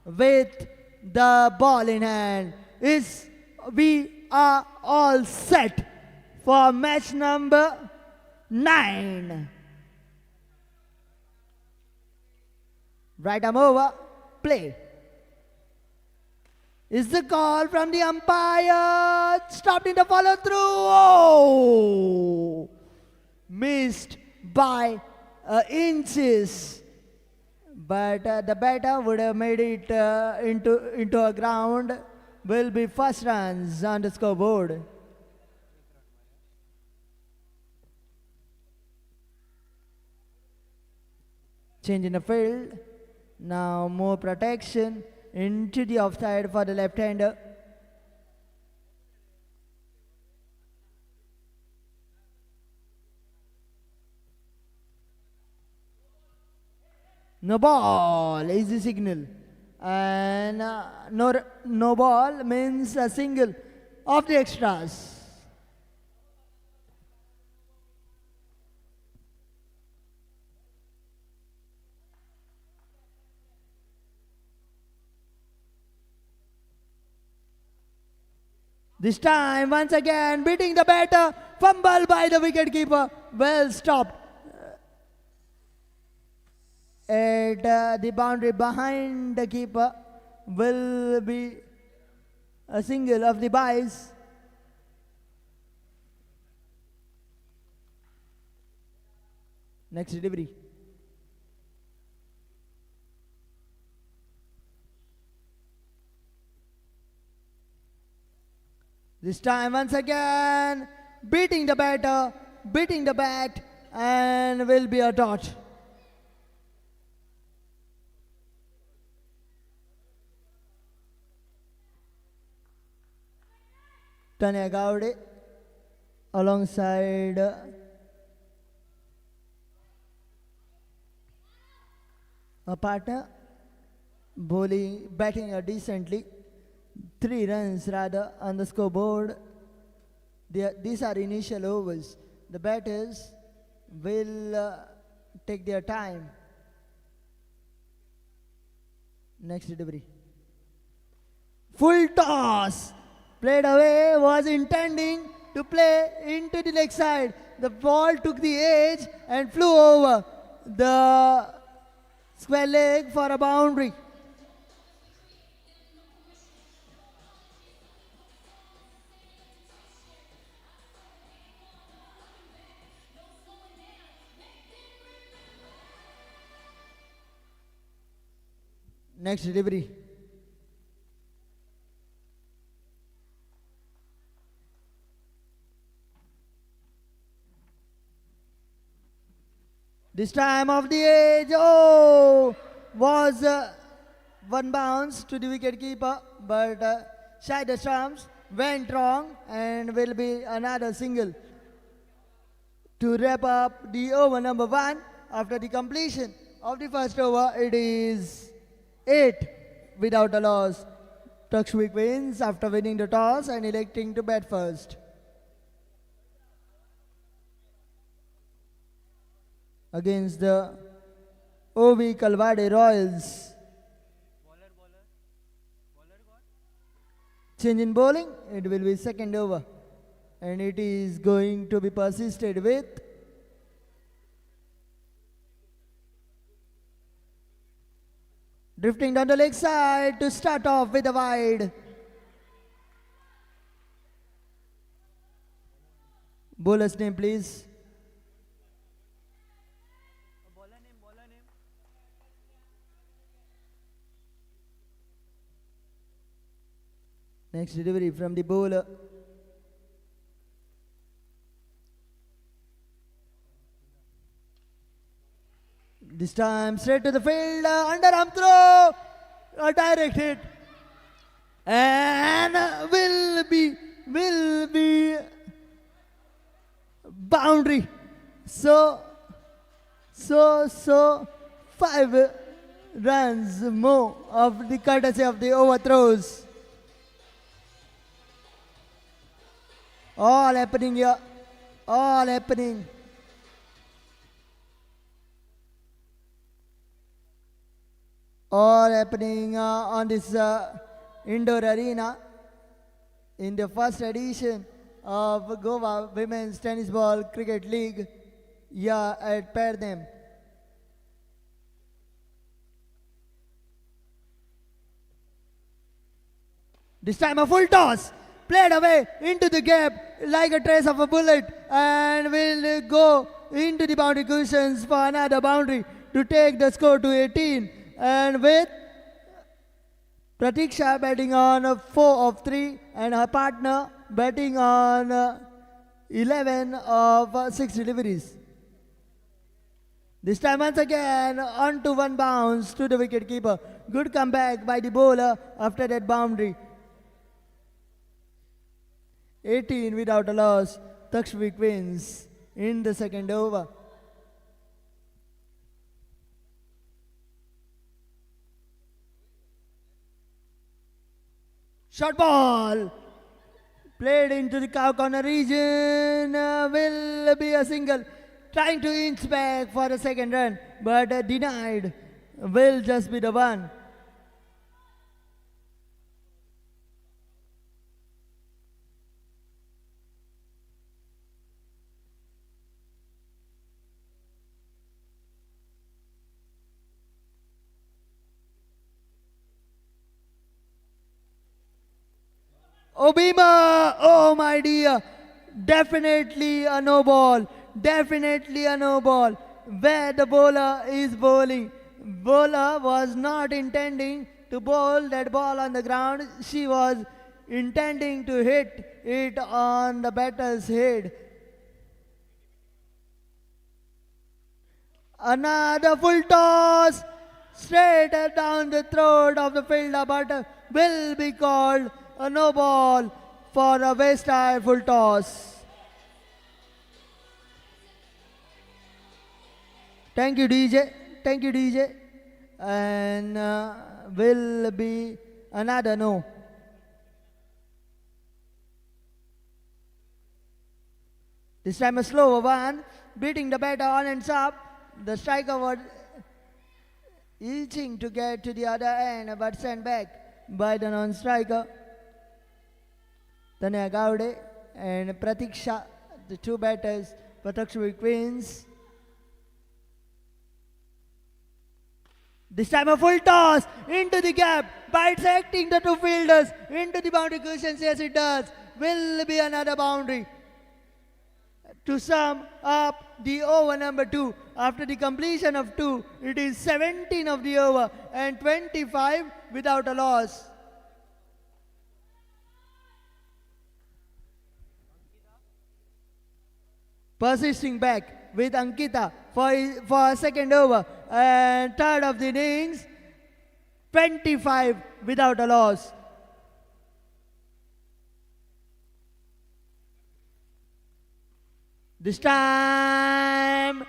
with the ball in hand. We are all set for match number 9. Right arm over, play. Is the call from the umpire? Stopped in the follow through. Oh! Missed by inches. But the batter would have made it into a ground. Will be first runs on the scoreboard. Change in the field. Now more protection into the offside for the left-hander. No ball is the signal. And no ball means a single of the extras. This time, once again, beating the batter, fumble by the wicketkeeper, well stopped. At the boundary behind the keeper will be a single of the byes. Next delivery. This time once again, beating the batter, beating the bat, and will be a dot. Tanya Gowde alongside a partner, bowling, batting decently. 3 runs rather on the scoreboard. These are initial overs. The batters will take their time. Next delivery. Full toss. Played away, was intending to play into the leg side. The ball took the edge and flew over the square leg for a boundary. Next delivery. This time off the edge, was one bounce to the wicket keeper, but shy the stumps, went wrong, and will be another single. To wrap up the over number 1, after the completion of the first over, it is 8 without a loss. Tuxwick wins after winning the toss and electing to bat first. Against the OV Kalwade Royals. Change in bowling, it will be second over. And it is going to be persisted with. Drifting down the leg side to start off with a wide. Bowler's name, please. Next delivery from the bowler. This time straight to the field, underarm throw, a direct hit, and will be boundary. So 5 runs more of the courtesy of the overthrows. All happening here. All happening. All happening on this indoor arena in the first edition of Goa Women's Tennis Ball Cricket League here at Perdem. This time a full toss, played away into the gap like a trace of a bullet, and will go into the boundary cushions for another boundary to take the score to 18. And with Pratiksha batting on 4 of 3 and her partner batting on 11 of 6 deliveries. This time once again onto one bounce to the wicket keeper. Good comeback by the bowler after that boundary. 18 without a loss. Takshvik wins in the second over. Short ball played into the cow corner region, will be a single. Trying to inch back for a second run, but denied. Will just be the one. Obima, oh my dear, definitely a no ball, definitely a no ball. Where the bowler is bowling, bowler was not intending to bowl that ball on the ground. She was intending to hit it on the batter's head. Another full toss, straight down the throat of the fielder, but will be called a no ball for a waist high full toss. Thank you, DJ. Thank you, DJ. And will be another no. This time a slower one, beating the batter on and up. The striker was itching to get to the other end, but sent back by the non-striker. Tanya Gaude and Pratiksha, the two batters, Patakshvi Queens. This time a full toss into the gap, bisecting the two fielders into the boundary cushions. Yes, it does. Will be another boundary. To sum up the over number 2, after the completion of 2, it is 17 of the over and 25 without a loss. Persisting back with Ankita for a second over and third of the innings, 25 without a loss. This time,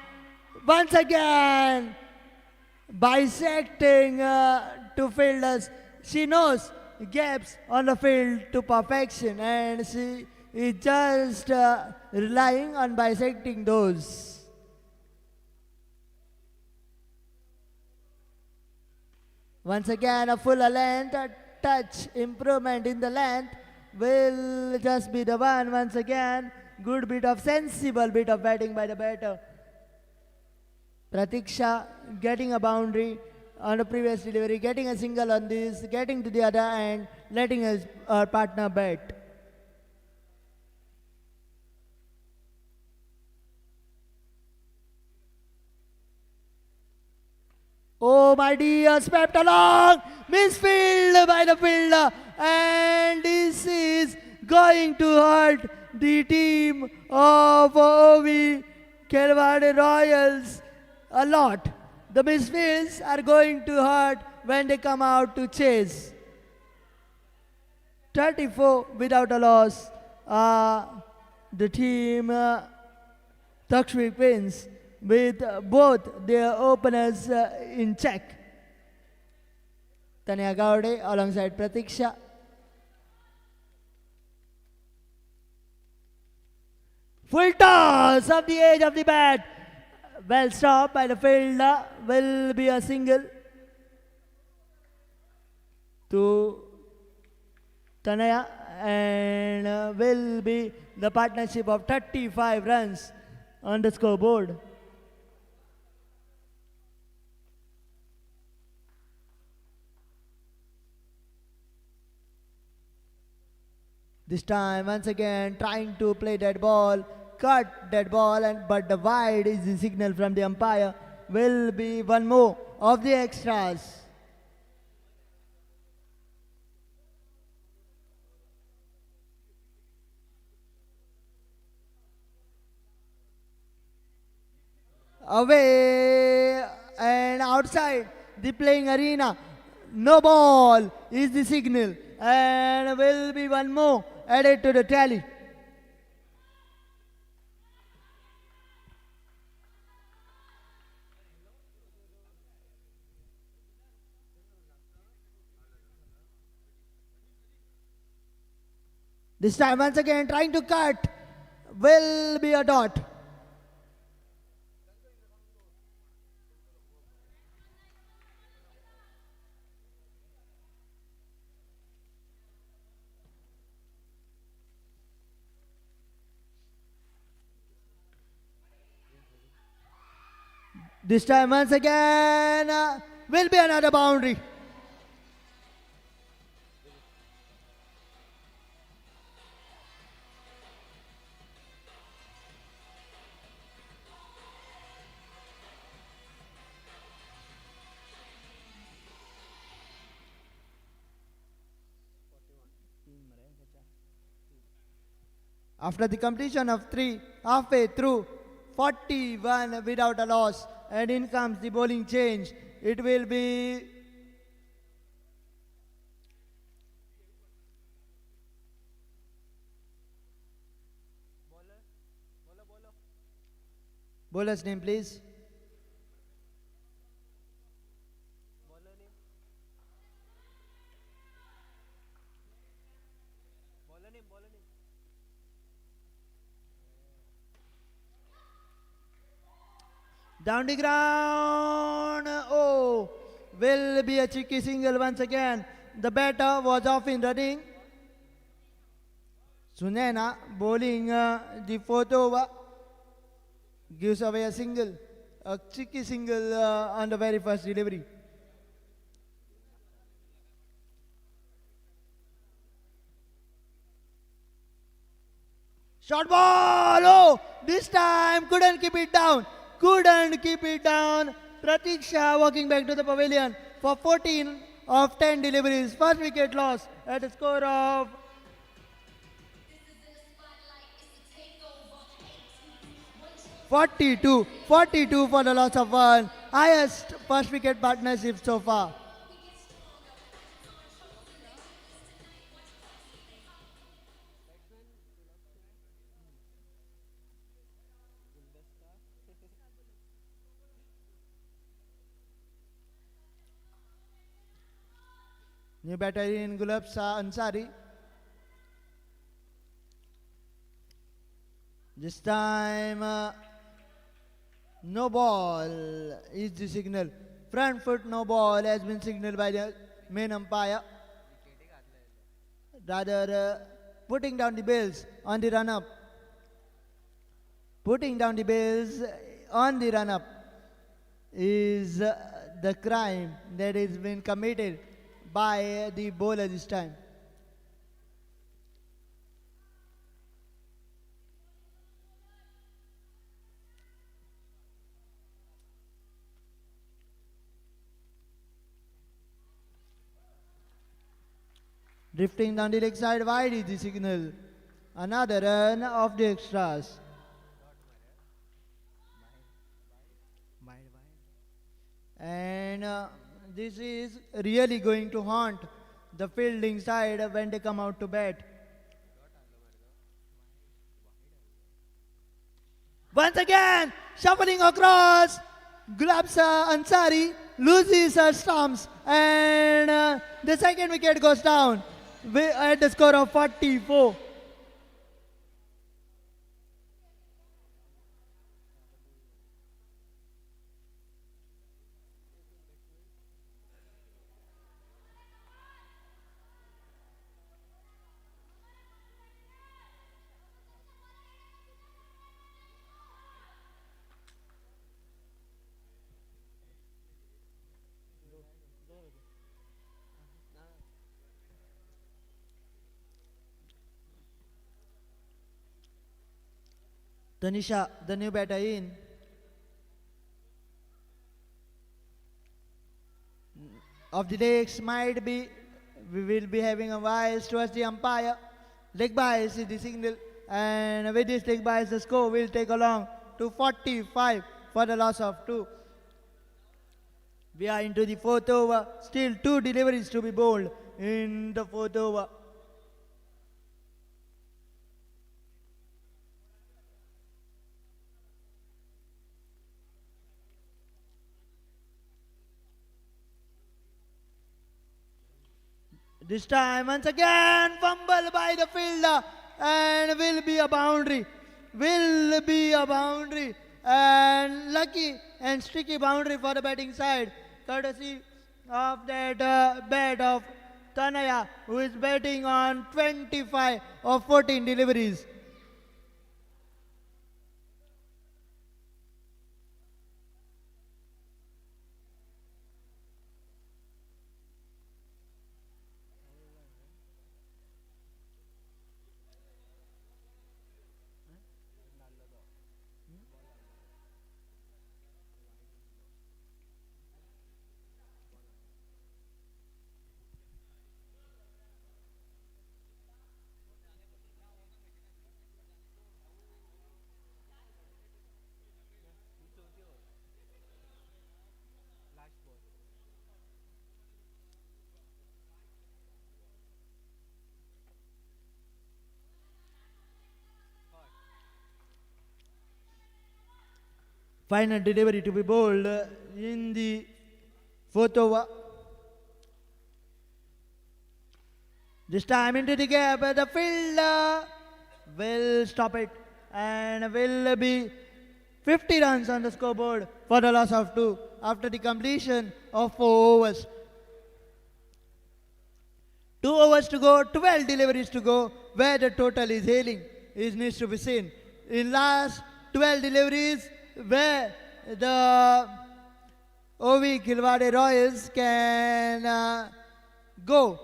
once again, bisecting two fielders. She knows gaps on the field to perfection, and she is just relying on bisecting those. Once again, a fuller length, a touch improvement in the length will just be the one. Once again, good bit of sensible bit of batting by the batter. Pratiksha getting a boundary on the previous delivery, getting a single on this, getting to the other end, letting his partner bat. Oh my dear, swept along, misfield by the fielder, and this is going to hurt the team of OV Kelvade Royals a lot. The misfields are going to hurt when they come out to chase. 34 without a loss. The team Takshmi Queens with both their openers in check. Tanya Gowde alongside Pratiksha. Full toss of the edge of the bat. Well stopped by the fielder. Will be a single to Tanaya, and will be the partnership of 35 runs on the scoreboard. This time once again trying to play that ball, cut that ball, and but the wide is the signal from the umpire. Will be one more of the extras. Away and outside the playing arena. No ball is the signal, and will be one more added to the tally. This time once again trying to cut. Will be a dot. This time once again will be another boundary. After the completion of 3, halfway through, 41 without a loss, and in comes the bowling change. It will be bowler's name, please. Down the ground. Oh, will be a cheeky single once again. The batter was off in running. Sunena bowling the fourth over gives away a single, a cheeky single on the very first delivery. Short ball. Oh, this time couldn't keep it down. Couldn't keep it down. Pratiksha walking back to the pavilion for 14 of 10 deliveries. First wicket loss at a score of 42. 42 for the loss of one. Highest first wicket partnership so far. New batter in Gulab Ansari. This time, no ball is the signal. Front foot no ball has been signaled by the main umpire. Rather, putting down the bills on the run-up. Putting down the bills on the run-up is the crime that has been committed by the bowler this time. Drifting down the leg side wide is the signal. Another run of the extras. And this is really going to haunt the fielding side when they come out to bat. Once again, again, shuffling across. Gulabs Ansari loses her stumps, and the second wicket goes down at the score of 44. Tanisha, the new batter in. Of the legs might be, we will be having a bias towards the umpire. Leg bias is the signal, and with this leg bias, the score will take along to 45 for the loss of 2. We are into the 4th over. Still 2 deliveries to be bowled in the 4th over. This time, once again, fumble by the fielder, and will be a boundary. Will be a boundary, and lucky and sticky boundary for the batting side, courtesy of that bat of Tanaya, who is batting on 25 of 14 deliveries. Final delivery to be bowled in the 4th over. This time into the gap, the fielder will stop it, and will be 50 runs on the scoreboard for the loss of 2 after the completion of 4 overs. 2 overs to go, 12 deliveries to go, where the total is hailing is needs to be seen. In last 12 deliveries, where the OV Khilwade Royals can go.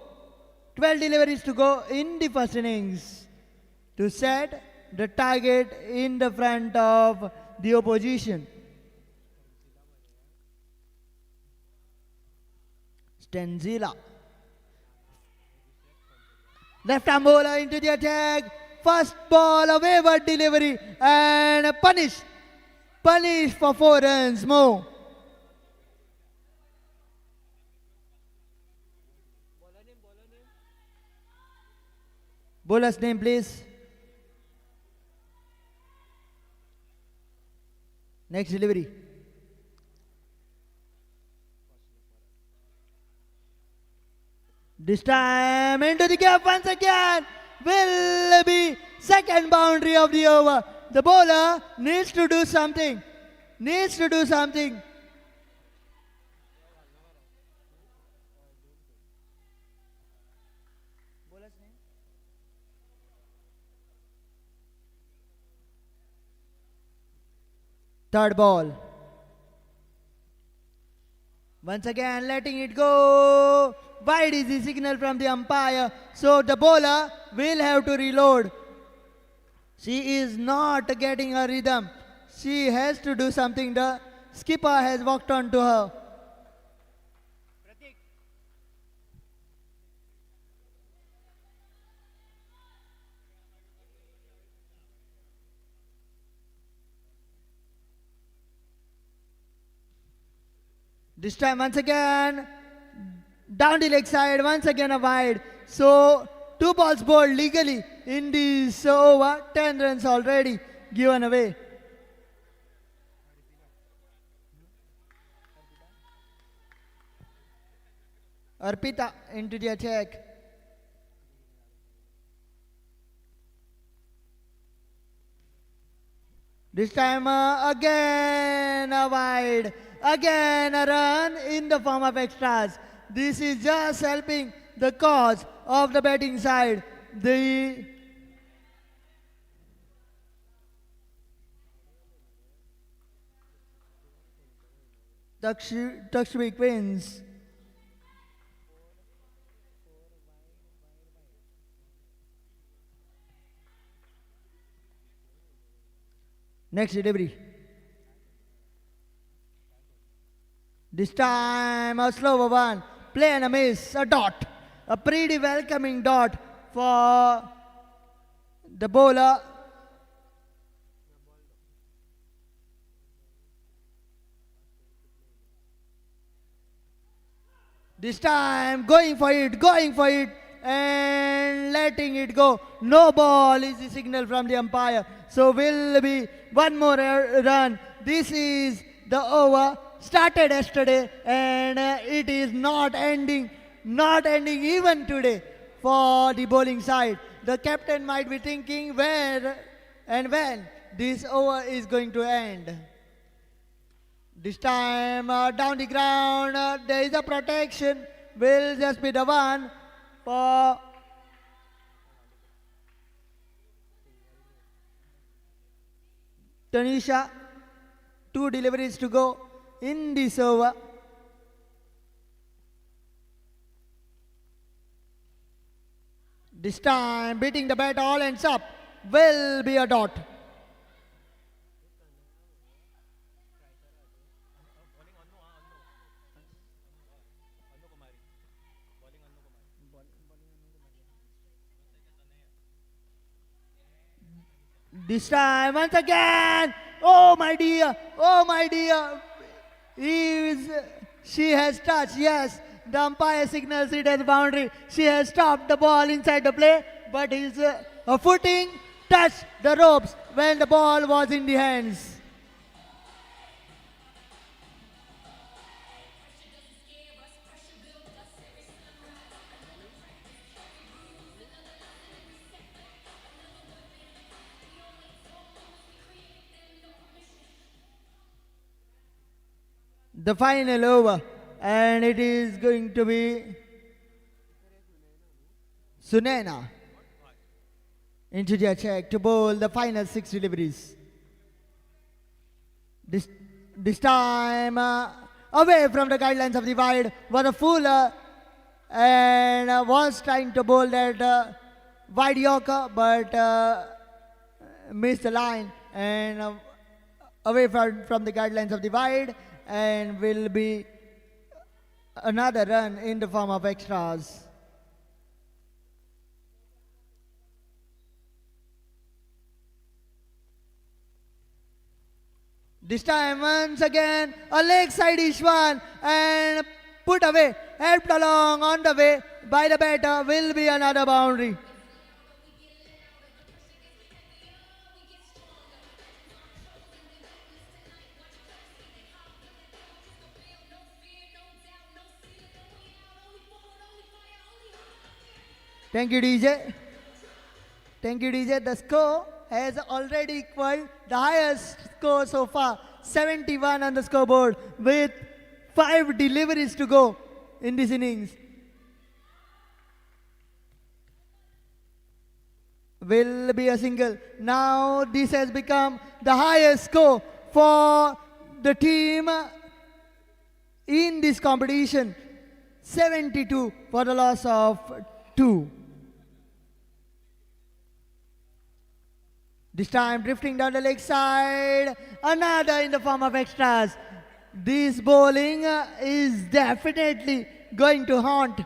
12 deliveries to go in the first innings to set the target in the front of the opposition. Stenzila. Left arm bowler into the attack. First ball, a wayward delivery, and punished for 4 runs more. Bowler's name, please. Next delivery. This time into the gap once again. Will be second boundary of the over. The bowler needs to do something. Third ball. Once again letting it go. Wide is the signal from the umpire. So the bowler will have to reload. She is not getting her rhythm. She has to do something. The skipper has walked on to her. This time once again, down the leg side, once again a wide. So 2 balls bowled legally in this over, 10 runs already given away. Arpita into the attack. This time again a wide, again a run in the form of extras. This is just helping the cause of the batting side. The Takshvik wins. Next delivery. This time a slower one. Play and a miss. A dot. A pretty welcoming dot for the bowler. This time going for it, and letting it go. No ball is the signal from the umpire. So will be one more run. This is the over started yesterday, and it is not ending even today for the bowling side. The captain might be thinking where and when this over is going to end. This time down the ground, there is a protection. Will just be the one for Tanisha. 2 deliveries to go in this over. This time beating the bat all ends up. Will be a dot. This time once again. Oh my dear. She has touched. Yes, the umpire signals it as boundary. She has stopped the ball inside the play, but his footing touched the ropes when the ball was in the hands. The final over, and it is going to be Sunena into the attack to bowl the final 6 deliveries. This time away from the guidelines of the wide was a Fuller, and was trying to bowl that wide Yorker, but missed the line and away from the guidelines of the wide, and will be another run in the form of extras. This time once again a leg side Ishwan, and put away, helped along on the way by the batter. Will be another boundary. Thank you, DJ. The score has already equaled the highest score so far, 71 on the scoreboard, with 5 deliveries to go in this innings. Will be a single. Now this has become the highest score for the team in this competition, 72 for the loss of 2. This time drifting down the leg side, another in the form of extras. This bowling is definitely going to haunt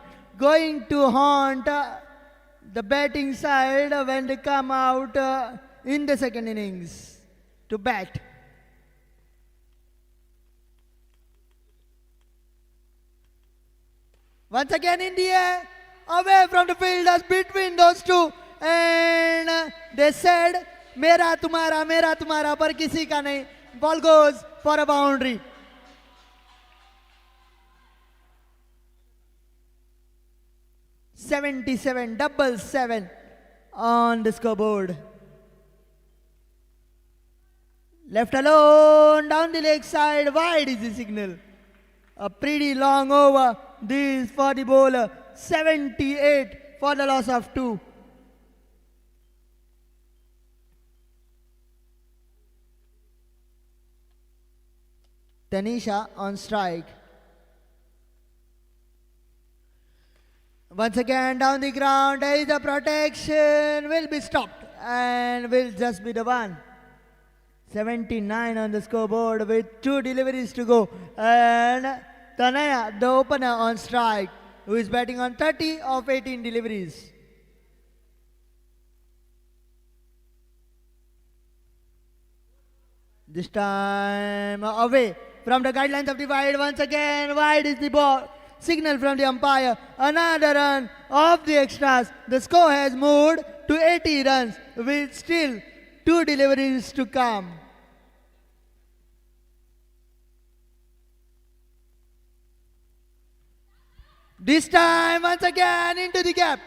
the batting side when they come out in the second innings to bat. Once again in the air, away from the fielders, between those two, and they said, मेरा तुम्हारा पर किसी का नहीं. Ball goes for a boundary. 77-7 on the scoreboard. Left alone, down the leg side, wide is the signal. A pretty long over, this for the bowler, 78 for the loss of 2. Tanisha on strike. Once again down the ground, there is a protection, will be stopped and will just be the one. 79 on the scoreboard with 2 deliveries to go. And Tanaya, the opener on strike, who is batting on 30 of 18 deliveries. This time away from the guidelines of the wide. Once again, wide is the ball. Signal from the umpire. Another run of the extras. The score has moved to 80 runs with still 2 deliveries to come. This time once again into the gap.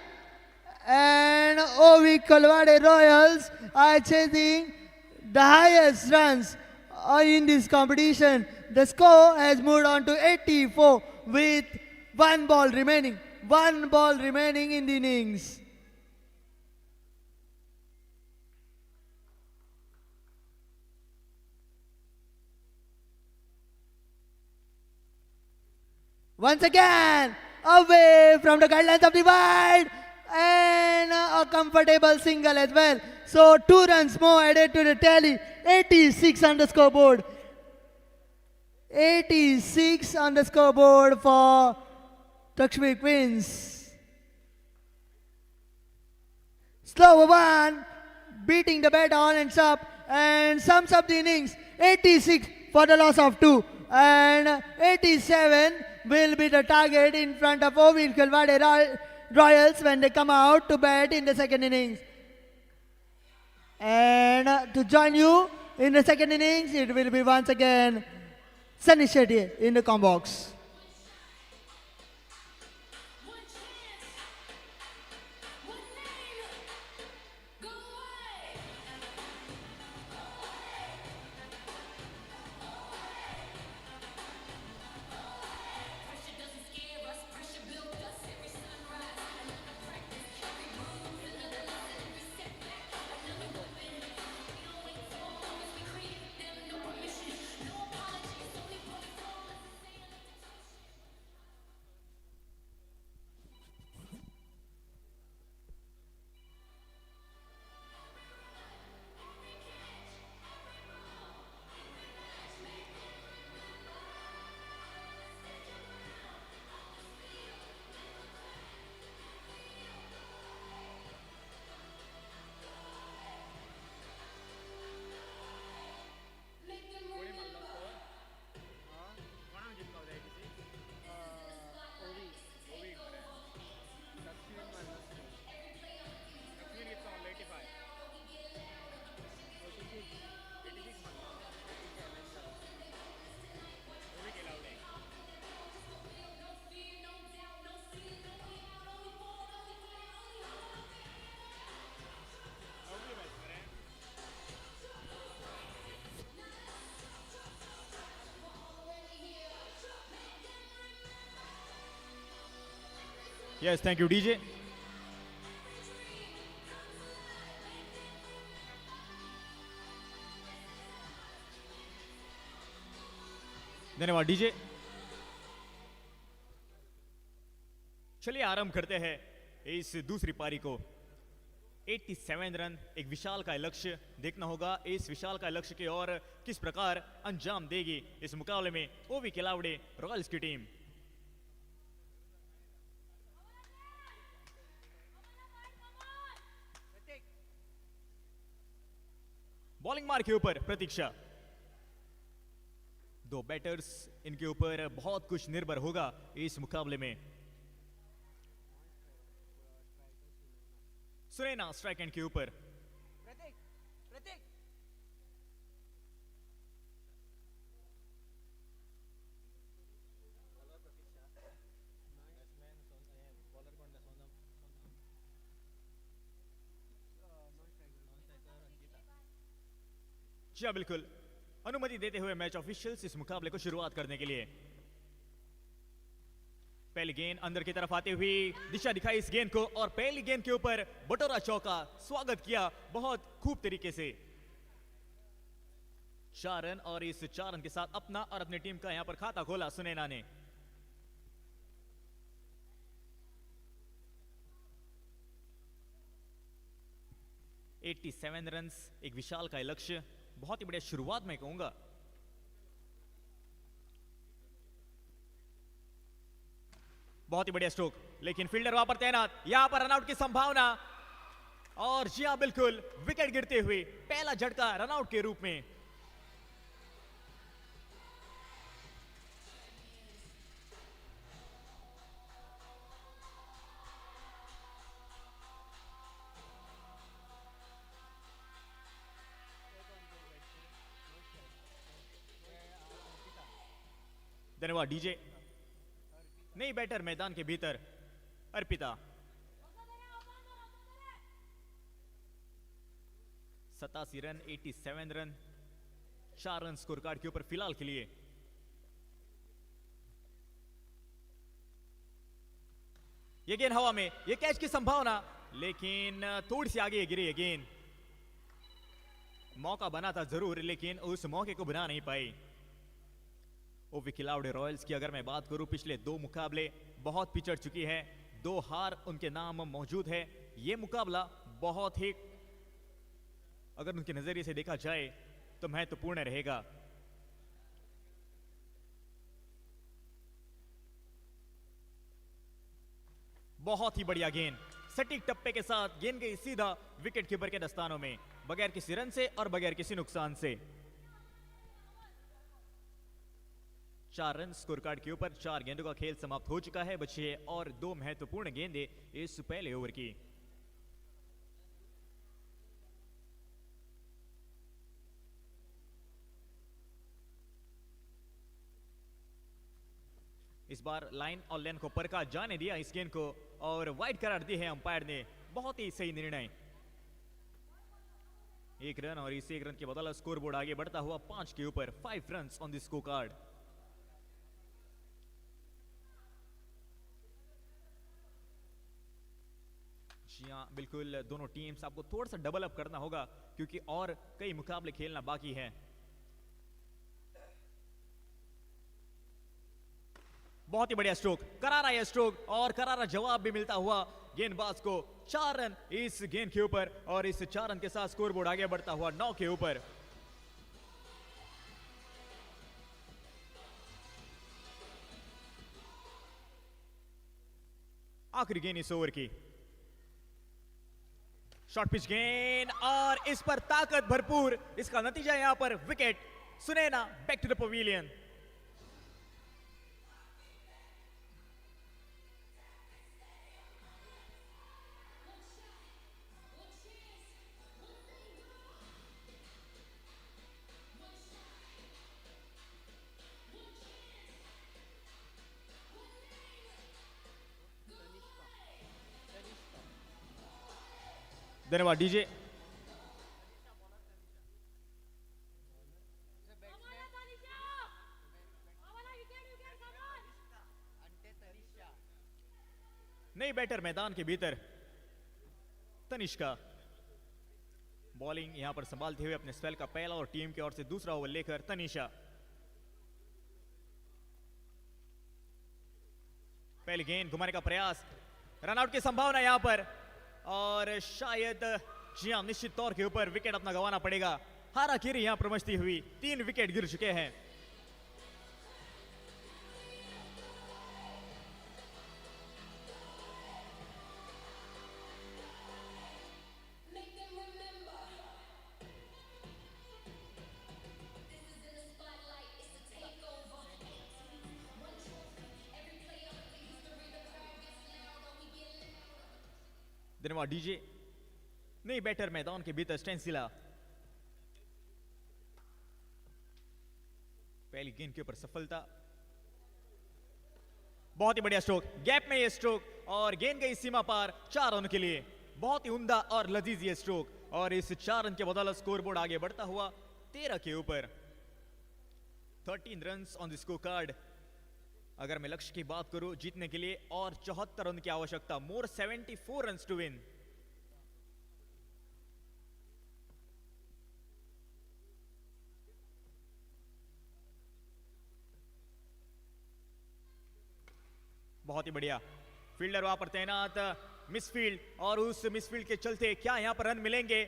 And Ovi Kalwade Royals are chasing the highest runs in this competition. The score has moved on to 84 with 1 ball remaining. 1 ball remaining in the innings. Once again, away from the guidelines of the wide, and a comfortable single as well. So 2 runs more added to the tally. 86 on the scoreboard. 86 on the scoreboard for Takshmi Queens. Slow one, beating the bat on and up, and sums up the innings. 86 for the loss of 2, and 87 will be the target in front of Ovid Kalwade Royals when they come out to bat in the second innings. And to join you in the second innings, it will be once again Sunny Shetty in the com box. Yes, thank you, DJ. धन्यवाद DJ. चलिए आरंभ करते हैं इस दूसरी पारी को। 87 run एक विशाल का लक्ष्य, देखना होगा इस विशाल का लक्ष्य की ओर किस प्रकार अंजाम देगी इस मुकाबले में ओवी केलावड़े रॉयल्स की टीम। बॉलिंग मार के ऊपर प्रतीक्षा। 2 बैटर्स, इनके ऊपर बहुत कुछ निर्भर होगा इस मुकाबले में। सुनैना स्ट्राइक एंड के ऊपर। जी हाँ बिल्कुल, अनुमति देते हुए मैच ऑफिशियल्स इस मुकाबले को शुरुआत करने के लिए। पहली गेंद अंदर की तरफ आते हुए दिशा दिखाई इस गेंद को और पहली गेंद के ऊपर बटोरा चौका, स्वागत किया बहुत खूब तरीके से। 4 रन और इस 4 रन के साथ अपना और अपनी टीम का यहां पर खाता खोला सुनैना ने। (87 रन एक विशाल का लक्ष्य, बहुत ही बढ़िया शुरुआत मैं कहूंगा। बहुत ही बढ़िया स्ट्रोक, लेकिन फील्डर वहां पर तैनात, यहां पर रनआउट की संभावना और जी हां बिल्कुल विकेट गिरते हुए पहला झटका रनआउट के रूप में। धन्यवाद डीजे। नई बैटर मैदान के भीतर Arpita. 87 run, 87 run, 4 run score card के ऊपर फिलहाल के लिए। ये गेंद हवा में, ये कैच की संभावना, लेकिन थोड़ी सी आगे गिरी ये गेंद। मौका बना था जरूर, लेकिन उस मौके को बना नहीं पाई। ओवी खिलाड़ी रॉयल्स की अगर मैं बात करूं, पिछले 2 मुकाबले बहुत पिछड़ चुकी है, 2 हार उनके नाम मौजूद है। ये मुकाबला बहुत ही, अगर उनके नजरिए से देखा जाए तो महत्वपूर्ण रहेगा। बहुत ही बढ़िया गेंद, सटीक टप्पे के साथ गेंद गई सीधा विकेट कीपर के दस्तानों में, बगैर किसी रन से और बगैर किसी नुकसान से। 4 रन स्कोर कार्ड के ऊपर 4 गेंदों का खेल समाप्त हो चुका है। बचे और 2 महत्वपूर्ण गेंदें इस पहले ओवर की। इस बार लाइन और लेन को परखा जाने दिया इस गेंद को और वाइड करार दी है अंपायर ने। बहुत ही सही निर्णय। 1 रन और इस 1 रन के बदौलत स्कोर बोर्ड आगे बढ़ता हुआ 5 के ऊपर, 5 run on the score card. जी हाँ बिल्कुल, दोनों टीम्स आपको थोड़ा सा डबल अप करना होगा क्योंकि और कई मुकाबले खेलना बाकी है। बहुत ही बढ़िया स्ट्रोक, करारा यह स्ट्रोक और करारा जवाब भी मिलता हुआ गेंदबाज को। 4 रन इस गेंद के ऊपर और इस 4 रन के साथ स्कोर बोर्ड आगे बढ़ता हुआ 9 के ऊपर। आखिरी गेंद इस ओवर की, शॉर्ट पिच गेंद और इस पर ताकत भरपूर। इसका नतीजा यहां पर wicket. Sunaina back to the pavilion. धन्यवाद डीजे। नई बैटर मैदान के भीतर तनिष्का। बॉलिंग यहां पर संभालते हुए अपने स्पेल का पहला और टीम की ओर से दूसरा ओवर लेकर तनिषा। पहली गेंद घुमाने का प्रयास, रनआउट की संभावना यहां पर और शायद जी हां निश्चित तौर के ऊपर विकेट अपना गंवाना पड़ेगा। हाराकिरी यहां पर मचती हुई, 3 विकेट गिर चुके हैं। धन्यवाद डीजे। नई बैटर मैदान के भीतर स्टेंसिला। पहली गेंद के ऊपर सफलता, बहुत ही बढ़िया स्ट्रोक, गैप में ये स्ट्रोक और गेंद गई सीमा पार 4 रन के लिए। बहुत ही उम्दा और लजीज ये स्ट्रोक और इस 4 रन के बदौलत स्कोर बोर्ड आगे बढ़ता हुआ 13 के ऊपर, 13 runs on the score card. अगर मैं लक्ष्य की बात करूं जीतने के लिए और 74 रन की आवश्यकता, मोर 74 रन्स टू विन। बहुत ही बढ़िया, फील्डर वहां पर तैनात, मिसफील्ड, और उस मिसफील्ड के चलते क्या यहां पर रन मिलेंगे,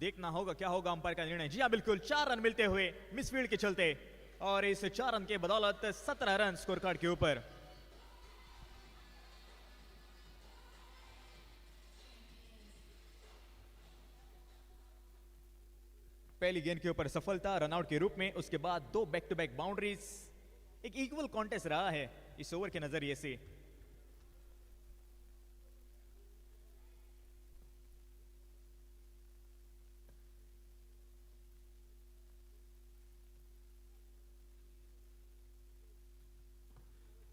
देखना होगा क्या होगा अंपायर का निर्णय। जी हाँ बिल्कुल, 4 रन मिलते हुए मिसफील्ड के चलते, और इस 4 रन के बदौलत 17 रन स्कोर कार्ड के ऊपर। पहली गेंद के ऊपर सफलता रनआउट के रूप में, उसके बाद 2 बैक टू बैक बाउंड्रीज। एक इक्वल कॉन्टेस्ट रहा है इस ओवर के नजरिए से।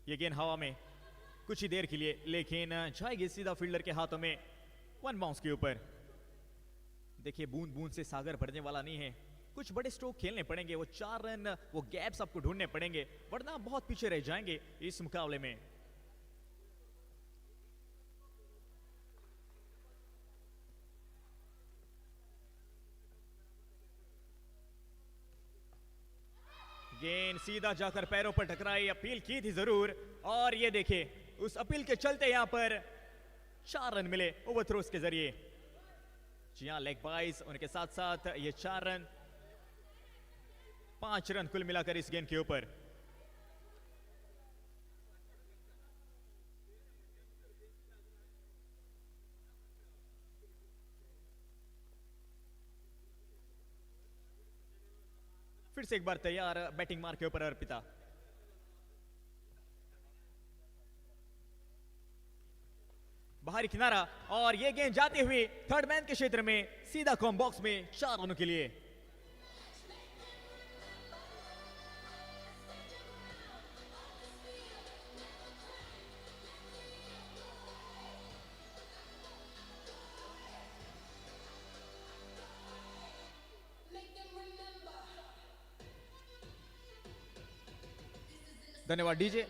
ये गेंद हवा में कुछ ही देर के लिए, लेकिन जाएगी सीधा फील्डर के हाथों में 1 बाउंस के ऊपर। देखिए बूंद बूंद से सागर भरने वाला नहीं है, कुछ बड़े स्ट्रोक खेलने पड़ेंगे, वो 4 रन, वो गैप्स आपको ढूंढने पड़ेंगे, वरना बहुत पीछे रह जाएंगे इस मुकाबले में। गेंद सीधा जाकर पैरों पर टकराई, अपील की थी जरूर, और ये देखिए उस अपील के चलते यहां पर 4 रन मिले ओवरथ्रोस के जरिए। जी हां, लेग बाइज, उनके साथ साथ ये 4 रन, 5 रन कुल मिलाकर इस गेंद के ऊपर। फिर से एक बार तैयार, बैटिंग मार के ऊपर अर्पिता। बाहरी किनारा, और ये गेंद जाती हुई थर्ड मैन के क्षेत्र में, सीधा कॉम बॉक्स में 4 रनों के लिए। धन्यवाद डीजे।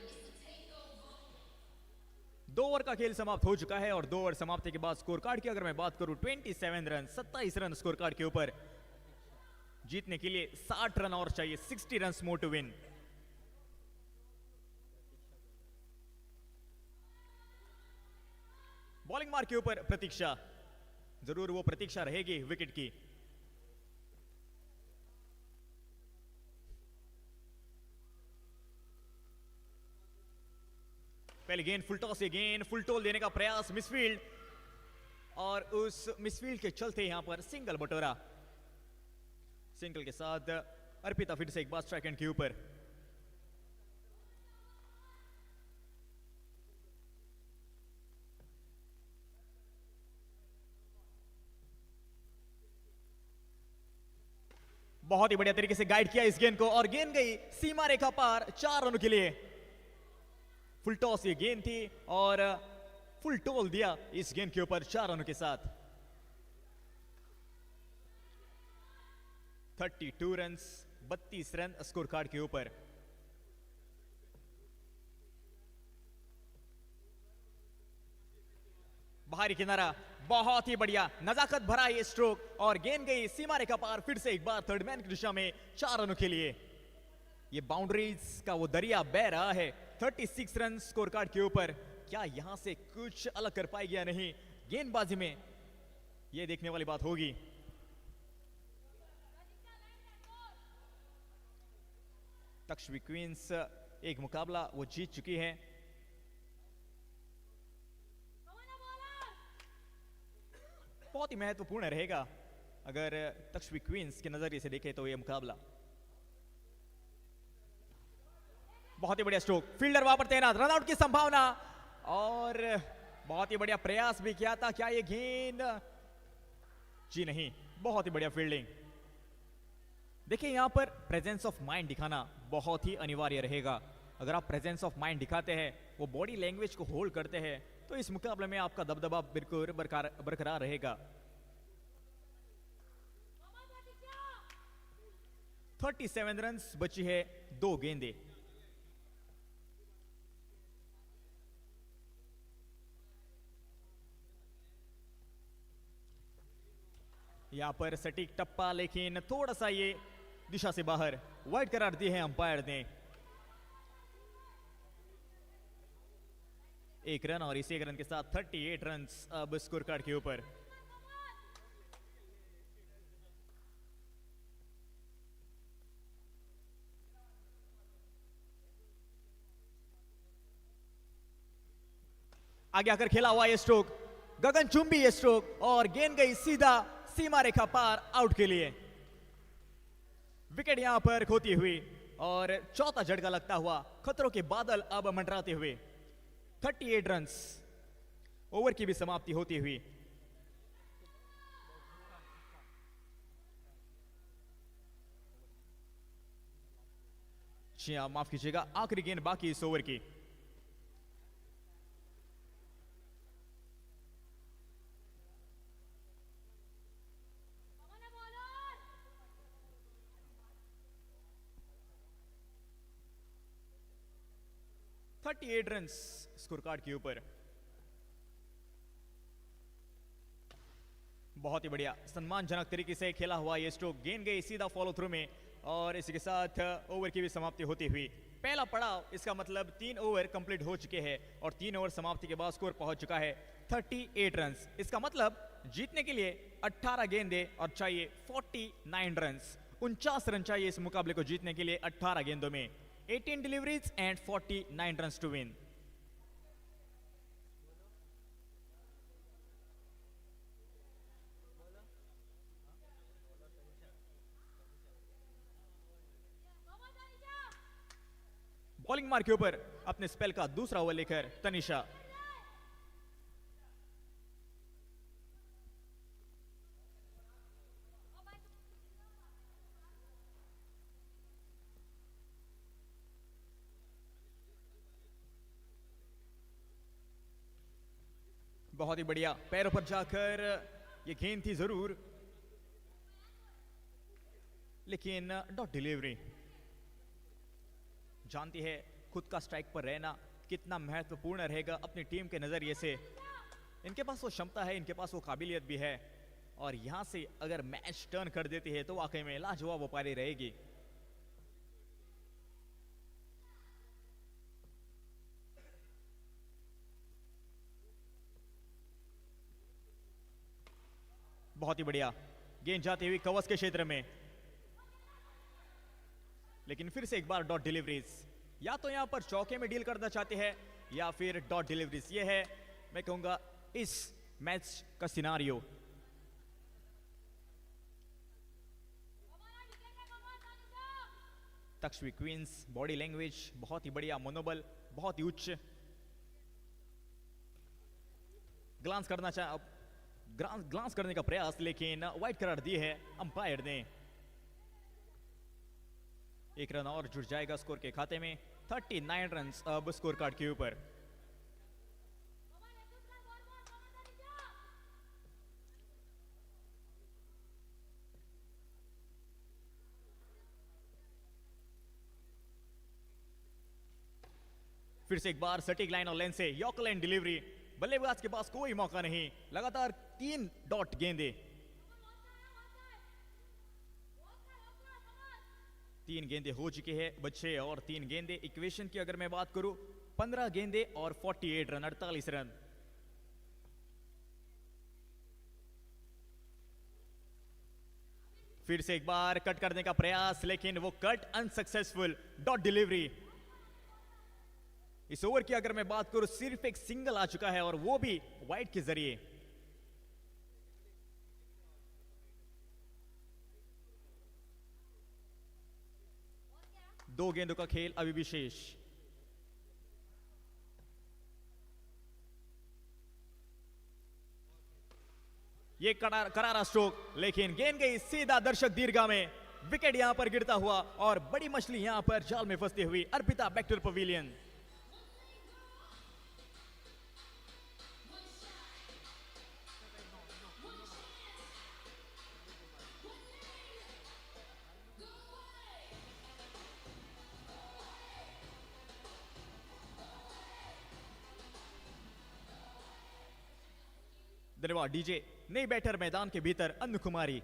2 ओवर का खेल समाप्त हो चुका है, और 2 ओवर समाप्ति के बाद स्कोर कार्ड की अगर मैं बात करूं, 27 रन, 27 रन स्कोर कार्ड के ऊपर। जीतने के लिए 60 रन और चाहिए, 60 run more to win. Bowling mark के ऊपर प्रतीक्षा, जरूर वो प्रतीक्षा रहेगी विकेट की। पहले गेंद फुल टॉस, ये गेंद फुल टोल देने का प्रयास, मिसफील्ड, और उस मिसफील्ड के चलते यहां पर सिंगल बटोरा। सिंगल के साथ अर्पिता फिर से एक बार स्ट्राइक एंड के ऊपर। बहुत ही बढ़िया तरीके से गाइड किया इस गेंद को, और गेंद गई सीमा रेखा पार 4 रनों के लिए। फुल टॉस ये गेंद थी, और फुल टोल दिया इस गेंद के ऊपर 4 रनों के साथ। 32 रन, 32 रन स्कोर कार्ड के ऊपर। बाहरी किनारा, बहुत ही बढ़िया नजाकत भरा ये स्ट्रोक, और गेंद गई सीमा रेखा पार फिर से एक बार थर्ड मैन की दिशा में 4 रनों के लिए। ये बाउंड्रीज का वो दरिया बह रहा है। 36 रन स्कोर कार्ड के ऊपर, क्या यहां से कुछ अलग कर पाएगी या नहीं गेंदबाजी में, ये देखने वाली बात होगी। तक्षवी क्वींस एक मुकाबला वो जीत चुकी है। बहुत ही महत्वपूर्ण रहेगा अगर तक्षवी क्वींस के नजरिए से देखें तो ये मुकाबला। बहुत ही बढ़िया स्ट्रोक, फील्डर वहां पर तैनात, रनआउट की संभावना, और बहुत ही बढ़िया प्रयास भी किया था। क्या ये गेंद, जी नहीं, बहुत ही बढ़िया फील्डिंग। देखिए यहां पर प्रेजेंस ऑफ माइंड दिखाना बहुत ही अनिवार्य रहेगा। अगर आप प्रेजेंस ऑफ माइंड दिखाते हैं, वो बॉडी लैंग्वेज को होल्ड करते हैं, तो इस मुकाबले में आपका दबदबा बिल्कुल बरकरार रहेगा। 37 रन, बची है 2 गेंदें। यहां पर सटीक टप्पा, लेकिन थोड़ा सा ये दिशा से बाहर, वाइड करार दिए हैं अंपायर ने। 1 रन और इस 1 रन के साथ 38 रन अब स्कोर कार्ड के ऊपर। आगे आकर खेला हुआ ये स्ट्रोक, गगनचुंबी ये स्ट्रोक, और गेंद गई सीधा सीमा रेखा पार आउट के लिए। विकेट यहां पर खोती हुई और चौथा झटका लगता हुआ खतरों के बादल अब मंडराते हुए। 38 रन, ओवर की भी समाप्ति होती हुई। माफ कीजिएगा, आखिरी गेंद बाकी इस ओवर की। एट रन स्कोर कार्ड के ऊपर। बहुत ही बढ़िया, सम्मानजनक तरीके से खेला हुआ ये स्ट्रोक, गेंद गई सीधा फॉलो थ्रू में, और इसी के साथ ओवर की भी समाप्ति होती हुई। पहला पड़ाव, इसका मतलब 3 ओवर कंप्लीट हो चुके हैं और 3 ओवर समाप्ति के बाद स्कोर पहुंच चुका है 38 रन। इसका मतलब जीतने के लिए 18 गेंदें और चाहिए 49 रन। 49 रन चाहिए इस मुकाबले को जीतने के लिए 18 गेंदों में। 18 deliveries and 49 runs to win. Bowling mark के ऊपर अपने स्पेल का दूसरा ओवर लेकर तनिषा। बहुत ही बढ़िया, पैरों पर जाकर ये गेंद थी जरूर, लेकिन डॉट डिलीवरी। जानती है खुद का स्ट्राइक पर रहना कितना महत्वपूर्ण रहेगा अपनी टीम के नजरिए से। इनके पास वो क्षमता है, इनके पास वो काबिलियत भी है, और यहां से अगर मैच टर्न कर देती है तो वाकई में लाजवाब वो पारी रहेगी। बहुत ही बढ़िया, गेंद जाती हुई कवच के क्षेत्र में, लेकिन फिर से एक बार डॉट डिलीवरीज। या तो यहां पर चौके में डील करना चाहते हैं या फिर डॉट डिलीवरीज। ये है, मैं कहूंगा, इस मैच का सिनारियो। तक्षवी क्वींस, बॉडी लैंग्वेज बहुत ही बढ़िया, मनोबल बहुत ही उच्च। ग्लांस करने का प्रयास, लेकिन वाइड करार दी है अंपायर ने। 1 रन और जुड़ जाएगा स्कोर के खाते में। 39 रन अब स्कोर कार्ड के ऊपर। फिर से एक बार सटीक लाइन और लेंथ से यॉर्कर लाइन डिलीवरी। बल्लेबाज के पास कोई मौका नहीं, लगातार 3 डॉट गेंदे। 3 गेंदे हो चुके हैं बच्चे, और 3 गेंदे इक्वेशन की अगर मैं बात करूं, 15 गेंदे और 48 रन, 48 रन। फिर से एक बार कट करने का प्रयास, लेकिन वो कट अनसक्सेसफुल। Dot delivery. इस ओवर की अगर मैं बात करूं, सिर्फ एक सिंगल आ चुका है, और वो भी वाइड के जरिए। दो गेंदों का खेल अभी भी शेष। ये करारा स्ट्रोक, लेकिन गेंद गई सीधा दर्शक दीर्घा में। विकेट यहां पर गिरता हुआ, और बड़ी मछली यहां पर जाल में फंसती हुई। Arpita back to pavilion. धन्यवाद डीजे। नई बैटर मैदान के भीतर अन्नू कुमारी।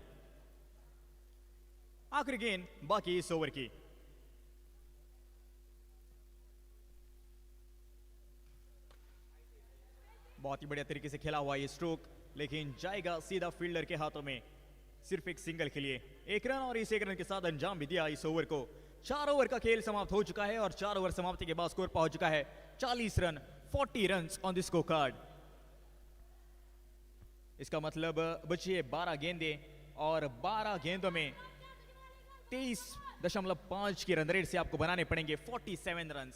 आखिरी गेंद बाकी इस ओवर की। बहुत ही बढ़िया तरीके से खेला हुआ ये स्ट्रोक, लेकिन जाएगा सीधा फील्डर के हाथों में। सिर्फ एक सिंगल के लिए 1 रन, और इस 1 रन के साथ अंजाम भी दिया इस ओवर को। 4 ओवर का खेल समाप्त हो चुका है और 4 ओवर समाप्ति के बाद स्कोर पहुंच चुका है 40 run, 40 run on the score card. इसका मतलब बचिए 12 गेंदें, और 12 गेंदों में 23.5 की रन रेट से आपको बनाने पड़ेंगे 47 रन।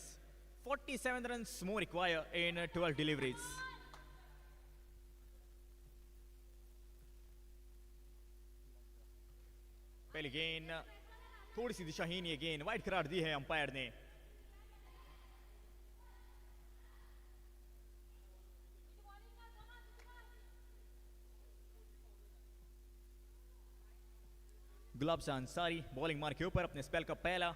47 रन मोर रिक्वायर इन 12 डिलीवरीज। पहली गेंद थोड़ी सी दिशाहीन, ये गेंद वाइड करार दी है अंपायर ने। गुलाब शाह अंसारी बॉलिंग मार के ऊपर अपने स्पेल का पहला।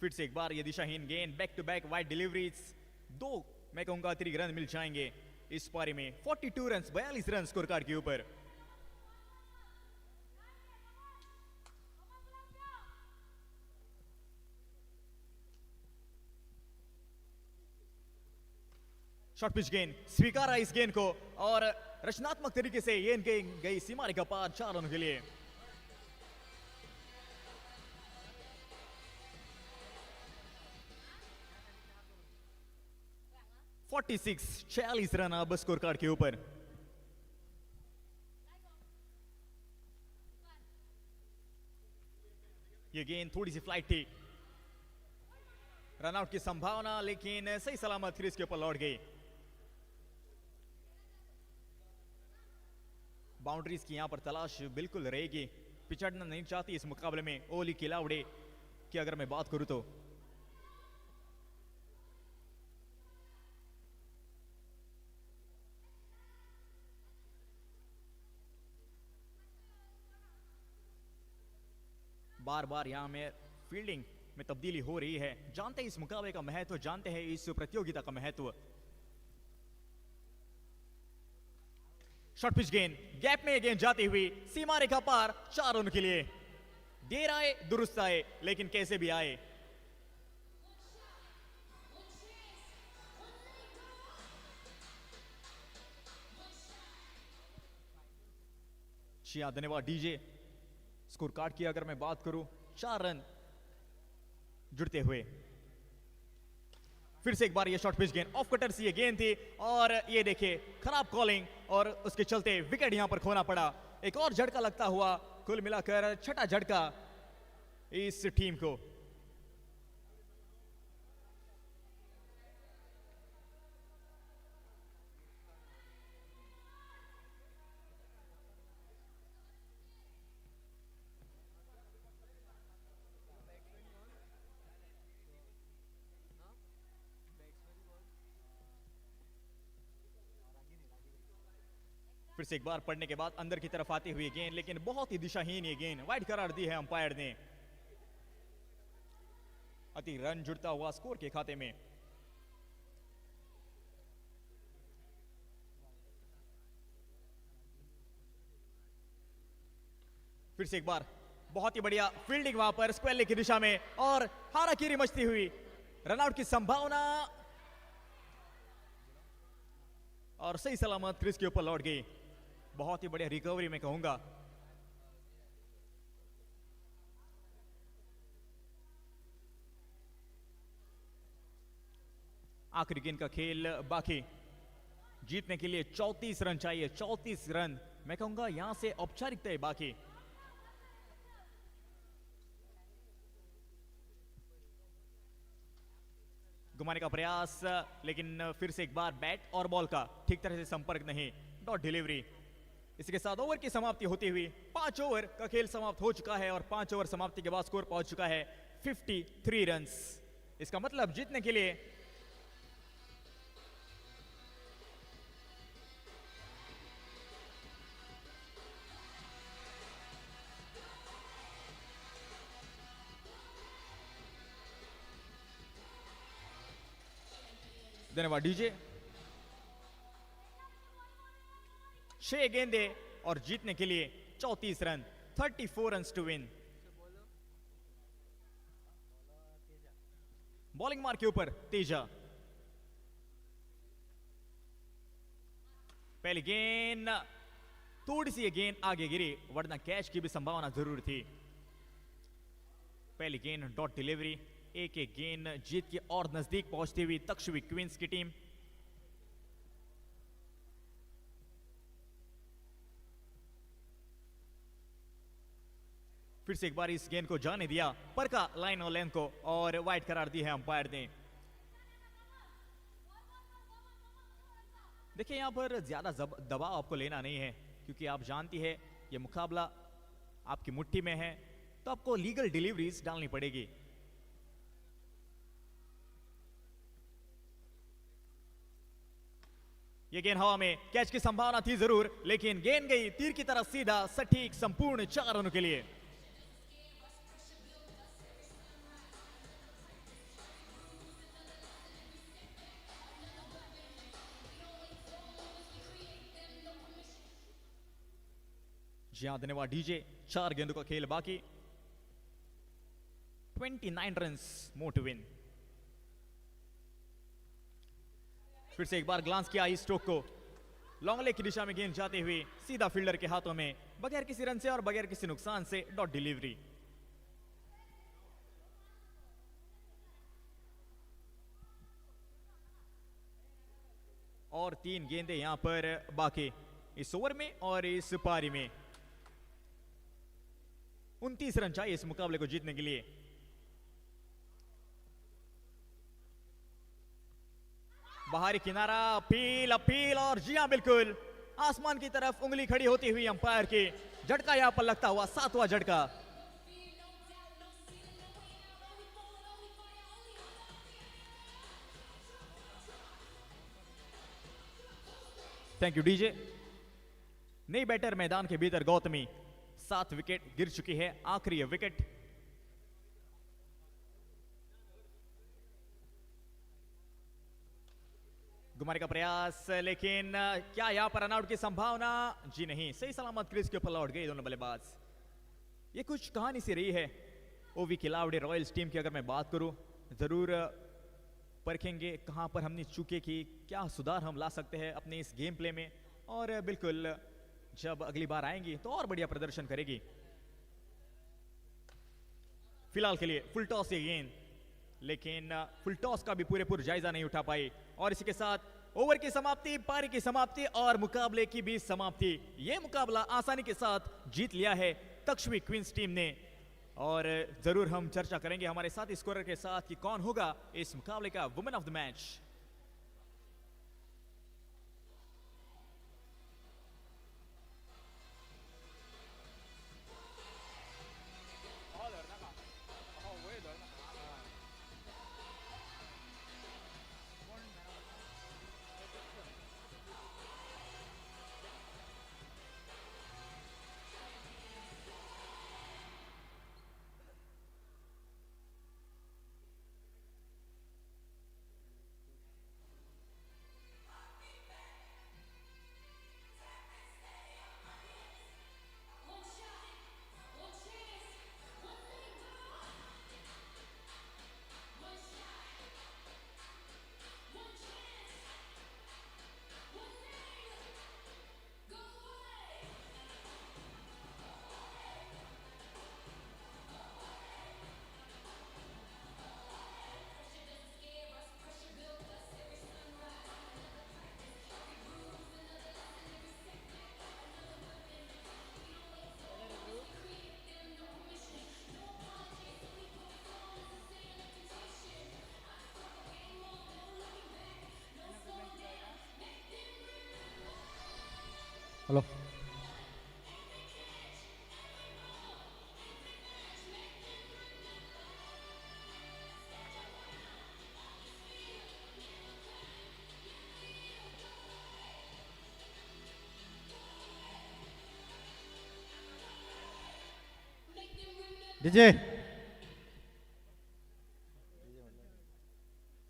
फिर से एक बार ये दिशाहीन गेंद, back to back wide deliveries. 2 मैं कहूंगा अतिरिक्त रन मिल जाएंगे इस पारी में। 42 रन, 42 रन स्कोर कार्ड के ऊपर। शॉर्ट पिच गेंद, स्वीकारा इस गेंद को, और रचनात्मक तरीके से ये गेंद गई सीमा रेखा पार 4 रनों के लिए। (46) 46 रन अब स्कोर कार्ड के ऊपर। ये गेंद थोड़ी सी फ्लाइट थी, रनआउट की संभावना, लेकिन सही सलामत क्रीज के ऊपर लौट गई। बाउंड्रीज की यहां पर तलाश बिल्कुल रहेगी। पिछड़ना नहीं चाहती इस मुकाबले में ओली किलावड़े की अगर मैं बात करूं तो। बार बार यहां में फील्डिंग में तब्दीली हो रही है। जानते हैं इस मुकाबले का महत्व, जानते हैं इस प्रतियोगिता का महत्व। शॉर्ट पिच गेंद, गैप में गेंद जाती हुई सीमा रेखा पार 4 रन के लिए। देर आए दुरुस्त आए, लेकिन कैसे भी आए। शिया धन्यवाद डीजे। स्कोर कार्ड की अगर मैं बात करूं, 4 रन जुड़ते हुए। फिर से एक बार ये शॉर्ट पिच गेंद, ऑफ कटर सी ये गेंद थी, और ये देखिए खराब कॉलिंग, और उसके चलते विकेट यहां पर खोना पड़ा। एक और झटका लगता हुआ, कुल मिलाकर 6ठा झटका इस टीम को। फिर से एक बार पड़ने के बाद अंदर की तरफ आती हुई गेंद, लेकिन बहुत ही दिशाहीन ये गेंद, वाइड करार दी है अंपायर ने। अति रन जुड़ता हुआ स्कोर के खाते में। फिर से एक बार बहुत ही बढ़िया फील्डिंग वहां पर स्क्वेयर की दिशा में, और हाराकीरी मचती हुई रनआउट की संभावना, और सही सलामत क्रीज के ऊपर लौट गई। बहुत ही बढ़िया रिकवरी मैं कहूंगा। आखिरी गेंद का खेल बाकी। जीतने के लिए 34 रन चाहिए, 34 रन मैं कहूंगा यहां से औपचारिकता है बाकी। घुमाने का प्रयास, लेकिन फिर से एक बार बैट और बॉल का ठीक तरह से संपर्क नहीं, डॉट डिलीवरी। इसके साथ ओवर की समाप्ति होती हुई 5 ओवर का खेल समाप्त हो चुका है, और 5 ओवर समाप्ति के बाद स्कोर पहुंच चुका है 53 रन। इसका मतलब जीतने के लिए धन्यवाद डीजे। 6 गेंदे और जीतने के लिए 34 run, 34 run to win. Bowling mark के ऊपर तेजा। पहली गेंद, थोड़ी सी ये गेंद आगे गिरी, वरना कैच की भी संभावना जरूर थी। पहली गेंद डॉट डिलीवरी, एक एक गेंद जीत के और नजदीक पहुंचती हुई तक्षशिला क्वींस की टीम। फिर से एक बार इस गेंद को जाने दिया, परका लाइन और लेंथ को और वाइड करार दी है अंपायर ने। देखिए यहां पर ज्यादा दबाव आपको लेना नहीं है, क्योंकि आप जानती है ये मुकाबला आपकी मुट्ठी में है, तो आपको लीगल डिलीवरीज डालनी पड़ेगी। ये गेंद हवा में, कैच की संभावना थी जरूर, लेकिन गेंद गई तीर की तरह सीधा, सटीक, संपूर्ण 4 रनों के लिए। जी हाँ, धन्यवाद डीजे। 4 गेंदों का खेल बाकी, 29 रन्स मोर टू विन। फिर से एक बार ग्लांस किया इस स्ट्रोक को, लॉन्ग लेग की दिशा में गेंद जाते हुए सीधा फील्डर के हाथों में, बगैर किसी रन से और बगैर किसी नुकसान से डॉट डिलीवरी। और 3 गेंदे यहां पर बाकी इस ओवर में और इस पारी में। 29 रन चाहिए इस मुकाबले को जीतने के लिए। बाहरी किनारा, अपील अपील, और जी हां बिल्कुल, आसमान की तरफ उंगली खड़ी होती हुई अंपायर की, झटका यहां पर लगता हुआ 7वां झटका। Thank you DJ. नई बैटर मैदान के भीतर गौतमी, 7 विकेट गिर चुकी है, आखिरी विकेट। घुमाने का प्रयास, लेकिन क्या यहां पर रनआउट की संभावना? जी नहीं, सही सलामत क्रीज के ऊपर लौट गए दोनों बल्लेबाज। ये कुछ कहानी सी रही है ओवी खिलाड़ी रॉयल्स टीम की। अगर मैं बात करूं, जरूर परखेंगे कहां पर हमने चूके की, क्या सुधार हम ला सकते हैं अपने इस गेम प्ले में, और बिल्कुल जब अगली बार आएंगी तो और बढ़िया प्रदर्शन करेगी। फिलहाल के लिए फुल टॉस ये गेंद, लेकिन फुल टॉस का भी पूरे जायजा नहीं उठा पाई, और इसी के साथ ओवर की समाप्ति, पारी की समाप्ति और मुकाबले की भी समाप्ति। यह मुकाबला आसानी के साथ जीत लिया है तक्षशिला क्वींस टीम ने, और जरूर हम चर्चा करेंगे हमारे साथ स्कोरर के साथ कि कौन होगा इस मुकाबले का women of the match. Hello, DJ,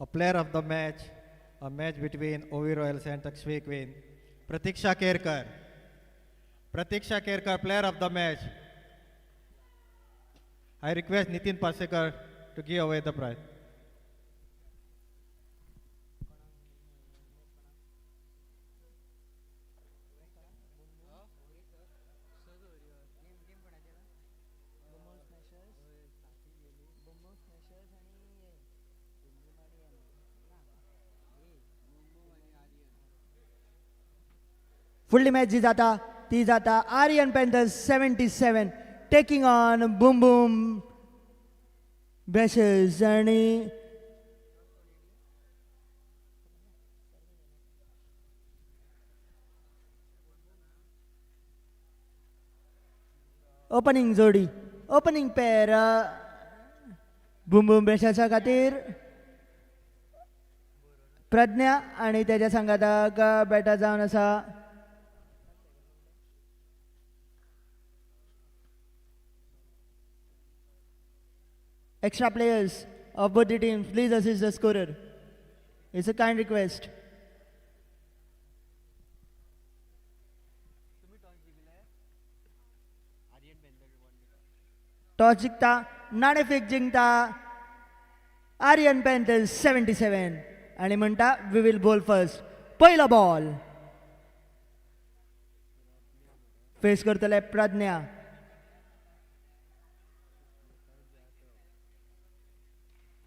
a player of the match a match between OV Royals and Takshvi Queen. Pratiksha Kerkar. Pratiksha Kerkar, player of the match. I request Nitin Pasekar to give away the prize. फुडली match जी जाता ती जाता Aryan panthers 77 taking on boom boom bashers आणि opening जोडी opening pair boom boom बॅशर्सा खातीर प्रज्ञा आणि त्याच्या संघाताक बॅटर जावन आसा extra players of both the teams, please assist the scorer. It's a kind request. Toss जिंकता नाणेफेक जिंकता आर्यन पॅन्थर्स 77 आणि म्हणटा वी विल बॉल फर्स्ट. पहिला बॉल फेस करतले प्रज्ञा.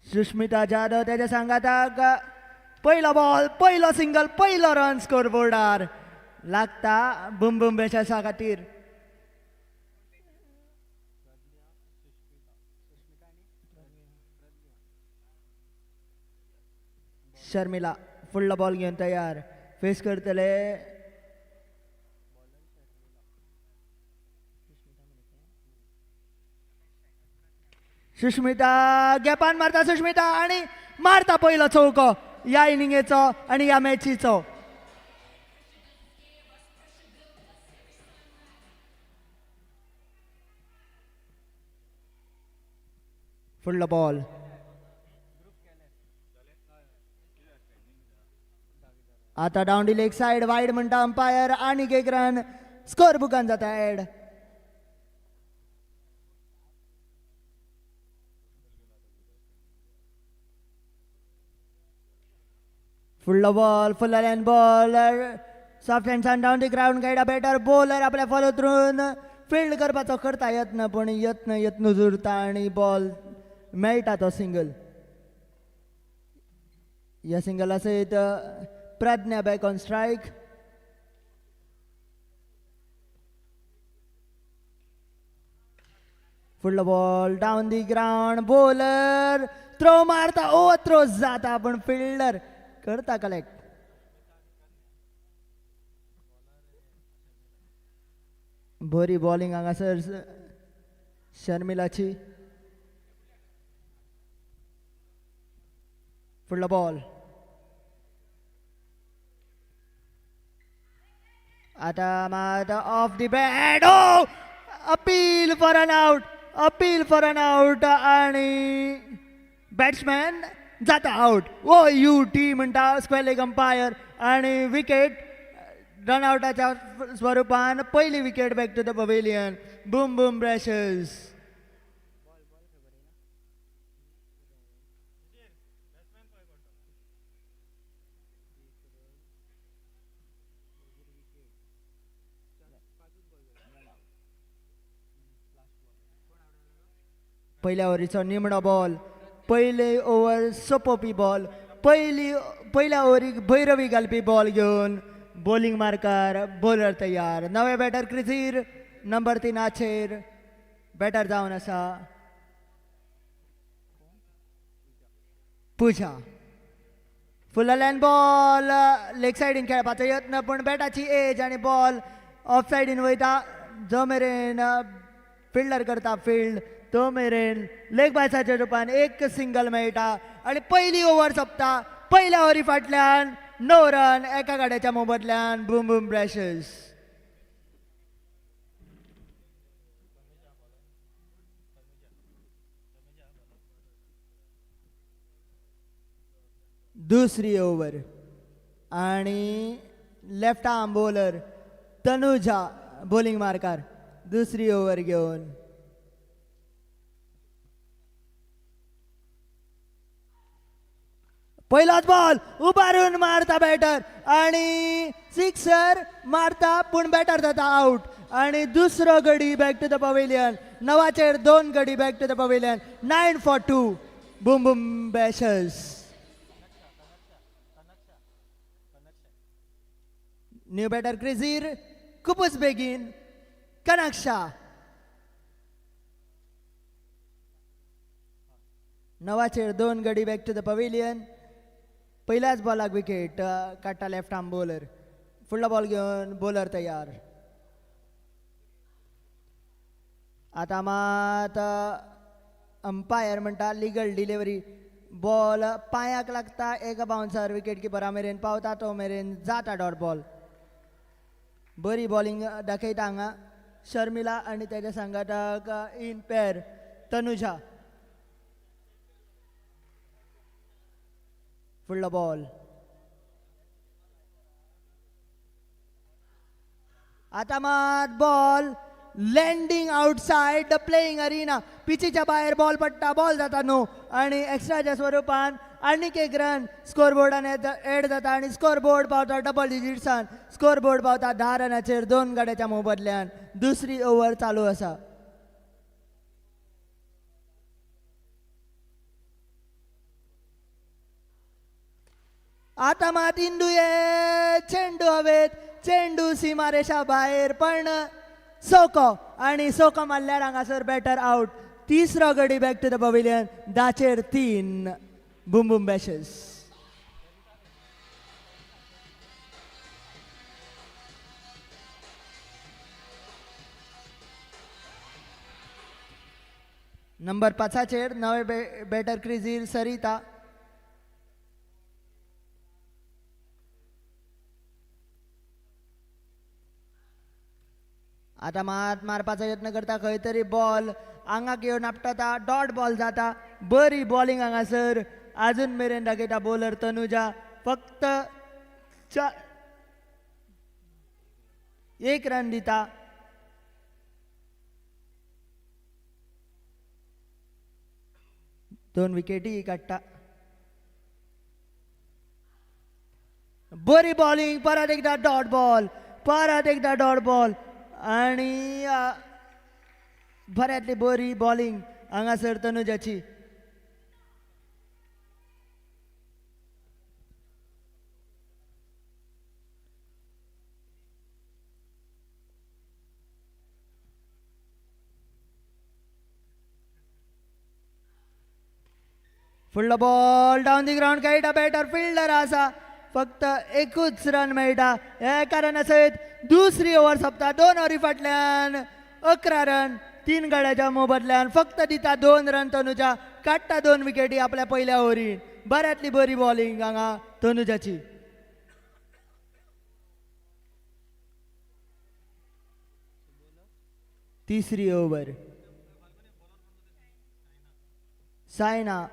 सुष्मिता जाधव त्याच्या संघाताक पहिला बॉल पहिलो सिंगल पहिलो रन स्कोर बोर्डार लागता बूम बूम बॅशर्सा खातीर. शर्मिला फुडलो बॉल घेवन तयार फेस करतले सुष्मिता गॅपान मारता सुष्मिता आणि मारता पहिलो चौको या इनिंगेचो आणि या मॅचीचो. फुडलो बॉल आता डावंडी लेग साइड वाईड म्हणटा अंपायर आणि एक रन स्कोर बुकान जाता ऍड. फुडलो ball full line bowler soft हँड्सान डाऊन दी ग्राउंड गायडा बॅटर बॉलर आपल्या फॉलो थ्रून फील्ड करपाचो करता यत्न पण यत्न जुरता आणि बॉल मेळटा तो सिंगल. या सिंगला सयत प्रज्ञा बॅक ऑन स्ट्राईक. फुडलो ball down the ground bowler throw मारता ओवर थ्रो जाता पण फिल्डर करता कलेक्ट. बरी बॉलिंग हांगासर शर्मिलाची. फुडलो बॉल आता मात off the bat oh appeal for an out आणि बॅट्समॅन जाता आउट. ओ यू टी म्हणटा स्क्वेअर लेग अंपायर आणि विकेट रनआउटाच्या स्वरूपान पहिली wicket back to the pavilion. Boom boom bashers. पहिल्या ओव्हरीचो निमणो बॉल पहिले ओव्हर सोंपोवपी बॉल पहिल्या ओव्हरीक भैरवी घालपी बॉल घेवन बॉलिंग मारकार बॉलर तयार. नवे बॅटर क्रिजीर नंबर 3 बॅटर जावन आसा पुजा. फुल लाइन बॉल लेग सायडीन खेळपाचो यत्न पण बॅटाची एज आणि बॉल ऑफ सायडीन वयता. जो मेरेन फिल्डर करता फील्ड तो मेरेन लेग बायसाच्या रुपान एक सिंगल मेळटा आणि पहिली ओव्हर सोंपता. पहिल्या ओव्हरी फाटल्यान नो रन एका गाड्याच्या मोबदल्यान बूम बूम ब्रॅशर्स. दुसरी ओव्हर आणि left arm bowler Tanuja bowling Mercer दुसरी ओव्हर घेऊन. पहिलाच बॉल उभारून मारता बॅटर आणि सिक्सर मारता पण बॅटर जाता आउट आणि दुसरो गडी बॅक टू द पवेलियन. 9 2 गडी back to the pavilion. 9 for 2 boom boom bashers. New batter क्रेझीर खूपच बेगीन कनक्षा. 9 2 गडी बॅक टू द पवेलियन. पहिल्याच बॉलाक विकेट काडटा लेफ्ट आर्म बॉलर. फुडलो बॉल घेऊन बॉलर तयार. आता मात अंपायर म्हणटा लिगल डिलिव्हरी. बॉल पांयाक लागता एका बाउन्सर विकेट किपरा मेरेन पावता तो मेरेन जाता डॉट बॉल. बरी बॉलिंग दाखयता हांगा शर्मिला आणि त्याच्या संघाटाक इन पेर तनुजा. फुडलो बॉल आता मात ball landing outside the playing arena. पिचीच्या बाहेर बॉल पडटा. बॉल जाता नो आणि एक्स्ट्राच्या स्वरूपान आनीक एक रन स्कोरबोर्डान एड जाता आणि स्कोरबोर्ड पावता डबल डिजिट्सान. स्कोरबोर्ड पावता 10 रनाचेर 2 गड्याच्या मोबदल्यान. दुसरी ओव्हर चालू आसा. आता मात इंदूये चेंडू हवेत. चेंडू सीमारेषा बाहेर पण सोको आणि सोको मारल्यार हांगासर बॅटर आउट. तिसरो गडी back to the pavilion. 10 3 boom boom bashes. Number 5 नवे बॅटर क्रेझीर सरिता. आता मात मारपाचो यत्न करता खंय तरी बॉल हांगा घेवन आपटता. डॉट बॉल जाता. बरी बॉलिंग हांगासर अजून मेरेन दाखयता बॉलर तनुजा. फक्त 1 रन दिता. दोन विकेटी काडटा. बरी बॉलिंग परत एकदा डॉट बॉल. परत एकदा डॉट बॉल आणि बऱ्यातली बरी बॉलिंग हांगासर तनुजाची. फुडलो बॉल डाऊन दी ग्राउंड खेळटा. बॅटर फिल्डर आसा. फक्त एकूच रन मेळटा. हे कारण सयत दुसरी ओव्हर सोंपता. 2 ओव्हरी फाटल्यान 11 रन 3 गड्याच्या मोबदल्यान फक्त दिता 2 रन तनुजा. काडटा 2 विकेटी आपल्या पहिल्या ओव्हरीन. बऱ्यातली बरी बॉलिंग हांगा तनुजाची. तिसरी ओव्हर सायना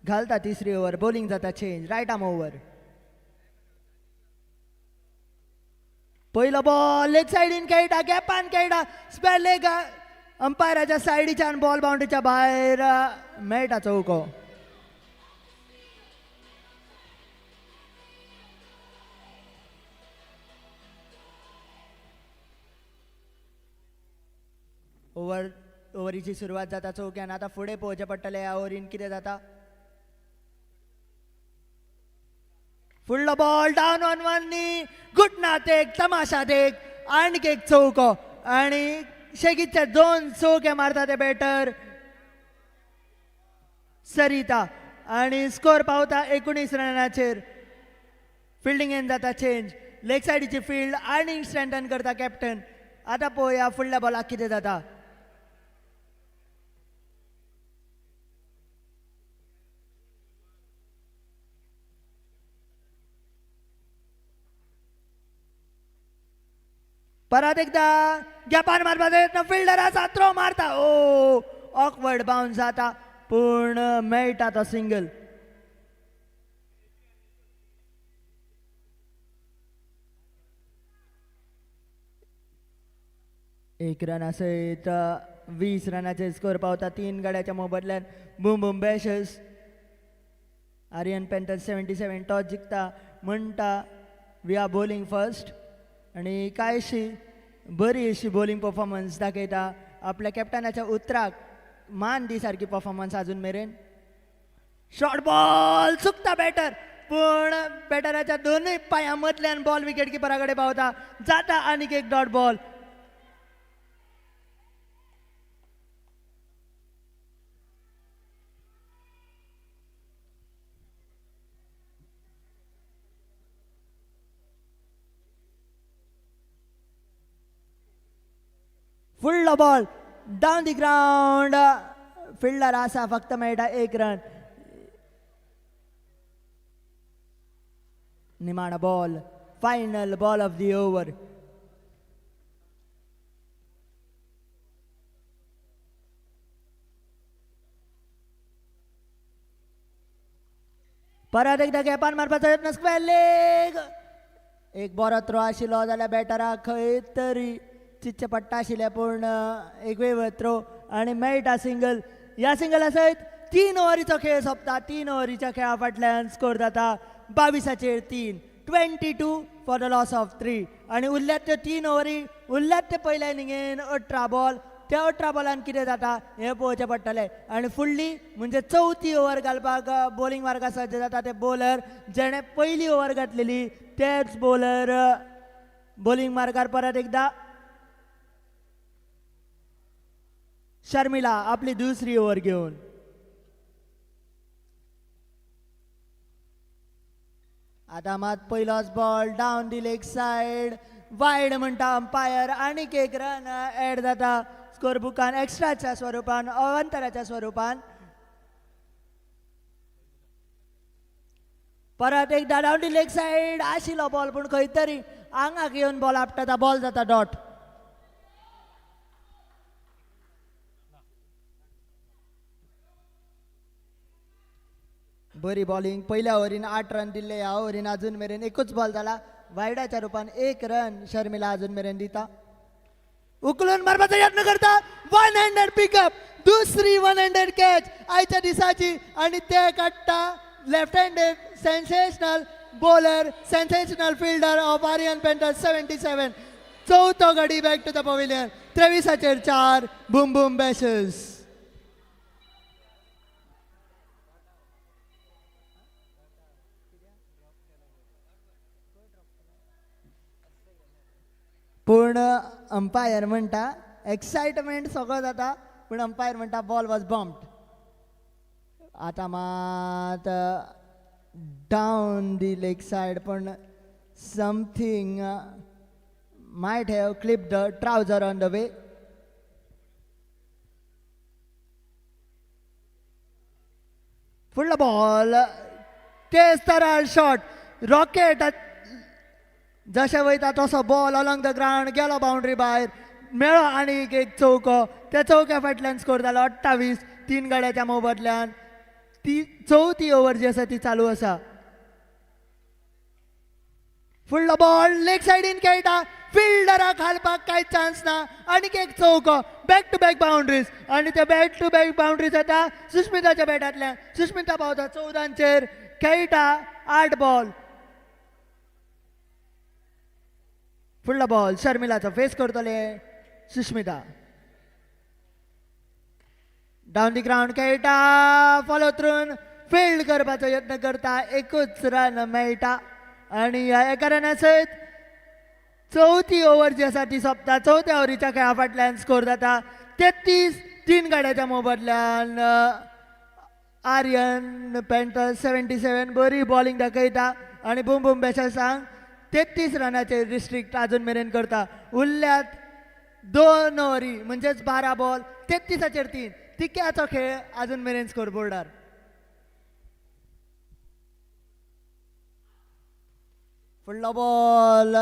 घालता. तिसरी ओव्हर बॉलिंग जाता चेंज. Right arm over. पहिलो बॉल लेग सायडीन खेळटा. गॅपान खेळटा. स्पेर लेग अंपायराच्या सायडीच्यान बॉल बाउंड्रीच्या भायर मेळटा चौको. ओव्हरीची सुरवात जाता चौक्यान. आता फुडें पळोवचें पडटलें ह्या ओव्हरीन कितें जाता. फुडलो बॉल डाऊन ऑन 1 नी गुटनात एक तमाशात एक आणखी एक चौको आणि शेगीतचे 2 चौके मारता ते बॅटर सरिता आणि स्कोर पावता 19 रनाचेर. फिल्डिंगेन जाता चेंज. लेग सायडीची फील्ड आणि स्ट्रेंथन करता कॅप्टन. आता पळोवया फुडल्या बॉलाक कितें जाता. परत एकदा गॅपान मारपाचो यत्न. फिल्डर आसा. थ्रो मारता. ओ ऑकवर्ड बाउन्स जाता पूण मेळटा तो सिंगल. एक रन सयत 20 रनाचे स्कोर पावता 3 गड्याच्या मोबदल्यान boom boom bashers. Aryan panthers 77 toss जिखता म्हणटा वी आर बॉलिंग फर्स्ट आणि कांयशी बरी अशी बॉलिंग परफॉर्मन्स दाखयता. आपल्या कॅप्टनाच्या उतराक मान दी सारकी परफॉर्मन्स अजून मेरेन. शॉर्ट बॉल चुकता बॅटर पण बॅटराच्या दोनूय पायां मदल्यान बॉल विकेट किपरा कडेन पावता. जाता आनीक एक डॉट बॉल. फुडलो ball down the ground. Fielder आसा फक्त मेळटा एक रन. निमाणा ball final ball off the over. परत एकदा गॅपान मारपाचो यत्न स्क्वेअर लेग. एक बरो थ्रो आशिल्लो जाल्यार बॅटराक खंय तरी चिंतचें पडटा आशिल्लें पूण एक वेळ थ्रो आनी मेळटा सिंगल. ह्या सिंगला सयत 3 ओव्हरीचो खेळ सोंपता. 3 ओव्हरीच्या खेळा फाटल्यान स्कोर जाता 22-3. 22 फॉर द लॉस ऑफ 3 आनी उरल्यात त्यो 3 ओव्हरी. उरल्यात ते पयल्या इनिंगेन 18 बॉल. त्या 18 बॉलान कितें जाता हें पळोवचें पडटलें. आनी फुडली म्हणजे 4थी ओव्हर घालपाक बॉलिंग मार्गाक सज्ज जाता ते बॉलर जेणे पयली ओव्हर घातलेली तेच बॉलर बॉलिंग मार्गार परत एकदा. शर्मिला आपली दुसरी ओव्हर घेवन. आता मात पहिलोच ball down the leg side wide म्हणटा अंपायर. आनीक एक रन ऍड जाता स्कोर बुकान एक्स्ट्राच्या स्वरूपान अवंतराच्या स्वरूपान. परत एकदा डाऊन दी लेग साइड आशिल्लो बॉल पूण खंय तरी आंगाक येवन बॉल आपटता. बॉल जाता डॉट. बरी बॉलिंग. पहिल्या ओव्हरीन 8 रन दिले. ह्या ओव्हरीन अजून मेरेन एकूच बॉल झाला. वायडाच्या रूपान 1 रन शर्मिला अजून मेरेन दिता. उकलून मारपाचो यत्न करता. 1 हँडेड पिकअप. दुसरी 1 हँडेड कॅच आयच्या दिसाची आनी ते काडटा left handed sensational bowler sensational fielder of Aryan panthers 77. चौथो गडी back to the pavilion. 23-4 boom boom bashers. पूण अंपायर म्हणटा एक्साइटमेंट सगळो जाता पूण अंपायर म्हणटा बॉल वॉज बम्प्ड. आता मात डाऊन दी लेग साइड पण something might have clip the trouser on the way. फुडलो बॉल तेच तराळ शॉट रॉकेट जशें वयता तसो बॉल अलॉंग द ग्राउंड गेलो बाउंड्री भायर. मेळ्ळो आनीक एक चौको. त्या चौक्या फाटल्यान स्कोर जालो 28. 3 गड्याच्या मोबदल्यान ती 4थी ओव्हर जी आसा ती चालू आसा. फुडलो बॉल लेग सायडीन खेळटा. फिल्डराक घालपाक कांय चान्स ना. आनीक एक चौको. बॅक टू बॅक बाउंड्रीज आनी ते बॅक टू बॅक बाउंड्रीज जाता सुष्मिताच्या बॅटांतल्यान. सुष्मिता पावता 14चेर खेळटा 8 बॉल. फुडलो बॉल शर्मिलाचो फेस करतले सुष्मिता. डाऊन दी ग्राउंड खेळटा. फॉलो थ्रून फील्ड करपाचो यत्न करता. एकूच रन मेळटा आनी ह्या एका रना सयत 4थी ओव्हर जी आसा ती सोंपता. 4थ्या ओव्हरीच्या खेळा फाटल्यान स्कोर जाता 33. 3 गाड्याच्या मोबदल्यान आर्यन पेंटर 77 बरी बॉलिंग दाखयता आनी बूम बूम बॅशर्सांक 33 रनाचे रिस्ट्रिक्ट अजून मेरेन करता. उरल्यात 2 ओव्हरी म्हणजेच 12 बॉल. 33-3 तिक्याचो खेळ अजून मेरेन स्कोर बोर्डार. फुडलो ball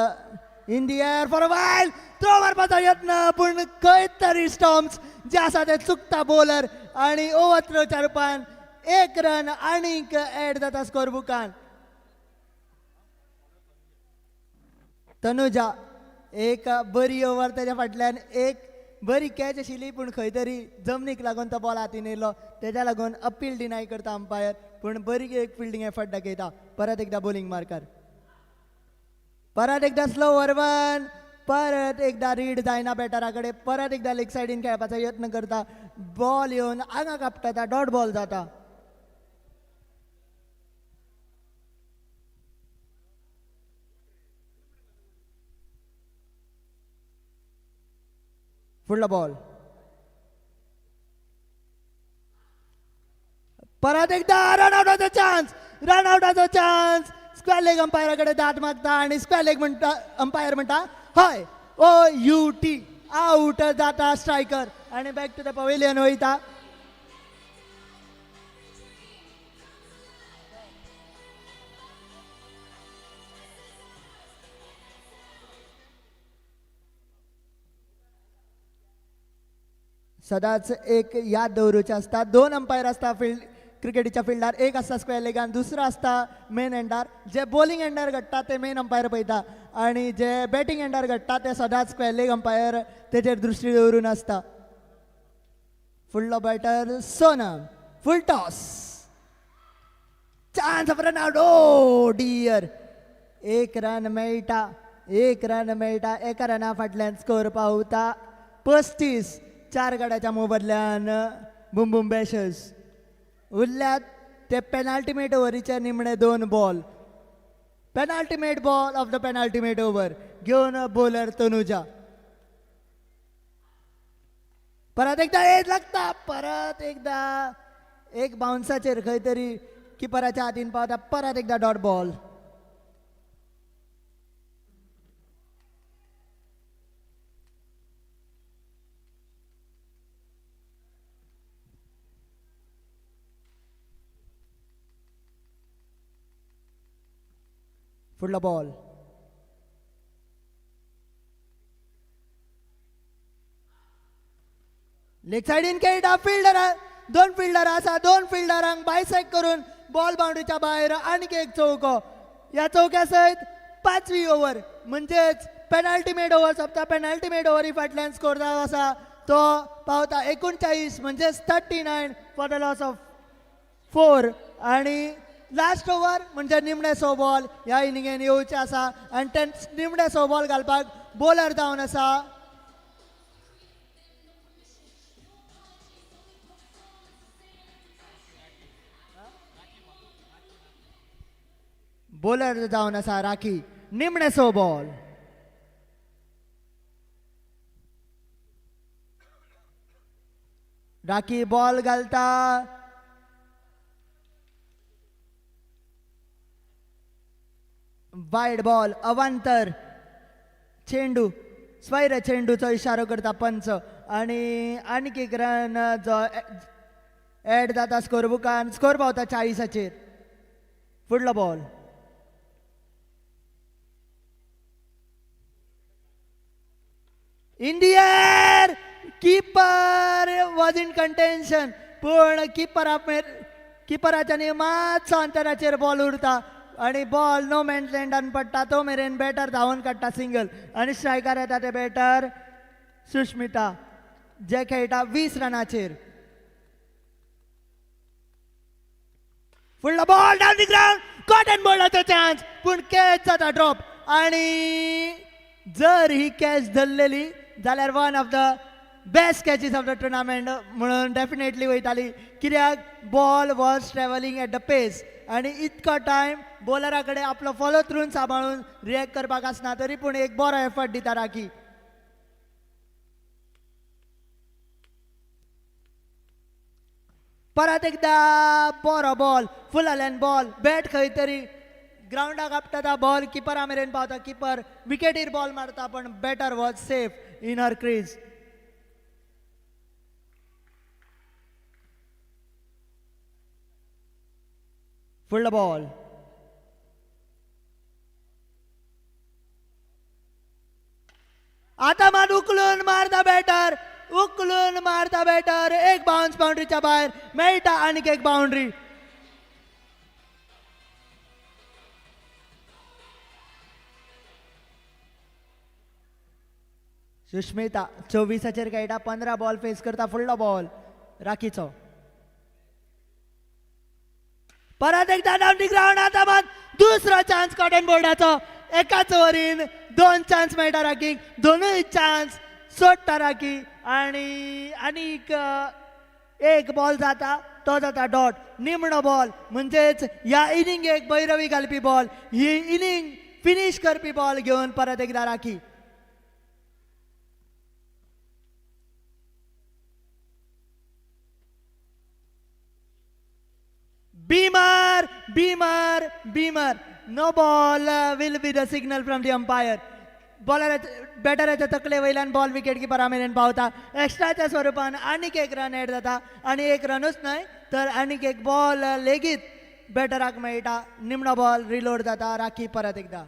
in the air for a while. Throw मारपाचो यत्न पूण खंय तरी स्टॉम्प्स जे आसा ते चुकता बॉलर आनी ओव्हर थ्रोच्या रुपान 1 रन आनीक ऍड जाता स्कोर बुकान. तनुजा एक बरी ओव्हर त्याच्या फाटल्यान एक बरी कॅच आशिल्ली पूण खंय तरी जमनीक लागून तो बॉल हातीन येयलो तेज्या लागून अपील डिनाय करता अंपायर पूण बरी एक फिल्डिंग एफर्ट दाखयता परत एकदा बॉलिंग मार्कर परत एकदा स्लो ओवर वन परत एकदा रीड जायना बॅटरा कडेन परत एकदा लेग सायडीन खेळपाचो यत्न करता बॉल येवन आंगा कापता डॉट बॉल जाता फुडलो बॉल परत एकदा रन आउटाचो चान्स स्क्वेअर लेग अंपायरा कडेन दात मागता आणि स्क्वेअर लेग म्हणटा अंपायर म्हणटा हय ओ यू टी आउट जाता स्ट्रायकर आणि बॅक टू द पवेलियन वयता सदांच एक याद दवरूचें आसता दोन अंपायर आसता क्रिकेटीच्या फिल्डार एक आसता स्क्वेअर लेगान दुसरो आसता मेन एंडार जे बॉलिंग एंडार घडटा ते मेन अंपायर पळयता आणि जे बॅटिंग एंडार घडटा ते सदांच स्क्वेअर लेग अंपायर तेजेर दृश्टी दवरून आसता फुडलो batter Sonam full toss chance of run out oh dear एक रन मेळटा एका रना फाटल्यान स्कोर पावता 35 4 गड्याच्या मोबदल्यान बुम बुम बॅशर्स उरल्यात ते पेनाल्टीमेट ओव्हरीचे निमणे 2 ball penultimate ball of the penultimate over घेवन बॉलर तनुजा परत एकदा एज लागता परत एकदा एक बाउन्साचेर खंय तरी किपराच्या हातीन पावता परत एकदा डॉट बॉल फुडलो बॉल लेग सायडीन खेळटा फिल्डर दोन फिल्डर आसा दोन फिल्डरांक बायसेक्ट करून बॉल बाउंड्रीच्या भायर आणखी एक चौको या चौक्या सयत 5वी ओव्हर म्हणजेच पेनाल्टीमेट ओव्हर सोंपता पेनाल्टीमेट ओव्हरी फाटल्यान स्कोर जाव आसा तो पावता 39 म्हणजेच 39 फॉर द लॉस ऑफ 4 आणि लास्ट ओव्हर म्हणजे निमणे 100 बॉल ह्या इनिंगेन येवचे आसा आनी ते निमणे 100 बॉल घालपाक बॉलर जावन आसा बॉलर जावन आसा राखी निमणे 100 बॉल राखी बॉल घालता वायड बॉल अवांतर चेंडू स्वैर चेंडूचो इशारो करता पंच आणि आणखी एक रन जो ऍड जाता स्कोर बुकान स्कोर पावता 40चेर फुडलो ball in the air keeper was in contention पूण किपराच्या मातसो अंतराचेर बॉल उरता आणि बॉल नो मॅन्स लँडान पडटा तो मेरेन बॅटर धांवन काडटा सिंगल आणि स्ट्रायकार येता ते बॅटर सुष्मिता जे खेळटा 20 रनाचेर फुडलो ball down the ground caught and बॉलाचो चान्स पूण कॅच जाता ड्रॉप आणि जर ही कॅच धरलेली जाल्यार one of the best catches of the tournament म्हणून डेफिनेटली वयताली कित्याक ball was travelling at the pace आणि इतको टायम बॉलरा कडेन आपलो फॉलो थ्रून सांबाळून रिएक्ट करपाक आसना तरी पूण एक बरो एफर्ट दिता राखी परत एकदा बरो बॉल फुलाल्यान बॉल बॅट खंय तरी ग्राउंडाक आपटा बॉल किपरा मेरेन पावता किपर विकेटीर बॉल मारता पण batter was safe in her crease फुडलो बॉल आता मात उकलून मारता बॅटर एक बाउन्स बाउंड्रीच्या भायर मेळटा आनीक एक बाउंड्री सुष्मिता 24चेर खेळटा 15 बॉल फेस करता फुडलो बॉल राखीचो परत एकदा डाउन दी ग्राउंड आता मात दुसरो चान्स कॉटन बोर्डाचो एकाच ओव्हरीन 2 चान्स मेळटा राखीक दोनूय चान्स सोडटा राखी आनीक एक बॉल जाता तो जाता डॉट निमणो बॉल म्हणजेच ह्या इनिंगेक भैरवी घालपी बॉल ही इनिंग फिनिश करपी बॉल घेवन परत एकदा राखी Beamer. No ball will be the signal from the umpire. बॅटराच्या तकले वयल्यान बॉल विकेट किपरा मेरेन पावता एक्स्ट्राच्या स्वरुपान आनीक एक रन एड जाता आनी एक रनूच न्हय तर आनीक एक बॉल लेगीत बॅटराक मेळटा निमणो बॉल रिलोड जाता राखी परत एकदा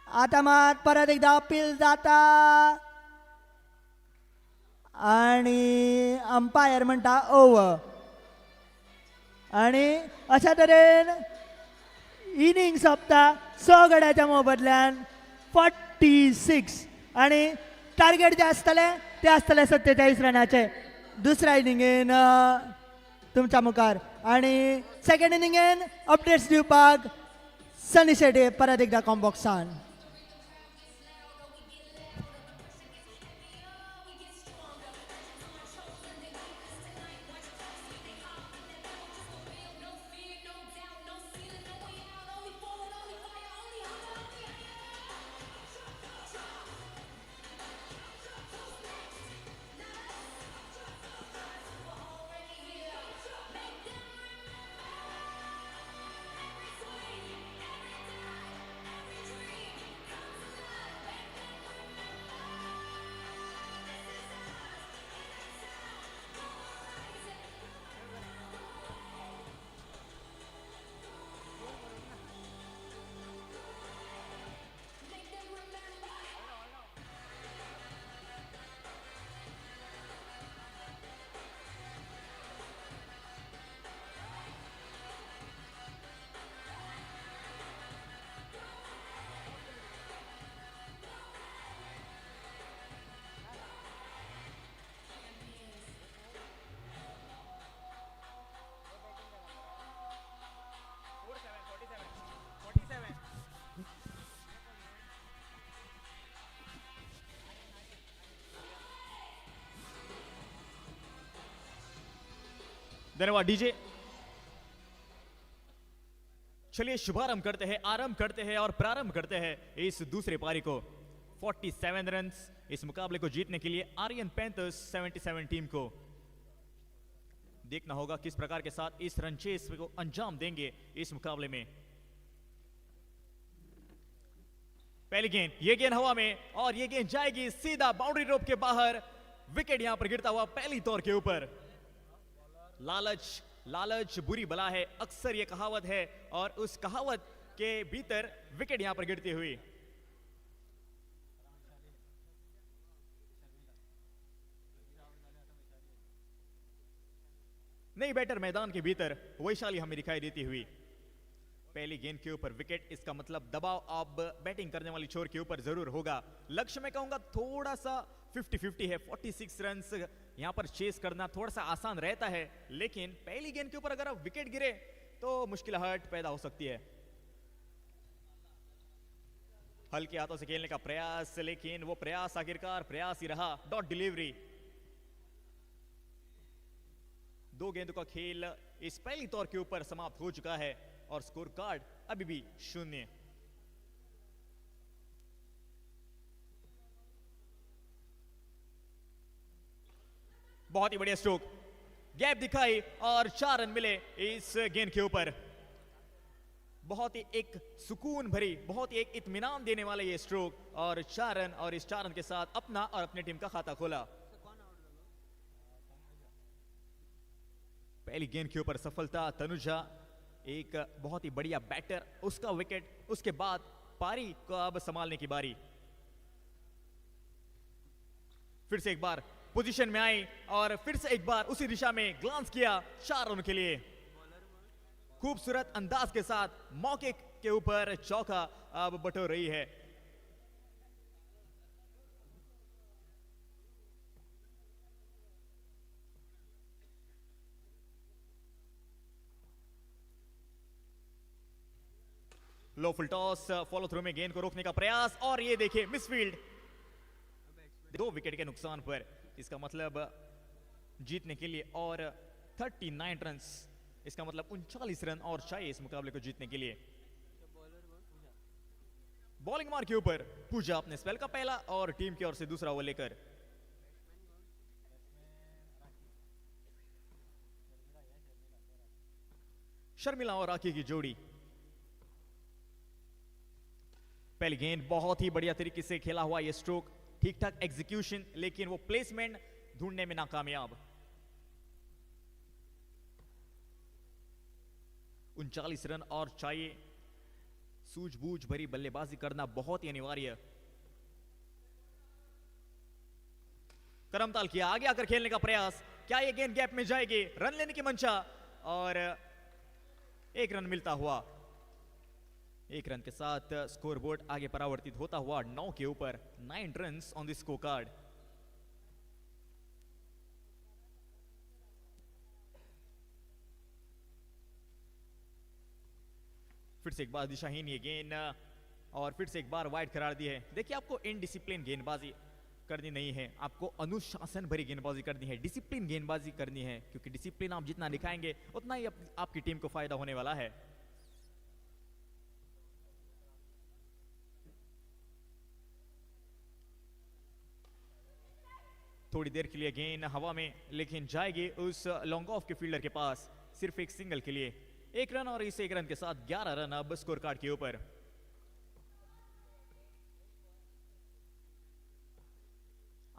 आता मात परत एकदा अपील जाता आणि अंपायर म्हणटा ओव्हर आणि अशा तरेन इनिंग सोंपता 6 गड्याच्या मोबदल्यान 46 आणि टार्गेट जे आसतले ते आसतले 47 रनाचे दुसऱ्या इनिंगेन तुमच्या मुखार आणि सेकंड इनिंगेन अपडेट्स दिवपाक सनी शेटे परत एकदा कॉम्बॉक्सान धन्यवाद डीजे। चलिए शुभारंभ करते हैं, आरंभ करते हैं और प्रारंभ करते हैं इस दूसरे पारी को। 47 रन इस मुकाबले को जीतने के लिए आर्यन पैंथर्स 77 टीम को। देखना होगा किस प्रकार के साथ इस रन चेस को अंजाम देंगे इस मुकाबले में। पहली गेंद, ये गेंद हवा में और ये गेंद जाएगी सीधा बाउंड्री रोप के बाहर। विकेट यहां पर गिरता हुआ पहली तौर के ऊपर। लालच बुरी बला है, अक्सर ये कहावत है और उस कहावत के भीतर विकेट यहां पर गिरती हुई। नई बैटर मैदान के भीतर वैशाली हमें दिखाई देती हुई। पहली गेंद के ऊपर विकेट, इसका मतलब दबाव अब बैटिंग करने वाली छोर के ऊपर जरूर होगा। लक्ष्य में कहूंगा थोड़ा सा 50-50 है। 46 रन यहां पर चेस करना थोड़ा सा आसान रहता है, लेकिन पहली गेंद के ऊपर अगर अब विकेट गिरे तो मुश्किलाहट पैदा हो सकती है। हल्के हाथों से खेलने का प्रयास, लेकिन वो प्रयास आखिरकार प्रयास ही रहा। Dot delivery. दो गेंदों का खेल इस पहली तौर के ऊपर समाप्त हो चुका है और स्कोर कार्ड अभी भी 0। बहुत ही बढ़िया स्ट्रोक, गैप दिखाई और 4 रन मिले इस गेंद के ऊपर। बहुत ही एक सुकून भरी, बहुत ही एक इत्मीनान देने वाला ये स्ट्रोक और 4 रन, और इस 4 रन के साथ अपना और अपनी टीम का खाता खोला। पहली गेंद के ऊपर सफलता। तनुजा एक बहुत ही बढ़िया बैटर, उसका विकेट, उसके बाद पारी को अब संभालने की बारी। फिर से एक बार पोजीशन में आई और फिर से एक बार उसी दिशा में ग्लांस किया 4 रन के लिए। खूबसूरत अंदाज के साथ मौके के ऊपर चौका अब बटोर रही है। लो फुल टॉस, फॉलो थ्रू में गेंद को रोकने का प्रयास और ये देखिए मिसफील्ड, 2 विकेट के नुकसान पर। इसका मतलब जीतने के लिए और 39 रन, इसका मतलब 39 रन और चाहिए इस मुकाबले को जीतने के लिए। बॉलिंग मार के ऊपर पूजा अपने स्पेल का पहला और टीम की ओर से दूसरा ओवर लेकर। शर्मिला और राखी की जोड़ी। पहली गेंद बहुत ही बढ़िया तरीके से खेला हुआ ये स्ट्रोक, ठीक ठाक एग्जीक्यूशन, लेकिन वो प्लेसमेंट ढूंढने में नाकामयाब। 39 रन और चाहिए, सूझबूझ भरी बल्लेबाजी करना बहुत ही अनिवार्य। करमताल किया, आगे आकर खेलने का प्रयास, क्या ये गेंद गैप में जाएगी? रन लेने की मंशा और 1 रन मिलता हुआ। 1 रन के साथ स्कोरबोर्ड आगे परावर्तित होता हुआ 9 के ऊपर, 9 run on the score card. फिर से एक बार दिशाहीन ये गेंद और फिर से एक बार वाइड करार दी है। देखिए आपको इनडिसिप्लिन गेंदबाजी करनी नहीं है, आपको अनुशासन भरी गेंदबाजी करनी है, डिसिप्लिन गेंदबाजी करनी है, क्योंकि डिसिप्लिन आप जितना दिखाएंगे उतना ही आपकी टीम को फायदा होने वाला है। थोड़ी देर के लिए गेंद हवा में, लेकिन जाएगी उस लॉन्ग ऑफ के फील्डर के पास, सिर्फ एक सिंगल के लिए। 1 रन और इस 1 रन के साथ 11 रन अब स्कोर कार्ड के ऊपर।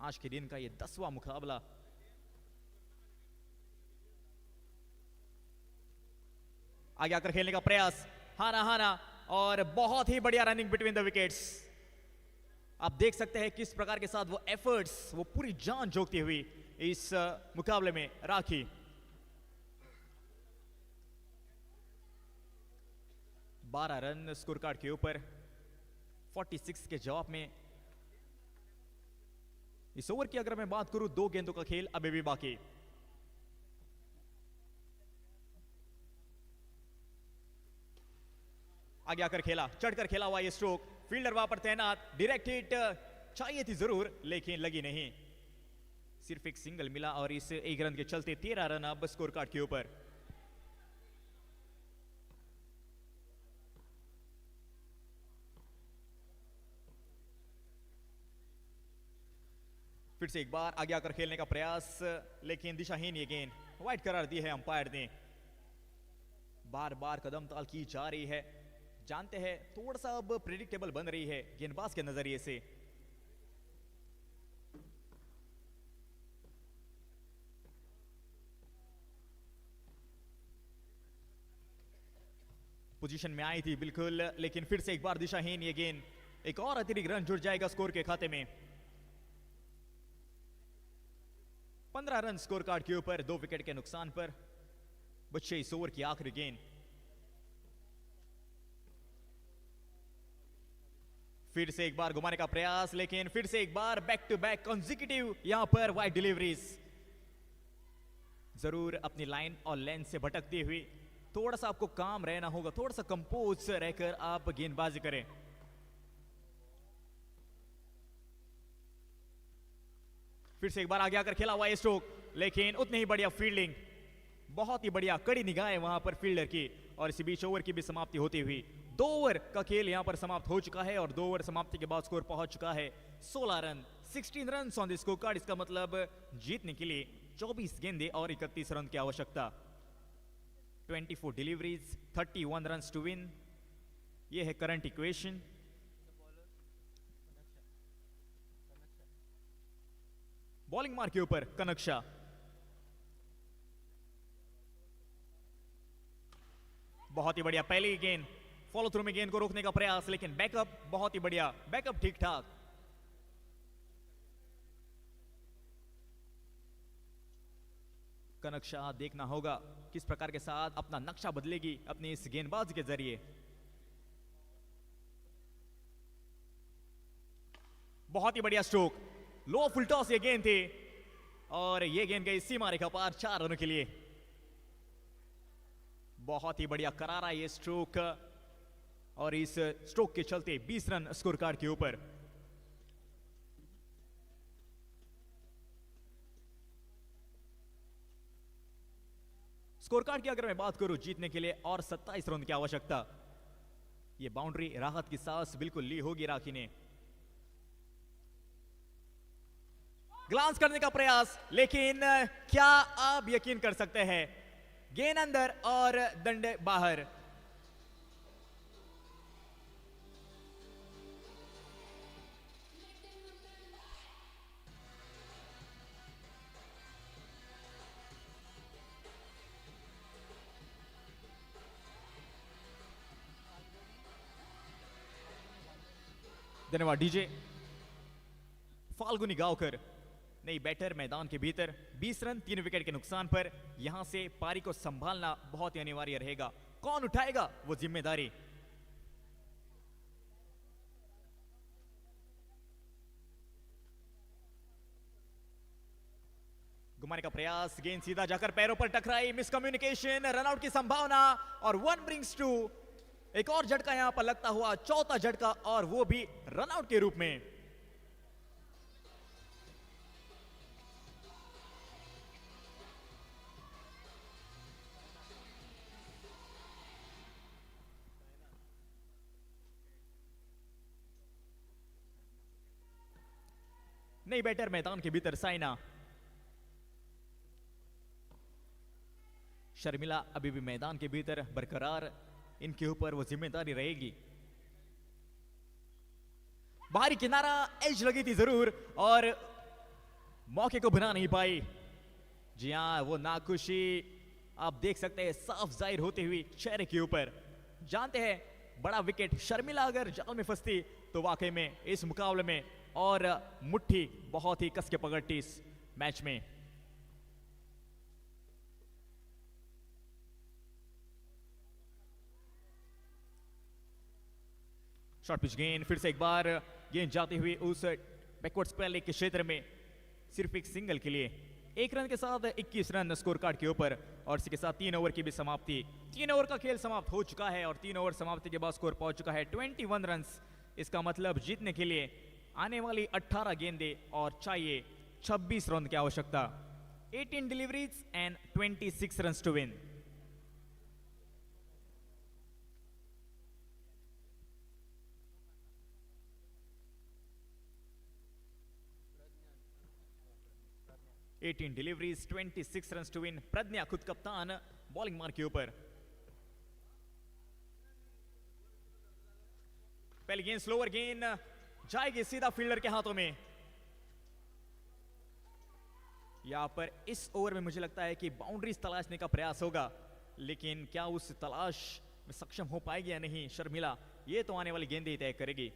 आज के दिन का ये 10वां मुकाबला। आगे आकर खेलने का प्रयास, हाना हाना और बहुत ही बढ़िया रनिंग बिटवीन द विकेट्स। आप देख सकते हैं किस प्रकार के साथ वो एफर्ट्स, वो पूरी जान झोंकती हुई इस मुकाबले में राखी। बारह रन स्कोर कार्ड के ऊपर, 46 के जवाब में। इस ओवर की अगर मैं बात करूं, 2 गेंदों का खेल अभी भी बाकी। आगे आकर खेला, चढ़कर खेला हुआ ये स्ट्रोक, फील्डर वहां पर तैनात, डायरेक्ट हिट चाहिए थी जरूर, लेकिन लगी नहीं। सिर्फ एक सिंगल मिला और इस 1 रन के चलते 13 रन अब स्कोर कार्ड के ऊपर। फिर से एक बार आगे आकर खेलने का प्रयास, लेकिन दिशाहीन ये गेंद, वाइड करार दी है अंपायर ने। बार बार कदम ताल की जा रही है, जानते हैं थोड़ा सा अब प्रेडिक्टेबल बन रही है गेंदबाज के नजरिए से। पोजीशन में आई थी बिल्कुल, लेकिन फिर से एक बार दिशाहीन ये गेंद, एक और अतिरिक्त रन जुड़ जाएगा स्कोर के खाते में। 15 रन स्कोर कार्ड के ऊपर, 2 विकेट के नुकसान पर। बच्चे इस ओवर की आखिरी गेंद, फिर से एक बार घुमाने का प्रयास, लेकिन फिर से एक बार बैक टू बैक कॉन्जिक्यूटिव यहां पर वाइड डिलीवरीज। जरूर अपनी लाइन और लेंथ से भटकती हुई, थोड़ा सा आपको काम रहना होगा, थोड़ा सा कंपोज रहकर आप गेंदबाजी करें। फिर से एक बार आगे आकर खेला हुआ ये स्ट्रोक, लेकिन उतनी ही बढ़िया फील्डिंग, बहुत ही बढ़िया कड़ी निगाहें वहां पर फील्डर की। और इसी बीच ओवर की भी समाप्ति होती हुई, 2 ओवर का खेल यहां पर समाप्त हो चुका है और 2 ओवर समाप्ति के बाद स्कोर पहुंच चुका है 16 run, 16 run on the score card. इसका मतलब जीतने के लिए 24 गेंदे और 31 रन की आवश्यकता। 24 डिलीवरीज, 31 रन टू विन, ये है करंट इक्वेशन। बॉलिंग मार्क के ऊपर कनक्षा, बहुत ही बढ़िया पहली गेंद, फॉलो थ्रू में गेंद को रोकने का प्रयास, लेकिन बैकअप बहुत ही बढ़िया, बैकअप ठीक ठाक। कनक्षा देखना होगा किस प्रकार के साथ अपना नक्शा बदलेगी अपने इस गेंदबाज के जरिए। बहुत ही बढ़िया स्ट्रोक, लो फुल टॉस ये गेंद थी और ये गेंद गई सीमा रेखा पार 4 रनों के लिए। बहुत ही बढ़िया करारा ये स्ट्रोक और इस स्ट्रोक के चलते 20 रन स्कोर कार्ड के ऊपर। स्कोर कार्ड की अगर मैं बात करूं जीतने के लिए और 27 रन की आवश्यकता। ये बाउंड्री राहत की सांस बिल्कुल ली होगी राखी ने। ग्लांस करने का प्रयास, लेकिन क्या आप यकीन कर सकते हैं गेंद अंदर और डंडे बाहर। धन्यवाद डीजे। फाल्गुनी गांवकर नई बैटर मैदान के भीतर 20 रन 3 विकेट के नुकसान पर यहां से पारी को संभालना बहुत ही अनिवार्य रहेगा। कौन उठाएगा वो जिम्मेदारी। घुमाने का प्रयास, गेंद सीधा जाकर पैरों पर टकराई, मिसकम्युनिकेशन, रनआउट की संभावना और 1 ब्रिंग्स 2। एक और झटका यहां पर लगता हुआ, चौथा झटका और वो भी रनआउट के रूप में। नई बैटर मैदान के भीतर साइना। शर्मिला अभी भी मैदान के भीतर बरकरार, इनके ऊपर वो जिम्मेदारी रहेगी। बाहरी किनारा, एज लगी थी जरूर और मौके को बना नहीं पाई। जी हां, वो नाखुशी आप देख सकते हैं साफ जाहिर होते हुए चेहरे के ऊपर। जानते हैं बड़ा विकेट शर्मिला अगर जाल में फंसती तो वाकई में इस मुकाबले में और मुट्ठी बहुत ही कस के पकड़ती इस मैच में। शॉर्ट पिच गेंद, फिर से एक बार गेंद जाती हुई उस बैकवर्ड स्पेल लेग के क्षेत्र में, सिर्फ एक सिंगल के लिए 1 रन के साथ 21 रन स्कोर कार्ड के ऊपर और इसी के साथ 3 ओवर की भी समाप्ति। 3 ओवर का खेल समाप्त हो चुका है और 3 ओवर समाप्ति के बाद स्कोर पहुंच चुका है 21 रन। इसका मतलब जीतने के लिए आने वाली 18 गेंदें और चाहिए 26 रन की आवश्यकता। 18 deliveries and 26 run to win. Eighteen deliveries 26 run to win. Pragya खुद कप्तान बॉलिंग मार्क के ऊपर। पहली गेंद स्लोअर गेंद जाएगी सीधा फील्डर के हाथों में। यहां पर इस ओवर में मुझे लगता है कि बाउंड्रीज तलाशने का प्रयास होगा, लेकिन क्या उस तलाश में सक्षम हो पाएगी या नहीं शर्मिला, ये तो आने वाली गेंदें तय करेगी।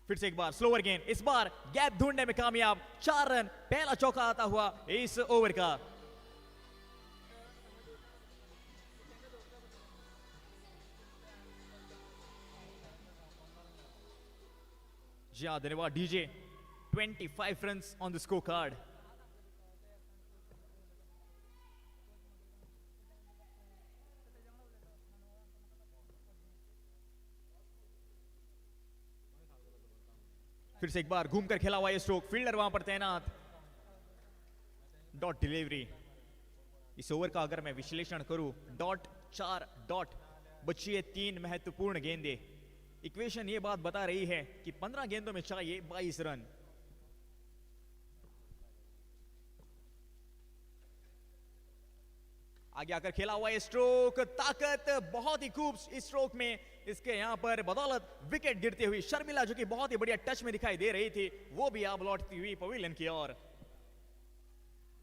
फिर से एक बार स्लोअर गेंद, इस बार गैप ढूंढने में कामयाब। 4 रन, पहला चौका आता हुआ इस ओवर का। जी हाँ, धन्यवाद DJ. 25 run on the score card. फिर से एक बार घूमकर खेला हुआ ये स्ट्रोक, फील्डर वहां पर तैनात। Dot delivery. इस ओवर का अगर मैं विश्लेषण करूं, डॉट 4 डॉट, बची है 3 महत्वपूर्ण गेंदें। इक्वेशन ये बात बता रही है कि 15 गेंदों में चाहिए 22 रन। आगे आकर खेला हुआ ये स्ट्रोक, ताकत बहुत ही खूब इस स्ट्रोक में। इसके यहां पर बदौलत विकेट गिरती हुई शर्मिला, जो कि बहुत ही बढ़िया टच में दिखाई दे रही थी, वो भी अब लौटती हुई पवेलियन की ओर।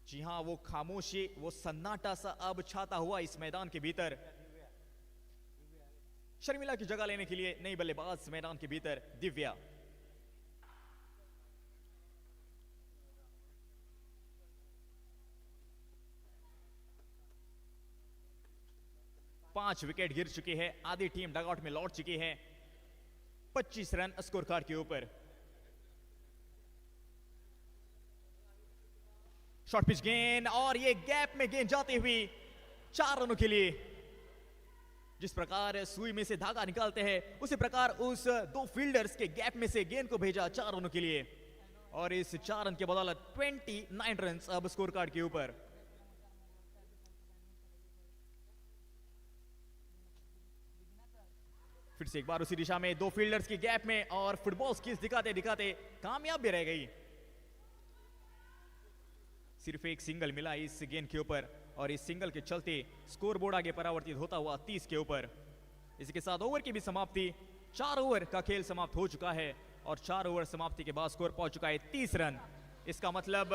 जी हां, वो खामोशी, वो सन्नाटा सा अब छाता हुआ इस मैदान के भीतर। शर्मिला की जगह लेने के लिए नई बल्लेबाज मैदान के भीतर दिव्या। पांच विकेट गिर चुकी है, आधी टीम डगआउट में लौट चुकी है। 25 रन स्कोर कार्ड के ऊपर। शॉर्ट पिच गेंद और ये गैप में गेंद जाती हुई 4 रनों के लिए। जिस प्रकार सुई में से धागा निकालते हैं उसी प्रकार उस दो फील्डर्स के गैप में से गेंद को भेजा 4 रनों के लिए और इस 4 रन के बदौलत 29 रन अब स्कोर कार्ड के ऊपर। फिर से एक बार उसी दिशा में दो फील्डर्स की गैप में और फुटबॉल स्किल्स दिखाते दिखाते कामयाब भी रह गई। सिर्फ एक सिंगल मिला इस गेंद के ऊपर और इस सिंगल के चलते स्कोरबोर्ड आगे परावर्तित होता हुआ 30 के ऊपर। इसी के साथ ओवर की भी समाप्ति। 4 ओवर का खेल समाप्त हो चुका है और 4 ओवर समाप्ति के बाद स्कोर पहुंच चुका है 30 रन। इसका मतलब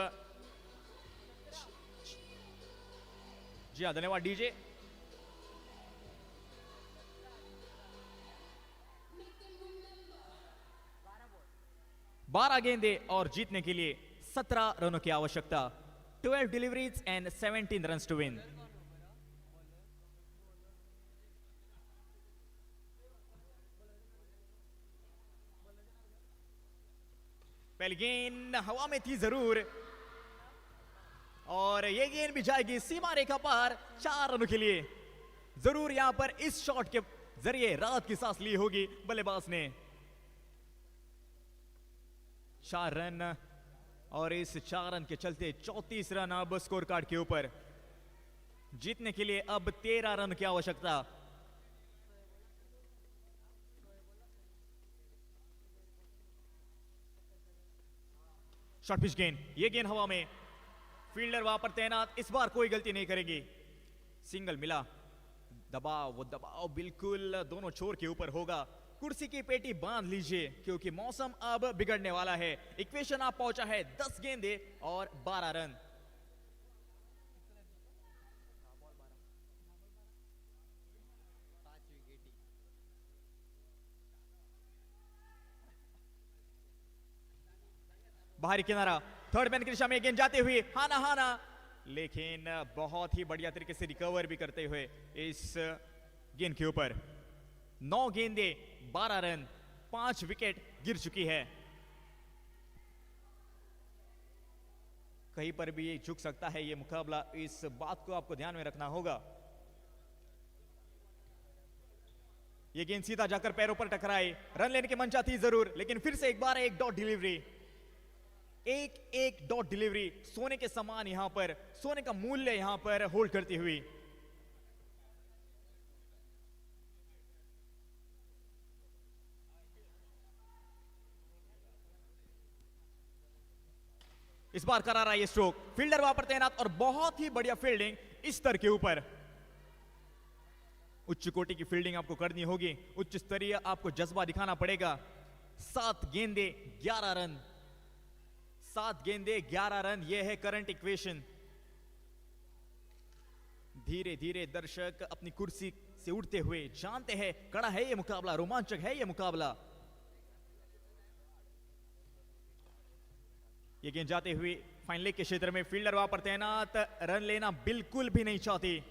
जी हाँ, धन्यवाद डीजे। बारह गेंदे और जीतने के लिए 17 रनों की आवश्यकता। 12 deliveries and 17 runs to win. पहली गेंद हवा में थी जरूर और ये गेंद भी जाएगी सीमा रेखा पार 4 रनों के लिए। जरूर यहां पर इस शॉट के जरिए राहत की सांस ली होगी बल्लेबाज ने। 4 रन और इस 4 रन के चलते 34 रन अब स्कोर कार्ड के ऊपर। जीतने के लिए अब 13 रन की आवश्यकता। शॉर्ट पिच गेंद, ये गेंद हवा में, फील्डर वहां पर तैनात, इस बार कोई गलती नहीं करेगी। सिंगल मिला, दबाव वो दबाव बिल्कुल दोनों छोर के ऊपर होगा। कुर्सी की पेटी बांध लीजिए क्योंकि मौसम अब बिगड़ने वाला है। इक्वेशन आप पहुंचा है 10 गेंदे और 12 रन। बाहरी किनारा, थर्ड मैन की दिशा में गेंद जाते हुए हाना हाना, लेकिन बहुत ही बढ़िया तरीके से रिकवर भी करते हुए इस गेंद के ऊपर। 9 गेंदे 12 रन, 5 विकेट गिर चुकी है। कहीं पर भी ये झुक सकता है ये मुकाबला, इस बात को आपको ध्यान में रखना होगा। ये गेंद सीधा जाकर पैरों पर टकराई, रन लेने की मंशा थी जरूर, लेकिन फिर से एक बार एक डॉट डिलीवरी, एक डॉट डिलीवरी सोने के समान यहां पर, सोने का मूल्य यहां पर होल्ड करती हुई। इस बार करा रहा ये स्ट्रोक, फील्डर वहां पर तैनात और बहुत ही बढ़िया फील्डिंग इस स्तर के ऊपर। उच्च कोटि की फील्डिंग आपको करनी होगी, उच्च स्तरीय आपको जज्बा दिखाना पड़ेगा। 7 गेंदे 11 रन, 7 गेंदे 11 रन, यह है करंट इक्वेशन। धीरे धीरे दर्शक अपनी कुर्सी से उठते हुए जानते हैं कड़ा है यह मुकाबला, रोमांचक है यह मुकाबला। ये गेंद जाते हुए फाइन लेग के क्षेत्र में, फील्डर वहां पर तैनात, रन लेना बिल्कुल भी नहीं चाहती।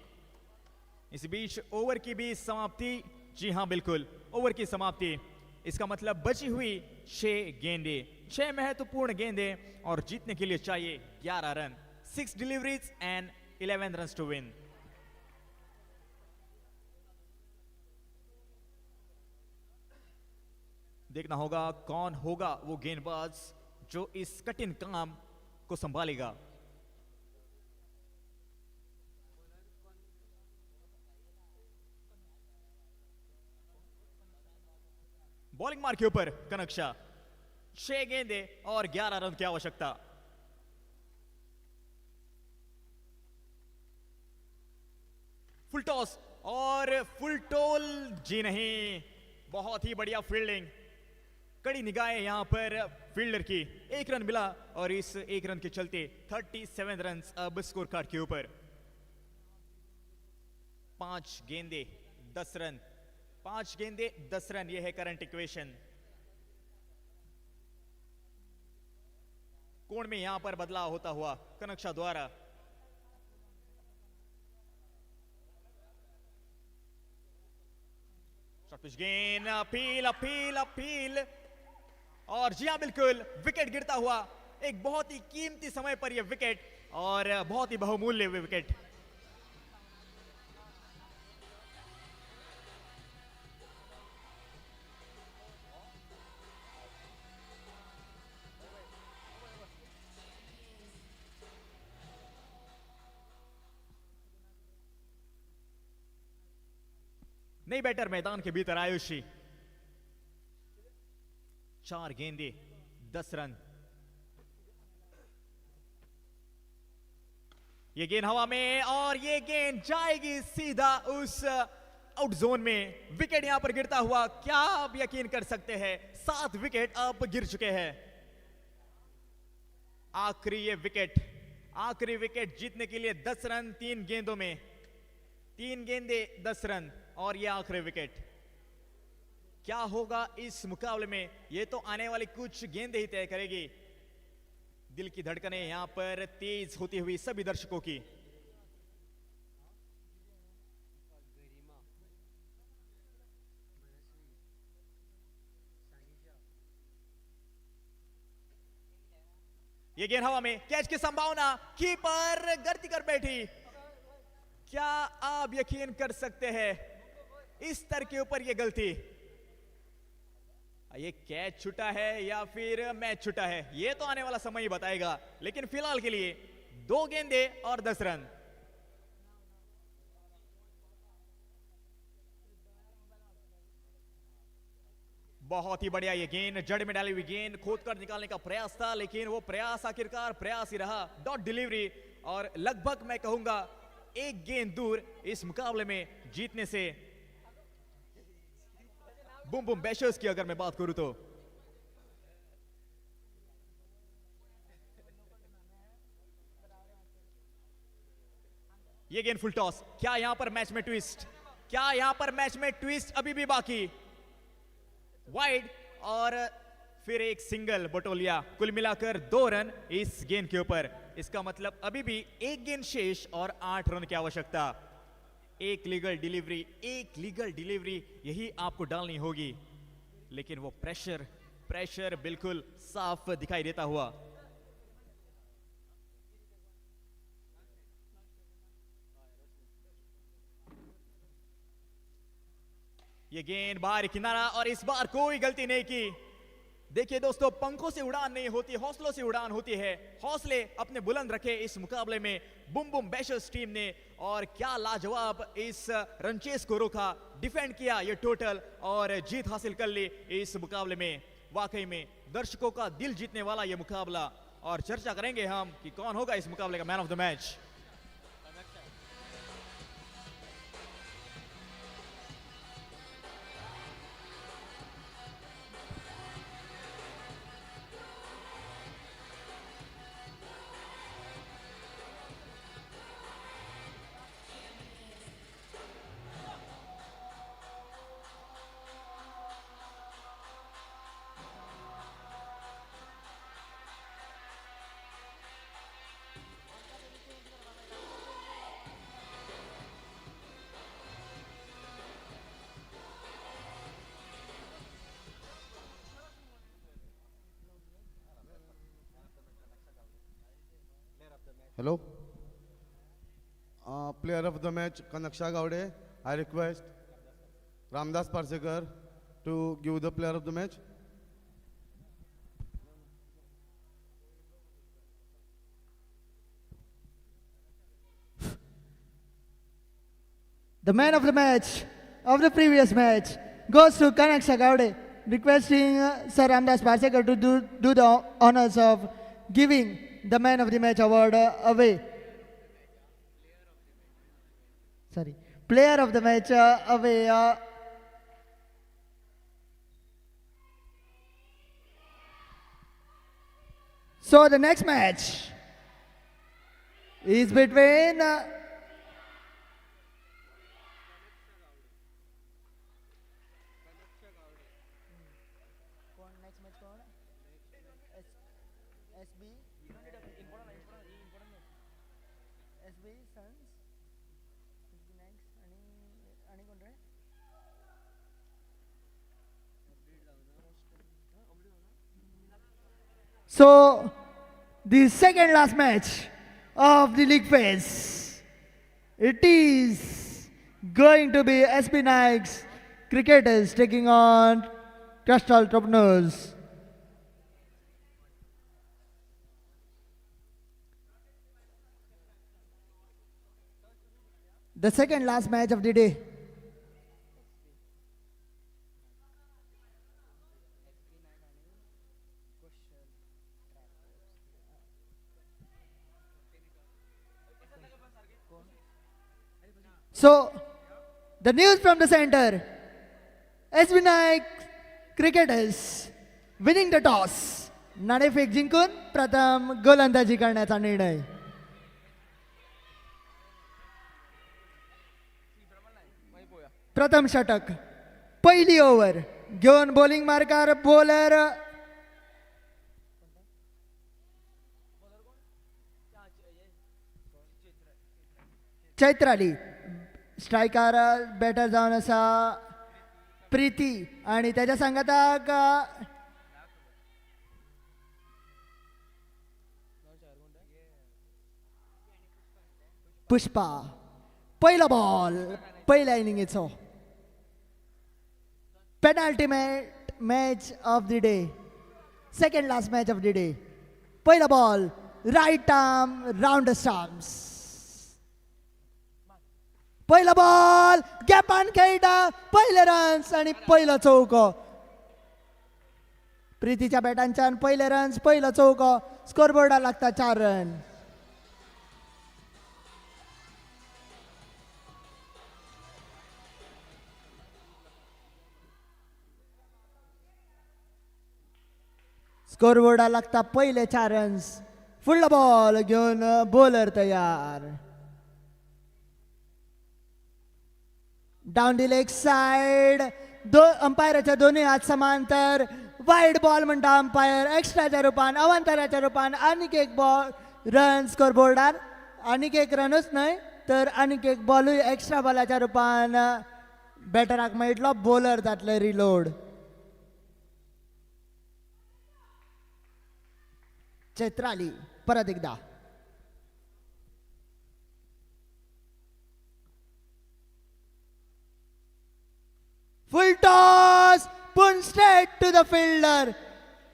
इस बीच ओवर की भी समाप्ति, जी हां बिल्कुल ओवर की समाप्ति। इसका मतलब बची हुई 6 गेंदे, 6 महत्वपूर्ण गेंदे और जीतने के लिए चाहिए 11 run. 6 deliveries and 11 run to win. देखना होगा कौन होगा वो गेंदबाज जो इस कठिन काम को संभालेगा। बॉलिंग मार्क के ऊपर कनक्षा, 6 गेंदे और 11 रन की आवश्यकता। फुल टॉस और फुल टोल, जी नहीं, बहुत ही बढ़िया फील्डिंग, कड़ी निगाहें यहां पर फील्डर की। 1 रन मिला और इस 1 रन के चलते 37 रन अब स्कोर कार्ड के ऊपर। 5 गेंदे 10 रन, 5 गेंदे 10 रन, यह है करंट इक्वेशन। कोण में यहां पर बदलाव होता हुआ कनक्षा द्वारा। शॉर्ट पिच गेंद, अपील अपील अपील, और जी हाँ बिल्कुल विकेट गिरता हुआ, एक बहुत ही कीमती समय पर यह विकेट, और बहुत ही बहुमूल्य विकेट। नई बैटर मैदान के भीतर आयुषी, 4 गेंदे 10 रन। ये गेंद हवा में, और ये गेंद जाएगी सीधा उस आउट जोन में। विकेट यहां पर गिरता हुआ, क्या आप यकीन कर सकते हैं, 7 विकेट अब गिर चुके हैं। आखिरी ये विकेट, आखिरी विकेट जीतने के लिए 10 रन 3 गेंदों में, 3 गेंदे 10 रन, और ये आखिरी विकेट। क्या होगा इस मुकाबले में, ये तो आने वाली कुछ गेंदें ही तय करेगी। दिल की धड़कनें यहां पर तेज होती हुई सभी दर्शकों की। ये गेंद हवा में, कैच की संभावना, कीपर गलती कर बैठी। क्या आप यकीन कर सकते हैं इस स्तर के ऊपर ये गलती, ये कैच छूटा है या फिर मैच छूटा है, ये तो आने वाला समय ही बताएगा। लेकिन फिलहाल के लिए 2 गेंदे और 10 रन। बहुत ही बढ़िया, ये गेंद जड़ में डाली हुई गेंद, खोद कर निकालने का प्रयास था, लेकिन वो प्रयास आखिरकार प्रयास ही रहा। डॉट डिलीवरी, और लगभग मैं कहूंगा 1 गेंद दूर इस मुकाबले में जीतने से। बूम बूम बैशर्स की अगर मैं बात करूं तो ये गेंद फुल टॉस, क्या यहां पर मैच में ट्विस्ट, क्या यहां पर मैच में ट्विस्ट अभी भी बाकी। वाइड, और फिर एक सिंगल बटोलिया, कुल मिलाकर 2 रन इस गेंद के ऊपर। इसका मतलब अभी भी 1 गेंद शेष और 8 रन की आवश्यकता। एक लीगल डिलीवरी, एक लीगल डिलीवरी यही आपको डालनी होगी, लेकिन वो प्रेशर प्रेशर बिल्कुल साफ दिखाई देता हुआ। ये गेंद बाहर किनारा, और इस बार कोई गलती नहीं की। देखिए दोस्तों, पंखों से उड़ान नहीं होती, हौसलों से उड़ान होती है। हौसले अपने बुलंद रखे इस मुकाबले में बूम बूम बैशर्स टीम ने, और क्या लाजवाब इस रनचेस को रोका, डिफेंड किया ये टोटल, और जीत हासिल कर ली इस मुकाबले में। वाकई में दर्शकों का दिल जीतने वाला ये मुकाबला, और चर्चा करेंगे हम कि कौन होगा इस मुकाबले का man of the match. Hello. Player of the match, Kanaksha Gowde. I request Ramdas Parsekar to give the player of the match. The man of the match of the previous match goes to Kanaksha Gowde, requesting Sir Ramdas Parsekar to do the honors of giving the man of the match award away. Sorry, player of the match away. So the next match is between So, the second last match of the league phase, it is going to be SB Nikes cricketers taking on Crystal Entrepreneurs. The second last match of the day. So, the news from the center. SB Nike cricketers winning the toss. नाणेफेक जिंकून प्रथम गोलंदाजी करण्याचा निर्णय. प्रथम षटक पहिली over घेऊन बॉलिंग मार्कर बॉलर चैत्राली, स्ट्रायकर बॅटर जावन आसा प्रीती आणि त्याच्या संगताक पुष्पा. पहिला बॉल पहिल्या इनिंगेचो. Penalty match of the day. Second last match of the day. पहिला ball right arm round stumps. पहिला बॉल गॅपान खेळटा पहिले रन्स आणि पहिला चौको. प्रीतीच्या बॅटांच्यान पहिले रन्स पहिला चौको. स्कोरबोर्डार लागता 4 रन. स्कोरबोर्डार लागता पहिले 4 रन्स. फुडला बॉल घेऊन बॉलर तयार. Down the leg side. अंपायराच्या दोन्ही हात समांतर. वाईड बॉल म्हणटा अंपायर. एक्स्ट्राच्या रूपान अवांतराच्या रूपान आनीक एक बॉल रन स्कोरबोर्डार. आनीक एक रनूच न्हय तर आनीक एक बॉलूय एक्स्ट्रा बॉलाच्या रूपान बॅटराक मेळटलो. बॉलर जातले रिलोड. चैत्राली परत एकदा. फुल टॉस पण स्ट्रेट टू द फिल्डर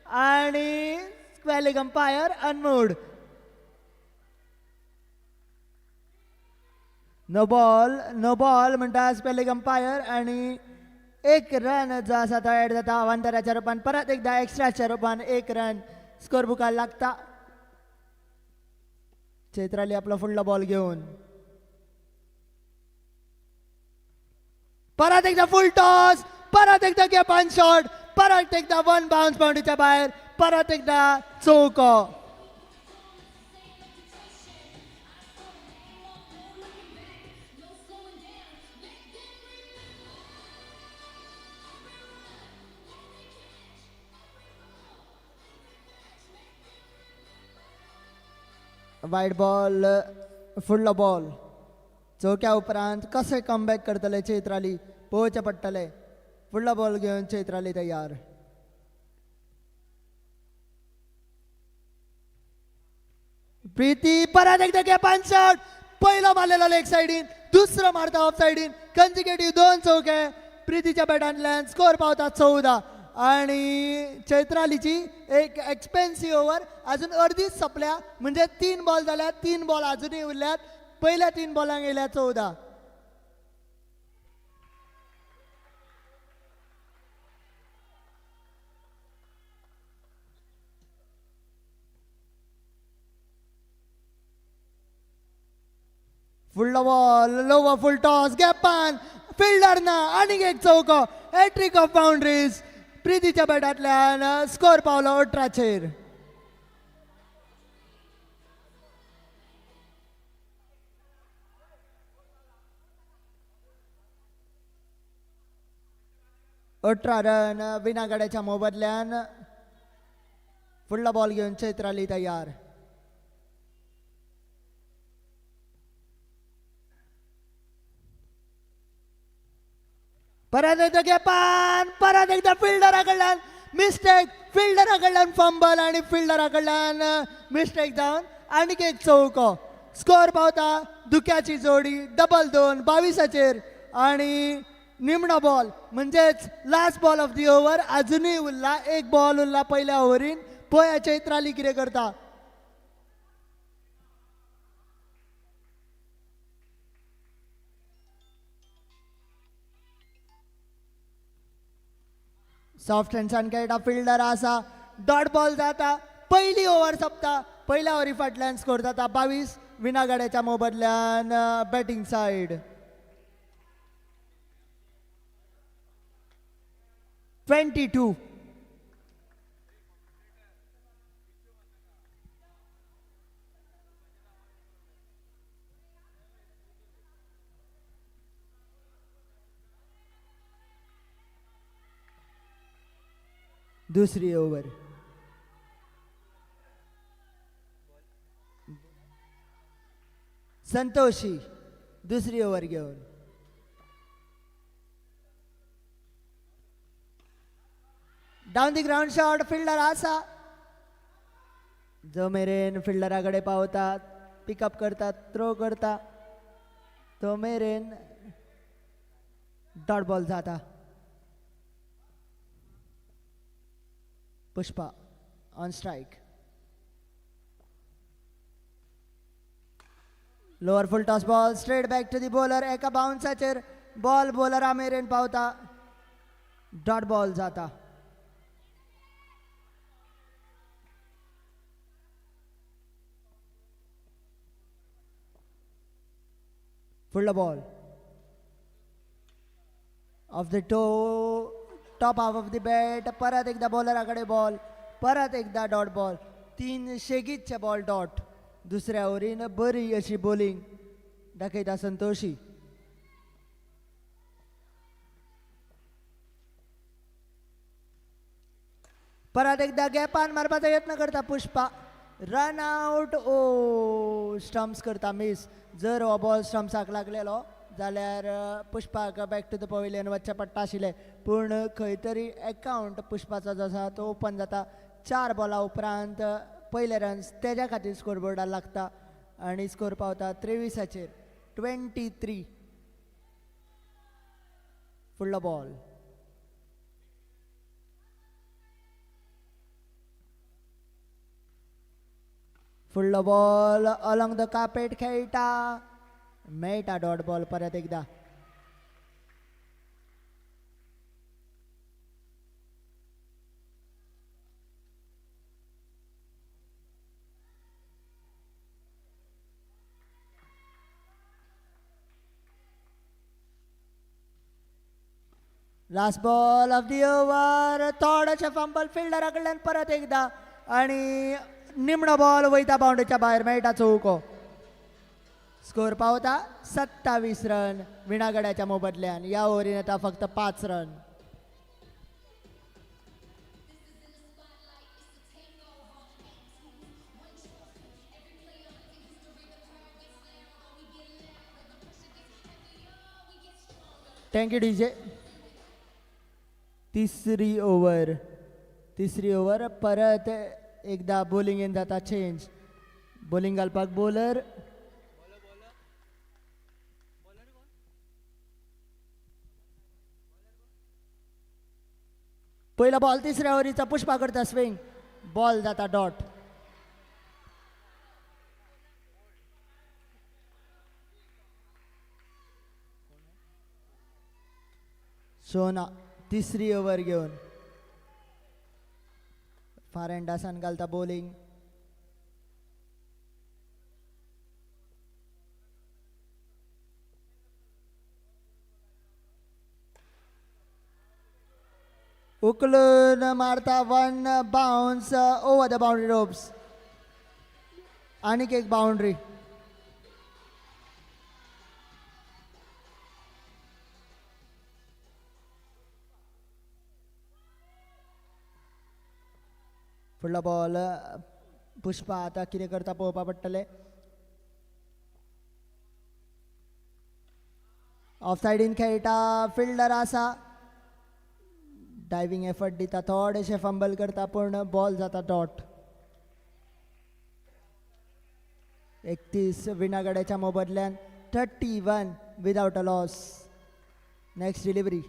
आणि स्क्वेअर अंपायर अनमूड. नो बॉल म्हणटा स्पेलिंग अंपायर आणि एक रन जो आसा तो ऍड जाता अवांतराच्या रूपान. परत एकदा एक्स्ट्राच्या रूपान एक रन स्कोर बुकार लागता. चैत्राली आपला फुडला बॉल घेऊन परत एकदा फुल टॉस. परत एकदा गॅप ऑन शॉट. परत एकदा वन बाउन्स बाउंड्रीच्या बाहेर. परत एकदा चौको. वाईड बॉल फुडलो बॉल. चौक्या उपरांत कसे कमबॅक करतले चैत्राली पळोवचे पडटले. फुडलो बॉल घेऊन चैत्राली तयार. प्रीती परत एकदा गॅप ऑन शॉट. पहिलो मारलेलो लेग साइडीन. दुसरो मारता ऑफ साइडीन. कंजिक्युटिव्ह 2 चौके प्रीतीच्या बॅटांतल्यान. स्कोर पावता 14 आणि चैत्रालीची एक एक्सपेन्सिव्ह ओव्हर अजून अर्धीच सोंपल्या. म्हणजे 3 बॉल जाल्यात. 3 बॉल अजूनही उरल्यात. पहिल्या 3 बॉलांक येयल्या 14. फुडलो बॉल लोवर फुल टॉस गॅपान फिल्डर ना आनीक एक चौको. Hat trick of boundaries. प्रीतीच्या बॅटांतल्यान स्कोर पावलो 18चेर. रन विनागड्याच्या मोबदल्यान. फुडला बॉल घेऊन चैत्राली तयार. परत एकदा गॅपान. परत एकदा फिल्डरा कडल्यान मिस्टेक फिल्डरा कडल्यान फंबल आणि फिल्डरा कडल्यान मिस्टेक जावन आनीक एक चौको. स्कोर पावता दुख्याची जोडी डबल 2 22 आणि निमणो बॉल म्हणजेच last ball off the over. अजूनही उरला एक बॉल उरला पहिल्या ओव्हरीन. पळया चैत्राली कितें करता. सॉफ्ट हँड्सान खेळटा फिल्डर आसा. डॉट बॉल जाता. पहिली ओव्हर सोंपता. पहिल्या ओव्हरी फाटल्यान स्कोर जाता 22 विनागड्याच्या मोबदल्यान बॅटिंग साइड. 22. दुसरी ओव्हर. संतोषी दुसरी ओव्हर घेऊन. Down the ground shot fielder आसा. जो मेरेन फिल्डराकडे पावतात पिकअप करतात थ्रो करता तो मेरेन डॉट बॉल जाता. Pushpa on strike. Lower full toss ball straight back to the bowler. एका बाउन्साचेर बॉल बॉलरा मेरेन पावता. डॉट बॉल जाता. फुडलो ball of the toe top half of the bat. परत एकदा बॉलराकडे बॉल. परत एकदा डॉट बॉल. 3 शेगीतचे बॉल डॉट. दुसऱ्या ओव्हरीन बरी अशी बॉलिंग दाखयता संतोषी. परत एकदा गॅपान मारपाचा यत्न करता Pushpa. Run out. Oh stumps करता मिस. जर हो बॉल स्टम्प्साक लागलेलो जाल्यार पुष्पाक बॅक टू द पवेलियन वचचें पडटा आशिल्लें. पूण खंय तरी अकाउंट पुष्पाचो जो आसा तो ओपन जाता. 4 बॉला उपरांत पयले रन्स तेज्या खातीर स्कोरबोर्डार लागता आनी स्कोर पावता 23 23. फुडलो बॉल. फुडलो बॉल अलॉंग द कार्पेट खेळटा. मेळटा डॉट बॉल परत एकदा. Last ball off the over. थोडेशें फंबल फिल्डरा कडल्यान परत एकदा आणि निमणो बॉल वयता बाउंड्रीच्या भायर. मेळटा चौको. स्कोर पावता 27 रन विणागड्याच्या मोबदल्यान. या ओव्हरीन येता फक्त 5 रन. Thank you DJ. तिसरी ओव्हर परत एकदा बॉलिंगेन जाता चेंज. बॉलिंग घालपाक बॉलर. पहिला बॉल तिसऱ्या ओव्हरीचा पुष्पा करता स्विंग. बॉल जाता डॉट. सोना तिसरी ओव्हर घेऊन फार एंडासान घालता बॉलिंग. उकलून मारता. 1 bounce over the boundary ropes. आणीक एक बाउंड्री. फुडलो बॉल. पुष्पा आता कितें करता पळोवपा पडटलें. ऑफ सायडीन खेळटा. फिल्डर आसा. डायविंग एफर्ट दिता, थोडेशे फंबल करता पूण बॉल जाता डॉट. 31 विनागड्याच्या मोबदल्यान 31 without a loss. Next delivery,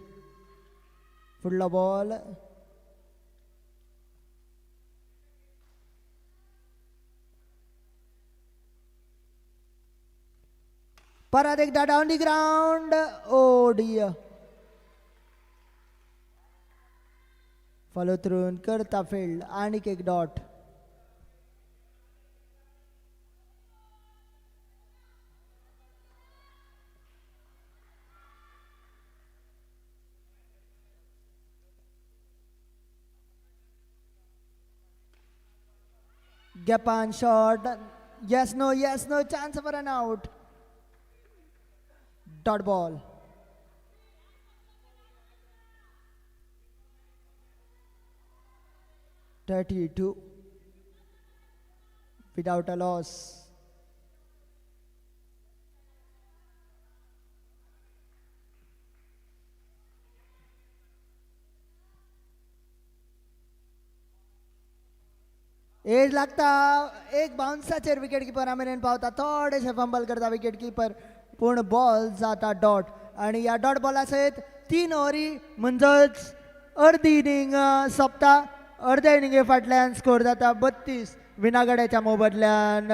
फुडलो बॉल. परत एकदा down the ground. Oh dear, follow थ्रून करता फील्ड. आणिक एक dot. Gap on shot. Yes, no, chance for an out. Dot ball. (32) without a loss. As लागता. एक बाउन्साचेर विकेट किपरा मेरेन पावता. थोडेशे फंबल करता विकेट किपर पूण बॉल जाता डॉट. आणि ह्या डॉट बॉला सयत 3 ओव्हरी म्हणजेच अर्दी इनिंग सोंपता. अर्ध्या इनिंगे फाटल्यान स्कोर जाता 32 विनागड्याच्या मोबदल्यान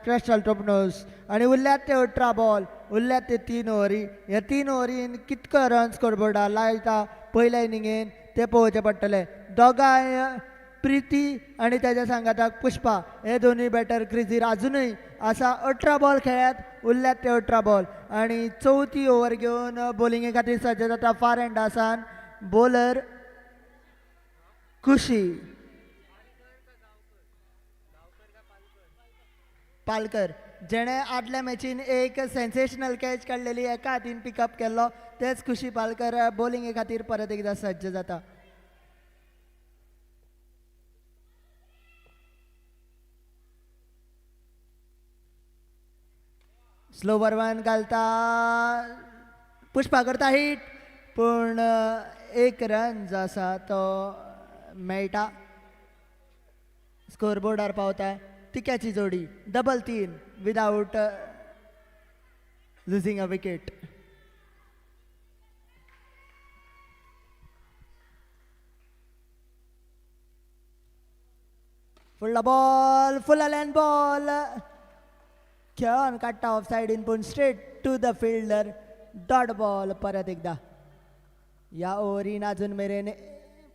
क्रिस्टल टोपनोस. आणि उरल्यात ते 18 बॉल, उरल्यात ते 3 ओव्हरी. ह्या 3 ओव्हरीन कितको रन स्कोरबोर्डार लायता पयल्या इनिंगेन ते पळोवचें पडटलें. दोगांय प्रीती आणि त्याच्या सांगाताक पुष्पा हे दोन्ही बॅटर क्रिजीर अजूनही असा 18 बॉल खेळ्यात. उरल्यात ते 18 बॉल. आणि चवथी ओव्हर घेऊन बॉलिंगे खातीर सज्ज जाता फार एंडासान बॉलर खुशी पालकर, जेणे आदल्या मॅचीन एक सेन्सेशनल कॅच काडलेली, एका हातीन पिकअप केल्लो. तेच खुशी पालकर बॉलिंगे खातीर परत एकदा सज्ज जाता. स्लो बरवान घालता. पुष्पा करता हिट पूण एक रन जो आसा तो मेळटा. स्कोरबोर्डार पावता तिक्याची जोडी. Double 3 without losing a wicket. फुडलो बॉल, फुल लेन बॉल खेळून काडटा ऑफ सायडीन पूण straight to the fielder. Dot ball परत एकदा. ह्या ओव्हरीन अजून मेरेन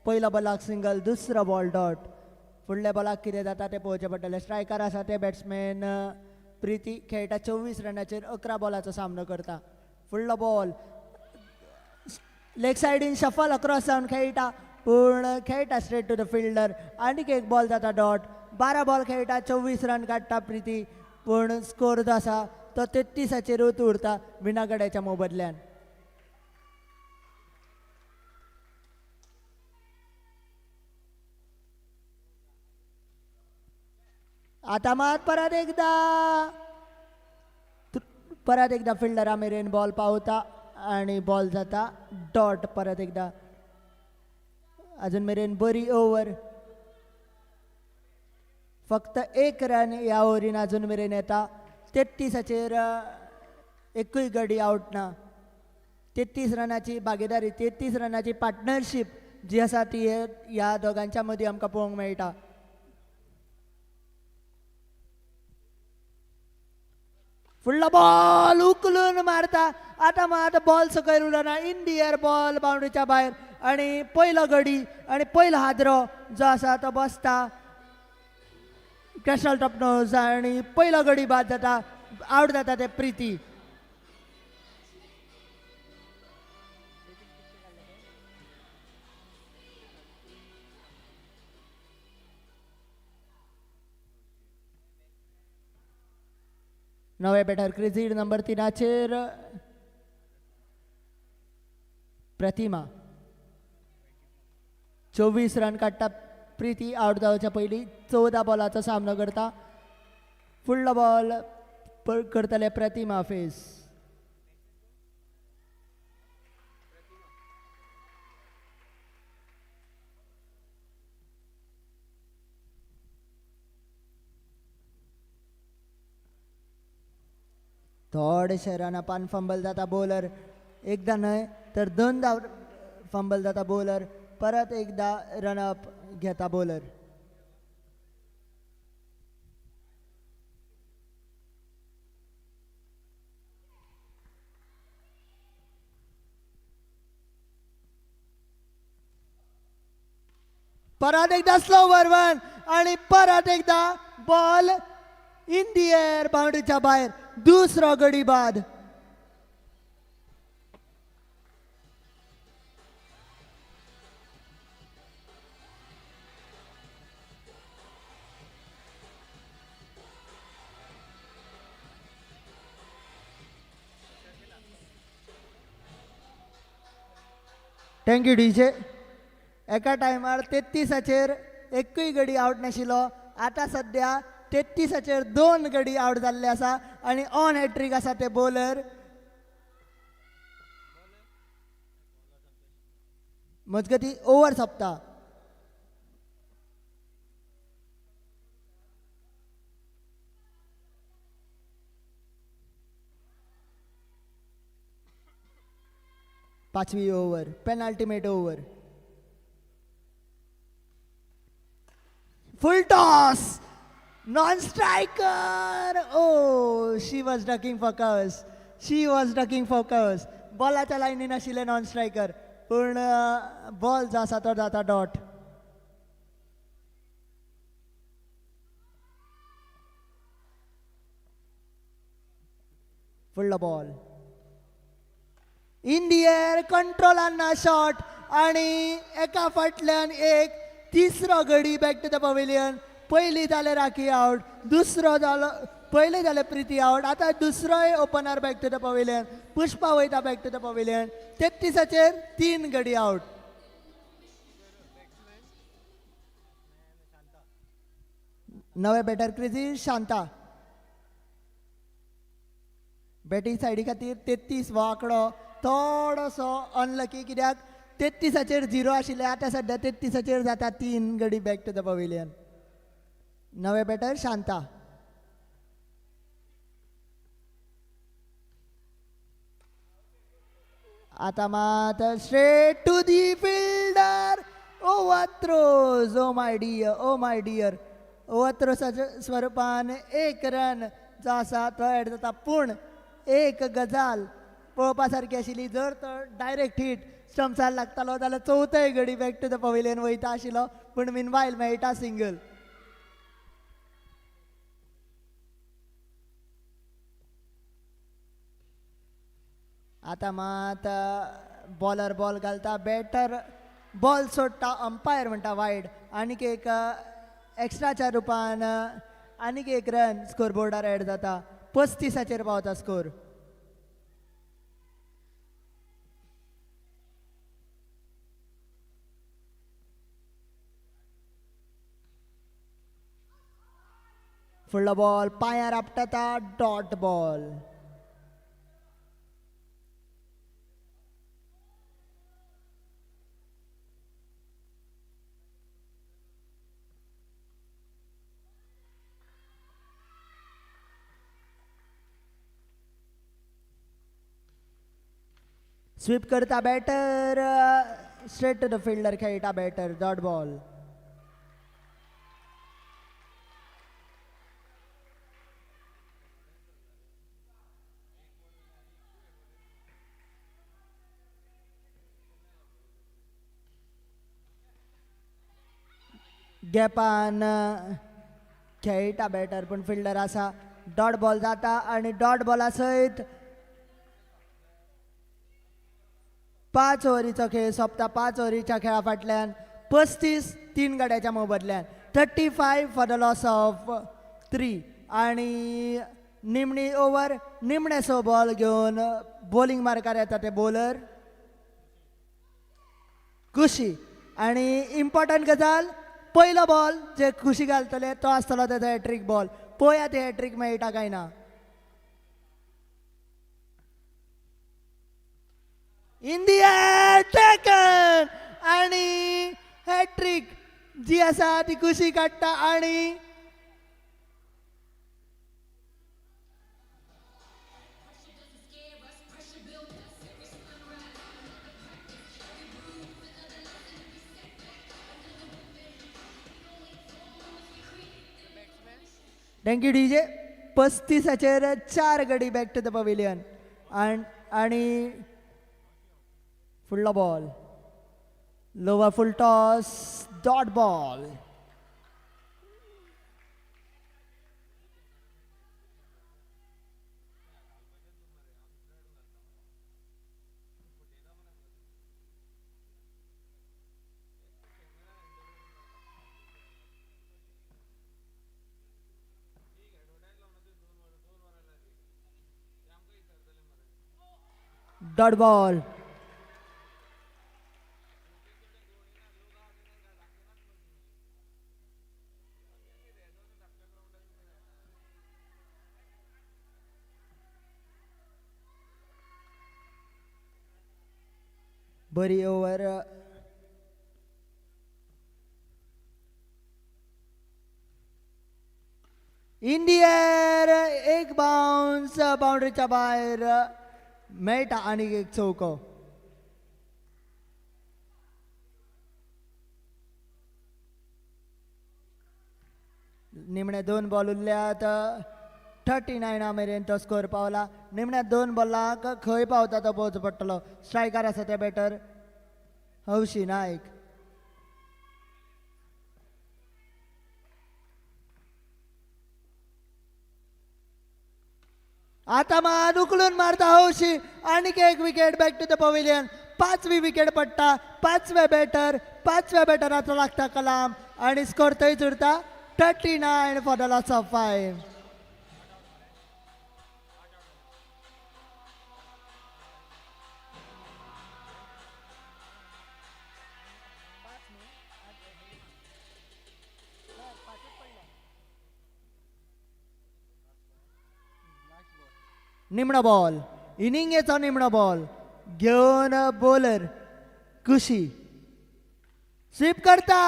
पयल्या बॉलाक सिंगल, दुसरो बॉल डॉट. फुडल्या बॉलाक कितें जाता तें पळोवचें पडटलें. स्ट्रायकर आसा ते बॅट्समॅन प्रीती खेळटा 24 रनाचेर 11 बॉलाचो सामनो करता. फुडलो बॉल लेग सायडीन शफल अक्रॉस जावन खेळटा पूण खेळटा स्ट्रेट टू द फिल्डर. आनीक एक बॉल जाता डॉट. 12 बॉल खेळटा 24 रन काडटा प्रीती पूण स्कोर जो आसा तो 33चेरूच उरता विनागड्याच्या मोबदल्यान. आता मात परत एकदा फिल्डरा मेरेन बॉल पावता आणि बॉल जाता डॉट. परत एकदा अजून मेरेन बरी ओव्हर. फक्त एक रन ह्या ओव्हरीन अजून मेरेन येता. 33चेर एकूय गडी आउट ना. 33 रनाची भागीदारी, 33 रनाची पार्टनरशीप जी आसा ती ह्या दोगांच्या मदीं आमकां पळोवंक मेळटा. फुडलो बॉल उकलून मारता. आता मात बॉल सकयल उडना. इन दी एअर बॉल बाउंड्रीच्या भायर. आणि पयलो गडी आणि पयलो हादरो जो आसा तो बसता क्रिस्टल टॉपनोज. आणि पयलो गडी बाद जाता. आउट जाता ते प्रीती. नवे बॅटर क्रिजीड नंबर 3 प्रतिमा. 24 रन काडटा प्रीती. आउट जावच्या पयलीं 14 बॉलाचो सामनो करता. फुडलो बॉल करतले प्रतिमा फेस. थोडेशे रनअपान फंबल जाता बॉलर, एकदा न्हय तर दोनदा फंबल जाता बॉलर, परत एकदा रनअप घेता बॉलर. परत एकदा स्लोवर वन आणि परत एकदा बॉल इन दी एअर, बाउंड्रीच्या बाहेर. दुसरो गडी बाद. Thank you DJ. एका टायमार 33चेर एकूय गडी आउट नाशिल्लो. आतां सध्या 33चेर 2 गडी आउट जाल्ले आसा आणि ऑन हॅट्रीक आसा ते बॉलर. मजगती ओव्हर सोंपता. पाचवी over, penultimate over. Full toss, non-striker. Oh, she was ducking for covers. She was ducking for covers. बॉलाच्या लाईनीन आशिल्ले नॉन स्ट्रायकर, पूण बॉल जो आसा तो जाता डॉट. फुडलो बॉल इन दी एअर, कंट्रोलान ना शॉट आणि एका फाटल्यान एक. तिसरो गडी बॅक टू द पवेलियन. पयली जाले राखी आउट, दुसरो जालो, पयले जाले प्रिती आउट, आता दुसरोय opener back to the pavilion. Pushpa वयता बॅक टू द पवेलियन. 33चेर 3 गडी आउट. नवे बॅटर क्रेझी शांता. बॅटिंग सायडी खातीर 33 हो आंकडो थोडोसो अनलकी, कित्याक 33चेर 0 आशिल्ले. आतां सध्या 33चेर जाता 3 गडी बॅक टू द पवेलियन. नवे बॅटर शांता. आता मात straight to the fielder. Overthrows. Oh my dear, oh my dear. Over थ्रोसाच्या स्वरुपान एक रन जो आसा तो एड जाता, पूण एक गजाल पळोवपा सारकी आशिल्ली. जर तो डायरेक्ट हिट स्टम्प्सार लागतालो जाल्यार चवथोय गडी बॅक टू द पवेलियन वयता आशिल्लो, पूण मीनवायल मेळटा सिंगल. आता मात बॉलर बॉल घालता, बॅटर बॉल सोडटा, अंपायर म्हणटा वायड. आनीक एक एक्स्ट्राच्या रुपान आनीक एक रन स्कोरबोर्डार एड जाता. 35चेर पावता स्कोर. फुडलो बॉल पांयार आपटता, डॉट बॉल. स्वीप करता batter, straight to the fielder खेळटा बॅटर, डॉट बॉल. गॅपान खेळटा बॅटर, पूण फिल्डर आसा. डॉट बॉल जाता आणि डॉट बॉला सयत 5 ओव्हरीचो खेळ सोंपता. 5 ओव्हरीच्या खेळा फाटल्यान 35 3 गड्याच्या मोबदल्यान. 35 फॉर द लॉस ऑफ 3. आणि निमणी ओव्हर निमणेसो बॉल घेवन बॉलिंग मार्कार येता ते बॉलर खुशी. आणि इम्पॉर्टंट गजाल, पयलो बॉल जे खुशी घालतले तो आसतलो तेजो हॅट्रीक बॉल. पळोवया ते हॅट्रीक मेळटा काय ना. इन दी एअर, टेकन. आणि हॅट्रीक जी आसा ती खुशी काडटा. आणि थँक्यू डीजे. 35 4 गडी बॅक टू द पवेलियन. आणि फुडलो ball lower full toss dot ball. Dot ball. बरी ओव्हर. इंडियर एक बाउन्स बाउंड्रीच्या बाहेर मेळटा आणि एक चौको. निमणे 2 बॉल उरल्यात. 39 मेरेन तो स्कोर पावला. निमण्या 2 बॉलाक खंय पावता तो पळोवचो पडटलो. स्ट्रायकर आसा ते बॅटर हौशी नायक. आता मार उकलून मारता हौशी. आणीक एक wicket back to the pavilion. 5वी विकेट पडटा. 5व्या बॅटराचो लागता कलाम आणि स्कोर थंयच उरता 39 फॉर द लॉस ऑफ 5. निमणो बॉल. इनिंगेचो निमणो बॉल घेऊन बॉलर खुशी स्वीप करता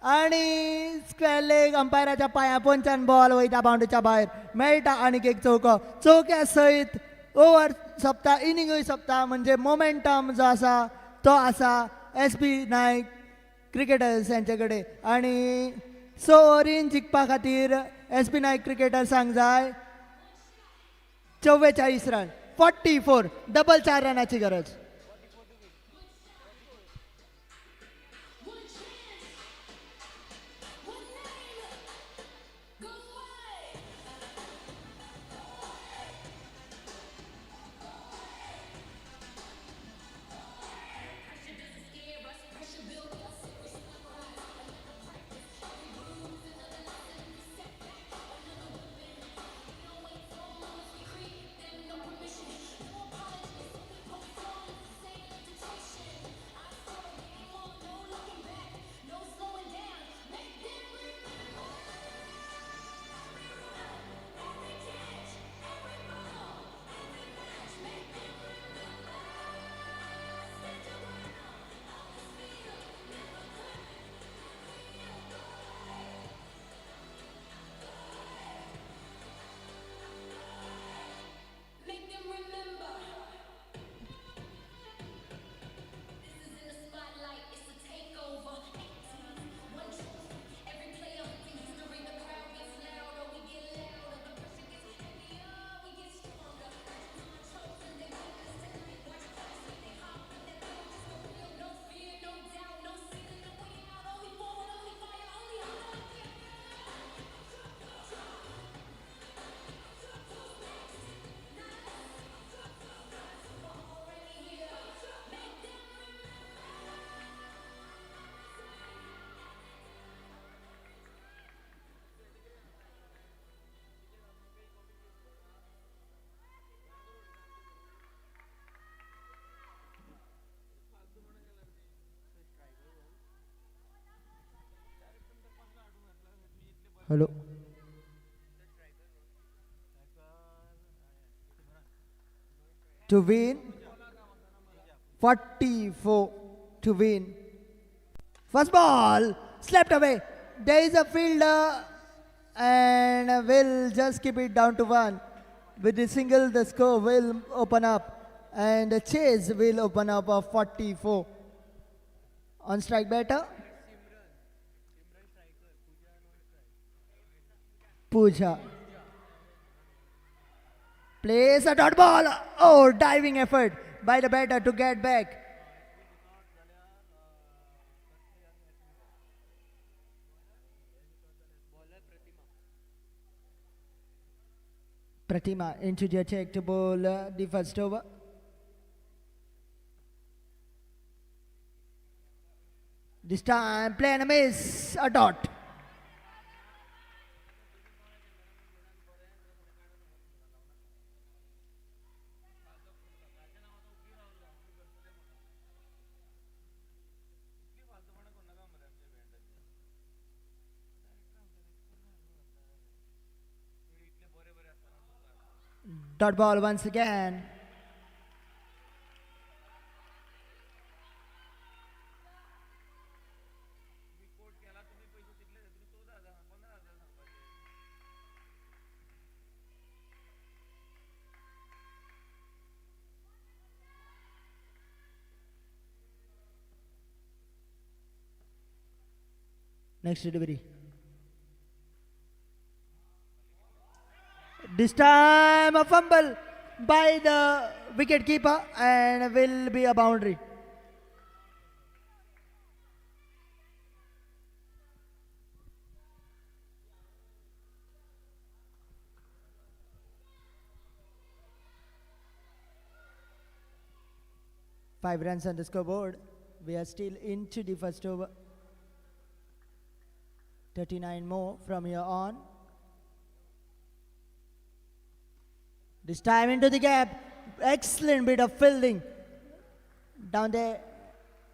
आणि स्क्वेअर लेग अंपायराच्या पांया पोंच्यान बॉल वयता बाउंड्रीच्या भायर. मेळटा आणीक एक चौको. चौक्या सयत ओव्हर सोंपता. इनिंगूय सोंपता. म्हणजे मोमेंटम जो आसा तो आसा SP नायक क्रिकेटर्स यांचे कडेन. आणि 6 ओव्हरीन जिखपा खातीर SP नायक क्रिकेटर्सांक जाय 44 रन. 44 डबल 4 रनाची गरज. Hello. To win 44 to win. First ball slapped away. There is a fielder and will just keep it down to 1. With the single, the score will open up and the chase will open up of 44. On strike batter. Pooja. Plays a dot ball. Oh, diving effort by the batter to get back. Pratima into the attack to bowl the first over. This time, play and a miss, a dot. Dot ball once again. Next delivery. This time a fumble by the wicket keeper and will be a boundary. Five runs on the scoreboard. We are still into the first over. 39 more from here on. This time into the gap. Excellent bit of fielding. Down there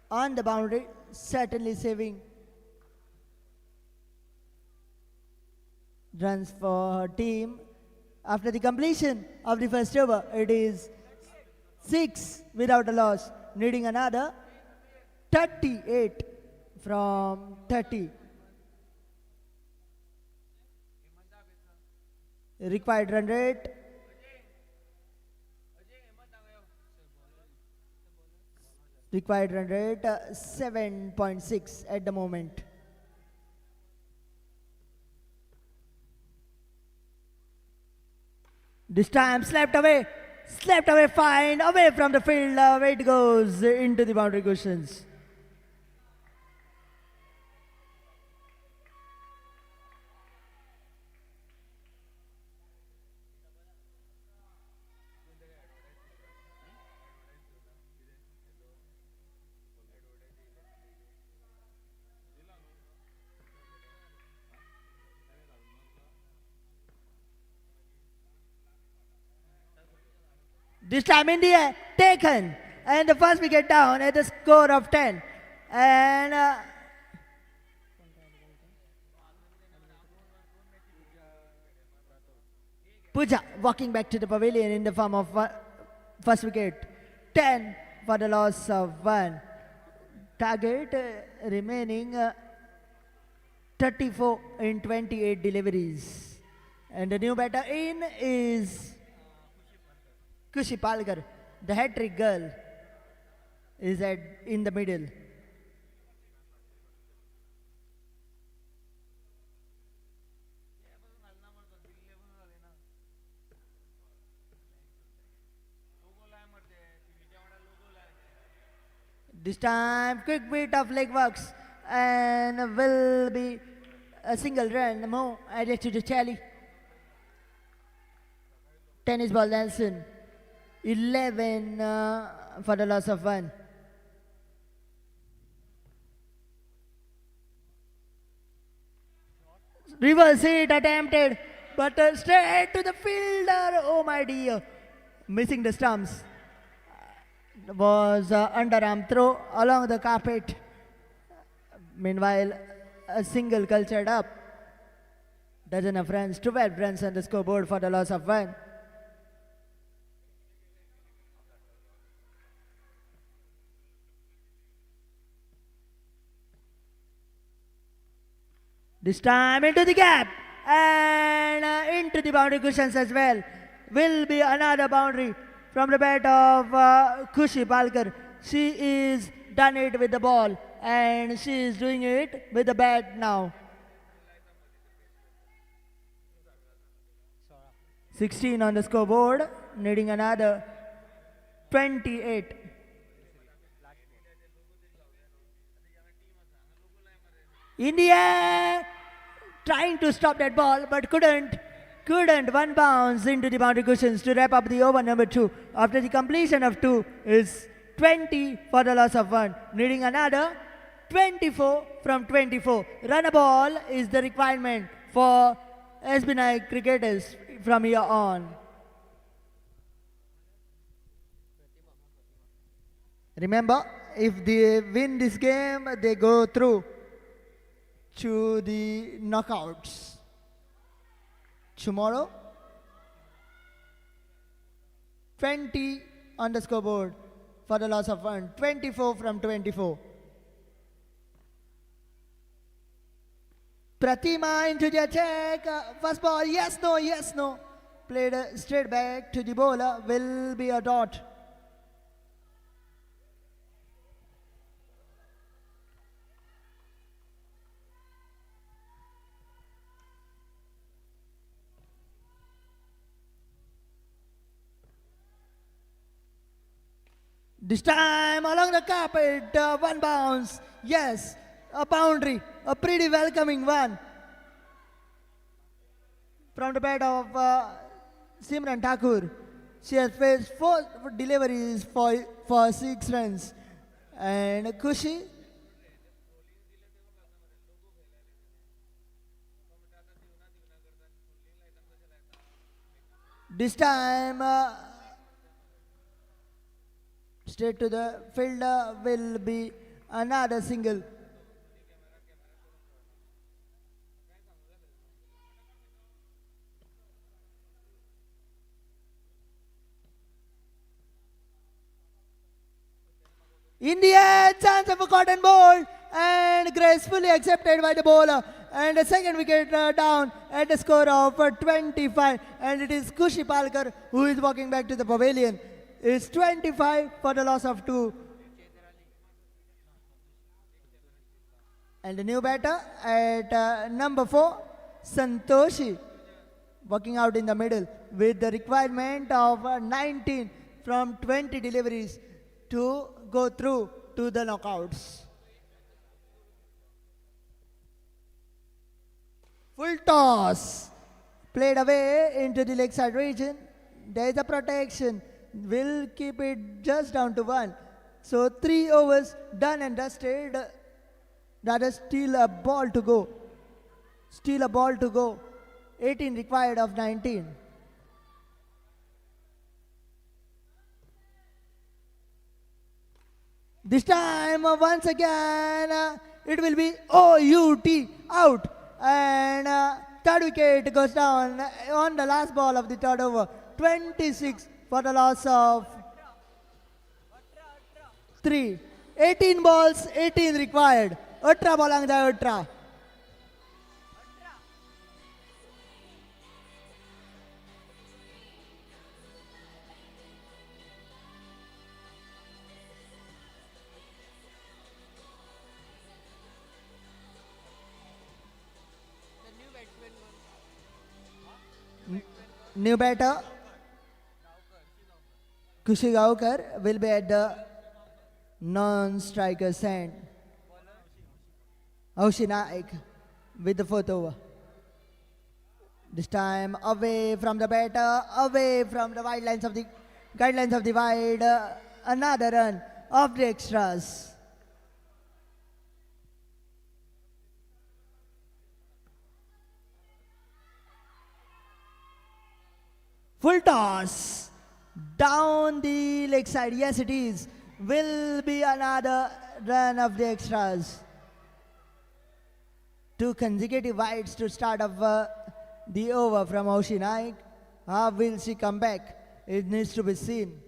on the boundary. Certainly saving runs for her team. After the completion of the first over, it is 6 without a loss. Needing another 38 from 30. Required run rate. Required run rate 7.6 at the moment. This time slapped away fine, away from the field. Away it goes into the boundary cushions. This time India taken and the first wicket down at the score of 10. And Pooja walking back to the pavilion in the form of first wicket. 10 for the loss of 1. Target remaining 34 in 28 deliveries. And the new batter in is Kushi Palgar, the hat-trick girl, is in the middle. This time, quick bit of leg works and will be a single run more added to the tally. Tennis ball Nelson. 11 for the loss of 1. Reverse hit attempted, but straight to the fielder. Oh my dear. Missing the stumps. Was underarm throw along the carpet. Meanwhile, a single cultured up. Dozen of runs, 12 runs on the scoreboard for the loss of 1. This time into the gap and into the boundary cushions as well. Will be another boundary from the bat of Kushi Palkar. She is done it with the ball and she is doing it with the bat now. 16 on the scoreboard, needing another 28. India trying to stop that ball but couldn't. One bounce into the boundary cushions to wrap up the over number 2. After the completion of 2 is 20 for the loss of 1, needing another 24 from 24. Run a ball is the requirement for SB Naik cricketers from here on. Remember, if they win this game, they go through to the knockouts. Tomorrow, 20 on the scoreboard for the loss of 1. 24 from 24. Pratima into the attack. First ball, yes, no. Played straight back to the bowler. Will be a dot. This time along the carpet, one bounce. Yes, a boundary, a pretty welcoming one. From the bat of Simran Thakur. She has faced 4 deliveries for 6 runs. And Kushi. This time, straight to the fielder will be another single. India, chance of a cotton ball and gracefully accepted by the bowler. And the second wicket down at the score of 25. And it is Kushi Palkar who is walking back to the pavilion. It's 25 for the loss of 2. And the new batter at number 4, Santoshi, working out in the middle with the requirement of 19 from 20 deliveries to go through to the knockouts. Full toss, played away into the leg side region. There is a protection. Will keep it just down to 1. So 3 overs done and dusted. That is still a ball to go. 18 required of 19. This time once again it will be OUT, out. And third wicket goes down on the last ball of the third over. 26 for the loss of 3. 18 balls, 18 required. 18 ball ang jaya 18. New batter Kushi Gaukar will be at the non-striker's end. Aushi Naik with the 4th over. This time away from the batter, away from the guidelines of the wide. Another run of the extras. Full toss down the leg side. Yes, it is. Will be another run of the extras. 2 consecutive wides to start off the over from Aushi Naik. How will she come back? It needs to be seen.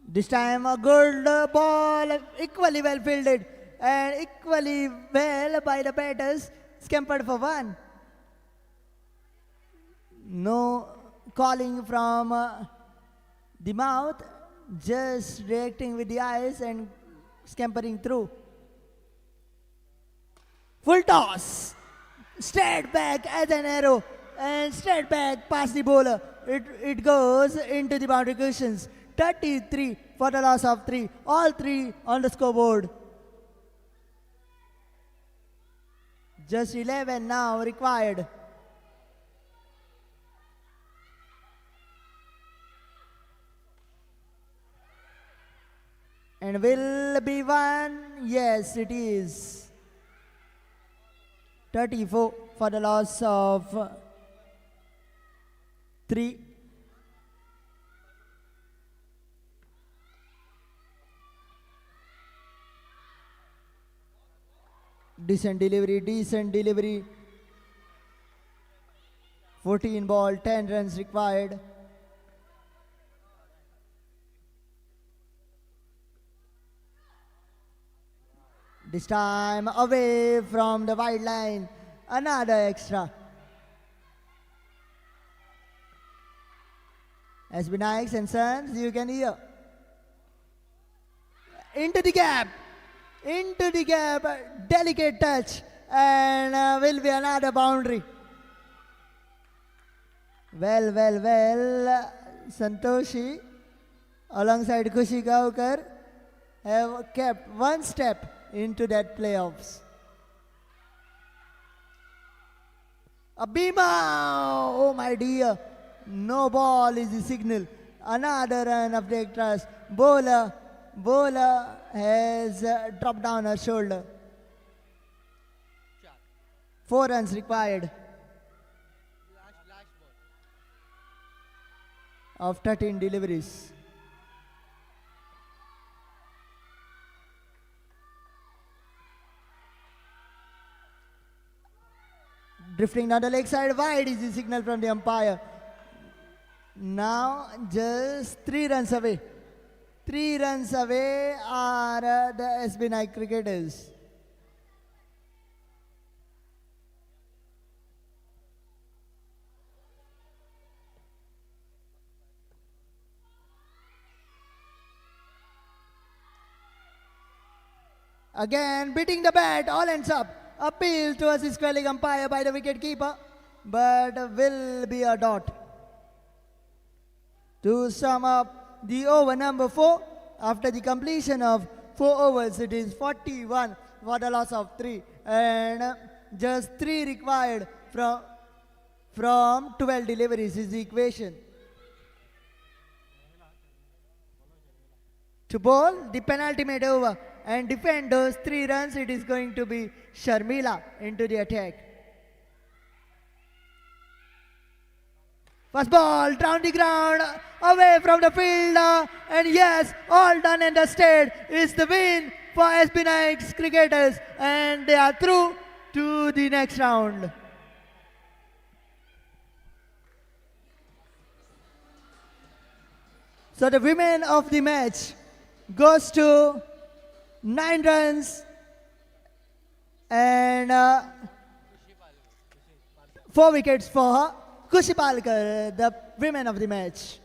This time a good ball, equally well fielded and equally well by the batters, scampered for 1. No calling from the mouth, just reacting with the eyes and scampering through. Full toss. Straight back as an arrow. And straight back past the bowler. It goes into the boundary cushions. 33 for the loss of 3. All 3 on the scoreboard. Just 11 now required. And will be one? Yes, it is. 34 for the loss of 3. Decent delivery. 14 ball, 10 runs required. This time away from the wide line. Another extra. SB Nikes and Sons, you can hear. Into the gap. Delicate touch. And will be another boundary. Well. Santoshi alongside Kushi Gaukar have kept one step into that playoffs. A Bhima! Oh my dear. No ball is the signal. Another run of the extras. Bowler has dropped down her shoulder. 4 runs required. Of 13 deliveries. Drifting down the leg side, wide is the signal from the umpire. Now just 3 runs away. 3 runs away are the SB Nike cricketers. Again, beating the bat, all ends up. Appeal towards the square-leg umpire by the wicket keeper, but will be a dot. To sum up the over number 4, after the completion of 4 overs, it is 41 for the loss of 3, and just 3 required from 12 deliveries is the equation. To bowl the penultimate over and defend those 3 runs, it is going to be Sharmila into the attack. First ball down the ground, away from the field, and yes, all done and dusted is the win for SB Nikes cricketers, and they are through to the next round. So the women of the match goes to 9 runs and 4 wickets for Kushi Palkar, the women of the match.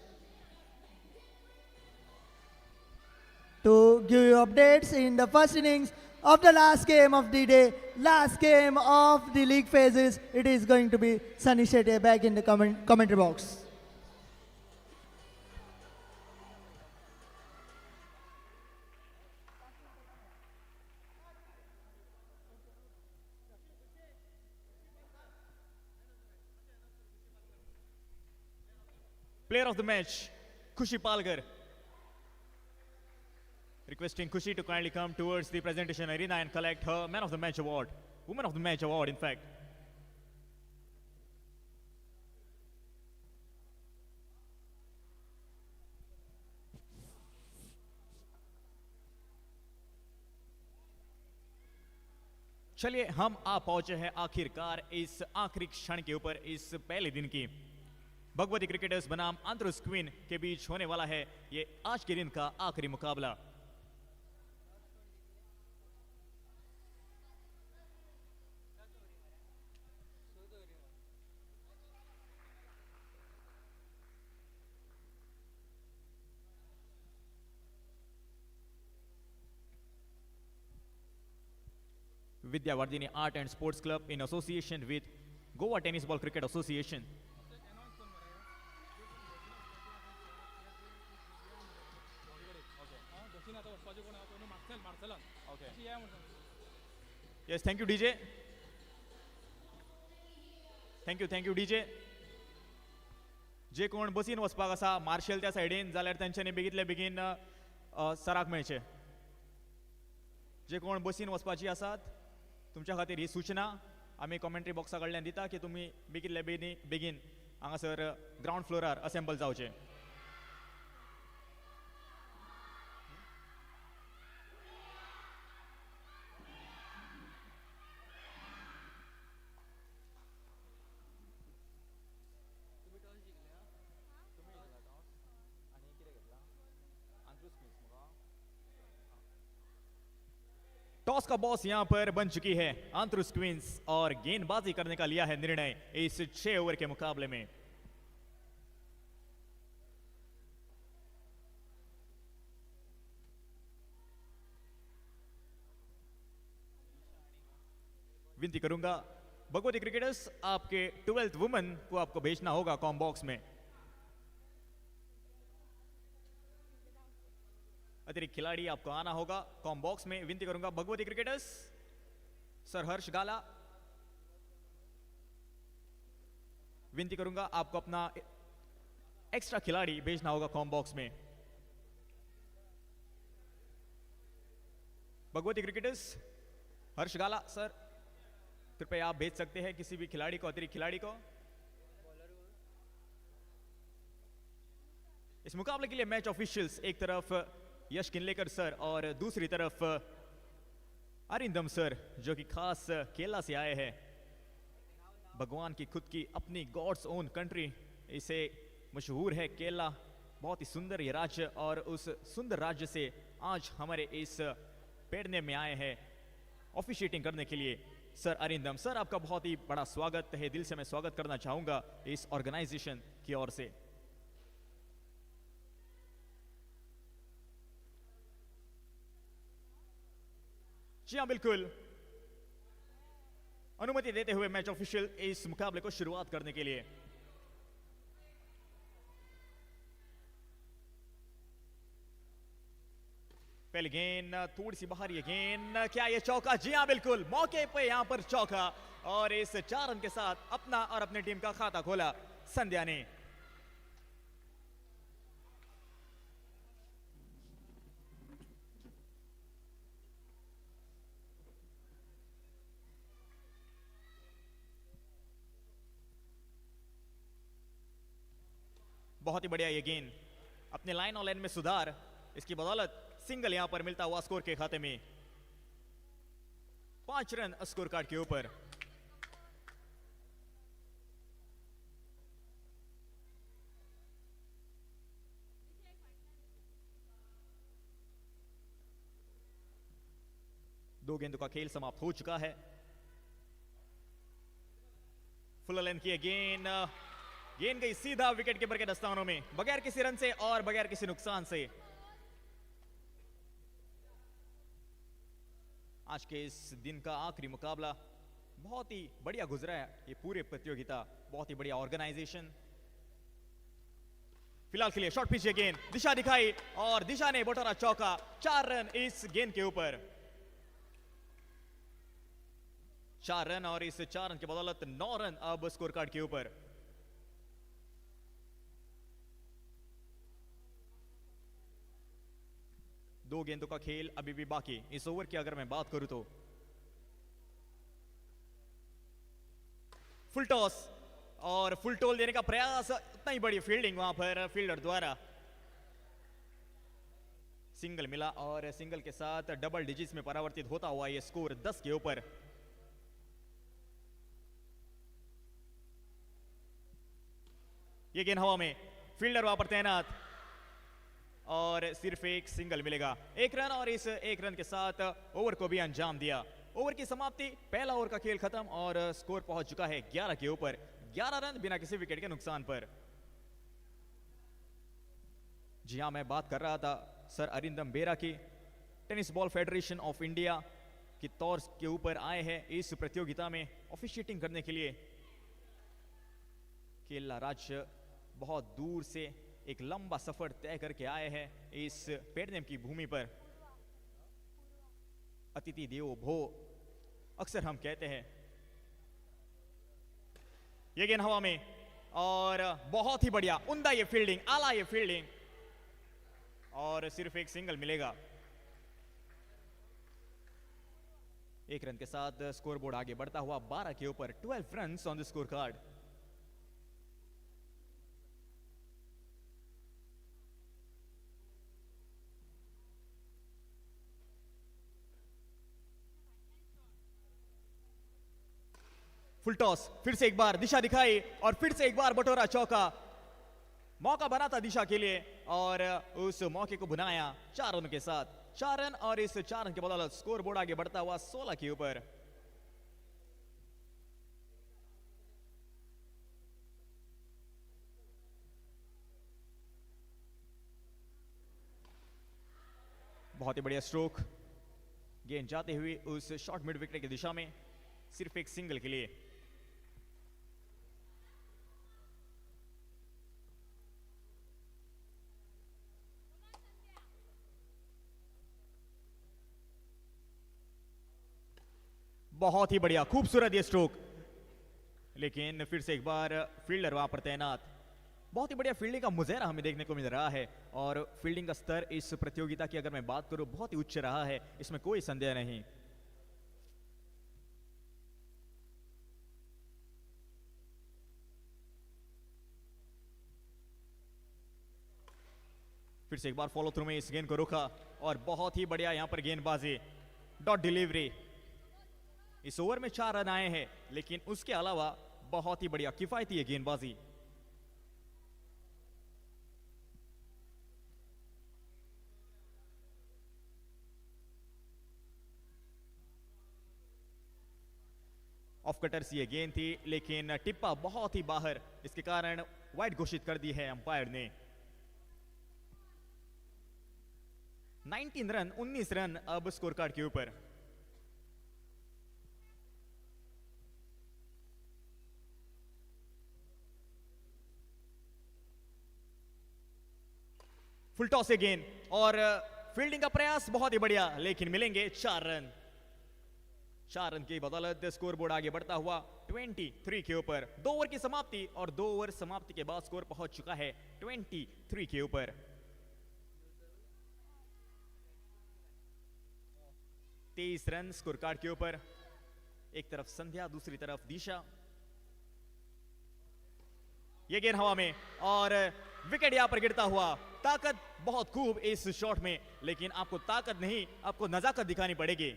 To give you updates in the first innings of the last game of the day, last game of the league phases, it is going to be Sunny Shetty back in the commentary box. Player of the match, Kushi Palgar. Requesting Kushi to kindly come towards the presentation arena and collect her Man of the Match award. Woman of the Match award, in fact. चलिए हम आ पहुंचे हैं आखिरकार इस आखिरी क्षण के ऊपर इस पहले दिन की भगवती क्रिकेटर्स बनाम आंध्रुस क्वीन के बीच होने वाला है ये आज के दिन का आखिरी मुकाबला। Vidyavardhini art and sports club in association with Goa tennis ball cricket association. Yes, thank you DJ. Thank you DJ. जे कोण बसीन वचपाक आसा मार्शल त्या सायडीन जाल्यार तांच्यांनी बेगीतले बेगीन सराक मेळचे. जे कोण बसीन वचपाची आसात तुमच्या खातीर ही सूचना आमी कॉमेंट्री बॉक्सा कडल्यान दिता की तुमी बेगीतले बेगीन हांगासर ग्राउंड फ्लोरार असेंबल जावचे. टॉस का बॉस यहां पर बन चुकी है आंतरुस क्वींस और गेंदबाजी करने का लिया है निर्णय इस 6 ओवर के मुकाबले में. विनती करूंगा भगवती क्रिकेटर्स आपके 12th वुमन को आपको भेजना होगा कॉम बॉक्स में. अतिरिक्त खिलाड़ी आपको आना होगा कॉम बॉक्स में. विनती करूंगा भगवती क्रिकेटर्स सर हर्ष गाला, विनती करूंगा आपको अपना एक्स्ट्रा खिलाड़ी भेजना होगा कॉम बॉक्स में. भगवती क्रिकेटर्स हर्ष गाला सर कृपया आप भेज सकते हैं किसी भी खिलाड़ी को, अतिरिक्त खिलाड़ी को. इस मुकाबले के लिए मैच ऑफिशियल्स एक तरफ यश किनलेकर सर और दूसरी तरफ अरिंदम सर जो कि खास केला से आए हैं. भगवान की खुद की अपनी गॉड्स ओन कंट्री इसे मशहूर है केला. बहुत ही सुंदर ये राज्य और उस सुंदर राज्य से आज हमारे इस पेड़ने में आए हैं ऑफिशिएटिंग करने के लिए. सर अरिंदम सर आपका बहुत ही बड़ा स्वागत है, दिल से मैं स्वागत करना चाहूंगा इस ऑर्गेनाइजेशन की ओर से. जी हाँ बिल्कुल, अनुमति देते हुए मैच ऑफिशियल इस मुकाबले को शुरुआत करने के लिए. पहले गेंद थोड़ी सी बाहर, ये गेंद क्या ये चौका? जी हाँ बिल्कुल, मौके पे यहां पर चौका और इस 4 रन के साथ अपना और अपनी टीम का खाता खोला संध्या ने. बहुत ही बढ़िया ये गेंद, अपने लाइन और लाइन में सुधार, इसकी बदौलत सिंगल यहां पर मिलता हुआ स्कोर के खाते में. 5 रन स्कोर कार्ड के ऊपर. दो गेंदों का खेल समाप्त हो चुका है. फुल लेंथ की गेंद, गेंद गई सीधा विकेट कीपर के दस्तानों में बगैर किसी रन से और बगैर किसी नुकसान से. आज के इस दिन का आखिरी मुकाबला बहुत ही बढ़िया गुजरा है. ये पूरे प्रतियोगिता बहुत ही बढ़िया ऑर्गेनाइजेशन. फिलहाल के लिए शॉर्ट पिच ये गेंद, दिशा दिखाई और दिशा ने बटोरा चौका. 4 रन इस गेंद के ऊपर. 4 रन और इस 4 रन की बदौलत 9 रन अब स्कोर कार्ड के ऊपर. दो गेंदों का खेल अभी भी बाकी. इस ओवर की अगर मैं बात करूं तो फुल टॉस और फुल टोल देने का प्रयास, उतना ही बड़ी फील्डिंग वहां पर फील्डर द्वारा. सिंगल मिला और सिंगल के साथ डबल डिजिट्स में परावर्तित होता हुआ यह स्कोर 10 के ऊपर. ये गेंद हवा में, फील्डर वहां पर तैनात और सिर्फ एक सिंगल मिलेगा. 1 रन और इस 1 रन के साथ ओवर को भी अंजाम दिया. ओवर की समाप्ति, पहला ओवर का खेल खत्म और स्कोर पहुंच चुका है 11 के ऊपर. 11 रन बिना किसी विकेट के नुकसान पर. जी हां, मैं बात कर रहा था सर अरिंदम बेरा की. Tennis ball federation of India के तौर के ऊपर आए हैं इस प्रतियोगिता में ऑफिशिएटिंग करने के लिए। केरला राज्य बहुत दूर से एक लंबा सफर तय करके आए हैं इस पेडनेम की भूमि पर। अतिथि देवो भव अक्सर हम कहते हैं। ये गेंद हवा में और बहुत ही बढ़िया, उम्दा ये फील्डिंग, आला ये फील्डिंग, और सिर्फ एक सिंगल मिलेगा। एक रन के साथ स्कोरबोर्ड आगे बढ़ता हुआ 12 के ऊपर, 12 runs on the score card. Full toss, फिर से एक बार दिशा दिखाई और फिर से एक बार बटोरा चौका। मौका बना था दिशा के लिए और उस मौके को बनाया 4 रन के साथ। 4 रन और इस 4 रन के बदौलत स्कोर बोर्ड आगे बढ़ता हुआ 16 के ऊपर। बहुत ही बढ़िया स्ट्रोक, गेंद जाते हुए उस शॉर्ट मिड विकेट की दिशा में, सिर्फ एक सिंगल के लिए। बहुत ही बढ़िया, खूबसूरत ये स्ट्रोक, लेकिन फिर से एक बार फील्डर वहां पर तैनात। बहुत ही बढ़िया फील्डिंग का मुजहरा हमें देखने को मिल रहा है और फील्डिंग का स्तर इस प्रतियोगिता की अगर मैं बात करूं बहुत ही उच्च रहा है, इसमें कोई संदेह नहीं। फिर से एक बार फॉलो थ्रू में इस गेंद को रोका और बहुत ही बढ़िया यहां पर गेंदबाजी, डॉट डिलीवरी। इस ओवर में 4 रन आए हैं, लेकिन उसके अलावा बहुत ही बढ़िया किफायती है गेंदबाजी। ऑफ कटर्स ये गेंद थी, लेकिन टिप्पा बहुत ही बाहर, इसके कारण वाइड घोषित कर दी है अंपायर ने। 19 रन, 19 रन अब स्कोर कार्ड के ऊपर। फुल टॉस से गेंद और फील्डिंग का प्रयास बहुत ही बढ़िया, लेकिन मिलेंगे 4 रन। 4 रन की बदौलत स्कोर बोर्ड आगे बढ़ता हुआ 23 के ऊपर। 2 ओवर की समाप्ति और 2 ओवर समाप्ति के बाद स्कोर पहुंच चुका है 23 के ऊपर। 23 रन स्कोर कार्ड के ऊपर। एक तरफ संध्या, दूसरी तरफ दिशा। ये गेंद हवा में और विकेट यहां पर गिरता हुआ। ताकत बहुत खूब इस शॉट में, लेकिन आपको ताकत नहीं, आपको नजाकत दिखानी पड़ेगी।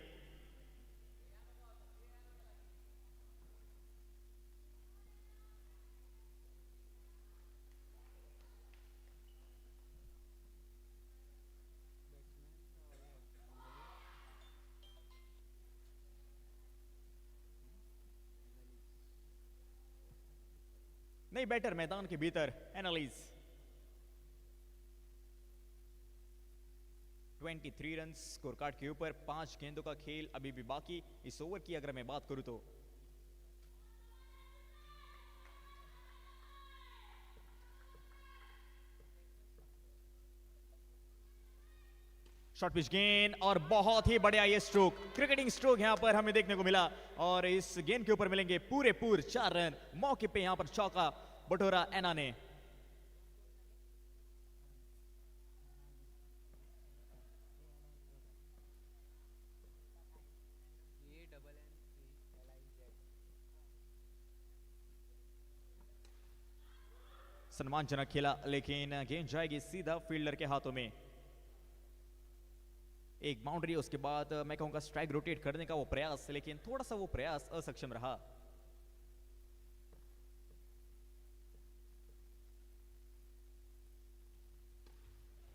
नहीं, बैटर मैदान के भीतर एनालिज। 23 रन स्कोर कार्ड के ऊपर। 5 गेंदों का खेल अभी भी बाकी। इस ओवर की अगर मैं बात करूं तो शॉर्ट पिच गेंद और बहुत ही बढ़िया ये स्ट्रोक, क्रिकेटिंग स्ट्रोक यहां पर हमें देखने को मिला और इस गेंद के ऊपर मिलेंगे पूरे 4 रन। मौके पे यहां पर चौका बटोरा एना ने। सम्मानजनक खेला, लेकिन गेंद जाएगी सीधा फील्डर के हाथों में। एक बाउंड्री, उसके बाद मैं कहूंगा स्ट्राइक रोटेट करने का वो प्रयास, लेकिन थोड़ा सा वो प्रयास असक्षम रहा।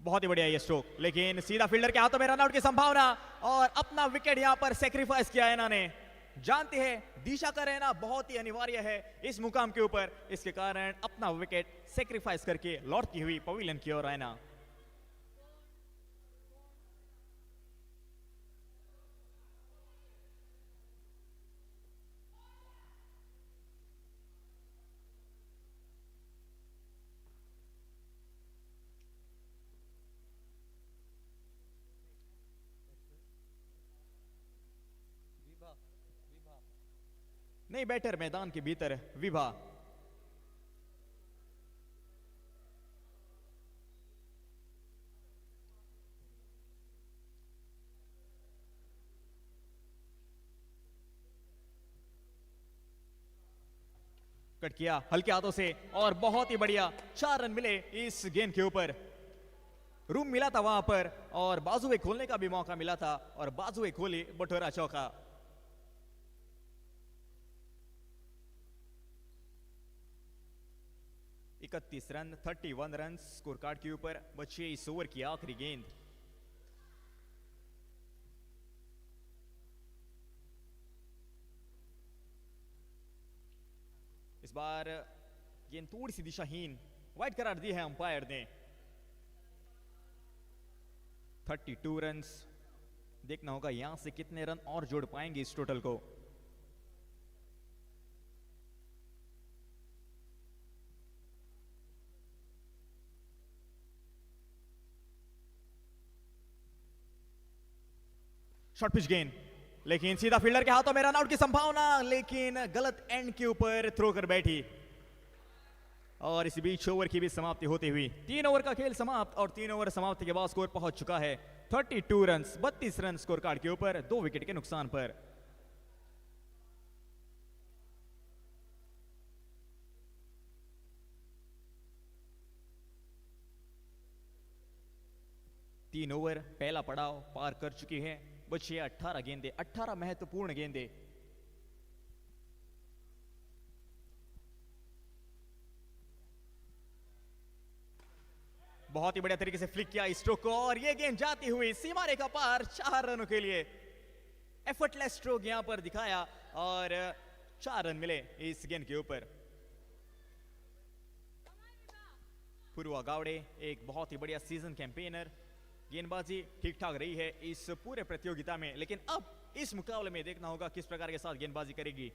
बहुत ही बढ़िया ये स्ट्रोक, लेकिन सीधा फील्डर के हाथों में, रनआउट की संभावना और अपना विकेट यहां पर सेक्रीफाइस किया इन्होंने। जानते हैं दिशा का रहना बहुत ही अनिवार्य है इस मुकाम के ऊपर, इसके कारण अपना विकेट सेक्रीफाइस करके लौटती हुई पवेलियन की ओर आना। नई बैटर मैदान के भीतर विभा। कट किया हल्के हाथों से और बहुत ही बढ़िया 4 रन मिले इस गेंद के ऊपर। रूम मिला था वहां पर और बाजुए खोलने का भी मौका मिला था और बाजुए खोली बटोरा चौका। इकतीस रन 31 रन स्कोर कार्ड के ऊपर बचे इस ओवर की आखिरी गेंद। इस बार गेंद थोड़ी सी दिशाहीन वाइड करार दी है अंपायर ने। 32 रन। देखना होगा यहां से कितने रन और जोड़ पाएंगे इस टोटल को। शॉर्ट पिच गेंद लेकिन सीधा फील्डर के हाथों में रन आउट की संभावना, लेकिन गलत एंड के ऊपर थ्रो कर बैठी और इसी बीच ओवर की भी समाप्ति होती हुई 3 ओवर का खेल समाप्त और 3 ओवर समाप्ति के बाद स्कोर पहुंच चुका है 32 रन 32 रन स्कोर कार्ड के ऊपर 2 विकेट के नुकसान पर। तीन ओवर पहला पड़ाव पार कर चुकी है। बची 18 गेंदे, 18 महत्वपूर्ण गेंदे। बहुत ही बढ़िया तरीके से फ्लिक किया स्ट्रोक को और ये गेंद जाती हुई सीमा रेखा पार 4 रनों के लिए। एफर्टलेस स्ट्रोक यहां पर दिखाया और 4 रन मिले इस गेंद के ऊपर। पूर्वा गावड़े एक बहुत ही बढ़िया सीजन कैंपेनर। गेंदबाजी ठीक ठाक रही है इस पूरे प्रतियोगिता में, लेकिन अब इस मुकाबले में देखना होगा किस प्रकार के साथ गेंदबाजी करेगी।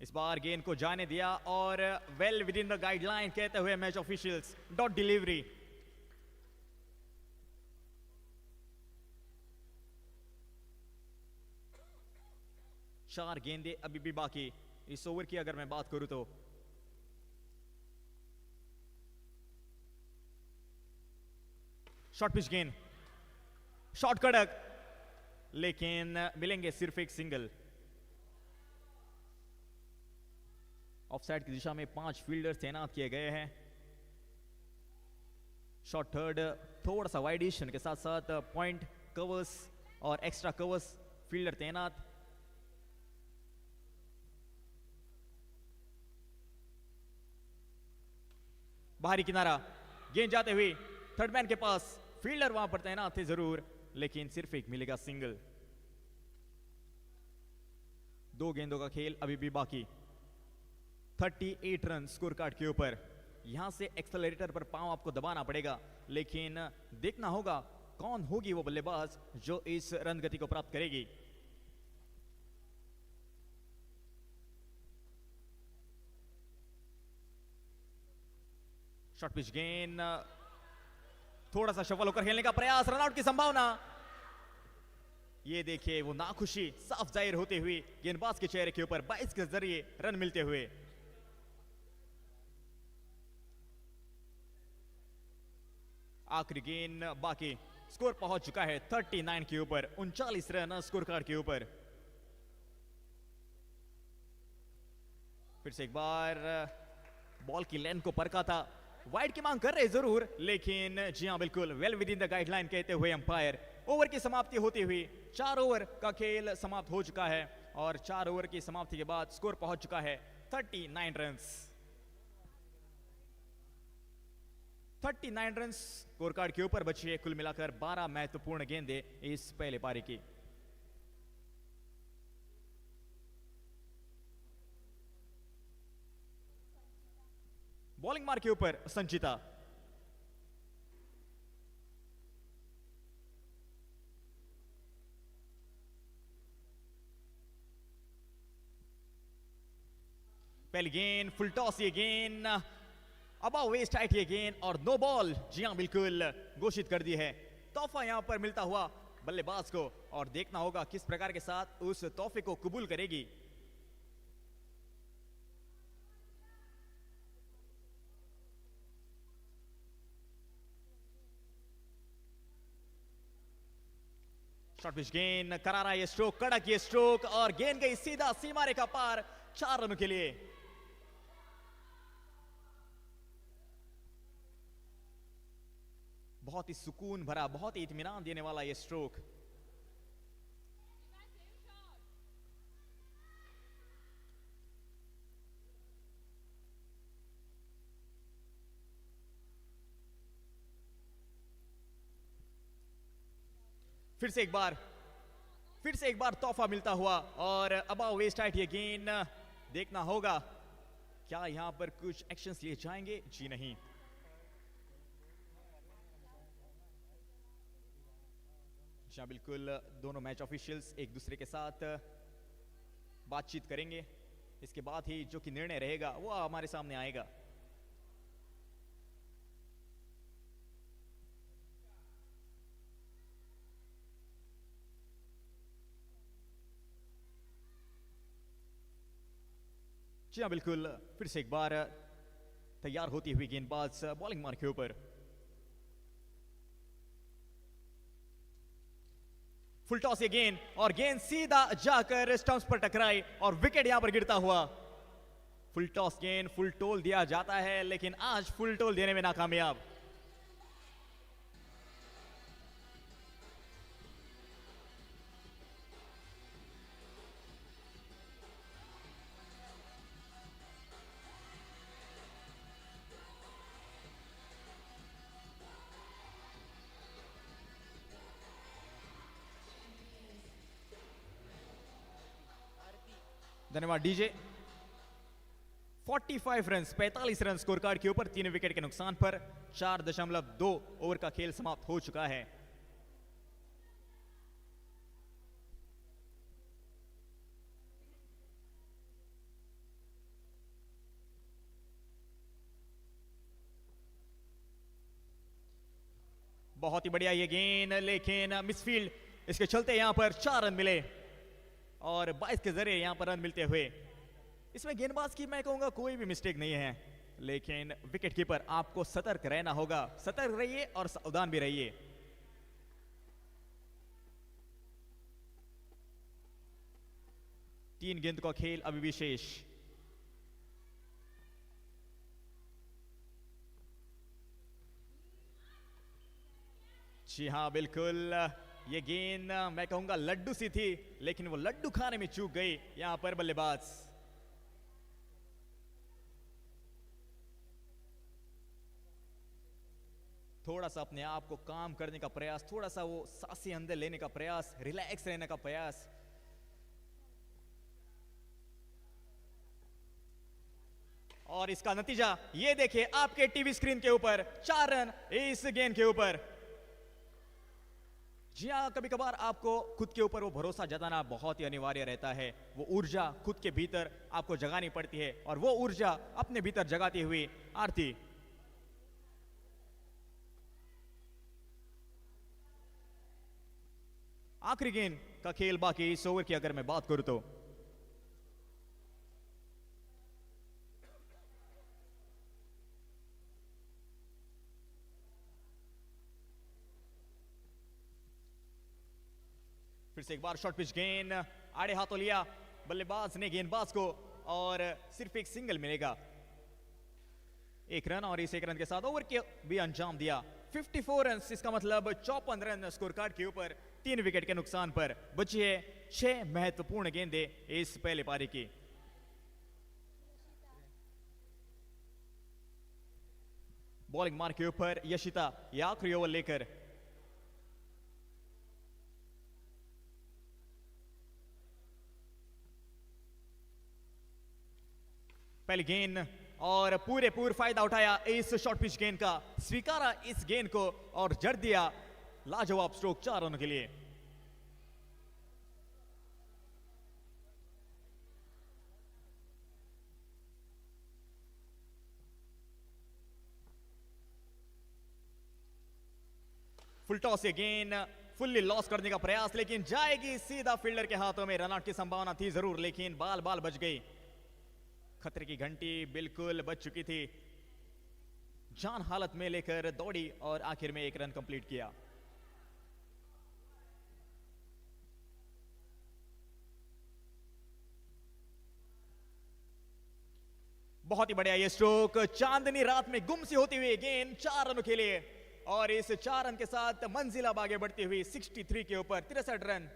इस बार गेंद को जाने दिया और well within the guideline कहते हुए मैच ऑफिशियल्स डॉट डिलीवरी। चार गेंदे अभी भी बाकी इस ओवर की अगर मैं बात करूं तो। शॉर्ट पिच गेंद, शॉर्ट कड़क, लेकिन मिलेंगे सिर्फ एक सिंगल। ऑफसाइड की दिशा में 5 फील्डर्स तैनात किए गए हैं। शॉर्ट थर्ड थोड़ा सा वाइडिश के साथ साथ पॉइंट कवर्स और एक्स्ट्रा कवर्स फील्डर तैनात। बाहरी किनारा, गेंद जाते हुए थर्ड मैन के पास, फील्डर वहां पर तैनात थे जरूर, लेकिन सिर्फ एक मिलेगा सिंगल। 2 गेंदों का खेल अभी भी बाकी। 38 रन स्कोर कार्ड के ऊपर। यहां से एक्सेलरेटर पर पांव आपको दबाना पड़ेगा, लेकिन देखना होगा कौन होगी वो बल्लेबाज जो इस रन गति को प्राप्त करेगी। शॉर्ट पिच गेंद, थोड़ा सा शफल होकर खेलने का प्रयास, रनआउट की संभावना। ये देखिए वो नाखुशी साफ जाहिर होते हुए गेंदबाज के चेहरे के ऊपर 22 के जरिए रन मिलते हुए। आखिरी गेंद बाकी, स्कोर पहुंच चुका है 39 के ऊपर, 39 रन स्कोर कार्ड के ऊपर। फिर से एक बार बॉल की लेंथ को परखा था, वाइड की मांग कर रहे जरूर, लेकिन जी हां बिल्कुल well within the guideline कहते हुए अंपायर। ओवर की समाप्ति होती हुई 4 ओवर का खेल समाप्त हो चुका है और 4 ओवर की समाप्ति के बाद स्कोर पहुंच चुका है 39 रन। 39 रन स्कोर कार्ड के ऊपर बची है कुल मिलाकर 12 महत्वपूर्ण गेंदें इस पहले पारी की। बॉलिंग मार्क के ऊपर संचिता। पहली गेंद फुल टॉस, ये गेंद अबाउ वेस्ट हाइट, ये गेंद और नो बॉल जी हां बिल्कुल घोषित कर दी है। तोहफा यहां पर मिलता हुआ बल्लेबाज को और देखना होगा किस प्रकार के साथ उस तोहफे को कबूल करेगी। शॉर्ट पिच गेंद, करारा ये स्ट्रोक, कड़क ये स्ट्रोक और गेंद गई सीधा सीमा रेखा पार 4 रनों के लिए। बहुत ही सुकून भरा, बहुत ही इत्मीनान देने वाला ये स्ट्रोक। फिर से एक बार तोहफा मिलता हुआ और अबाव वेस्ट हाइट ये गेंद। देखना होगा क्या यहां पर कुछ एक्शंस लिए जाएंगे। जी नहीं। जी बिल्कुल, दोनों मैच ऑफिशियल्स एक दूसरे के साथ बातचीत करेंगे। इसके बाद ही जो कि निर्णय रहेगा वो हमारे सामने आएगा। जी हाँ बिल्कुल, फिर से एक बार तैयार होती हुई गेंदबाज बॉलिंग मार्क के ऊपर। फुल टॉस ये गेंद और गेंद सीधा जाकर स्टंप्स पर टकराई और विकेट यहां पर गिरता हुआ। फुल टॉस गेंद फुल टोल दिया जाता है लेकिन आज फुल टोल देने में नाकामयाब। धन्यवाद DJ. 45 run 45 run score card के ऊपर 3 विकेट के नुकसान पर 4.2 ओवर का खेल समाप्त हो चुका है। बहुत ही बढ़िया ये गेंद लेकिन मिसफील्ड, इसके चलते यहां पर 4 रन मिले और 22 के जरिए यहां पर रन मिलते हुए। इसमें गेंदबाज की मैं कहूंगा कोई भी मिस्टेक नहीं है, लेकिन विकेट कीपर आपको सतर्क रहना होगा। सतर्क रहिए और सावधान भी रहिए। तीन गेंद का खेल अभी भी शेष। जी हाँ बिल्कुल, ये गेंद मैं कहूंगा लड्डू सी थी लेकिन वो लड्डू खाने में चूक गई यहां पर बल्लेबाज। थोड़ा सा अपने आप को काम करने का प्रयास, थोड़ा सा वो सांसें अंदर लेने का प्रयास, रिलैक्स रहने का प्रयास। और इसका नतीजा ये देखिए आपके टीवी स्क्रीन के ऊपर, 4 रन इस गेंद के ऊपर। जी हाँ, कभी कभार आपको खुद के ऊपर वो भरोसा जताना बहुत ही अनिवार्य रहता है। वो ऊर्जा खुद के भीतर आपको जगानी पड़ती है और वो ऊर्जा अपने भीतर जगाती हुई आरती। आखिरी गेंद का खेल बाकी इस ओवर की अगर मैं बात करूं तो फिर से एक बार शॉर्ट पिच गेंद आड़े हाथों लिया बल्लेबाज ने गेंदबाज को और सिर्फ एक सिंगल मिलेगा। 1 रन और इस 1 रन के साथ ओवर के भी अंजाम दिया। 54 रन, इसका मतलब 54 रन स्कोर कार्ड के ऊपर 3 विकेट के नुकसान पर। बची है 6 महत्वपूर्ण गेंदें इस पहले पारी की। बॉलिंग मार्क के ऊपर यशिता यह आखिरी ओवर लेकर पहली गेंद और पूरे फायदा उठाया इस शॉर्ट पिच गेंद का, स्वीकारा इस गेंद को और जड़ दिया लाजवाब स्ट्रोक 4 रनों के लिए। फुल टॉस ये गेंद फुल्ली लॉस करने का प्रयास, लेकिन जाएगी सीधा फील्डर के हाथों में। रनआउट की संभावना थी जरूर, लेकिन बाल बाल बच गई। खतरे की घंटी बिल्कुल बच चुकी थी। जान हालत में लेकर दौड़ी और आखिर में एक रन कंप्लीट किया। बहुत ही बढ़िया ये स्ट्रोक, चांदनी रात में गुम सी होती हुई गेंद 4 रनों के लिए, और इस 4 रन के साथ मंजिल अब आगे बढ़ती हुई 63 के ऊपर, 63 रन।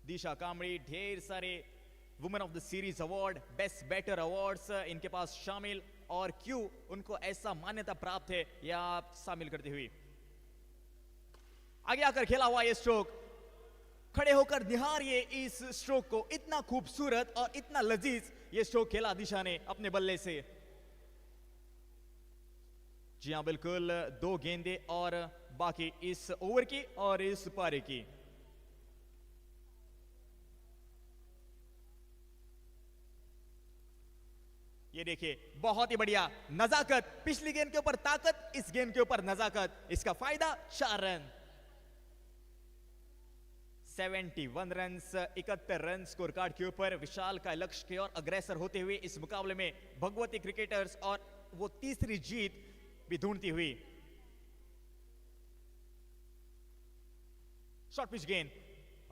दिशा कामड़ी, ढेर सारे women of the series award, best batter awards इनके पास शामिल, और क्यों उनको ऐसा मान्यता प्राप्त है या शामिल करती हुई। आगे आकर खेला हुआ ये स्ट्रोक, खड़े होकर निहारिए इस स्ट्रोक को। इतना खूबसूरत और इतना लजीज ये स्ट्रोक खेला दिशा ने अपने बल्ले से। जी हां बिल्कुल, 2 गेंदे और बाकी इस ओवर की और इस पारी की। ये देखिए बहुत ही बढ़िया नजाकत, पिछली गेंद के ऊपर ताकत, इस गेंद के ऊपर नजाकत, इसका फायदा 4 run. 71 run, 71 run score card के ऊपर। विशाल का लक्ष्य की ओर अग्रसर होते हुए इस मुकाबले में भगवती क्रिकेटर्स, और वो तीसरी जीत भी ढूंढती हुई। शॉर्ट पिच गेंद,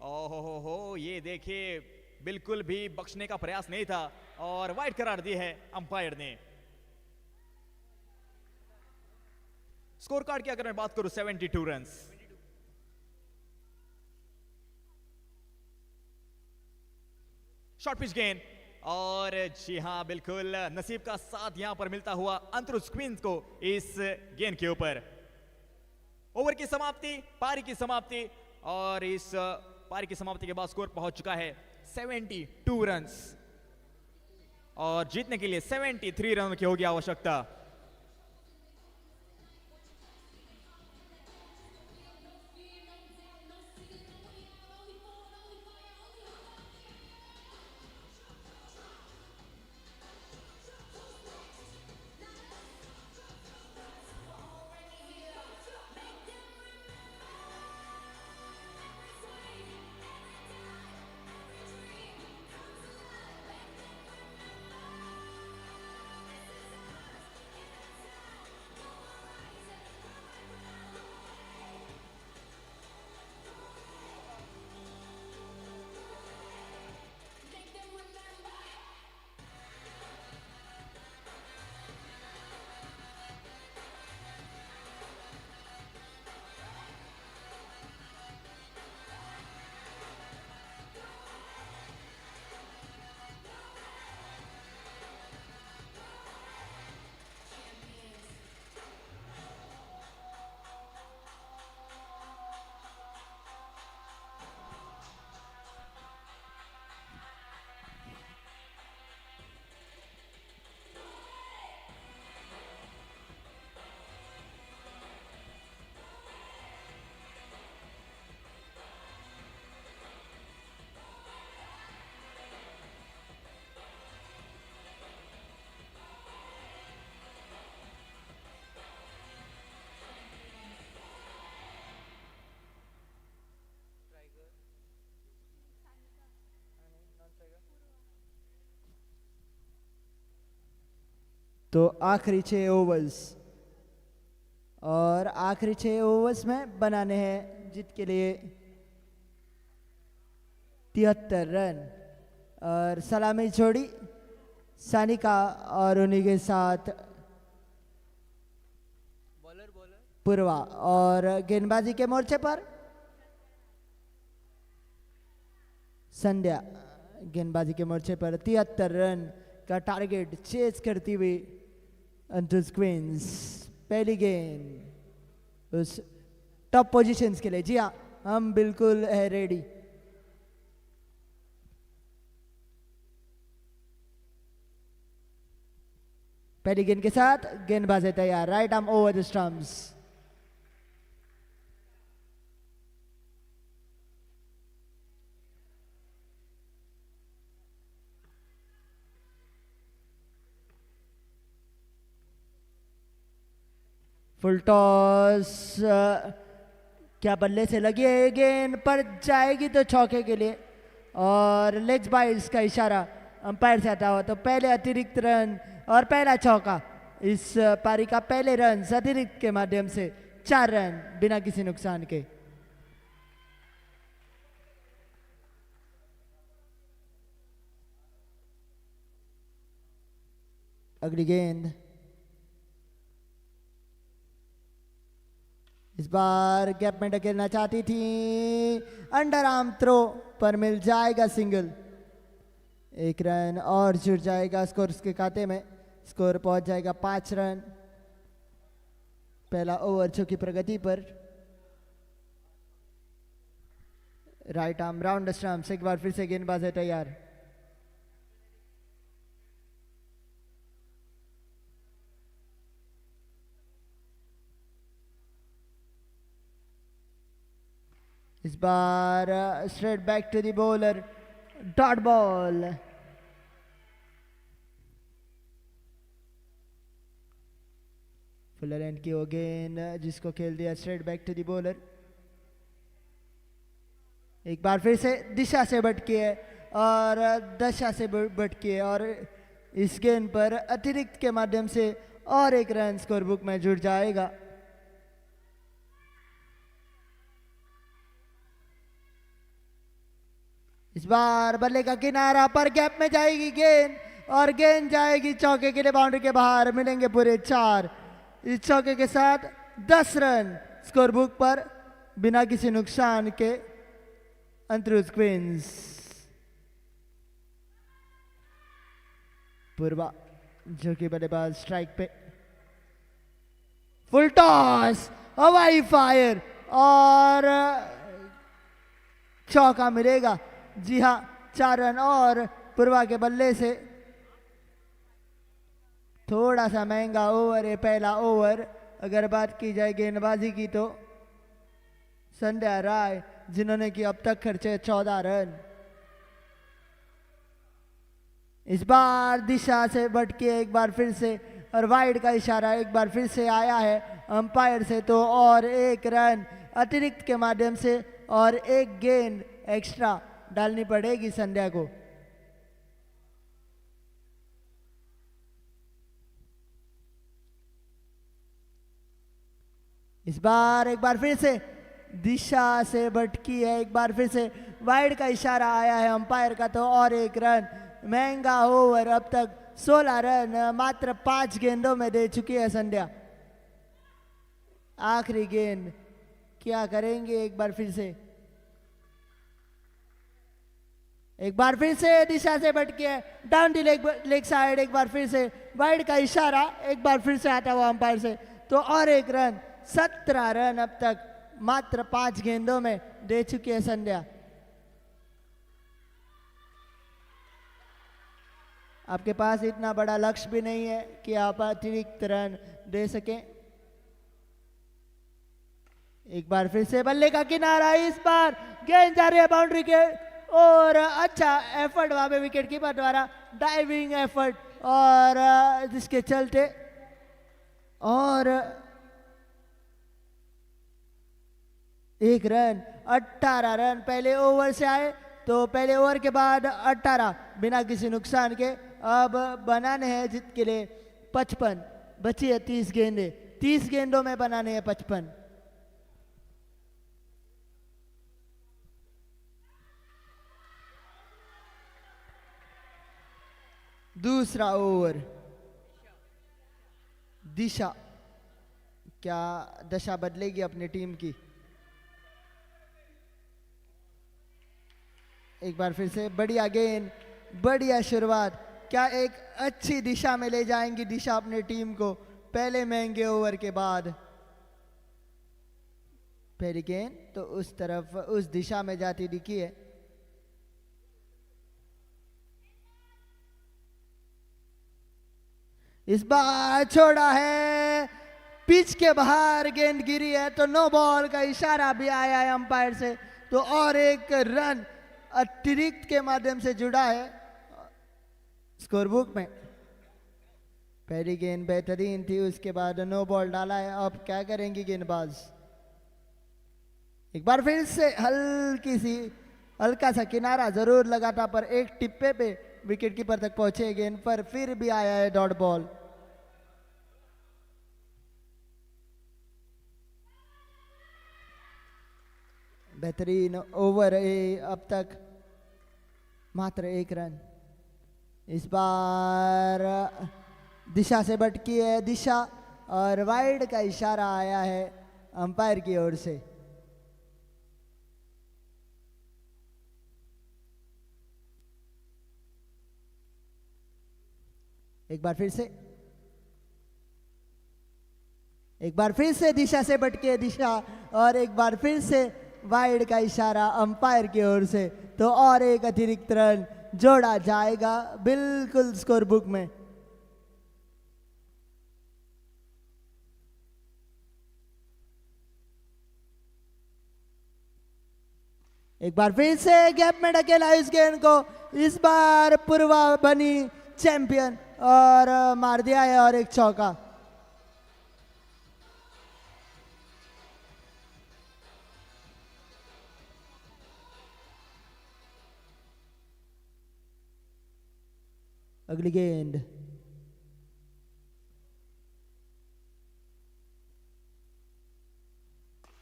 ओहो हो, ये देखिए बिल्कुल भी बख्शने का प्रयास नहीं था और वाइड करार दी है अंपायर ने। स्कोर कार्ड की अगर मैं बात करूं 72 रन। शॉर्ट पिच गेंद, और जी हां बिल्कुल नसीब का साथ यहां पर मिलता हुआ अंतरुज क्वींस को इस गेंद के ऊपर। ओवर की समाप्ति, पारी की समाप्ति, और इस पारी की समाप्ति के बाद स्कोर पहुंच चुका है 72 रन, और जीतने के लिए 73 रन की होगी आवश्यकता। तो आखिरी 6 ओवर्स, और आखिरी 6 ओवर्स में बनाने हैं जीत के लिए 73 रन। और सलामी छोड़ी सानिका, और उन्हीं के साथ पूर्वा, और गेंदबाजी के मोर्चे पर संध्या। गेंदबाजी के मोर्चे पर 73 रन का टारगेट चेज करती हुई अंतुज क्वींस। पहली गेंद उस टॉप पोजीशंस के लिए। जी हाँ, हम बिल्कुल है रेडी। पहली गेंद के साथ गेंदबाज है तैयार, right arm over the stumps. Full toss, क्या बल्ले से लगी है, गेंद पर जाएगी तो चौके के लिए, और लेग्स बाइट्स का इशारा अंपायर से आता हुआ, तो पहले अतिरिक्त रन और पहला चौका इस पारी का। पहले रन अतिरिक्त के माध्यम से 4 रन बिना किसी नुकसान के। अगली गेंद इस बार गैप में ढकेलना चाहती थी, अंडर आर्म थ्रो पर मिल जाएगा सिंगल। 1 रन और जुड़ जाएगा स्कोर के खाते में। स्कोर पहुंच जाएगा 5 रन। पहला ओवर चौकी प्रगति पर। राइट आर्म राउंड स्टंप्स, एक बार फिर से गेंदबाज है तैयार। इस बार straight back to the bowler, dot ball. Full length की वो गेंद जिसको खेल दिया straight back to the bowler. एक बार फिर से दिशा से भटकी है और दशा से भटकी है, और इस गेंद पर अतिरिक्त के माध्यम से और 1 रन स्कोर बुक में जुड़ जाएगा। इस बार बल्ले का किनारा पर गैप में जाएगी गेंद, और गेंद जाएगी चौके के लिए, बाउंड्री के बाहर। मिलेंगे पूरे 4। इस चौके के साथ 10 रन स्कोर बुक पर बिना किसी नुकसान के अंतरुज क्वींस। पूर्वा जो कि बल्लेबाज स्ट्राइक पे, फुल टॉस, हवाई फायर और चौका मिलेगा। जी हाँ, 4 रन और पूर्वा के बल्ले से। थोड़ा सा महंगा ओवर है पहला ओवर। अगर बात की जाए गेंदबाजी की तो संध्या राय जिन्होंने कि अब तक खर्चे 14 रन। इस बार दिशा से भटके एक बार फिर से, और वाइड का इशारा एक बार फिर से आया है अंपायर से, तो और 1 रन अतिरिक्त के माध्यम से और 1 गेंद एक्स्ट्रा डालनी पड़ेगी संध्या को। इस बार एक बार फिर से दिशा से भटकी है, एक बार फिर से वाइड का इशारा आया है अंपायर का, तो और 1 रन। महंगा ओवर, अब तक 16 रन मात्र 5 गेंदों में दे चुकी है संध्या। आखिरी गेंद क्या करेंगे, एक बार फिर से, एक बार फिर से दिशा से भटकी है, डाउन दी लेग साइड। एक बार फिर से वाइड का इशारा एक बार फिर से आता हुआ अंपायर से, तो और 1 रन। 17 रन अब तक मात्र 5 गेंदों में दे चुकी है संध्या। आपके पास इतना बड़ा लक्ष्य भी नहीं है कि आप अतिरिक्त रन दे सकें। एक बार फिर से बल्ले का किनारा, इस बार गेंद जा रही है बाउंड्री के, और अच्छा एफर्ट वहां पे विकेट कीपर द्वारा, डाइविंग एफर्ट, और जिसके चलते और 1 रन। 18 रन पहले ओवर से आए, तो पहले ओवर के बाद 18 बिना किसी नुकसान के। अब बनाने हैं जीत के लिए 55, बची है 30 गेंदें। 30 गेंदों में बनाने हैं 55। दूसरा ओवर, दिशा, क्या दशा बदलेगी अपनी टीम की? एक बार फिर से बढ़िया गेंद, बढ़िया शुरुआत। क्या एक अच्छी दिशा में ले जाएंगी दिशा अपनी टीम को पहले महंगे ओवर के बाद? पहली गेंद तो उस तरफ, उस दिशा में जाती दिखी है। इस बार छोड़ा है, पिच के बाहर गेंद गिरी है, तो नो बॉल का इशारा भी आया है अंपायर से, तो और 1 रन अतिरिक्त के माध्यम से जुड़ा है स्कोर बुक में। पहली गेंद बेहतरीन थी, उसके बाद नो बॉल डाला है। अब क्या करेंगी गेंदबाज? एक बार फिर से हल्का सा किनारा जरूर लगा था, पर एक टिप्पे पे विकेट कीपर तक पहुंचे गेंद पर, फिर भी आया है डॉट बॉल। बेहतरीन ओवर है अब तक, मात्र 1 रन। इस बार दिशा से भटकी है दिशा, और वाइड का इशारा आया है अंपायर की ओर से। एक बार फिर से दिशा से भटकी है दिशा, और एक बार फिर से वाइड का इशारा अंपायर की ओर से, तो और एक अतिरिक्त रन जोड़ा जाएगा बिल्कुल स्कोर बुक में। एक बार फिर से गैप में ढकेला इस गेंद को, इस बार पूर्वा बनी चैंपियन और मार दिया है, और एक चौका। अगली गेंद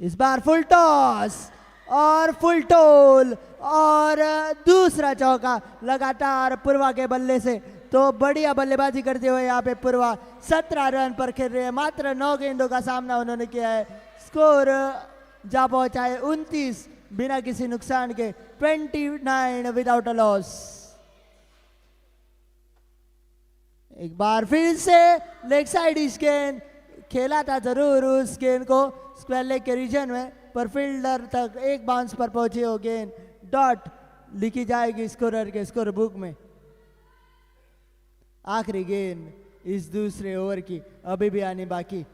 इस बार फुल टॉस और फुल टोल, और दूसरा चौका लगातार पूर्वा के बल्ले से। तो बढ़िया बल्लेबाजी करते हुए यहाँ पे पूर्वा 17 रन पर खेल रहे हैं। मात्र 9 गेंदों का सामना उन्होंने किया है। स्कोर जा पहुंचा है 29 बिना किसी नुकसान के, 29 विदाउट अ लॉस। एक बार फिर से लेग साइड इस गेंद, खेला था जरूर उस गेंद को स्क्वायर लेग के रीजन में, पर फील्डर तक एक बाउंस पर पहुंची हो गेंद। डॉट लिखी जाएगी स्कोरर के स्कोर बुक में। आखिरी गेंद इस दूसरे ओवर की अभी भी आनी बाकी।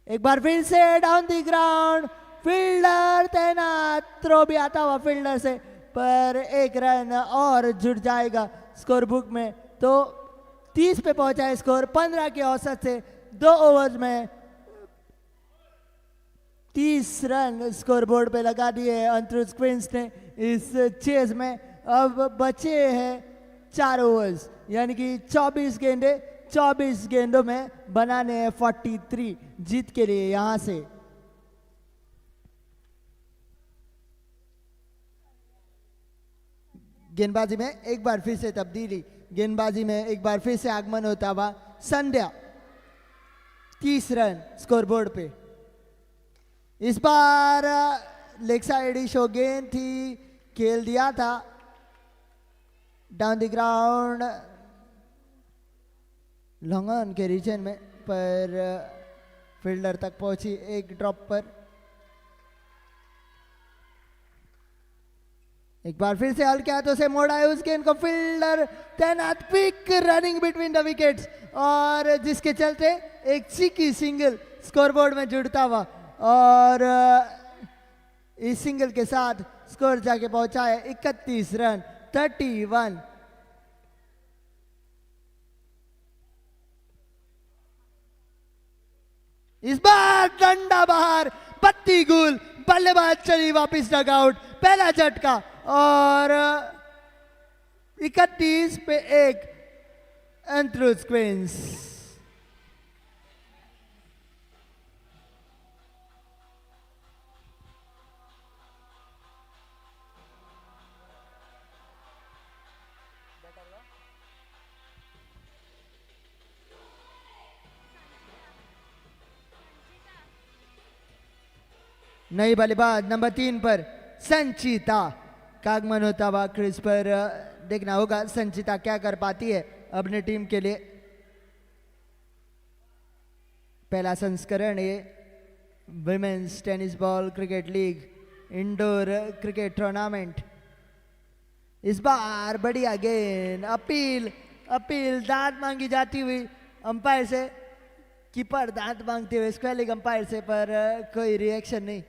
एक बार फिर से डाउन द ग्राउंड, फील्डर तैनात, थ्रो भी आता हुआ फील्डर से, पर 1 रन और जुड़ जाएगा स्कोर बुक में। तो 30 पे पहुंचा है स्कोर। 15 के औसत से 2 ओवर में 30 रन स्कोर बोर्ड पे लगा दिए अंतरुज क्वींस ने इस चेज में। अब बचे हैं 4 ओवर्स, यानी कि 24 गेंदे, 24 गेंदों में बनाने हैं 43 जीत के लिए यहां से। गेंदबाजी में एक बार फिर से तब्दीली, गेंदबाजी में एक बार फिर से आगमन होता हुआ संध्या। 30 रन स्कोरबोर्ड पे। इस बार लेग साइड शो गेंद थी, खेल दिया था down the ground long on के रीजन में, पर फील्डर तक पहुंची एक ड्रॉप पर। एक बार फिर से हल्के हाथों से मोड़ा है उस गेंद को, फील्डर तैनात, quick running between the wickets, और जिसके चलते एक चीकी सिंगल स्कोरबोर्ड में जुड़ता हुआ, और इस सिंगल के साथ स्कोर जाके पहुंचा है 31 रन 31। इस बार डंडा बाहर, पत्ती गुल, बल्लेबाज चली वापिस डगआउट, पहला झटका, और 31 पे 1 एंथ्रोज क्वींस। नई बल्लेबाज नंबर 3 पर संचिता का आगमन होता हुआ क्रीज पर। देखना होगा संचिता क्या कर पाती है अपनी टीम के लिए। पहला संस्करण ये women's tennis ball cricket league indoor cricket tournament. इस बार बढ़िया गेंद, अपील दांत मांगी जाती हुई अंपायर से, कीपर दांत मांगते हुए स्क्वायर लेग अंपायर से, पर कोई रिएक्शन नहीं।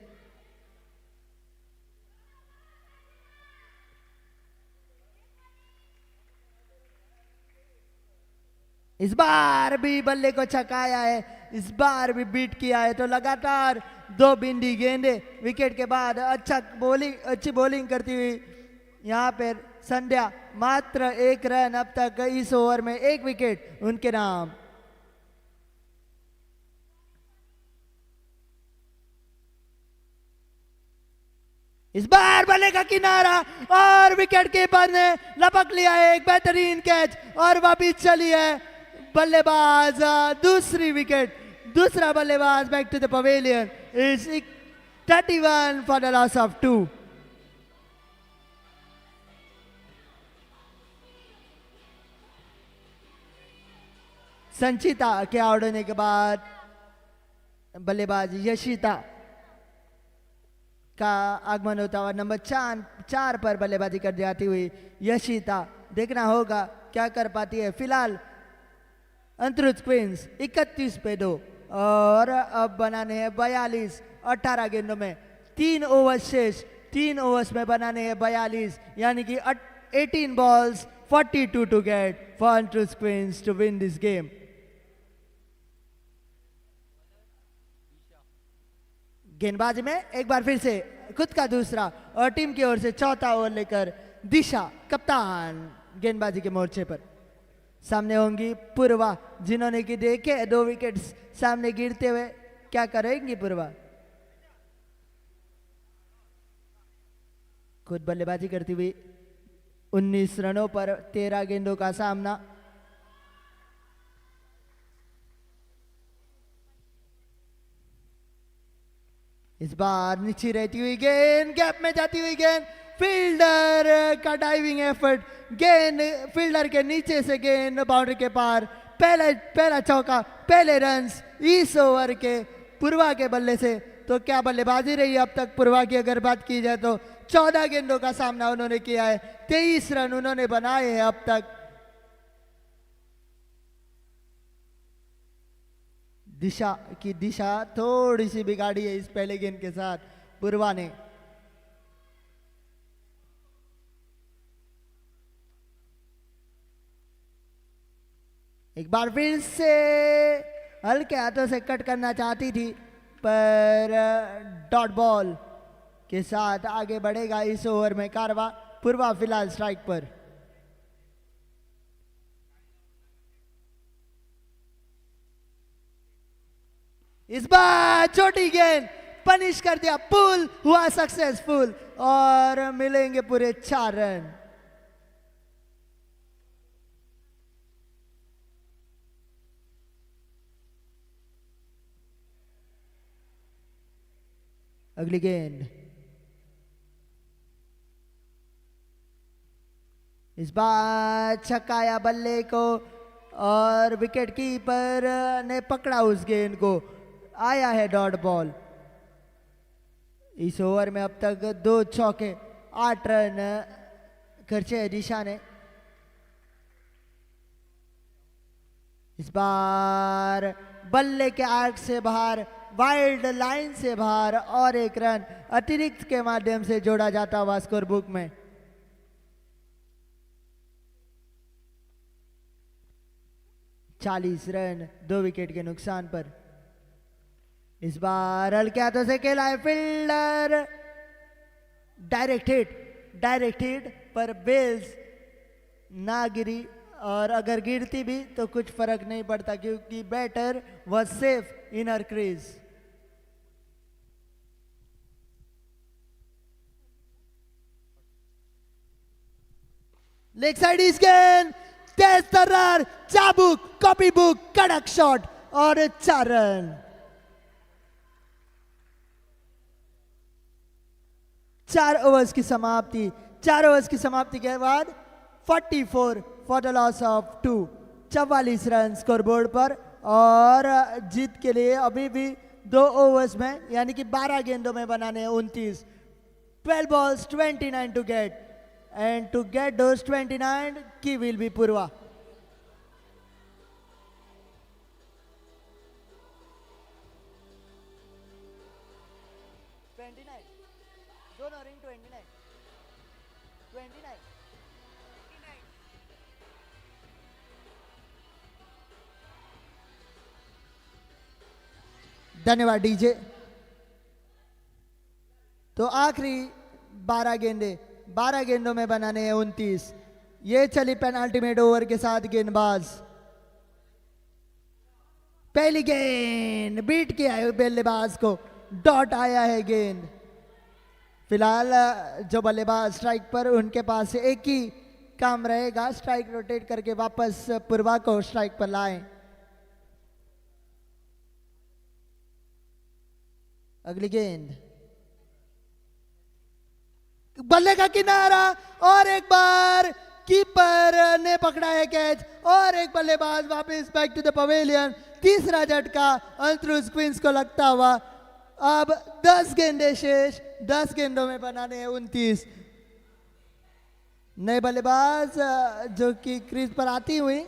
इस बार भी बल्ले को छकाया है इस बार भी बीट किया है, तो लगातार 2 बिंदी गेंदे विकेट के बाद अच्छी बॉलिंग करती हुई यहाँ पर संध्या, मात्र 1 रन अब तक इस ओवर में, 1 विकेट उनके नाम। इस बार बल्ले का किनारा और विकेट कीपर ने लपक लिया है, एक बेहतरीन कैच और वापिस चली है बल्लेबाज, दूसरी विकेट, दूसरा बल्लेबाज back to the pavilion. Is 31 for the loss of 2। Sanchita के आउट होने के बाद बल्लेबाज यशिता का आगमन होता हुआ नंबर 4 पर बल्लेबाजी कर जाती हुई यशिता, देखना होगा क्या कर पाती है। फिलहाल अंतरुज क्वींस 31 पे 2 और अब बनाने हैं 42, 18 गेंदों में 3 ओवर शेष, 3 ओवर्स में बनाने हैं 42, यानी कि 18 balls 42 to get for अंतरुज queens to win this game। गेंदबाजी में एक बार फिर से खुद का दूसरा और टीम की ओर से चौथा ओवर लेकर दिशा कप्तान गेंदबाजी के मोर्चे पर। सामने होंगी पूर्वा, जिन्होंने कि देखे 2 विकेट्स सामने गिरते हुए, क्या करेंगी पूर्वा? खुद बल्लेबाजी करती हुई 19 रनों पर 13 गेंदों का सामना। इस बार नीचे रहती हुई गेंद, गैप में जाती हुई गेंद, फील्डर का डाइविंग एफर्ट, गेंद फील्डर के नीचे से गेंद बाउंड्री के पार। पहला चौका, पहले रन्स इस ओवर के पूर्वा के बल्ले से। तो क्या बल्लेबाजी रही अब तक पूर्वा की अगर बात की जाए तो 14 गेंदों का सामना उन्होंने किया है, 23 रन उन्होंने बनाए हैं अब तक। दिशा की दिशा थोड़ी सी बिगाड़ी है इस पहले गेंद के साथ पूर्वा ने। एक बार फिर से हल्के हाथों से कट करना चाहती थी, पर डॉट बॉल के साथ आगे बढ़ेगा इस ओवर में कारवा। पूर्वा फिलहाल स्ट्राइक पर। इस बार छोटी गेंद पनिश कर दिया, पुल हुआ सक्सेसफुल और मिलेंगे पूरे 4 रन। अगली गेंद, इस बार छक्काया बल्ले को और विकेट कीपर ने पकड़ा उस गेंद को, आया है डॉट बॉल। इस ओवर में अब तक 2 चौके, 8 रन खर्चे है दिशा ने। इस बार बल्ले के आर्क से बाहर, वाइल्ड लाइन से बाहर और 1 रन अतिरिक्त के माध्यम से जोड़ा जाता हुआ स्कोर बुक में। चालीस रन 2 विकेट के नुकसान पर। इस बार हल्के हाथों से खेला है फील्डर, डायरेक्ट हिट पर बेल्स ना गिरी, और अगर गिरती भी तो कुछ फर्क नहीं पड़ता क्योंकि batter was safe in her crease. Leg side इस गेंद, तेज तर्रार, चाबुक, कॉपी बुक, कड़क शॉट और 4 रन। 4 ओवर्स की समाप्ति, 4 ओवर्स की समाप्ति के बाद 44 for the loss of 2, 44 run scoreboard पर। और जीत के लिए अभी भी 2 ओवर्स में यानी कि 12 गेंदों में बनाने हैं 29, 12 balls 29 to get, and to get those 29 key will be Purva। दोनों रिंग 29 29। धन्यवाद डीजे। तो आखिरी 12 गेंदे, 12 गेंदों में बनाने हैं 29। ये चली पेनाल्टीमेट ओवर के साथ गेंदबाज। पहली गेंद बीट किया है बल्लेबाज को, डॉट आया है गेंद। फिलहाल जो बल्लेबाज स्ट्राइक पर, उनके पास एक ही काम रहेगा, स्ट्राइक रोटेट करके वापस पूर्वा को स्ट्राइक पर लाएं। अगली गेंद, बल्ले का किनारा और एक बार कीपर ने पकड़ा है कैच और एक बल्लेबाज वापस बैक टू द पवेलियन। तीसरा झटका अंतरुज क्वींस को लगता हुआ। अब 10 गेंदे शेष, 10 गेंदों में बनाने हैं 29। नए बल्लेबाज जो कि क्रीज पर आती हुई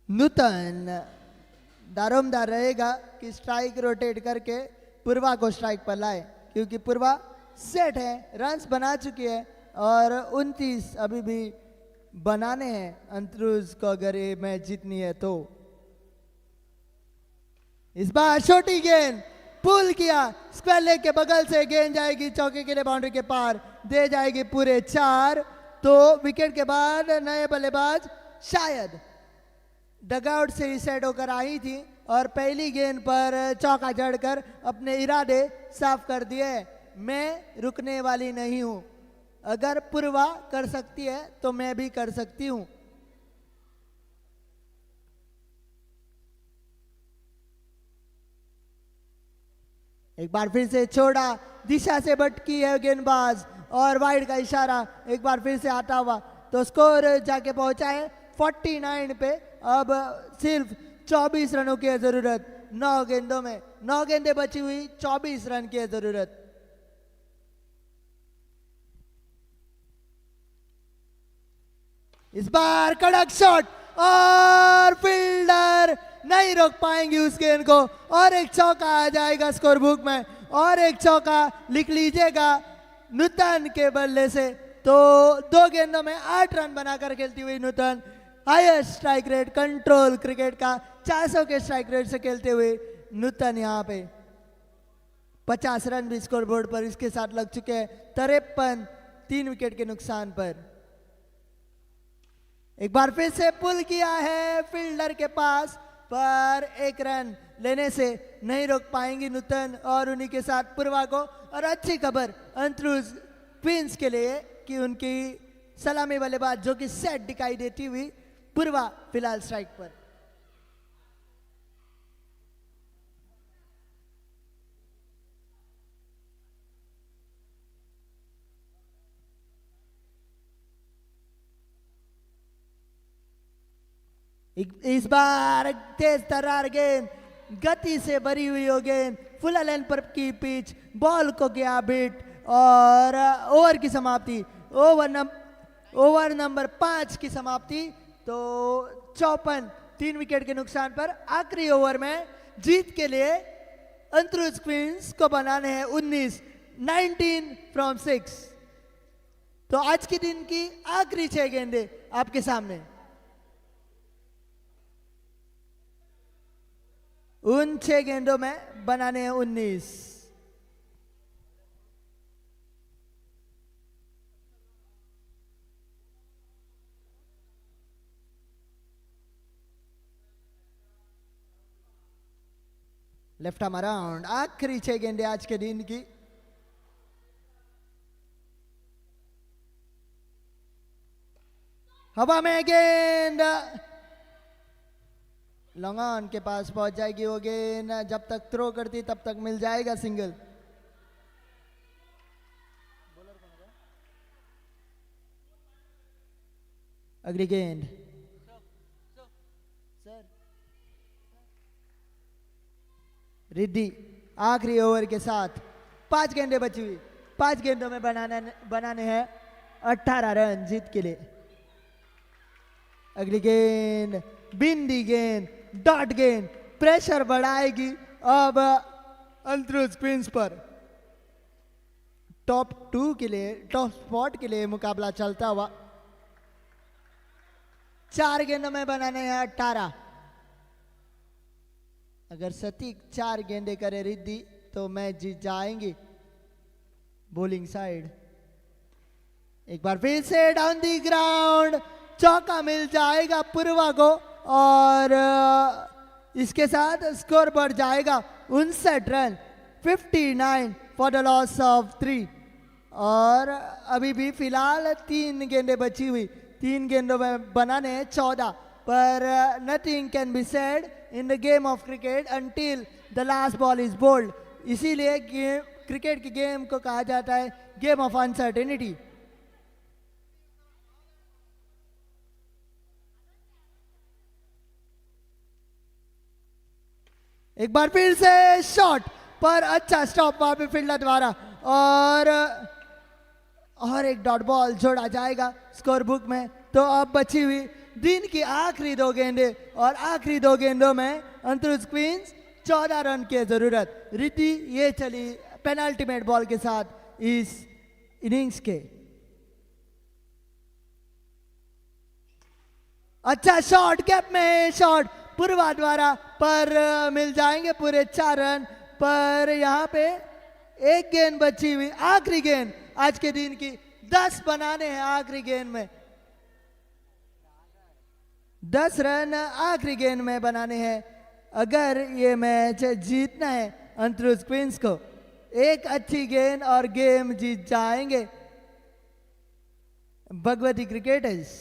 नूतन दारोमदार रहेगा कि स्ट्राइक रोटेट करके पूर्वा को स्ट्राइक पर लाए, क्योंकि पूर्वा सेट है, रन्स बना चुकी है और 29 अभी भी बनाने हैं अंतरुज को अगर ये मैच जीतनी है तो। इस बार छोटी गेंद पुल किया, स्क्वायर लेग के बगल से गेंद जाएगी चौके के लिए, बाउंड्री के पार दे जाएगी पूरे 4। तो विकेट के बाद नए बल्लेबाज शायद डगआउट से ही सेट होकर आई थी और पहली गेंद पर चौका जड़कर अपने इरादे साफ कर दिए। मैं रुकने वाली नहीं हूं, अगर पूर्वा कर सकती है तो मैं भी कर सकती हूं। एक बार फिर से छोड़ा, दिशा से भटकी है गेंदबाज और वाइड का इशारा एक बार फिर से आता हुआ। तो स्कोर जाके पहुंचा है 49 पे। अब सिर्फ 24 रनों की है जरूरत 9 गेंदों में, 9 गेंदें बची हुई, 24 रन की है जरूरत। इस बार कड़क शॉट और फील्डर नहीं रोक पाएंगी उस गेंद को और एक चौका आ जाएगा स्कोर बुक में और एक चौका लिख लीजिएगा नूतन के बल्ले से। तो 2 गेंदों में 8 रन बनाकर खेलती हुई Nutan, highest strike rate control cricket का 400 के स्ट्राइक रेट से खेलते हुए नूतन यहाँ पे 50 रन भी स्कोर बोर्ड पर इसके साथ लग चुके हैं। 53 3 विकेट के नुकसान पर। एक बार फिर से पुल किया है फील्डर के पास, पर 1 रन लेने से नहीं रोक पाएंगी नूतन और उन्हीं के साथ पूर्वा को। और अच्छी खबर अंतरुज क्वींस के लिए कि उनकी सलामी बल्लेबाज जो कि सेट दिखाई देती हुई पूर्वा फिलहाल स्ट्राइक पर। इस बार तेज तर्रार गेंद, गति से भरी हुई हो गेंद, फुल लेंथ पर की पिच, बॉल को गया बिट और ओवर की समाप्ति, ओवर नंबर 5 की समाप्ति। तो 54 3 विकेट के नुकसान पर आखिरी ओवर में जीत के लिए अंतरुज क्वींस को बनाने हैं 19 फ्रॉम 6। तो आज के दिन की आखिरी 6 गेंदें आपके सामने। उन 6 गेंदों में बनाने हैं 19। लेफ्ट आर्म अराउंड, आखिरी 6 गेंदें आज के दिन की। हवा में गेंद लॉन्ग ऑन के पास पहुंच जाएगी वो गेंद, जब तक थ्रो करती तब तक मिल जाएगा सिंगल। अगली गेंद रिद्धि, आखिरी ओवर के साथ 5 गेंदें बची हुई, 5 गेंदों में बनाने हैं 18 रन जीत के लिए। अगली गेंद बिंदी गेंद, डॉट गेंद, प्रेशर बढ़ाएगी अब अंतरुज क्वींस पर। टॉप 2 के लिए, टॉप स्पॉट के लिए मुकाबला चलता हुआ। 4 गेंदों में बनाने हैं 18। अगर सटीक 4 गेंदे करे रिद्धि तो मैच जीत जाएंगे बॉलिंग साइड। एक बार फिर से डाउन दी ग्राउंड, चौका मिल जाएगा पूर्वा को और इसके साथ स्कोर बढ़ जाएगा 59 run, 59 for the loss of 3। और अभी भी फिलहाल 3 गेंदें बची हुई, 3 गेंदों में बनाने हैं 14, पर nothing can be said in the game of cricket until the last ball is bowled. इसीलिए क्रिकेट की गेम को कहा जाता है गेम ऑफ अनसर्टेनिटी। एक बार फिर से शॉट पर अच्छा स्टॉप वहां पे फील्डर द्वारा और एक डॉट बॉल जोड़ा जाएगा स्कोर बुक में। तो अब बची हुई दिन की आखिरी 2 गेंदे और आखिरी 2 गेंदों में अंतरुज क्वींस 14 रन की जरूरत। रिद्धि ये चली पेनल्टीमेट बॉल के साथ इस इनिंग्स के। अच्छा शॉट, गैप में शॉट पूर्वा द्वारा, पर मिल जाएंगे पूरे 4 रन। पर यहाँ पे एक गेंद बची हुई, आखिरी गेंद आज के दिन की, 10 बनाने हैं आखिरी गेंद में, 10 रन आखिरी गेंद में बनाने हैं अगर ये मैच जीतना है अंतरुज क्वींस को। एक अच्छी गेंद और गेम जीत जाएंगे भगवती क्रिकेटर्स।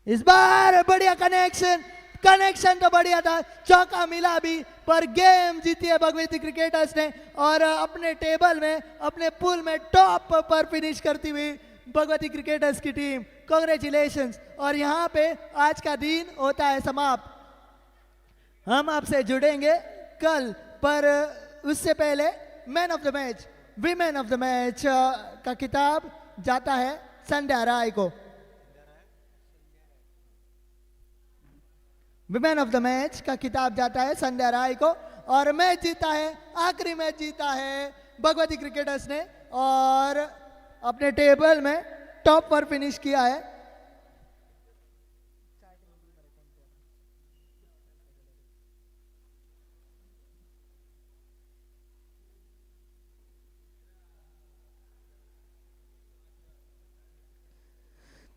इस बार बढ़िया कनेक्शन तो बढ़िया था, चौका मिला भी, पर गेम जीती है भगवती क्रिकेटर्स ने और अपने टेबल में, अपने पूल में टॉप पर फिनिश करती हुई भगवती क्रिकेटर्स की टीम, कांग्रेचुलेशंस। और यहाँ पे आज का दिन होता है समाप्त। हम आपसे जुड़ेंगे कल, पर उससे पहले man of the match, women of the match का खिताब जाता है संध्या राय को। विमेन ऑफ द मैच का खिताब जाता है संध्या राय को और मैच जीता है, आखिरी मैच जीता है भगवती क्रिकेटर्स ने और अपने टेबल में टॉप पर फिनिश किया है।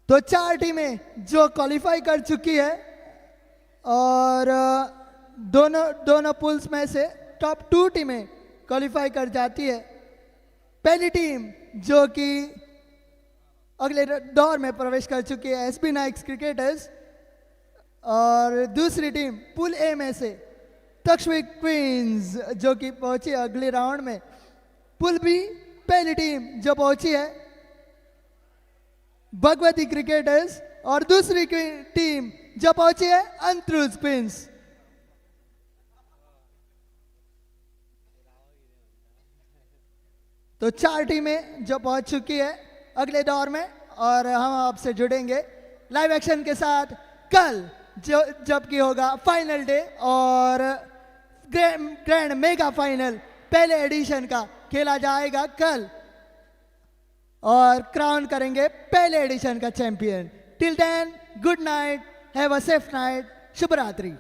तो 4 टीमें जो क्वालिफाई कर चुकी है और दोनों पूल्स में से टॉप 2 टीमें क्वालिफाई कर जाती है। पहली टीम जो कि अगले दौर में प्रवेश कर चुकी है एसबी नाइक्स क्रिकेटर्स और दूसरी टीम पूल ए में से तक्षवी क्वींस जो कि पहुंची अगले राउंड में। पूल बी पहली टीम जो पहुंची है भगवती क्रिकेटर्स और दूसरी टीम जो पहुंची है अंतरुज क्वींस। तो 4 टीमें जो पहुंच चुकी है अगले दौर में और हम आपसे जुड़ेंगे लाइव एक्शन के साथ कल जबकि होगा फाइनल डे और ग्रैंड मेगा फाइनल पहले एडिशन का खेला जाएगा कल और क्राउन करेंगे पहले एडिशन का champion. Till then good night, have a safe night, शुभ रात्रि।